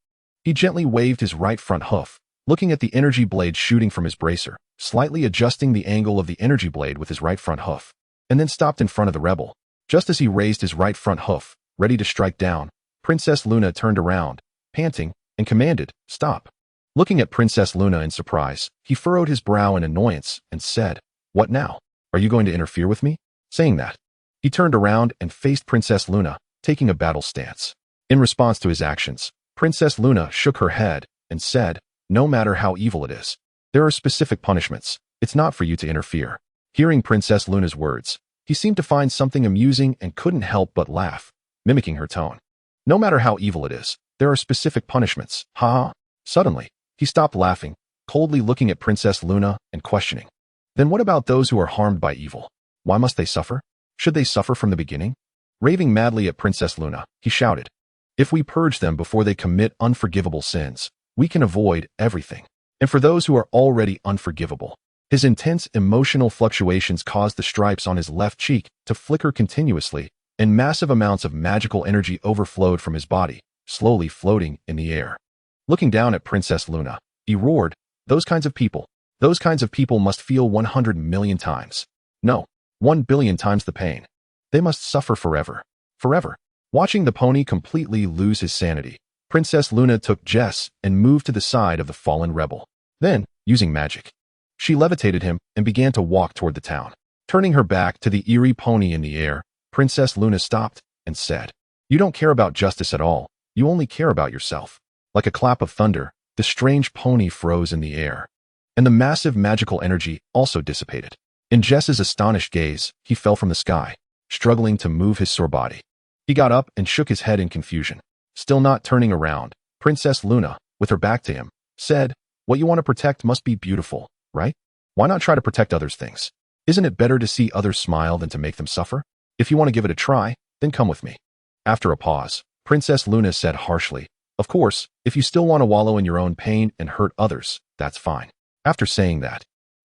Speaker 1: He gently waved his right front hoof, looking at the energy blade shooting from his bracer, slightly adjusting the angle of the energy blade with his right front hoof, and then stopped in front of the rebel. Just as he raised his right front hoof, ready to strike down, Princess Luna turned around, panting, and commanded, "Stop." Looking at Princess Luna in surprise, he furrowed his brow in annoyance and said, "What now? Are you going to interfere with me?" Saying that, he turned around and faced Princess Luna, taking a battle stance. In response to his actions, Princess Luna shook her head and said, "No matter how evil it is, there are specific punishments. It's not for you to interfere." Hearing Princess Luna's words, he seemed to find something amusing and couldn't help but laugh, mimicking her tone. "No matter how evil it is, there are specific punishments. Ha ha." Suddenly, He stopped laughing, coldly looking at Princess Luna and questioning. Then what about those who are harmed by evil? Why must they suffer? Should they suffer from the beginning? Raving madly at Princess Luna, he shouted, if we purge them before they commit unforgivable sins, we can avoid everything. And for those who are already unforgivable, his intense emotional fluctuations caused the stripes on his left cheek to flicker continuously, and massive amounts of magical energy overflowed from his body, slowly floating in the air. Looking down at Princess Luna, he roared, those kinds of people must feel 100 million times. No, 1 billion times the pain. They must suffer forever. Forever. Watching the pony completely lose his sanity, Princess Luna took Jess and moved to the side of the fallen rebel. Then, using magic, she levitated him and began to walk toward the town. Turning her back to the eerie pony in the air, Princess Luna stopped and said, you don't care about justice at all. You only care about yourself. Like a clap of thunder, the strange pony froze in the air, and the massive magical energy also dissipated. In Jess's astonished gaze, he fell from the sky, struggling to move his sore body. He got up and shook his head in confusion. Still not turning around, Princess Luna, with her back to him, said, what you want to protect must be beautiful, right? Why not try to protect others' things? Isn't it better to see others smile than to make them suffer? If you want to give it a try, then come with me. After a pause, Princess Luna said harshly, of course, if you still want to wallow in your own pain and hurt others, that's fine. After saying that,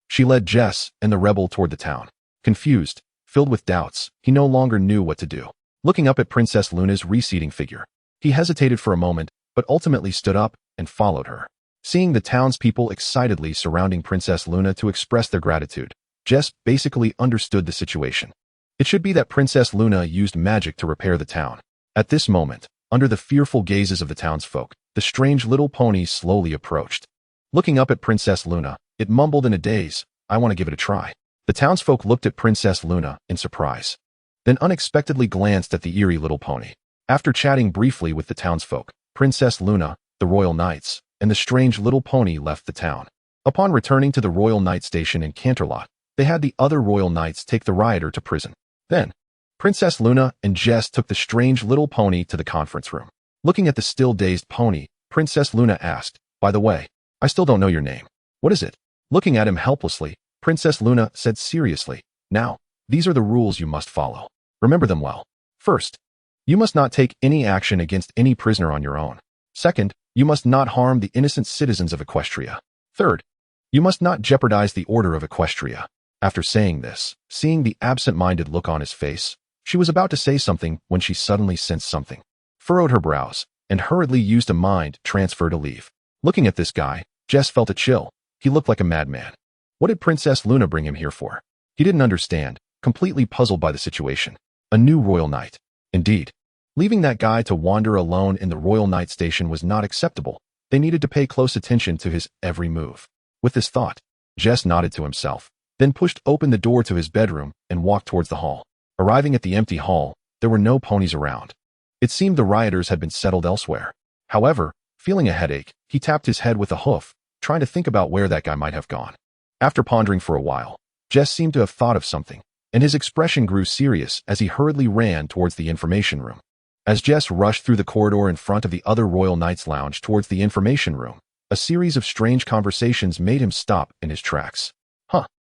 Speaker 1: she led Jess and the rebel toward the town. Confused, filled with doubts, he no longer knew what to do. Looking up at Princess Luna's receding figure, he hesitated for a moment, but ultimately stood up and followed her. Seeing the townspeople excitedly surrounding Princess Luna to express their gratitude, Jess basically understood the situation. It should be that Princess Luna used magic to repair the town. At this moment, under the fearful gazes of the townsfolk, the strange little pony slowly approached. Looking up at Princess Luna, it mumbled in a daze, I want to give it a try. The townsfolk looked at Princess Luna in surprise, then unexpectedly glanced at the eerie little pony. After chatting briefly with the townsfolk, Princess Luna, the royal knights, and the strange little pony left the town. Upon returning to the royal knight station in Canterlot, they had the other royal knights take the rioter to prison. Then, Princess Luna and Jess took the strange little pony to the conference room. Looking at the still dazed pony, Princess Luna asked, by the way, I still don't know your name. What is it? Looking at him helplessly, Princess Luna said seriously, now, these are the rules you must follow. Remember them well. First, you must not take any action against any prisoner on your own. Second, you must not harm the innocent citizens of Equestria. Third, you must not jeopardize the order of Equestria. After saying this, seeing the absent-minded look on his face, she was about to say something when she suddenly sensed something, furrowed her brows, and hurriedly used a mind transfer to leave. Looking at this guy, Jess felt a chill. He looked like a madman. What did Princess Luna bring him here for? He didn't understand, completely puzzled by the situation. A new royal knight. Indeed. Leaving that guy to wander alone in the royal knight station was not acceptable. They needed to pay close attention to his every move. With this thought, Jess nodded to himself, then pushed open the door to his bedroom and walked towards the hall. Arriving at the empty hall, there were no ponies around. It seemed the rioters had been settled elsewhere. However, feeling a headache, he tapped his head with a hoof, trying to think about where that guy might have gone. After pondering for a while, Jess seemed to have thought of something, and his expression grew serious as he hurriedly ran towards the information room. As Jess rushed through the corridor in front of the other Royal Knights Lounge towards the information room, a series of strange conversations made him stop in his tracks.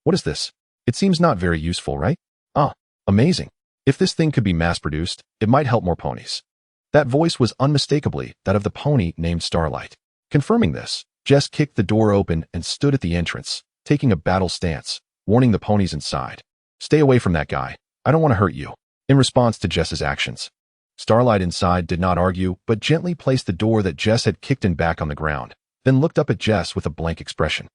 Speaker 1: What is this? It seems not very useful, right? Amazing. If this thing could be mass-produced, it might help more ponies. That voice was unmistakably that of the pony named Starlight. Confirming this, Jess kicked the door open and stood at the entrance, taking a battle stance, warning the ponies inside. Stay away from that guy. I don't want to hurt you. In response to Jess's actions, Starlight inside did not argue, but gently placed the door that Jess had kicked in back on the ground, then looked up at Jess with a blank expression.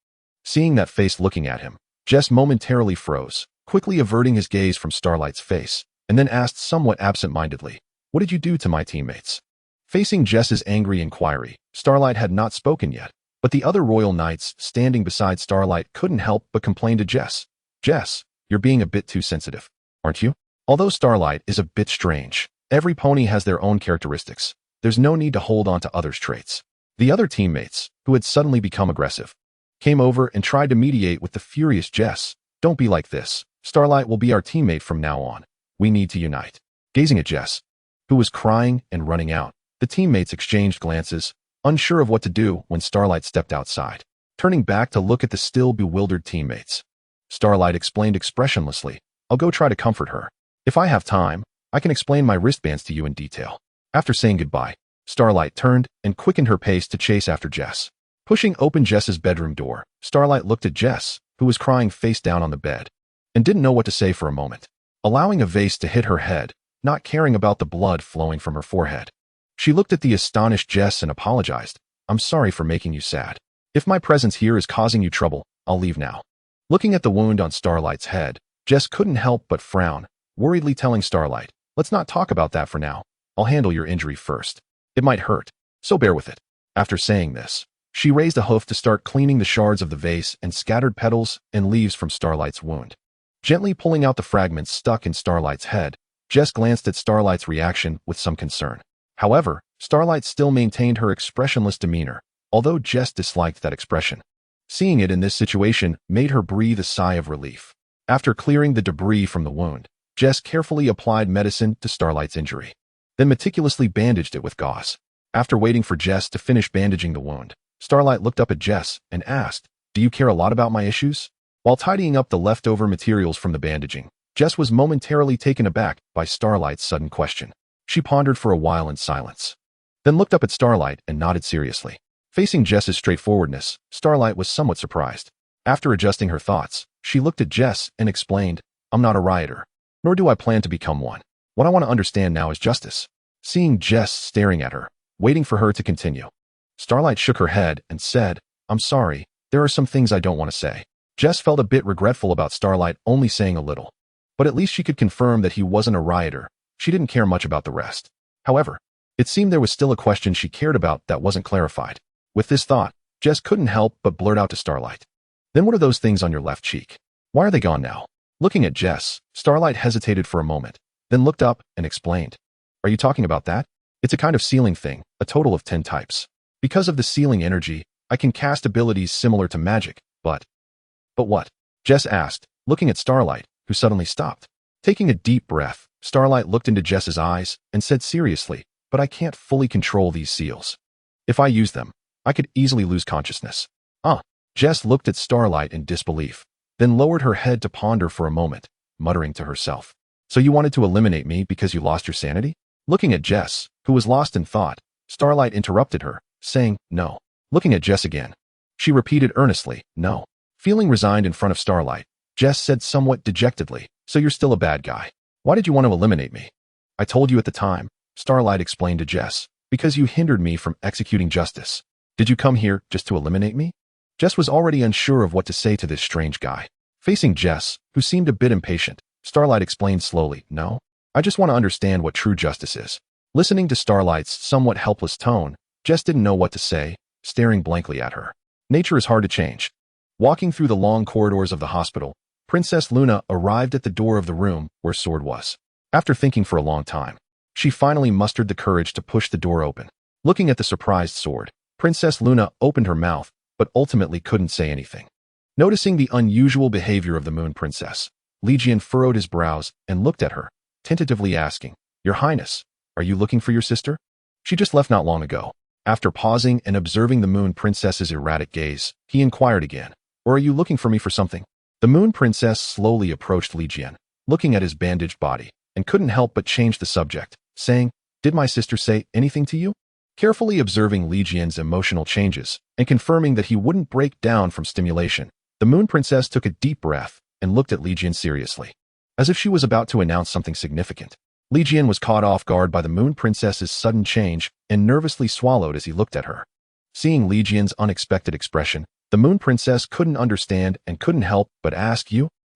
Speaker 1: Seeing that face looking at him, Jess momentarily froze, quickly averting his gaze from Starlight's face, and then asked somewhat absent-mindedly, what did you do to my teammates? Facing Jess's angry inquiry, Starlight had not spoken yet, but the other royal knights standing beside Starlight couldn't help but complain to Jess. Jess, you're being a bit too sensitive, aren't you? Although Starlight is a bit strange, every pony has their own characteristics. There's no need to hold on to others' traits. The other teammates, who had suddenly become aggressive, came over and tried to mediate with the furious Jess. Don't be like this. Starlight will be our teammate from now on. We need to unite. Gazing at Jess, who was crying and running out, the teammates exchanged glances, unsure of what to do when Starlight stepped outside, turning back to look at the still bewildered teammates. Starlight explained expressionlessly, "I'll go try to comfort her. If I have time, I can explain my wristbands to you in detail." After saying goodbye, Starlight turned and quickened her pace to chase after Jess. Pushing open Jess's bedroom door, Starlight looked at Jess, who was crying face down on the bed, and didn't know what to say for a moment, allowing a vase to hit her head, not caring about the blood flowing from her forehead. She looked at the astonished Jess and apologized. "I'm sorry for making you sad. If my presence here is causing you trouble, I'll leave now." Looking at the wound on Starlight's head, Jess couldn't help but frown, worriedly telling Starlight, "Let's not talk about that for now. I'll handle your injury first. It might hurt, so bear with it." After saying this, she raised a hoof to start cleaning the shards of the vase and scattered petals and leaves from Starlight's wound. Gently pulling out the fragments stuck in Starlight's head, Jess glanced at Starlight's reaction with some concern. However, Starlight still maintained her expressionless demeanor, although Jess disliked that expression. Seeing it in this situation made her breathe a sigh of relief. After clearing the debris from the wound, Jess carefully applied medicine to Starlight's injury, then meticulously bandaged it with gauze. After waiting for Jess to finish bandaging the wound, Starlight looked up at Jess and asked, "Do you care a lot about my issues?" While tidying up the leftover materials from the bandaging, Jess was momentarily taken aback by Starlight's sudden question. She pondered for a while in silence, then looked up at Starlight and nodded seriously. Facing Jess's straightforwardness, Starlight was somewhat surprised. After adjusting her thoughts, she looked at Jess and explained, "I'm not a rioter, nor do I plan to become one. What I want to understand now is justice." Seeing Jess staring at her, waiting for her to continue, Starlight shook her head and said, "I'm sorry, there are some things I don't want to say." Jess felt a bit regretful about Starlight only saying a little, but at least she could confirm that he wasn't a rioter. She didn't care much about the rest. However, it seemed there was still a question she cared about that wasn't clarified. With this thought, Jess couldn't help but blurt out to Starlight, "Then what are those things on your left cheek? Why are they gone now?" Looking at Jess, Starlight hesitated for a moment, then looked up and explained, "Are you talking about that? It's a kind of sealing thing, a total of 10 types. Because of the sealing energy, I can cast abilities similar to magic, but what?" Jess asked, looking at Starlight, who suddenly stopped. Taking a deep breath, Starlight looked into Jess's eyes and said seriously, "But I can't fully control these seals. If I use them, I could easily lose consciousness." Jess looked at Starlight in disbelief, then lowered her head to ponder for a moment, muttering to herself, "So you wanted to eliminate me because you lost your sanity?" Looking at Jess, who was lost in thought, Starlight interrupted her, saying, "No." Looking at Jess again, she repeated earnestly, "No." Feeling resigned in front of Starlight, Jess said somewhat dejectedly, "So you're still a bad guy. Why did you want to eliminate me?" "I told you at the time," Starlight explained to Jess, "because you hindered me from executing justice. Did you come here just to eliminate me?" Jess was already unsure of what to say to this strange guy. Facing Jess, who seemed a bit impatient, Starlight explained slowly, "No, I just want to understand what true justice is." Listening to Starlight's somewhat helpless tone, Jess didn't know what to say, staring blankly at her. Nature is hard to change. Walking through the long corridors of the hospital, Princess Luna arrived at the door of the room where Sword was. After thinking for a long time, she finally mustered the courage to push the door open. Looking at the surprised Sword, Princess Luna opened her mouth, but ultimately couldn't say anything. Noticing the unusual behavior of the Moon Princess, Legion furrowed his brows and looked at her, tentatively asking, "Your Highness, are you looking for your sister? She just left not long ago." After pausing and observing the Moon Princess's erratic gaze, he inquired again, "Or are you looking for me for something?" The Moon Princess slowly approached Legion, looking at his bandaged body, and couldn't help but change the subject, saying, "Did my sister say anything to you?" Carefully observing Legion's emotional changes and confirming that he wouldn't break down from stimulation, the Moon Princess took a deep breath and looked at Legion seriously, as if she was about to announce something significant. Legion was caught off guard by the Moon Princess's sudden change and nervously swallowed as he looked at her. Seeing Legion's unexpected expression, the Moon Princess couldn't understand and couldn't help but ask,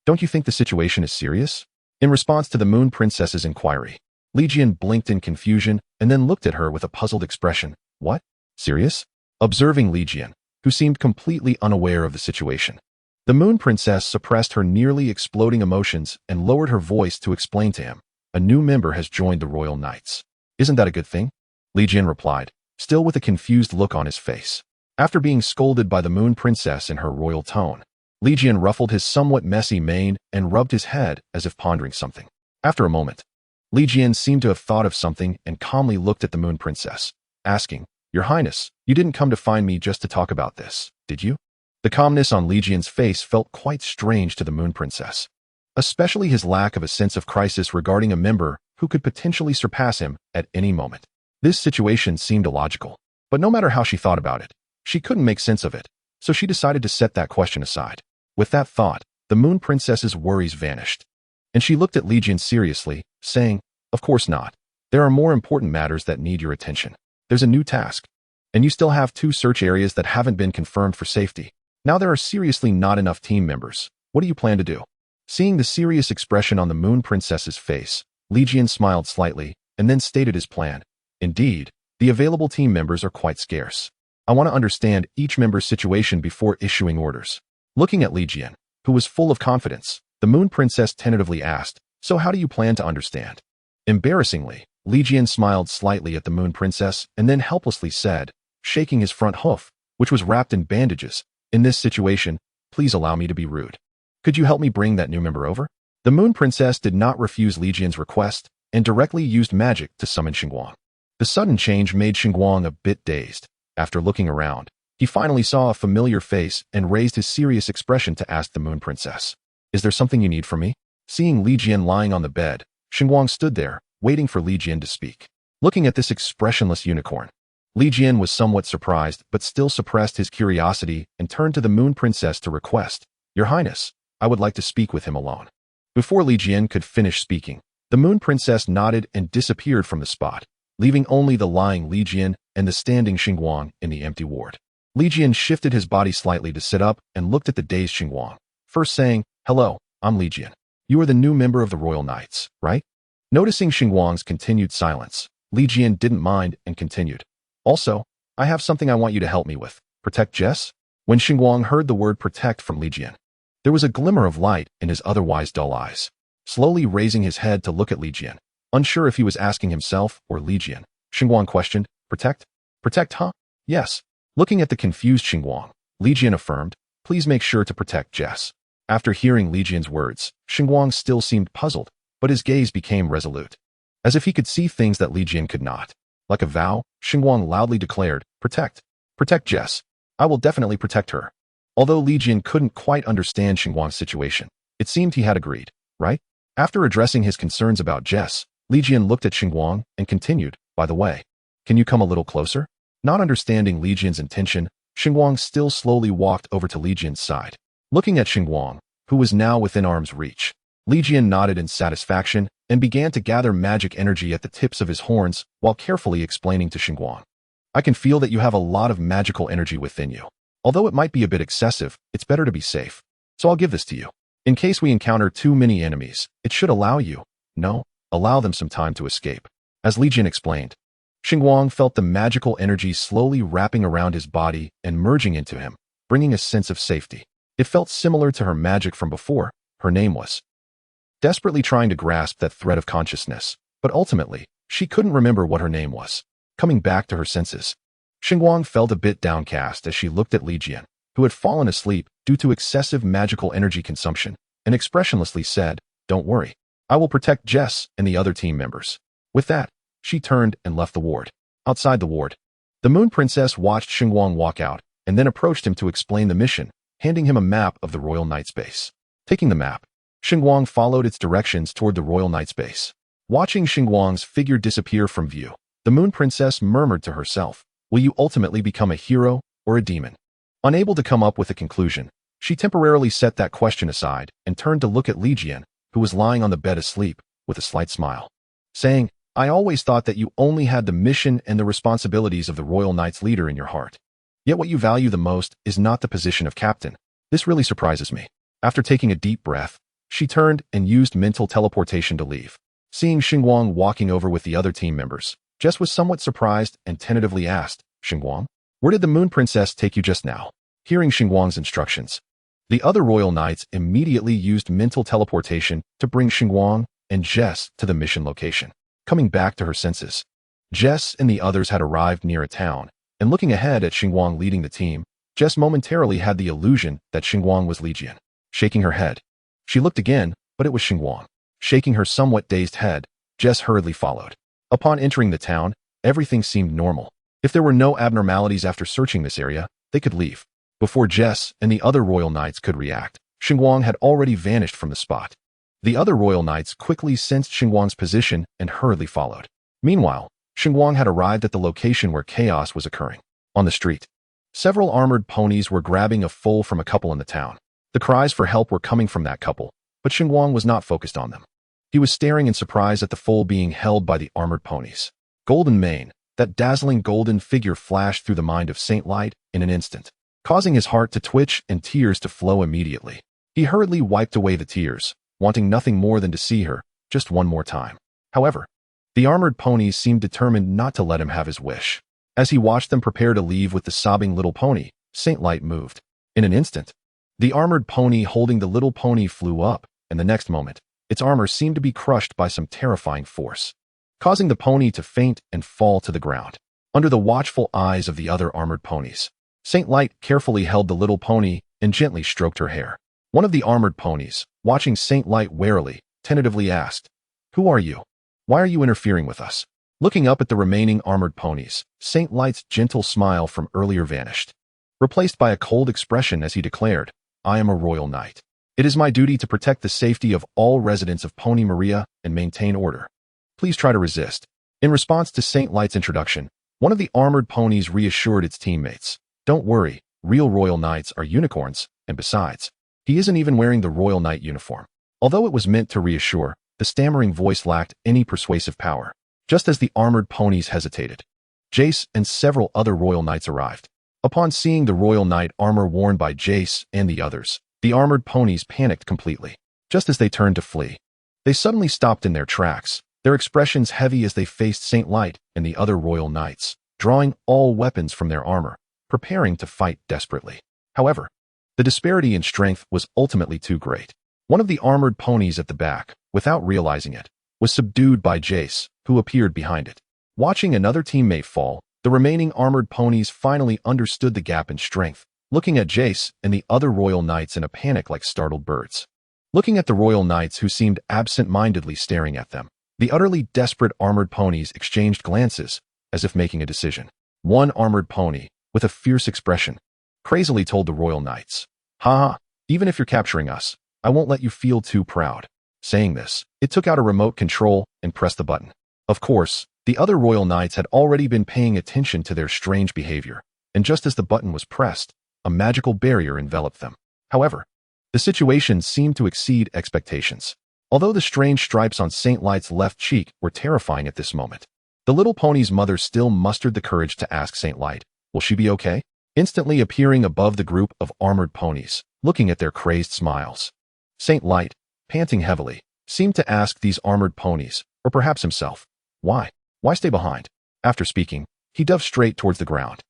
Speaker 1: Don't you think the situation is serious?" In response to the Moon Princess's inquiry, Legion blinked in confusion and then looked at her with a puzzled expression. "What? Serious?" Observing Legion, who seemed completely unaware of the situation, the Moon Princess suppressed her nearly exploding emotions and lowered her voice to explain to him, "A new member has joined the Royal Knights. Isn't that a good thing?" Legion replied, still with a confused look on his face. After being scolded by the Moon Princess in her royal tone, Legion ruffled his somewhat messy mane and rubbed his head as if pondering something. After a moment, Legion seemed to have thought of something and calmly looked at the Moon Princess, asking, "Your Highness, you didn't come to find me just to talk about this, did you?" The calmness on Li Jian's face felt quite strange to the Moon Princess, especially his lack of a sense of crisis regarding a member who could potentially surpass him at any moment. This situation seemed illogical, but no matter how she thought about it, she couldn't make sense of it, so she decided to set that question aside. With that thought, the Moon Princess's worries vanished, and she looked at Li Jian seriously, saying, "Of course not. There are more important matters that need your attention. There's a new task, and you still have 2 search areas that haven't been confirmed for safety. Now there are seriously not enough team members. What do you plan to do?" Seeing the serious expression on the Moon Princess's face, Li Jian smiled slightly and then stated his plan. "Indeed, the available team members are quite scarce. I want to understand each member's situation before issuing orders." Looking at Li Jian, who was full of confidence, the Moon Princess tentatively asked, "So how do you plan to understand?" Embarrassingly, Li Jian smiled slightly at the Moon Princess and then helplessly said, shaking his front hoof, which was wrapped in bandages, "In this situation, please allow me to be rude. Could you help me bring that new member over?" The Moon Princess did not refuse Li Jian's request and directly used magic to summon Xinguang. The sudden change made Xinguang a bit dazed. After looking around, he finally saw a familiar face and raised his serious expression to ask the Moon Princess, "Is there something you need from me?" Seeing Li Jian lying on the bed, Xinguang stood there, waiting for Li Jian to speak. Looking at this expressionless unicorn, Li Jian was somewhat surprised but still suppressed his curiosity and turned to the Moon Princess to request, "Your Highness, I would like to speak with him alone." Before Li Jian could finish speaking, the Moon Princess nodded and disappeared from the spot, leaving only the lying Li Jian and the standing Xinguang in the empty ward. Li Jian shifted his body slightly to sit up and looked at the dazed Xinguang, first saying, "Hello, I'm Li Jian. You are the new member of the Royal Knights, right?" Noticing Xinguang's continued silence, Li Jian didn't mind and continued, "Also, I have something I want you to help me with. Protect Jess?" When Xinguang heard the word protect from Li Jian, there was a glimmer of light in his otherwise dull eyes. Slowly raising his head to look at Li Jian, unsure if he was asking himself or Li Jian, Xinguang questioned, "Protect? Protect, huh?" "Yes." Looking at the confused Xinguang, Li Jian affirmed, "Please make sure to protect Jess." After hearing Li Jian's words, Xinguang still seemed puzzled, but his gaze became resolute, as if he could see things that Li Jian could not. Like a vow, Xinguang loudly declared, "Protect. Protect Jess. I will definitely protect her." Although Li Jian couldn't quite understand Xinguang's situation, it seemed he had agreed, right? After addressing his concerns about Jess, Li Jian looked at Xinguang and continued, "By the way, can you come a little closer?" Not understanding Li Jian's intention, Xinguang still slowly walked over to Li Jian's side. Looking at Xinguang, who was now within arm's reach, Li Jian nodded in satisfaction and began to gather magic energy at the tips of his horns while carefully explaining to Xinguang, "I can feel that you have a lot of magical energy within you. Although it might be a bit excessive, it's better to be safe. So I'll give this to you. In case we encounter too many enemies, it should allow them some time to escape." As Li Jian explained, Xinguang felt the magical energy slowly wrapping around his body and merging into him, bringing a sense of safety. It felt similar to her magic from before. Her name was. Desperately trying to grasp that thread of consciousness, but ultimately, she couldn't remember what her name was. Coming back to her senses, Xinguang felt a bit downcast as she looked at Li Jian, who had fallen asleep due to excessive magical energy consumption, and expressionlessly said, "Don't worry. I will protect Jess and the other team members." With that, she turned and left the ward. Outside the ward, the Moon Princess watched Xinguang walk out and then approached him to explain the mission, handing him a map of the Royal Knight's base. Taking the map, Xinguang followed its directions toward the Royal Knight's base. Watching Xinguang's figure disappear from view, the Moon Princess murmured to herself, "Will you ultimately become a hero or a demon?" Unable to come up with a conclusion, she temporarily set that question aside and turned to look at Li Jian, who was lying on the bed asleep, with a slight smile, saying, "I always thought that you only had the mission and the responsibilities of the Royal Knight's leader in your heart. Yet what you value the most is not the position of captain. This really surprises me." After taking a deep breath, she turned and used mental teleportation to leave. Seeing Xinguang walking over with the other team members, Jess was somewhat surprised and tentatively asked, "Xinguang, where did the Moon Princess take you just now?" Hearing Xinguang's instructions, the other Royal Knights immediately used mental teleportation to bring Xinguang and Jess to the mission location. Coming back to her senses, Jess and the others had arrived near a town, and looking ahead at Xinguang leading the team, Jess momentarily had the illusion that Xinguang was Li Jian. Shaking her head, she looked again, but it was Xinguang. Shaking her somewhat dazed head, Jess hurriedly followed. Upon entering the town, everything seemed normal. If there were no abnormalities after searching this area, they could leave. Before Jess and the other royal knights could react, Xinguang had already vanished from the spot. The other royal knights quickly sensed Xinguang's position and hurriedly followed. Meanwhile, Xinguang had arrived at the location where chaos was occurring. On the street, several armored ponies were grabbing a foal from a couple in the town. The cries for help were coming from that couple, but Xinguang was not focused on them. He was staring in surprise at the foal being held by the armored ponies. Golden Mane, that dazzling golden figure, flashed through the mind of Saint Light in an instant, causing his heart to twitch and tears to flow immediately. He hurriedly wiped away the tears, wanting nothing more than to see her just one more time. However, the armored ponies seemed determined not to let him have his wish. As he watched them prepare to leave with the sobbing little pony, Saint Light moved. In an instant, the armored pony holding the little pony flew up, and the next moment, its armor seemed to be crushed by some terrifying force, causing the pony to faint and fall to the ground. Under the watchful eyes of the other armored ponies, Saint Light carefully held the little pony and gently stroked her hair. One of the armored ponies, watching Saint Light warily, tentatively asked, "Who are you? Why are you interfering with us?" Looking up at the remaining armored ponies, Saint Light's gentle smile from earlier vanished, replaced by a cold expression as he declared, "I am a royal knight. It is my duty to protect the safety of all residents of Pony Maria and maintain order. Please try to resist." In response to Saint Light's introduction, one of the armored ponies reassured its teammates, "Don't worry, real royal knights are unicorns, and besides, he isn't even wearing the royal knight uniform." Although it was meant to reassure, the stammering voice lacked any persuasive power. Just as the armored ponies hesitated, Jace and several other royal knights arrived. Upon seeing the royal knight armor worn by Jace and the others, the armored ponies panicked completely. Just as they turned to flee, they suddenly stopped in their tracks, their expressions heavy as they faced Saint Light and the other royal knights, drawing all weapons from their armor, preparing to fight desperately. However, the disparity in strength was ultimately too great. One of the armored ponies at the back, without realizing it, was subdued by Jace, who appeared behind it. Watching another teammate fall, the remaining armored ponies finally understood the gap in strength, looking at Jace and the other royal knights in a panic like startled birds. Looking at the royal knights who seemed absent-mindedly staring at them, the utterly desperate armored ponies exchanged glances, as if making a decision. One armored pony, with a fierce expression, crazily told the royal knights, "Ha ha, even if you're capturing us, I won't let you feel too proud." Saying this, it took out a remote control and pressed the button. Of course, the other royal knights had already been paying attention to their strange behavior, and just as the button was pressed, a magical barrier enveloped them. However, the situation seemed to exceed expectations. Although the strange stripes on Saint Light's left cheek were terrifying at this moment, the little pony's mother still mustered the courage to ask Saint Light, "Will she be okay?" Instantly appearing above the group of armored ponies, looking at their crazed smiles. Saint Light, panting heavily, seemed to ask these armored ponies, or perhaps himself, "Why? Why stay behind?" After speaking, he dove straight towards the ground.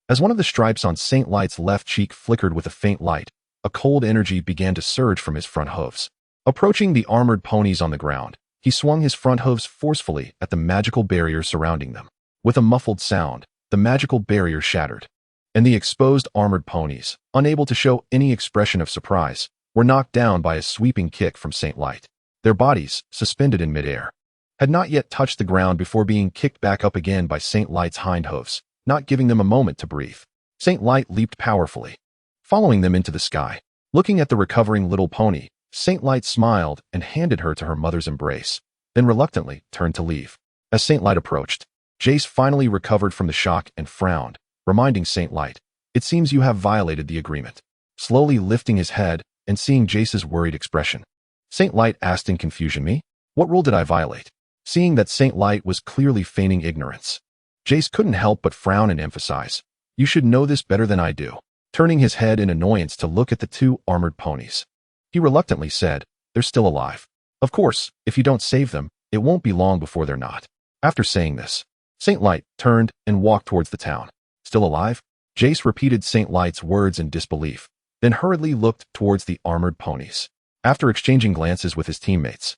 Speaker 1: As one of the stripes on Saint Light's left cheek flickered with a faint light, a cold energy began to surge from his front hooves. Approaching the armored ponies on the ground, he swung his front hooves forcefully at the magical barrier surrounding them. With a muffled sound, the magical barrier shattered, and the exposed armored ponies, unable to show any expression of surprise, were knocked down by a sweeping kick from Saint Light. Their bodies, suspended in midair, had not yet touched the ground before being kicked back up again by Saint Light's hind hooves, not giving them a moment to breathe. Saint Light leaped powerfully, following them into the sky. Looking at the recovering little pony, Saint Light smiled and handed her to her mother's embrace, then reluctantly turned to leave. As Saint Light approached, Jace finally recovered from the shock and frowned, reminding Saint Light, "It seems you have violated the agreement." Slowly lifting his head and seeing Jace's worried expression, Saint Light asked in confusion, "Me? What rule did I violate?" Seeing that Saint Light was clearly feigning ignorance, Jace couldn't help but frown and emphasize, "You should know this better than I do." Turning his head in annoyance to look at the two armored ponies, he reluctantly said, "They're still alive. Of course, if you don't save them, it won't be long before they're not." After saying this, Saint Light turned and walked towards the town. "Still alive?" Jace repeated Saint Light's words in disbelief, then hurriedly looked towards the armored ponies. After exchanging glances with his teammates,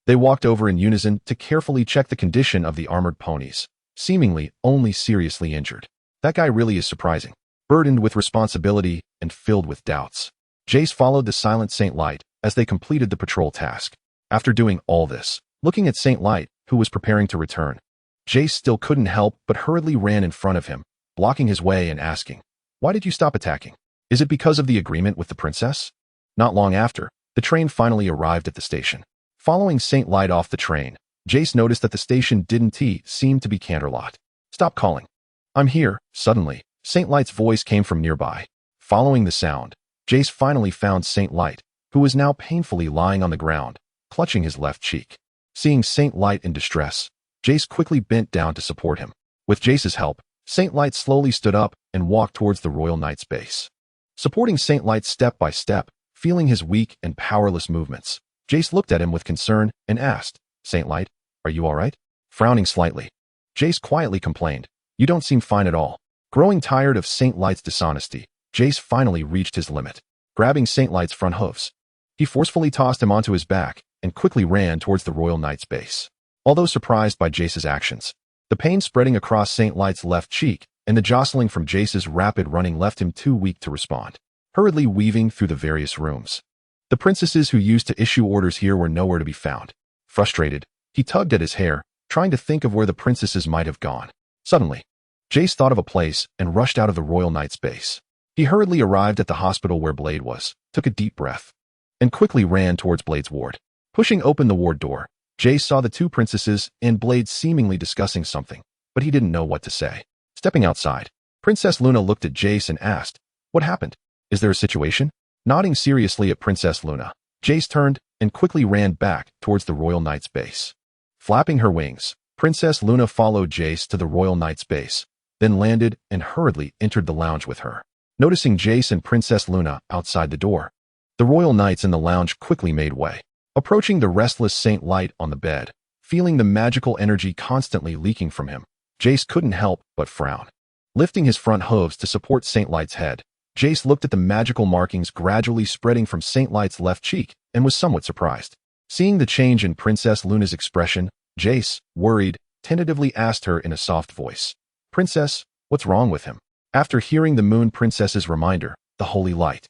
Speaker 1: they walked over in unison to carefully check the condition of the armored ponies, seemingly only seriously injured. That guy really is surprising. Burdened with responsibility and filled with doubts, Jace followed the silent Saint Light as they completed the patrol task. After doing all this, looking at Saint Light, who was preparing to return, Jace still couldn't help but hurriedly ran in front of him, blocking his way and asking, "Why did you stop attacking? Is it because of the agreement with the princess?" Not long after, the train finally arrived at the station. Following Saint Light off the train, Jace noticed that the station didn't seem to be Canterlot. "Stop calling. I'm here." Suddenly, Saint Light's voice came from nearby. Following the sound, Jace finally found Saint Light, who was now painfully lying on the ground, clutching his left cheek. Seeing Saint Light in distress, Jace quickly bent down to support him. With Jace's help, Saint Light slowly stood up and walked towards the Royal Knight's base. Supporting Saint Light step by step, feeling his weak and powerless movements, Jace looked at him with concern and asked, "Saint Light, are you all right?" Frowning slightly, Jace quietly complained, "You don't seem fine at all." Growing tired of Saint Light's dishonesty, Jace finally reached his limit. Grabbing Saint Light's front hooves, he forcefully tossed him onto his back and quickly ran towards the Royal Knight's base. Although surprised by Jace's actions, the pain spreading across Saint Light's left cheek and the jostling from Jace's rapid running left him too weak to respond. Hurriedly weaving through the various rooms, the princesses who used to issue orders here were nowhere to be found. Frustrated, he tugged at his hair, trying to think of where the princesses might have gone. Suddenly, Jace thought of a place and rushed out of the Royal Knight's base. He hurriedly arrived at the hospital where Blade was, took a deep breath, and quickly ran towards Blade's ward. Pushing open the ward door, Jace saw the two princesses and Blade seemingly discussing something, but he didn't know what to say. Stepping outside, Princess Luna looked at Jace and asked, "What happened? Is there a situation?" Nodding seriously at Princess Luna, Jace turned and quickly ran back towards the Royal Knight's base. Flapping her wings, Princess Luna followed Jace to the Royal Knight's base, then landed and hurriedly entered the lounge with her. Noticing Jace and Princess Luna outside the door, the Royal Knights in the lounge quickly made way. Approaching the restless Saint Light on the bed, feeling the magical energy constantly leaking from him, Jace couldn't help but frown. Lifting his front hooves to support Saint Light's head, Jace looked at the magical markings gradually spreading from Saint Light's left cheek and was somewhat surprised. Seeing the change in Princess Luna's expression, Jace, worried, tentatively asked her in a soft voice, "Princess, what's wrong with him?" After hearing the Moon Princess's reminder, the Holy Light,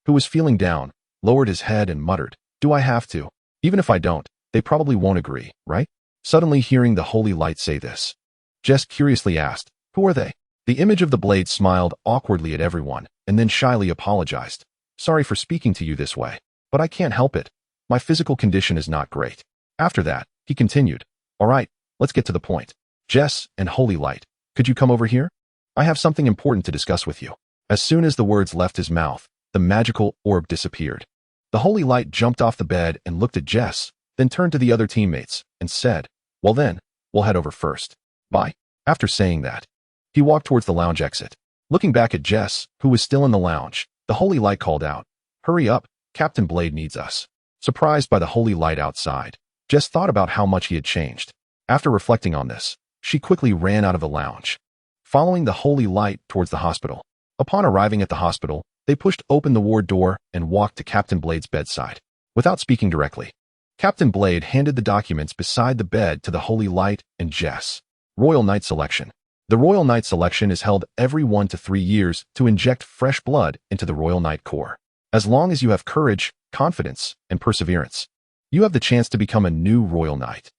Speaker 1: who was feeling down, lowered his head and muttered, "Do I have to? Even if I don't, they probably won't agree, right?" Suddenly hearing the Holy Light say this, Jess curiously asked, "Who are they?" The image of the Blade smiled awkwardly at everyone and then shyly apologized. "Sorry for speaking to you this way, but I can't help it. My physical condition is not great." After that, he continued, "All right, let's get to the point. Jess and Holy Light, could you come over here? I have something important to discuss with you." As soon as the words left his mouth, the magical orb disappeared. The Holy Light jumped off the bed and looked at Jess, then turned to the other teammates and said, "Well then, we'll head over first. Bye." After saying that, he walked towards the lounge exit. Looking back at Jess, who was still in the lounge, the Holy Light called out, "Hurry up, Captain Blade needs us." Surprised by the Holy Light outside, Jess thought about how much he had changed. After reflecting on this, she quickly ran out of the lounge, following the Holy Light towards the hospital. Upon arriving at the hospital, they pushed open the ward door and walked to Captain Blade's bedside. Without speaking directly, Captain Blade handed the documents beside the bed to the Holy Light and Jess. Royal Knight Selection. The Royal Knight Selection is held every 1 to 3 years to inject fresh blood into the Royal Knight Corps. As long as you have courage, confidence, and perseverance, you have the chance to become a new Royal Knight.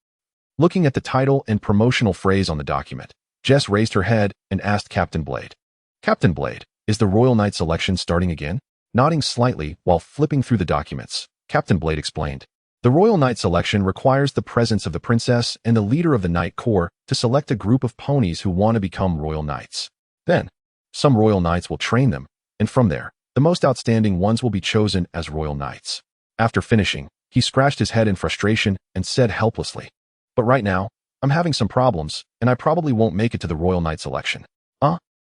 Speaker 1: Looking at the title and promotional phrase on the document, Jess raised her head and asked Captain Blade, "Captain Blade, is the Royal Knight Selection starting again?" Nodding slightly while flipping through the documents, Captain Blade explained, "The Royal Knight Selection requires the presence of the princess and the leader of the Knight Corps to select a group of ponies who want to become Royal Knights. Then, some Royal Knights will train them, and from there, the most outstanding ones will be chosen as Royal Knights." After finishing, he scratched his head in frustration and said helplessly, "But right now, I'm having some problems, and I probably won't make it to the Royal Knight Selection.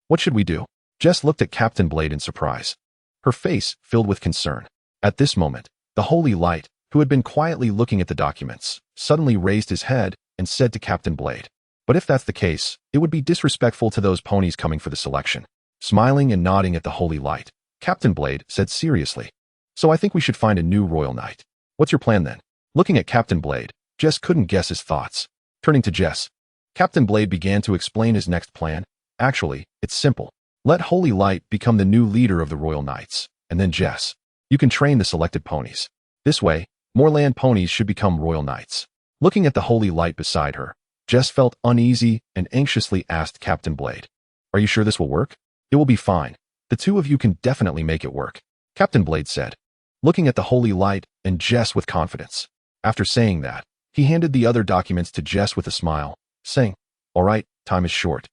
Speaker 1: What should we do?" Jess looked at Captain Blade in surprise, her face filled with concern. At this moment, the Holy Light, who had been quietly looking at the documents, suddenly raised his head and said to Captain Blade, "But if that's the case, it would be disrespectful to those ponies coming for the selection." Smiling and nodding at the Holy Light, Captain Blade said seriously, "So I think we should find a new Royal Knight. What's your plan then?" Looking at Captain Blade, Jess couldn't guess his thoughts. Turning to Jess, Captain Blade began to explain his next plan. "Actually, it's simple. Let Holy Light become the new leader of the Royal Knights, and then Jess, you can train the selected ponies. This way, more land ponies should become Royal Knights." Looking at the Holy Light beside her, Jess felt uneasy and anxiously asked Captain Blade, "Are you sure this will work?" "It will be fine. The two of you can definitely make it work," Captain Blade said, looking at the holy light and Jess with confidence. After saying that, he handed the other documents to Jess with a smile, saying, "All right, time is short.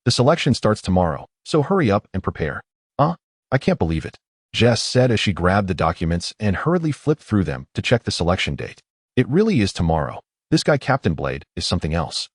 Speaker 1: The selection starts tomorrow, so hurry up and prepare." I can't believe it," Jess said as she grabbed the documents and hurriedly flipped through them to check the selection date. It really is tomorrow. This guy Captain Blade is something else.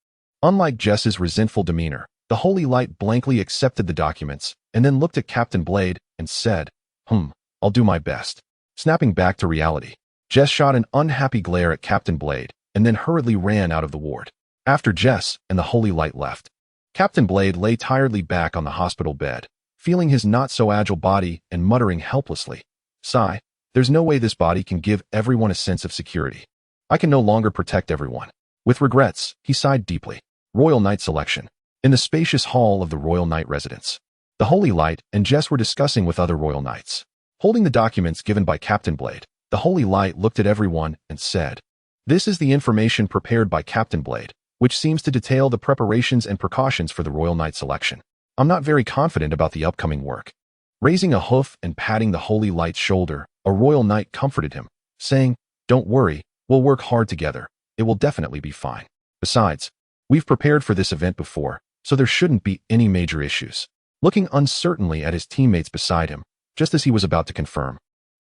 Speaker 1: Unlike Jess's resentful demeanor, the holy light blankly accepted the documents and then looked at Captain Blade and said, I'll do my best." Snapping back to reality, Jess shot an unhappy glare at Captain Blade and then hurriedly ran out of the ward. After Jess and the holy light left, Captain Blade lay tiredly back on the hospital bed, feeling his not-so-agile body and muttering helplessly, "Sigh, there's no way this body can give everyone a sense of security. I can no longer protect everyone." With regrets, he sighed deeply. Royal Knight selection. In the spacious hall of the Royal Knight residence, the Holy Light and Jess were discussing with other Royal Knights. Holding the documents given by Captain Blade, the Holy Light looked at everyone and said, "This is the information prepared by Captain Blade, which seems to detail the preparations and precautions for the Royal Knight selection. I'm not very confident about the upcoming work." Raising a hoof and patting the Holy Light's shoulder, a Royal Knight comforted him, saying, "Don't worry, we'll work hard together. It will definitely be fine. Besides, we've prepared for this event before, so there shouldn't be any major issues." Looking uncertainly at his teammates beside him, just as he was about to confirm,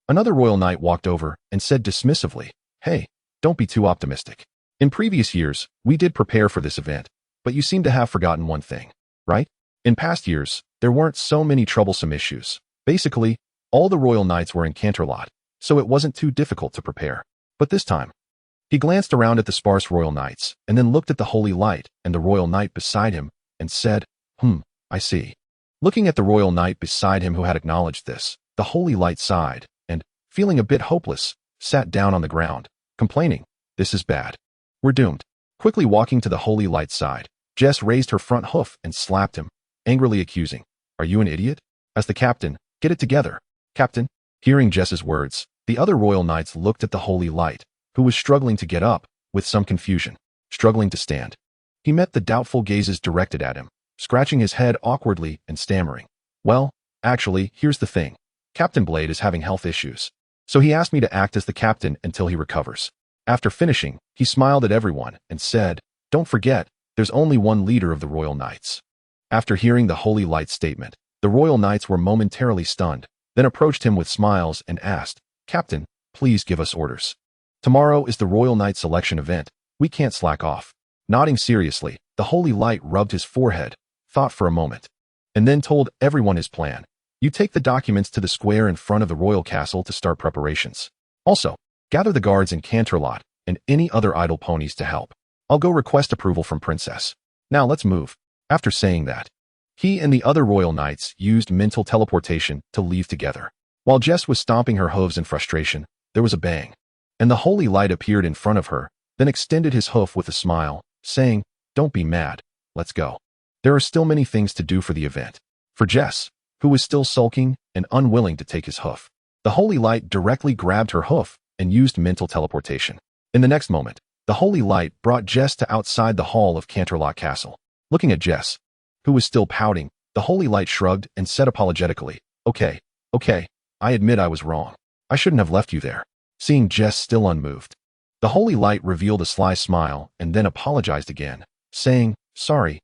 Speaker 1: another Royal Knight walked over and said dismissively, "Hey, don't be too optimistic. In previous years, we did prepare for this event, but you seem to have forgotten one thing, right? In past years, there weren't so many troublesome issues. Basically, all the Royal Knights were in Canterlot, so it wasn't too difficult to prepare. But this time," he glanced around at the sparse Royal Knights and then looked at the Holy Light and the Royal Knight beside him and said, I see." Looking at the Royal Knight beside him who had acknowledged this, the Holy Light sighed and, feeling a bit hopeless, sat down on the ground, complaining, "This is bad. We're doomed." Quickly walking to the Holy Light's side, Jess raised her front hoof and slapped him, angrily accusing, "Are you an idiot? As the captain, get it together, Captain." Hearing Jess's words, the other Royal Knights looked at the Holy Light, who was struggling to get up, with some confusion, struggling to stand. He met the doubtful gazes directed at him, scratching his head awkwardly and stammering, "Well, actually, here's the thing. Captain Blade is having health issues, so he asked me to act as the captain until he recovers." After finishing, he smiled at everyone and said, "Don't forget, there's only one leader of the Royal Knights." After hearing the Holy Light's statement, the Royal Knights were momentarily stunned, then approached him with smiles and asked, "Captain, please give us orders. Tomorrow is the Royal Knight selection event. We can't slack off." Nodding seriously, the Holy Light rubbed his forehead, thought for a moment, and then told everyone his plan. "You take the documents to the square in front of the royal castle to start preparations. Also, gather the guards in Canterlot and any other idle ponies to help. I'll go request approval from Princess. Now let's move." After saying that, he and the other Royal Knights used mental teleportation to leave together. While Jess was stomping her hooves in frustration, there was a bang, and the Holy Light appeared in front of her, then extended his hoof with a smile, saying, "Don't be mad, let's go. There are still many things to do for the event." For Jess, who was still sulking and unwilling to take his hoof, the Holy Light directly grabbed her hoof and used mental teleportation. In the next moment, the Holy Light brought Jess to outside the hall of Canterlot Castle. Looking at Jess, who was still pouting, the Holy Light shrugged and said apologetically, Okay, I admit I was wrong. I shouldn't have left you there." Seeing Jess still unmoved, the Holy Light revealed a sly smile and then apologized again, saying, Sorry,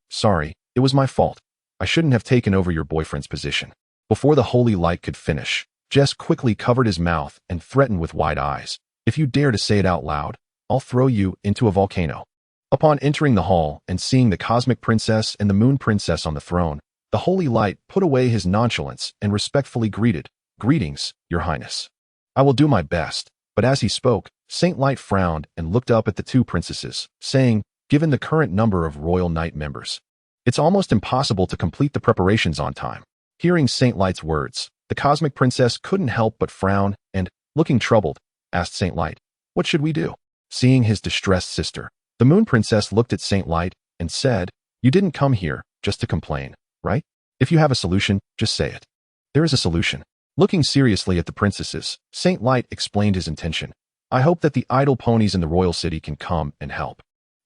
Speaker 1: it was my fault. I shouldn't have taken over your boyfriend's position." Before the Holy Light could finish, Jess quickly covered his mouth and threatened with wide eyes, "If you dare to say it out loud, I'll throw you into a volcano." Upon entering the hall and seeing the Cosmic Princess and the Moon Princess on the throne, the Holy Light put away his nonchalance and respectfully greeted, "Greetings, Your Highness. I will do my best." But as he spoke, Saint Light frowned and looked up at the two princesses, saying, "Given the current number of Royal Knight members, it's almost impossible to complete the preparations on time." Hearing Saint Light's words, the Cosmic Princess couldn't help but frown and, looking troubled, asked Saint Light, "What should we do?" Seeing his distressed sister, the Moon Princess looked at Saint Light and said, "You didn't come here just to complain, right? If you have a solution, just say it." "There is a solution." Looking seriously at the princesses, Saint Light explained his intention. "I hope that the idle ponies in the royal city can come and help.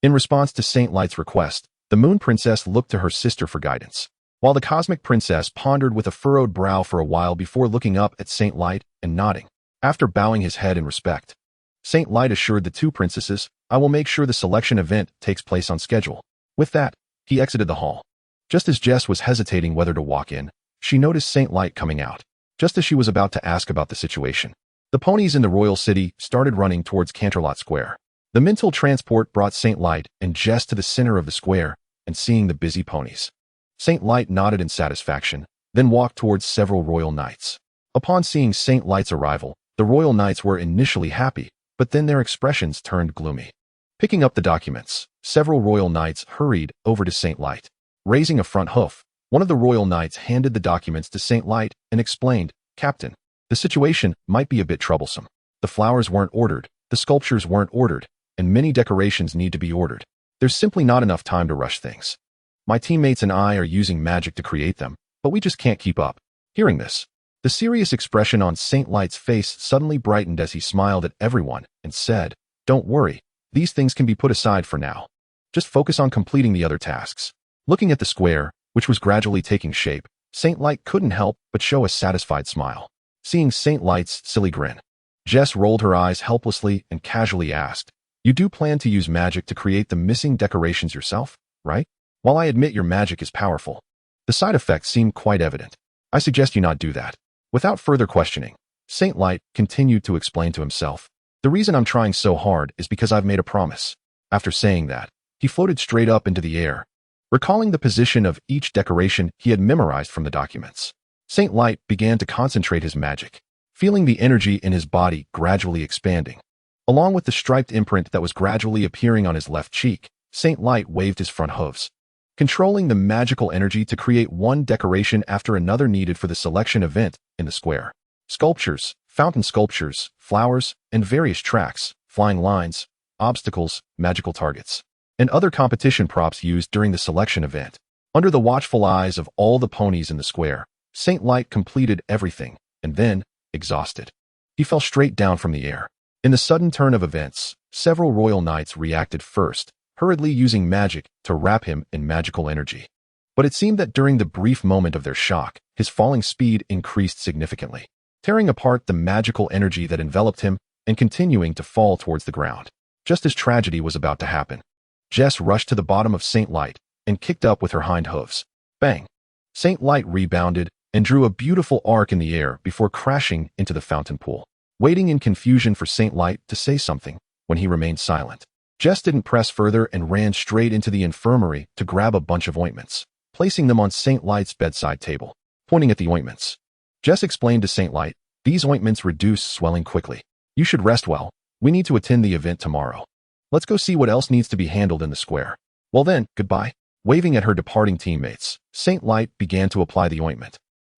Speaker 1: In response to Saint Light's request, the Moon Princess looked to her sister for guidance, while the Cosmic Princess pondered with a furrowed brow for a while before looking up at Saint Light and nodding. After bowing his head in respect, Saint Light assured the two princesses, "I will make sure the selection event takes place on schedule." With that, he exited the hall. Just as Jess was hesitating whether to walk in, she noticed Saint Light coming out. Just as she was about to ask about the situation, the ponies in the royal city started running towards Canterlot Square. The mental transport brought Saint Light and Jess to the center of the square and seeing the busy ponies. Saint Light nodded in satisfaction, then walked towards several royal knights. Upon seeing Saint Light's arrival, the royal knights were initially happy, but then their expressions turned gloomy. Picking up the documents, several royal knights hurried over to Saint Light. Raising a front hoof, one of the royal knights handed the documents to Saint Light and explained, "Captain, the situation might be a bit troublesome. The flowers weren't ordered, the sculptures weren't ordered, and many decorations need to be ordered. There's simply not enough time to rush things. My teammates and I are using magic to create them, but we just can't keep up." Hearing this, the serious expression on Saint Light's face suddenly brightened as he smiled at everyone and said, "Don't worry, these things can be put aside for now. Just focus on completing the other tasks." Looking at the square, which was gradually taking shape, Saint Light couldn't help but show a satisfied smile. Seeing Saint Light's silly grin, Jess rolled her eyes helplessly and casually asked, "You do plan to use magic to create the missing decorations yourself, right? While I admit your magic is powerful, the side effects seem quite evident. I suggest you not do that." Without further questioning, Saint Light continued to explain to himself, "The reason I'm trying so hard is because I've made a promise." After saying that, he floated straight up into the air, recalling the position of each decoration he had memorized from the documents. Saint Light began to concentrate his magic, feeling the energy in his body gradually expanding. Along with the striped imprint that was gradually appearing on his left cheek, Saint Light waved his front hooves, controlling the magical energy to create one decoration after another needed for the selection event in the square. Sculptures, fountain sculptures, flowers, and various tracks, flying lines, obstacles, magical targets, and other competition props used during the selection event. Under the watchful eyes of all the ponies in the square, Saint Light completed everything, and then, exhausted, he fell straight down from the air. In the sudden turn of events, several royal knights reacted first, hurriedly using magic to wrap him in magical energy. But it seemed that during the brief moment of their shock, his falling speed increased significantly, tearing apart the magical energy that enveloped him and continuing to fall towards the ground. Just as tragedy was about to happen, Jess rushed to the bottom of Saint Light and kicked up with her hind hooves. Bang! Saint Light rebounded and drew a beautiful arc in the air before crashing into the fountain pool. Waiting in confusion for Saint Light to say something, when he remained silent, Jess didn't press further and ran straight into the infirmary to grab a bunch of ointments, placing them on Saint Light's bedside table. Pointing at the ointments, Jess explained to Saint Light, "These ointments reduce swelling quickly. You should rest well. We need to attend the event tomorrow. Let's go see what else needs to be handled in the square. Well then, goodbye." Waving at her departing teammates, Saint Light began to apply the ointment,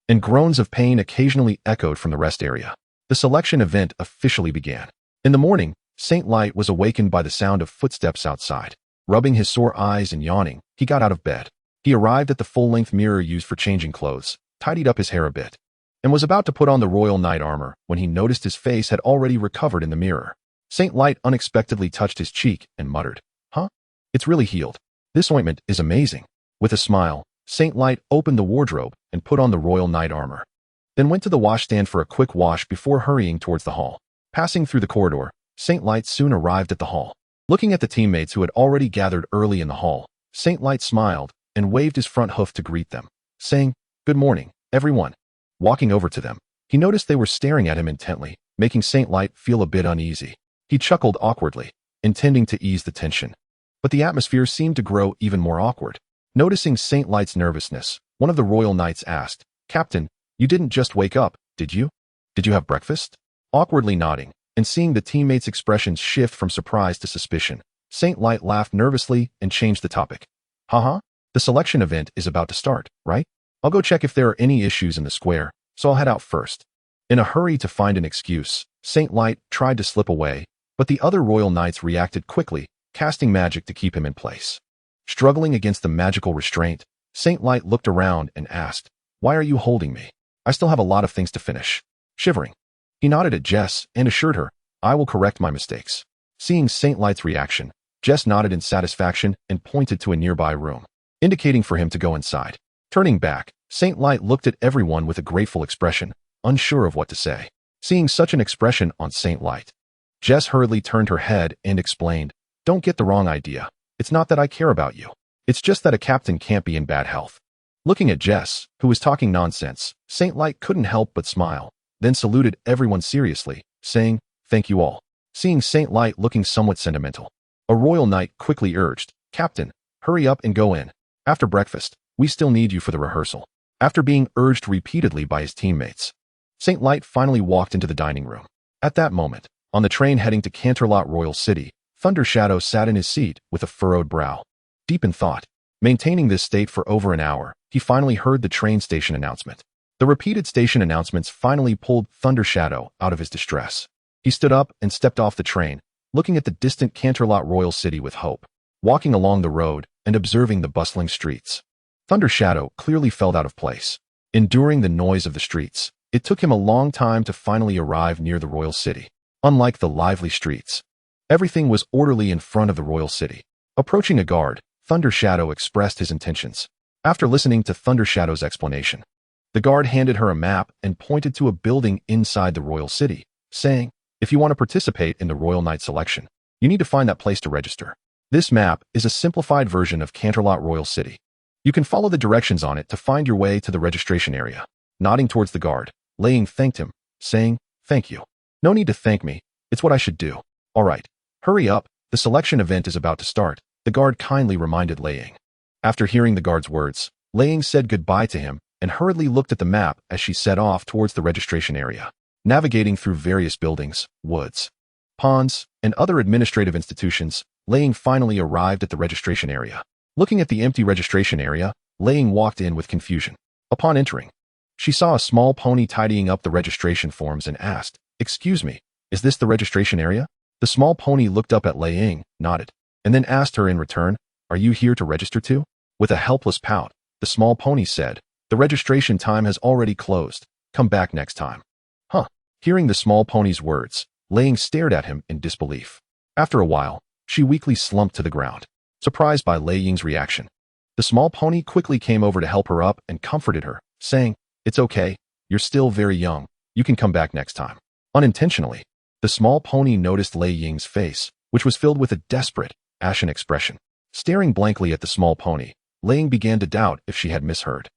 Speaker 1: and groans of pain occasionally echoed from the rest area. The selection event officially began. In the morning, Saint Light was awakened by the sound of footsteps outside. Rubbing his sore eyes and yawning, he got out of bed. He arrived at the full-length mirror used for changing clothes, tidied up his hair a bit, and was about to put on the royal knight armor when he noticed his face had already recovered in the mirror. Saint Light unexpectedly touched his cheek and muttered, "Huh? It's really healed. This ointment is amazing." With a smile, Saint Light opened the wardrobe and put on the royal knight armor, then went to the washstand for a quick wash before hurrying towards the hall. Passing through the corridor, Saint Light soon arrived at the hall. Looking at the teammates who had already gathered early in the hall, Saint Light smiled and waved his front hoof to greet them, saying, "Good morning, everyone." Walking over to them, he noticed they were staring at him intently, making Saint Light feel a bit uneasy. He chuckled awkwardly, intending to ease the tension, but the atmosphere seemed to grow even more awkward. Noticing Saint Light's nervousness, one of the royal knights asked, "Captain, you didn't just wake up, did you? Did you have breakfast?" Awkwardly nodding, and seeing the teammates' expressions shift from surprise to suspicion, Saint Light laughed nervously and changed the topic. "Haha, the selection event is about to start, right? I'll go check if there are any issues in the square, so I'll head out first." In a hurry to find an excuse, Saint Light tried to slip away, but the other royal knights reacted quickly, casting magic to keep him in place. Struggling against the magical restraint, Saint Light looked around and asked, "Why are you holding me? I still have a lot of things to finish." Shivering, he nodded at Jess and assured her, "I will correct my mistakes." Seeing Saint Light's reaction, Jess nodded in satisfaction and pointed to a nearby room, indicating for him to go inside. Turning back, Saint Light looked at everyone with a grateful expression, unsure of what to say. Seeing such an expression on Saint Light, Jess hurriedly turned her head and explained, "Don't get the wrong idea. It's not that I care about you. It's just that a captain can't be in bad health." Looking at Jess, who was talking nonsense, Saint Light couldn't help but smile, then saluted everyone seriously, saying, "Thank you all." Seeing Saint Light looking somewhat sentimental, a royal knight quickly urged, "Captain, hurry up and go in. After breakfast, we still need you for the rehearsal." After being urged repeatedly by his teammates, Saint Light finally walked into the dining room. At that moment, on the train heading to Canterlot Royal City, Thunder Shadow sat in his seat with a furrowed brow. Deep in thought, maintaining this state for over an hour, he finally heard the train station announcement. The repeated station announcements finally pulled Thunder Shadow out of his distress. He stood up and stepped off the train, looking at the distant Canterlot Royal City with hope. Walking along the road and observing the bustling streets, Thunder Shadow clearly felt out of place. Enduring the noise of the streets, it took him a long time to finally arrive near the royal city. Unlike the lively streets, everything was orderly in front of the royal city. Approaching a guard, Thunder Shadow expressed his intentions. After listening to Thunder Shadow's explanation, the guard handed her a map and pointed to a building inside the royal city, saying, "If you want to participate in the royal knight selection, you need to find that place to register." This map is a simplified version of Canterlot Royal City. You can follow the directions on it to find your way to the registration area. Nodding towards the guard, Lei Ying thanked him, saying, "Thank you. No need to thank me. It's what I should do." "All right. Hurry up. The selection event is about to start," the guard kindly reminded Lei Ying. After hearing the guard's words, Lei Ying said goodbye to him and hurriedly looked at the map as she set off towards the registration area. Navigating through various buildings, woods, ponds, and other administrative institutions, Lei Ying finally arrived at the registration area. Looking at the empty registration area, Lei Ying walked in with confusion. Upon entering, she saw a small pony tidying up the registration forms and asked, "Excuse me, is this the registration area?" The small pony looked up at Lei Ying, nodded, and then asked her in return, "Are you here to register too?" With a helpless pout, the small pony said, "The registration time has already closed. Come back next time." Huh. Hearing the small pony's words, Lei Ying stared at him in disbelief. After a while, she weakly slumped to the ground. Surprised by Lei Ying's reaction, the small pony quickly came over to help her up and comforted her, saying, "It's okay. You're still very young. You can come back next time." Unintentionally, the small pony noticed Lei Ying's face, which was filled with a desperate, ashen expression. Staring blankly at the small pony, Lei Ying began to doubt if she had misheard.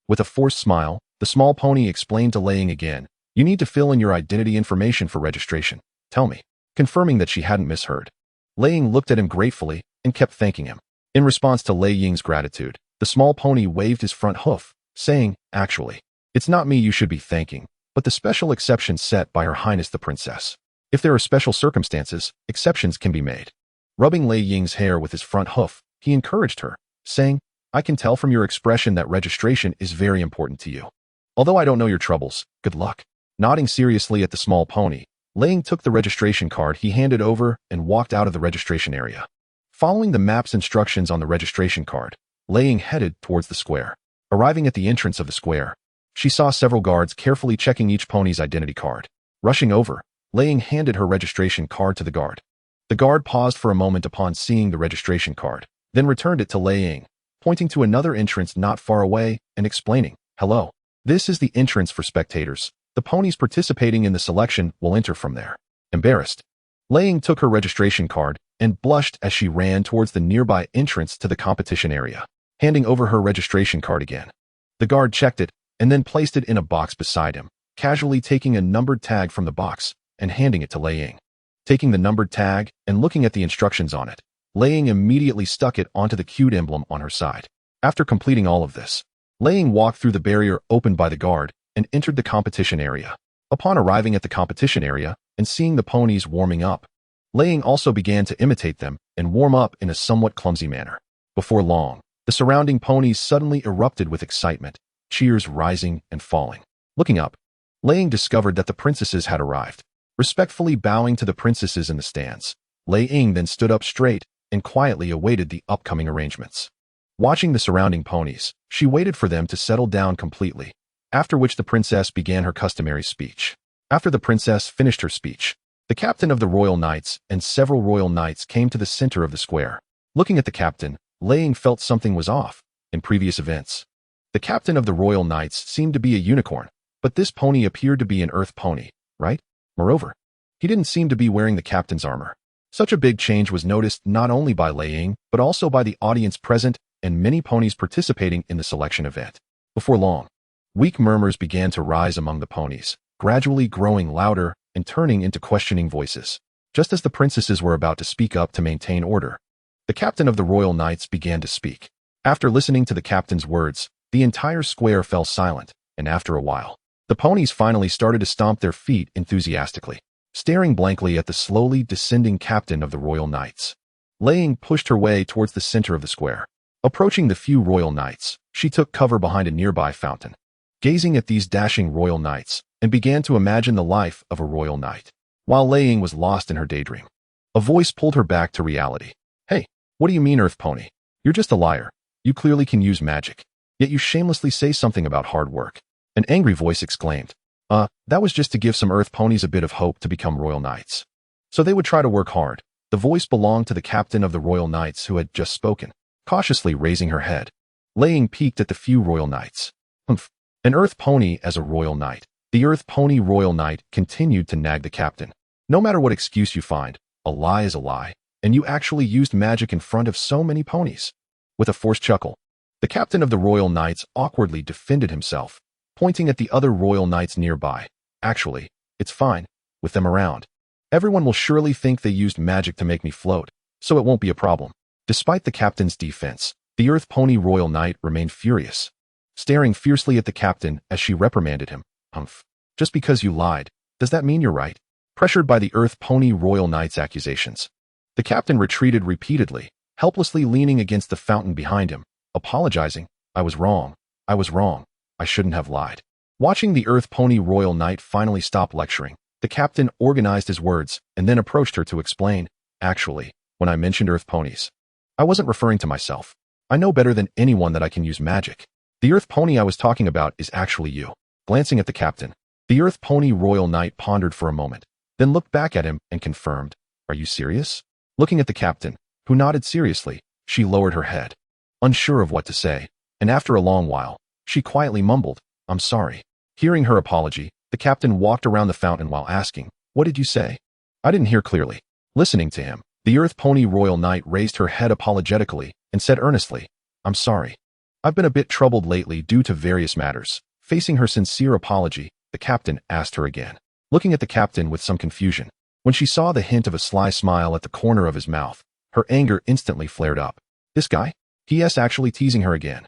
Speaker 1: With a forced smile, the small pony explained to Lei Ying again, "You need to fill in your identity information for registration. Tell me." Confirming that she hadn't misheard, Lei Ying looked at him gratefully and kept thanking him. In response to Lei Ying's gratitude, the small pony waved his front hoof, saying, "Actually, it's not me you should be thanking, but the special exception set by Her Highness the Princess. If there are special circumstances, exceptions can be made." Rubbing Lei Ying's hair with his front hoof, he encouraged her, saying, "I can tell from your expression that registration is very important to you. Although I don't know your troubles, good luck." Nodding seriously at the small pony, Lei Ying took the registration card he handed over and walked out of the registration area. Following the map's instructions on the registration card, Lei Ying headed towards the square. Arriving at the entrance of the square, she saw several guards carefully checking each pony's identity card. Rushing over, Lei Ying handed her registration card to the guard. The guard paused for a moment upon seeing the registration card, then returned it to Lei Ying, pointing to another entrance not far away and explaining, "Hello. This is the entrance for spectators. The ponies participating in the selection will enter from there." Embarrassed, Lei Ying took her registration card and blushed as she ran towards the nearby entrance to the competition area, handing over her registration card again. The guard checked it and then placed it in a box beside him, casually taking a numbered tag from the box and handing it to Lei Ying. Taking the numbered tag and looking at the instructions on it, Lei Ying immediately stuck it onto the cute emblem on her side. After completing all of this, Lei Ying walked through the barrier opened by the guard and entered the competition area. Upon arriving at the competition area and seeing the ponies warming up, Lei Ying also began to imitate them and warm up in a somewhat clumsy manner. Before long, the surrounding ponies suddenly erupted with excitement, cheers rising and falling. Looking up, Lei Ying discovered that the princesses had arrived. Respectfully bowing to the princesses in the stands, Lei Ying then stood up straight and quietly awaited the upcoming arrangements. Watching the surrounding ponies, she waited for them to settle down completely, after which the princess began her customary speech. After the princess finished her speech, The captain of the Royal Knights and several Royal Knights came to the center of the square. Looking at the captain, Lei Ying felt something was off in previous events. The captain of the Royal Knights seemed to be a unicorn, but this pony appeared to be an earth pony, right? Moreover, he didn't seem to be wearing the captain's armor. Such a big change was noticed not only by Lei Ying, but also by the audience present and many ponies participating in the selection event. Before long, weak murmurs began to rise among the ponies, gradually growing louder and turning into questioning voices. Just as the princesses were about to speak up to maintain order, the captain of the Royal Knights began to speak. After listening to the captain's words, the entire square fell silent, and after a while, the ponies finally started to stomp their feet enthusiastically, staring blankly at the slowly descending captain of the Royal Knights. Lei Ying pushed her way towards the center of the square. Approaching the few Royal Knights, she took cover behind a nearby fountain, gazing at these dashing Royal Knights, and began to imagine the life of a Royal Knight. While Lei Ying was lost in her daydream, a voice pulled her back to reality. Hey, what do you mean, Earth Pony? You're just a liar. You clearly can use magic, yet you shamelessly say something about hard work. An angry voice exclaimed. That was just to give some Earth Ponies a bit of hope to become Royal Knights, so they would try to work hard. The voice belonged to the captain of the Royal Knights who had just spoken. Cautiously raising her head, Lei Ying peeked at the few Royal Knights. Humph. An Earth Pony as a Royal Knight. The Earth Pony Royal Knight continued to nag the captain. No matter what excuse you find, a lie is a lie, and you actually used magic in front of so many ponies. With a forced chuckle, the captain of the Royal Knights awkwardly defended himself, pointing at the other Royal Knights nearby. Actually, it's fine, with them around. Everyone will surely think they used magic to make me float, so it won't be a problem. Despite the captain's defense, the Earth Pony Royal Knight remained furious, staring fiercely at the captain as she reprimanded him. Humph. Just because you lied, does that mean you're right? Pressured by the Earth Pony Royal Knight's accusations, the captain retreated repeatedly, helplessly leaning against the fountain behind him, apologizing. I was wrong. I shouldn't have lied. Watching the Earth Pony Royal Knight finally stop lecturing, the captain organized his words and then approached her to explain. Actually, when I mentioned Earth Ponies, I wasn't referring to myself. I know better than anyone that I can use magic. The Earth Pony I was talking about is actually you. Glancing at the captain, the Earth Pony Royal Knight pondered for a moment, then looked back at him and confirmed. Are you serious? Looking at the captain, who nodded seriously, she lowered her head, unsure of what to say, and after a long while, she quietly mumbled, I'm sorry. Hearing her apology, the captain walked around the fountain while asking, what did you say? I didn't hear clearly. Listening to him, the Earth Pony Royal Knight raised her head apologetically and said earnestly, I'm sorry. I've been a bit troubled lately due to various matters. Facing her sincere apology, the captain asked her again, looking at the captain with some confusion. When she saw the hint of a sly smile at the corner of his mouth, her anger instantly flared up. This guy? He.S. actually teasing her again.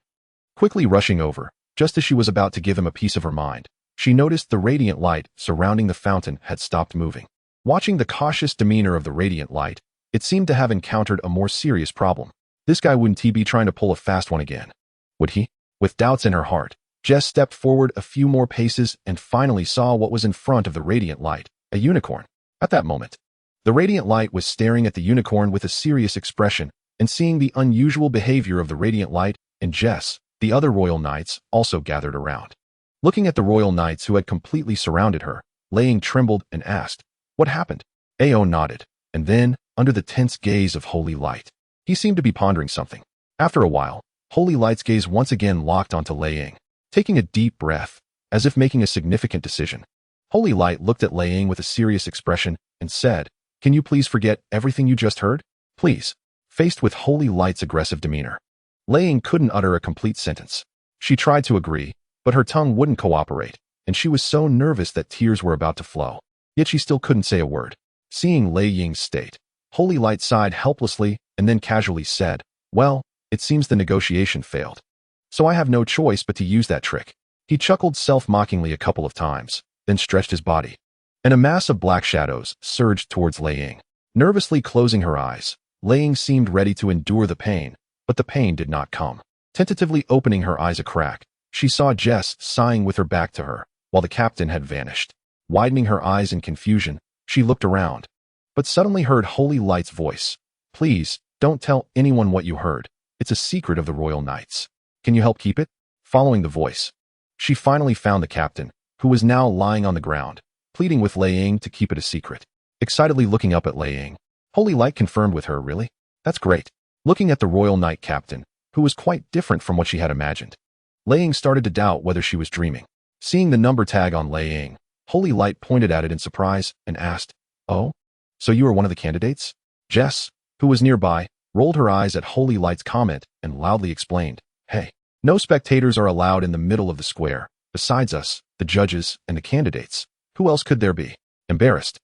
Speaker 1: Quickly rushing over, just as she was about to give him a piece of her mind, she noticed the radiant light surrounding the fountain had stopped moving. Watching the cautious demeanor of the radiant light, it seemed to have encountered a more serious problem. This guy wouldn't he be trying to pull a fast one again? Would he? With doubts in her heart, Jess stepped forward a few more paces and finally saw what was in front of the radiant light, a unicorn. At that moment, the radiant light was staring at the unicorn with a serious expression, and seeing the unusual behavior of the radiant light, and Jess, the other Royal Knights, also gathered around. Looking at the Royal Knights who had completely surrounded her, Lei Ying trembled and asked, what happened? Ao nodded, and then, under the tense gaze of Holy Light, he seemed to be pondering something. After a while, Holy Light's gaze once again locked onto Lei Ying. Taking a deep breath, as if making a significant decision, Holy Light looked at Lei Ying with a serious expression and said, can you please forget everything you just heard? Please. Faced with Holy Light's aggressive demeanor, Lei Ying couldn't utter a complete sentence. She tried to agree, but her tongue wouldn't cooperate, and she was so nervous that tears were about to flow. Yet she still couldn't say a word. Seeing Lei Ying's state, Holy Light sighed helplessly and then casually said, well, it seems the negotiation failed. So I have no choice but to use that trick. He chuckled self-mockingly a couple of times, then stretched his body. And a mass of black shadows surged towards Lei Ying. Nervously closing her eyes, Lei Ying seemed ready to endure the pain, but the pain did not come. Tentatively opening her eyes a crack, she saw Jess sighing with her back to her, while the captain had vanished. Widening her eyes in confusion, she looked around, but suddenly heard Holy Light's voice. Please, don't tell anyone what you heard. It's a secret of the Royal Knights. Can you help keep it? Following the voice, she finally found the captain, who was now lying on the ground, pleading with Lei Ying to keep it a secret. excitedly looking up at Lei Ying. Holy Light confirmed with her, really? That's great. Looking at the Royal Knight Captain, who was quite different from what she had imagined. Lei Ying started to doubt whether she was dreaming. Seeing the number tag on Lei Ying, Holy Light pointed at it in surprise and asked, "Oh? So you are one of the candidates?" Jess, who was nearby, rolled her eyes at Holy Light's comment and loudly explained, "Hey, no spectators are allowed in the middle of the square. Besides us, the judges, and the candidates. Who else could there be?" Embarrassed,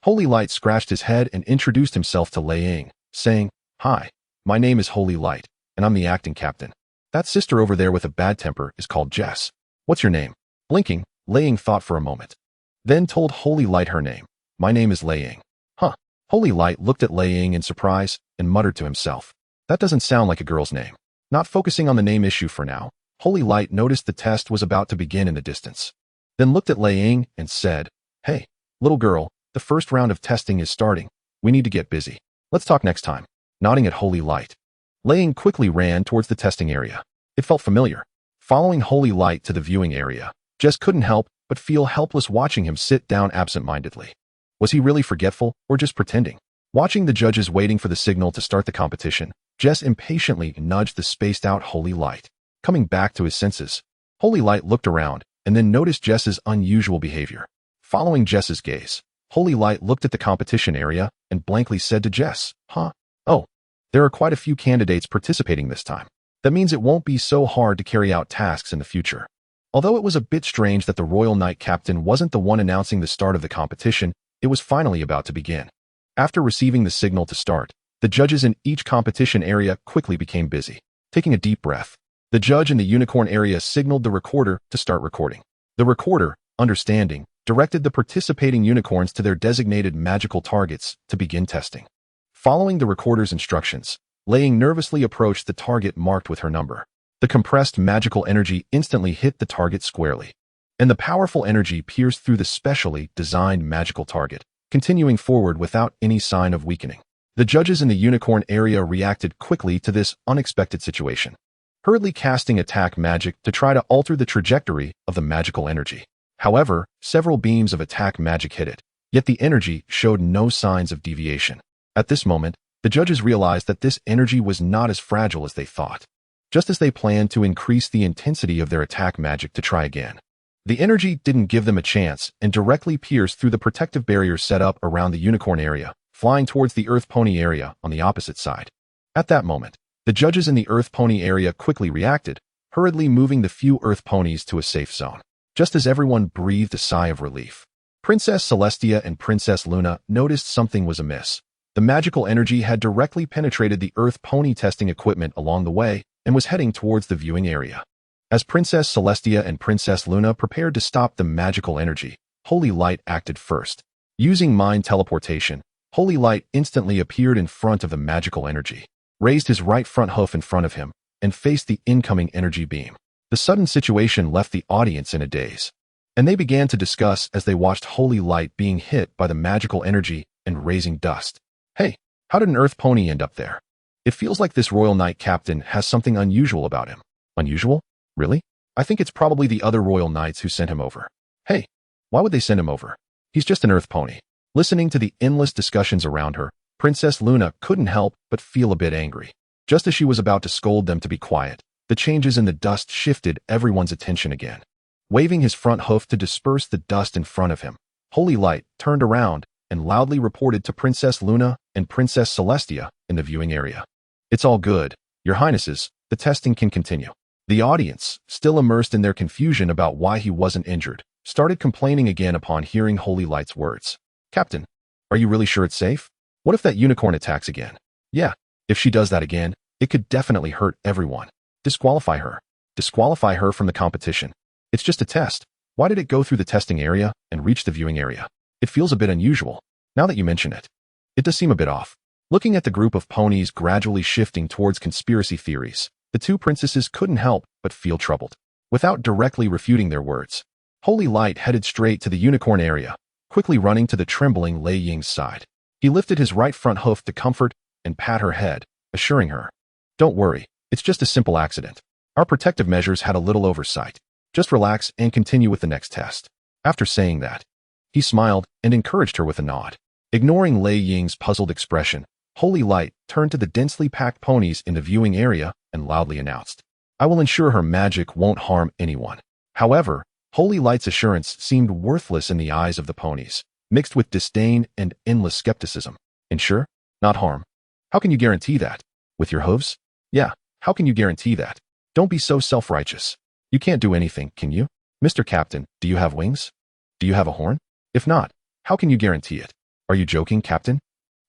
Speaker 1: Holy Light scratched his head and introduced himself to Lei Ying, saying, "Hi, my name is Holy Light, and I'm the acting captain. That sister over there with a bad temper is called Jess. What's your name?" Blinking, Lei Ying thought for a moment, then told Holy Light her name. "My name is Lei Ying." Huh. Holy Light looked at Lei Ying in surprise and muttered to himself, "That doesn't sound like a girl's name." Not focusing on the name issue for now, Holy Light noticed the test was about to begin in the distance. Then looked at Lei Ying and said, "Hey, little girl, the first round of testing is starting. We need to get busy. Let's talk next time." Nodding at Holy Light, Lei Ying quickly ran towards the testing area. It felt familiar. Following Holy Light to the viewing area, Jess couldn't help but feel helpless watching him sit down absent-mindedly. Was he really forgetful or just pretending? Watching the judges waiting for the signal to start the competition, Jess impatiently nudged the spaced-out Holy Light. Coming back to his senses, Holy Light looked around and then noticed Jess's unusual behavior. Following Jess's gaze, Holy Light looked at the competition area and blankly said to Jess, "Huh? Oh, there are quite a few candidates participating this time. That means it won't be so hard to carry out tasks in the future." Although it was a bit strange that the Royal Knight Captain wasn't the one announcing the start of the competition, it was finally about to begin. After receiving the signal to start, the judges in each competition area quickly became busy. Taking a deep breath, the judge in the unicorn area signaled the recorder to start recording. The recorder, understanding, directed the participating unicorns to their designated magical targets to begin testing. Following the recorder's instructions, Lei Ying nervously approached the target marked with her number. The compressed magical energy instantly hit the target squarely, and the powerful energy pierced through the specially designed magical target, continuing forward without any sign of weakening. The judges in the unicorn area reacted quickly to this unexpected situation, hurriedly casting attack magic to try to alter the trajectory of the magical energy. However, several beams of attack magic hit it, yet the energy showed no signs of deviation. At this moment, the judges realized that this energy was not as fragile as they thought. Just as they planned to increase the intensity of their attack magic to try again, the energy didn't give them a chance and directly pierced through the protective barrier set up around the unicorn area, flying towards the Earth Pony area on the opposite side. At that moment, the judges in the Earth Pony area quickly reacted, hurriedly moving the few Earth Ponies to a safe zone. Just as everyone breathed a sigh of relief, Princess Celestia and Princess Luna noticed something was amiss. The magical energy had directly penetrated the Earth Pony testing equipment along the way and was heading towards the viewing area. As Princess Celestia and Princess Luna prepared to stop the magical energy, Holy Light acted first. Using mind teleportation, Holy Light instantly appeared in front of the magical energy, raised his right front hoof in front of him, and faced the incoming energy beam. The sudden situation left the audience in a daze, and they began to discuss as they watched Holy Light being hit by the magical energy and raising dust. "Hey, how did an Earth Pony end up there? It feels like this Royal Knight Captain has something unusual about him." "Unusual? Really? I think it's probably the other Royal Knights who sent him over." "Hey, why would they send him over? He's just an Earth Pony." Listening to the endless discussions around her, Princess Luna couldn't help but feel a bit angry. Just as she was about to scold them to be quiet, the changes in the dust shifted everyone's attention again. Waving his front hoof to disperse the dust in front of him, Holy Light turned around and loudly reported to Princess Luna and Princess Celestia in the viewing area. "It's all good, Your Highnesses, the testing can continue." The audience, still immersed in their confusion about why he wasn't injured, started complaining again upon hearing Holy Light's words. "Captain, are you really sure it's safe? What if that unicorn attacks again?" "Yeah, if she does that again, it could definitely hurt everyone. Disqualify her. Disqualify her from the competition. It's just a test. Why did it go through the testing area and reach the viewing area? It feels a bit unusual. Now that you mention it, it does seem a bit off." Looking at the group of ponies gradually shifting towards conspiracy theories, the two princesses couldn't help but feel troubled. Without directly refuting their words, Holy Light headed straight to the unicorn area, quickly running to the trembling Lei Ying's side. He lifted his right front hoof to comfort and pat her head, assuring her, "Don't worry, it's just a simple accident. Our protective measures had a little oversight. Just relax and continue with the next test." After saying that, he smiled and encouraged her with a nod. Ignoring Lei Ying's puzzled expression, Holy Light turned to the densely packed ponies in the viewing area and loudly announced, "I will ensure her magic won't harm anyone." However, Holy Light's assurance seemed worthless in the eyes of the ponies, mixed with disdain and endless skepticism. "Ensure? Not harm? How can you guarantee that? With your hooves? Yeah, how can you guarantee that? Don't be so self-righteous. You can't do anything, can you? Mr. Captain, do you have wings? Do you have a horn? If not, how can you guarantee it? Are you joking, Captain?"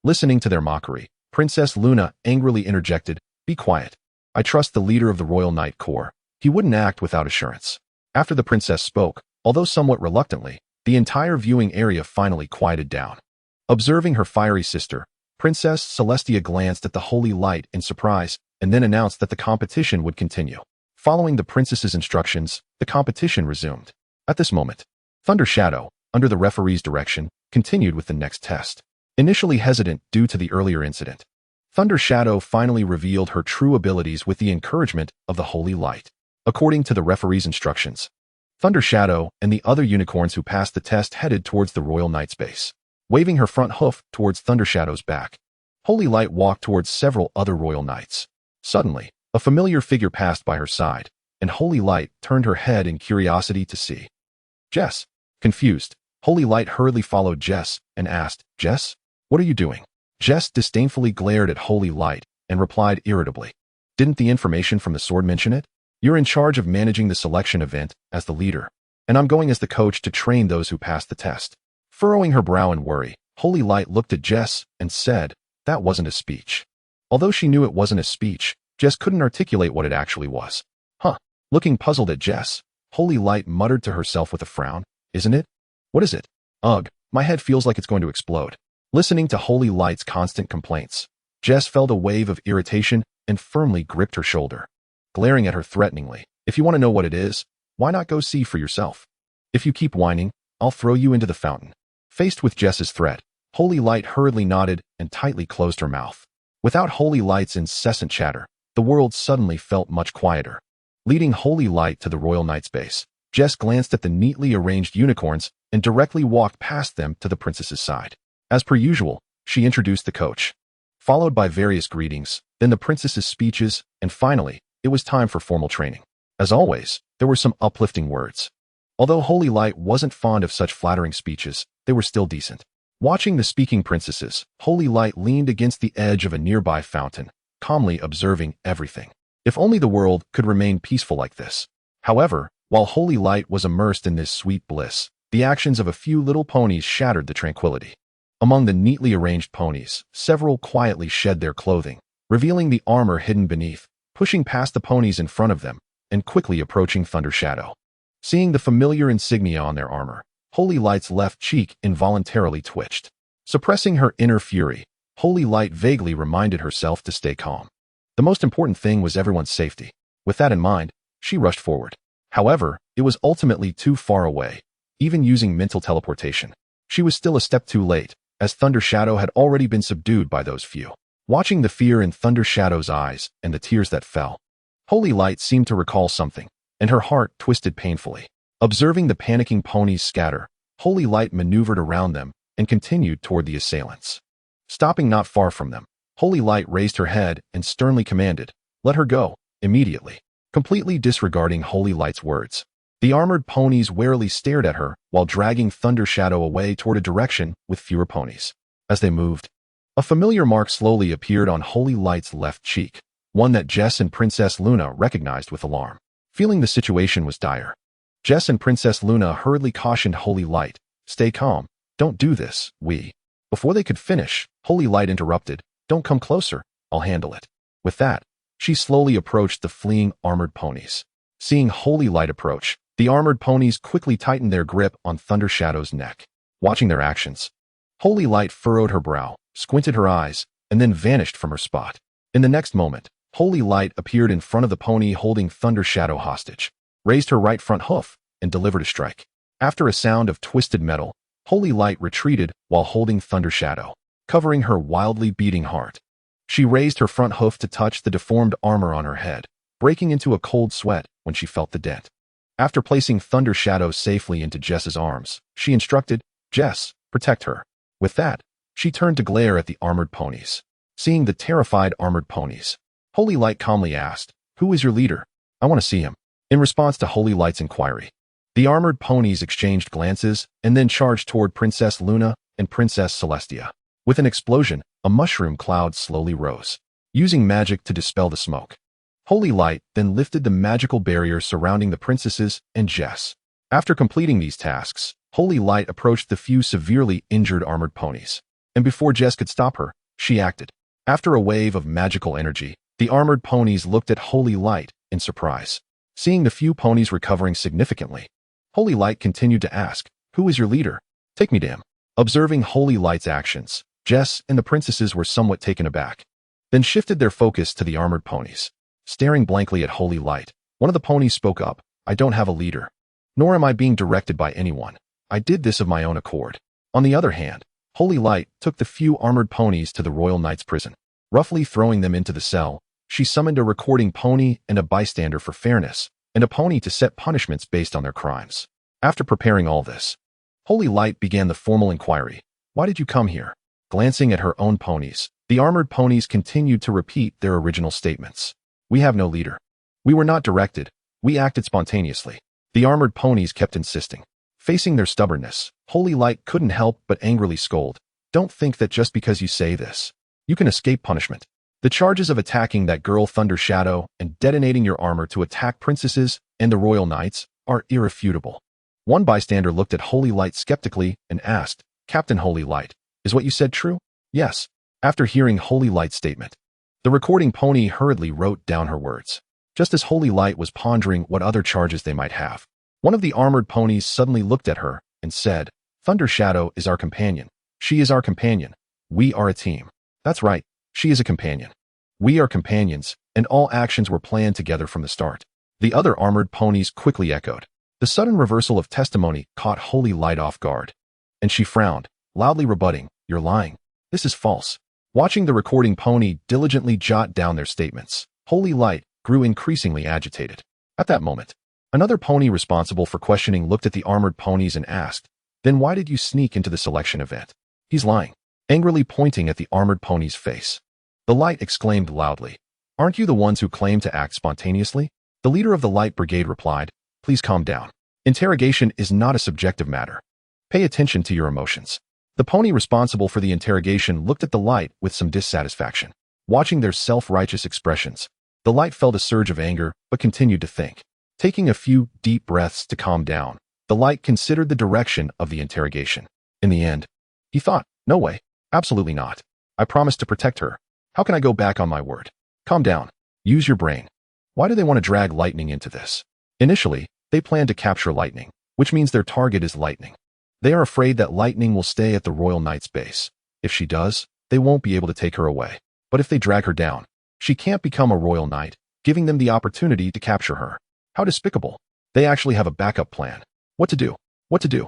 Speaker 1: Listening to their mockery, Princess Luna angrily interjected, "Be quiet. I trust the leader of the Royal Knight Corps. He wouldn't act without assurance." After the princess spoke, although somewhat reluctantly, the entire viewing area finally quieted down. Observing her fiery sister, Princess Celestia glanced at the Holy Light in surprise and then announced that the competition would continue. Following the princess's instructions, the competition resumed. At this moment, Thunder Shadow, under the referee's direction, continued with the next test. Initially hesitant due to the earlier incident, Thunder Shadow finally revealed her true abilities with the encouragement of the Holy Light. According to the referee's instructions, Thunder Shadow and the other unicorns who passed the test headed towards the Royal Knight's base. Waving her front hoof towards Thunder Shadow's back, Holy Light walked towards several other Royal Knights. Suddenly, a familiar figure passed by her side, and Holy Light turned her head in curiosity to see Jess. Confused, Holy Light hurriedly followed Jess and asked, "Jess, what are you doing?" Jess disdainfully glared at Holy Light and replied irritably, "Didn't the information from the sword mention it? You're in charge of managing the selection event as the leader, and I'm going as the coach to train those who pass the test." Furrowing her brow in worry, Holy Light looked at Jess and said, "That wasn't a speech." Although she knew it wasn't a speech, Jess couldn't articulate what it actually was. "Huh." Looking puzzled at Jess, Holy Light muttered to herself with a frown, "Isn't it? What is it? Ugh, my head feels like it's going to explode." Listening to Holy Light's constant complaints, Jess felt a wave of irritation and firmly gripped her shoulder. Glaring at her threateningly, "If you want to know what it is, why not go see for yourself? If you keep whining, I'll throw you into the fountain." Faced with Jess's threat, Holy Light hurriedly nodded and tightly closed her mouth. Without Holy Light's incessant chatter, the world suddenly felt much quieter. Leading Holy Light to the Royal Knight's base, Jess glanced at the neatly arranged unicorns and directly walked past them to the princess's side. As per usual, she introduced the coach, followed by various greetings, then the princess's speeches, and finally, it was time for formal training. As always, there were some uplifting words. Although Holy Light wasn't fond of such flattering speeches, they were still decent. Watching the speaking princesses, Holy Light leaned against the edge of a nearby fountain, calmly observing everything. If only the world could remain peaceful like this. However, while Holy Light was immersed in this sweet bliss, the actions of a few little ponies shattered the tranquility. Among the neatly arranged ponies, several quietly shed their clothing, revealing the armor hidden beneath, pushing past the ponies in front of them, and quickly approaching Thunder Shadow. Seeing the familiar insignia on their armor, Holy Light's left cheek involuntarily twitched. Suppressing her inner fury, Holy Light vaguely reminded herself to stay calm. The most important thing was everyone's safety. With that in mind, she rushed forward. However, it was ultimately too far away. Even using mental teleportation, she was still a step too late, as Thunder Shadow had already been subdued by those few. Watching the fear in Thunder Shadow's eyes and the tears that fell, Holy Light seemed to recall something, and her heart twisted painfully. Observing the panicking ponies scatter, Holy Light maneuvered around them and continued toward the assailants. Stopping not far from them, Holy Light raised her head and sternly commanded, "Let her go, immediately." Completely disregarding Holy Light's words, the armored ponies warily stared at her while dragging Thunder Shadow away toward a direction with fewer ponies. As they moved, a familiar mark slowly appeared on Holy Light's left cheek, one that Jess and Princess Luna recognized with alarm. Feeling the situation was dire, Jess and Princess Luna hurriedly cautioned Holy Light, "Stay calm, don't do this, Before they could finish, Holy Light interrupted, "Don't come closer, I'll handle it." With that, she slowly approached the fleeing armored ponies. Seeing Holy Light approach, the armored ponies quickly tightened their grip on Thunder Shadow's neck. Watching their actions, Holy Light furrowed her brow, squinted her eyes, and then vanished from her spot. In the next moment, Holy Light appeared in front of the pony holding Thunder Shadow hostage, raised her right front hoof, and delivered a strike. After a sound of twisted metal, Holy Light retreated while holding Thunder Shadow, covering her wildly beating heart. She raised her front hoof to touch the deformed armor on her head, breaking into a cold sweat when she felt the dent. After placing Thunder Shadow safely into Jess's arms, she instructed, "Jess, protect her." With that, She turned to glare at the armored ponies. Seeing the terrified armored ponies, Holy Light calmly asked, "Who is your leader? I want to see him." In response to Holy Light's inquiry, the armored ponies exchanged glances and then charged toward Princess Luna and Princess Celestia. With an explosion, a mushroom cloud slowly rose, using magic to dispel the smoke. Holy Light then lifted the magical barrier surrounding the princesses and Jess. After completing these tasks, Holy Light approached the few severely injured armored ponies. And before Jess could stop her, she acted. After a wave of magical energy, the armored ponies looked at Holy Light in surprise. Seeing the few ponies recovering significantly, Holy Light continued to ask, "Who is your leader? Take me to him." Observing Holy Light's actions, Jess and the princesses were somewhat taken aback, then shifted their focus to the armored ponies. Staring blankly at Holy Light, one of the ponies spoke up, "I don't have a leader, nor am I being directed by anyone. I did this of my own accord." On the other hand, Holy Light took the few armored ponies to the Royal Knight's prison. Roughly throwing them into the cell, she summoned a recording pony and a bystander for fairness, and a pony to set punishments based on their crimes. After preparing all this, Holy Light began the formal inquiry. "Why did you come here?" Glancing at her own ponies, the armored ponies continued to repeat their original statements. "We have no leader. We were not directed. We acted spontaneously." The armored ponies kept insisting. Facing their stubbornness, Holy Light couldn't help but angrily scold, "Don't think that just because you say this, you can escape punishment. The charges of attacking that girl Thunder Shadow and detonating your armor to attack princesses and the royal knights are irrefutable." One bystander looked at Holy Light skeptically and asked, "Captain Holy Light, is what you said true?" "Yes." After hearing Holy Light's statement, the recording pony hurriedly wrote down her words. Just as Holy Light was pondering what other charges they might have, one of the armored ponies suddenly looked at her and said, "Thunder Shadow is our companion. She is our companion. We are a team." "That's right. She is a companion. We are companions, and all actions were planned together from the start." The other armored ponies quickly echoed. The sudden reversal of testimony caught Holy Light off guard, and she frowned, loudly rebutting, "You're lying. This is false." Watching the recording pony diligently jot down their statements, Holy Light grew increasingly agitated. At that moment, another pony responsible for questioning looked at the armored ponies and asked, "Then why did you sneak into the selection event?" "He's lying," angrily pointing at the armored pony's face. The Light exclaimed loudly, "Aren't you the ones who claim to act spontaneously?" The leader of the Light Brigade replied, "Please calm down. Interrogation is not a subjective matter. Pay attention to your emotions." The pony responsible for the interrogation looked at the Light with some dissatisfaction. Watching their self-righteous expressions, the Light felt a surge of anger but continued to think. Taking a few deep breaths to calm down, the Light considered the direction of the interrogation. In the end, he thought, "No way. Absolutely not. I promised to protect her. How can I go back on my word?" "Calm down. Use your brain. Why do they want to drag Lightning into this?" Initially, they plan to capture Lightning, which means their target is Lightning. They are afraid that Lightning will stay at the Royal Knight's base. If she does, they won't be able to take her away. But if they drag her down, she can't become a Royal Knight, giving them the opportunity to capture her. How despicable. They actually have a backup plan. What to do? What to do?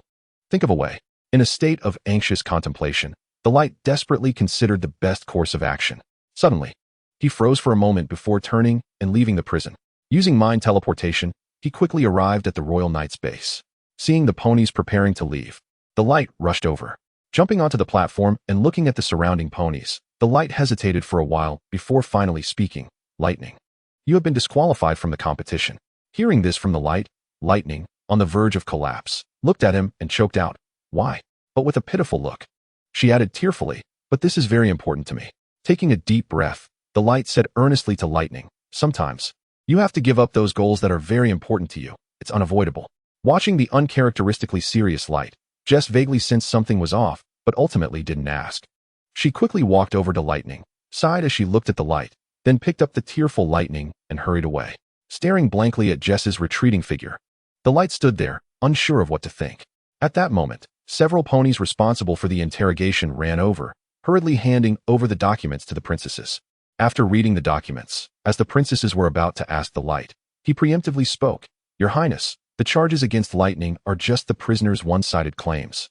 Speaker 1: Think of a way. In a state of anxious contemplation, the Light desperately considered the best course of action. Suddenly, he froze for a moment before turning and leaving the prison. Using mind teleportation, he quickly arrived at the Royal Knight's base. Seeing the ponies preparing to leave, the Light rushed over. Jumping onto the platform and looking at the surrounding ponies, the Light hesitated for a while before finally speaking, "Lightning, you have been disqualified from the competition." Hearing this from the Light, Lightning, on the verge of collapse, looked at him and choked out, "Why?" But with a pitiful look. She added tearfully, "But this is very important to me." Taking a deep breath, the Light said earnestly to Lightning, "Sometimes, you have to give up those goals that are very important to you. It's unavoidable." Watching the uncharacteristically serious Light, Jess vaguely sensed something was off, but ultimately didn't ask. She quickly walked over to Lightning, sighed as she looked at the Light, then picked up the tearful Lightning and hurried away. Staring blankly at Jess's retreating figure, the Light stood there, unsure of what to think. At that moment, several ponies responsible for the interrogation ran over, hurriedly handing over the documents to the princesses. After reading the documents, as the princesses were about to ask the Light, he preemptively spoke, "Your Highness, the charges against Lightning are just the prisoner's one-sided claims.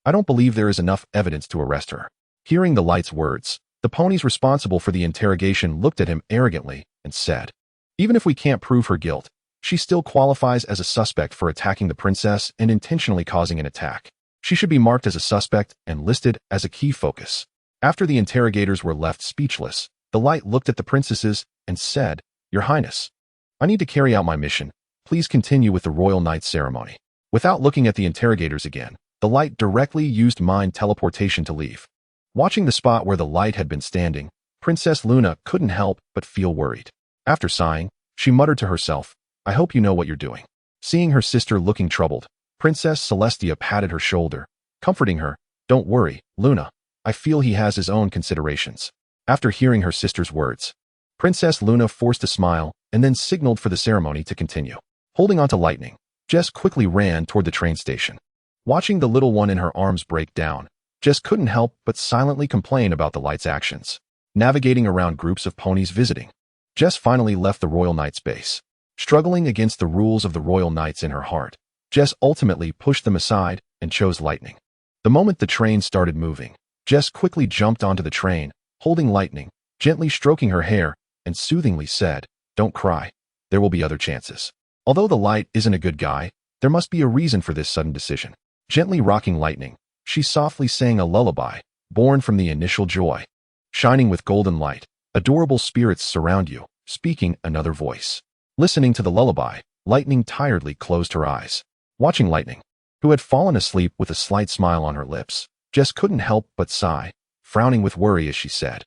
Speaker 1: I don't believe there is enough evidence to arrest her." Hearing the Light's words, the ponies responsible for the interrogation looked at him arrogantly and said, "Even if we can't prove her guilt, she still qualifies as a suspect for attacking the princess and intentionally causing an attack. She should be marked as a suspect and listed as a key focus. After the interrogators were left speechless, the light looked at the princesses and said, "Your Highness, I need to carry out my mission. Please continue with the royal knight ceremony." Without looking at the interrogators again, the light directly used mind teleportation to leave. Watching the spot where the light had been standing, Princess Luna couldn't help but feel worried. After sighing, she muttered to herself, "I hope you know what you're doing." Seeing her sister looking troubled, Princess Celestia patted her shoulder, comforting her, "Don't worry, Luna. I feel he has his own considerations." After hearing her sister's words, Princess Luna forced a smile and then signaled for the ceremony to continue. Holding onto Lightning, Jess quickly ran toward the train station. Watching the little one in her arms break down, Jess couldn't help but silently complain about the light's actions. Navigating around groups of ponies visiting, Jess finally left the Royal Knight's base. Struggling against the rules of the Royal Knights in her heart, Jess ultimately pushed them aside and chose Lightning. The moment the train started moving, Jess quickly jumped onto the train, holding Lightning, gently stroking her hair, and soothingly said, "Don't cry. There will be other chances." Although the light isn't a good guy, there must be a reason for this sudden decision. Gently rocking Lightning, she softly sang a lullaby, born from the initial joy. Shining with golden light, adorable spirits surround you, speaking another voice. Listening to the lullaby, Lightning tiredly closed her eyes. Watching Lightning, who had fallen asleep with a slight smile on her lips, Jess couldn't help but sigh, frowning with worry as she said,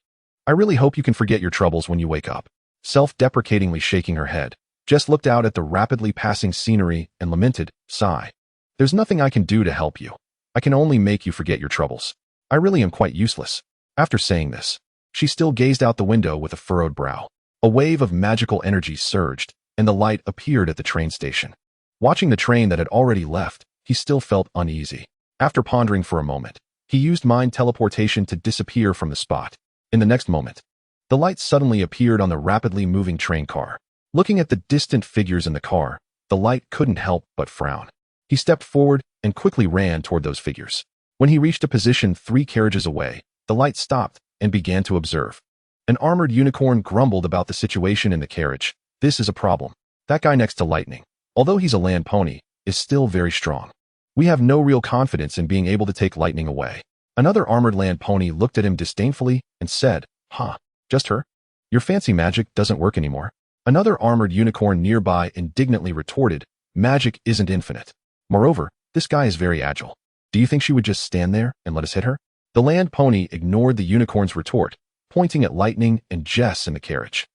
Speaker 1: "I really hope you can forget your troubles when you wake up." Self-deprecatingly shaking her head, Jess looked out at the rapidly passing scenery and lamented, "Sigh. There's nothing I can do to help you. I can only make you forget your troubles. I really am quite useless." After saying this, she still gazed out the window with a furrowed brow. A wave of magical energy surged, and the light appeared at the train station. Watching the train that had already left, he still felt uneasy. After pondering for a moment, he used mind teleportation to disappear from the spot. In the next moment, the light suddenly appeared on the rapidly moving train car. Looking at the distant figures in the car, the light couldn't help but frown. He stepped forward and quickly ran toward those figures. When he reached a position 3 carriages away, the light stopped and began to observe. An armored unicorn grumbled about the situation in the carriage. "This is a problem. That guy next to Lightning, although he's a land pony, is still very strong. We have no real confidence in being able to take Lightning away." Another armored land pony looked at him disdainfully and said, "Huh, just her? Your fancy magic doesn't work anymore." Another armored unicorn nearby indignantly retorted, "Magic isn't infinite. Moreover, this guy is very agile. Do you think she would just stand there and let us hit her?" The land pony ignored the unicorn's retort, pointing at Lightning and Jess in the carriage.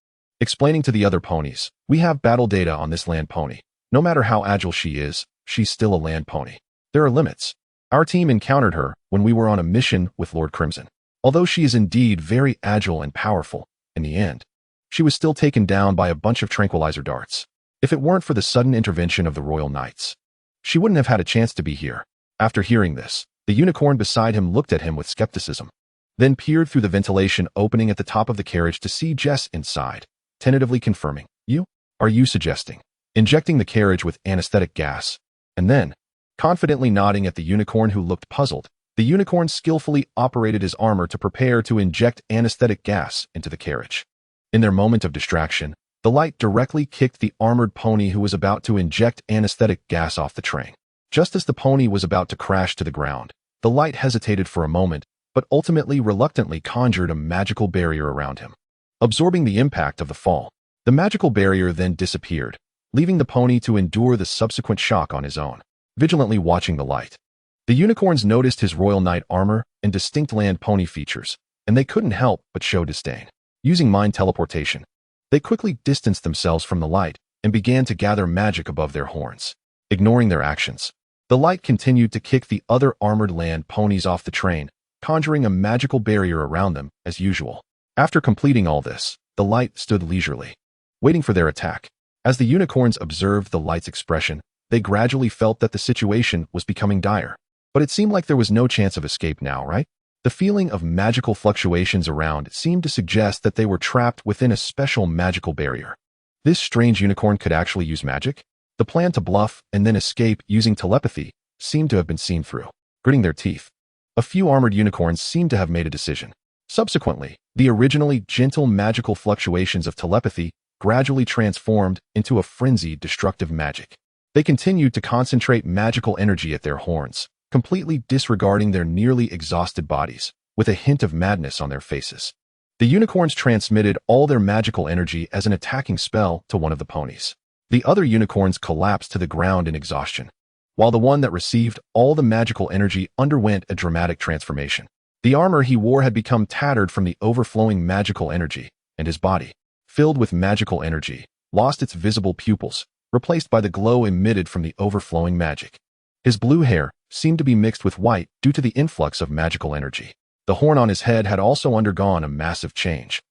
Speaker 1: Explaining to the other ponies, "We have battle data on this land pony. No matter how agile she is, she's still a land pony. There are limits. Our team encountered her when we were on a mission with Lord Crimson. Although she is indeed very agile and powerful, in the end, she was still taken down by a bunch of tranquilizer darts. If it weren't for the sudden intervention of the Royal Knights, she wouldn't have had a chance to be here." After hearing this, the unicorn beside him looked at him with skepticism, then peered through the ventilation opening at the top of the carriage to see Jess inside, tentatively confirming, Are you suggesting injecting the carriage with anesthetic gas?" And then, confidently nodding at the unicorn who looked puzzled, the unicorn skillfully operated his armor to prepare to inject anesthetic gas into the carriage. In their moment of distraction, the light directly kicked the armored pony who was about to inject anesthetic gas off the train. Just as the pony was about to crash to the ground, the light hesitated for a moment, but ultimately reluctantly conjured a magical barrier around him. Absorbing the impact of the fall, the magical barrier then disappeared, leaving the pony to endure the subsequent shock on his own. Vigilantly watching the light, the unicorns noticed his royal knight armor and distinct land pony features, and they couldn't help but show disdain. Using mind teleportation, they quickly distanced themselves from the light and began to gather magic above their horns. Ignoring their actions, the light continued to kick the other armored land ponies off the train, conjuring a magical barrier around them as usual. After completing all this, the light stood leisurely, waiting for their attack. As the unicorns observed the light's expression, they gradually felt that the situation was becoming dire. But it seemed like there was no chance of escape now, right? The feeling of magical fluctuations around seemed to suggest that they were trapped within a special magical barrier. This strange unicorn could actually use magic? The plan to bluff and then escape using telepathy seemed to have been seen through. Gritting their teeth, a few armored unicorns seemed to have made a decision. Subsequently, the originally gentle magical fluctuations of telepathy gradually transformed into a frenzied destructive magic. They continued to concentrate magical energy at their horns, completely disregarding their nearly exhausted bodies, with a hint of madness on their faces. The unicorns transmitted all their magical energy as an attacking spell to one of the ponies. The other unicorns collapsed to the ground in exhaustion, while the one that received all the magical energy underwent a dramatic transformation. The armor he wore had become tattered from the overflowing magical energy, and his body, filled with magical energy, lost its visible pupils, replaced by the glow emitted from the overflowing magic. His blue hair seemed to be mixed with white due to the influx of magical energy. The horn on his head had also undergone a massive change.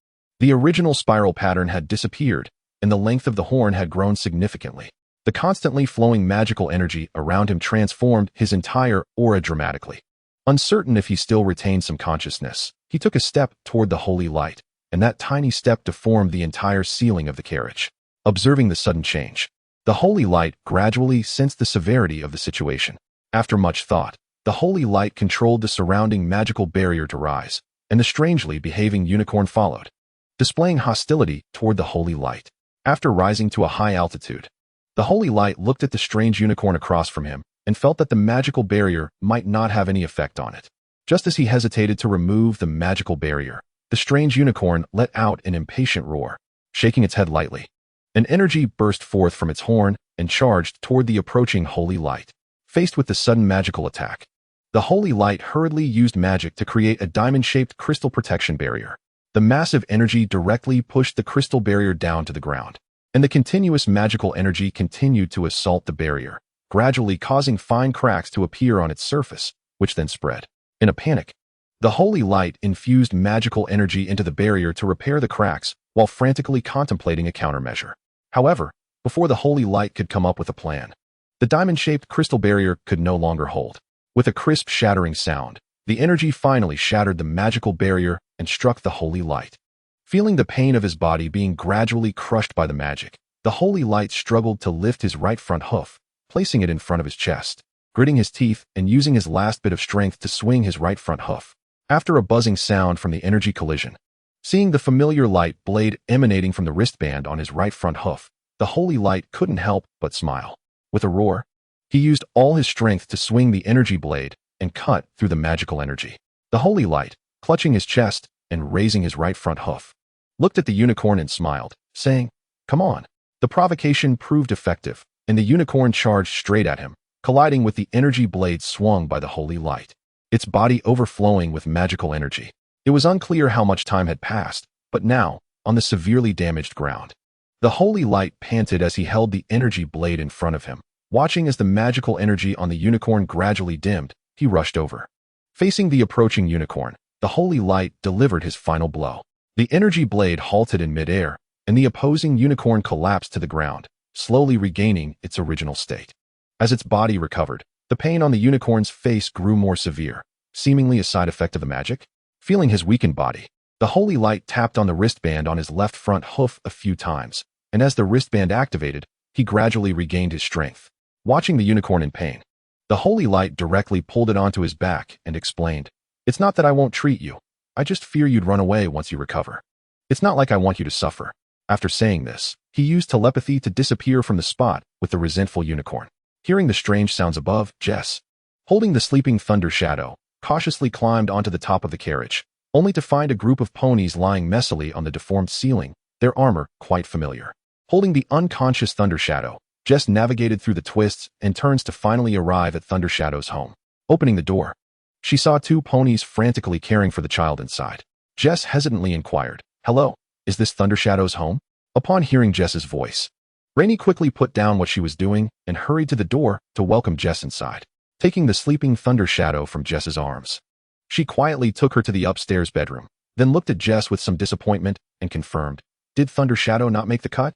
Speaker 1: The original spiral pattern had disappeared, and the length of the horn had grown significantly. The constantly flowing magical energy around him transformed his entire aura dramatically. Uncertain if he still retained some consciousness, he took a step toward the holy light, and that tiny step deformed the entire ceiling of the carriage. Observing the sudden change, the holy light gradually sensed the severity of the situation. After much thought, the holy light controlled the surrounding magical barrier to rise, and the strangely behaving unicorn followed, displaying hostility toward the holy light. After rising to a high altitude, the holy light looked at the strange unicorn across from him and felt that the magical barrier might not have any effect on it. Just as he hesitated to remove the magical barrier, the strange unicorn let out an impatient roar, shaking its head lightly. An energy burst forth from its horn and charged toward the approaching holy light. Faced with the sudden magical attack, the holy light hurriedly used magic to create a diamond-shaped crystal protection barrier. The massive energy directly pushed the crystal barrier down to the ground, and the continuous magical energy continued to assault the barrier, gradually causing fine cracks to appear on its surface, which then spread. In a panic, the holy light infused magical energy into the barrier to repair the cracks while frantically contemplating a countermeasure. However, before the holy light could come up with a plan, the diamond-shaped crystal barrier could no longer hold. With a crisp shattering sound, the energy finally shattered the magical barrier and struck the holy light. Feeling the pain of his body being gradually crushed by the magic, the holy light struggled to lift his right front hoof, placing it in front of his chest, gritting his teeth and using his last bit of strength to swing his right front hoof. After a buzzing sound from the energy collision, seeing the familiar light blade emanating from the wristband on his right front hoof, the holy light couldn't help but smile. With a roar, he used all his strength to swing the energy blade and cut through the magical energy. The holy light, clutching his chest and raising his right front hoof, looked at the unicorn and smiled, saying, "Come on." The provocation proved effective, and the unicorn charged straight at him, colliding with the energy blade swung by the holy light, its body overflowing with magical energy. It was unclear how much time had passed, but now, on the severely damaged ground, the holy light panted as he held the energy blade in front of him. Watching as the magical energy on the unicorn gradually dimmed, he rushed over. Facing the approaching unicorn, the holy light delivered his final blow. The energy blade halted in midair, and the opposing unicorn collapsed to the ground, slowly regaining its original state. As its body recovered, the pain on the unicorn's face grew more severe, seemingly a side effect of the magic. Feeling his weakened body, the holy light tapped on the wristband on his left front hoof a few times, and as the wristband activated, he gradually regained his strength. Watching the unicorn in pain, the holy light directly pulled it onto his back and explained, "It's not that I won't treat you. I just fear you'd run away once you recover. It's not like I want you to suffer." After saying this, he used telepathy to disappear from the spot with the resentful unicorn. Hearing the strange sounds above, Jess, holding the sleeping thunder shadow, cautiously climbed onto the top of the carriage, only to find a group of ponies lying messily on the deformed ceiling, their armor quite familiar. Holding the unconscious thunder shadow, Jess navigated through the twists and turns to finally arrive at Thunder Shadow's home. Opening the door, she saw two ponies frantically caring for the child inside. Jess hesitantly inquired, "Hello, is this Thunder Shadow's home?" Upon hearing Jess's voice, Rainey quickly put down what she was doing and hurried to the door to welcome Jess inside. Taking the sleeping Thunder Shadow from Jess's arms, she quietly took her to the upstairs bedroom, then looked at Jess with some disappointment and confirmed, "Did Thunder Shadow not make the cut?"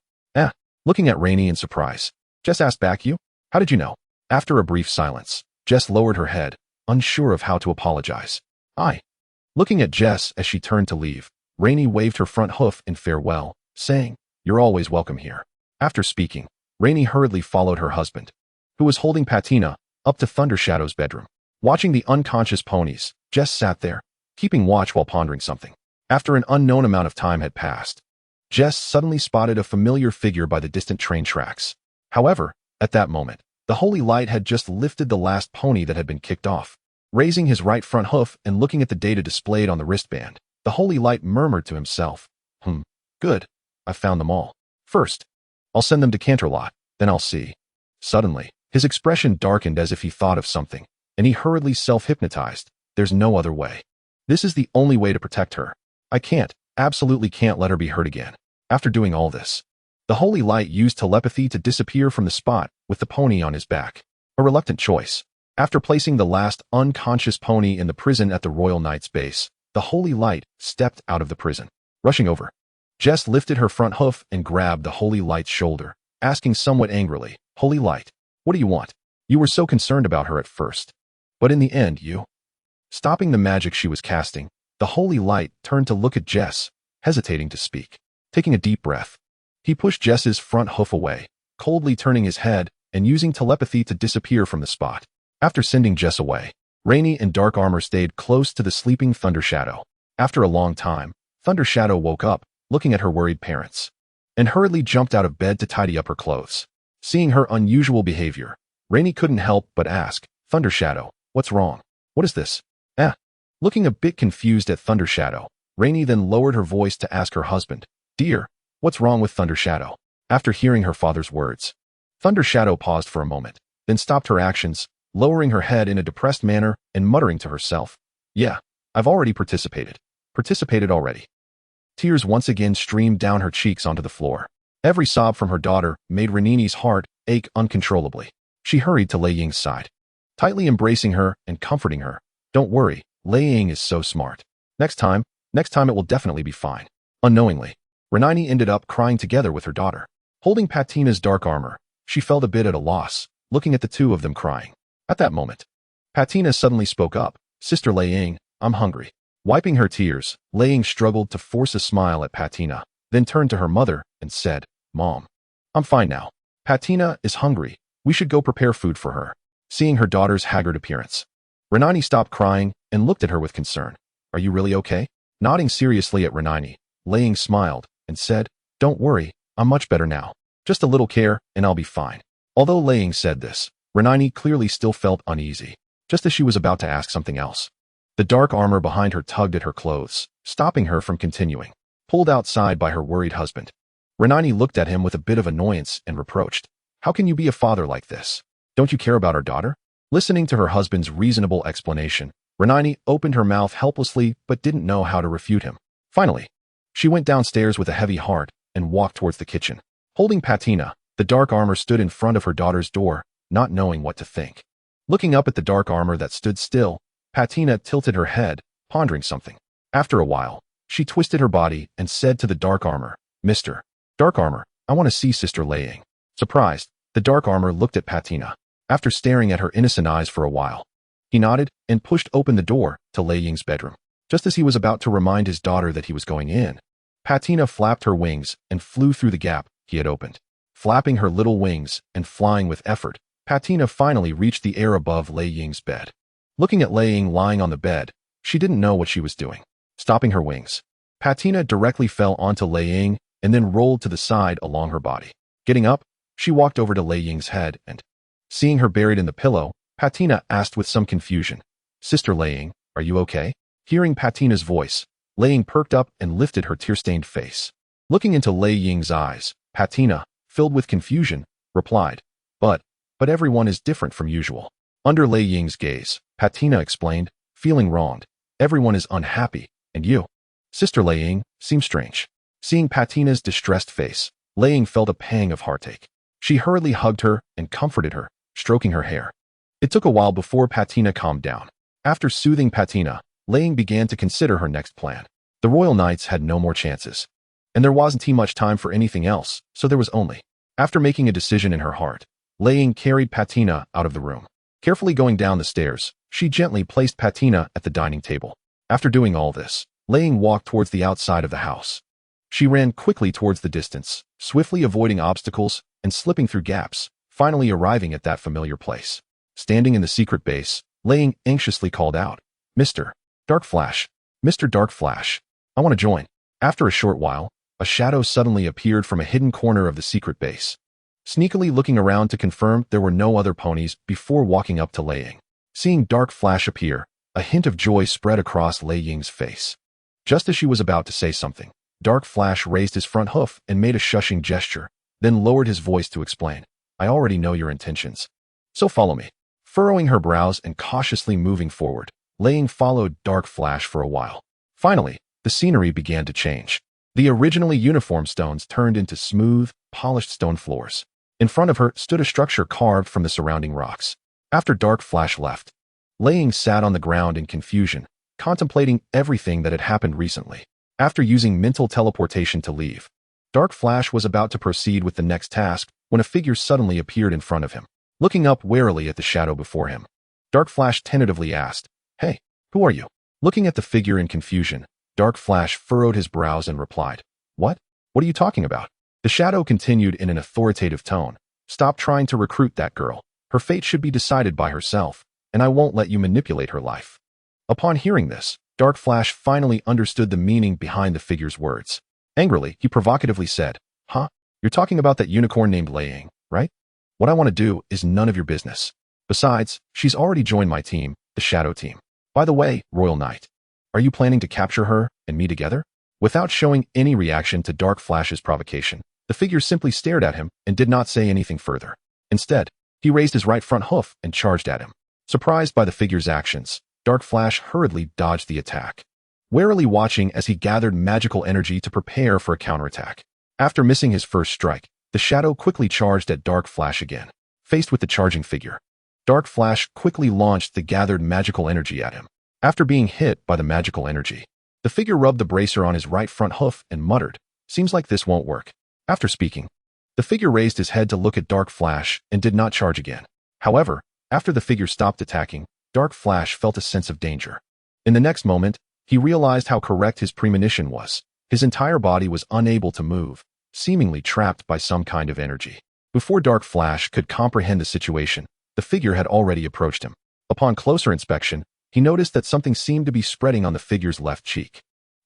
Speaker 1: Looking at Rainey in surprise, Jess asked back, "You? How did you know?" After a brief silence, Jess lowered her head, unsure of how to apologize. Looking at Jess as she turned to leave, Rainey waved her front hoof in farewell, saying, "You're always welcome here." After speaking, Rainey hurriedly followed her husband, who was holding Patina, up to Thunder Shadow's bedroom. Watching the unconscious ponies, Jess sat there, keeping watch while pondering something. After an unknown amount of time had passed, Jess suddenly spotted a familiar figure by the distant train tracks. However, at that moment, The holy light had just lifted the last pony that had been kicked off. Raising his right front hoof and looking at the data displayed on the wristband, the holy light murmured to himself, good. I've found them all. First, I'll send them to Canterlot, then I'll see. Suddenly, his expression darkened as if he thought of something, and he hurriedly self-hypnotized. There's no other way. This is the only way to protect her. I can't, absolutely can't let her be hurt again. After doing all this, the holy light used telepathy to disappear from the spot with the pony on his back. A reluctant choice. After placing the last unconscious pony in the prison at the Royal Knight's base, the holy light stepped out of the prison. Rushing over, Jess lifted her front hoof and grabbed the holy light's shoulder, asking somewhat angrily, Holy light, what do you want? You were so concerned about her at first. But in the end, you... Stopping the magic she was casting, the holy light turned to look at Jess, hesitating to speak. Taking a deep breath, he pushed Jess's front hoof away, coldly turning his head and using telepathy to disappear from the spot. After sending Jess away, Rainy and Dark Armor stayed close to the sleeping Thunder Shadow. After a long time, Thunder Shadow woke up, looking at her worried parents, and hurriedly jumped out of bed to tidy up her clothes. Seeing her unusual behavior, Rainy couldn't help but ask, Thunder Shadow, what's wrong? What is this? Looking a bit confused at Thunder Shadow, Rainy then lowered her voice to ask her husband, Dear, what's wrong with Thunder Shadow? After hearing her father's words, Thunder Shadow paused for a moment, then stopped her actions, lowering her head in a depressed manner and muttering to herself, Yeah, I've already participated. Participated already. Tears once again streamed down her cheeks onto the floor. Every sob from her daughter made Renini's heart ache uncontrollably. She hurried to Lei Ying's side, tightly embracing her and comforting her. Don't worry, Lei Ying is so smart. Next time it will definitely be fine. Unknowingly, Renini ended up crying together with her daughter. Holding Patina's Dark Armor, she felt a bit at a loss, looking at the two of them crying. At that moment, Patina suddenly spoke up, Sister Lei Ying, I'm hungry. Wiping her tears, Lei Ying struggled to force a smile at Patina, then turned to her mother and said, Mom, I'm fine now. Patina is hungry. We should go prepare food for her. Seeing her daughter's haggard appearance, Renini stopped crying and looked at her with concern. Are you really okay? Nodding seriously at Renini, Lei Ying smiled and said, Don't worry, I'm much better now. Just a little care and I'll be fine. Although Lei Ying said this, Renini clearly still felt uneasy, just as she was about to ask something else. The Dark Armor behind her tugged at her clothes, stopping her from continuing. Pulled outside by her worried husband, Renini looked at him with a bit of annoyance and reproached. How can you be a father like this? Don't you care about our daughter? Listening to her husband's reasonable explanation, Renini opened her mouth helplessly but didn't know how to refute him. Finally, she went downstairs with a heavy heart and walked towards the kitchen. Holding Patina, the Dark Armor stood in front of her daughter's door, not knowing what to think. Looking up at the Dark Armor that stood still, Patina tilted her head, pondering something. After a while, she twisted her body and said to the Dark Armor, Mr. Dark Armor, I want to see Sister Lei Ying. Surprised, the Dark Armor looked at Patina. After staring at her innocent eyes for a while, he nodded and pushed open the door to Lei Ying's bedroom. Just as he was about to remind his daughter that he was going in, Patina flapped her wings and flew through the gap he had opened. Flapping her little wings and flying with effort, Patina finally reached the air above Lei Ying's bed. Looking at Lei Ying lying on the bed, she didn't know what she was doing. Stopping her wings, Patina directly fell onto Lei Ying and then rolled to the side along her body. Getting up, she walked over to Lei Ying's head and, seeing her buried in the pillow, Patina asked with some confusion, Sister Lei Ying, are you okay? Hearing Patina's voice, Lei Ying perked up and lifted her tear-stained face. Looking into Lei Ying's eyes, Patina, filled with confusion, replied, But everyone is different from usual. Under Lei Ying's gaze, Patina explained, feeling wronged. Everyone is unhappy, and you, Sister Lei Ying, seem strange. Seeing Patina's distressed face, Lei Ying felt a pang of heartache. She hurriedly hugged her and comforted her, stroking her hair. It took a while before Patina calmed down. After soothing Patina, Lei Ying began to consider her next plan. The Royal Knights had no more chances, and there wasn't much time for anything else, so there was only. After making a decision in her heart, Lei Ying carried Patina out of the room. Carefully going down the stairs, she gently placed Patina at the dining table. After doing all this, Lei Ying walked towards the outside of the house. She ran quickly towards the distance, swiftly avoiding obstacles and slipping through gaps, finally arriving at that familiar place. Standing in the secret base, Lei Ying anxiously called out, Mr. Dark Flash, Mr. Dark Flash, I want to join. After a short while, a shadow suddenly appeared from a hidden corner of the secret base. sneakily looking around to confirm there were no other ponies before walking up to Lei Ying. Seeing Dark Flash appear, a hint of joy spread across Lei Ying's face. Just as she was about to say something, Dark Flash raised his front hoof and made a shushing gesture, then lowered his voice to explain, "I already know your intentions. So follow me." Furrowing her brows and cautiously moving forward, Lei Ying followed Dark Flash for a while. Finally, the scenery began to change. The originally uniform stones turned into smooth, polished stone floors. In front of her stood a structure carved from the surrounding rocks. After Dark Flash left, Lei Ying sat on the ground in confusion, contemplating everything that had happened recently. After using mental teleportation to leave, Dark Flash was about to proceed with the next task when a figure suddenly appeared in front of him. Looking up warily at the shadow before him, Dark Flash tentatively asked, "Hey, who are you?" Looking at the figure in confusion, Dark Flash furrowed his brows and replied, "What? What are you talking about?" The shadow continued in an authoritative tone, "Stop trying to recruit that girl. Her fate should be decided by herself, and I won't let you manipulate her life." Upon hearing this, Dark Flash finally understood the meaning behind the figure's words. Angrily, he provocatively said, "Huh? You're talking about that unicorn named Lei Ying, right? What I want to do is none of your business. Besides, she's already joined my team, the Shadow Team. By the way, Royal Knight, are you planning to capture her and me together?" Without showing any reaction to Dark Flash's provocation, the figure simply stared at him and did not say anything further. Instead, he raised his right front hoof and charged at him. Surprised by the figure's actions, Dark Flash hurriedly dodged the attack, warily watching as he gathered magical energy to prepare for a counterattack. After missing his first strike, the shadow quickly charged at Dark Flash again. Faced with the charging figure, Dark Flash quickly launched the gathered magical energy at him. After being hit by the magical energy, the figure rubbed the bracer on his right front hoof and muttered, "Seems like this won't work." After speaking, the figure raised his head to look at Dark Flash and did not charge again. However, after the figure stopped attacking, Dark Flash felt a sense of danger. In the next moment, he realized how correct his premonition was. His entire body was unable to move, seemingly trapped by some kind of energy. Before Dark Flash could comprehend the situation, the figure had already approached him. Upon closer inspection, he noticed that something seemed to be spreading on the figure's left cheek.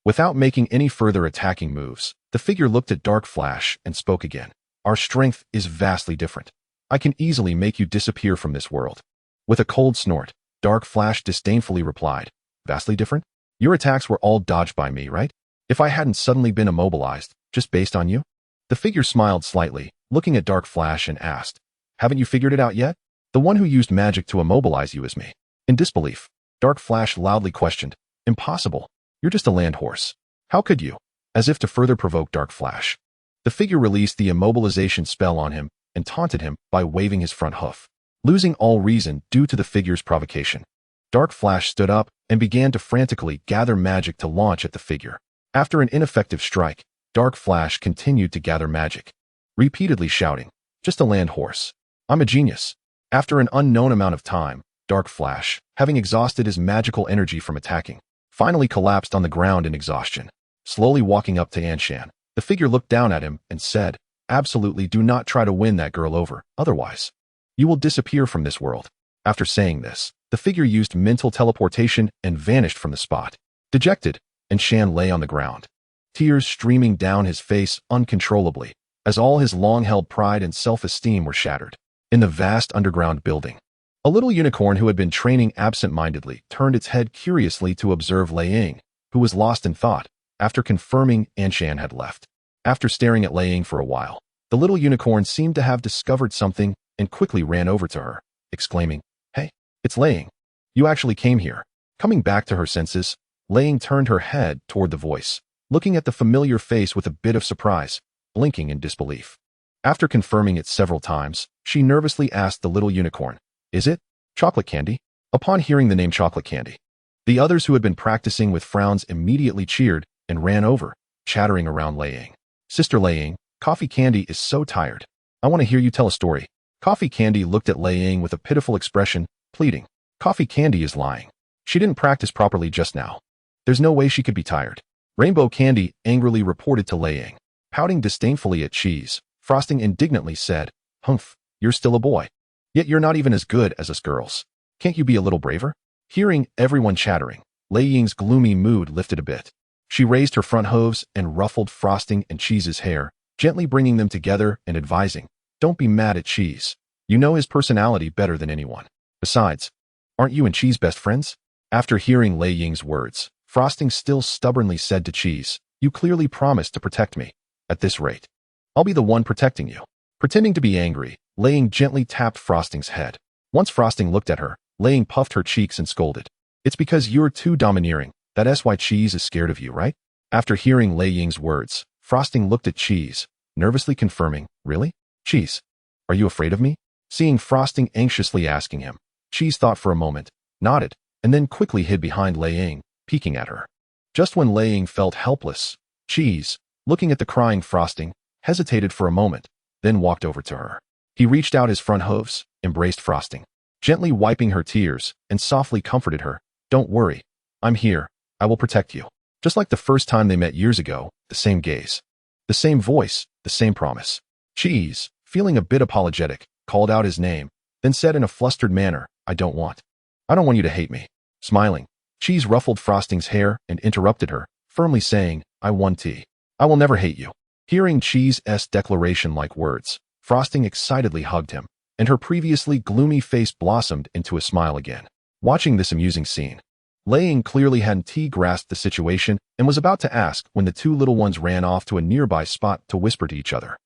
Speaker 1: Without making any further attacking moves, the figure looked at Dark Flash and spoke again. "Our strength is vastly different. I can easily make you disappear from this world." With a cold snort, Dark Flash disdainfully replied, "Vastly different? Your attacks were all dodged by me, right? If I hadn't suddenly been immobilized, just based on you?" The figure smiled slightly, looking at Dark Flash and asked, "Haven't you figured it out yet? The one who used magic to immobilize you is me." In disbelief, Dark Flash loudly questioned, "Impossible. You're just a land horse. How could you?" As if to further provoke Dark Flash, the figure released the immobilization spell on him and taunted him by waving his front hoof. Losing all reason due to the figure's provocation, Dark Flash stood up and began to frantically gather magic to launch at the figure. After an ineffective strike, Dark Flash continued to gather magic, repeatedly shouting, "Just a land horse. I'm a genius." After an unknown amount of time, Dark Flash, having exhausted his magical energy from attacking, finally collapsed on the ground in exhaustion. Slowly walking up to Anshan, the figure looked down at him and said, "Absolutely do not try to win that girl over, otherwise you will disappear from this world." After saying this, the figure used mental teleportation and vanished from the spot. Dejected, Anshan lay on the ground, tears streaming down his face uncontrollably, as all his long-held pride and self-esteem were shattered. In the vast underground building, a little unicorn who had been training absent-mindedly turned its head curiously to observe Lei Ying, who was lost in thought, after confirming Anshan had left. After staring at Lei Ying for a while, the little unicorn seemed to have discovered something and quickly ran over to her, exclaiming, "Hey, it's Lei Ying. You actually came here." Coming back to her senses, Lei Ying turned her head toward the voice, looking at the familiar face with a bit of surprise, blinking in disbelief. After confirming it several times, she nervously asked the little unicorn, "Is it chocolate candy?" Upon hearing the name chocolate candy, the others who had been practicing with frowns immediately cheered and ran over, chattering around Lei Ying. "Sister Lei Ying, Coffee Candy is so tired. I want to hear you tell a story." Coffee Candy looked at Lei Ying with a pitiful expression, pleading. Coffee Candy is lying. She didn't practice properly just now. There's no way she could be tired. Rainbow Candy angrily reported to Lei Ying. Pouting disdainfully at Cheese, Frosting indignantly said, "Humph, you're still a boy. Yet you're not even as good as us girls. Can't you be a little braver?" Hearing everyone chattering, Lei Ying's gloomy mood lifted a bit. She raised her front hooves and ruffled Frosting and Cheese's hair, gently bringing them together and advising, Don't be mad at Cheese. You know his personality better than anyone. Besides, aren't you and Cheese best friends? After hearing Lei Ying's words, Frosting still stubbornly said to Cheese, you clearly promised to protect me. At this rate, I'll be the one protecting you. Pretending to be angry, Lei Ying gently tapped Frosting's head. Once Frosting looked at her, Lei Ying puffed her cheeks and scolded. It's because you're too domineering. That's why Cheese is scared of you, right? After hearing Lei Ying's words, Frosting looked at Cheese, nervously confirming, really? Cheese, are you afraid of me? Seeing Frosting anxiously asking him, Cheese thought for a moment, nodded, and then quickly hid behind Lei Ying, peeking at her. Just when Lei Ying felt helpless, Cheese, looking at the crying Frosting, hesitated for a moment, then walked over to her. He reached out his front hooves, embraced Frosting, gently wiping her tears, and softly comforted her. Don't worry. I'm here. I will protect you. Just like the first time they met years ago, the same gaze, the same voice, the same promise. Cheese, feeling a bit apologetic, called out his name, then said in a flustered manner, I don't want you to hate me. Smiling, Cheese ruffled Frosting's hair and interrupted her, firmly saying, I will never hate you. Hearing Cheese's declaration-like words, Frosting excitedly hugged him, and her previously gloomy face blossomed into a smile again. Watching this amusing scene, Lei Ying clearly hadn't grasped the situation and was about to ask when the two little ones ran off to a nearby spot to whisper to each other.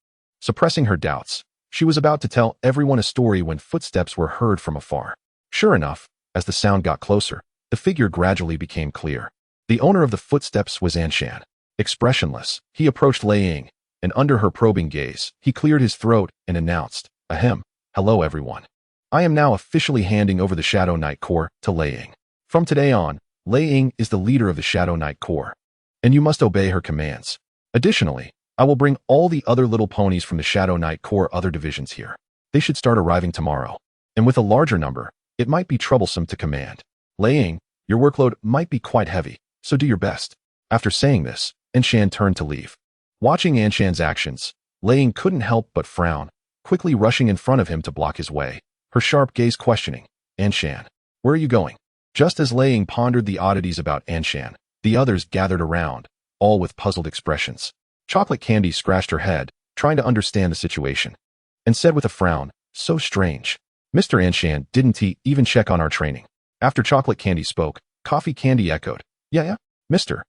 Speaker 1: Suppressing her doubts, she was about to tell everyone a story when footsteps were heard from afar. Sure enough, as the sound got closer, the figure gradually became clear. The owner of the footsteps was Anshan. Expressionless, he approached Lei Ying, and under her probing gaze, he cleared his throat and announced, Ahem, hello everyone. I am now officially handing over the Shadow Knight Corps to Lei Ying. From today on, Lei Ying is the leader of the Shadow Knight Corps, and you must obey her commands. Additionally, I will bring all the other little ponies from the Shadow Knight Corps other divisions here. They should start arriving tomorrow, and with a larger number, it might be troublesome to command. Lei Ying, your workload might be quite heavy, so do your best. After saying this, Anshan turned to leave. Watching Anshan's actions, Lei Ying couldn't help but frown, quickly rushing in front of him to block his way, her sharp gaze questioning, Anshan, where are you going? Just as Lei Ying pondered the oddities about Anshan, the others gathered around, all with puzzled expressions. Chocolate Candy scratched her head, trying to understand the situation, and said with a frown, so strange. Mr. Anshan, didn't he even check on our training? After Chocolate Candy spoke, Coffee Candy echoed, yeah, Mr.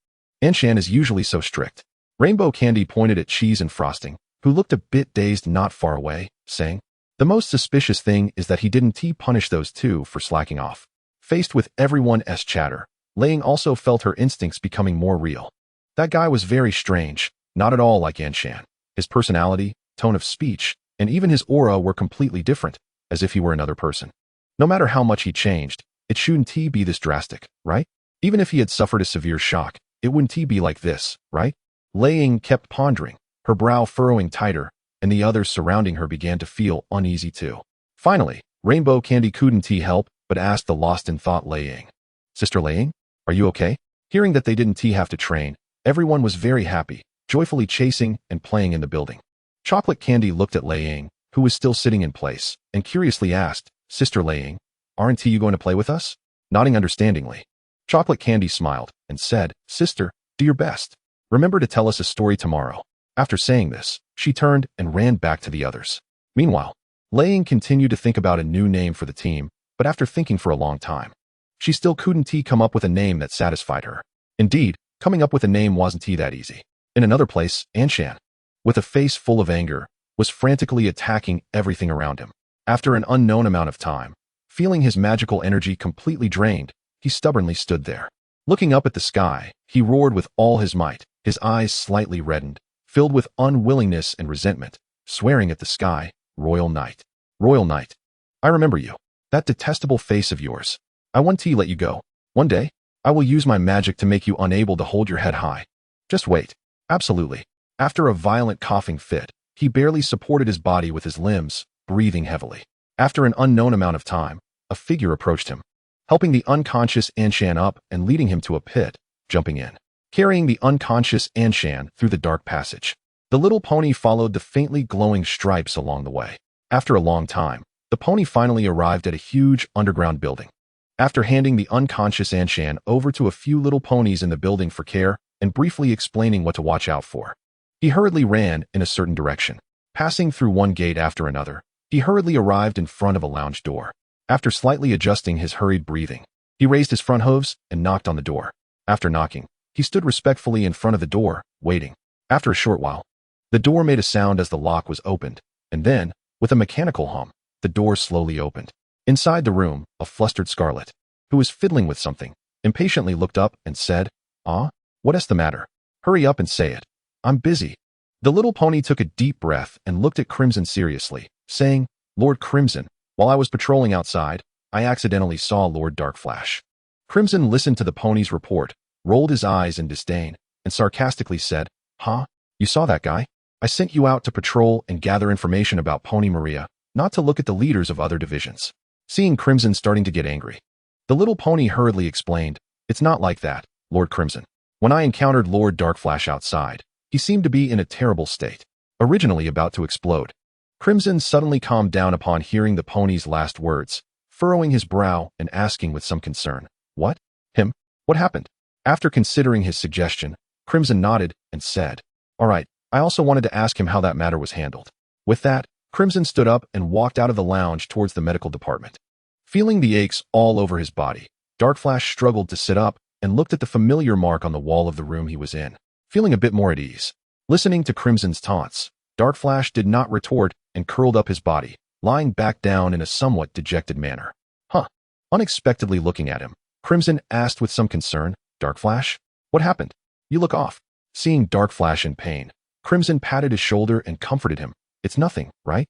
Speaker 1: Anshan is usually so strict. Rainbow Candy pointed at Cheese and Frosting, who looked a bit dazed not far away, saying, the most suspicious thing is that he didn't punish those two for slacking off. Faced with everyone's chatter, Lei Ying also felt her instincts becoming more real. That guy was very strange, not at all like Anshan. His personality, tone of speech, and even his aura were completely different, as if he were another person. No matter how much he changed, it shouldn't be this drastic, right? Even if he had suffered a severe shock, it wouldn't be like this, right? Lei Ying kept pondering, her brow furrowing tighter, and the others surrounding her began to feel uneasy too. Finally, Rainbow Candy couldn't help but asked the lost-in-thought Lei Ying, Sister Lei Ying, are you okay? Hearing that they didn't have to train, everyone was very happy, joyfully chasing and playing in the building. Chocolate Candy looked at Lei Ying, who was still sitting in place, and curiously asked, Sister Lei Ying, aren't you going to play with us? Nodding understandingly, Chocolate Candy smiled and said, Sister, do your best. Remember to tell us a story tomorrow. After saying this, she turned and ran back to the others. Meanwhile, Lei Ying continued to think about a new name for the team, but after thinking for a long time, she still couldn't come up with a name that satisfied her. Indeed, coming up with a name wasn't that easy. In another place, Anshan, with a face full of anger, was frantically attacking everything around him. After an unknown amount of time, feeling his magical energy completely drained, he stubbornly stood there. Looking up at the sky, he roared with all his might, his eyes slightly reddened, filled with unwillingness and resentment, swearing at the sky, Royal Knight. Royal Knight, I remember you. That detestable face of yours. I want to let you go. One day, I will use my magic to make you unable to hold your head high. Just wait. Absolutely. After a violent coughing fit, he barely supported his body with his limbs, breathing heavily. After an unknown amount of time, a figure approached him, helping the unconscious Anshan up and leading him to a pit, jumping in, carrying the unconscious Anshan through the dark passage. The little pony followed the faintly glowing stripes along the way. After a long time, the pony finally arrived at a huge underground building. After handing the unconscious Anshan over to a few little ponies in the building for care and briefly explaining what to watch out for, he hurriedly ran in a certain direction. Passing through one gate after another, he hurriedly arrived in front of a lounge door. After slightly adjusting his hurried breathing, he raised his front hooves and knocked on the door. After knocking, he stood respectfully in front of the door, waiting. After a short while, the door made a sound as the lock was opened, and then, with a mechanical hum, the door slowly opened. Inside the room, a flustered Scarlet, who was fiddling with something, impatiently looked up and said, "Ah, what's the matter? Hurry up and say it. I'm busy." The little pony took a deep breath and looked at Crimson seriously, saying, "Lord Crimson, while I was patrolling outside, I accidentally saw Lord Darkflash." Crimson listened to the pony's report, rolled his eyes in disdain, and sarcastically said, "Huh? You saw that guy? I sent you out to patrol and gather information about Pony Maria, not to look at the leaders of other divisions." Seeing Crimson starting to get angry, the little pony hurriedly explained, "It's not like that, Lord Crimson. When I encountered Lord Darkflash outside, he seemed to be in a terrible state, originally about to explode." Crimson suddenly calmed down upon hearing the pony's last words, furrowing his brow and asking with some concern, "What? Him? What happened?" After considering his suggestion, Crimson nodded and said, "All right, I also wanted to ask him how that matter was handled." With that, Crimson stood up and walked out of the lounge towards the medical department. Feeling the aches all over his body, Darkflash struggled to sit up and looked at the familiar mark on the wall of the room he was in, feeling a bit more at ease. Listening to Crimson's taunts, Darkflash did not retort and curled up his body, lying back down in a somewhat dejected manner. "Huh." Unexpectedly looking at him, Crimson asked with some concern, "Darkflash? What happened? You look off." Seeing Darkflash in pain, Crimson patted his shoulder and comforted him. "It's nothing, right?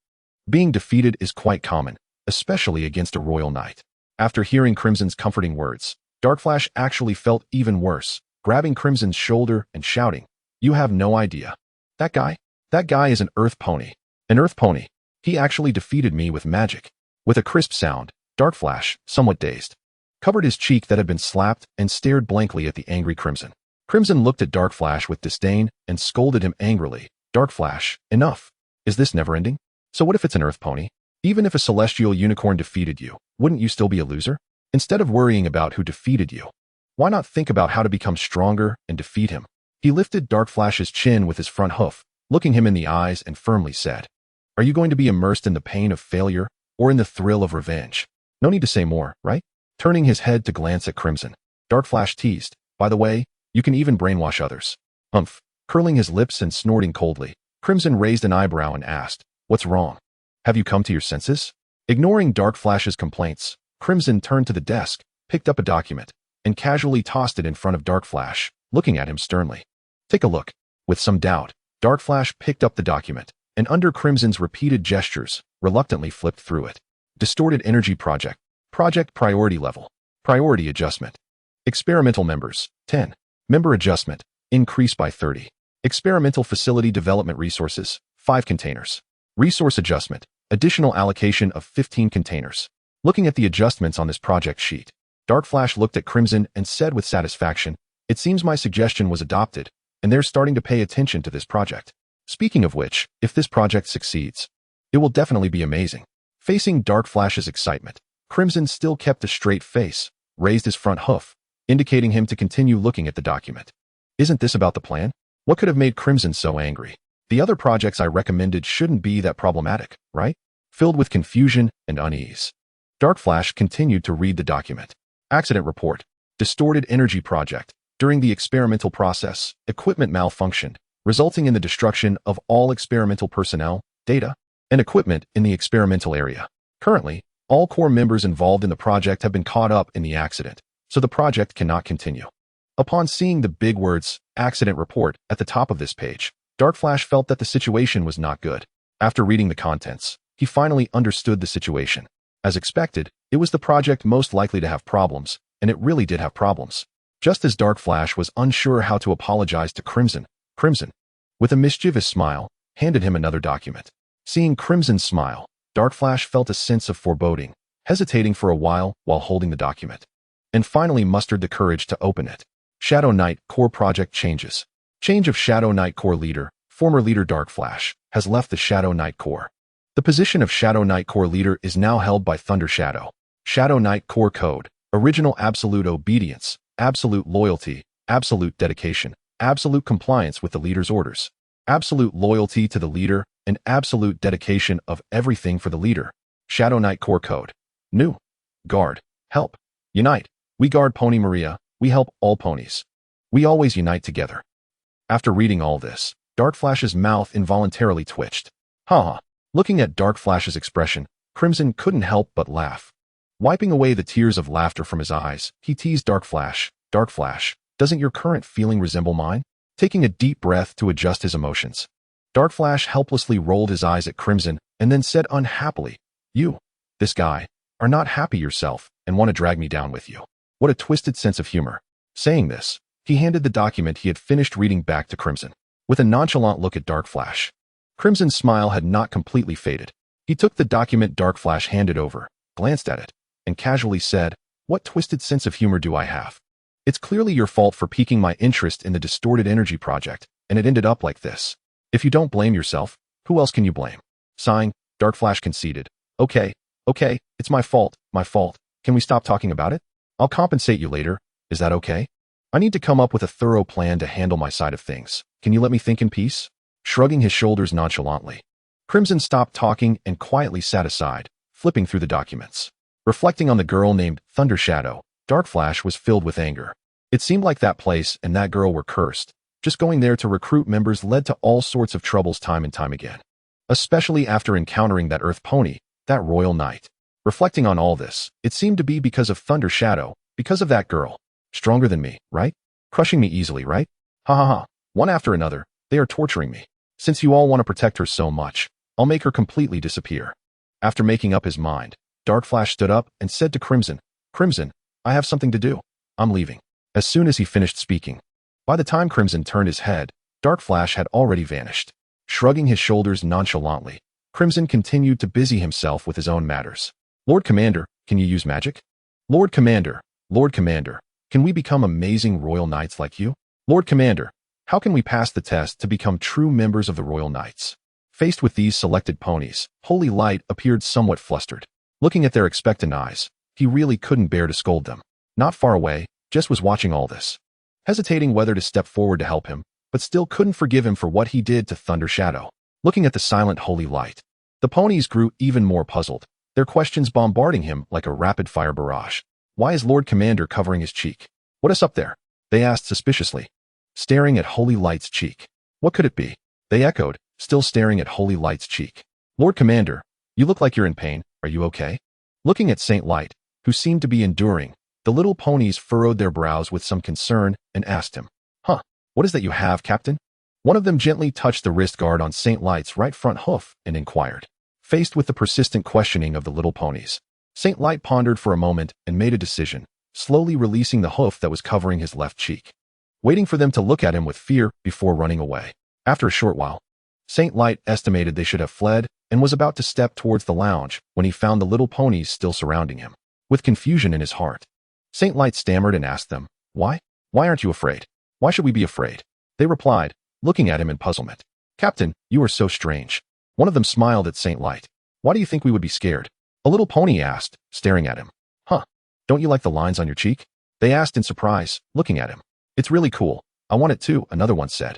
Speaker 1: Being defeated is quite common, especially against a royal knight." After hearing Crimson's comforting words, Darkflash actually felt even worse, grabbing Crimson's shoulder and shouting, "You have no idea. That guy is an earth pony. An earth pony. He actually defeated me with magic." With a crisp sound, Darkflash, somewhat dazed, covered his cheek that had been slapped and stared blankly at the angry Crimson. Crimson looked at Darkflash with disdain and scolded him angrily. "Darkflash, enough. Is this never ending? So what if it's an earth pony? Even if a celestial unicorn defeated you, wouldn't you still be a loser? Instead of worrying about who defeated you, why not think about how to become stronger and defeat him?" He lifted Darkflash's chin with his front hoof, looking him in the eyes and firmly said, "Are you going to be immersed in the pain of failure or in the thrill of revenge? No need to say more, right?" Turning his head to glance at Crimson, Darkflash teased, "By the way, you can even brainwash others." "Humph." Curling his lips and snorting coldly, Crimson raised an eyebrow and asked, "What's wrong? Have you come to your senses?" Ignoring Darkflash's complaints, Crimson turned to the desk, picked up a document, and casually tossed it in front of Darkflash, looking at him sternly. "Take a look." With some doubt, Darkflash picked up the document, and under Crimson's repeated gestures, reluctantly flipped through it. Distorted Energy Project. Project Priority Level. Priority Adjustment. Experimental Members, 10. Member Adjustment, increase by 30. Experimental Facility Development Resources, 5 containers. Resource Adjustment, additional allocation of 15 containers. Looking at the adjustments on this project sheet, Darkflash looked at Crimson and said with satisfaction, "It seems my suggestion was adopted, and they're starting to pay attention to this project. Speaking of which, if this project succeeds, it will definitely be amazing." Facing Darkflash's excitement, Crimson still kept a straight face, raised his front hoof, indicating him to continue looking at the document. "Isn't this about the plan? What could have made Crimson so angry? The other projects I recommended shouldn't be that problematic, right?" Filled with confusion and unease, Darkflash continued to read the document. Accident Report. Distorted Energy Project. During the experimental process, equipment malfunctioned, resulting in the destruction of all experimental personnel, data, and equipment in the experimental area. Currently, all core members involved in the project have been caught up in the accident, so the project cannot continue. Upon seeing the big words, Accident Report, at the top of this page, Darkflash felt that the situation was not good. After reading the contents, he finally understood the situation. As expected, it was the project most likely to have problems, and it really did have problems. Just as Darkflash was unsure how to apologize to Crimson, with a mischievous smile, handed him another document. Seeing Crimson's smile, Darkflash felt a sense of foreboding, hesitating for a while holding the document, and finally mustered the courage to open it. Shadow Knight Core Project Changes. Change of Shadow Knight Core Leader. Former leader Darkflash has left the Shadow Knight Core. The position of Shadow Knight Core Leader is now held by Thunder Shadow. Shadow Knight Core Code. Original absolute obedience, absolute loyalty, absolute dedication, absolute compliance with the leader's orders. absolute loyalty to the leader, and absolute dedication of everything for the leader. Shadow Knight Core Code. New. Guard. Help. Unite. We guard Pony Maria. We help all ponies. We always unite together. After reading all this, Dark Flash's mouth involuntarily twitched. Haha. Looking at Dark Flash's expression, Crimson couldn't help but laugh. Wiping away the tears of laughter from his eyes, he teased Dark Flash, doesn't your current feeling resemble mine? Taking a deep breath to adjust his emotions, Dark Flash helplessly rolled his eyes at Crimson and then said unhappily, You, this guy, are not happy yourself and want to drag me down with you. What a twisted sense of humor. Saying this, he handed the document he had finished reading back to Crimson. With a nonchalant look at Dark Flash, Crimson's smile had not completely faded. He took the document Dark Flash handed over, glanced at it, and casually said, What twisted sense of humor do I have? It's clearly your fault for piquing my interest in the distorted energy project, and it ended up like this. If you don't blame yourself, who else can you blame? Sighing, Dark Flash conceded. Okay, it's my fault. Can we stop talking about it? I'll compensate you later. Is that okay? I need to come up with a thorough plan to handle my side of things. Can you let me think in peace? Shrugging his shoulders nonchalantly, Crimson stopped talking and quietly sat aside, flipping through the documents. Reflecting on the girl named Thunder Shadow, Dark Flash was filled with anger. It seemed like that place and that girl were cursed. Just going there to recruit members led to all sorts of troubles time and time again. Especially after encountering that Earth Pony, that Royal Knight. Reflecting on all this, it seemed to be because of Thunder Shadow, because of that girl. Stronger than me, right? Crushing me easily, right? Ha ha ha. One after another, they are torturing me. Since you all want to protect her so much, I'll make her completely disappear. After making up his mind, Dark Flash stood up and said to Crimson, Crimson, I have something to do. I'm leaving. As soon as he finished speaking, by the time Crimson turned his head, Dark Flash had already vanished. Shrugging his shoulders nonchalantly, Crimson continued to busy himself with his own matters. Lord Commander, can you use magic? Lord Commander, can we become amazing Royal Knights like you? Lord Commander, how can we pass the test to become true members of the Royal Knights? Faced with these selected ponies, Holy Light appeared somewhat flustered. Looking at their expectant eyes, he really couldn't bear to scold them. Not far away, Jess was watching all this, hesitating whether to step forward to help him, but still couldn't forgive him for what he did to Thunder Shadow. Looking at the silent Holy Light, the ponies grew even more puzzled, their questions bombarding him like a rapid-fire barrage. Why is Lord Commander covering his cheek? What is up there? They asked suspiciously, staring at Holy Light's cheek. What could it be? They echoed, still staring at Holy Light's cheek. Lord Commander, you look like you're in pain. Are you okay? Looking at Saint Light, who seemed to be enduring, the little ponies furrowed their brows with some concern and asked him, What is that you have, Captain? One of them gently touched the wrist guard on Saint Light's right front hoof and inquired. Faced with the persistent questioning of the little ponies, Saint Light pondered for a moment and made a decision, slowly releasing the hoof that was covering his left cheek, waiting for them to look at him with fear before running away. After a short while, Saint Light estimated they should have fled and was about to step towards the lounge when he found the little ponies still surrounding him. With confusion in his heart, Saint Light stammered and asked them, Why? Why aren't you afraid? Why should we be afraid? They replied, looking at him in puzzlement. Captain, you are so strange. One of them smiled at Saint Light. Why do you think we would be scared? A little pony asked, staring at him. Don't you like the lines on your cheek? They asked in surprise, looking at him. It's really cool. I want it too, another one said,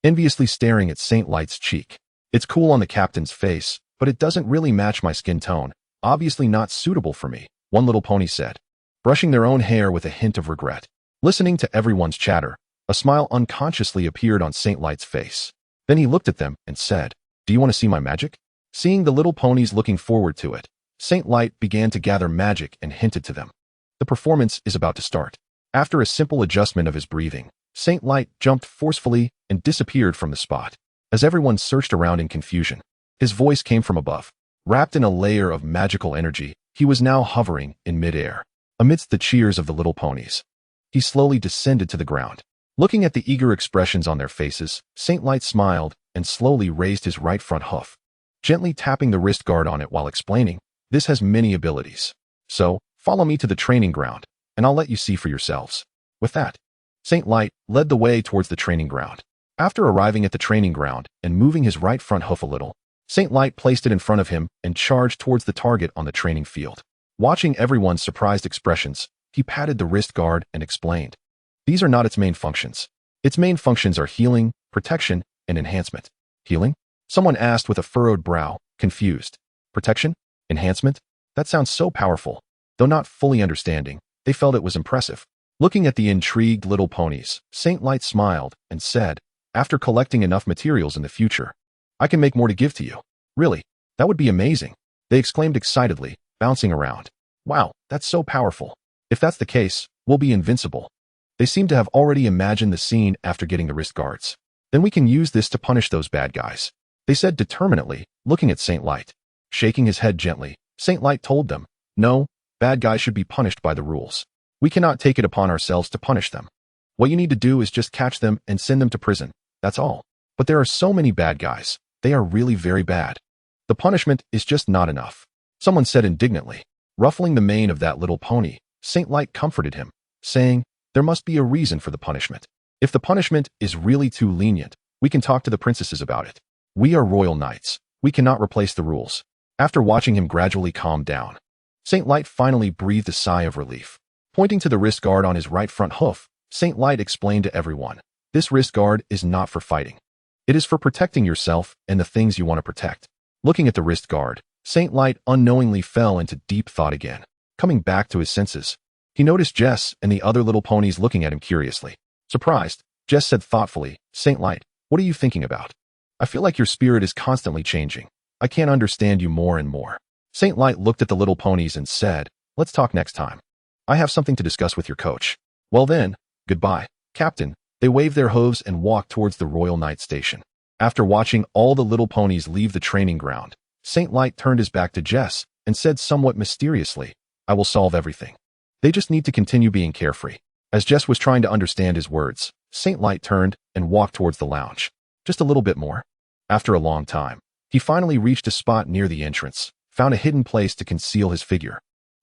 Speaker 1: enviously staring at Saint Light's cheek. It's cool on the captain's face, but it doesn't really match my skin tone. Obviously not suitable for me, one little pony said, brushing their own hair with a hint of regret. Listening to everyone's chatter, a smile unconsciously appeared on Saint Light's face. Then he looked at them and said, Do you want to see my magic? Seeing the little ponies looking forward to it, Saint Light began to gather magic and hinted to them. The performance is about to start. After a simple adjustment of his breathing, Saint Light jumped forcefully and disappeared from the spot. As everyone searched around in confusion, his voice came from above. Wrapped in a layer of magical energy, he was now hovering in midair. Amidst the cheers of the little ponies, he slowly descended to the ground. Looking at the eager expressions on their faces, Saint Light smiled and slowly raised his right front hoof, gently tapping the wrist guard on it while explaining, This has many abilities. So, follow me to the training ground, and I'll let you see for yourselves. With that, Saint Light led the way towards the training ground. After arriving at the training ground and moving his right front hoof a little, Saint Light placed it in front of him and charged towards the target on the training field. Watching everyone's surprised expressions, he patted the wrist guard and explained, These are not its main functions. Its main functions are healing, protection, and enhancement. Healing? Someone asked with a furrowed brow, confused. Protection? Enhancement? That sounds so powerful. Though not fully understanding, they felt it was impressive. Looking at the intrigued little ponies, Saint Light smiled and said, after collecting enough materials in the future, I can make more to give to you. Really? That would be amazing. They exclaimed excitedly, bouncing around. Wow, that's so powerful. If that's the case, we'll be invincible. They seem to have already imagined the scene after getting the wrist guards. Then we can use this to punish those bad guys, they said determinedly, looking at Saint Light. Shaking his head gently, Saint Light told them, no, bad guys should be punished by the rules. We cannot take it upon ourselves to punish them. What you need to do is just catch them and send them to prison, that's all. But there are so many bad guys, they are really very bad. The punishment is just not enough, someone said indignantly. Ruffling the mane of that little pony, Saint Light comforted him, saying, there must be a reason for the punishment. If the punishment is really too lenient, we can talk to the princesses about it. We are royal knights. We cannot replace the rules. After watching him gradually calm down, Saint Light finally breathed a sigh of relief. Pointing to the wrist guard on his right front hoof, Saint Light explained to everyone, this wrist guard is not for fighting. It is for protecting yourself and the things you want to protect. Looking at the wrist guard, Saint Light unknowingly fell into deep thought again. Coming back to his senses, he noticed Jess and the other little ponies looking at him curiously. Surprised, Jess said thoughtfully, Saint Light, what are you thinking about? I feel like your spirit is constantly changing. I can't understand you more and more. Saint Light looked at the little ponies and said, let's talk next time. I have something to discuss with your coach. Well then, goodbye, Captain. They waved their hooves and walked towards the Royal Knight Station. After watching all the little ponies leave the training ground, Saint Light turned his back to Jess and said somewhat mysteriously, I will solve everything. They just need to continue being carefree. As Jess was trying to understand his words, Saint Light turned and walked towards the lounge. Just a little bit more. After a long time, he finally reached a spot near the entrance, found a hidden place to conceal his figure,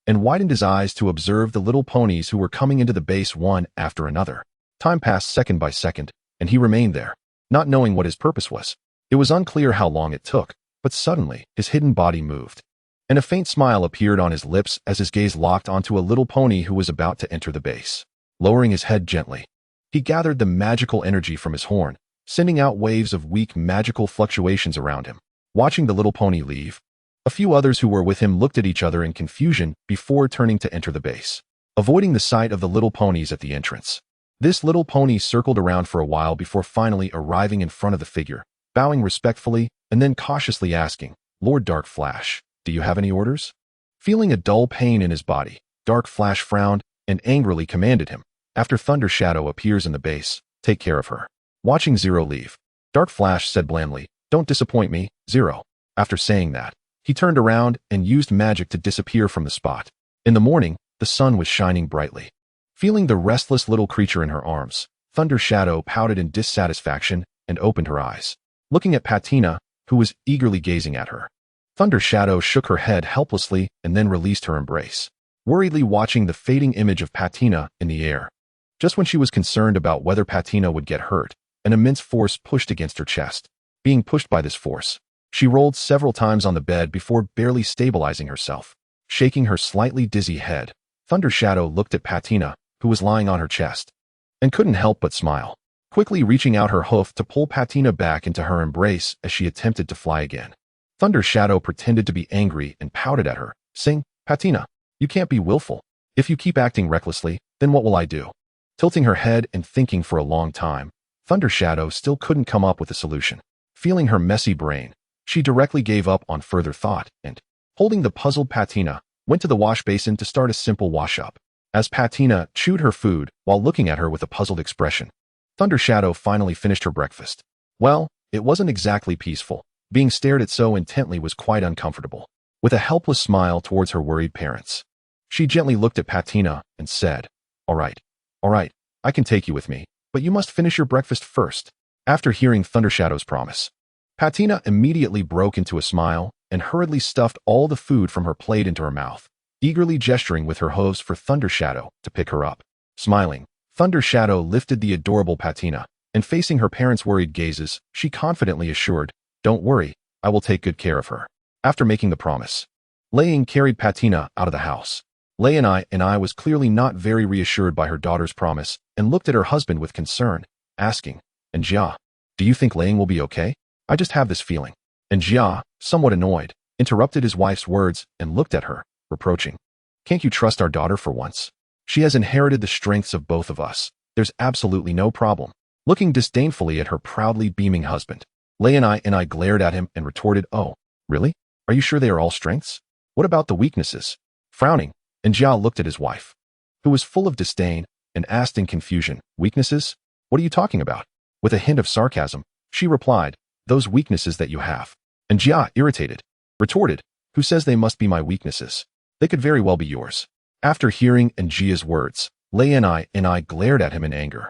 Speaker 1: and widened his eyes to observe the little ponies who were coming into the base one after another. Time passed second by second, and he remained there, not knowing what his purpose was. It was unclear how long it took, but suddenly his hidden body moved, and a faint smile appeared on his lips as his gaze locked onto a little pony who was about to enter the base. Lowering his head gently, he gathered the magical energy from his horn, sending out waves of weak magical fluctuations around him. Watching the little pony leave, a few others who were with him looked at each other in confusion before turning to enter the base, avoiding the sight of the little ponies at the entrance. This little pony circled around for a while before finally arriving in front of the figure, bowing respectfully and then cautiously asking, Lord Dark Flash, do you have any orders? Feeling a dull pain in his body, Dark Flash frowned and angrily commanded him, after Thunder Shadow appears in the base, take care of her. Watching Zero leave, Dark Flash said blandly, don't disappoint me, Zero. After saying that, he turned around and used magic to disappear from the spot. In the morning, the sun was shining brightly. Feeling the restless little creature in her arms, Thunder Shadow pouted in dissatisfaction and opened her eyes, looking at Patina, who was eagerly gazing at her. Thunder Shadow shook her head helplessly and then released her embrace, worriedly watching the fading image of Patina in the air. Just when she was concerned about whether Patina would get hurt, an immense force pushed against her chest. Being pushed by this force, she rolled several times on the bed before barely stabilizing herself. Shaking her slightly dizzy head, Thunder Shadow looked at Patina, who was lying on her chest, and couldn't help but smile, quickly reaching out her hoof to pull Patina back into her embrace as she attempted to fly again. Thunder Shadow pretended to be angry and pouted at her, saying, Patina, you can't be willful. If you keep acting recklessly, then what will I do? Tilting her head and thinking for a long time, Thunder Shadow still couldn't come up with a solution. Feeling her messy brain, she directly gave up on further thought and, holding the puzzled Patina, went to the wash basin to start a simple wash-up. As Patina chewed her food while looking at her with a puzzled expression, Thunder Shadow finally finished her breakfast. Well, it wasn't exactly peaceful. Being stared at so intently was quite uncomfortable. With a helpless smile towards her worried parents, she gently looked at Patina and said, all right, I can take you with me, but you must finish your breakfast first. After hearing Thunder Shadow's promise, Patina immediately broke into a smile and hurriedly stuffed all the food from her plate into her mouth, eagerly gesturing with her hooves for Thunder Shadow to pick her up. Smiling, Thunder Shadow lifted the adorable Patina, and facing her parents' worried gazes, she confidently assured, don't worry, I will take good care of her. After making the promise, Laying carried Patina out of the house. Laying was clearly not very reassured by her daughter's promise and looked at her husband with concern, asking, and Jia, Do you think Laying will be okay? I just have this feeling. And Jia, somewhat annoyed, interrupted his wife's words and looked at her, reproaching. Can't you trust our daughter for once? She has inherited the strengths of both of us. There's absolutely no problem. Looking disdainfully at her proudly beaming husband, Lei and I glared at him and retorted, oh, really? Are you sure they are all strengths? What about the weaknesses? Frowning, and Jia looked at his wife, who was full of disdain, and asked in confusion, weaknesses? What are you talking about? With a hint of sarcasm, she replied, those weaknesses that you have. And Jia, irritated, retorted, who says they must be my weaknesses? They could very well be yours. After hearing Jia's words, Lei and I glared at him in anger.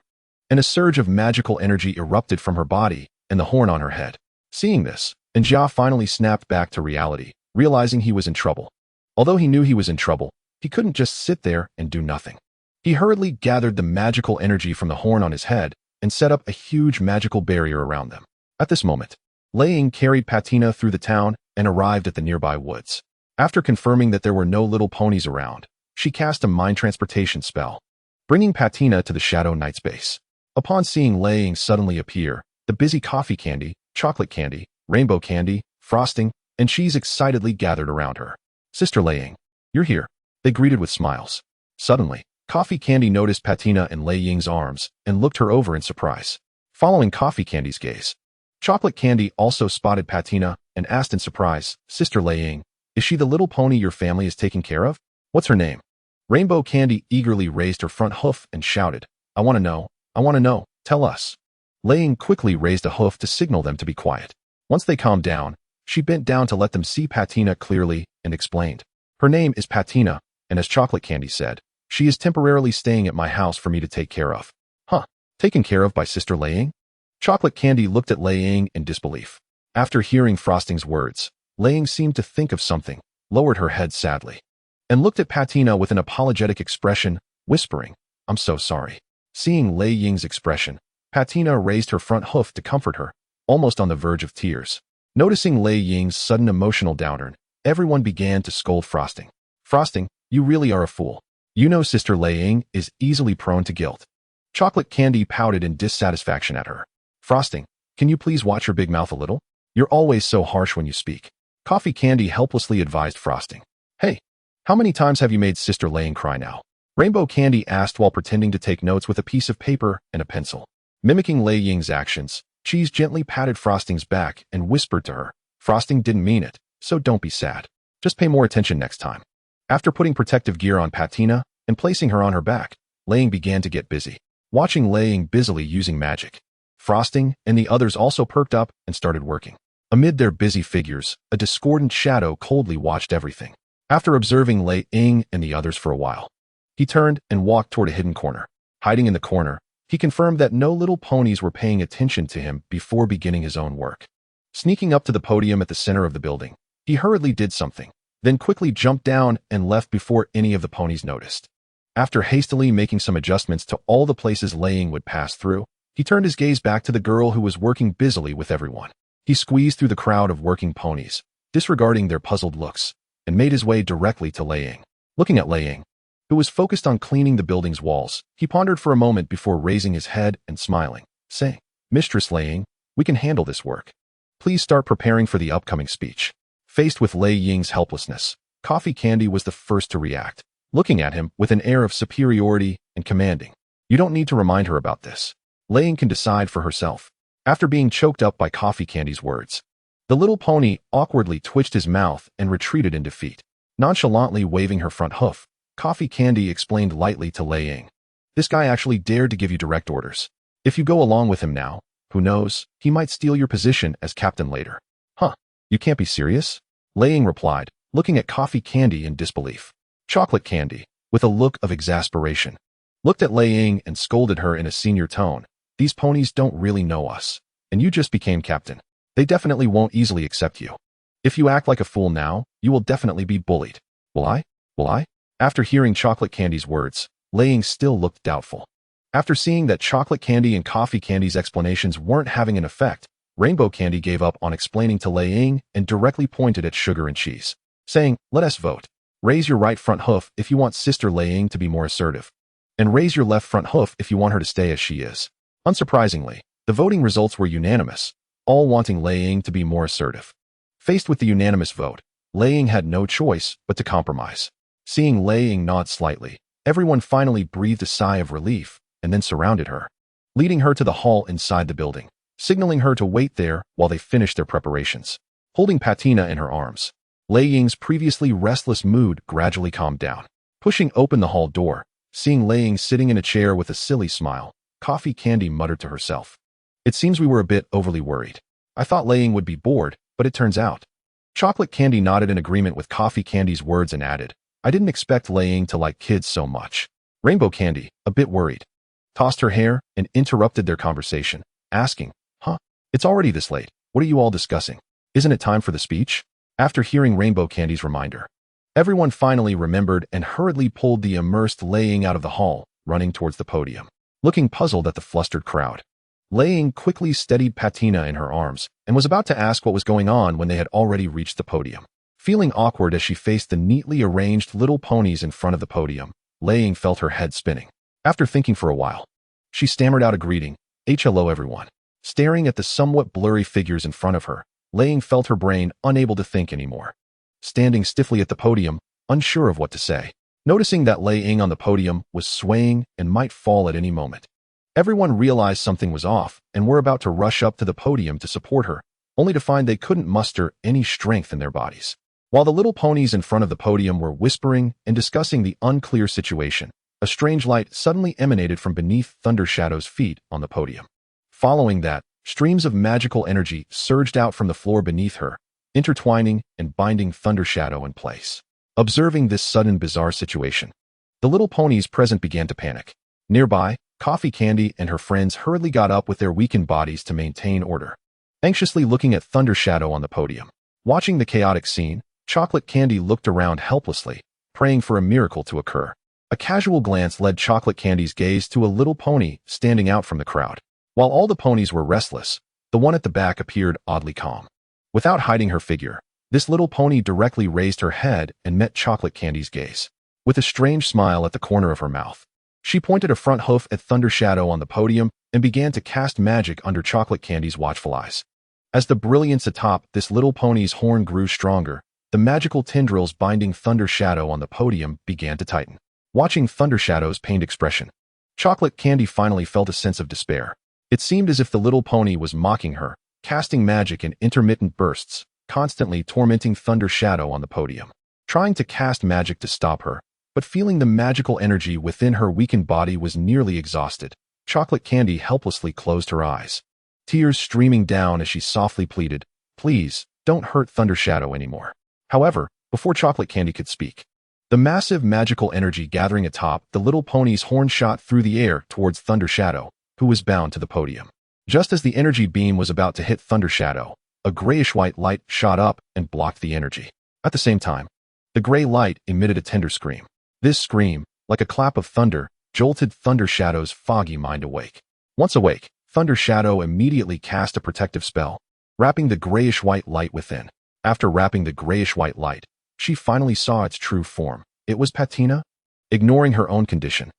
Speaker 1: And a surge of magical energy erupted from her body and the horn on her head. Seeing this, Jia finally snapped back to reality, realizing he was in trouble. Although he knew he was in trouble, he couldn't just sit there and do nothing. He hurriedly gathered the magical energy from the horn on his head and set up a huge magical barrier around them. At this moment, Laying carried Patina through the town and arrived at the nearby woods. After confirming that there were no little ponies around, she cast a mind transportation spell, bringing Patina to the Shadow Knight's base. Upon seeing Laying suddenly appear, the busy coffee candy, chocolate candy, rainbow candy, frosting, and cheese excitedly gathered around her. Sister Laying, you're here, they greeted with smiles. Suddenly, Coffee Candy noticed Patina in Lei Ying's arms and looked her over in surprise. Following Coffee Candy's gaze, Chocolate Candy also spotted Patina and asked in surprise, Sister Lei Ying, is she the little pony your family is taking care of? What's her name? Rainbow Candy eagerly raised her front hoof and shouted, I want to know, tell us. Lei Ying quickly raised a hoof to signal them to be quiet. Once they calmed down, she bent down to let them see Patina clearly and explained. Her name is Patina, and as Chocolate Candy said, she is temporarily staying at my house for me to take care of. Huh, taken care of by Sister Lei Ying? Chocolate Candy looked at Lei Ying in disbelief. After hearing Frosting's words, Lei Ying seemed to think of something, lowered her head sadly, and looked at Patina with an apologetic expression, whispering, I'm so sorry. Seeing Lei Ying's expression, Patina raised her front hoof to comfort her, almost on the verge of tears. Noticing Lei Ying's sudden emotional downturn, everyone began to scold Frosting. Frosting, you really are a fool. You know Sister Lei Ying is easily prone to guilt. Chocolate Candy pouted in dissatisfaction at her. Frosting, can you please watch your big mouth a little? You're always so harsh when you speak. Coffee Candy helplessly advised Frosting. Hey, how many times have you made Sister Lei Ying cry now? Rainbow Candy asked while pretending to take notes with a piece of paper and a pencil. Mimicking Lei Ying's actions, Cheese gently patted Frosting's back and whispered to her, Frosting didn't mean it, so don't be sad. Just pay more attention next time. After putting protective gear on Patina and placing her on her back, Lei Ying began to get busy. Watching Lei Ying busily using magic, Frosting and the others also perked up and started working. Amid their busy figures, a discordant shadow coldly watched everything. After observing Lei Ying and the others for a while, he turned and walked toward a hidden corner. Hiding in the corner, he confirmed that no little ponies were paying attention to him before beginning his own work. Sneaking up to the podium at the center of the building, he hurriedly did something, then quickly jumped down and left before any of the ponies noticed. After hastily making some adjustments to all the places Lei Ying would pass through, he turned his gaze back to the girl who was working busily with everyone. He squeezed through the crowd of working ponies, disregarding their puzzled looks, and made his way directly to Lei Ying. Looking at Lei Ying, who was focused on cleaning the building's walls, he pondered for a moment before raising his head and smiling, saying, Mistress Lei Ying, we can handle this work. Please start preparing for the upcoming speech. Faced with Lei Ying's helplessness, Coffee Candy was the first to react, looking at him with an air of superiority and commanding. You don't need to remind her about this. Lei Ying can decide for herself. After being choked up by Coffee Candy's words, the little pony awkwardly twitched his mouth and retreated in defeat. Nonchalantly waving her front hoof, Coffee Candy explained lightly to Lei Ying. This guy actually dared to give you direct orders. If you go along with him now, who knows, he might steal your position as captain later. Huh, you can't be serious? Lei Ying replied, looking at Coffee Candy in disbelief. Chocolate Candy, with a look of exasperation, looked at Lei Ying and scolded her in a senior tone. These ponies don't really know us, and you just became captain. They definitely won't easily accept you. If you act like a fool now, you will definitely be bullied. Will I? Will I? After hearing Chocolate Candy's words, Lei Ying still looked doubtful. After seeing that Chocolate Candy and Coffee Candy's explanations weren't having an effect, Rainbow Candy gave up on explaining to Lei Ying and directly pointed at Sugar and Cheese, saying, let us vote. Raise your right front hoof if you want Sister Lei Ying to be more assertive, and raise your left front hoof if you want her to stay as she is. Unsurprisingly, The voting results were unanimous, all wanting Lei Ying to be more assertive. Faced with the unanimous vote, Lei Ying had no choice but to compromise. Seeing Lei Ying nod slightly, everyone finally breathed a sigh of relief and then surrounded her, leading her to the hall inside the building, signaling her to wait there while they finished their preparations. Holding Patina in her arms, Lei Ying's previously restless mood gradually calmed down. Pushing open the hall door, seeing Lei Ying sitting in a chair with a silly smile, Coffee Candy muttered to herself. It seems we were a bit overly worried. I thought Lei Ying would be bored, but it turns out. Chocolate Candy nodded in agreement with Coffee Candy's words and added, I didn't expect Lei Ying to like kids so much. Rainbow Candy, a bit worried, tossed her hair and interrupted their conversation, asking, It's already this late. What are you all discussing? Isn't it time for the speech? After hearing Rainbow Candy's reminder, everyone finally remembered and hurriedly pulled the immersed Lei Ying out of the hall, running towards the podium. Looking puzzled at the flustered crowd, Lei Ying quickly steadied Patina in her arms and was about to ask what was going on when they had already reached the podium. Feeling awkward as she faced the neatly arranged little ponies in front of the podium, Lei Ying felt her head spinning. After thinking for a while, she stammered out a greeting, Hello everyone. Staring at the somewhat blurry figures in front of her, Lei Ying felt her brain unable to think anymore. Standing stiffly at the podium, unsure of what to say, noticing that Lei Ying on the podium was swaying and might fall at any moment. Everyone realized something was off and were about to rush up to the podium to support her, only to find they couldn't muster any strength in their bodies. While the little ponies in front of the podium were whispering and discussing the unclear situation, a strange light suddenly emanated from beneath Thundershadow's feet on the podium. Following that, streams of magical energy surged out from the floor beneath her, intertwining and binding Thundershadow in place. Observing this sudden bizarre situation, the little ponies present began to panic. Nearby, Coffee Candy and her friends hurriedly got up with their weakened bodies to maintain order, anxiously looking at Thundershadow on the podium. Watching the chaotic scene, Chocolate Candy looked around helplessly, praying for a miracle to occur. A casual glance led Chocolate Candy's gaze to a little pony standing out from the crowd. While all the ponies were restless, the one at the back appeared oddly calm. Without hiding her figure, this little pony directly raised her head and met Chocolate Candy's gaze. With a strange smile at the corner of her mouth, she pointed a front hoof at Thundershadow on the podium and began to cast magic under Chocolate Candy's watchful eyes. As the brilliance atop this little pony's horn grew stronger, the magical tendrils binding Thundershadow on the podium began to tighten. Watching Thundershadow's pained expression, Chocolate Candy finally felt a sense of despair. It seemed as if the little pony was mocking her, casting magic in intermittent bursts, constantly tormenting Thundershadow on the podium. Trying to cast magic to stop her, but feeling the magical energy within her weakened body was nearly exhausted, Chocolate Candy helplessly closed her eyes, tears streaming down as she softly pleaded, Please, don't hurt Thundershadow anymore. However, before Chocolate Candy could speak, the massive magical energy gathering atop the little pony's horn shot through the air towards Thundershadow, who was bound to the podium. Just as the energy beam was about to hit Thundershadow, a grayish-white light shot up and blocked the energy. At the same time, the gray light emitted a tender scream. This scream, like a clap of thunder, jolted Thundershadow's foggy mind awake. Once awake, Thundershadow immediately cast a protective spell, wrapping the grayish-white light within. After wrapping the grayish-white light, she finally saw its true form. It was Patina. Ignoring her own condition,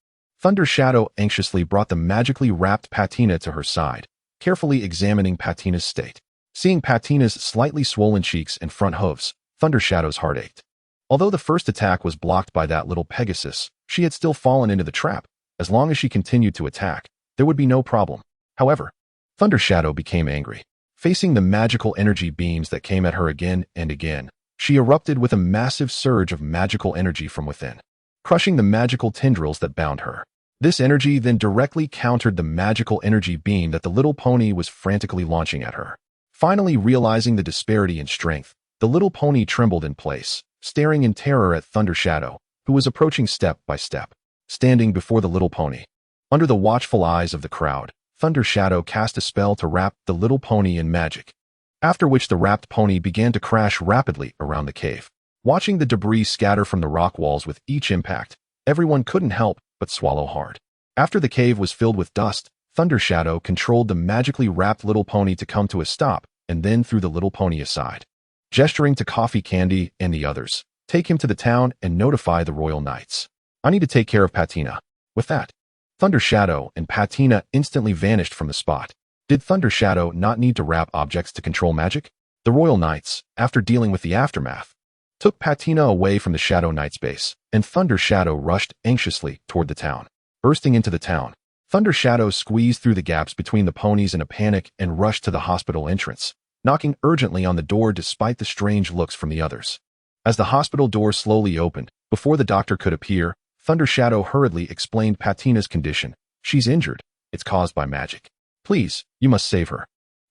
Speaker 1: Thundershadow anxiously brought the magically wrapped Patina to her side, carefully examining Patina's state. Seeing Patina's slightly swollen cheeks and front hooves, Thundershadow's heart ached. Although the first attack was blocked by that little Pegasus, she had still fallen into the trap. As long as she continued to attack, there would be no problem. However, Thundershadow became angry. Facing the magical energy beams that came at her again and again, she erupted with a massive surge of magical energy from within, crushing the magical tendrils that bound her. This energy then directly countered the magical energy beam that the little pony was frantically launching at her. Finally realizing the disparity in strength, the little pony trembled in place, staring in terror at Thundershadow, who was approaching step by step. Standing before the little pony, under the watchful eyes of the crowd, Thundershadow cast a spell to wrap the little pony in magic, after which the wrapped pony began to crash rapidly around the cave. Watching the debris scatter from the rock walls with each impact, everyone couldn't help but swallow hard. After the cave was filled with dust, Thundershadow controlled the magically wrapped little pony to come to a stop and then threw the little pony aside. Gesturing to Coffee Candy and the others, take him to the town and notify the royal knights. I need to take care of Patina. With that, Thundershadow and Patina instantly vanished from the spot. Did Thunder Shadow not need to wrap objects to control magic? The Royal Knights, after dealing with the aftermath, took Patina away from the Shadow Knight's base, and Thunder Shadow rushed anxiously toward the town. Bursting into the town, Thunder Shadow squeezed through the gaps between the ponies in a panic and rushed to the hospital entrance, knocking urgently on the door despite the strange looks from the others. As the hospital door slowly opened, before the doctor could appear, Thunder Shadow hurriedly explained Patina's condition. She's injured. It's caused by magic. Please, you must save her.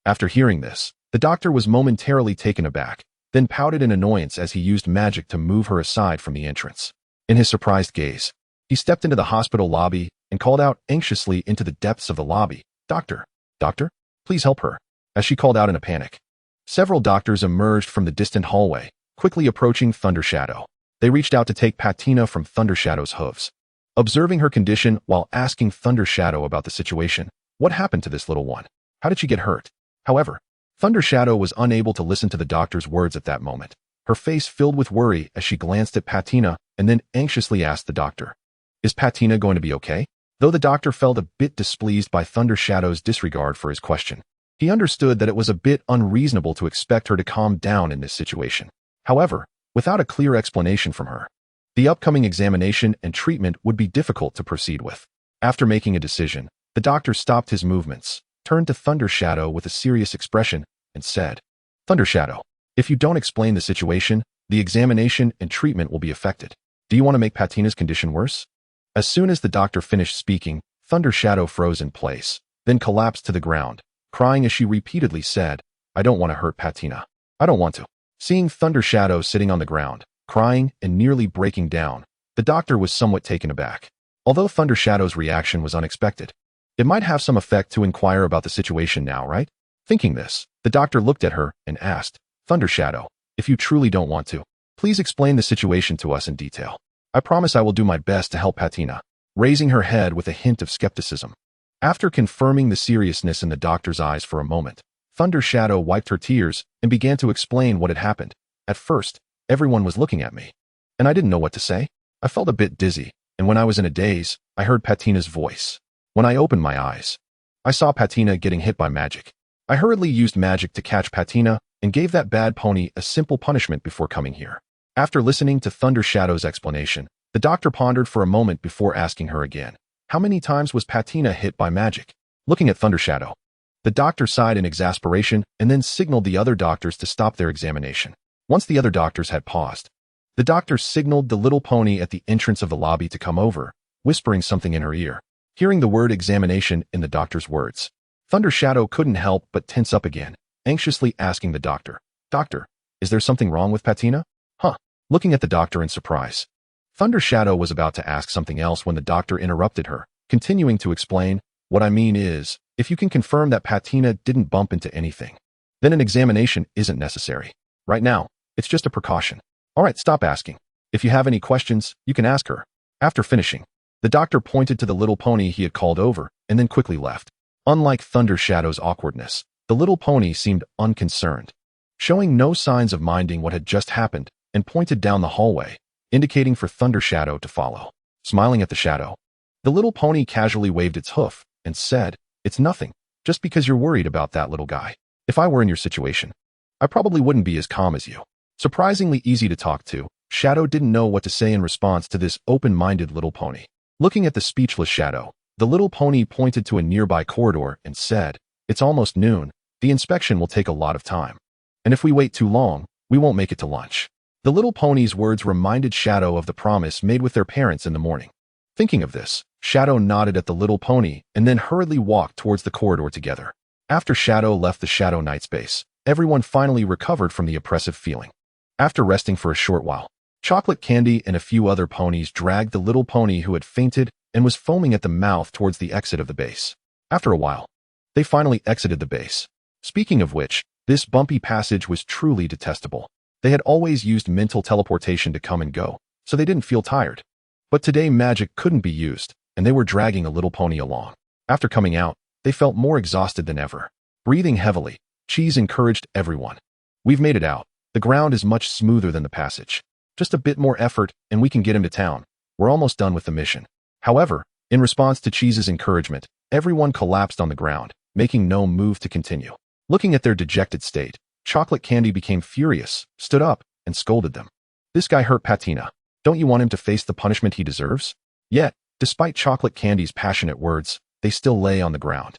Speaker 1: After hearing this, the doctor was momentarily taken aback, then pouted in annoyance as he used magic to move her aside from the entrance. In his surprised gaze, he stepped into the hospital lobby and called out anxiously into the depths of the lobby, "Doctor, doctor, please help her," as she called out in a panic. Several doctors emerged from the distant hallway, quickly approaching Thunder Shadow. They reached out to take Patina from Thunder Shadow's hooves. Observing her condition while asking Thunder Shadow about the situation, what happened to this little one? How did she get hurt? However, Thunder Shadow was unable to listen to the doctor's words at that moment. Her face filled with worry as she glanced at Patina and then anxiously asked the doctor, "Is Patina going to be okay?" Though the doctor felt a bit displeased by Thunder Shadow's disregard for his question, he understood that it was a bit unreasonable to expect her to calm down in this situation. However, without a clear explanation from her, the upcoming examination and treatment would be difficult to proceed with. After making a decision, the doctor stopped his movements, turned to Thunder Shadow with a serious expression, and said, "Thunder Shadow, if you don't explain the situation, the examination and treatment will be affected. Do you want to make Patina's condition worse?" As soon as the doctor finished speaking, Thunder Shadow froze in place, then collapsed to the ground, crying as she repeatedly said, "I don't want to hurt Patina. I don't want to." Seeing Thunder Shadow sitting on the ground, crying and nearly breaking down, the doctor was somewhat taken aback. Although Thunder Shadow's reaction was unexpected, it might have some effect to inquire about the situation now, right? Thinking this, the doctor looked at her and asked, "Thunder Shadow, if you truly don't want to, please explain the situation to us in detail. I promise I will do my best to help Patina," raising her head with a hint of skepticism. After confirming the seriousness in the doctor's eyes for a moment, Thunder Shadow wiped her tears and began to explain what had happened. "At first, everyone was looking at me, and I didn't know what to say. I felt a bit dizzy, and when I was in a daze, I heard Patina's voice. When I opened my eyes, I saw Patina getting hit by magic. I hurriedly used magic to catch Patina and gave that bad pony a simple punishment before coming here." After listening to Thunder Shadow's explanation, the doctor pondered for a moment before asking her again, "How many times was Patina hit by magic?" Looking at Thunder Shadow, the doctor sighed in exasperation and then signaled the other doctors to stop their examination. Once the other doctors had paused, the doctor signaled the little pony at the entrance of the lobby to come over, whispering something in her ear. Hearing the word examination in the doctor's words, Thunder Shadow couldn't help but tense up again, anxiously asking the doctor, "Doctor, is there something wrong with Patina?" "Huh." Looking at the doctor in surprise, Thunder Shadow was about to ask something else when the doctor interrupted her, continuing to explain, "What I mean is, if you can confirm that Patina didn't bump into anything, then an examination isn't necessary. Right now, it's just a precaution. All right, stop asking. If you have any questions, you can ask her." After finishing, the doctor pointed to the little pony he had called over and then quickly left. Unlike Thunder Shadow's awkwardness, the little pony seemed unconcerned, showing no signs of minding what had just happened, and pointed down the hallway, indicating for Thunder Shadow to follow. Smiling at the shadow, the little pony casually waved its hoof and said, "It's nothing, just because you're worried about that little guy. If I were in your situation, I probably wouldn't be as calm as you." Surprisingly easy to talk to, Shadow didn't know what to say in response to this open-minded little pony. Looking at the speechless Shadow, the little pony pointed to a nearby corridor and said, "It's almost noon. The inspection will take a lot of time. And if we wait too long, we won't make it to lunch." The little pony's words reminded Shadow of the promise made with their parents in the morning. Thinking of this, Shadow nodded at the little pony and then hurriedly walked towards the corridor together. After Shadow left the Shadow Knight's base, everyone finally recovered from the oppressive feeling. After resting for a short while, Chocolate Candy and a few other ponies dragged the little pony who had fainted and was foaming at the mouth towards the exit of the base. After a while, they finally exited the base. Speaking of which, this bumpy passage was truly detestable. They had always used mental teleportation to come and go, so they didn't feel tired. But today magic couldn't be used, and they were dragging a little pony along. After coming out, they felt more exhausted than ever. Breathing heavily, Cheese encouraged everyone. "We've made it out. The ground is much smoother than the passage. Just a bit more effort, and we can get him to town. We're almost done with the mission." However, in response to Cheese's encouragement, everyone collapsed on the ground, making no move to continue. Looking at their dejected state, Chocolate Candy became furious, stood up, and scolded them. This guy hurt Patina. Don't you want him to face the punishment he deserves? Yet, despite Chocolate Candy's passionate words, they still lay on the ground,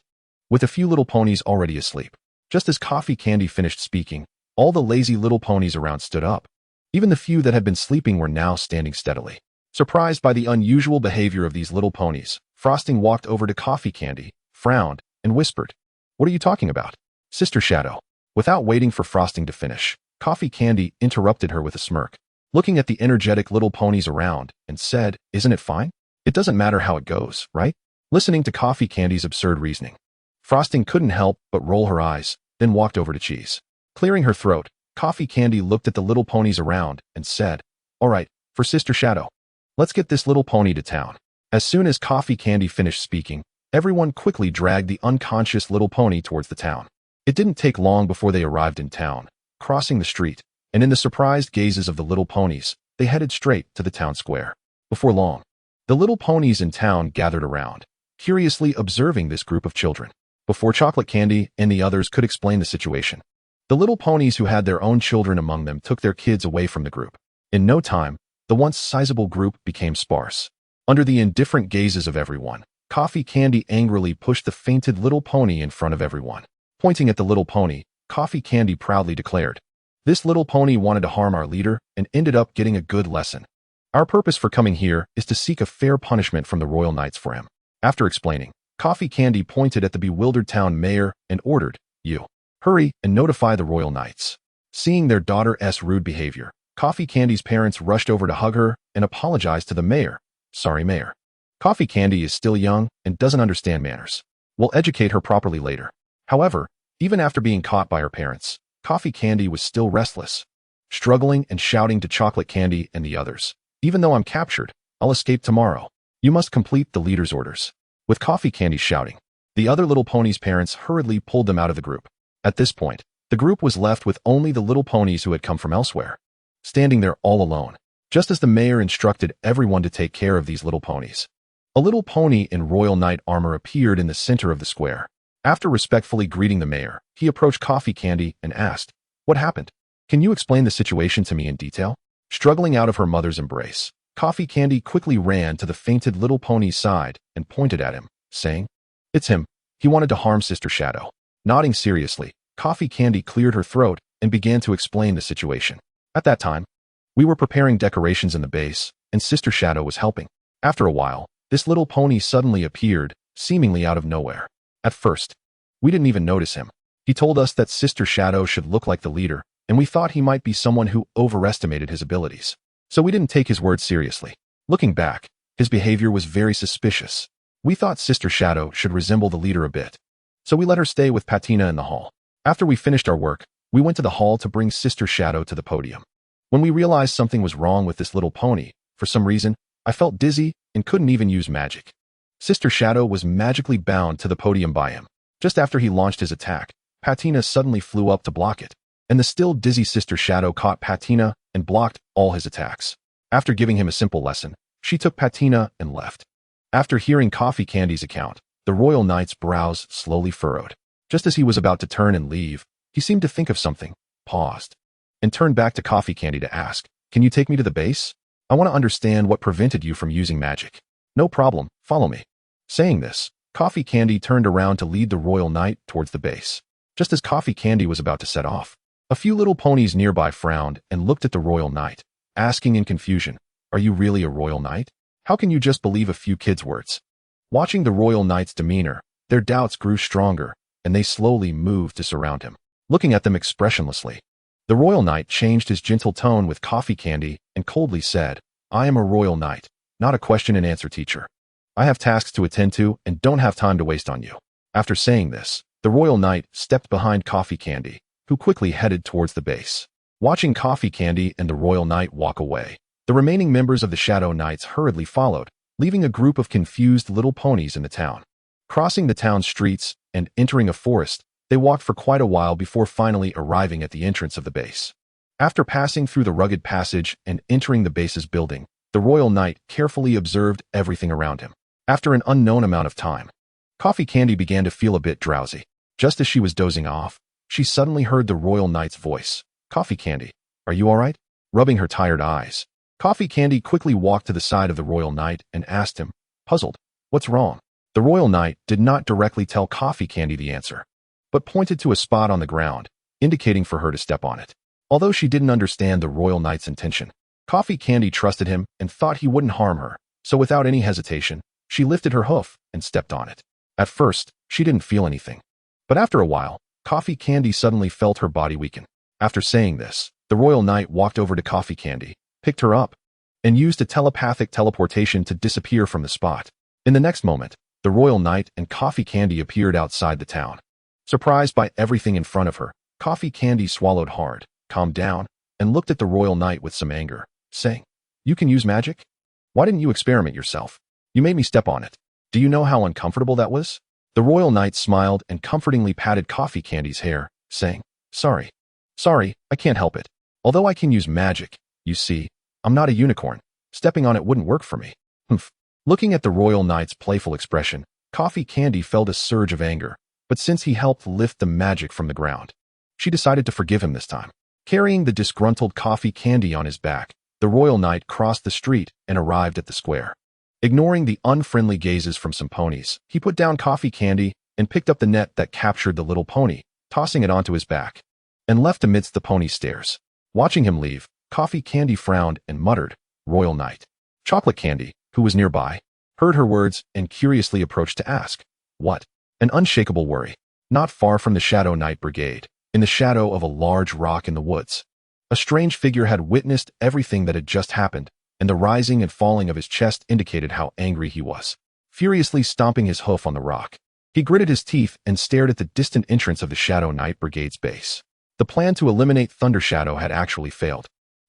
Speaker 1: with a few little ponies already asleep. Just as Coffee Candy finished speaking, all the lazy little ponies around stood up. Even the few that had been sleeping were now standing steadily. Surprised by the unusual behavior of these little ponies, Frosting walked over to Coffee Candy, frowned, and whispered, "What are you talking about, Sister Shadow?" Without waiting for Frosting to finish, Coffee Candy interrupted her with a smirk, looking at the energetic little ponies around, and said, "Isn't it fine? It doesn't matter how it goes, right?" Listening to Coffee Candy's absurd reasoning, Frosting couldn't help but roll her eyes, then walked over to Cheese. Clearing her throat, Coffee Candy looked at the little ponies around and said, "All right, for Sister Shadow, let's get this little pony to town." As soon as Coffee Candy finished speaking, everyone quickly dragged the unconscious little pony towards the town. It didn't take long before they arrived in town, crossing the street, and in the surprised gazes of the little ponies, they headed straight to the town square. Before long, the little ponies in town gathered around, curiously observing this group of children. Before Chocolate Candy and the others could explain the situation, the little ponies who had their own children among them took their kids away from the group. In no time, the once sizable group became sparse. Under the indifferent gazes of everyone, Coffee Candy angrily pushed the fainted little pony in front of everyone. Pointing at the little pony, Coffee Candy proudly declared, "This little pony wanted to harm our leader and ended up getting a good lesson. Our purpose for coming here is to seek a fair punishment from the Royal Knights for him." After explaining, Coffee Candy pointed at the bewildered town mayor and ordered, "You, hurry and notify the Royal Knights." Seeing their daughter's rude behavior, Coffee Candy's parents rushed over to hug her and apologized to the mayor. "Sorry, Mayor. Coffee Candy is still young and doesn't understand manners. We'll educate her properly later." However, even after being caught by her parents, Coffee Candy was still restless, struggling and shouting to Chocolate Candy and the others, "Even though I'm captured, I'll escape tomorrow. You must complete the leader's orders." With Coffee Candy shouting, the other little ponies' parents hurriedly pulled them out of the group. At this point, the group was left with only the little ponies who had come from elsewhere, standing there all alone, just as the mayor instructed everyone to take care of these little ponies. A little pony in royal knight armor appeared in the center of the square. After respectfully greeting the mayor, he approached Coffee Candy and asked, "What happened? Can you explain the situation to me in detail?" Struggling out of her mother's embrace, Coffee Candy quickly ran to the fainted little pony's side and pointed at him, saying, "It's him. He wanted to harm Sister Shadow." Nodding seriously, Coffee Candy cleared her throat and began to explain the situation. "At that time, we were preparing decorations in the base, and Sister Shadow was helping. After a while, this little pony suddenly appeared, seemingly out of nowhere. At first, we didn't even notice him. He told us that Sister Shadow should look like the leader, and we thought he might be someone who overestimated his abilities. So we didn't take his words seriously. Looking back, his behavior was very suspicious. We thought Sister Shadow should resemble the leader a bit. So we let her stay with Patina in the hall. After we finished our work, we went to the hall to bring Sister Shadow to the podium. When we realized something was wrong with this little pony, for some reason, I felt dizzy and couldn't even use magic. Sister Shadow was magically bound to the podium by him. Just after he launched his attack, Patina suddenly flew up to block it, and the still dizzy Sister Shadow caught Patina and blocked all his attacks. After giving him a simple lesson, she took Patina and left. After hearing Coffee Candy's account, the Royal Knight's brows slowly furrowed. Just as he was about to turn and leave, he seemed to think of something, paused, and turned back to Coffee Candy to ask, "Can you take me to the base? I want to understand what prevented you from using magic." "No problem, follow me." Saying this, Coffee Candy turned around to lead the Royal Knight towards the base. Just as Coffee Candy was about to set off, a few little ponies nearby frowned and looked at the Royal Knight, asking in confusion, "Are you really a Royal Knight? How can you just believe a few kids' words?" Watching the Royal Knight's demeanor, their doubts grew stronger, and they slowly moved to surround him, looking at them expressionlessly. The Royal Knight changed his gentle tone with Coffee Candy and coldly said, "I am a Royal Knight, not a question-and-answer teacher. I have tasks to attend to and don't have time to waste on you." After saying this, the Royal Knight stepped behind Coffee Candy, who quickly headed towards the base. Watching Coffee Candy and the Royal Knight walk away, the remaining members of the Shadow Knights hurriedly followed, leaving a group of confused little ponies in the town. Crossing the town streets and entering a forest, they walked for quite a while before finally arriving at the entrance of the base. After passing through the rugged passage and entering the base's building, the Royal Knight carefully observed everything around him. After an unknown amount of time, Coffee Candy began to feel a bit drowsy. Just as she was dozing off, she suddenly heard the Royal Knight's voice. "Coffee Candy, are you all right?" Rubbing her tired eyes, Coffee Candy quickly walked to the side of the Royal Knight and asked him, puzzled, "What's wrong?" The Royal Knight did not directly tell Coffee Candy the answer, but pointed to a spot on the ground, indicating for her to step on it. Although she didn't understand the Royal Knight's intention, Coffee Candy trusted him and thought he wouldn't harm her, so without any hesitation, she lifted her hoof and stepped on it. At first, she didn't feel anything, but after a while, Coffee Candy suddenly felt her body weaken. After saying this, the Royal Knight walked over to Coffee Candy, picked her up, and used a telepathic teleportation to disappear from the spot. In the next moment, the Royal Knight and Coffee Candy appeared outside the town. Surprised by everything in front of her, Coffee Candy swallowed hard, calmed down, and looked at the Royal Knight with some anger, saying, "You can use magic? Why didn't you experiment yourself? You made me step on it. Do you know how uncomfortable that was?" The Royal Knight smiled and comfortingly patted Coffee Candy's hair, saying, Sorry, I can't help it. Although I can use magic, you see, I'm not a unicorn. Stepping on it wouldn't work for me." Humph. Looking at the Royal Knight's playful expression, Coffee Candy felt a surge of anger, but since he helped lift the magic from the ground, she decided to forgive him this time. Carrying the disgruntled Coffee Candy on his back, the Royal Knight crossed the street and arrived at the square. Ignoring the unfriendly gazes from some ponies, he put down Coffee Candy and picked up the net that captured the little pony, tossing it onto his back, and left amidst the pony's stares. Watching him leave, Coffee Candy frowned and muttered, "Royal Knight." Chocolate Candy, who was nearby, heard her words and curiously approached to ask, "What?" An unshakable worry. Not far from the Shadow Knight Brigade, in the shadow of a large rock in the woods, a strange figure had witnessed everything that had just happened, and the rising and falling of his chest indicated how angry he was. Furiously stomping his hoof on the rock, he gritted his teeth and stared at the distant entrance of the Shadow Knight Brigade's base. The plan to eliminate Thunder Shadow had actually failed.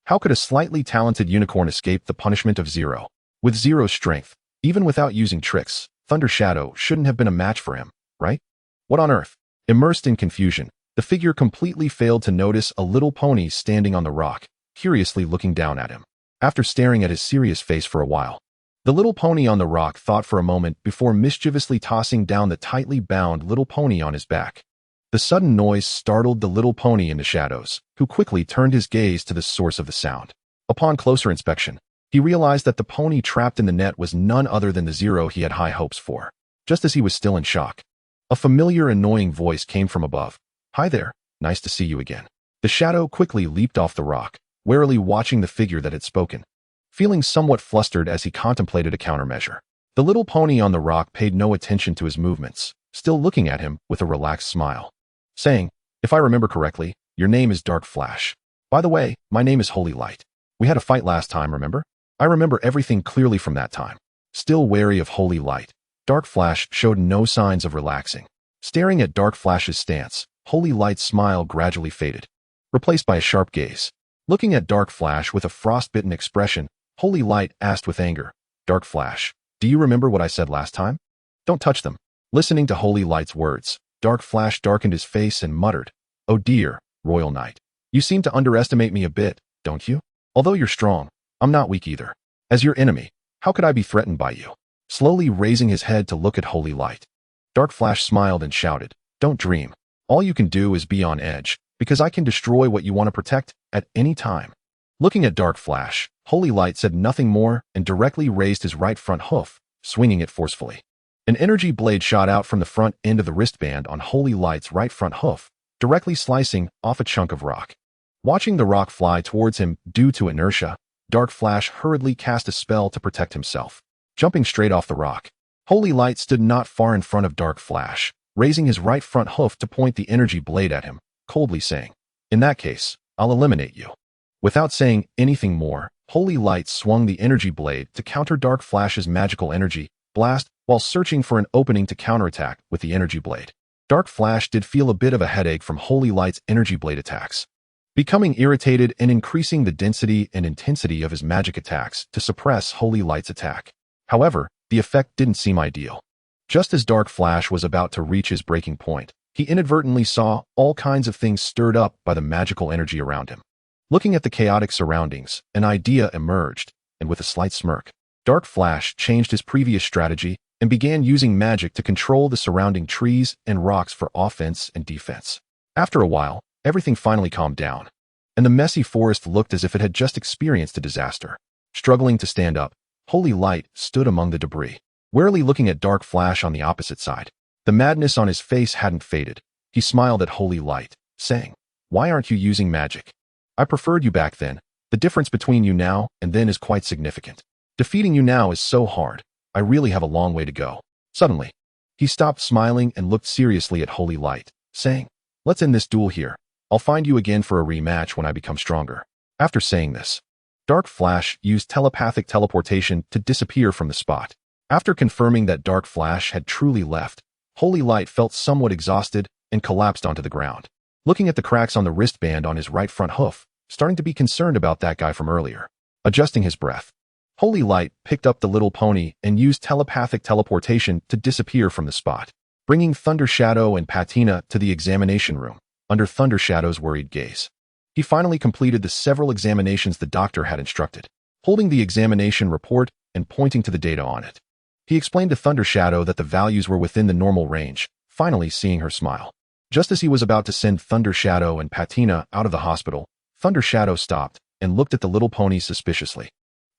Speaker 1: How could a slightly talented unicorn escape the punishment of zero? With zero strength, even without using tricks, Thunder Shadow shouldn't have been a match for him, right? What on earth? Immersed in confusion, the figure completely failed to notice a little pony standing on the rock, curiously looking down at him. After staring at his serious face for a while, the little pony on the rock thought for a moment before mischievously tossing down the tightly bound little pony on his back. The sudden noise startled the little pony in the shadows, who quickly turned his gaze to the source of the sound. Upon closer inspection, he realized that the pony trapped in the net was none other than the Zero he had high hopes for. Just as he was still in shock, a familiar annoying voice came from above. "Hi there, nice to see you again." The shadow quickly leaped off the rock, warily watching the figure that had spoken, feeling somewhat flustered as he contemplated a countermeasure. The little pony on the rock paid no attention to his movements, still looking at him with a relaxed smile, saying, "If I remember correctly, your name is Dark Flash. By the way, my name is Holy Light. We had a fight last time, remember? I remember everything clearly from that time." Still wary of Holy Light, Dark Flash showed no signs of relaxing. Staring at Dark Flash's stance, Holy Light's smile gradually faded, replaced by a sharp gaze. Looking at Dark Flash with a frostbitten expression, Holy Light asked with anger, "Dark Flash, do you remember what I said last time? Don't touch them." Listening to Holy Light's words, Dark Flash darkened his face and muttered, "Oh dear, Royal Knight. You seem to underestimate me a bit, don't you? Although you're strong, I'm not weak either. As your enemy, how could I be threatened by you?" Slowly raising his head to look at Holy Light, Dark Flash smiled and shouted, "Don't dream. All you can do is be on edge, because I can destroy what you want to protect at any time." Looking at Dark Flash, Holy Light said nothing more and directly raised his right front hoof, swinging it forcefully. An energy blade shot out from the front end of the wristband on Holy Light's right front hoof, directly slicing off a chunk of rock. Watching the rock fly towards him due to inertia, Dark Flash hurriedly cast a spell to protect himself. Jumping straight off the rock, Holy Light stood not far in front of Dark Flash, raising his right front hoof to point the energy blade at him, coldly saying, "In that case, I'll eliminate you." Without saying anything more, Holy Light swung the energy blade to counter Dark Flash's magical energy blast while searching for an opening to counterattack with the energy blade. Dark Flash did feel a bit of a headache from Holy Light's energy blade attacks, becoming irritated and increasing the density and intensity of his magic attacks to suppress Holy Light's attack. However, the effect didn't seem ideal. Just as Dark Flash was about to reach his breaking point, he inadvertently saw all kinds of things stirred up by the magical energy around him. Looking at the chaotic surroundings, an idea emerged, and with a slight smirk, Dark Flash changed his previous strategy and began using magic to control the surrounding trees and rocks for offense and defense. After a while, everything finally calmed down, and the messy forest looked as if it had just experienced a disaster. Struggling to stand up, Holy Light stood among the debris, warily looking at Dark Flash on the opposite side. The madness on his face hadn't faded. He smiled at Holy Light, saying, "Why aren't you using magic? I preferred you back then. The difference between you now and then is quite significant. Defeating you now is so hard. I really have a long way to go." Suddenly, he stopped smiling and looked seriously at Holy Light, saying, "Let's end this duel here. I'll find you again for a rematch when I become stronger." After saying this, Dark Flash used telepathic teleportation to disappear from the spot. After confirming that Dark Flash had truly left, Holy Light felt somewhat exhausted and collapsed onto the ground. Looking at the cracks on the wristband on his right front hoof, starting to be concerned about that guy from earlier. Adjusting his breath, Holy Light picked up the little pony and used telepathic teleportation to disappear from the spot, bringing Thunder Shadow and Patina to the examination room, under Thunder Shadow's worried gaze. He finally completed the several examinations the doctor had instructed, holding the examination report and pointing to the data on it. He explained to Thunder Shadow that the values were within the normal range, finally seeing her smile. Just as he was about to send Thunder Shadow and Patina out of the hospital, Thunder Shadow stopped and looked at the little pony suspiciously,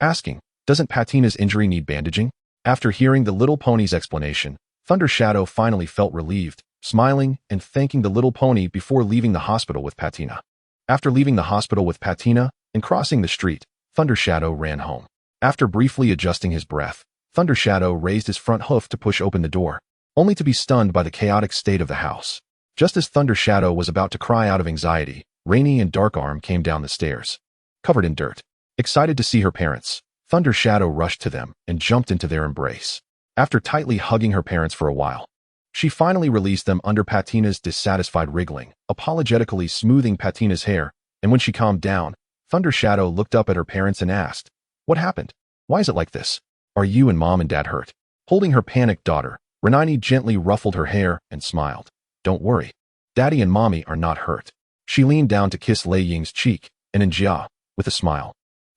Speaker 1: asking, "Doesn't Patina's injury need bandaging?" After hearing the little pony's explanation, Thunder Shadow finally felt relieved, smiling and thanking the little pony before leaving the hospital with Patina. After leaving the hospital with Patina and crossing the street, Thunder Shadow ran home. After briefly adjusting his breath, Thunder Shadow raised his front hoof to push open the door, only to be stunned by the chaotic state of the house. Just as Thunder Shadow was about to cry out of anxiety, Rainy and Dark Arm came down the stairs, covered in dirt. Excited to see her parents, Thunder Shadow rushed to them and jumped into their embrace. After tightly hugging her parents for a while, she finally released them under Patina's dissatisfied wriggling, apologetically smoothing Patina's hair, and when she calmed down, Thunder Shadow looked up at her parents and asked, "What happened? Why is it like this? Are you and Mom and Dad hurt?" Holding her panicked daughter, Renani gently ruffled her hair and smiled. "Don't worry. Daddy and Mommy are not hurt." She leaned down to kiss Lei Ying's cheek, and Njia, with a smile,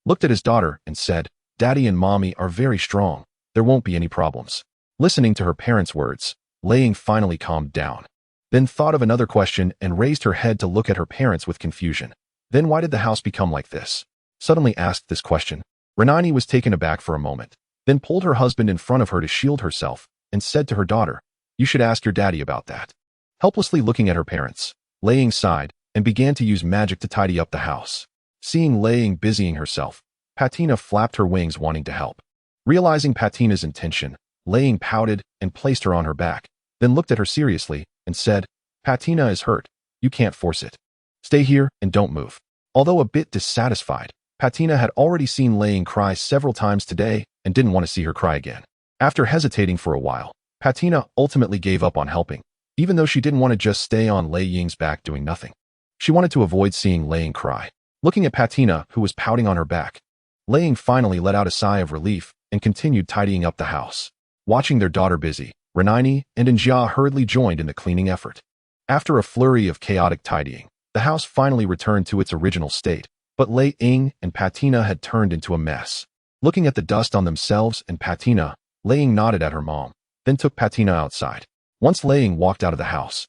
Speaker 1: looked at his daughter and said, "Daddy and Mommy are very strong. There won't be any problems." Listening to her parents' words, Lei Ying finally calmed down, then thought of another question and raised her head to look at her parents with confusion. "Then why did the house become like this?" Suddenly asked this question, Renani was taken aback for a moment, then pulled her husband in front of her to shield herself, and said to her daughter, "You should ask your daddy about that." Helplessly looking at her parents, Lei Ying sighed and began to use magic to tidy up the house. Seeing Lei Ying busying herself, Patina flapped her wings wanting to help. Realizing Patina's intention, Lei Ying pouted and placed her on her back, then looked at her seriously and said, "Patina is hurt. You can't force it. Stay here and don't move." Although a bit dissatisfied, Patina had already seen Lei Ying cry several times today and didn't want to see her cry again. After hesitating for a while, Patina ultimately gave up on helping, even though she didn't want to just stay on Lei Ying's back doing nothing. She wanted to avoid seeing Lei Ying cry. Looking at Patina, who was pouting on her back, Lei Ying finally let out a sigh of relief and continued tidying up the house. Watching their daughter busy, Renani and Njia hurriedly joined in the cleaning effort. After a flurry of chaotic tidying, the house finally returned to its original state, but Lei Ying and Patina had turned into a mess. Looking at the dust on themselves and Patina, Lei Ying nodded at her mom, then took Patina outside. Once Lei Ying walked out of the house,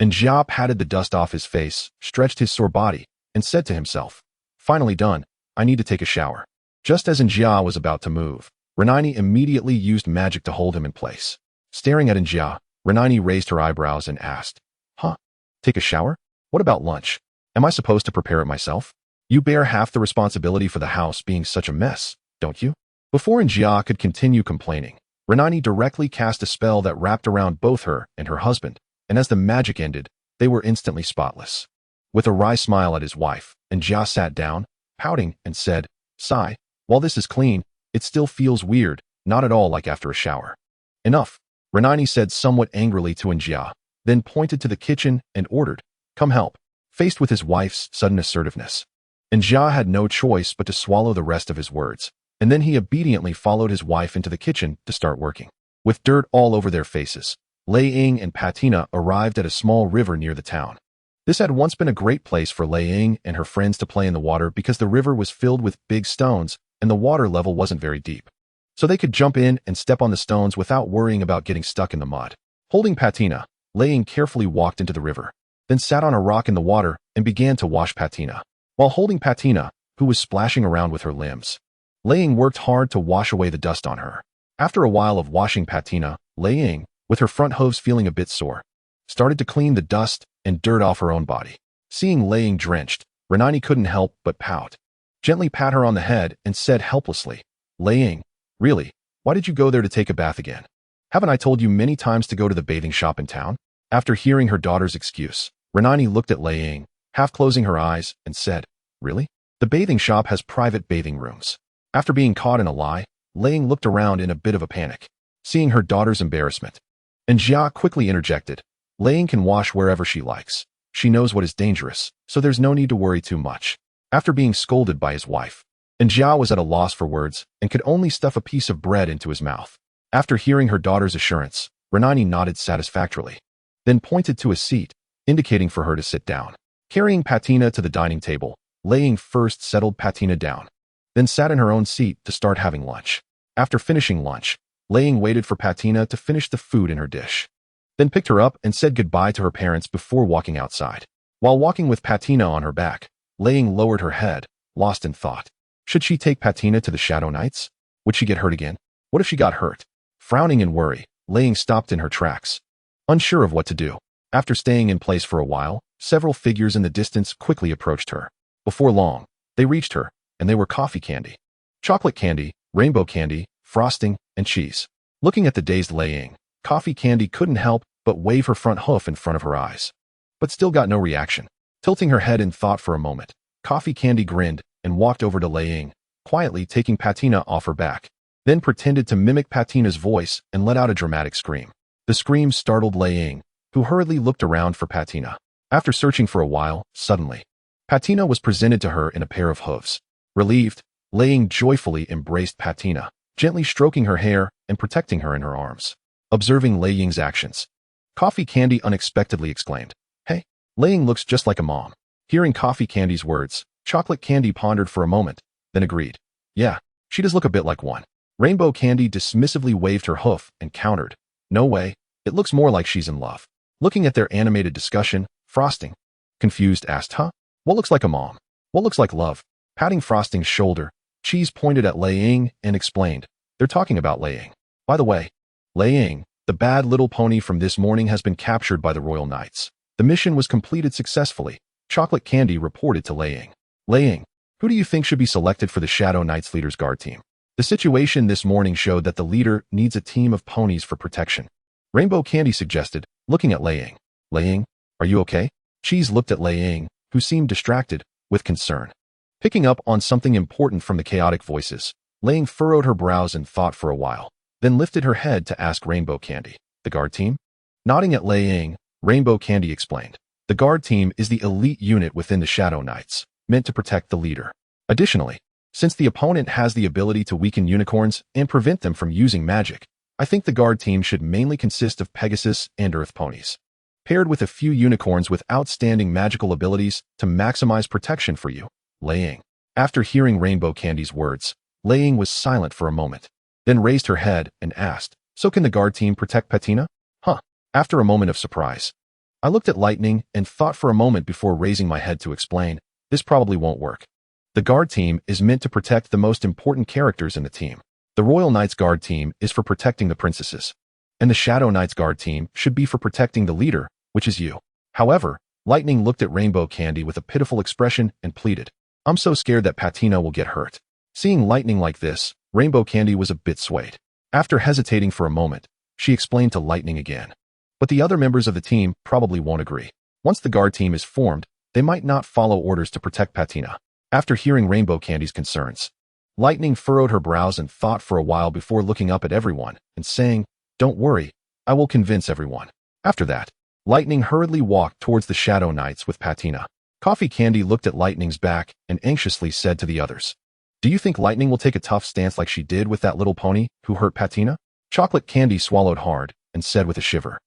Speaker 1: Njia patted the dust off his face, stretched his sore body, and said to himself, "Finally done. I need to take a shower." Just as Njia was about to move, Renani immediately used magic to hold him in place. Staring at Njia, Renani raised her eyebrows and asked, "Huh? Take a shower? What about lunch? Am I supposed to prepare it myself? You bear half the responsibility for the house being such a mess, don't you?" Before Njia could continue complaining, Renani directly cast a spell that wrapped around both her and her husband, and as the magic ended, they were instantly spotless. With a wry smile at his wife, Njia sat down, pouting, and said, "Sigh, while this is clean, it still feels weird, not at all like after a shower." "Enough," Renani said somewhat angrily to Njia, then pointed to the kitchen and ordered, "Come help." Faced with his wife's sudden assertiveness, Njia had no choice but to swallow the rest of his words, and then he obediently followed his wife into the kitchen to start working. With dirt all over their faces, Lei Ying and Patina arrived at a small river near the town. This had once been a great place for Lei Ying and her friends to play in the water because the river was filled with big stones and the water level wasn't very deep. so they could jump in and step on the stones without worrying about getting stuck in the mud. Holding Patina, Laying carefully walked into the river, then sat on a rock in the water and began to wash Patina. While holding Patina, who was splashing around with her limbs, Laying worked hard to wash away the dust on her. After a while of washing Patina, Laying, with her front hooves feeling a bit sore, started to clean the dust and dirt off her own body. Seeing Laying drenched, Renani couldn't help but pout, gently pat her on the head and said helplessly, Laying, really, why did you go there to take a bath again? Haven't I told you many times to go to the bathing shop in town? After hearing her daughter's excuse, Renani looked at Laying, half closing her eyes, and said, Really? The bathing shop has private bathing rooms. After being caught in a lie, Laying looked around in a bit of a panic, seeing her daughter's embarrassment. And Jia quickly interjected, Laying can wash wherever she likes. She knows what is dangerous, so there's no need to worry too much. After being scolded by his wife, and Jia was at a loss for words and could only stuff a piece of bread into his mouth. After hearing her daughter's assurance, Renani nodded satisfactorily, then pointed to a seat, indicating for her to sit down. Carrying Patina to the dining table, Laying first settled Patina down, then sat in her own seat to start having lunch. After finishing lunch, Laying waited for Patina to finish the food in her dish, then picked her up and said goodbye to her parents before walking outside. While walking with Patina on her back, Laying lowered her head, lost in thought. Should she take Patina to the Shadow Knights? Would she get hurt again? What if she got hurt? Frowning in worry, Laying stopped in her tracks, unsure of what to do. After staying in place for a while, several figures in the distance quickly approached her. Before long, they reached her, and they were coffee candy, chocolate candy, rainbow candy, frosting, and cheese. Looking at the dazed Laying, Coffee Candy couldn't help but wave her front hoof in front of her eyes, but still got no reaction. Tilting her head in thought for a moment, Coffee Candy grinned and walked over to Laying, quietly taking Patina off her back, then pretended to mimic Patina's voice and let out a dramatic scream. The scream startled Laying, who hurriedly looked around for Patina. After searching for a while, suddenly, Patina was presented to her in a pair of hooves. Relieved, Laying joyfully embraced Patina, gently stroking her hair and protecting her in her arms. Observing Laying's actions, Coffee Candy unexpectedly exclaimed, Hey, Laying looks just like a mom. Hearing Coffee Candy's words, Chocolate Candy pondered for a moment, then agreed. Yeah, she does look a bit like one. Rainbow Candy dismissively waved her hoof and countered, No way, it looks more like she's in love. Looking at their animated discussion, Frosting, confused, asked, Huh? What looks like a mom? What looks like love? Patting Frosting's shoulder, Cheese pointed at Laying and explained, They're talking about Laying. By the way, Laying, the bad little pony from this morning has been captured by the Royal Knights. The mission was completed successfully, Chocolate Candy reported to Laying. Laying, who do you think should be selected for the Shadow Knights leader's guard team? The situation this morning showed that the leader needs a team of ponies for protection. Rainbow Candy suggested, looking at Laying. Laying, are you okay? Cheese looked at Laying, who seemed distracted, with concern. Picking up on something important from the chaotic voices, Laying furrowed her brows in thought for a while, then lifted her head to ask Rainbow Candy, The guard team? Nodding at Laying, Rainbow Candy explained, The guard team is the elite unit within the Shadow Knights, meant to protect the leader. Additionally, since the opponent has the ability to weaken unicorns and prevent them from using magic, I think the guard team should mainly consist of Pegasus and Earth ponies, paired with a few unicorns with outstanding magical abilities to maximize protection for you, Laying. After hearing Rainbow Candy's words, Laying was silent for a moment, then raised her head and asked, So can the guard team protect Patina? Huh. After a moment of surprise, I looked at Lightning and thought for a moment before raising my head to explain, This probably won't work. The guard team is meant to protect the most important characters in the team. The Royal Knights guard team is for protecting the princesses, and the Shadow Knights guard team should be for protecting the leader, which is you. However, Lightning looked at Rainbow Candy with a pitiful expression and pleaded, I'm so scared that Patina will get hurt. Seeing Lightning like this, Rainbow Candy was a bit swayed. After hesitating for a moment, she explained to Lightning again. But the other members of the team probably won't agree. Once the guard team is formed, they might not follow orders to protect Patina. After hearing Rainbow Candy's concerns, Lightning furrowed her brows and thought for a while before looking up at everyone and saying, Don't worry, I will convince everyone. After that, Lightning hurriedly walked towards the Shadow Knights with Patina. Coffee Candy looked at Lightning's back and anxiously said to the others, Do you think Lightning will take a tough stance like she did with that little pony who hurt Patina? Chocolate Candy swallowed hard and said with a shiver,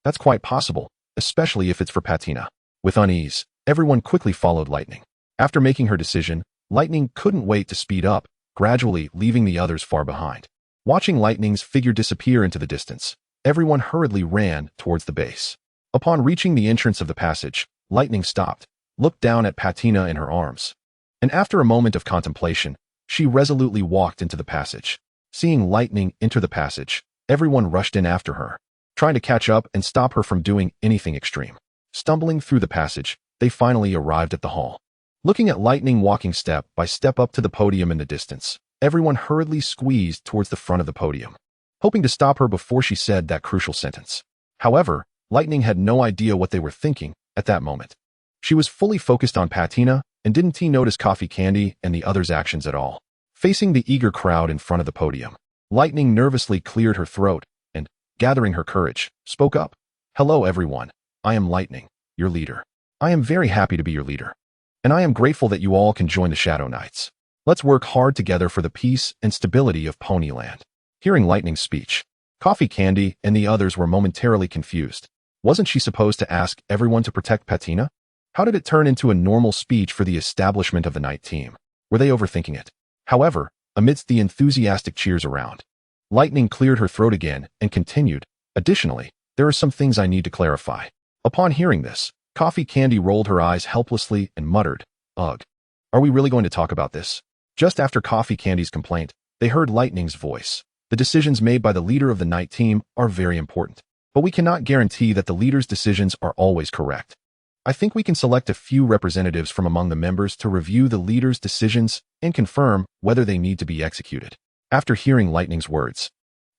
Speaker 1: That's quite possible, especially if it's for Patina. With unease, everyone quickly followed Lightning. After making her decision, Lightning couldn't wait to speed up, gradually leaving the others far behind. Watching Lightning's figure disappear into the distance, everyone hurriedly ran towards the base. Upon reaching the entrance of the passage, Lightning stopped, looked down at Patina in her arms, and after a moment of contemplation, she resolutely walked into the passage. Seeing Lightning enter the passage, everyone rushed in after her, trying to catch up and stop her from doing anything extreme. Stumbling through the passage, they finally arrived at the hall. Looking at Lightning walking step by step up to the podium in the distance, everyone hurriedly squeezed towards the front of the podium, hoping to stop her before she said that crucial sentence. However, Lightning had no idea what they were thinking at that moment. She was fully focused on Patina and didn't notice Coffee Candy and the others' actions at all. Facing the eager crowd in front of the podium, Lightning nervously cleared her throat and, gathering her courage, spoke up. "Hello everyone, I am Lightning, your leader. I am very happy to be your leader. And I am grateful that you all can join the Shadow Knights. Let's work hard together for the peace and stability of Ponyland." Hearing Lightning's speech, Coffee Candy and the others were momentarily confused. Wasn't she supposed to ask everyone to protect Patina? How did it turn into a normal speech for the establishment of the Night Team? Were they overthinking it? However, amidst the enthusiastic cheers around, Lightning cleared her throat again and continued, "Additionally, there are some things I need to clarify." Upon hearing this, Coffee Candy rolled her eyes helplessly and muttered, "Ugh. Are we really going to talk about this?" Just after Coffee Candy's complaint, they heard Lightning's voice. "The decisions made by the leader of the Night Team are very important, but we cannot guarantee that the leader's decisions are always correct. I think we can select a few representatives from among the members to review the leader's decisions and confirm whether they need to be executed." After hearing Lightning's words,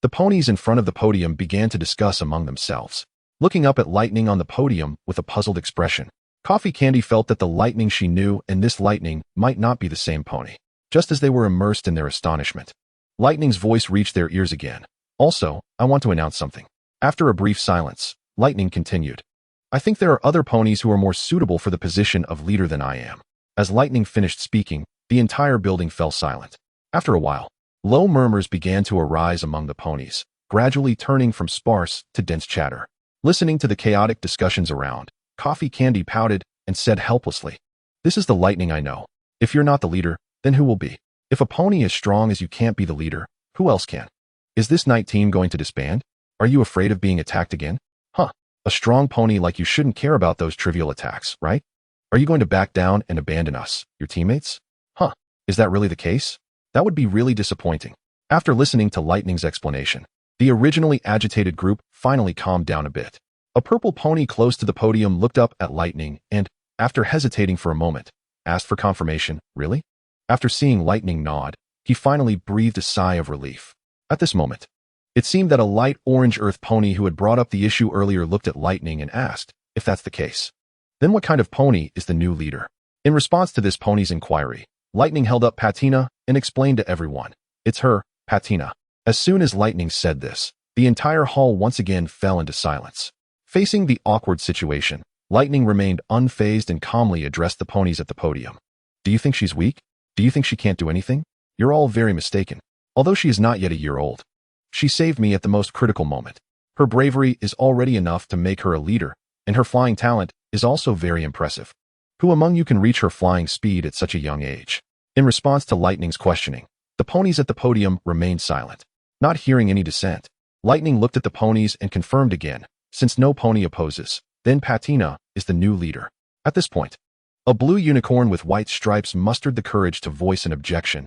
Speaker 1: the ponies in front of the podium began to discuss among themselves. Looking up at Lightning on the podium with a puzzled expression, Coffee Candy felt that the Lightning she knew and this Lightning might not be the same pony. Just as they were immersed in their astonishment, Lightning's voice reached their ears again. "Also, I want to announce something." After a brief silence, Lightning continued, "I think there are other ponies who are more suitable for the position of leader than I am." As Lightning finished speaking, the entire building fell silent. After a while, low murmurs began to arise among the ponies, gradually turning from sparse to dense chatter. Listening to the chaotic discussions around, Coffee Candy pouted and said helplessly, "This is the Lightning I know. If you're not the leader, then who will be? If a pony as strong as you can't be the leader, who else can? Is this Night Team going to disband? Are you afraid of being attacked again? Huh. A strong pony like you shouldn't care about those trivial attacks, right? Are you going to back down and abandon us, your teammates? Huh. Is that really the case? That would be really disappointing." After listening to Lightning's explanation, the originally agitated group finally calmed down a bit. A purple pony close to the podium looked up at Lightning and, after hesitating for a moment, asked for confirmation, "Really?" After seeing Lightning nod, he finally breathed a sigh of relief. At this moment, it seemed that a light orange earth pony who had brought up the issue earlier looked at Lightning and asked, "If that's the case, then what kind of pony is the new leader?" In response to this pony's inquiry, Lightning held up Patina and explained to everyone, "It's her, Patina." As soon as Lightning said this, the entire hall once again fell into silence. Facing the awkward situation, Lightning remained unfazed and calmly addressed the ponies at the podium. "Do you think she's weak? Do you think she can't do anything? You're all very mistaken. Although she is not yet a year old, she saved me at the most critical moment. Her bravery is already enough to make her a leader, and her flying talent is also very impressive. Who among you can reach her flying speed at such a young age?" In response to Lightning's questioning, the ponies at the podium remained silent. Not hearing any dissent, Lightning looked at the ponies and confirmed again, since no pony opposes, then Patina is the new leader. At this point, a blue unicorn with white stripes mustered the courage to voice an objection.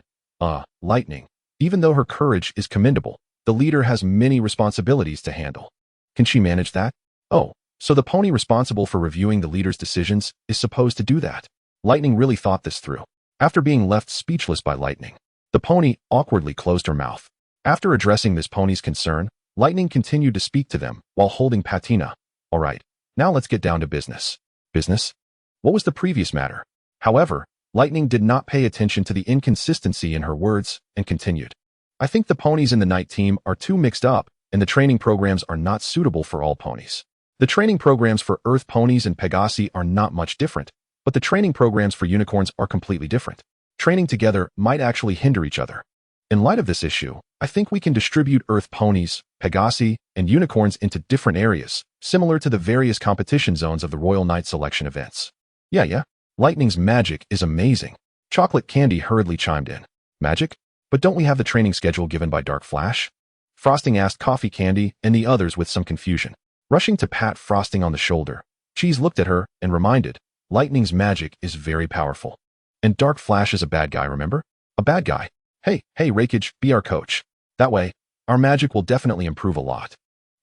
Speaker 1: Lightning, even though her courage is commendable, the leader has many responsibilities to handle. Can she manage that? Oh, so the pony responsible for reviewing the leader's decisions is supposed to do that. Lightning really thought this through. After being left speechless by Lightning, the pony awkwardly closed her mouth. After addressing this pony's concern, Lightning continued to speak to them while holding Patina. "All right, now let's get down to business." Business? What was the previous matter? However, Lightning did not pay attention to the inconsistency in her words and continued. "I think the ponies in the Night Team are too mixed up, and the training programs are not suitable for all ponies. The training programs for Earth ponies and Pegasi are not much different, but the training programs for unicorns are completely different. Training together might actually hinder each other. In light of this issue, I think we can distribute Earth ponies, Pegasi, and unicorns into different areas, similar to the various competition zones of the Royal Knight selection events." Yeah. Lightning's magic is amazing. Chocolate Candy hurriedly chimed in. "Magic? But don't we have the training schedule given by Dark Flash? Frosting asked Coffee Candy and the others with some confusion. Rushing to pat Frosting on the shoulder, Cheese looked at her and reminded, Lightning's magic is very powerful. And Dark Flash is a bad guy, remember? A bad guy. Hey, Rakage, be our coach. That way, our magic will definitely improve a lot.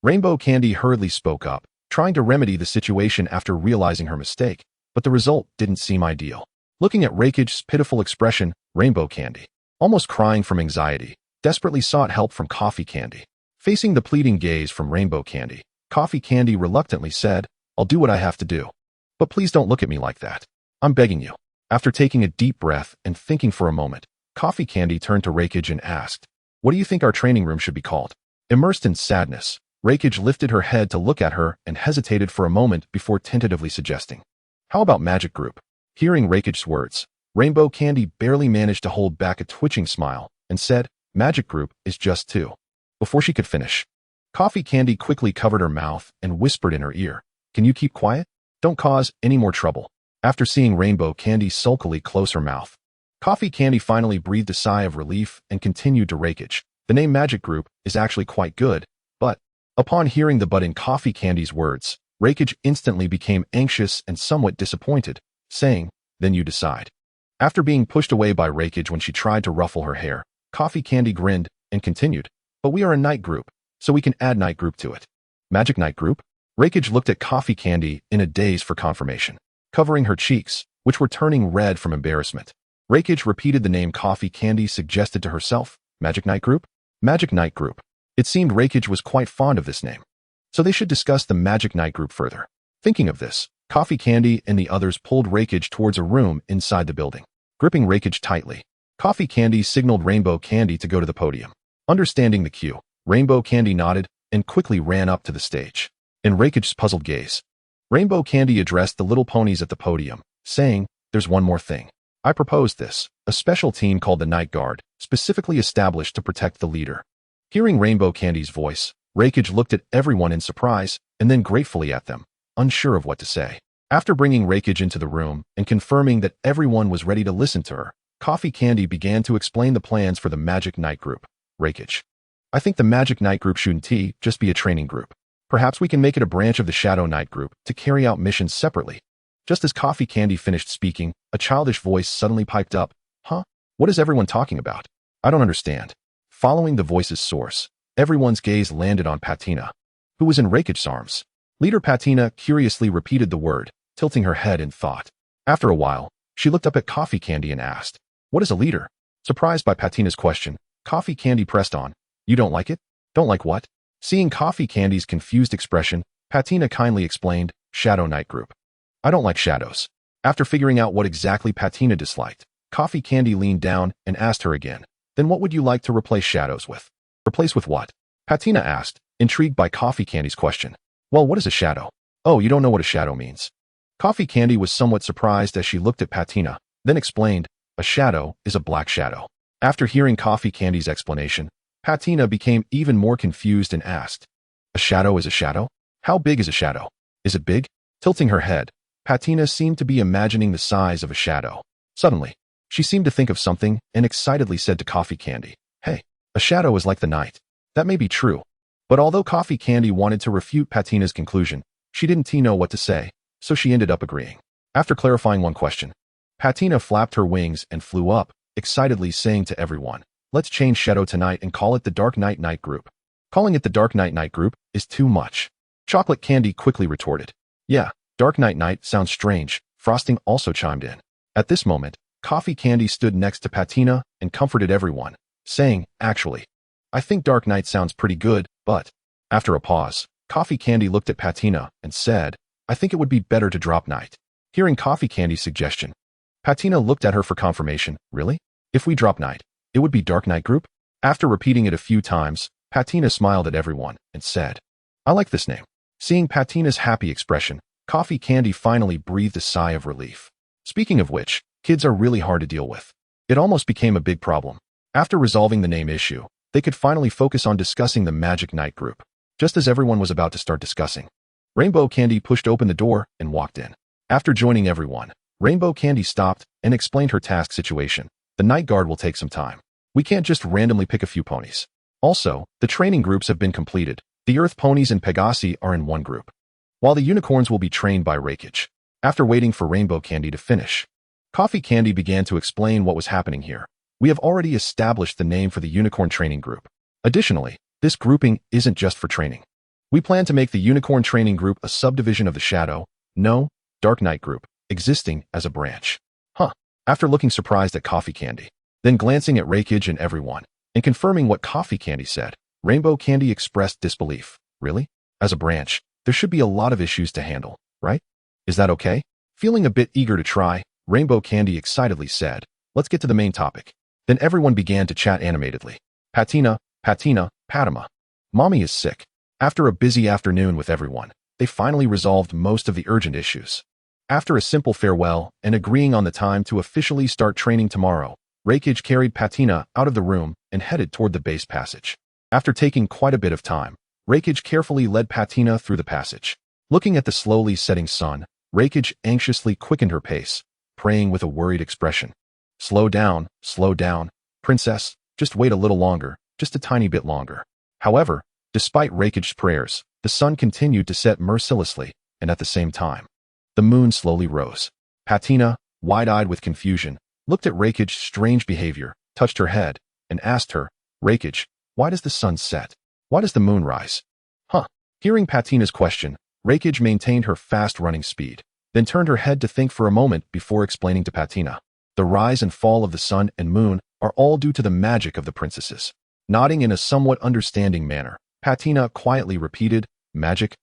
Speaker 1: Rainbow Candy hurriedly spoke up, trying to remedy the situation after realizing her mistake, but the result didn't seem ideal. Looking at Rakage's pitiful expression, Rainbow Candy, almost crying from anxiety, desperately sought help from Coffee Candy. Facing the pleading gaze from Rainbow Candy, Coffee Candy reluctantly said, I'll do what I have to do. But please don't look at me like that. I'm begging you. After taking a deep breath and thinking for a moment, Coffee Candy turned to Rakage and asked, What do you think our training room should be called? Immersed in sadness, Rakage lifted her head to look at her and hesitated for a moment before tentatively suggesting, How about Magic Group? Hearing Rakage's words, Rainbow Candy barely managed to hold back a twitching smile and said, Magic Group is just 2. Before she could finish, Coffee Candy quickly covered her mouth and whispered in her ear, Can you keep quiet? Don't cause any more trouble. After seeing Rainbow Candy sulkily close her mouth, Coffee Candy finally breathed a sigh of relief and continued to Rakage. The name Magic Group is actually quite good, but upon hearing the but in Coffee Candy's words, Rakage instantly became anxious and somewhat disappointed, saying, Then you decide. After being pushed away by Rakage when she tried to ruffle her hair, Coffee Candy grinned and continued, But we are a night group, so we can add night group to it. Magic night group? Rakage looked at Coffee Candy in a daze for confirmation, covering her cheeks, which were turning red from embarrassment. Rakage repeated the name Coffee Candy suggested to herself, Magic Night Group? Magic Night Group. It seemed Rakage was quite fond of this name, so they should discuss the Magic Night Group further. Thinking of this, Coffee Candy and the others pulled Rakage towards a room inside the building. Gripping Rakage tightly, Coffee Candy signaled Rainbow Candy to go to the podium. Understanding the cue, Rainbow Candy nodded and quickly ran up to the stage. In Rakage's puzzled gaze, Rainbow Candy addressed the little ponies at the podium, saying, There's one more thing. I proposed this, a special team called the Night Guard, specifically established to protect the leader. Hearing Rainbow Candy's voice, Rakage looked at everyone in surprise and then gratefully at them, unsure of what to say. After bringing Rakage into the room and confirming that everyone was ready to listen to her, Coffee Candy began to explain the plans for the Magic Night Group. Rakage, I think the Magic Night Group shouldn't just be a training group. Perhaps we can make it a branch of the Shadow Night Group to carry out missions separately. Just as Coffee Candy finished speaking, a childish voice suddenly piped up, Huh? What is everyone talking about? I don't understand. Following the voice's source, everyone's gaze landed on Patina, who was in Rakage's arms. Leader Patina curiously repeated the word, tilting her head in thought. After a while, she looked up at Coffee Candy and asked, What is a leader? Surprised by Patina's question, Coffee Candy pressed on, You don't like it? Don't like what? Seeing Coffee Candy's confused expression, Patina kindly explained, Shadow Night Group. I don't like shadows. After figuring out what exactly Patina disliked, Coffee Candy leaned down and asked her again, Then what would you like to replace shadows with? Replace with what? Patina asked, intrigued by Coffee Candy's question. Well, what is a shadow? Oh, you don't know what a shadow means. Coffee Candy was somewhat surprised as she looked at Patina, then explained, A shadow is a black shadow. After hearing Coffee Candy's explanation, Patina became even more confused and asked, A shadow is a shadow? How big is a shadow? Is it big? Tilting her head, Patina seemed to be imagining the size of a shadow. Suddenly, she seemed to think of something and excitedly said to Coffee Candy, Hey, a shadow is like the night. That may be true. But although Coffee Candy wanted to refute Patina's conclusion, she didn't know what to say, so she ended up agreeing. After clarifying one question, Patina flapped her wings and flew up, excitedly saying to everyone, Let's change Shadow tonight and call it the Dark Night Night Group. Calling it the Dark Night Night Group is too much. Chocolate Candy quickly retorted. Yeah, Dark Night Night sounds strange. Frosting also chimed in. At this moment, Coffee Candy stood next to Patina and comforted everyone, saying, Actually, I think Dark Night sounds pretty good, but... After a pause, Coffee Candy looked at Patina and said, I think it would be better to drop Night. Hearing Coffee Candy's suggestion, Patina looked at her for confirmation. Really? If we drop Night, it would be Dark Night Group? After repeating it a few times, Patina smiled at everyone and said, I like this name. Seeing Patina's happy expression, Coffee Candy finally breathed a sigh of relief. Speaking of which, kids are really hard to deal with. It almost became a big problem. After resolving the name issue, they could finally focus on discussing the Magic Night Group. Just as everyone was about to start discussing, Rainbow Candy pushed open the door and walked in. After joining everyone, Rainbow Candy stopped and explained her task situation. The Night Guard will take some time. We can't just randomly pick a few ponies. Also, the training groups have been completed. The Earth ponies and Pegasi are in one group, while the unicorns will be trained by Rakage. After waiting for Rainbow Candy to finish, Coffee Candy began to explain what was happening here. We have already established the name for the unicorn training group. Additionally, this grouping isn't just for training. We plan to make the unicorn training group a subdivision of the Shadow, No, Dark Knight group, existing as a branch. After looking surprised at Coffee Candy, then glancing at Rakage and everyone, and confirming what Coffee Candy said, Rainbow Candy expressed disbelief. Really? As a branch, there should be a lot of issues to handle, right? Is that okay? Feeling a bit eager to try, Rainbow Candy excitedly said, let's get to the main topic. Then everyone began to chat animatedly. Patina, Patama. Mommy is sick. After a busy afternoon with everyone, they finally resolved most of the urgent issues. After a simple farewell and agreeing on the time to officially start training tomorrow, Rakage carried Patina out of the room and headed toward the base passage. After taking quite a bit of time, Rakage carefully led Patina through the passage. Looking at the slowly setting sun, Rakage anxiously quickened her pace, praying with a worried expression. Slow down, princess, just wait a little longer, just a tiny bit longer. However, despite Rakage's prayers, the sun continued to set mercilessly, and at the same time, the moon slowly rose. Patina, wide-eyed with confusion, looked at Rakage's strange behavior, touched her head, and asked her, Rakage, why does the sun set? Why does the moon rise? Hearing Patina's question, Rakage maintained her fast-running speed, then turned her head to think for a moment before explaining to Patina. The rise and fall of the sun and moon are all due to the magic of the princesses. Nodding in a somewhat understanding manner, Patina quietly repeated, magic?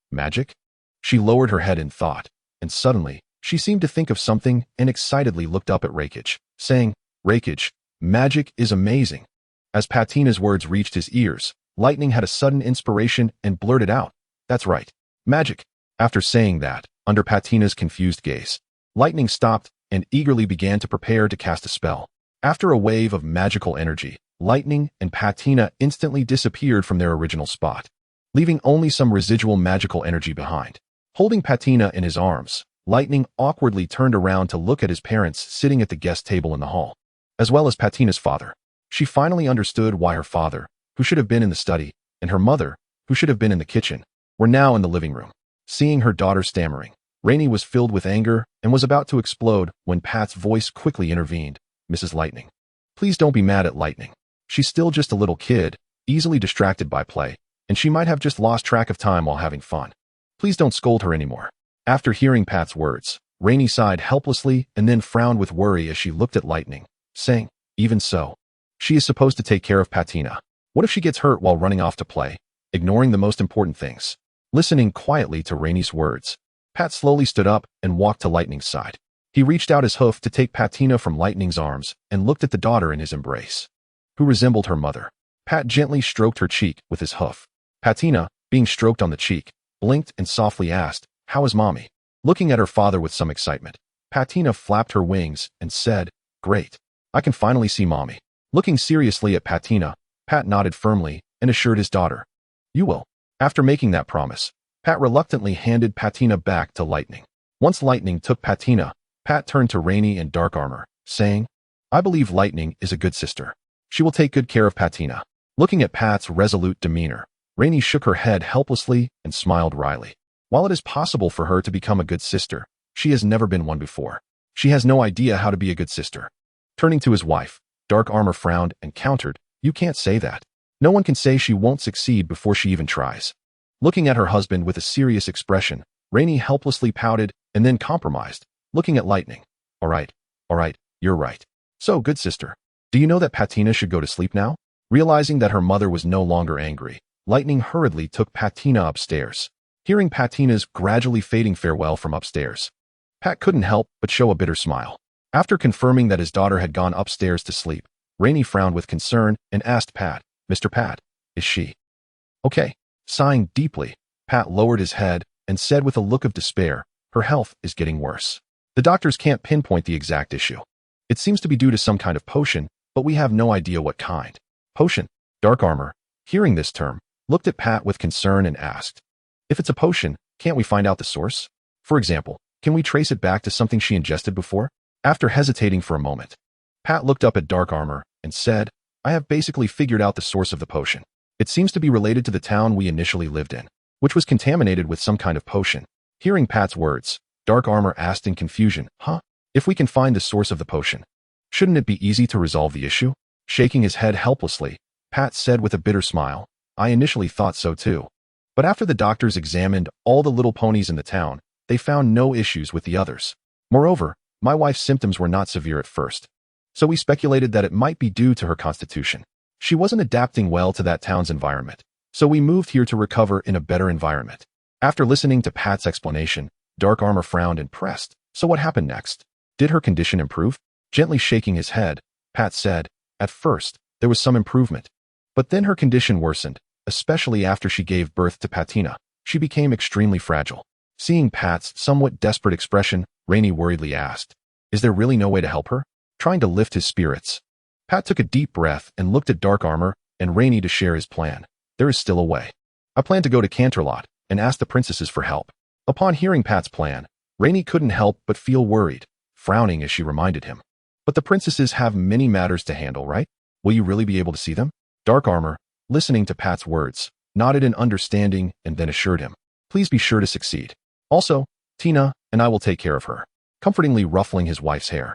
Speaker 1: She lowered her head in thought, and suddenly, she seemed to think of something and excitedly looked up at Rakage, saying, Rakage, magic is amazing. As Patina's words reached his ears, Lightning had a sudden inspiration and blurted out, that's right, magic. After saying that, under Patina's confused gaze, Lightning stopped and eagerly began to prepare to cast a spell. After a wave of magical energy, Lightning and Patina instantly disappeared from their original spot, leaving only some residual magical energy behind. Holding Patina in his arms, Lightning awkwardly turned around to look at his parents sitting at the guest table in the hall, as well as Patina's father. She finally understood why her father, who should have been in the study, and her mother, who should have been in the kitchen, were now in the living room. Seeing her daughter stammering, Rainy was filled with anger and was about to explode when Pat's voice quickly intervened. Mrs. Lightning, please don't be mad at Lightning. She's still just a little kid, easily distracted by play, and she might have just lost track of time while having fun. Please don't scold her anymore. After hearing Pat's words, Rainy sighed helplessly and then frowned with worry as she looked at Lightning, saying, even so, she is supposed to take care of Patina. What if she gets hurt while running off to play, ignoring the most important things? Listening quietly to Rainy's words, Pat slowly stood up and walked to Lightning's side. He reached out his hoof to take Patina from Lightning's arms and looked at the daughter in his embrace, who resembled her mother. Pat gently stroked her cheek with his hoof. Patina, being stroked on the cheek, blinked and softly asked, how is mommy? Looking at her father with some excitement, Patina flapped her wings and said, great. I can finally see mommy. Looking seriously at Patina, Pat nodded firmly and assured his daughter, you will. After making that promise, Pat reluctantly handed Patina back to Lightning. Once Lightning took Patina, Pat turned to Rainy and Dark Armor, saying, I believe Lightning is a good sister. She will take good care of Patina. Looking at Pat's resolute demeanor, Rainy shook her head helplessly and smiled wryly. While it is possible for her to become a good sister, she has never been one before. She has no idea how to be a good sister. Turning to his wife, Dark Armor frowned and countered, you can't say that. No one can say she won't succeed before she even tries. Looking at her husband with a serious expression, Rainy helplessly pouted and then compromised, looking at Lightning. All right, you're right. So, good sister, do you know that Patina should go to sleep now? Realizing that her mother was no longer angry, Lightning hurriedly took Patina upstairs. Hearing Patina's gradually fading farewell from upstairs, Pat couldn't help but show a bitter smile. After confirming that his daughter had gone upstairs to sleep, Rainy frowned with concern and asked Pat, Mr. Pat, is she okay? Sighing deeply, Pat lowered his head and said with a look of despair, her health is getting worse. The doctors can't pinpoint the exact issue. It seems to be due to some kind of potion, but we have no idea what kind. Potion? Dark Armor, hearing this term, looked at Pat with concern and asked, if it's a potion, can't we find out the source? For example, can we trace it back to something she ingested before? After hesitating for a moment, Pat looked up at Dark Armor and said, I have basically figured out the source of the potion. It seems to be related to the town we initially lived in, which was contaminated with some kind of potion. Hearing Pat's words, Dark Armor asked in confusion, huh? If we can find the source of the potion, shouldn't it be easy to resolve the issue? Shaking his head helplessly, Pat said with a bitter smile, I initially thought so too. But after the doctors examined all the little ponies in the town, they found no issues with the others. Moreover, my wife's symptoms were not severe at first, so we speculated that it might be due to her constitution. She wasn't adapting well to that town's environment, so we moved here to recover in a better environment. After listening to Pat's explanation, Dark Armor frowned and pressed. So what happened next? Did her condition improve? Gently shaking his head, Pat said, at first, there was some improvement. But then her condition worsened, especially after she gave birth to Patina. She became extremely fragile. Seeing Pat's somewhat desperate expression, Rainey worriedly asked, is there really no way to help her? Trying to lift his spirits. Pat took a deep breath and looked at Dark Armor and Rainey to share his plan. There is still a way. I plan to go to Canterlot and ask the princesses for help. Upon hearing Pat's plan, Rainey couldn't help but feel worried, frowning as she reminded him. But the princesses have many matters to handle, right? Will you really be able to see them? Dark Armor, listening to Pat's words, nodded in understanding and then assured him, please be sure to succeed. Also, Tina and I will take care of her, comfortingly ruffling his wife's hair.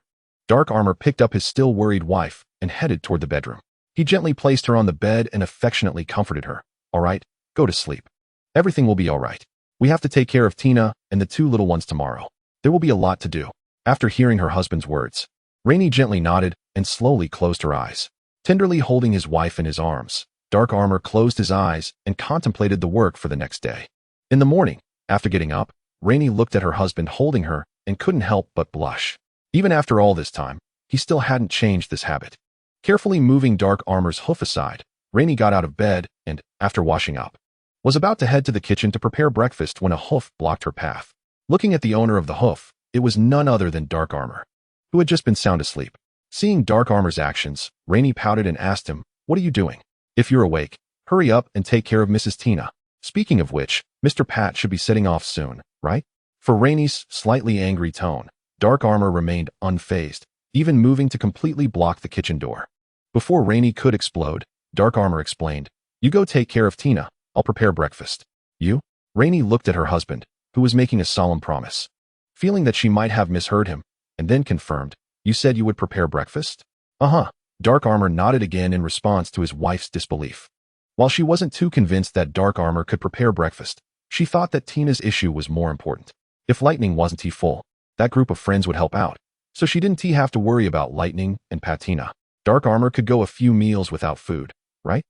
Speaker 1: Dark Armor picked up his still worried wife and headed toward the bedroom. He gently placed her on the bed and affectionately comforted her. All right, go to sleep. Everything will be all right. We have to take care of Tina and the two little ones tomorrow. There will be a lot to do. After hearing her husband's words, Rainey gently nodded and slowly closed her eyes. Tenderly holding his wife in his arms, Dark Armor closed his eyes and contemplated the work for the next day. In the morning, after getting up, Rainey looked at her husband holding her and couldn't help but blush. Even after all this time, he still hadn't changed this habit. Carefully moving Dark Armor's hoof aside, Rainey got out of bed and, after washing up, was about to head to the kitchen to prepare breakfast when a hoof blocked her path. Looking at the owner of the hoof, it was none other than Dark Armor, who had just been sound asleep. Seeing Dark Armor's actions, Rainey pouted and asked him, what are you doing? If you're awake, hurry up and take care of Mrs. Tina. Speaking of which, Mr. Pat should be setting off soon, right? For Rainey's slightly angry tone, Dark Armor remained unfazed, even moving to completely block the kitchen door. Before Rainey could explode, Dark Armor explained, you go take care of Tina, I'll prepare breakfast. You? Rainey looked at her husband, who was making a solemn promise. Feeling that she might have misheard him, and then confirmed, you said you would prepare breakfast? Uh-huh. Dark Armor nodded again in response to his wife's disbelief. While she wasn't too convinced that Dark Armor could prepare breakfast, she thought that Tina's issue was more important. If Lightning wasn't full, that group of friends would help out, so she didn't have to worry about Lightning and Patina. Dark Armor could go a few meals without food, right?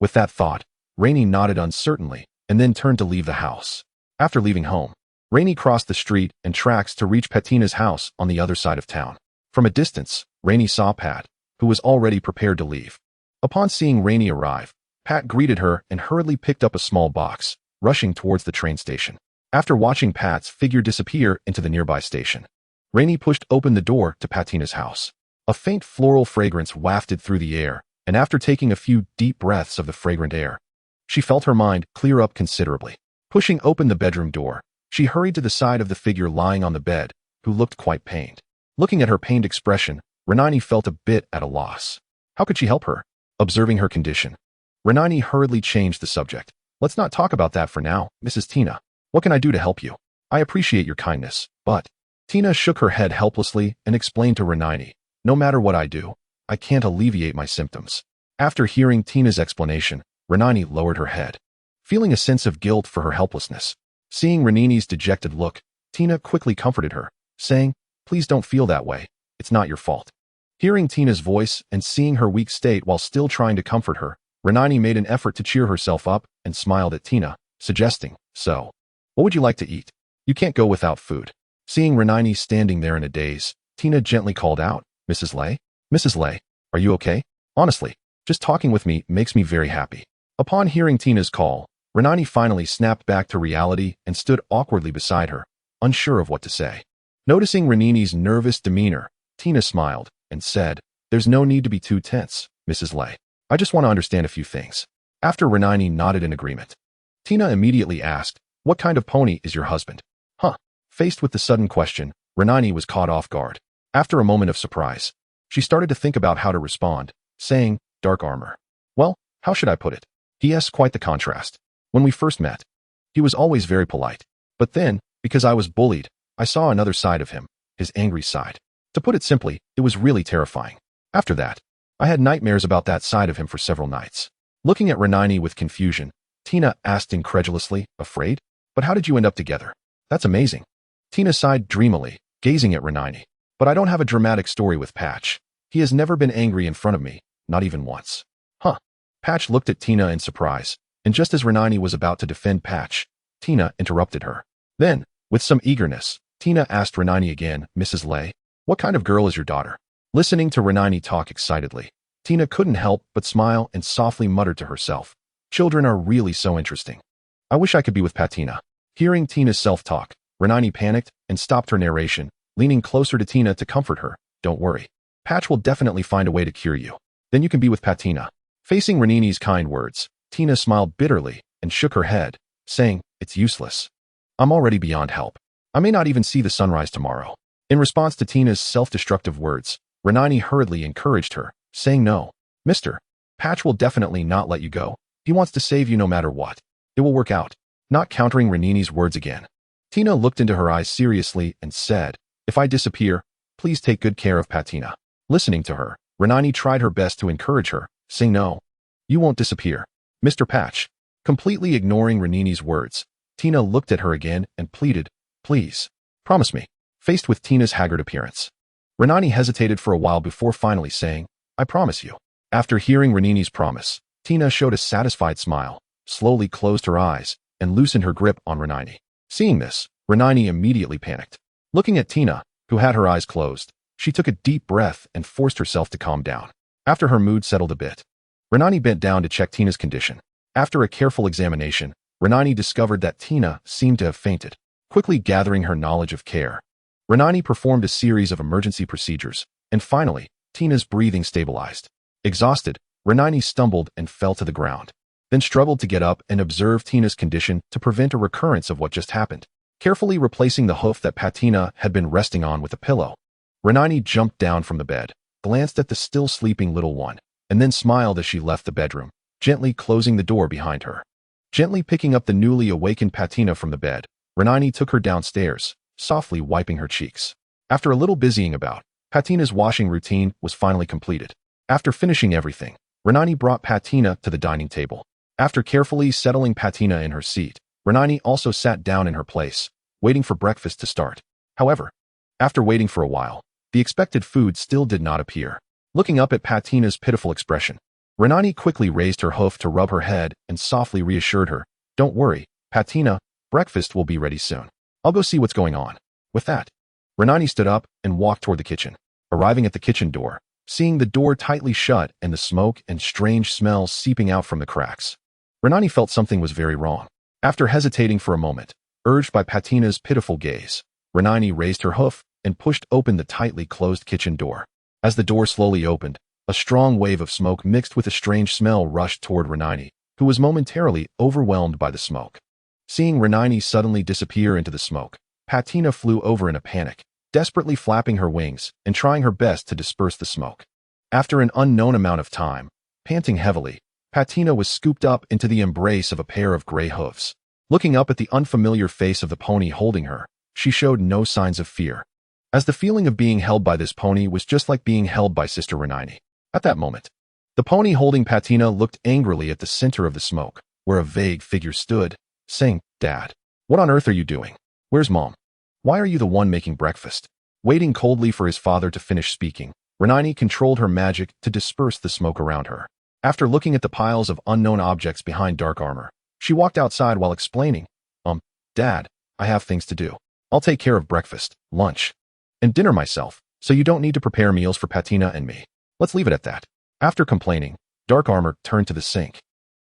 Speaker 1: With that thought, Rainey nodded uncertainly and then turned to leave the house. After leaving home, Rainey crossed the street and tracks to reach Patina's house on the other side of town. From a distance, Rainey saw Pat, who was already prepared to leave. Upon seeing Rainey arrive, Pat greeted her and hurriedly picked up a small box, rushing towards the train station. After watching Pat's figure disappear into the nearby station, Rainey pushed open the door to Patina's house. A faint floral fragrance wafted through the air, and after taking a few deep breaths of the fragrant air, she felt her mind clear up considerably. Pushing open the bedroom door, she hurried to the side of the figure lying on the bed, who looked quite pained. Looking at her pained expression, Renani felt a bit at a loss. How could she help her? Observing her condition, Renani hurriedly changed the subject. Let's not talk about that for now, Mrs. Tina. What can I do to help you? I appreciate your kindness, but... Tina shook her head helplessly and explained to Renani, no matter what I do, I can't alleviate my symptoms. After hearing Tina's explanation, Renani lowered her head, feeling a sense of guilt for her helplessness. Seeing Renani's dejected look, Tina quickly comforted her, saying, please don't feel that way. It's not your fault. Hearing Tina's voice and seeing her weak state while still trying to comfort her, Renani made an effort to cheer herself up and smiled at Tina, suggesting, so, what would you like to eat? You can't go without food. Seeing Renani standing there in a daze, Tina gently called out, Mrs. Lay? Mrs. Lay, are you okay? Honestly, just talking with me makes me very happy. Upon hearing Tina's call, Renani finally snapped back to reality and stood awkwardly beside her, unsure of what to say. Noticing Renani's nervous demeanor, Tina smiled and said, there's no need to be too tense, Mrs. Lay. I just want to understand a few things. After Renani nodded in agreement, Tina immediately asked, what kind of pony is your husband? Huh. Faced with the sudden question, Renani was caught off guard. After a moment of surprise, she started to think about how to respond, saying, dark armor. Well, how should I put it? He has quite the contrast. When we first met, he was always very polite. But then, because I was bullied, I saw another side of him, his angry side. To put it simply, it was really terrifying. After that, I had nightmares about that side of him for several nights. Looking at Renani with confusion, Tina asked incredulously, afraid? But how did you end up together? That's amazing. Tina sighed dreamily, gazing at Renani. But I don't have a dramatic story with Patch. He has never been angry in front of me, not even once. Huh. Patch looked at Tina in surprise, and just as Renani was about to defend Patch, Tina interrupted her. Then, with some eagerness, Tina asked Renani again, Mrs. Lay, what kind of girl is your daughter? Listening to Renani talk excitedly, Tina couldn't help but smile and softly muttered to herself, children are really so interesting. I wish I could be with Patina. Hearing Tina's self-talk, Renani panicked and stopped her narration, leaning closer to Tina to comfort her. Don't worry. Patch will definitely find a way to cure you. Then you can be with Patina. Facing Renani's kind words, Tina smiled bitterly and shook her head, saying, it's useless. I'm already beyond help. I may not even see the sunrise tomorrow. In response to Tina's self-destructive words, Renani hurriedly encouraged her, saying no. Mister, Patch will definitely not let you go. He wants to save you no matter what. It will work out. Not countering Renani's words again. Tina looked into her eyes seriously and said, if I disappear, please take good care of Patina. Listening to her, Renani tried her best to encourage her, saying no. You won't disappear. Mr. Patch. Completely ignoring Renani's words, Tina looked at her again and pleaded, please, promise me. Faced with Tina's haggard appearance, Renani hesitated for a while before finally saying, I promise you. After hearing Renani's promise, Tina showed a satisfied smile, slowly closed her eyes, and loosened her grip on Renani. Seeing this, Renani immediately panicked. Looking at Tina, who had her eyes closed, she took a deep breath and forced herself to calm down. After her mood settled a bit, Renani bent down to check Tina's condition. After a careful examination, Renani discovered that Tina seemed to have fainted. Quickly gathering her knowledge of care, Renani performed a series of emergency procedures, and finally, Tina's breathing stabilized. Exhausted, Renani stumbled and fell to the ground, then struggled to get up and observe Tina's condition to prevent a recurrence of what just happened. Carefully replacing the hoof that Patina had been resting on with a pillow, Renani jumped down from the bed, glanced at the still sleeping little one, and then smiled as she left the bedroom, gently closing the door behind her. Gently picking up the newly awakened Patina from the bed, Renani took her downstairs, softly wiping her cheeks. After a little busying about, Patina's washing routine was finally completed. After finishing everything, Renani brought Patina to the dining table. After carefully settling Patina in her seat, Renani also sat down in her place, waiting for breakfast to start. However, after waiting for a while, the expected food still did not appear. Looking up at Patina's pitiful expression, Renani quickly raised her hoof to rub her head and softly reassured her, don't worry, Patina, breakfast will be ready soon. I'll go see what's going on. With that, Renani stood up and walked toward the kitchen. Arriving at the kitchen door, seeing the door tightly shut and the smoke and strange smells seeping out from the cracks, Renani felt something was very wrong. After hesitating for a moment, urged by Patina's pitiful gaze, Renani raised her hoof and pushed open the tightly closed kitchen door. As the door slowly opened, a strong wave of smoke mixed with a strange smell rushed toward Renani, who was momentarily overwhelmed by the smoke. Seeing Renani suddenly disappear into the smoke, Patina flew over in a panic, desperately flapping her wings and trying her best to disperse the smoke. After an unknown amount of time, panting heavily, Patina was scooped up into the embrace of a pair of gray hooves. Looking up at the unfamiliar face of the pony holding her, she showed no signs of fear, as the feeling of being held by this pony was just like being held by Sister Renani. At that moment, the pony holding Patina looked angrily at the center of the smoke, where a vague figure stood, saying, Dad, what on earth are you doing? Where's Mom? Why are you the one making breakfast? Waiting coldly for his father to finish speaking, Renani controlled her magic to disperse the smoke around her. After looking at the piles of unknown objects behind dark armor, she walked outside while explaining, Dad, I have things to do. I'll take care of breakfast, lunch, and dinner myself, so you don't need to prepare meals for Patina and me. Let's leave it at that. After complaining, Dark Armor turned to the sink,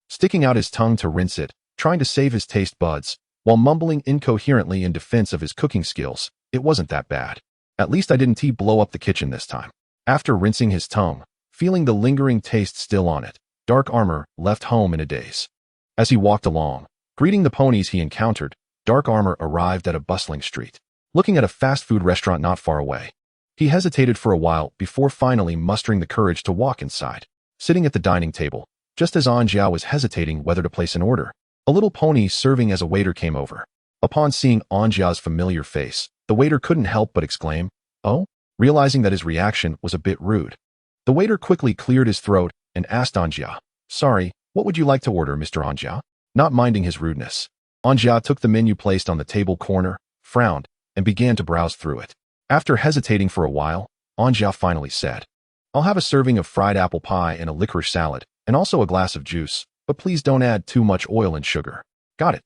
Speaker 1: sticking out his tongue to rinse it, trying to save his taste buds, while mumbling incoherently in defense of his cooking skills. It wasn't that bad. At least I didn't blow up the kitchen this time. After rinsing his tongue, feeling the lingering taste still on it, Dark Armor left home in a daze. As he walked along, greeting the ponies he encountered, Dark Armor arrived at a bustling street. Looking at a fast food restaurant not far away, he hesitated for a while before finally mustering the courage to walk inside. sitting at the dining table, just as Anjia was hesitating whether to place an order. A little pony serving as a waiter came over. Upon seeing Anjia's familiar face, the waiter couldn't help but exclaim, "Oh?" realizing that his reaction was a bit rude. The waiter quickly cleared his throat and asked Anjia, "Sorry, what would you like to order, Mr. Anjia?" Not minding his rudeness, Anjia took the menu placed on the table corner, frowned, and began to browse through it. After hesitating for a while, Anjia finally said, "I'll have a serving of fried apple pie and a licorice salad, and also a glass of juice, but please don't add too much oil and sugar." "Got it."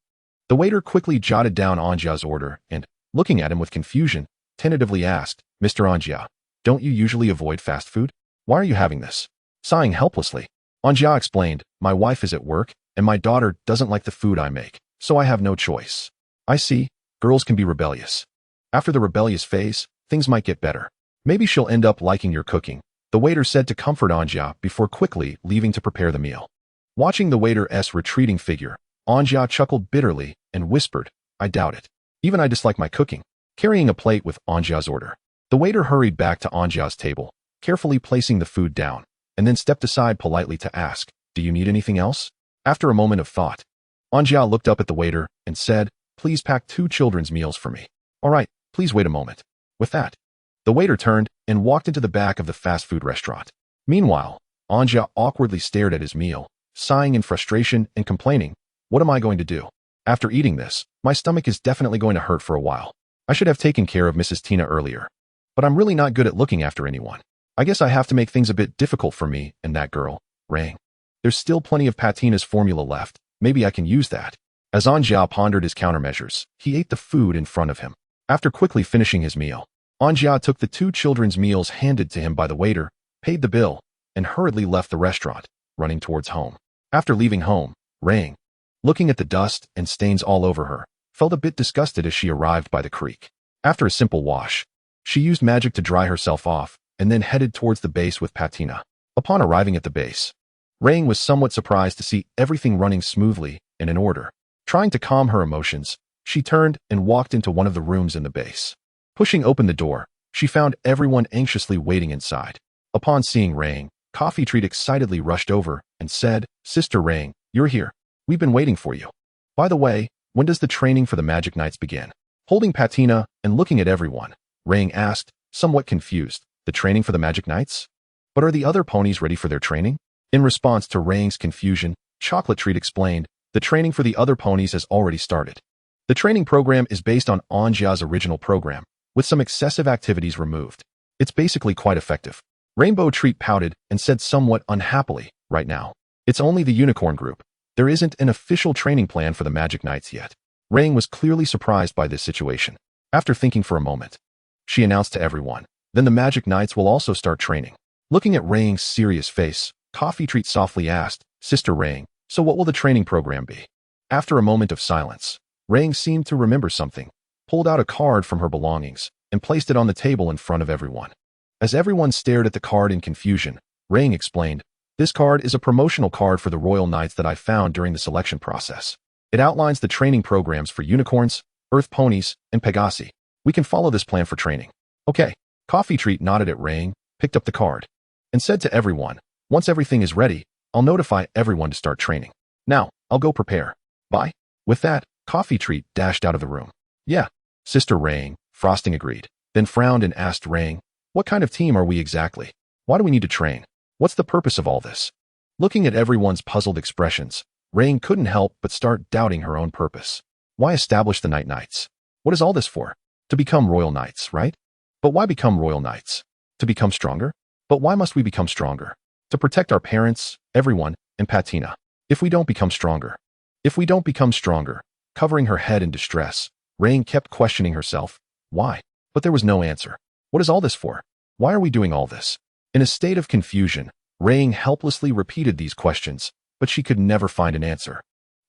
Speaker 1: The waiter quickly jotted down Anjia's order and, looking at him with confusion, tentatively asked, "Mr. Anjia, don't you usually avoid fast food? Why are you having this?" Sighing helplessly, Anjia explained, "My wife is at work, and my daughter doesn't like the food I make, so I have no choice." "I see. Girls can be rebellious. After the rebellious phase, things might get better. Maybe she'll end up liking your cooking," the waiter said to comfort Anjia before quickly leaving to prepare the meal. Watching the waiter's retreating figure, Anjia chuckled bitterly and whispered, "I doubt it. Even I dislike my cooking." Carrying a plate with Anjia's order, the waiter hurried back to Anjia's table, carefully placing the food down, and then stepped aside politely to ask, "Do you need anything else?" After a moment of thought, Anjia looked up at the waiter and said, "Please pack 2 children's meals for me." "All right, please wait a moment." With that, the waiter turned and walked into the back of the fast food restaurant. Meanwhile, Anjia awkwardly stared at his meal, sighing in frustration and complaining, "What am I going to do? After eating this, my stomach is definitely going to hurt for a while. I should have taken care of Mrs. Tina earlier. But I'm really not good at looking after anyone. I guess I have to make things a bit difficult for me and that girl, Rang. There's still plenty of Patina's formula left. Maybe I can use that." As Anjia pondered his countermeasures, he ate the food in front of him. After quickly finishing his meal, Anjia took the 2 children's meals handed to him by the waiter, paid the bill, and hurriedly left the restaurant, running towards home. After leaving home, Rang, looking at the dust and stains all over her, felt a bit disgusted as she arrived by the creek. After a simple wash, she used magic to dry herself off and then headed towards the base with Patina. Upon arriving at the base, Rang was somewhat surprised to see everything running smoothly and in order. Trying to calm her emotions, she turned and walked into one of the rooms in the base. Pushing open the door, she found everyone anxiously waiting inside. Upon seeing Rang, Coffee Treat excitedly rushed over and said, "Sister Rang, you're here. We've been waiting for you. By the way, when does the training for the Magic Knights begin?" Holding Patina and looking at everyone, Rang asked, somewhat confused, "The training for the Magic Knights? But are the other ponies ready for their training?" In response to Rang's confusion, Chocolate Treat explained, "The training for the other ponies has already started. The training program is based on Anjia's original program, with some excessive activities removed. It's basically quite effective." Rainbow Treat pouted and said somewhat unhappily, "Right now, it's only the Unicorn Group. There isn't an official training plan for the Magic Knights yet." Rang was clearly surprised by this situation. After thinking for a moment, she announced to everyone, "Then the Magic Knights will also start training." Looking at Rang's serious face, Coffee Treat softly asked, "Sister Rang, so what will the training program be?" After a moment of silence, Rang seemed to remember something, pulled out a card from her belongings, and placed it on the table in front of everyone. As everyone stared at the card in confusion, Rang explained, "This card is a promotional card for the Royal Knights that I found during the selection process. It outlines the training programs for unicorns, earth ponies, and Pegasi. We can follow this plan for training." "Okay." Coffee Treat nodded at Rang, picked up the card, and said to everyone, "Once everything is ready, I'll notify everyone to start training. Now, I'll go prepare. Bye." With that, Coffee Treat dashed out of the room. "Yeah, Sister Rang," Frosting agreed, then frowned and asked Rang, "What kind of team are we exactly? Why do we need to train? What's the purpose of all this?" Looking at everyone's puzzled expressions, Rang couldn't help but start doubting her own purpose. Why establish the Night Knights? What is all this for? To become Royal Knights, right? But why become Royal Knights? To become stronger? But why must we become stronger? To protect our parents, everyone, and Patina. If we don't become stronger. Covering her head in distress, Rang kept questioning herself. Why? But there was no answer. What is all this for? Why are we doing all this? In a state of confusion, Rang helplessly repeated these questions, but she could never find an answer.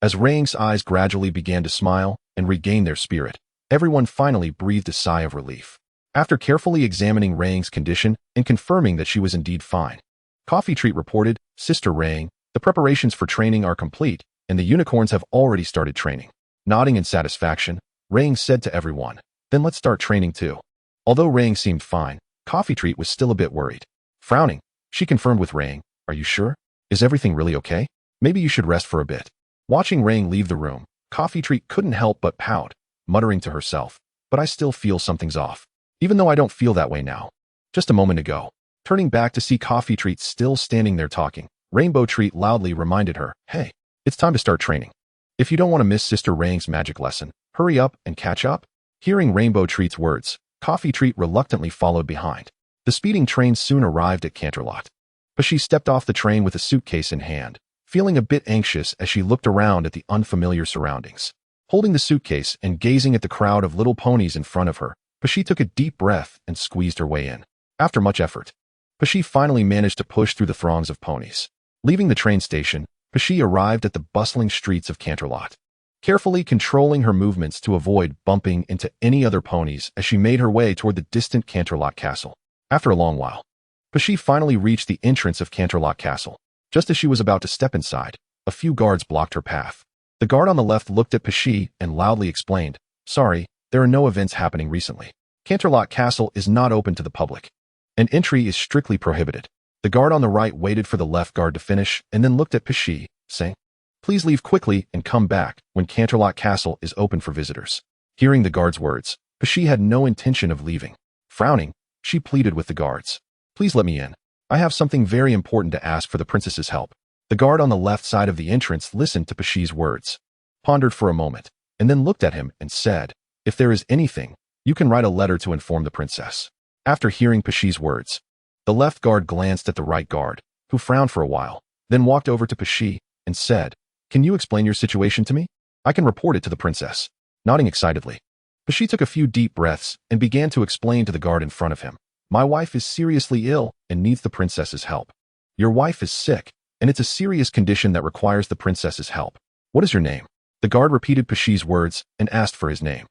Speaker 1: As Rang's eyes gradually began to smile and regain their spirit, everyone finally breathed a sigh of relief. After carefully examining Rang's condition and confirming that she was indeed fine, Coffee Treat reported, "Sister Rang, the preparations for training are complete, and the unicorns have already started training." Nodding in satisfaction, Rang said to everyone, "Then let's start training too." Although Rang seemed fine, Coffee Treat was still a bit worried. Frowning, she confirmed with Rang, Are you sure? Is everything really okay? Maybe you should rest for a bit. Watching Rain leave the room, Coffee Treat couldn't help but pout, muttering to herself, but I still feel something's off. Even though I don't feel that way now. Just a moment ago. Turning back to see Coffee Treat still standing there talking, Rainbow Treat loudly reminded her, hey, it's time to start training. If you don't want to miss Sister Rang's magic lesson, hurry up and catch up. Hearing Rainbow Treat's words, Coffee Treat reluctantly followed behind. The speeding train soon arrived at Canterlot. But she stepped off the train with a suitcase in hand, feeling a bit anxious as she looked around at the unfamiliar surroundings. Holding the suitcase and gazing at the crowd of little ponies in front of her, Pashi took a deep breath and squeezed her way in. After much effort, Pashi finally managed to push through the throngs of ponies. Leaving the train station, Pashi arrived at the bustling streets of Canterlot, carefully controlling her movements to avoid bumping into any other ponies as she made her way toward the distant Canterlot Castle. After a long while, Pashi finally reached the entrance of Canterlot Castle. Just as she was about to step inside, a few guards blocked her path. The guard on the left looked at Pashi and loudly explained, sorry, there are no events happening recently. Canterlot Castle is not open to the public, and entry is strictly prohibited. The guard on the right waited for the left guard to finish and then looked at Pashi, saying, please leave quickly and come back when Canterlot Castle is open for visitors. Hearing the guard's words, Pashi had no intention of leaving. Frowning, she pleaded with the guards. Please let me in. I have something very important to ask for the princess's help. The guard on the left side of the entrance listened to Pashi's words, pondered for a moment, and then looked at him and said, if there is anything, you can write a letter to inform the princess. After hearing Pashi's words, the left guard glanced at the right guard, who frowned for a while, then walked over to Pashi and said, can you explain your situation to me? I can report it to the princess. Nodding excitedly, Pashi took a few deep breaths and began to explain to the guard in front of him. My wife is seriously ill and needs the princess's help. Your wife is sick, and it's a serious condition that requires the princess's help. What is your name? The guard repeated Pashi's words and asked for his name.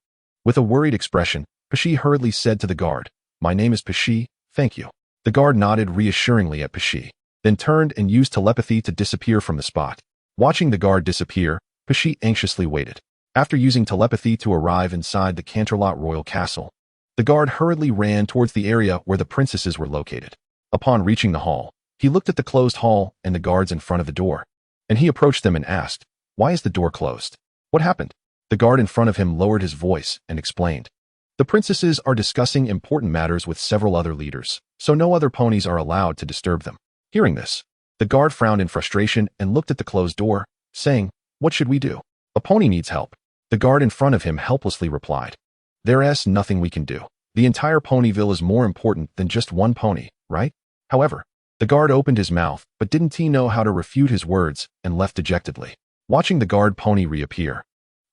Speaker 1: With a worried expression, Pashi hurriedly said to the guard, my name is Pashi, thank you. The guard nodded reassuringly at Pashi, then turned and used telepathy to disappear from the spot. Watching the guard disappear, Pashi anxiously waited. After using telepathy to arrive inside the Canterlot Royal Castle, the guard hurriedly ran towards the area where the princesses were located. Upon reaching the hall, he looked at the closed hall and the guards in front of the door, and he approached them and asked, why is the door closed? What happened? The guard in front of him lowered his voice and explained, the princesses are discussing important matters with several other leaders, so no other ponies are allowed to disturb them. Hearing this, the guard frowned in frustration and looked at the closed door, saying, what should we do? A pony needs help. The guard in front of him helplessly replied, there's nothing we can do. The entire Ponyville is more important than just one pony, right? However, the guard opened his mouth, but didn't he know how to refute his words and left dejectedly. Watching the guard pony reappear,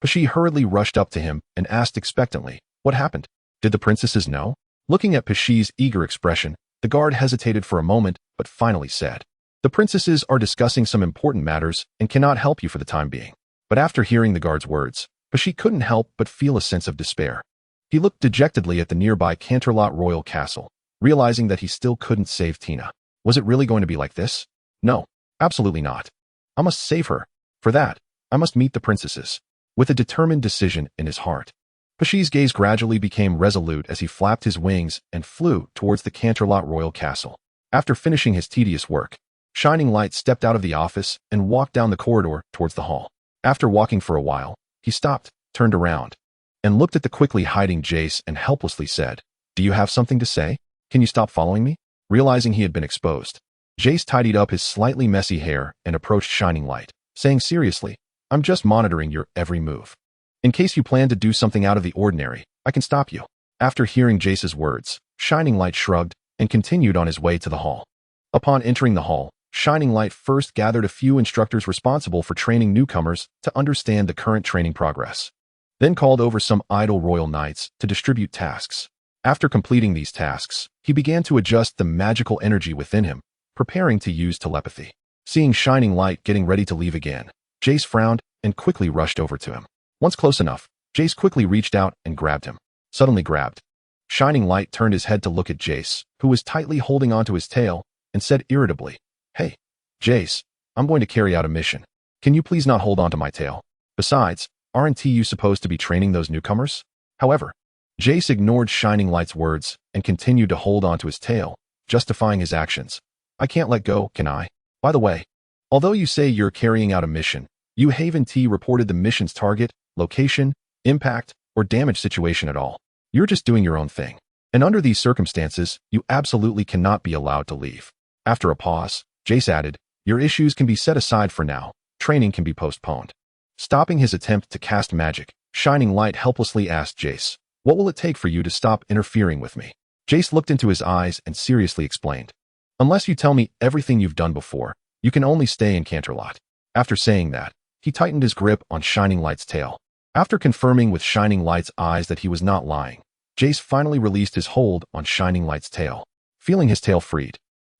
Speaker 1: Pashi hurriedly rushed up to him and asked expectantly, what happened? Did the princesses know? Looking at Pashi's eager expression, the guard hesitated for a moment, but finally said, the princesses are discussing some important matters and cannot help you for the time being. But after hearing the guard's words, Pashi couldn't help but feel a sense of despair. He looked dejectedly at the nearby Canterlot Royal Castle, realizing that he still couldn't save Tina. Was it really going to be like this? No, absolutely not. I must save her. For that, I must meet the princesses. With a determined decision in his heart, Pashi's gaze gradually became resolute as he flapped his wings and flew towards the Canterlot Royal Castle. After finishing his tedious work, Shining Light stepped out of the office and walked down the corridor towards the hall. After walking for a while, he stopped, turned around, and looked at the quickly hiding Jace and helplessly said, do you have something to say? Can you stop following me? Realizing he had been exposed, Jace tidied up his slightly messy hair and approached Shining Light, saying seriously, I'm just monitoring your every move. In case you plan to do something out of the ordinary, I can stop you. After hearing Jace's words, Shining Light shrugged and continued on his way to the hall. Upon entering the hall, Shining Light first gathered a few instructors responsible for training newcomers to understand the current training progress, then called over some idle royal knights to distribute tasks. After completing these tasks, he began to adjust the magical energy within him, preparing to use telepathy. Seeing Shining Light getting ready to leave again, Jace frowned and quickly rushed over to him. Once close enough, Jace quickly reached out and grabbed him. Suddenly grabbed, Shining Light turned his head to look at Jace, who was tightly holding onto his tail, and said irritably, hey, Jace, I'm going to carry out a mission. Can you please not hold onto my tail? Besides, aren't you supposed to be training those newcomers? However, Jace ignored Shining Light's words and continued to hold onto his tail, justifying his actions. I can't let go, can I? By the way, although you say you're carrying out a mission, you haven't reported the mission's target, location, impact, or damage situation at all. You're just doing your own thing. And under these circumstances, you absolutely cannot be allowed to leave. After a pause, Jace added, your issues can be set aside for now. Training can be postponed. Stopping his attempt to cast magic, Shining Light helplessly asked Jace, what will it take for you to stop interfering with me? Jace looked into his eyes and seriously explained, unless you tell me everything you've done before, you can only stay in Canterlot. After saying that, he tightened his grip on Shining Light's tail. After confirming with Shining Light's eyes that he was not lying, Jace finally released his hold on Shining Light's tail. Feeling his tail freed,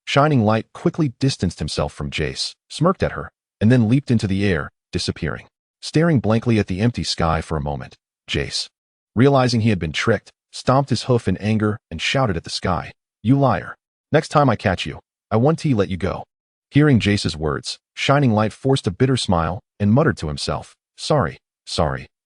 Speaker 1: Shining Light quickly distanced himself from Jace, smirked at her, and then leaped into the air, disappearing. Staring blankly at the empty sky for a moment, Jace, realizing he had been tricked, stomped his hoof in anger and shouted at the sky, you liar. Next time I catch you, I want to let you go. Hearing Jace's words, Shining Light forced a bitter smile and muttered to himself, sorry,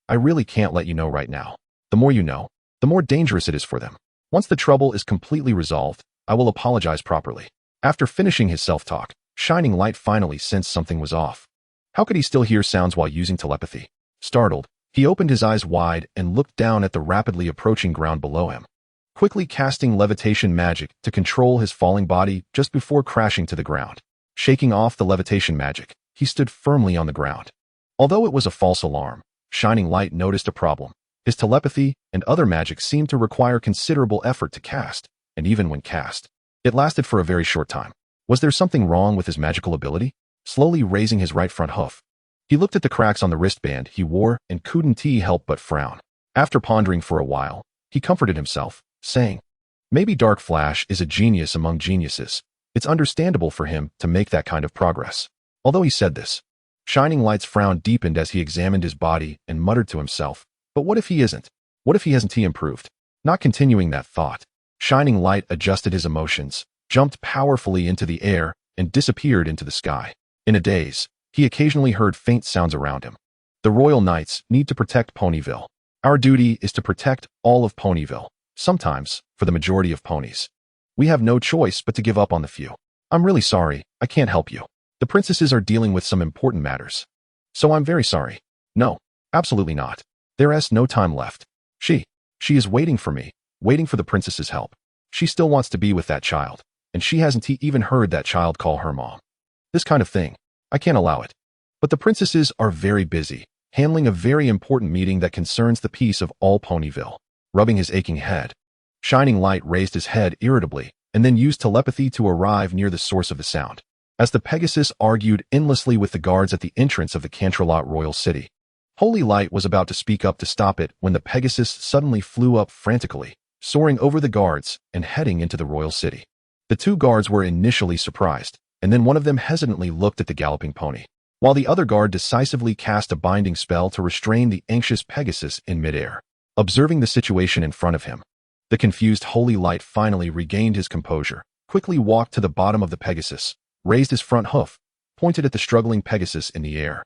Speaker 1: I really can't let you know right now. The more you know, the more dangerous it is for them. Once the trouble is completely resolved, I will apologize properly. After finishing his self-talk, Shining Light finally sensed something was off. How could he still hear sounds while using telepathy? Startled, he opened his eyes wide and looked down at the rapidly approaching ground below him. Quickly casting levitation magic to control his falling body just before crashing to the ground. Shaking off the levitation magic, he stood firmly on the ground. Although it was a false alarm, Shining Light noticed a problem. His telepathy and other magic seemed to require considerable effort to cast, and even when cast, it lasted for a very short time. Was there something wrong with his magical ability? Slowly raising his right front hoof, he looked at the cracks on the wristband he wore and couldn't help but frown. After pondering for a while, he comforted himself, saying, maybe Dark Flash is a genius among geniuses. It's understandable for him to make that kind of progress. Although he said this, Shining Light's frown deepened as he examined his body and muttered to himself, but what if he isn't? What if he hasn't improved? Not continuing that thought, Shining Light adjusted his emotions, jumped powerfully into the air, and disappeared into the sky. In a daze, he occasionally heard faint sounds around him. The Royal Knights need to protect Ponyville. Our duty is to protect all of Ponyville. Sometimes, for the majority of ponies, we have no choice but to give up on the few. I'm really sorry, I can't help you. The princesses are dealing with some important matters. So I'm very sorry. No, absolutely not. There's no time left. She is waiting for me, waiting for the princess's help. She still wants to be with that child, and she hasn't even heard that child call her mom. This kind of thing, I can't allow it. But the princesses are very busy, handling a very important meeting that concerns the peace of all Ponyville. Rubbing his aching head, Shining Light raised his head irritably and then used telepathy to arrive near the source of the sound. As the Pegasus argued endlessly with the guards at the entrance of the Canterlot Royal City, Holy Light was about to speak up to stop it when the Pegasus suddenly flew up frantically, soaring over the guards and heading into the Royal City. The two guards were initially surprised, and then one of them hesitantly looked at the galloping pony, while the other guard decisively cast a binding spell to restrain the anxious Pegasus in midair. Observing the situation in front of him, the confused Holy Light finally regained his composure, quickly walked to the bottom of the Pegasus, raised his front hoof, pointed at the struggling Pegasus in the air,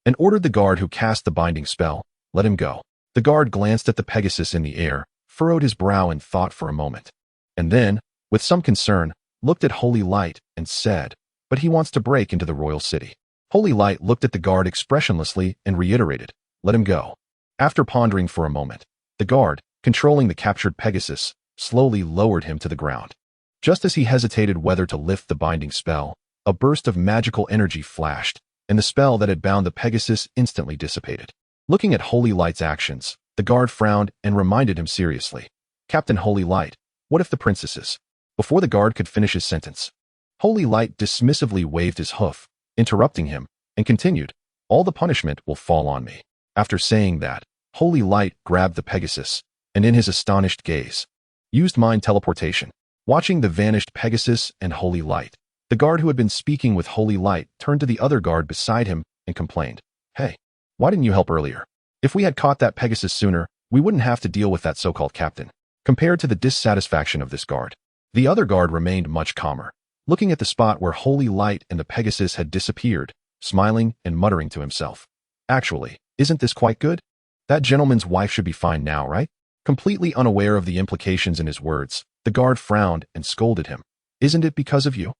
Speaker 1: and ordered the guard who cast the binding spell, let him go. The guard glanced at the Pegasus in the air, furrowed his brow in thought for a moment, and then, with some concern, looked at Holy Light and said, but he wants to break into the Royal City. Holy Light looked at the guard expressionlessly and reiterated, let him go. After pondering for a moment, the guard, controlling the captured Pegasus, slowly lowered him to the ground. Just as he hesitated whether to lift the binding spell, a burst of magical energy flashed, and the spell that had bound the Pegasus instantly dissipated. Looking at Holy Light's actions, the guard frowned and reminded him seriously, Captain Holy Light, what if the princesses? Before the guard could finish his sentence, Holy Light dismissively waved his hoof, interrupting him, and continued, all the punishment will fall on me. After saying that, Holy Light grabbed the Pegasus, and in his astonished gaze, used mind teleportation. Watching the vanished Pegasus and Holy Light, the guard who had been speaking with Holy Light turned to the other guard beside him and complained, hey, why didn't you help earlier? If we had caught that Pegasus sooner, we wouldn't have to deal with that so-called captain. Compared to the dissatisfaction of this guard, the other guard remained much calmer, looking at the spot where Holy Light and the Pegasus had disappeared, smiling and muttering to himself. Actually, isn't this quite good? That gentleman's wife should be fine now, right? Completely unaware of the implications in his words, the guard frowned and scolded him. Isn't it because of you?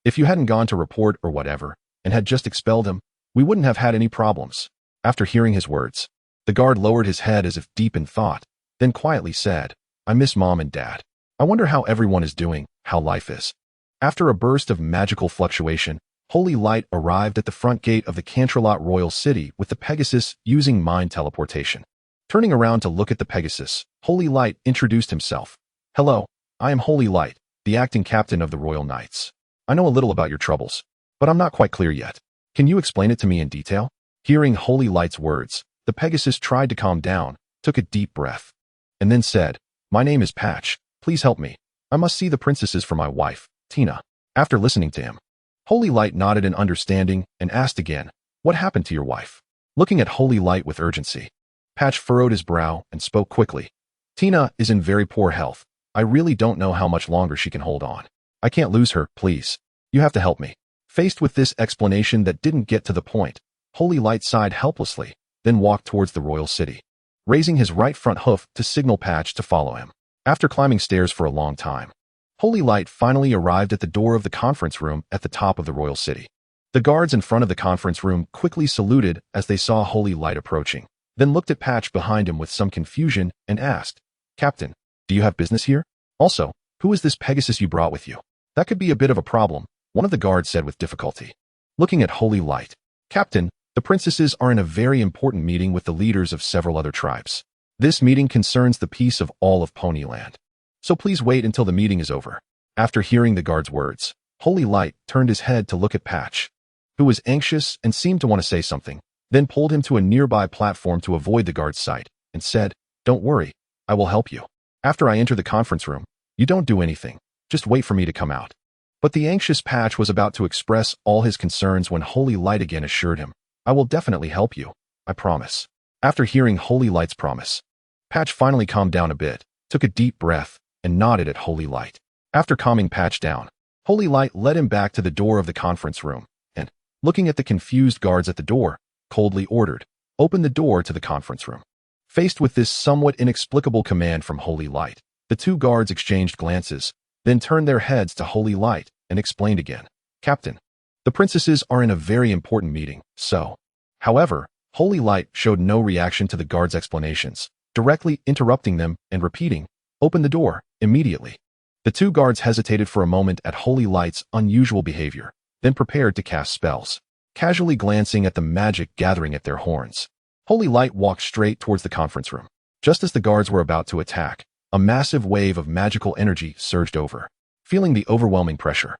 Speaker 1: If you hadn't gone to report or whatever, and had just expelled him, we wouldn't have had any problems." After hearing his words, the guard lowered his head as if deep in thought, then quietly said, "I miss Mom and Dad. I wonder how everyone is doing, how life is." After a burst of magical fluctuation, Holy Light arrived at the front gate of the Cantrelot Royal City with the Pegasus using mind teleportation. Turning around to look at the Pegasus, Holy Light introduced himself. "Hello, I am Holy Light, the acting captain of the Royal Knights. I know a little about your troubles, but I'm not quite clear yet. Can you explain it to me in detail?" Hearing Holy Light's words, the Pegasus tried to calm down, took a deep breath, and then said, "My name is Patch. Please help me. I must see the princesses for my wife, Tina." After listening to him, Holy Light nodded in understanding and asked again, "What happened to your wife?" Looking at Holy Light with urgency, Patch furrowed his brow and spoke quickly. "Tina is in very poor health. I really don't know how much longer she can hold on. I can't lose her, please. You have to help me." Faced with this explanation that didn't get to the point, Holy Light sighed helplessly, then walked towards the royal city, raising his right front hoof to signal Patch to follow him. After climbing stairs for a long time, Holy Light finally arrived at the door of the conference room at the top of the royal city. The guards in front of the conference room quickly saluted as they saw Holy Light approaching, then looked at Patch behind him with some confusion and asked, "Captain, do you have business here? Also, who is this Pegasus you brought with you?" "That could be a bit of a problem," one of the guards said with difficulty. Looking at Holy Light, "Captain, the princesses are in a very important meeting with the leaders of several other tribes. This meeting concerns the peace of all of Ponyland. So please wait until the meeting is over." After hearing the guard's words, Holy Light turned his head to look at Patch, who was anxious and seemed to want to say something, then pulled him to a nearby platform to avoid the guard's sight, and said, "Don't worry, I will help you. After I enter the conference room, you don't do anything, just wait for me to come out." But the anxious Patch was about to express all his concerns when Holy Light again assured him, "I will definitely help you, I promise." After hearing Holy Light's promise, Patch finally calmed down a bit, took a deep breath, and nodded at Holy Light. After calming Patch down, Holy Light led him back to the door of the conference room, and, looking at the confused guards at the door, coldly ordered, "Open the door to the conference room." Faced with this somewhat inexplicable command from Holy Light, the two guards exchanged glances, then turned their heads to Holy Light and explained again, "Captain, the princesses are in a very important meeting, so..." However, Holy Light showed no reaction to the guards' explanations, directly interrupting them and repeating, "Open the door, immediately." The two guards hesitated for a moment at Holy Light's unusual behavior, then prepared to cast spells, casually glancing at the magic gathering at their horns. Holy Light walked straight towards the conference room. Just as the guards were about to attack, a massive wave of magical energy surged over. Feeling the overwhelming pressure,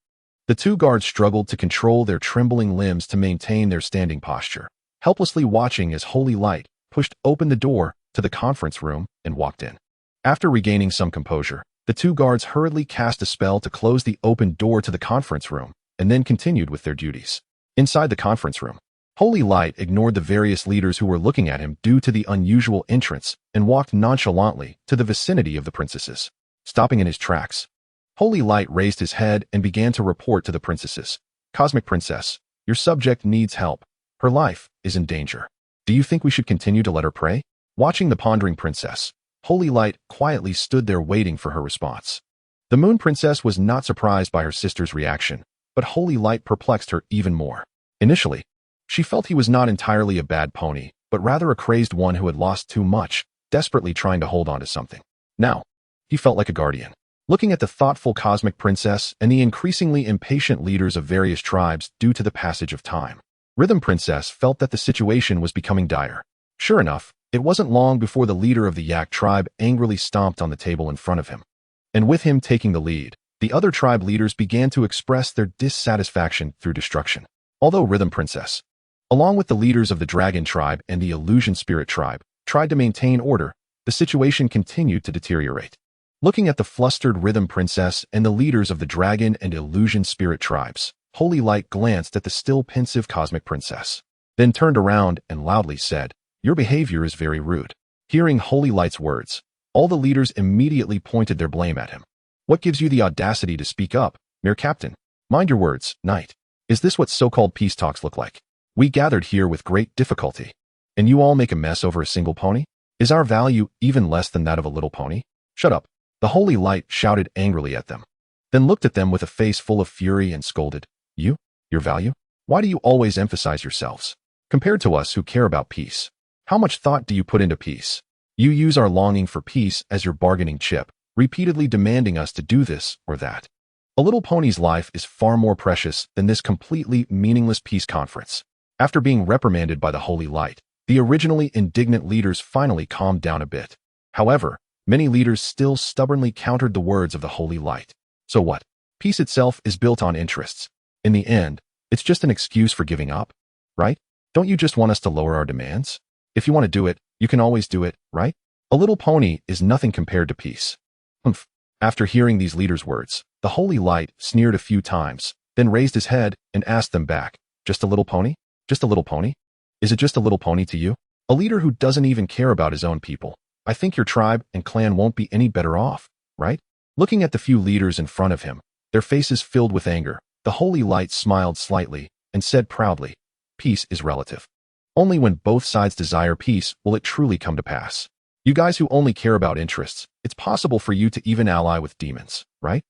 Speaker 1: the two guards struggled to control their trembling limbs to maintain their standing posture, helplessly watching as Holy Light pushed open the door to the conference room and walked in. After regaining some composure, the two guards hurriedly cast a spell to close the open door to the conference room and then continued with their duties. Inside the conference room, Holy Light ignored the various leaders who were looking at him due to the unusual entrance and walked nonchalantly to the vicinity of the princesses. Stopping in his tracks, Holy Light raised his head and began to report to the princesses. "Cosmic Princess, your subject needs help. Her life is in danger. Do you think we should continue to let her pray?" Watching the pondering princess, Holy Light quietly stood there waiting for her response. The Moon Princess was not surprised by her sister's reaction, but Holy Light perplexed her even more. Initially, she felt he was not entirely a bad pony, but rather a crazed one who had lost too much, desperately trying to hold on to something. Now, he felt like a guardian. Looking at the thoughtful Cosmic Princess and the increasingly impatient leaders of various tribes due to the passage of time, Rhythm Princess felt that the situation was becoming dire. Sure enough, it wasn't long before the leader of the Yak tribe angrily stomped on the table in front of him. And with him taking the lead, the other tribe leaders began to express their dissatisfaction through destruction. Although Rhythm Princess, along with the leaders of the Dragon tribe and the Illusion Spirit tribe, tried to maintain order, the situation continued to deteriorate. Looking at the flustered Rhythm Princess and the leaders of the Dragon and Illusion Spirit tribes, Holy Light glanced at the still pensive Cosmic Princess, then turned around and loudly said, "Your behavior is very rude." Hearing Holy Light's words, all the leaders immediately pointed their blame at him. "What gives you the audacity to speak up, mere captain? Mind your words, knight. Is this what so-called peace talks look like? We gathered here with great difficulty, and you all make a mess over a single pony? Is our value even less than that of a little pony? Shut up." The Holy Light shouted angrily at them, then looked at them with a face full of fury and scolded, You? Your value? Why do you always emphasize yourselves? Compared to us who care about peace. How much thought do you put into peace? You use our longing for peace as your bargaining chip, repeatedly demanding us to do this or that. A little pony's life is far more precious than this completely meaningless peace conference. After being reprimanded by the holy light, the originally indignant leaders finally calmed down a bit. However, many leaders still stubbornly countered the words of the holy light. So what? Peace itself is built on interests. In the end, it's just an excuse for giving up, right? Don't you just want us to lower our demands? If you want to do it, you can always do it, right? A little pony is nothing compared to peace. Humph. After hearing these leaders' words, the holy light sneered a few times, then raised his head and asked them back, just a little pony? Just a little pony? Is it just a little pony to you? A leader who doesn't even care about his own people. I think your tribe and clan won't be any better off, right? Looking at the few leaders in front of him, their faces filled with anger, the holy light smiled slightly and said proudly, peace is relative. Only when both sides desire peace will it truly come to pass. You guys who only care about interests, it's possible for you to even ally with demons, right?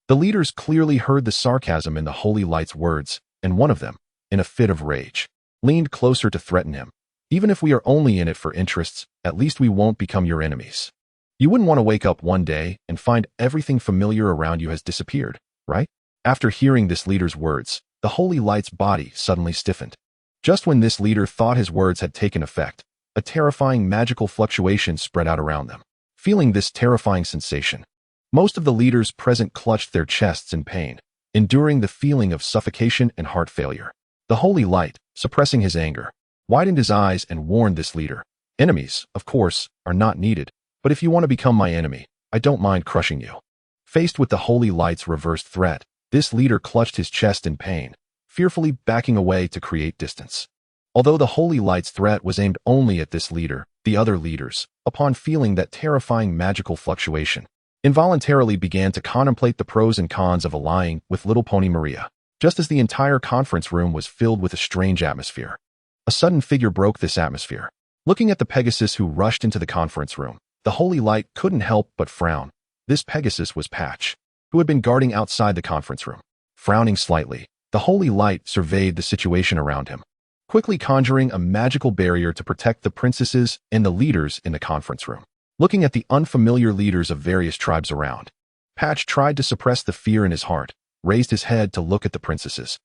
Speaker 1: The leaders clearly heard the sarcasm in the holy light's words, and one of them, in a fit of rage, leaned closer to threaten him. Even if we are only in it for interests, at least we won't become your enemies. You wouldn't want to wake up one day and find everything familiar around you has disappeared, right? After hearing this leader's words, the holy light's body suddenly stiffened. Just when this leader thought his words had taken effect, a terrifying magical fluctuation spread out around them. Feeling this terrifying sensation, most of the leaders present clutched their chests in pain, enduring the feeling of suffocation and heart failure. The holy light, suppressing his anger, widened his eyes and warned this leader, enemies, of course, are not needed, but if you want to become my enemy, I don't mind crushing you. Faced with the holy light's reversed threat, this leader clutched his chest in pain, fearfully backing away to create distance. Although the holy light's threat was aimed only at this leader, the other leaders, upon feeling that terrifying magical fluctuation, involuntarily began to contemplate the pros and cons of allying with Little Pony Maria. Just as the entire conference room was filled with a strange atmosphere, a sudden figure broke this atmosphere. Looking at the Pegasus who rushed into the conference room, the holy light couldn't help but frown. This Pegasus was Patch, who had been guarding outside the conference room. Frowning slightly, the holy light surveyed the situation around him, quickly conjuring a magical barrier to protect the princesses and the leaders in the conference room. Looking at the unfamiliar leaders of various tribes around, Patch tried to suppress the fear in his heart, raised his head to look at the princesses,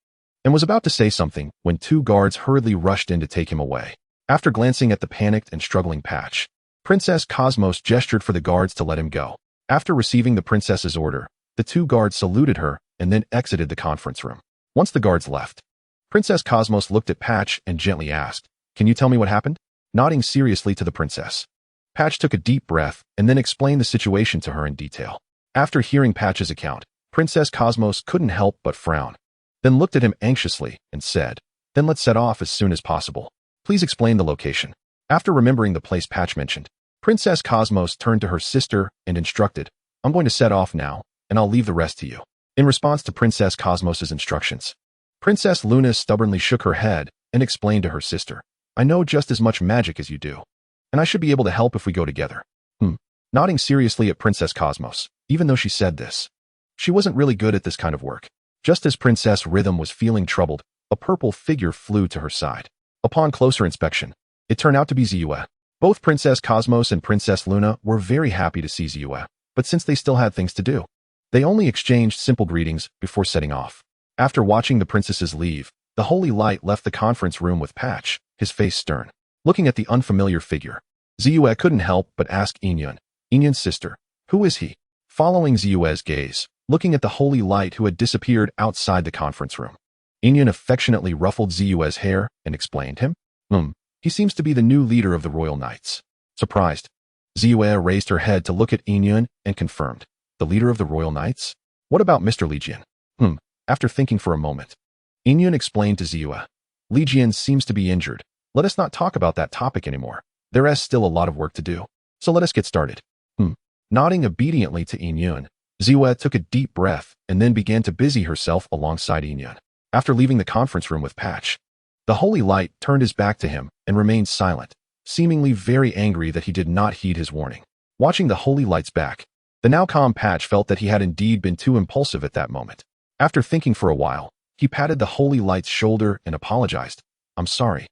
Speaker 1: and was about to say something when two guards hurriedly rushed in to take him away. After glancing at the panicked and struggling Patch, Princess Cosmos gestured for the guards to let him go. After receiving the princess's order, the two guards saluted her and then exited the conference room. Once the guards left, Princess Cosmos looked at Patch and gently asked, "Can you tell me what happened?" Nodding seriously to the princess, Patch took a deep breath and then explained the situation to her in detail. After hearing Patch's account, Princess Cosmos couldn't help but frown, then looked at him anxiously and said, "Then let's set off as soon as possible. Please explain the location." After remembering the place Patch mentioned, Princess Cosmos turned to her sister and instructed, "I'm going to set off now, and I'll leave the rest to you." In response to Princess Cosmos's instructions, Princess Luna stubbornly shook her head and explained to her sister, "I know just as much magic as you do, and I should be able to help if we go together." Nodding seriously at Princess Cosmos, even though she said this, she wasn't really good at this kind of work. Just as Princess Rhythm was feeling troubled, a purple figure flew to her side. Upon closer inspection, it turned out to be Ziyue. Both Princess Cosmos and Princess Luna were very happy to see Ziyue, but since they still had things to do, they only exchanged simple greetings before setting off. After watching the princesses leave, the holy light left the conference room with Patch, his face stern. Looking at the unfamiliar figure, Ziyue couldn't help but ask Inyun's sister, "Who is he?" Following Ziyue's gaze, looking at the holy light who had disappeared outside the conference room, Inyun affectionately ruffled Ziyue's hair and explained him. He seems to be the new leader of the Royal Knights." Surprised, Ziyue raised her head to look at Inyun and confirmed, "The leader of the Royal Knights? What about Mr. Lijian?" After thinking for a moment, Inyun explained to Ziyue, "Lijian seems to be injured. Let us not talk about that topic anymore. There is still a lot of work to do, so let us get started." Nodding obediently to Inyun, Ziyue took a deep breath and then began to busy herself alongside Inyun. After leaving the conference room with Patch, the holy light turned his back to him and remained silent, seemingly very angry that he did not heed his warning. Watching the holy light's back, the now calm Patch felt that he had indeed been too impulsive at that moment. After thinking for a while, He patted the Holy Light's shoulder and apologized. I'm sorry.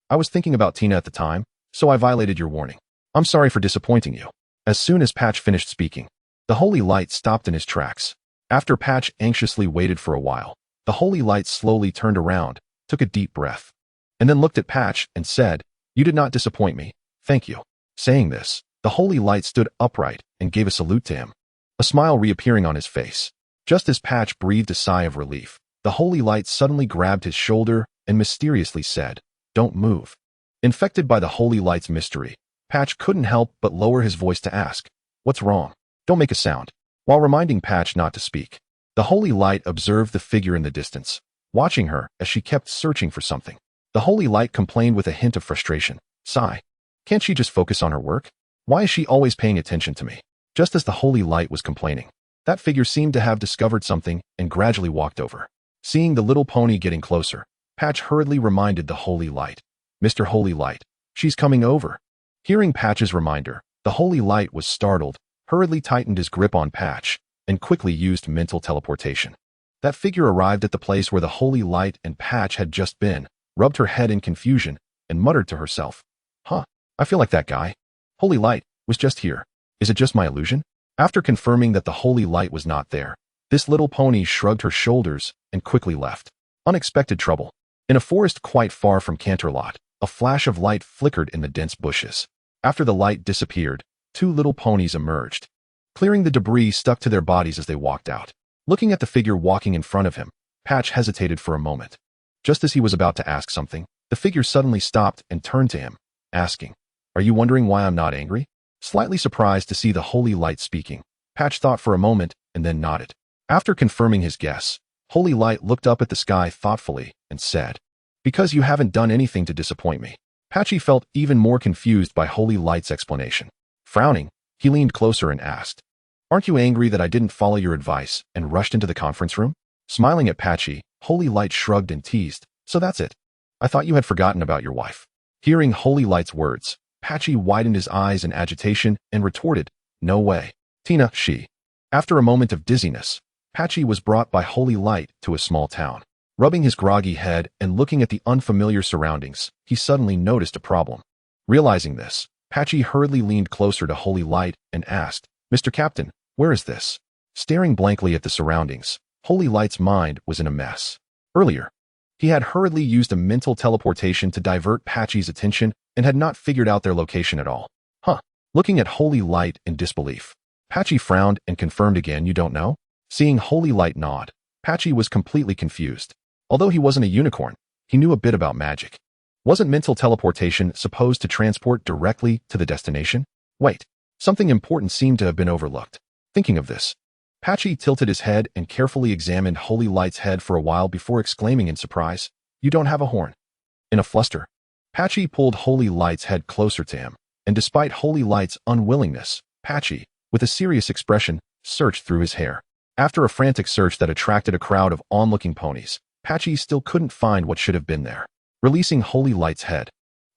Speaker 1: I was thinking about Tina at the time, so I violated your warning. I'm sorry for disappointing you. As soon as Patch finished speaking, the Holy Light stopped in his tracks. After Patch anxiously waited for a while, the Holy Light slowly turned around, took a deep breath, and then looked at Patch and said, You did not disappoint me. Thank you. Saying this, the Holy Light stood upright and gave a salute to him, a smile reappearing on his face. Just as Patch breathed a sigh of relief, the Holy Light suddenly grabbed his shoulder and mysteriously said, Don't move. Infected by the Holy Light's mystery, Patch couldn't help but lower his voice to ask, What's wrong? Don't make a sound. While reminding Patch not to speak, the Holy Light observed the figure in the distance, watching her as she kept searching for something. The Holy Light complained with a hint of frustration. Sigh. Can't she just focus on her work? Why is she always paying attention to me? Just as the Holy Light was complaining, that figure seemed to have discovered something and gradually walked over. Seeing the little pony getting closer, Patch hurriedly reminded the Holy Light, Mr. Holy Light, she's coming over. Hearing Patch's reminder, the Holy Light was startled, hurriedly tightened his grip on Patch, and quickly used mental teleportation. That figure arrived at the place where the Holy Light and Patch had just been, rubbed her head in confusion, and muttered to herself, Huh, I feel like that guy. Holy Light was just here. Is it just my illusion? After confirming that the Holy Light was not there, this little pony shrugged her shoulders and quickly left. Unexpected trouble. In a forest quite far from Canterlot, a flash of light flickered in the dense bushes. After the light disappeared, two little ponies emerged, clearing the debris stuck to their bodies as they walked out. Looking at the figure walking in front of him, Patch hesitated for a moment. Just as he was about to ask something, the figure suddenly stopped and turned to him, asking, Are you wondering why I'm not angry? Slightly surprised to see the Holy Light speaking, Patch thought for a moment and then nodded. After confirming his guess, Holy Light looked up at the sky thoughtfully and said, Because you haven't done anything to disappoint me. Patchy felt even more confused by Holy Light's explanation. Frowning, he leaned closer and asked, Aren't you angry that I didn't follow your advice and rushed into the conference room? Smiling at Patchy, Holy Light shrugged and teased, So that's it. I thought you had forgotten about your wife. Hearing Holy Light's words, Patchy widened his eyes in agitation and retorted, No way. Tina, she. After a moment of dizziness, Patchy was brought by Holy Light to a small town. Rubbing his groggy head and looking at the unfamiliar surroundings, he suddenly noticed a problem. Realizing this, Patchy hurriedly leaned closer to Holy Light and asked, Mr. Captain, where is this? Staring blankly at the surroundings, Holy Light's mind was in a mess. Earlier, he had hurriedly used a mental teleportation to divert Patchy's attention and had not figured out their location at all. Looking at Holy Light in disbelief, Patchy frowned and confirmed again, You don't know? Seeing Holy Light nod, Patchy was completely confused. Although he wasn't a unicorn, he knew a bit about magic. Wasn't mental teleportation supposed to transport directly to the destination? Wait, something important seemed to have been overlooked. Thinking of this, Patchy tilted his head and carefully examined Holy Light's head for a while before exclaiming in surprise, You don't have a horn. In a fluster, Patchy pulled Holy Light's head closer to him, and despite Holy Light's unwillingness, Patchy, with a serious expression, searched through his hair. After a frantic search that attracted a crowd of onlooking ponies, Patchy still couldn't find what should have been there. Releasing Holy Light's head,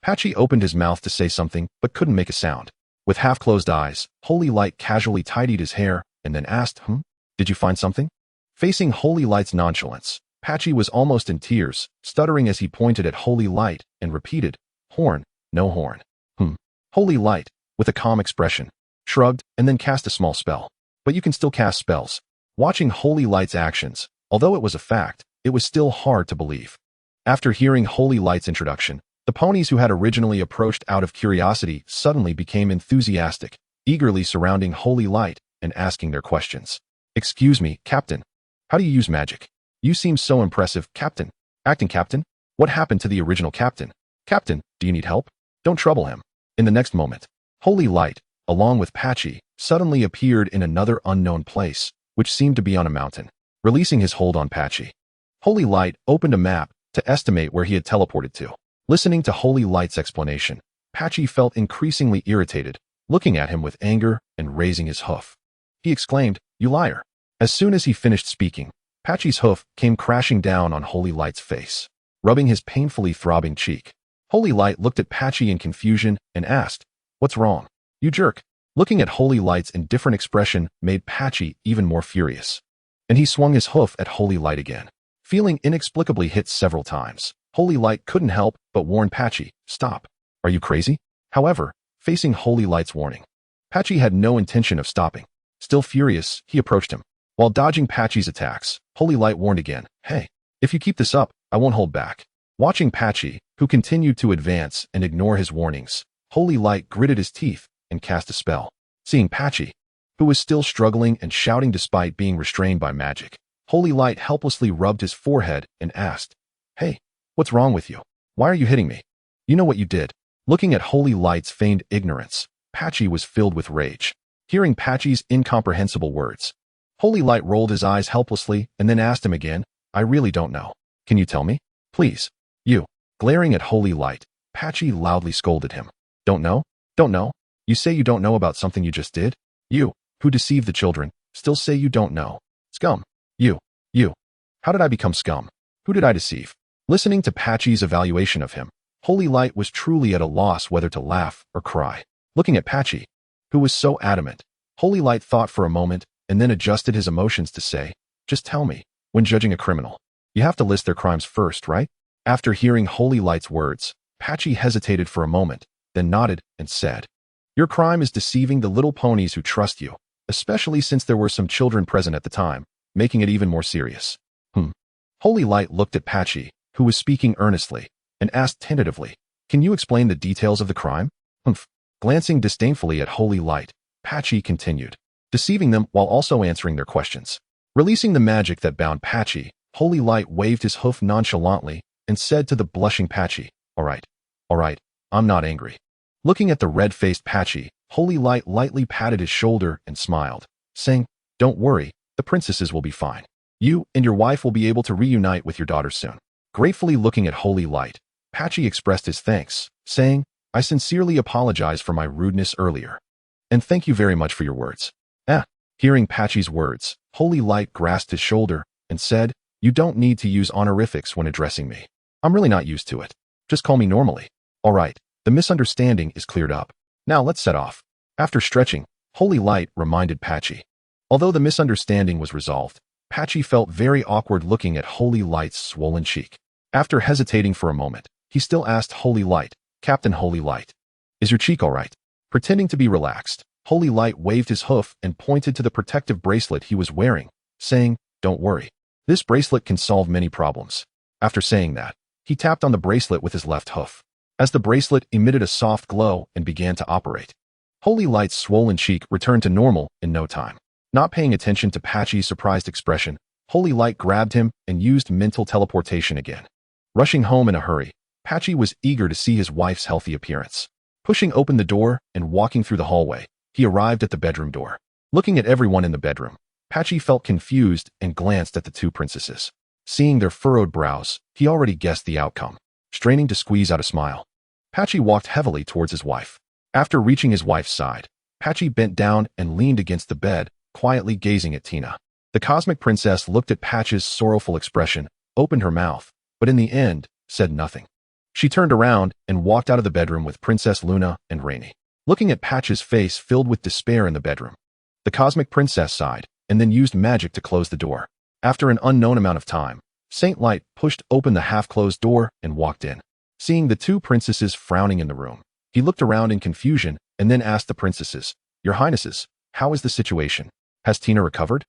Speaker 1: Patchy opened his mouth to say something but couldn't make a sound. With half-closed eyes, Holy Light casually tidied his hair and then asked, Did you find something? Facing Holy Light's nonchalance, Patchy was almost in tears, stuttering as he pointed at Holy Light and repeated, Horn, no horn. Holy Light, with a calm expression, shrugged and then cast a small spell. But you can still cast spells. Watching Holy Light's actions, although it was a fact, it was still hard to believe. After hearing Holy Light's introduction, the ponies who had originally approached out of curiosity suddenly became enthusiastic, eagerly surrounding Holy Light and asking their questions. Excuse me, Captain. How do you use magic? You seem so impressive, Captain. Acting Captain? What happened to the original Captain? Captain, do you need help? Don't trouble him. In the next moment, Holy Light, along with Patchy, suddenly appeared in another unknown place, which seemed to be on a mountain. Releasing his hold on Patchy, Holy Light opened a map to estimate where he had teleported to. Listening to Holy Light's explanation, Patchy felt increasingly irritated, looking at him with anger and raising his hoof. He exclaimed, You liar. As soon as he finished speaking, Patchy's hoof came crashing down on Holy Light's face, rubbing his painfully throbbing cheek. Holy Light looked at Patchy in confusion and asked, What's wrong? You jerk. Looking at Holy Light's indifferent expression made Patchy even more furious, and he swung his hoof at Holy Light again. Feeling inexplicably hit several times, Holy Light couldn't help but warn Patchy, "Stop. Are you crazy?" However, facing Holy Light's warning, Patchy had no intention of stopping. Still furious, he approached him. While dodging Patchy's attacks, Holy Light warned again, "Hey, if you keep this up, I won't hold back." Watching Patchy, who continued to advance and ignore his warnings, Holy Light gritted his teeth and cast a spell. Seeing Patchy, who was still struggling and shouting despite being restrained by magic, Holy Light helplessly rubbed his forehead and asked, "Hey, what's wrong with you? Why are you hitting me? You know what you did." Looking at Holy Light's feigned ignorance, Patchy was filled with rage. Hearing Patchy's incomprehensible words, Holy Light rolled his eyes helplessly and then asked him again, "I really don't know. Can you tell me? Please." "You." Glaring at Holy Light, Patchy loudly scolded him. "Don't know? Don't know? You say you don't know about something you just did? You, who deceived the children, still say you don't know. Scum. You. How did I become scum? Who did I deceive?" Listening to Patchy's evaluation of him, Holy Light was truly at a loss whether to laugh or cry. Looking at Patchy, who was so adamant, Holy Light thought for a moment and then adjusted his emotions to say, "Just tell me, when judging a criminal, you have to list their crimes first, right?" After hearing Holy Light's words, Patchy hesitated for a moment, then nodded and said, "Your crime is deceiving the little ponies who trust you, especially since there were some children present at the time, making it even more serious." Holy Light looked at Patchy, who was speaking earnestly, and asked tentatively, "Can you explain the details of the crime?" Glancing disdainfully at Holy Light, Patchy continued, deceiving them while also answering their questions. Releasing the magic that bound Patchy, Holy Light waved his hoof nonchalantly and said to the blushing Patchy, all right, I'm not angry." Looking at the red-faced Patchy, Holy Light lightly patted his shoulder and smiled, saying, "Don't worry, the princesses will be fine. You and your wife will be able to reunite with your daughter soon." Gratefully looking at Holy Light, Patchy expressed his thanks, saying, "I sincerely apologize for my rudeness earlier. And thank you very much for your words." Hearing Patchy's words, Holy Light grasped his shoulder and said, "You don't need to use honorifics when addressing me. I'm really not used to it. Just call me normally." "All right, the misunderstanding is cleared up. Now let's set off." After stretching, Holy Light reminded Patchy. Although the misunderstanding was resolved, Patchy felt very awkward looking at Holy Light's swollen cheek. After hesitating for a moment, he still asked Holy Light, "Captain Holy Light, is your cheek all right?" Pretending to be relaxed, Holy Light waved his hoof and pointed to the protective bracelet he was wearing, saying, "Don't worry. This bracelet can solve many problems." After saying that, he tapped on the bracelet with his left hoof. As the bracelet emitted a soft glow and began to operate, Holy Light's swollen cheek returned to normal in no time. Not paying attention to Patchy's surprised expression, Holy Light grabbed him and used mental teleportation again. Rushing home in a hurry, Patchy was eager to see his wife's healthy appearance. Pushing open the door and walking through the hallway, he arrived at the bedroom door. Looking at everyone in the bedroom, Patchy felt confused and glanced at the two princesses. Seeing their furrowed brows, he already guessed the outcome. Straining to squeeze out a smile, Patchy walked heavily towards his wife. After reaching his wife's side, Patchy bent down and leaned against the bed, quietly gazing at Tina. The Cosmic Princess looked at Patchy's sorrowful expression, opened her mouth, but in the end, said nothing. She turned around and walked out of the bedroom with Princess Luna and Rainy. Looking at Patchy's face filled with despair in the bedroom, the Cosmic Princess sighed and then used magic to close the door. After an unknown amount of time, Saint Light pushed open the half-closed door and walked in. Seeing the two princesses frowning in the room, he looked around in confusion and then asked the princesses, "Your Highnesses, how is the situation? Has Tina recovered?"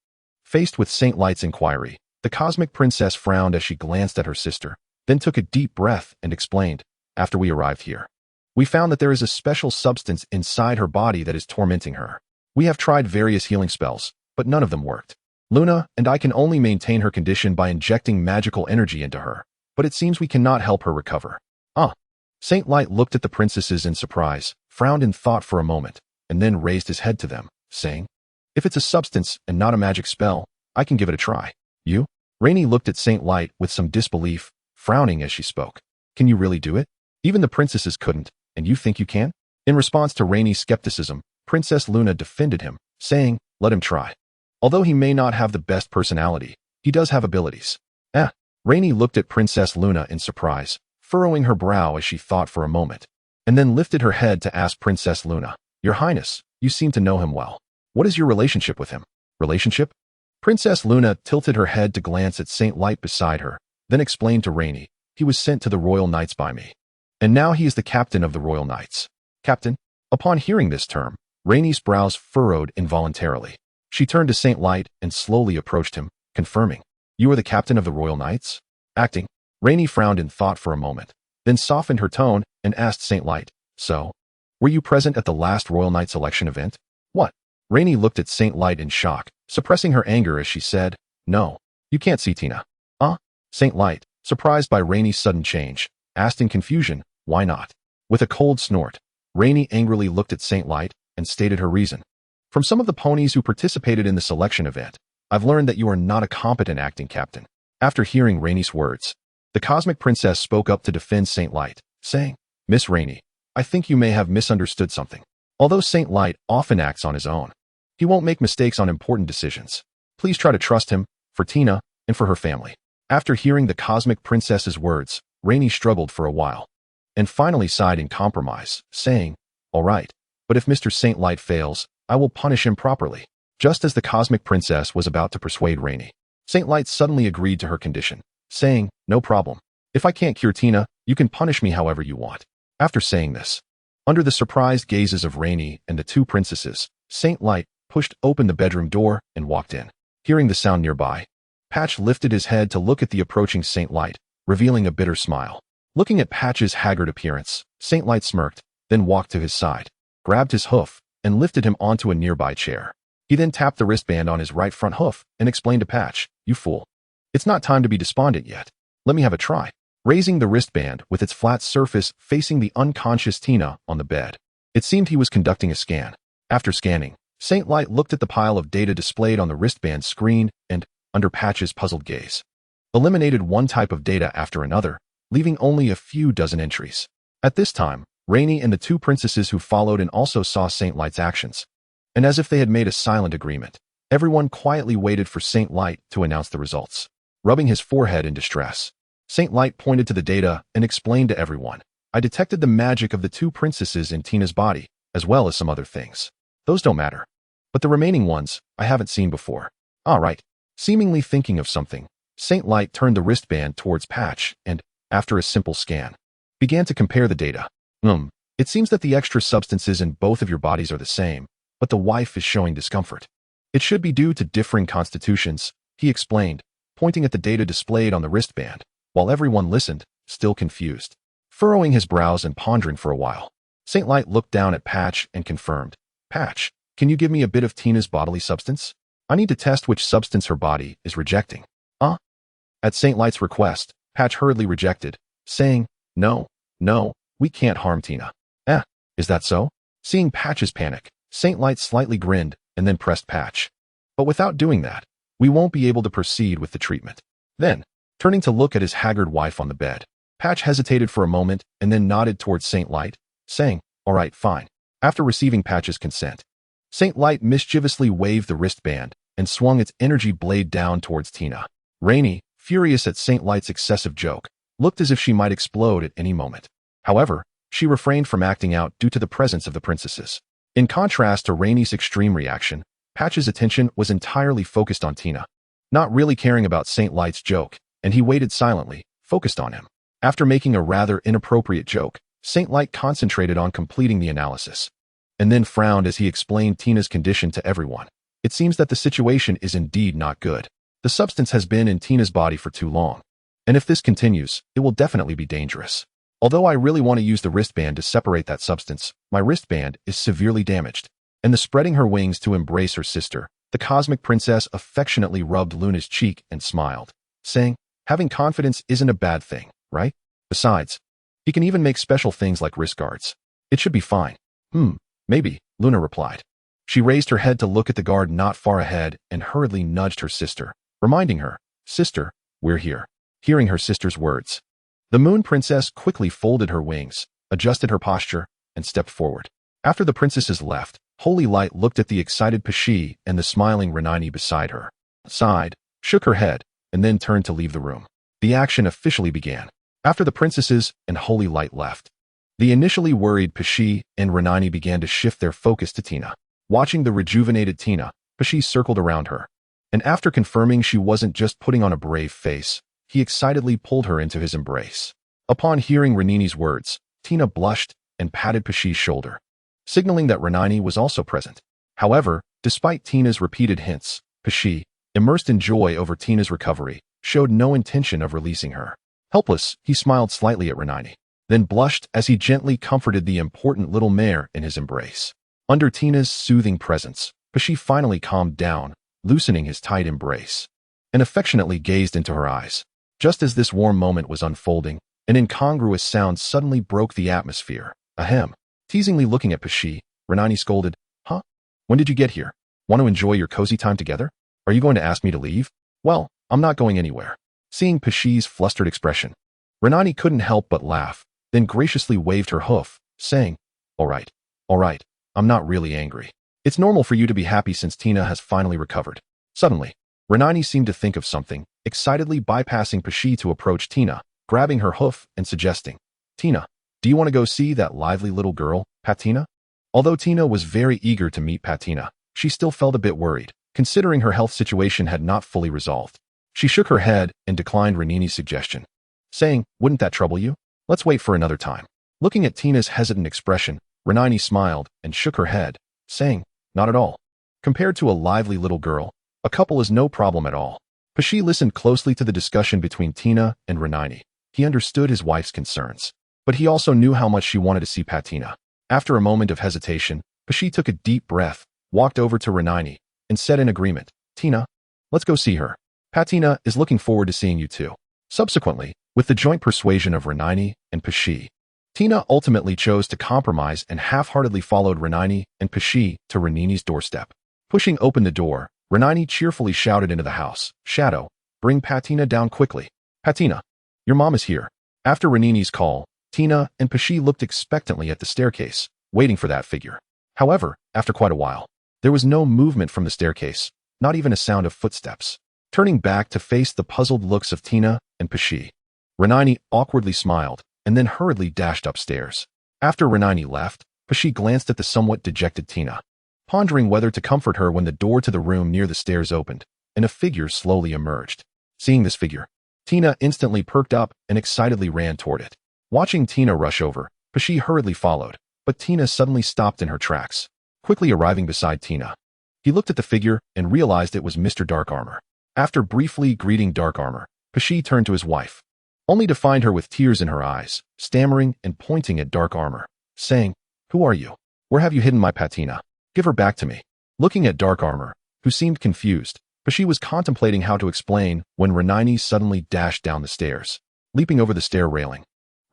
Speaker 1: Faced with Saint Light's inquiry, the Cosmic Princess frowned as she glanced at her sister, then took a deep breath and explained, "After we arrived here, we found that there is a special substance inside her body that is tormenting her. We have tried various healing spells, but none of them worked. Luna and I can only maintain her condition by injecting magical energy into her, but it seems we cannot help her recover." Saint Light looked at the princesses in surprise, frowned in thought for a moment, and then raised his head to them, saying, "If it's a substance and not a magic spell, I can give it a try." "You?" Rainy looked at Saint Light with some disbelief, frowning as she spoke. "Can you really do it? Even the princesses couldn't, and you think you can?" In response to Rainy's skepticism, Princess Luna defended him, saying, "Let him try. Although he may not have the best personality, he does have abilities." Rainy looked at Princess Luna in surprise, furrowing her brow as she thought for a moment, and then lifted her head to ask Princess Luna, "Your Highness, you seem to know him well. What is your relationship with him?" "Relationship?" Princess Luna tilted her head to glance at Saint Light beside her, then explained to Rainy, "He was sent to the Royal Knights by me. And now he is the captain of the Royal Knights." Captain? Upon hearing this term, Rainy's brows furrowed involuntarily. She turned to Saint Light and slowly approached him, confirming, "You are the captain of the Royal Knights?" Acting, Rainy frowned in thought for a moment, then softened her tone and asked Saint Light, "So, were you present at the last Royal Knight selection event?" "What?" Rainy looked at Saint Light in shock, suppressing her anger as she said, "No, you can't see Tina." Saint Light, surprised by Rainy's sudden change, asked in confusion, "Why not?" With a cold snort, Rainy angrily looked at Saint Light and stated her reason. "From some of the ponies who participated in the selection event, I've learned that you are not a competent acting captain." After hearing Rainy's words, the Cosmic Princess spoke up to defend Saint Light, saying, "Miss Rainy, I think you may have misunderstood something. Although Saint Light often acts on his own, he won't make mistakes on important decisions. Please try to trust him, for Tina, and for her family." After hearing the Cosmic Princess's words, Rainy struggled for a while, and finally sighed in compromise, saying, "All right, but if Mr. Saint Light fails, I will punish him properly." Just as the Cosmic Princess was about to persuade Rainy, Saint Light suddenly agreed to her condition, saying, "No problem. If I can't cure Tina, you can punish me however you want." After saying this, under the surprised gazes of Rainy and the two princesses, Saint Light pushed open the bedroom door and walked in. Hearing the sound nearby, Patch lifted his head to look at the approaching Saint Light, revealing a bitter smile. Looking at Patch's haggard appearance, Saint Light smirked, then walked to his side, grabbed his hoof, and lifted him onto a nearby chair. He then tapped the wristband on his right front hoof and explained to Patch, "You fool. It's not time to be despondent yet. Let me have a try." Raising the wristband with its flat surface facing the unconscious Tina on the bed, it seemed he was conducting a scan. After scanning, Saint Light looked at the pile of data displayed on the wristband screen and, under Patch's puzzled gaze, eliminated one type of data after another, leaving only a few dozen entries. At this time, Rainy and the two princesses who followed and also saw Saint Light's actions, and as if they had made a silent agreement, everyone quietly waited for Saint Light to announce the results. Rubbing his forehead in distress, Saint Light pointed to the data and explained to everyone, "I detected the magic of the two princesses in Tina's body, as well as some other things. Those don't matter. But the remaining ones, I haven't seen before." "All right." Seemingly thinking of something, Saint Light turned the wristband towards Patch and, after a simple scan, began to compare the data. It seems that the extra substances in both of your bodies are the same, but the wife is showing discomfort. It should be due to differing constitutions," he explained, pointing at the data displayed on the wristband, while everyone listened, still confused. Furrowing his brows and pondering for a while, Saint Light looked down at Patch and confirmed, "Patch, can you give me a bit of Tina's bodily substance? I need to test which substance her body is rejecting." At Saint Light's request, Patch hurriedly rejected, saying, No, we can't harm Tina." Is that so?" Seeing Patch's panic, Saint Light slightly grinned and then pressed Patch. "But without doing that, we won't be able to proceed with the treatment." Then, turning to look at his haggard wife on the bed, Patch hesitated for a moment and then nodded towards Saint Light, saying, "All right, fine." After receiving Patch's consent, Saint Light mischievously waved the wristband and swung its energy blade down towards Tina. Rainy, furious at Saint Light's excessive joke, looked as if she might explode at any moment. However, she refrained from acting out due to the presence of the princesses. In contrast to Rainy's extreme reaction, Patch's attention was entirely focused on Tina, not really caring about Saint Light's joke, and he waited silently, focused on him. After making a rather inappropriate joke, Saint Light concentrated on completing the analysis, and then frowned as he explained Tina's condition to everyone. "It seems that the situation is indeed not good. The substance has been in Tina's body for too long, and if this continues, it will definitely be dangerous. Although I really want to use the wristband to separate that substance, my wristband is severely damaged." And the spreading her wings to embrace her sister, the Cosmic Princess affectionately rubbed Luna's cheek and smiled, saying, "Having confidence isn't a bad thing, right? Besides, he can even make special things like wrist guards. It should be fine." Maybe," Luna replied. She raised her head to look at the guard not far ahead and hurriedly nudged her sister, reminding her, "Sister, we're here." Hearing her sister's words, the Moon Princess quickly folded her wings, adjusted her posture, and stepped forward. After the princesses left, Holy Light looked at the excited Pashi and the smiling Renani beside her, sighed, shook her head, and then turned to leave the room. The action officially began. After the princesses and Holy Light left, the initially worried Pashi and Renani began to shift their focus to Tina. Watching the rejuvenated Tina, Pashi circled around her, and after confirming she wasn't just putting on a brave face, he excitedly pulled her into his embrace. Upon hearing Renini's words, Tina blushed and patted Pesci's shoulder, signaling that Renini was also present. However, despite Tina's repeated hints, Pesci, immersed in joy over Tina's recovery, showed no intention of releasing her. Helpless, he smiled slightly at Renini, then blushed as he gently comforted the important little mare in his embrace. Under Tina's soothing presence, Pesci finally calmed down, loosening his tight embrace, and affectionately gazed into her eyes. Just as this warm moment was unfolding, an incongruous sound suddenly broke the atmosphere. Ahem. Teasingly looking at Pesci, Renini scolded, "Huh? When did you get here? Want to enjoy your cozy time together? Are you going to ask me to leave? Well, I'm not going anywhere." Seeing Pesci's flustered expression, Renini couldn't help but laugh, then graciously waved her hoof, saying, all right, I'm not really angry. It's normal for you to be happy since Tina has finally recovered." Suddenly, Renini seemed to think of something, excitedly bypassing Pesci to approach Tina, grabbing her hoof and suggesting, "Tina, do you want to go see that lively little girl, Patina?" Although Tina was very eager to meet Patina, she still felt a bit worried, considering her health situation had not fully resolved. She shook her head and declined Renini's suggestion, saying, "Wouldn't that trouble you? Let's wait for another time." Looking at Tina's hesitant expression, Renini smiled and shook her head, saying, "Not at all. Compared to a lively little girl, a couple is no problem at all." Pesci listened closely to the discussion between Tina and Renini. He understood his wife's concerns, but he also knew how much she wanted to see Patina. After a moment of hesitation, Pesci took a deep breath, walked over to Renini, and said in agreement, "Tina, let's go see her. Patina is looking forward to seeing you too." Subsequently, with the joint persuasion of Renini and Pesci, Tina ultimately chose to compromise and half-heartedly followed Renini and Pesci to Renini's doorstep. Pushing open the door, Renini cheerfully shouted into the house, "Shadow, bring Patina down quickly. Patina, your mom is here." After Renini's call, Tina and Pesci looked expectantly at the staircase, waiting for that figure. However, after quite a while, there was no movement from the staircase, not even a sound of footsteps. Turning back to face the puzzled looks of Tina and Pesci, Renini awkwardly smiled and then hurriedly dashed upstairs. After Renini left, Pesci glanced at the somewhat dejected Tina, pondering whether to comfort her when the door to the room near the stairs opened, and a figure slowly emerged. Seeing this figure, Tina instantly perked up and excitedly ran toward it. Watching Tina rush over, Pesci hurriedly followed, but Tina suddenly stopped in her tracks, quickly arriving beside Tina. He looked at the figure and realized it was Mr. Dark Armor. After briefly greeting Dark Armor, Pesci turned to his wife, only to find her with tears in her eyes, stammering and pointing at Dark Armor, saying, "Who are you? Where have you hidden my Patina? Give her back to me." Looking at Dark Armor, who seemed confused, Pesci was contemplating how to explain when Renini suddenly dashed down the stairs, leaping over the stair railing.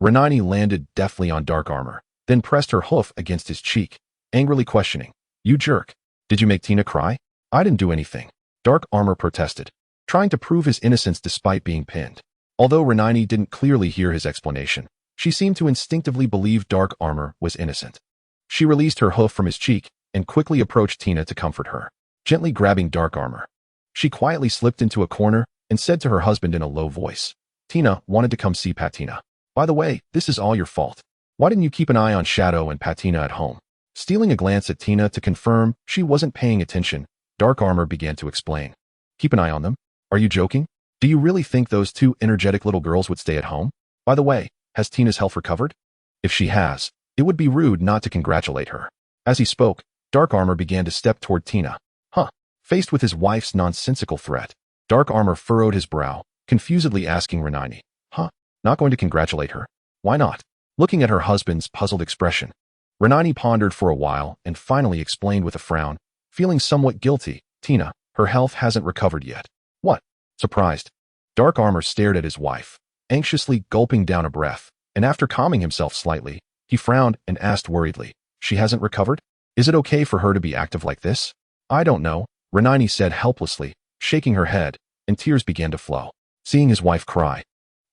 Speaker 1: Renini landed deftly on Dark Armor, then pressed her hoof against his cheek, angrily questioning, "You jerk. Did you make Tina cry? I didn't do anything." Dark Armor protested, trying to prove his innocence despite being pinned. Although Renini didn't clearly hear his explanation, she seemed to instinctively believe Dark Armor was innocent. She released her hoof from his cheek and quickly approached Tina to comfort her, gently grabbing Dark Armor. She quietly slipped into a corner and said to her husband in a low voice, "Tina wanted to come see Patina. By the way, this is all your fault. Why didn't you keep an eye on Shadow and Patina at home?" Stealing a glance at Tina to confirm she wasn't paying attention, Dark Armor began to explain. "Keep an eye on them? Are you joking? Do you really think those two energetic little girls would stay at home? By the way, has Tina's health recovered? If she has, it would be rude not to congratulate her." As he spoke, Dark Armor began to step toward Tina. Faced with his wife's nonsensical threat, Dark Armor furrowed his brow, confusedly asking Renini, Not going to congratulate her? Why not?" Looking at her husband's puzzled expression, Renini pondered for a while and finally explained with a frown, feeling somewhat guilty, "Tina, her health hasn't recovered yet." "What?" Surprised, Dark Armor stared at his wife, anxiously gulping down a breath, and after calming himself slightly, he frowned and asked worriedly, "She hasn't recovered? Is it okay for her to be active like this?" "I don't know," Renini said helplessly, shaking her head, and tears began to flow. Seeing his wife cry,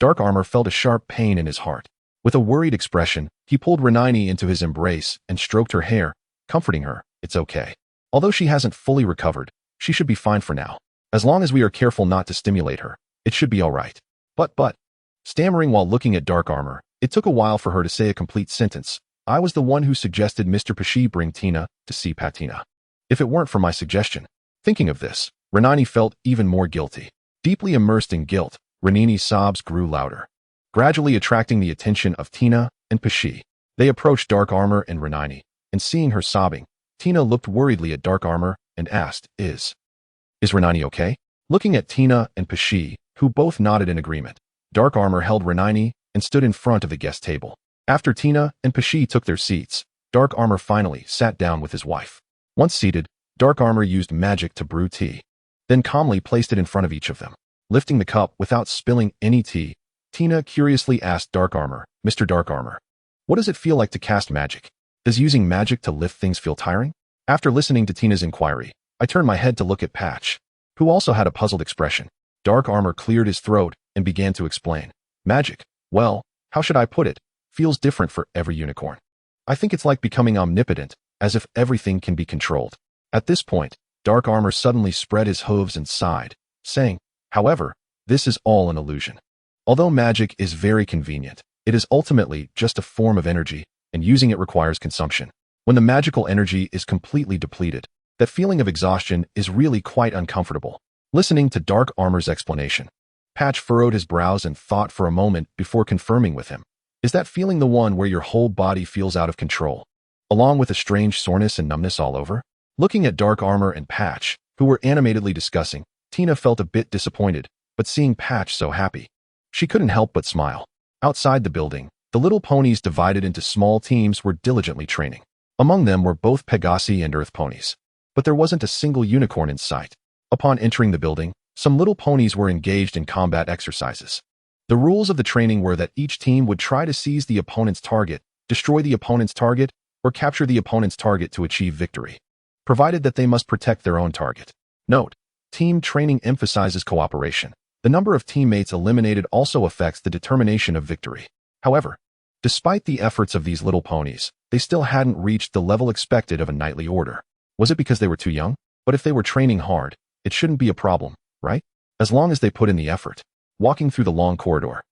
Speaker 1: Dark Armor felt a sharp pain in his heart. With a worried expression, he pulled Renini into his embrace and stroked her hair, comforting her, "It's okay. Although she hasn't fully recovered, she should be fine for now. As long as we are careful not to stimulate her, it should be all right." But, stammering while looking at Dark Armor, it took a while for her to say a complete sentence. "I was the one who suggested Mr. Pesci bring Tina to see Patina. If it weren't for my suggestion." Thinking of this, Renani felt even more guilty. Deeply immersed in guilt, Renini's sobs grew louder, gradually attracting the attention of Tina and Pashi. They approached Dark Armor and Renani, and seeing her sobbing, Tina looked worriedly at Dark Armor and asked, Is Renani okay? Looking at Tina and Pashi, who both nodded in agreement, Dark Armor held Renani and stood in front of the guest table. After Tina and Pashi took their seats, Dark Armor finally sat down with his wife. Once seated, Dark Armor used magic to brew tea, then calmly placed it in front of each of them. Lifting the cup without spilling any tea, Tina curiously asked Dark Armor, Mr. Dark Armor, what does it feel like to cast magic? Does using magic to lift things feel tiring? After listening to Tina's inquiry, I turned my head to look at Patch, who also had a puzzled expression. Dark Armor cleared his throat and began to explain. Magic, well, how should I put it, feels different for every unicorn. I think it's like becoming omnipotent, as if everything can be controlled. At this point, Dark Armor suddenly spread his hooves and sighed, saying, however, this is all an illusion. Although magic is very convenient, it is ultimately just a form of energy, and using it requires consumption. When the magical energy is completely depleted, that feeling of exhaustion is really quite uncomfortable. Listening to Dark Armor's explanation, Patch furrowed his brows and thought for a moment before confirming with him. Is that feeling the one where your whole body feels out of control, along with a strange soreness and numbness all over? Looking at Dark Armor and Patch, who were animatedly discussing, Tina felt a bit disappointed, but seeing Patch so happy, she couldn't help but smile. Outside the building, the little ponies divided into small teams were diligently training. Among them were both Pegasi and Earth ponies, but there wasn't a single unicorn in sight. Upon entering the building, some little ponies were engaged in combat exercises. The rules of the training were that each team would try to seize the opponent's target, destroy the opponent's target, or capture the opponent's target to achieve victory, provided that they must protect their own target. Note: team training emphasizes cooperation. The number of teammates eliminated also affects the determination of victory. However, despite the efforts of these little ponies, they still hadn't reached the level expected of a knightly order. Was it because they were too young? But if they were training hard, it shouldn't be a problem, right? As long as they put in the effort. Walking through the long corridor,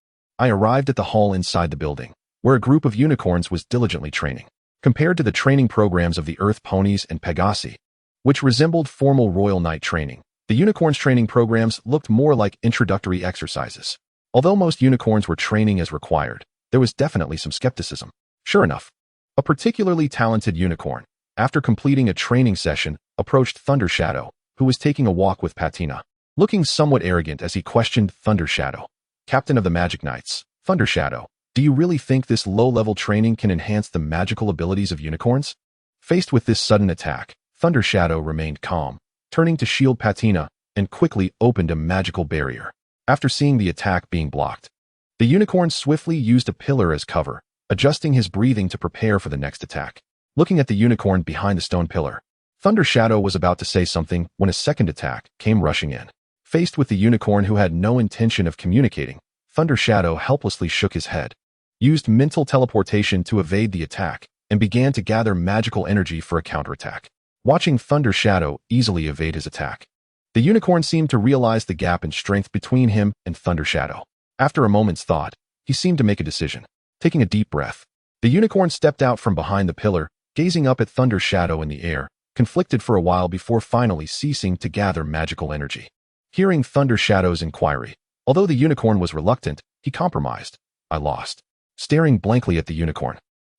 Speaker 1: I arrived at the hall inside the building, where a group of unicorns was diligently training. Compared to the training programs of the Earth ponies and Pegasi, which resembled formal royal knight training, the unicorns' training programs looked more like introductory exercises. Although most unicorns were training as required, there was definitely some skepticism. Sure enough, a particularly talented unicorn, after completing a training session, approached Thunder Shadow, who was taking a walk with Patina. Looking somewhat arrogant as he questioned Thunder Shadow, Captain of the Magic Knights, Thunder Shadow, do you really think this low-level training can enhance the magical abilities of unicorns? Faced with this sudden attack, Thunder Shadow remained calm, turning to shield Patina, and quickly opened a magical barrier. After seeing the attack being blocked, the unicorn swiftly used a pillar as cover, adjusting his breathing to prepare for the next attack. Looking at the unicorn behind the stone pillar, Thunder Shadow was about to say something when a second attack came rushing in. Faced with the unicorn who had no intention of communicating, Thunder Shadow helplessly shook his head, used mental teleportation to evade the attack, and began to gather magical energy for a counterattack. Watching Thunder Shadow easily evade his attack, the unicorn seemed to realize the gap in strength between him and Thunder Shadow. After a moment's thought, he seemed to make a decision. Taking a deep breath, the unicorn stepped out from behind the pillar, gazing up at Thunder Shadow in the air, conflicted for a while before finally ceasing to gather magical energy. Hearing Thunder Shadow's inquiry, although the unicorn was reluctant, he compromised. I lost. Staring blankly at the unicorn,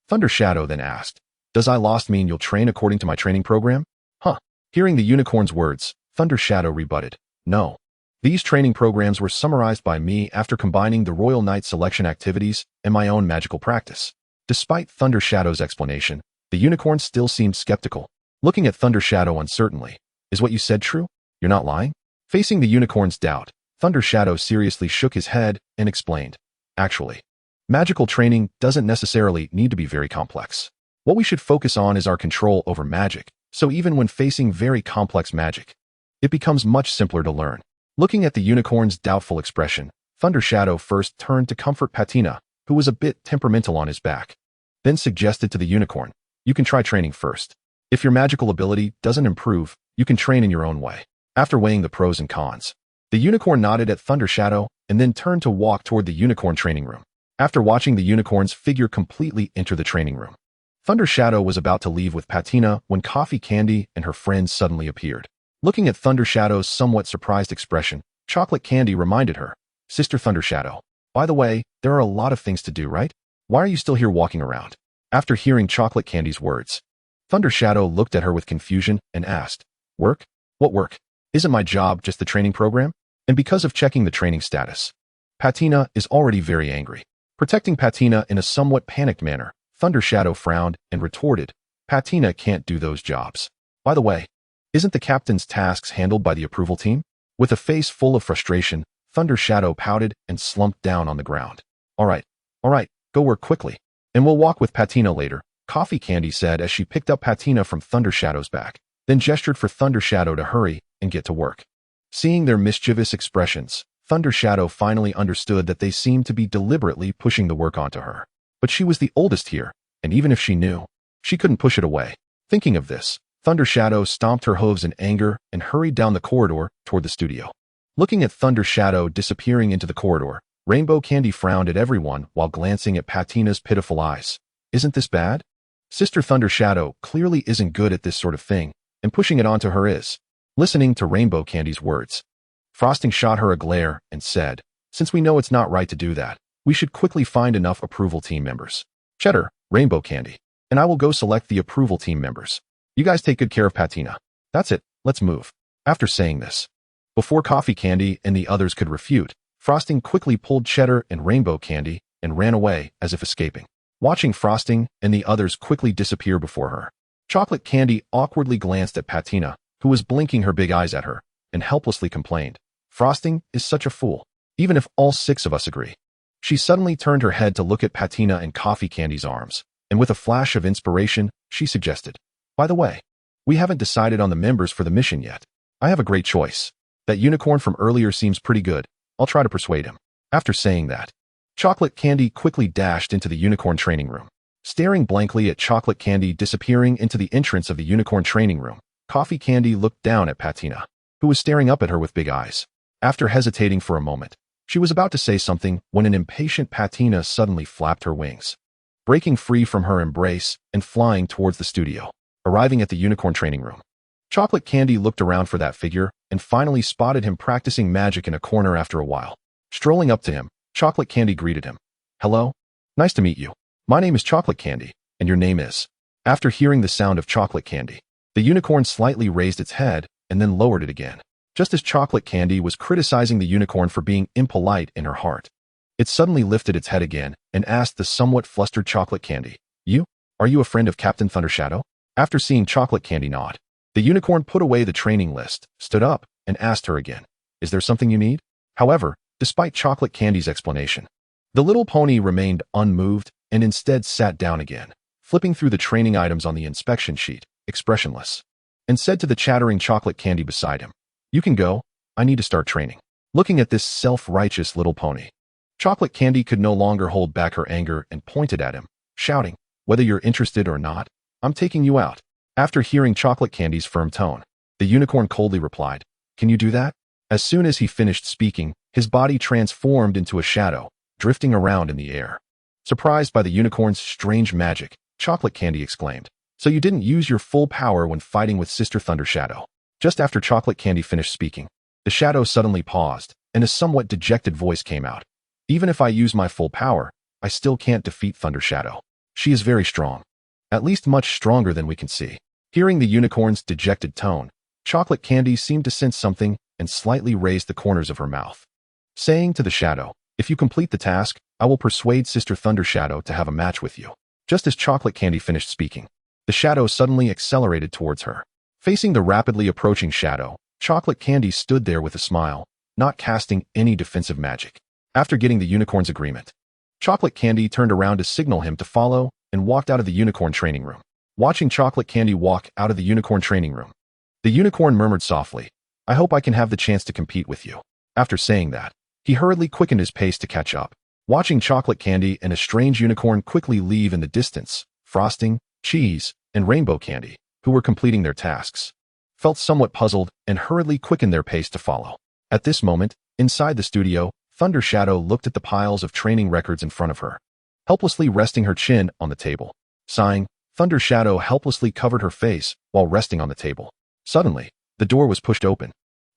Speaker 1: Thunder Shadow then asked, does I lost mean you'll train according to my training program? Huh. Hearing the unicorn's words, Thunder Shadow rebutted, no. These training programs were summarized by me after combining the Royal Knight selection activities and my own magical practice. Despite Thunder Shadow's explanation, the unicorn still seemed skeptical. Looking at Thunder Shadow uncertainly, is what you said true? You're not lying? Facing the unicorn's doubt, Thunder Shadow seriously shook his head and explained, actually, magical training doesn't necessarily need to be very complex. What we should focus on is our control over magic, so even when facing very complex magic, it becomes much simpler to learn. Looking at the unicorn's doubtful expression, Thunder Shadow first turned to comfort Patina, who was a bit temperamental on his back, then suggested to the unicorn, you can try training first. If your magical ability doesn't improve, you can train in your own way. After weighing the pros and cons, the unicorn nodded at Thunder Shadow and then turned to walk toward the unicorn training room. After watching the unicorn's figure completely enter the training room, Thunder Shadow was about to leave with Patina when Coffee Candy and her friends suddenly appeared. Looking at Thunder Shadow's somewhat surprised expression, Chocolate Candy reminded her, "Sister Thunder Shadow, by the way, there are a lot of things to do, right? Why are you still here walking around?" After hearing Chocolate Candy's words, Thunder Shadow looked at her with confusion and asked, "Work? What work? Isn't my job just the training program?" And because of checking the training status, Patina is already very angry. Protecting Patina in a somewhat panicked manner, Thunder Shadow frowned and retorted, "Patina can't do those jobs. By the way, isn't the captain's tasks handled by the approval team?" With a face full of frustration, Thunder Shadow pouted and slumped down on the ground. All right, go work quickly, and we'll walk with Patina later," Coffee Candy said as she picked up Patina from Thunder Shadow's back, then gestured for Thunder Shadow to hurry and get to work. Seeing their mischievous expressions, Thunder Shadow finally understood that they seemed to be deliberately pushing the work onto her. But she was the oldest here, and even if she knew, she couldn't push it away. Thinking of this, Thunder Shadow stomped her hooves in anger and hurried down the corridor toward the studio. Looking at Thunder Shadow disappearing into the corridor, Rainbow Candy frowned at everyone while glancing at Patina's pitiful eyes. "Isn't this bad? Sister Thunder Shadow clearly isn't good at this sort of thing, and pushing it onto her is." Listening to Rainbow Candy's words, Frosting shot her a glare and said, "Since we know it's not right to do that, we should quickly find enough approval team members. Cheddar, Rainbow Candy, and I will go select the approval team members. You guys take good care of Patina. That's it, let's move." After saying this, before Coffee Candy and the others could refute, Frosting quickly pulled Cheddar and Rainbow Candy and ran away as if escaping. Watching Frosting and the others quickly disappear before her, Chocolate Candy awkwardly glanced at Patina, who was blinking her big eyes at her, and helplessly complained, "Frosting is such a fool, even if all 6 of us agree." She suddenly turned her head to look at Patina and Coffee Candy's arms, and with a flash of inspiration, she suggested, "By the way, we haven't decided on the members for the mission yet. I have a great choice. That unicorn from earlier seems pretty good. I'll try to persuade him." After saying that, Chocolate Candy quickly dashed into the unicorn training room. Staring blankly at Chocolate Candy disappearing into the entrance of the unicorn training room, Coffee Candy looked down at Patina, who was staring up at her with big eyes. After hesitating for a moment, she was about to say something when an impatient Patina suddenly flapped her wings, breaking free from her embrace and flying towards the studio. Arriving at the unicorn training room, Chocolate Candy looked around for that figure and finally spotted him practicing magic in a corner after a while. Strolling up to him, Chocolate Candy greeted him. "Hello? Nice to meet you. My name is Chocolate Candy, and your name is?" After hearing the sound of Chocolate Candy, the unicorn slightly raised its head and then lowered it again. Just as Chocolate Candy was criticizing the unicorn for being impolite in her heart, it suddenly lifted its head again and asked the somewhat flustered Chocolate Candy, Are you a friend of Captain Thunder Shadow?" After seeing Chocolate Candy nod, the unicorn put away the training list, stood up, and asked her again, "Is there something you need?" However, despite Chocolate Candy's explanation, the little pony remained unmoved and instead sat down again, flipping through the training items on the inspection sheet, expressionless, and said to the chattering Chocolate Candy beside him, "You can go, I need to start training." Looking at this self-righteous little pony, Chocolate Candy could no longer hold back her anger and pointed at him, shouting, "Whether you're interested or not, I'm taking you out." After hearing Chocolate Candy's firm tone, the unicorn coldly replied, "Can you do that?" As soon as he finished speaking, his body transformed into a shadow, drifting around in the air. Surprised by the unicorn's strange magic, Chocolate Candy exclaimed, "So you didn't use your full power when fighting with Sister Thunder Shadow?" Just after Chocolate Candy finished speaking, the shadow suddenly paused, and a somewhat dejected voice came out. "Even if I use my full power, I still can't defeat Thunder Shadow. She is very strong. At least much stronger than we can see." Hearing the unicorn's dejected tone, Chocolate Candy seemed to sense something and slightly raised the corners of her mouth, saying to the shadow, "If you complete the task, I will persuade Sister Thunder Shadow to have a match with you." Just as Chocolate Candy finished speaking, the shadow suddenly accelerated towards her. Facing the rapidly approaching shadow, Chocolate Candy stood there with a smile, not casting any defensive magic. After getting the unicorn's agreement, Chocolate Candy turned around to signal him to follow and walked out of the unicorn training room. Watching Chocolate Candy walk out of the unicorn training room, the unicorn murmured softly, "I hope I can have the chance to compete with you." After saying that, he hurriedly quickened his pace to catch up. Watching Chocolate Candy and a strange unicorn quickly leave in the distance, Frosting, Cheese, and Rainbow Candy, who were completing their tasks, felt somewhat puzzled and hurriedly quickened their pace to follow. At this moment, inside the studio, Thunder Shadow looked at the piles of training records in front of her, helplessly resting her chin on the table. Sighing, Thunder Shadow helplessly covered her face while resting on the table. Suddenly, The door was pushed open,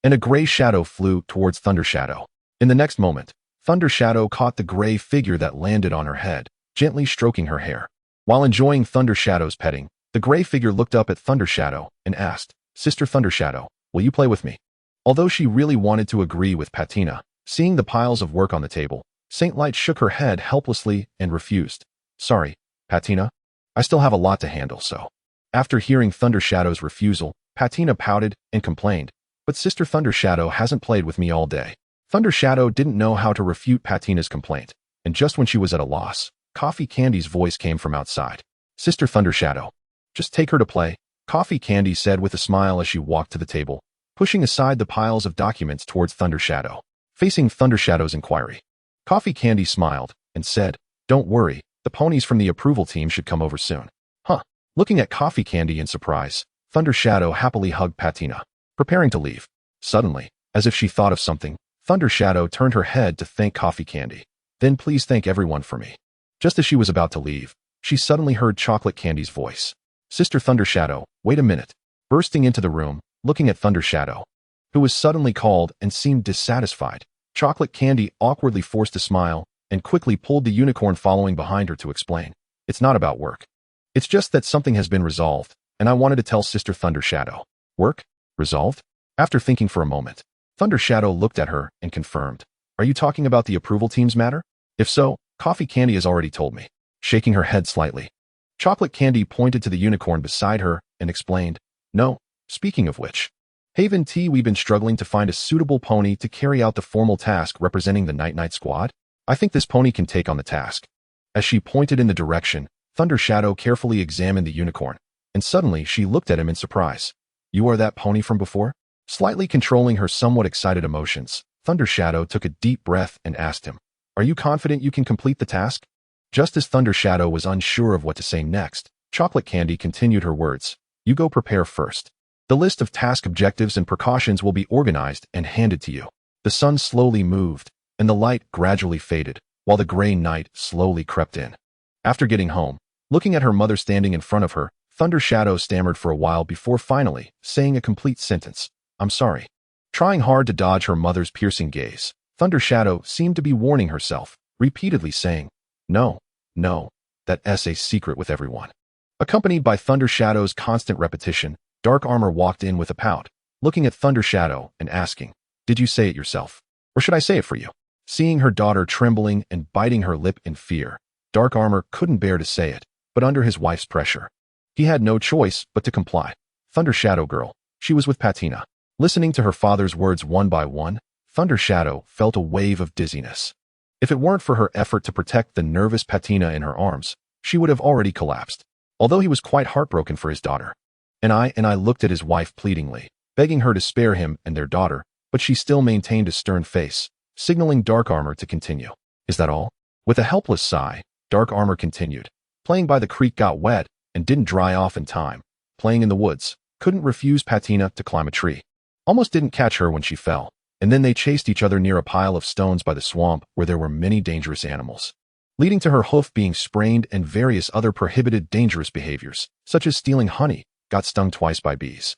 Speaker 1: and a gray shadow flew towards Thunder Shadow. In the next moment, Thunder Shadow caught the gray figure that landed on her head, gently stroking her hair. While enjoying Thunder Shadow's petting, the gray figure looked up at Thunder Shadow and asked, "Sister Thunder Shadow, will you play with me?" Although she really wanted to agree with Patina, seeing the piles of work on the table, Saint Light shook her head helplessly and refused. "Sorry, Patina. I still have a lot to handle, so." After hearing Thunder Shadow's refusal, Patina pouted and complained, "But Sister Thunder Shadow hasn't played with me all day." Thunder Shadow didn't know how to refute Patina's complaint, and just when she was at a loss, Coffee Candy's voice came from outside. "Sister Thunder Shadow, just take her to play," Coffee Candy said with a smile as she walked to the table, pushing aside the piles of documents towards Thunder Shadow. Facing Thunder Shadow's inquiry, Coffee Candy smiled and said, "Don't worry, the ponies from the approval team should come over soon." Huh. Looking at Coffee Candy in surprise, Thunder Shadow happily hugged Patina, preparing to leave. Suddenly, as if she thought of something, Thunder Shadow turned her head to thank Coffee Candy. "Then please thank everyone for me." Just as she was about to leave, she suddenly heard Chocolate Candy's voice. "Sister Thunder Shadow, wait a minute." Bursting into the room, looking at Thunder Shadow, who was suddenly called and seemed dissatisfied, Chocolate Candy awkwardly forced a smile and quickly pulled the unicorn following behind her to explain. "It's not about work. It's just that something has been resolved, and I wanted to tell Sister Thunder Shadow." "Work? Resolved?" After thinking for a moment, Thunder Shadow looked at her and confirmed. "Are you talking about the approval team's matter? If so, Coffee Candy has already told me." Shaking her head slightly, Chocolate Candy pointed to the unicorn beside her and explained, "No, speaking of which, Haven T, we've been struggling to find a suitable pony to carry out the formal task representing the Night Squad. I think this pony can take on the task." As she pointed in the direction, Thunder Shadow carefully examined the unicorn, and suddenly she looked at him in surprise. "You are that pony from before?" Slightly controlling her somewhat excited emotions, Thunder Shadow took a deep breath and asked him, "Are you confident you can complete the task?" Just as Thunder Shadow was unsure of what to say next, Chocolate Candy continued her words, "You go prepare first. The list of task objectives and precautions will be organized and handed to you." The sun slowly moved, and the light gradually faded, while the gray night slowly crept in. After getting home, looking at her mother standing in front of her, Thunder Shadow stammered for a while before finally saying a complete sentence, "I'm sorry." Trying hard to dodge her mother's piercing gaze, Thunder Shadow seemed to be warning herself, repeatedly saying, "No, no, that's a secret with everyone." Accompanied by Thunder Shadow's constant repetition, Dark Armor walked in with a pout, looking at Thunder Shadow and asking, "Did you say it yourself? Or should I say it for you?" Seeing her daughter trembling and biting her lip in fear, Dark Armor couldn't bear to say it, but under his wife's pressure, he had no choice but to comply. Thunder Shadow girl, she was with Patina. Listening to her father's words one by one, Thunder Shadow felt a wave of dizziness. If it weren't for her effort to protect the nervous Patina in her arms, she would have already collapsed. Although he was quite heartbroken for his daughter, and I looked at his wife pleadingly, begging her to spare him and their daughter, but she still maintained a stern face, signaling Dark Armor to continue. "Is that all?" With a helpless sigh, Dark Armor continued. "Playing by the creek got wet and didn't dry off in time. Playing in the woods, couldn't refuse Patina to climb a tree. Almost didn't catch her when she fell, and then they chased each other near a pile of stones by the swamp where there were many dangerous animals, leading to her hoof being sprained and various other prohibited dangerous behaviors, such as stealing honey, got stung twice by bees.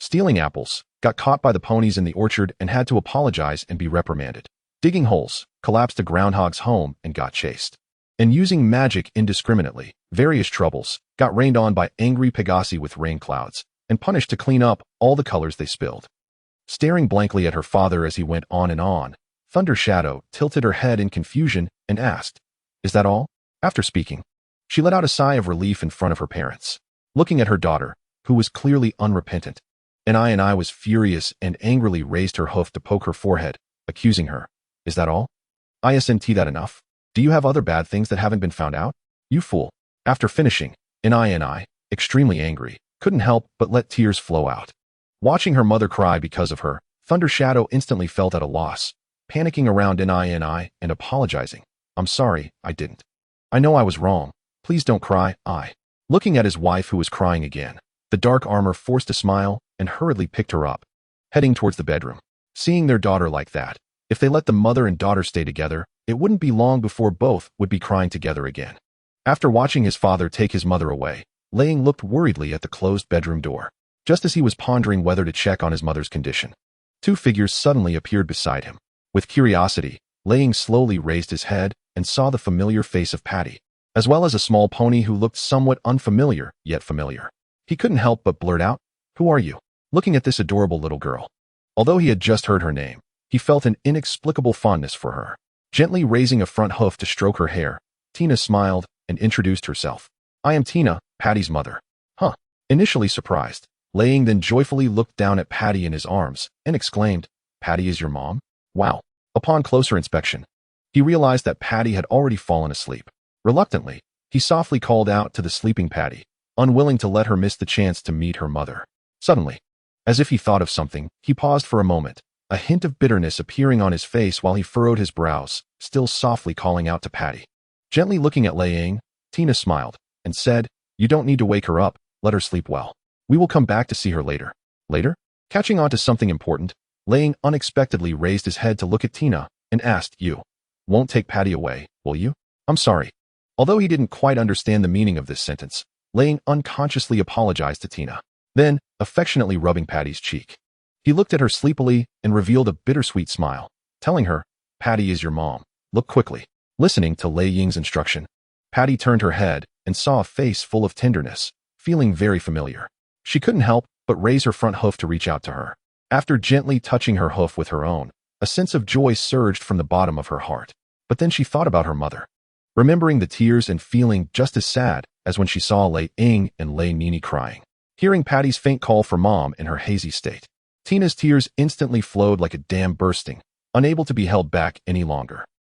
Speaker 1: Stealing apples, got caught by the ponies in the orchard and had to apologize and be reprimanded. Digging holes, collapsed a groundhog's home and got chased. And using magic indiscriminately, various troubles, got rained on by angry Pegasi with rain clouds, and punished to clean up all the colors they spilled." Staring blankly at her father as he went on and on, Thunder Shadow tilted her head in confusion and asked, "Is that all?" After speaking, she let out a sigh of relief in front of her parents, looking at her daughter, who was clearly unrepentant. And I was furious and angrily raised her hoof to poke her forehead, accusing her. "Is that all? Isn't that enough? Do you have other bad things that haven't been found out? You fool." After finishing, and I, extremely angry, couldn't help but let tears flow out. Watching her mother cry because of her, Thunder Shadow instantly felt at a loss, panicking around I and apologizing. "I'm sorry, I didn't. I know I was wrong. Please don't cry, Looking at his wife who was crying again, the Dark Armor forced a smile and hurriedly picked her up, heading towards the bedroom. Seeing their daughter like that, if they let the mother and daughter stay together, it wouldn't be long before both would be crying together again. After watching his father take his mother away, Laying looked worriedly at the closed bedroom door. Just as he was pondering whether to check on his mother's condition, two figures suddenly appeared beside him. With curiosity, Lei Ying slowly raised his head and saw the familiar face of Patty, as well as a small pony who looked somewhat unfamiliar, yet familiar. He couldn't help but blurt out, "Who are you?" looking at this adorable little girl. Although he had just heard her name, he felt an inexplicable fondness for her. Gently raising a front hoof to stroke her hair, Tina smiled and introduced herself. "I am Tina, Patty's mother." Huh. Initially surprised, Lei Ying then joyfully looked down at Patty in his arms and exclaimed, "Patty is your mom? Wow." Upon closer inspection, he realized that Patty had already fallen asleep. Reluctantly, he softly called out to the sleeping Patty, unwilling to let her miss the chance to meet her mother. Suddenly, as if he thought of something, he paused for a moment, a hint of bitterness appearing on his face while he furrowed his brows, still softly calling out to Patty. Gently looking at Lei Ying, Tina smiled and said, "You don't need to wake her up, let her sleep well. We will come back to see her later." Later? Catching on to something important, Lei Ying unexpectedly raised his head to look at Tina and asked, "You won't take Patty away, will you?" "I'm sorry." Although he didn't quite understand the meaning of this sentence, Lei Ying unconsciously apologized to Tina. Then, affectionately rubbing Patty's cheek, he looked at her sleepily and revealed a bittersweet smile, telling her, "Patty is your mom. Look quickly." Listening to Lei Ying's instruction, Patty turned her head and saw a face full of tenderness, feeling very familiar. She couldn't help but raise her front hoof to reach out to her. After gently touching her hoof with her own, a sense of joy surged from the bottom of her heart. But then she thought about her mother, remembering the tears and feeling just as sad as when she saw Lei Ying and Lei Nini crying. Hearing Patty's faint call for mom in her hazy state, Tina's tears instantly flowed like a dam bursting, unable to be held back any longer.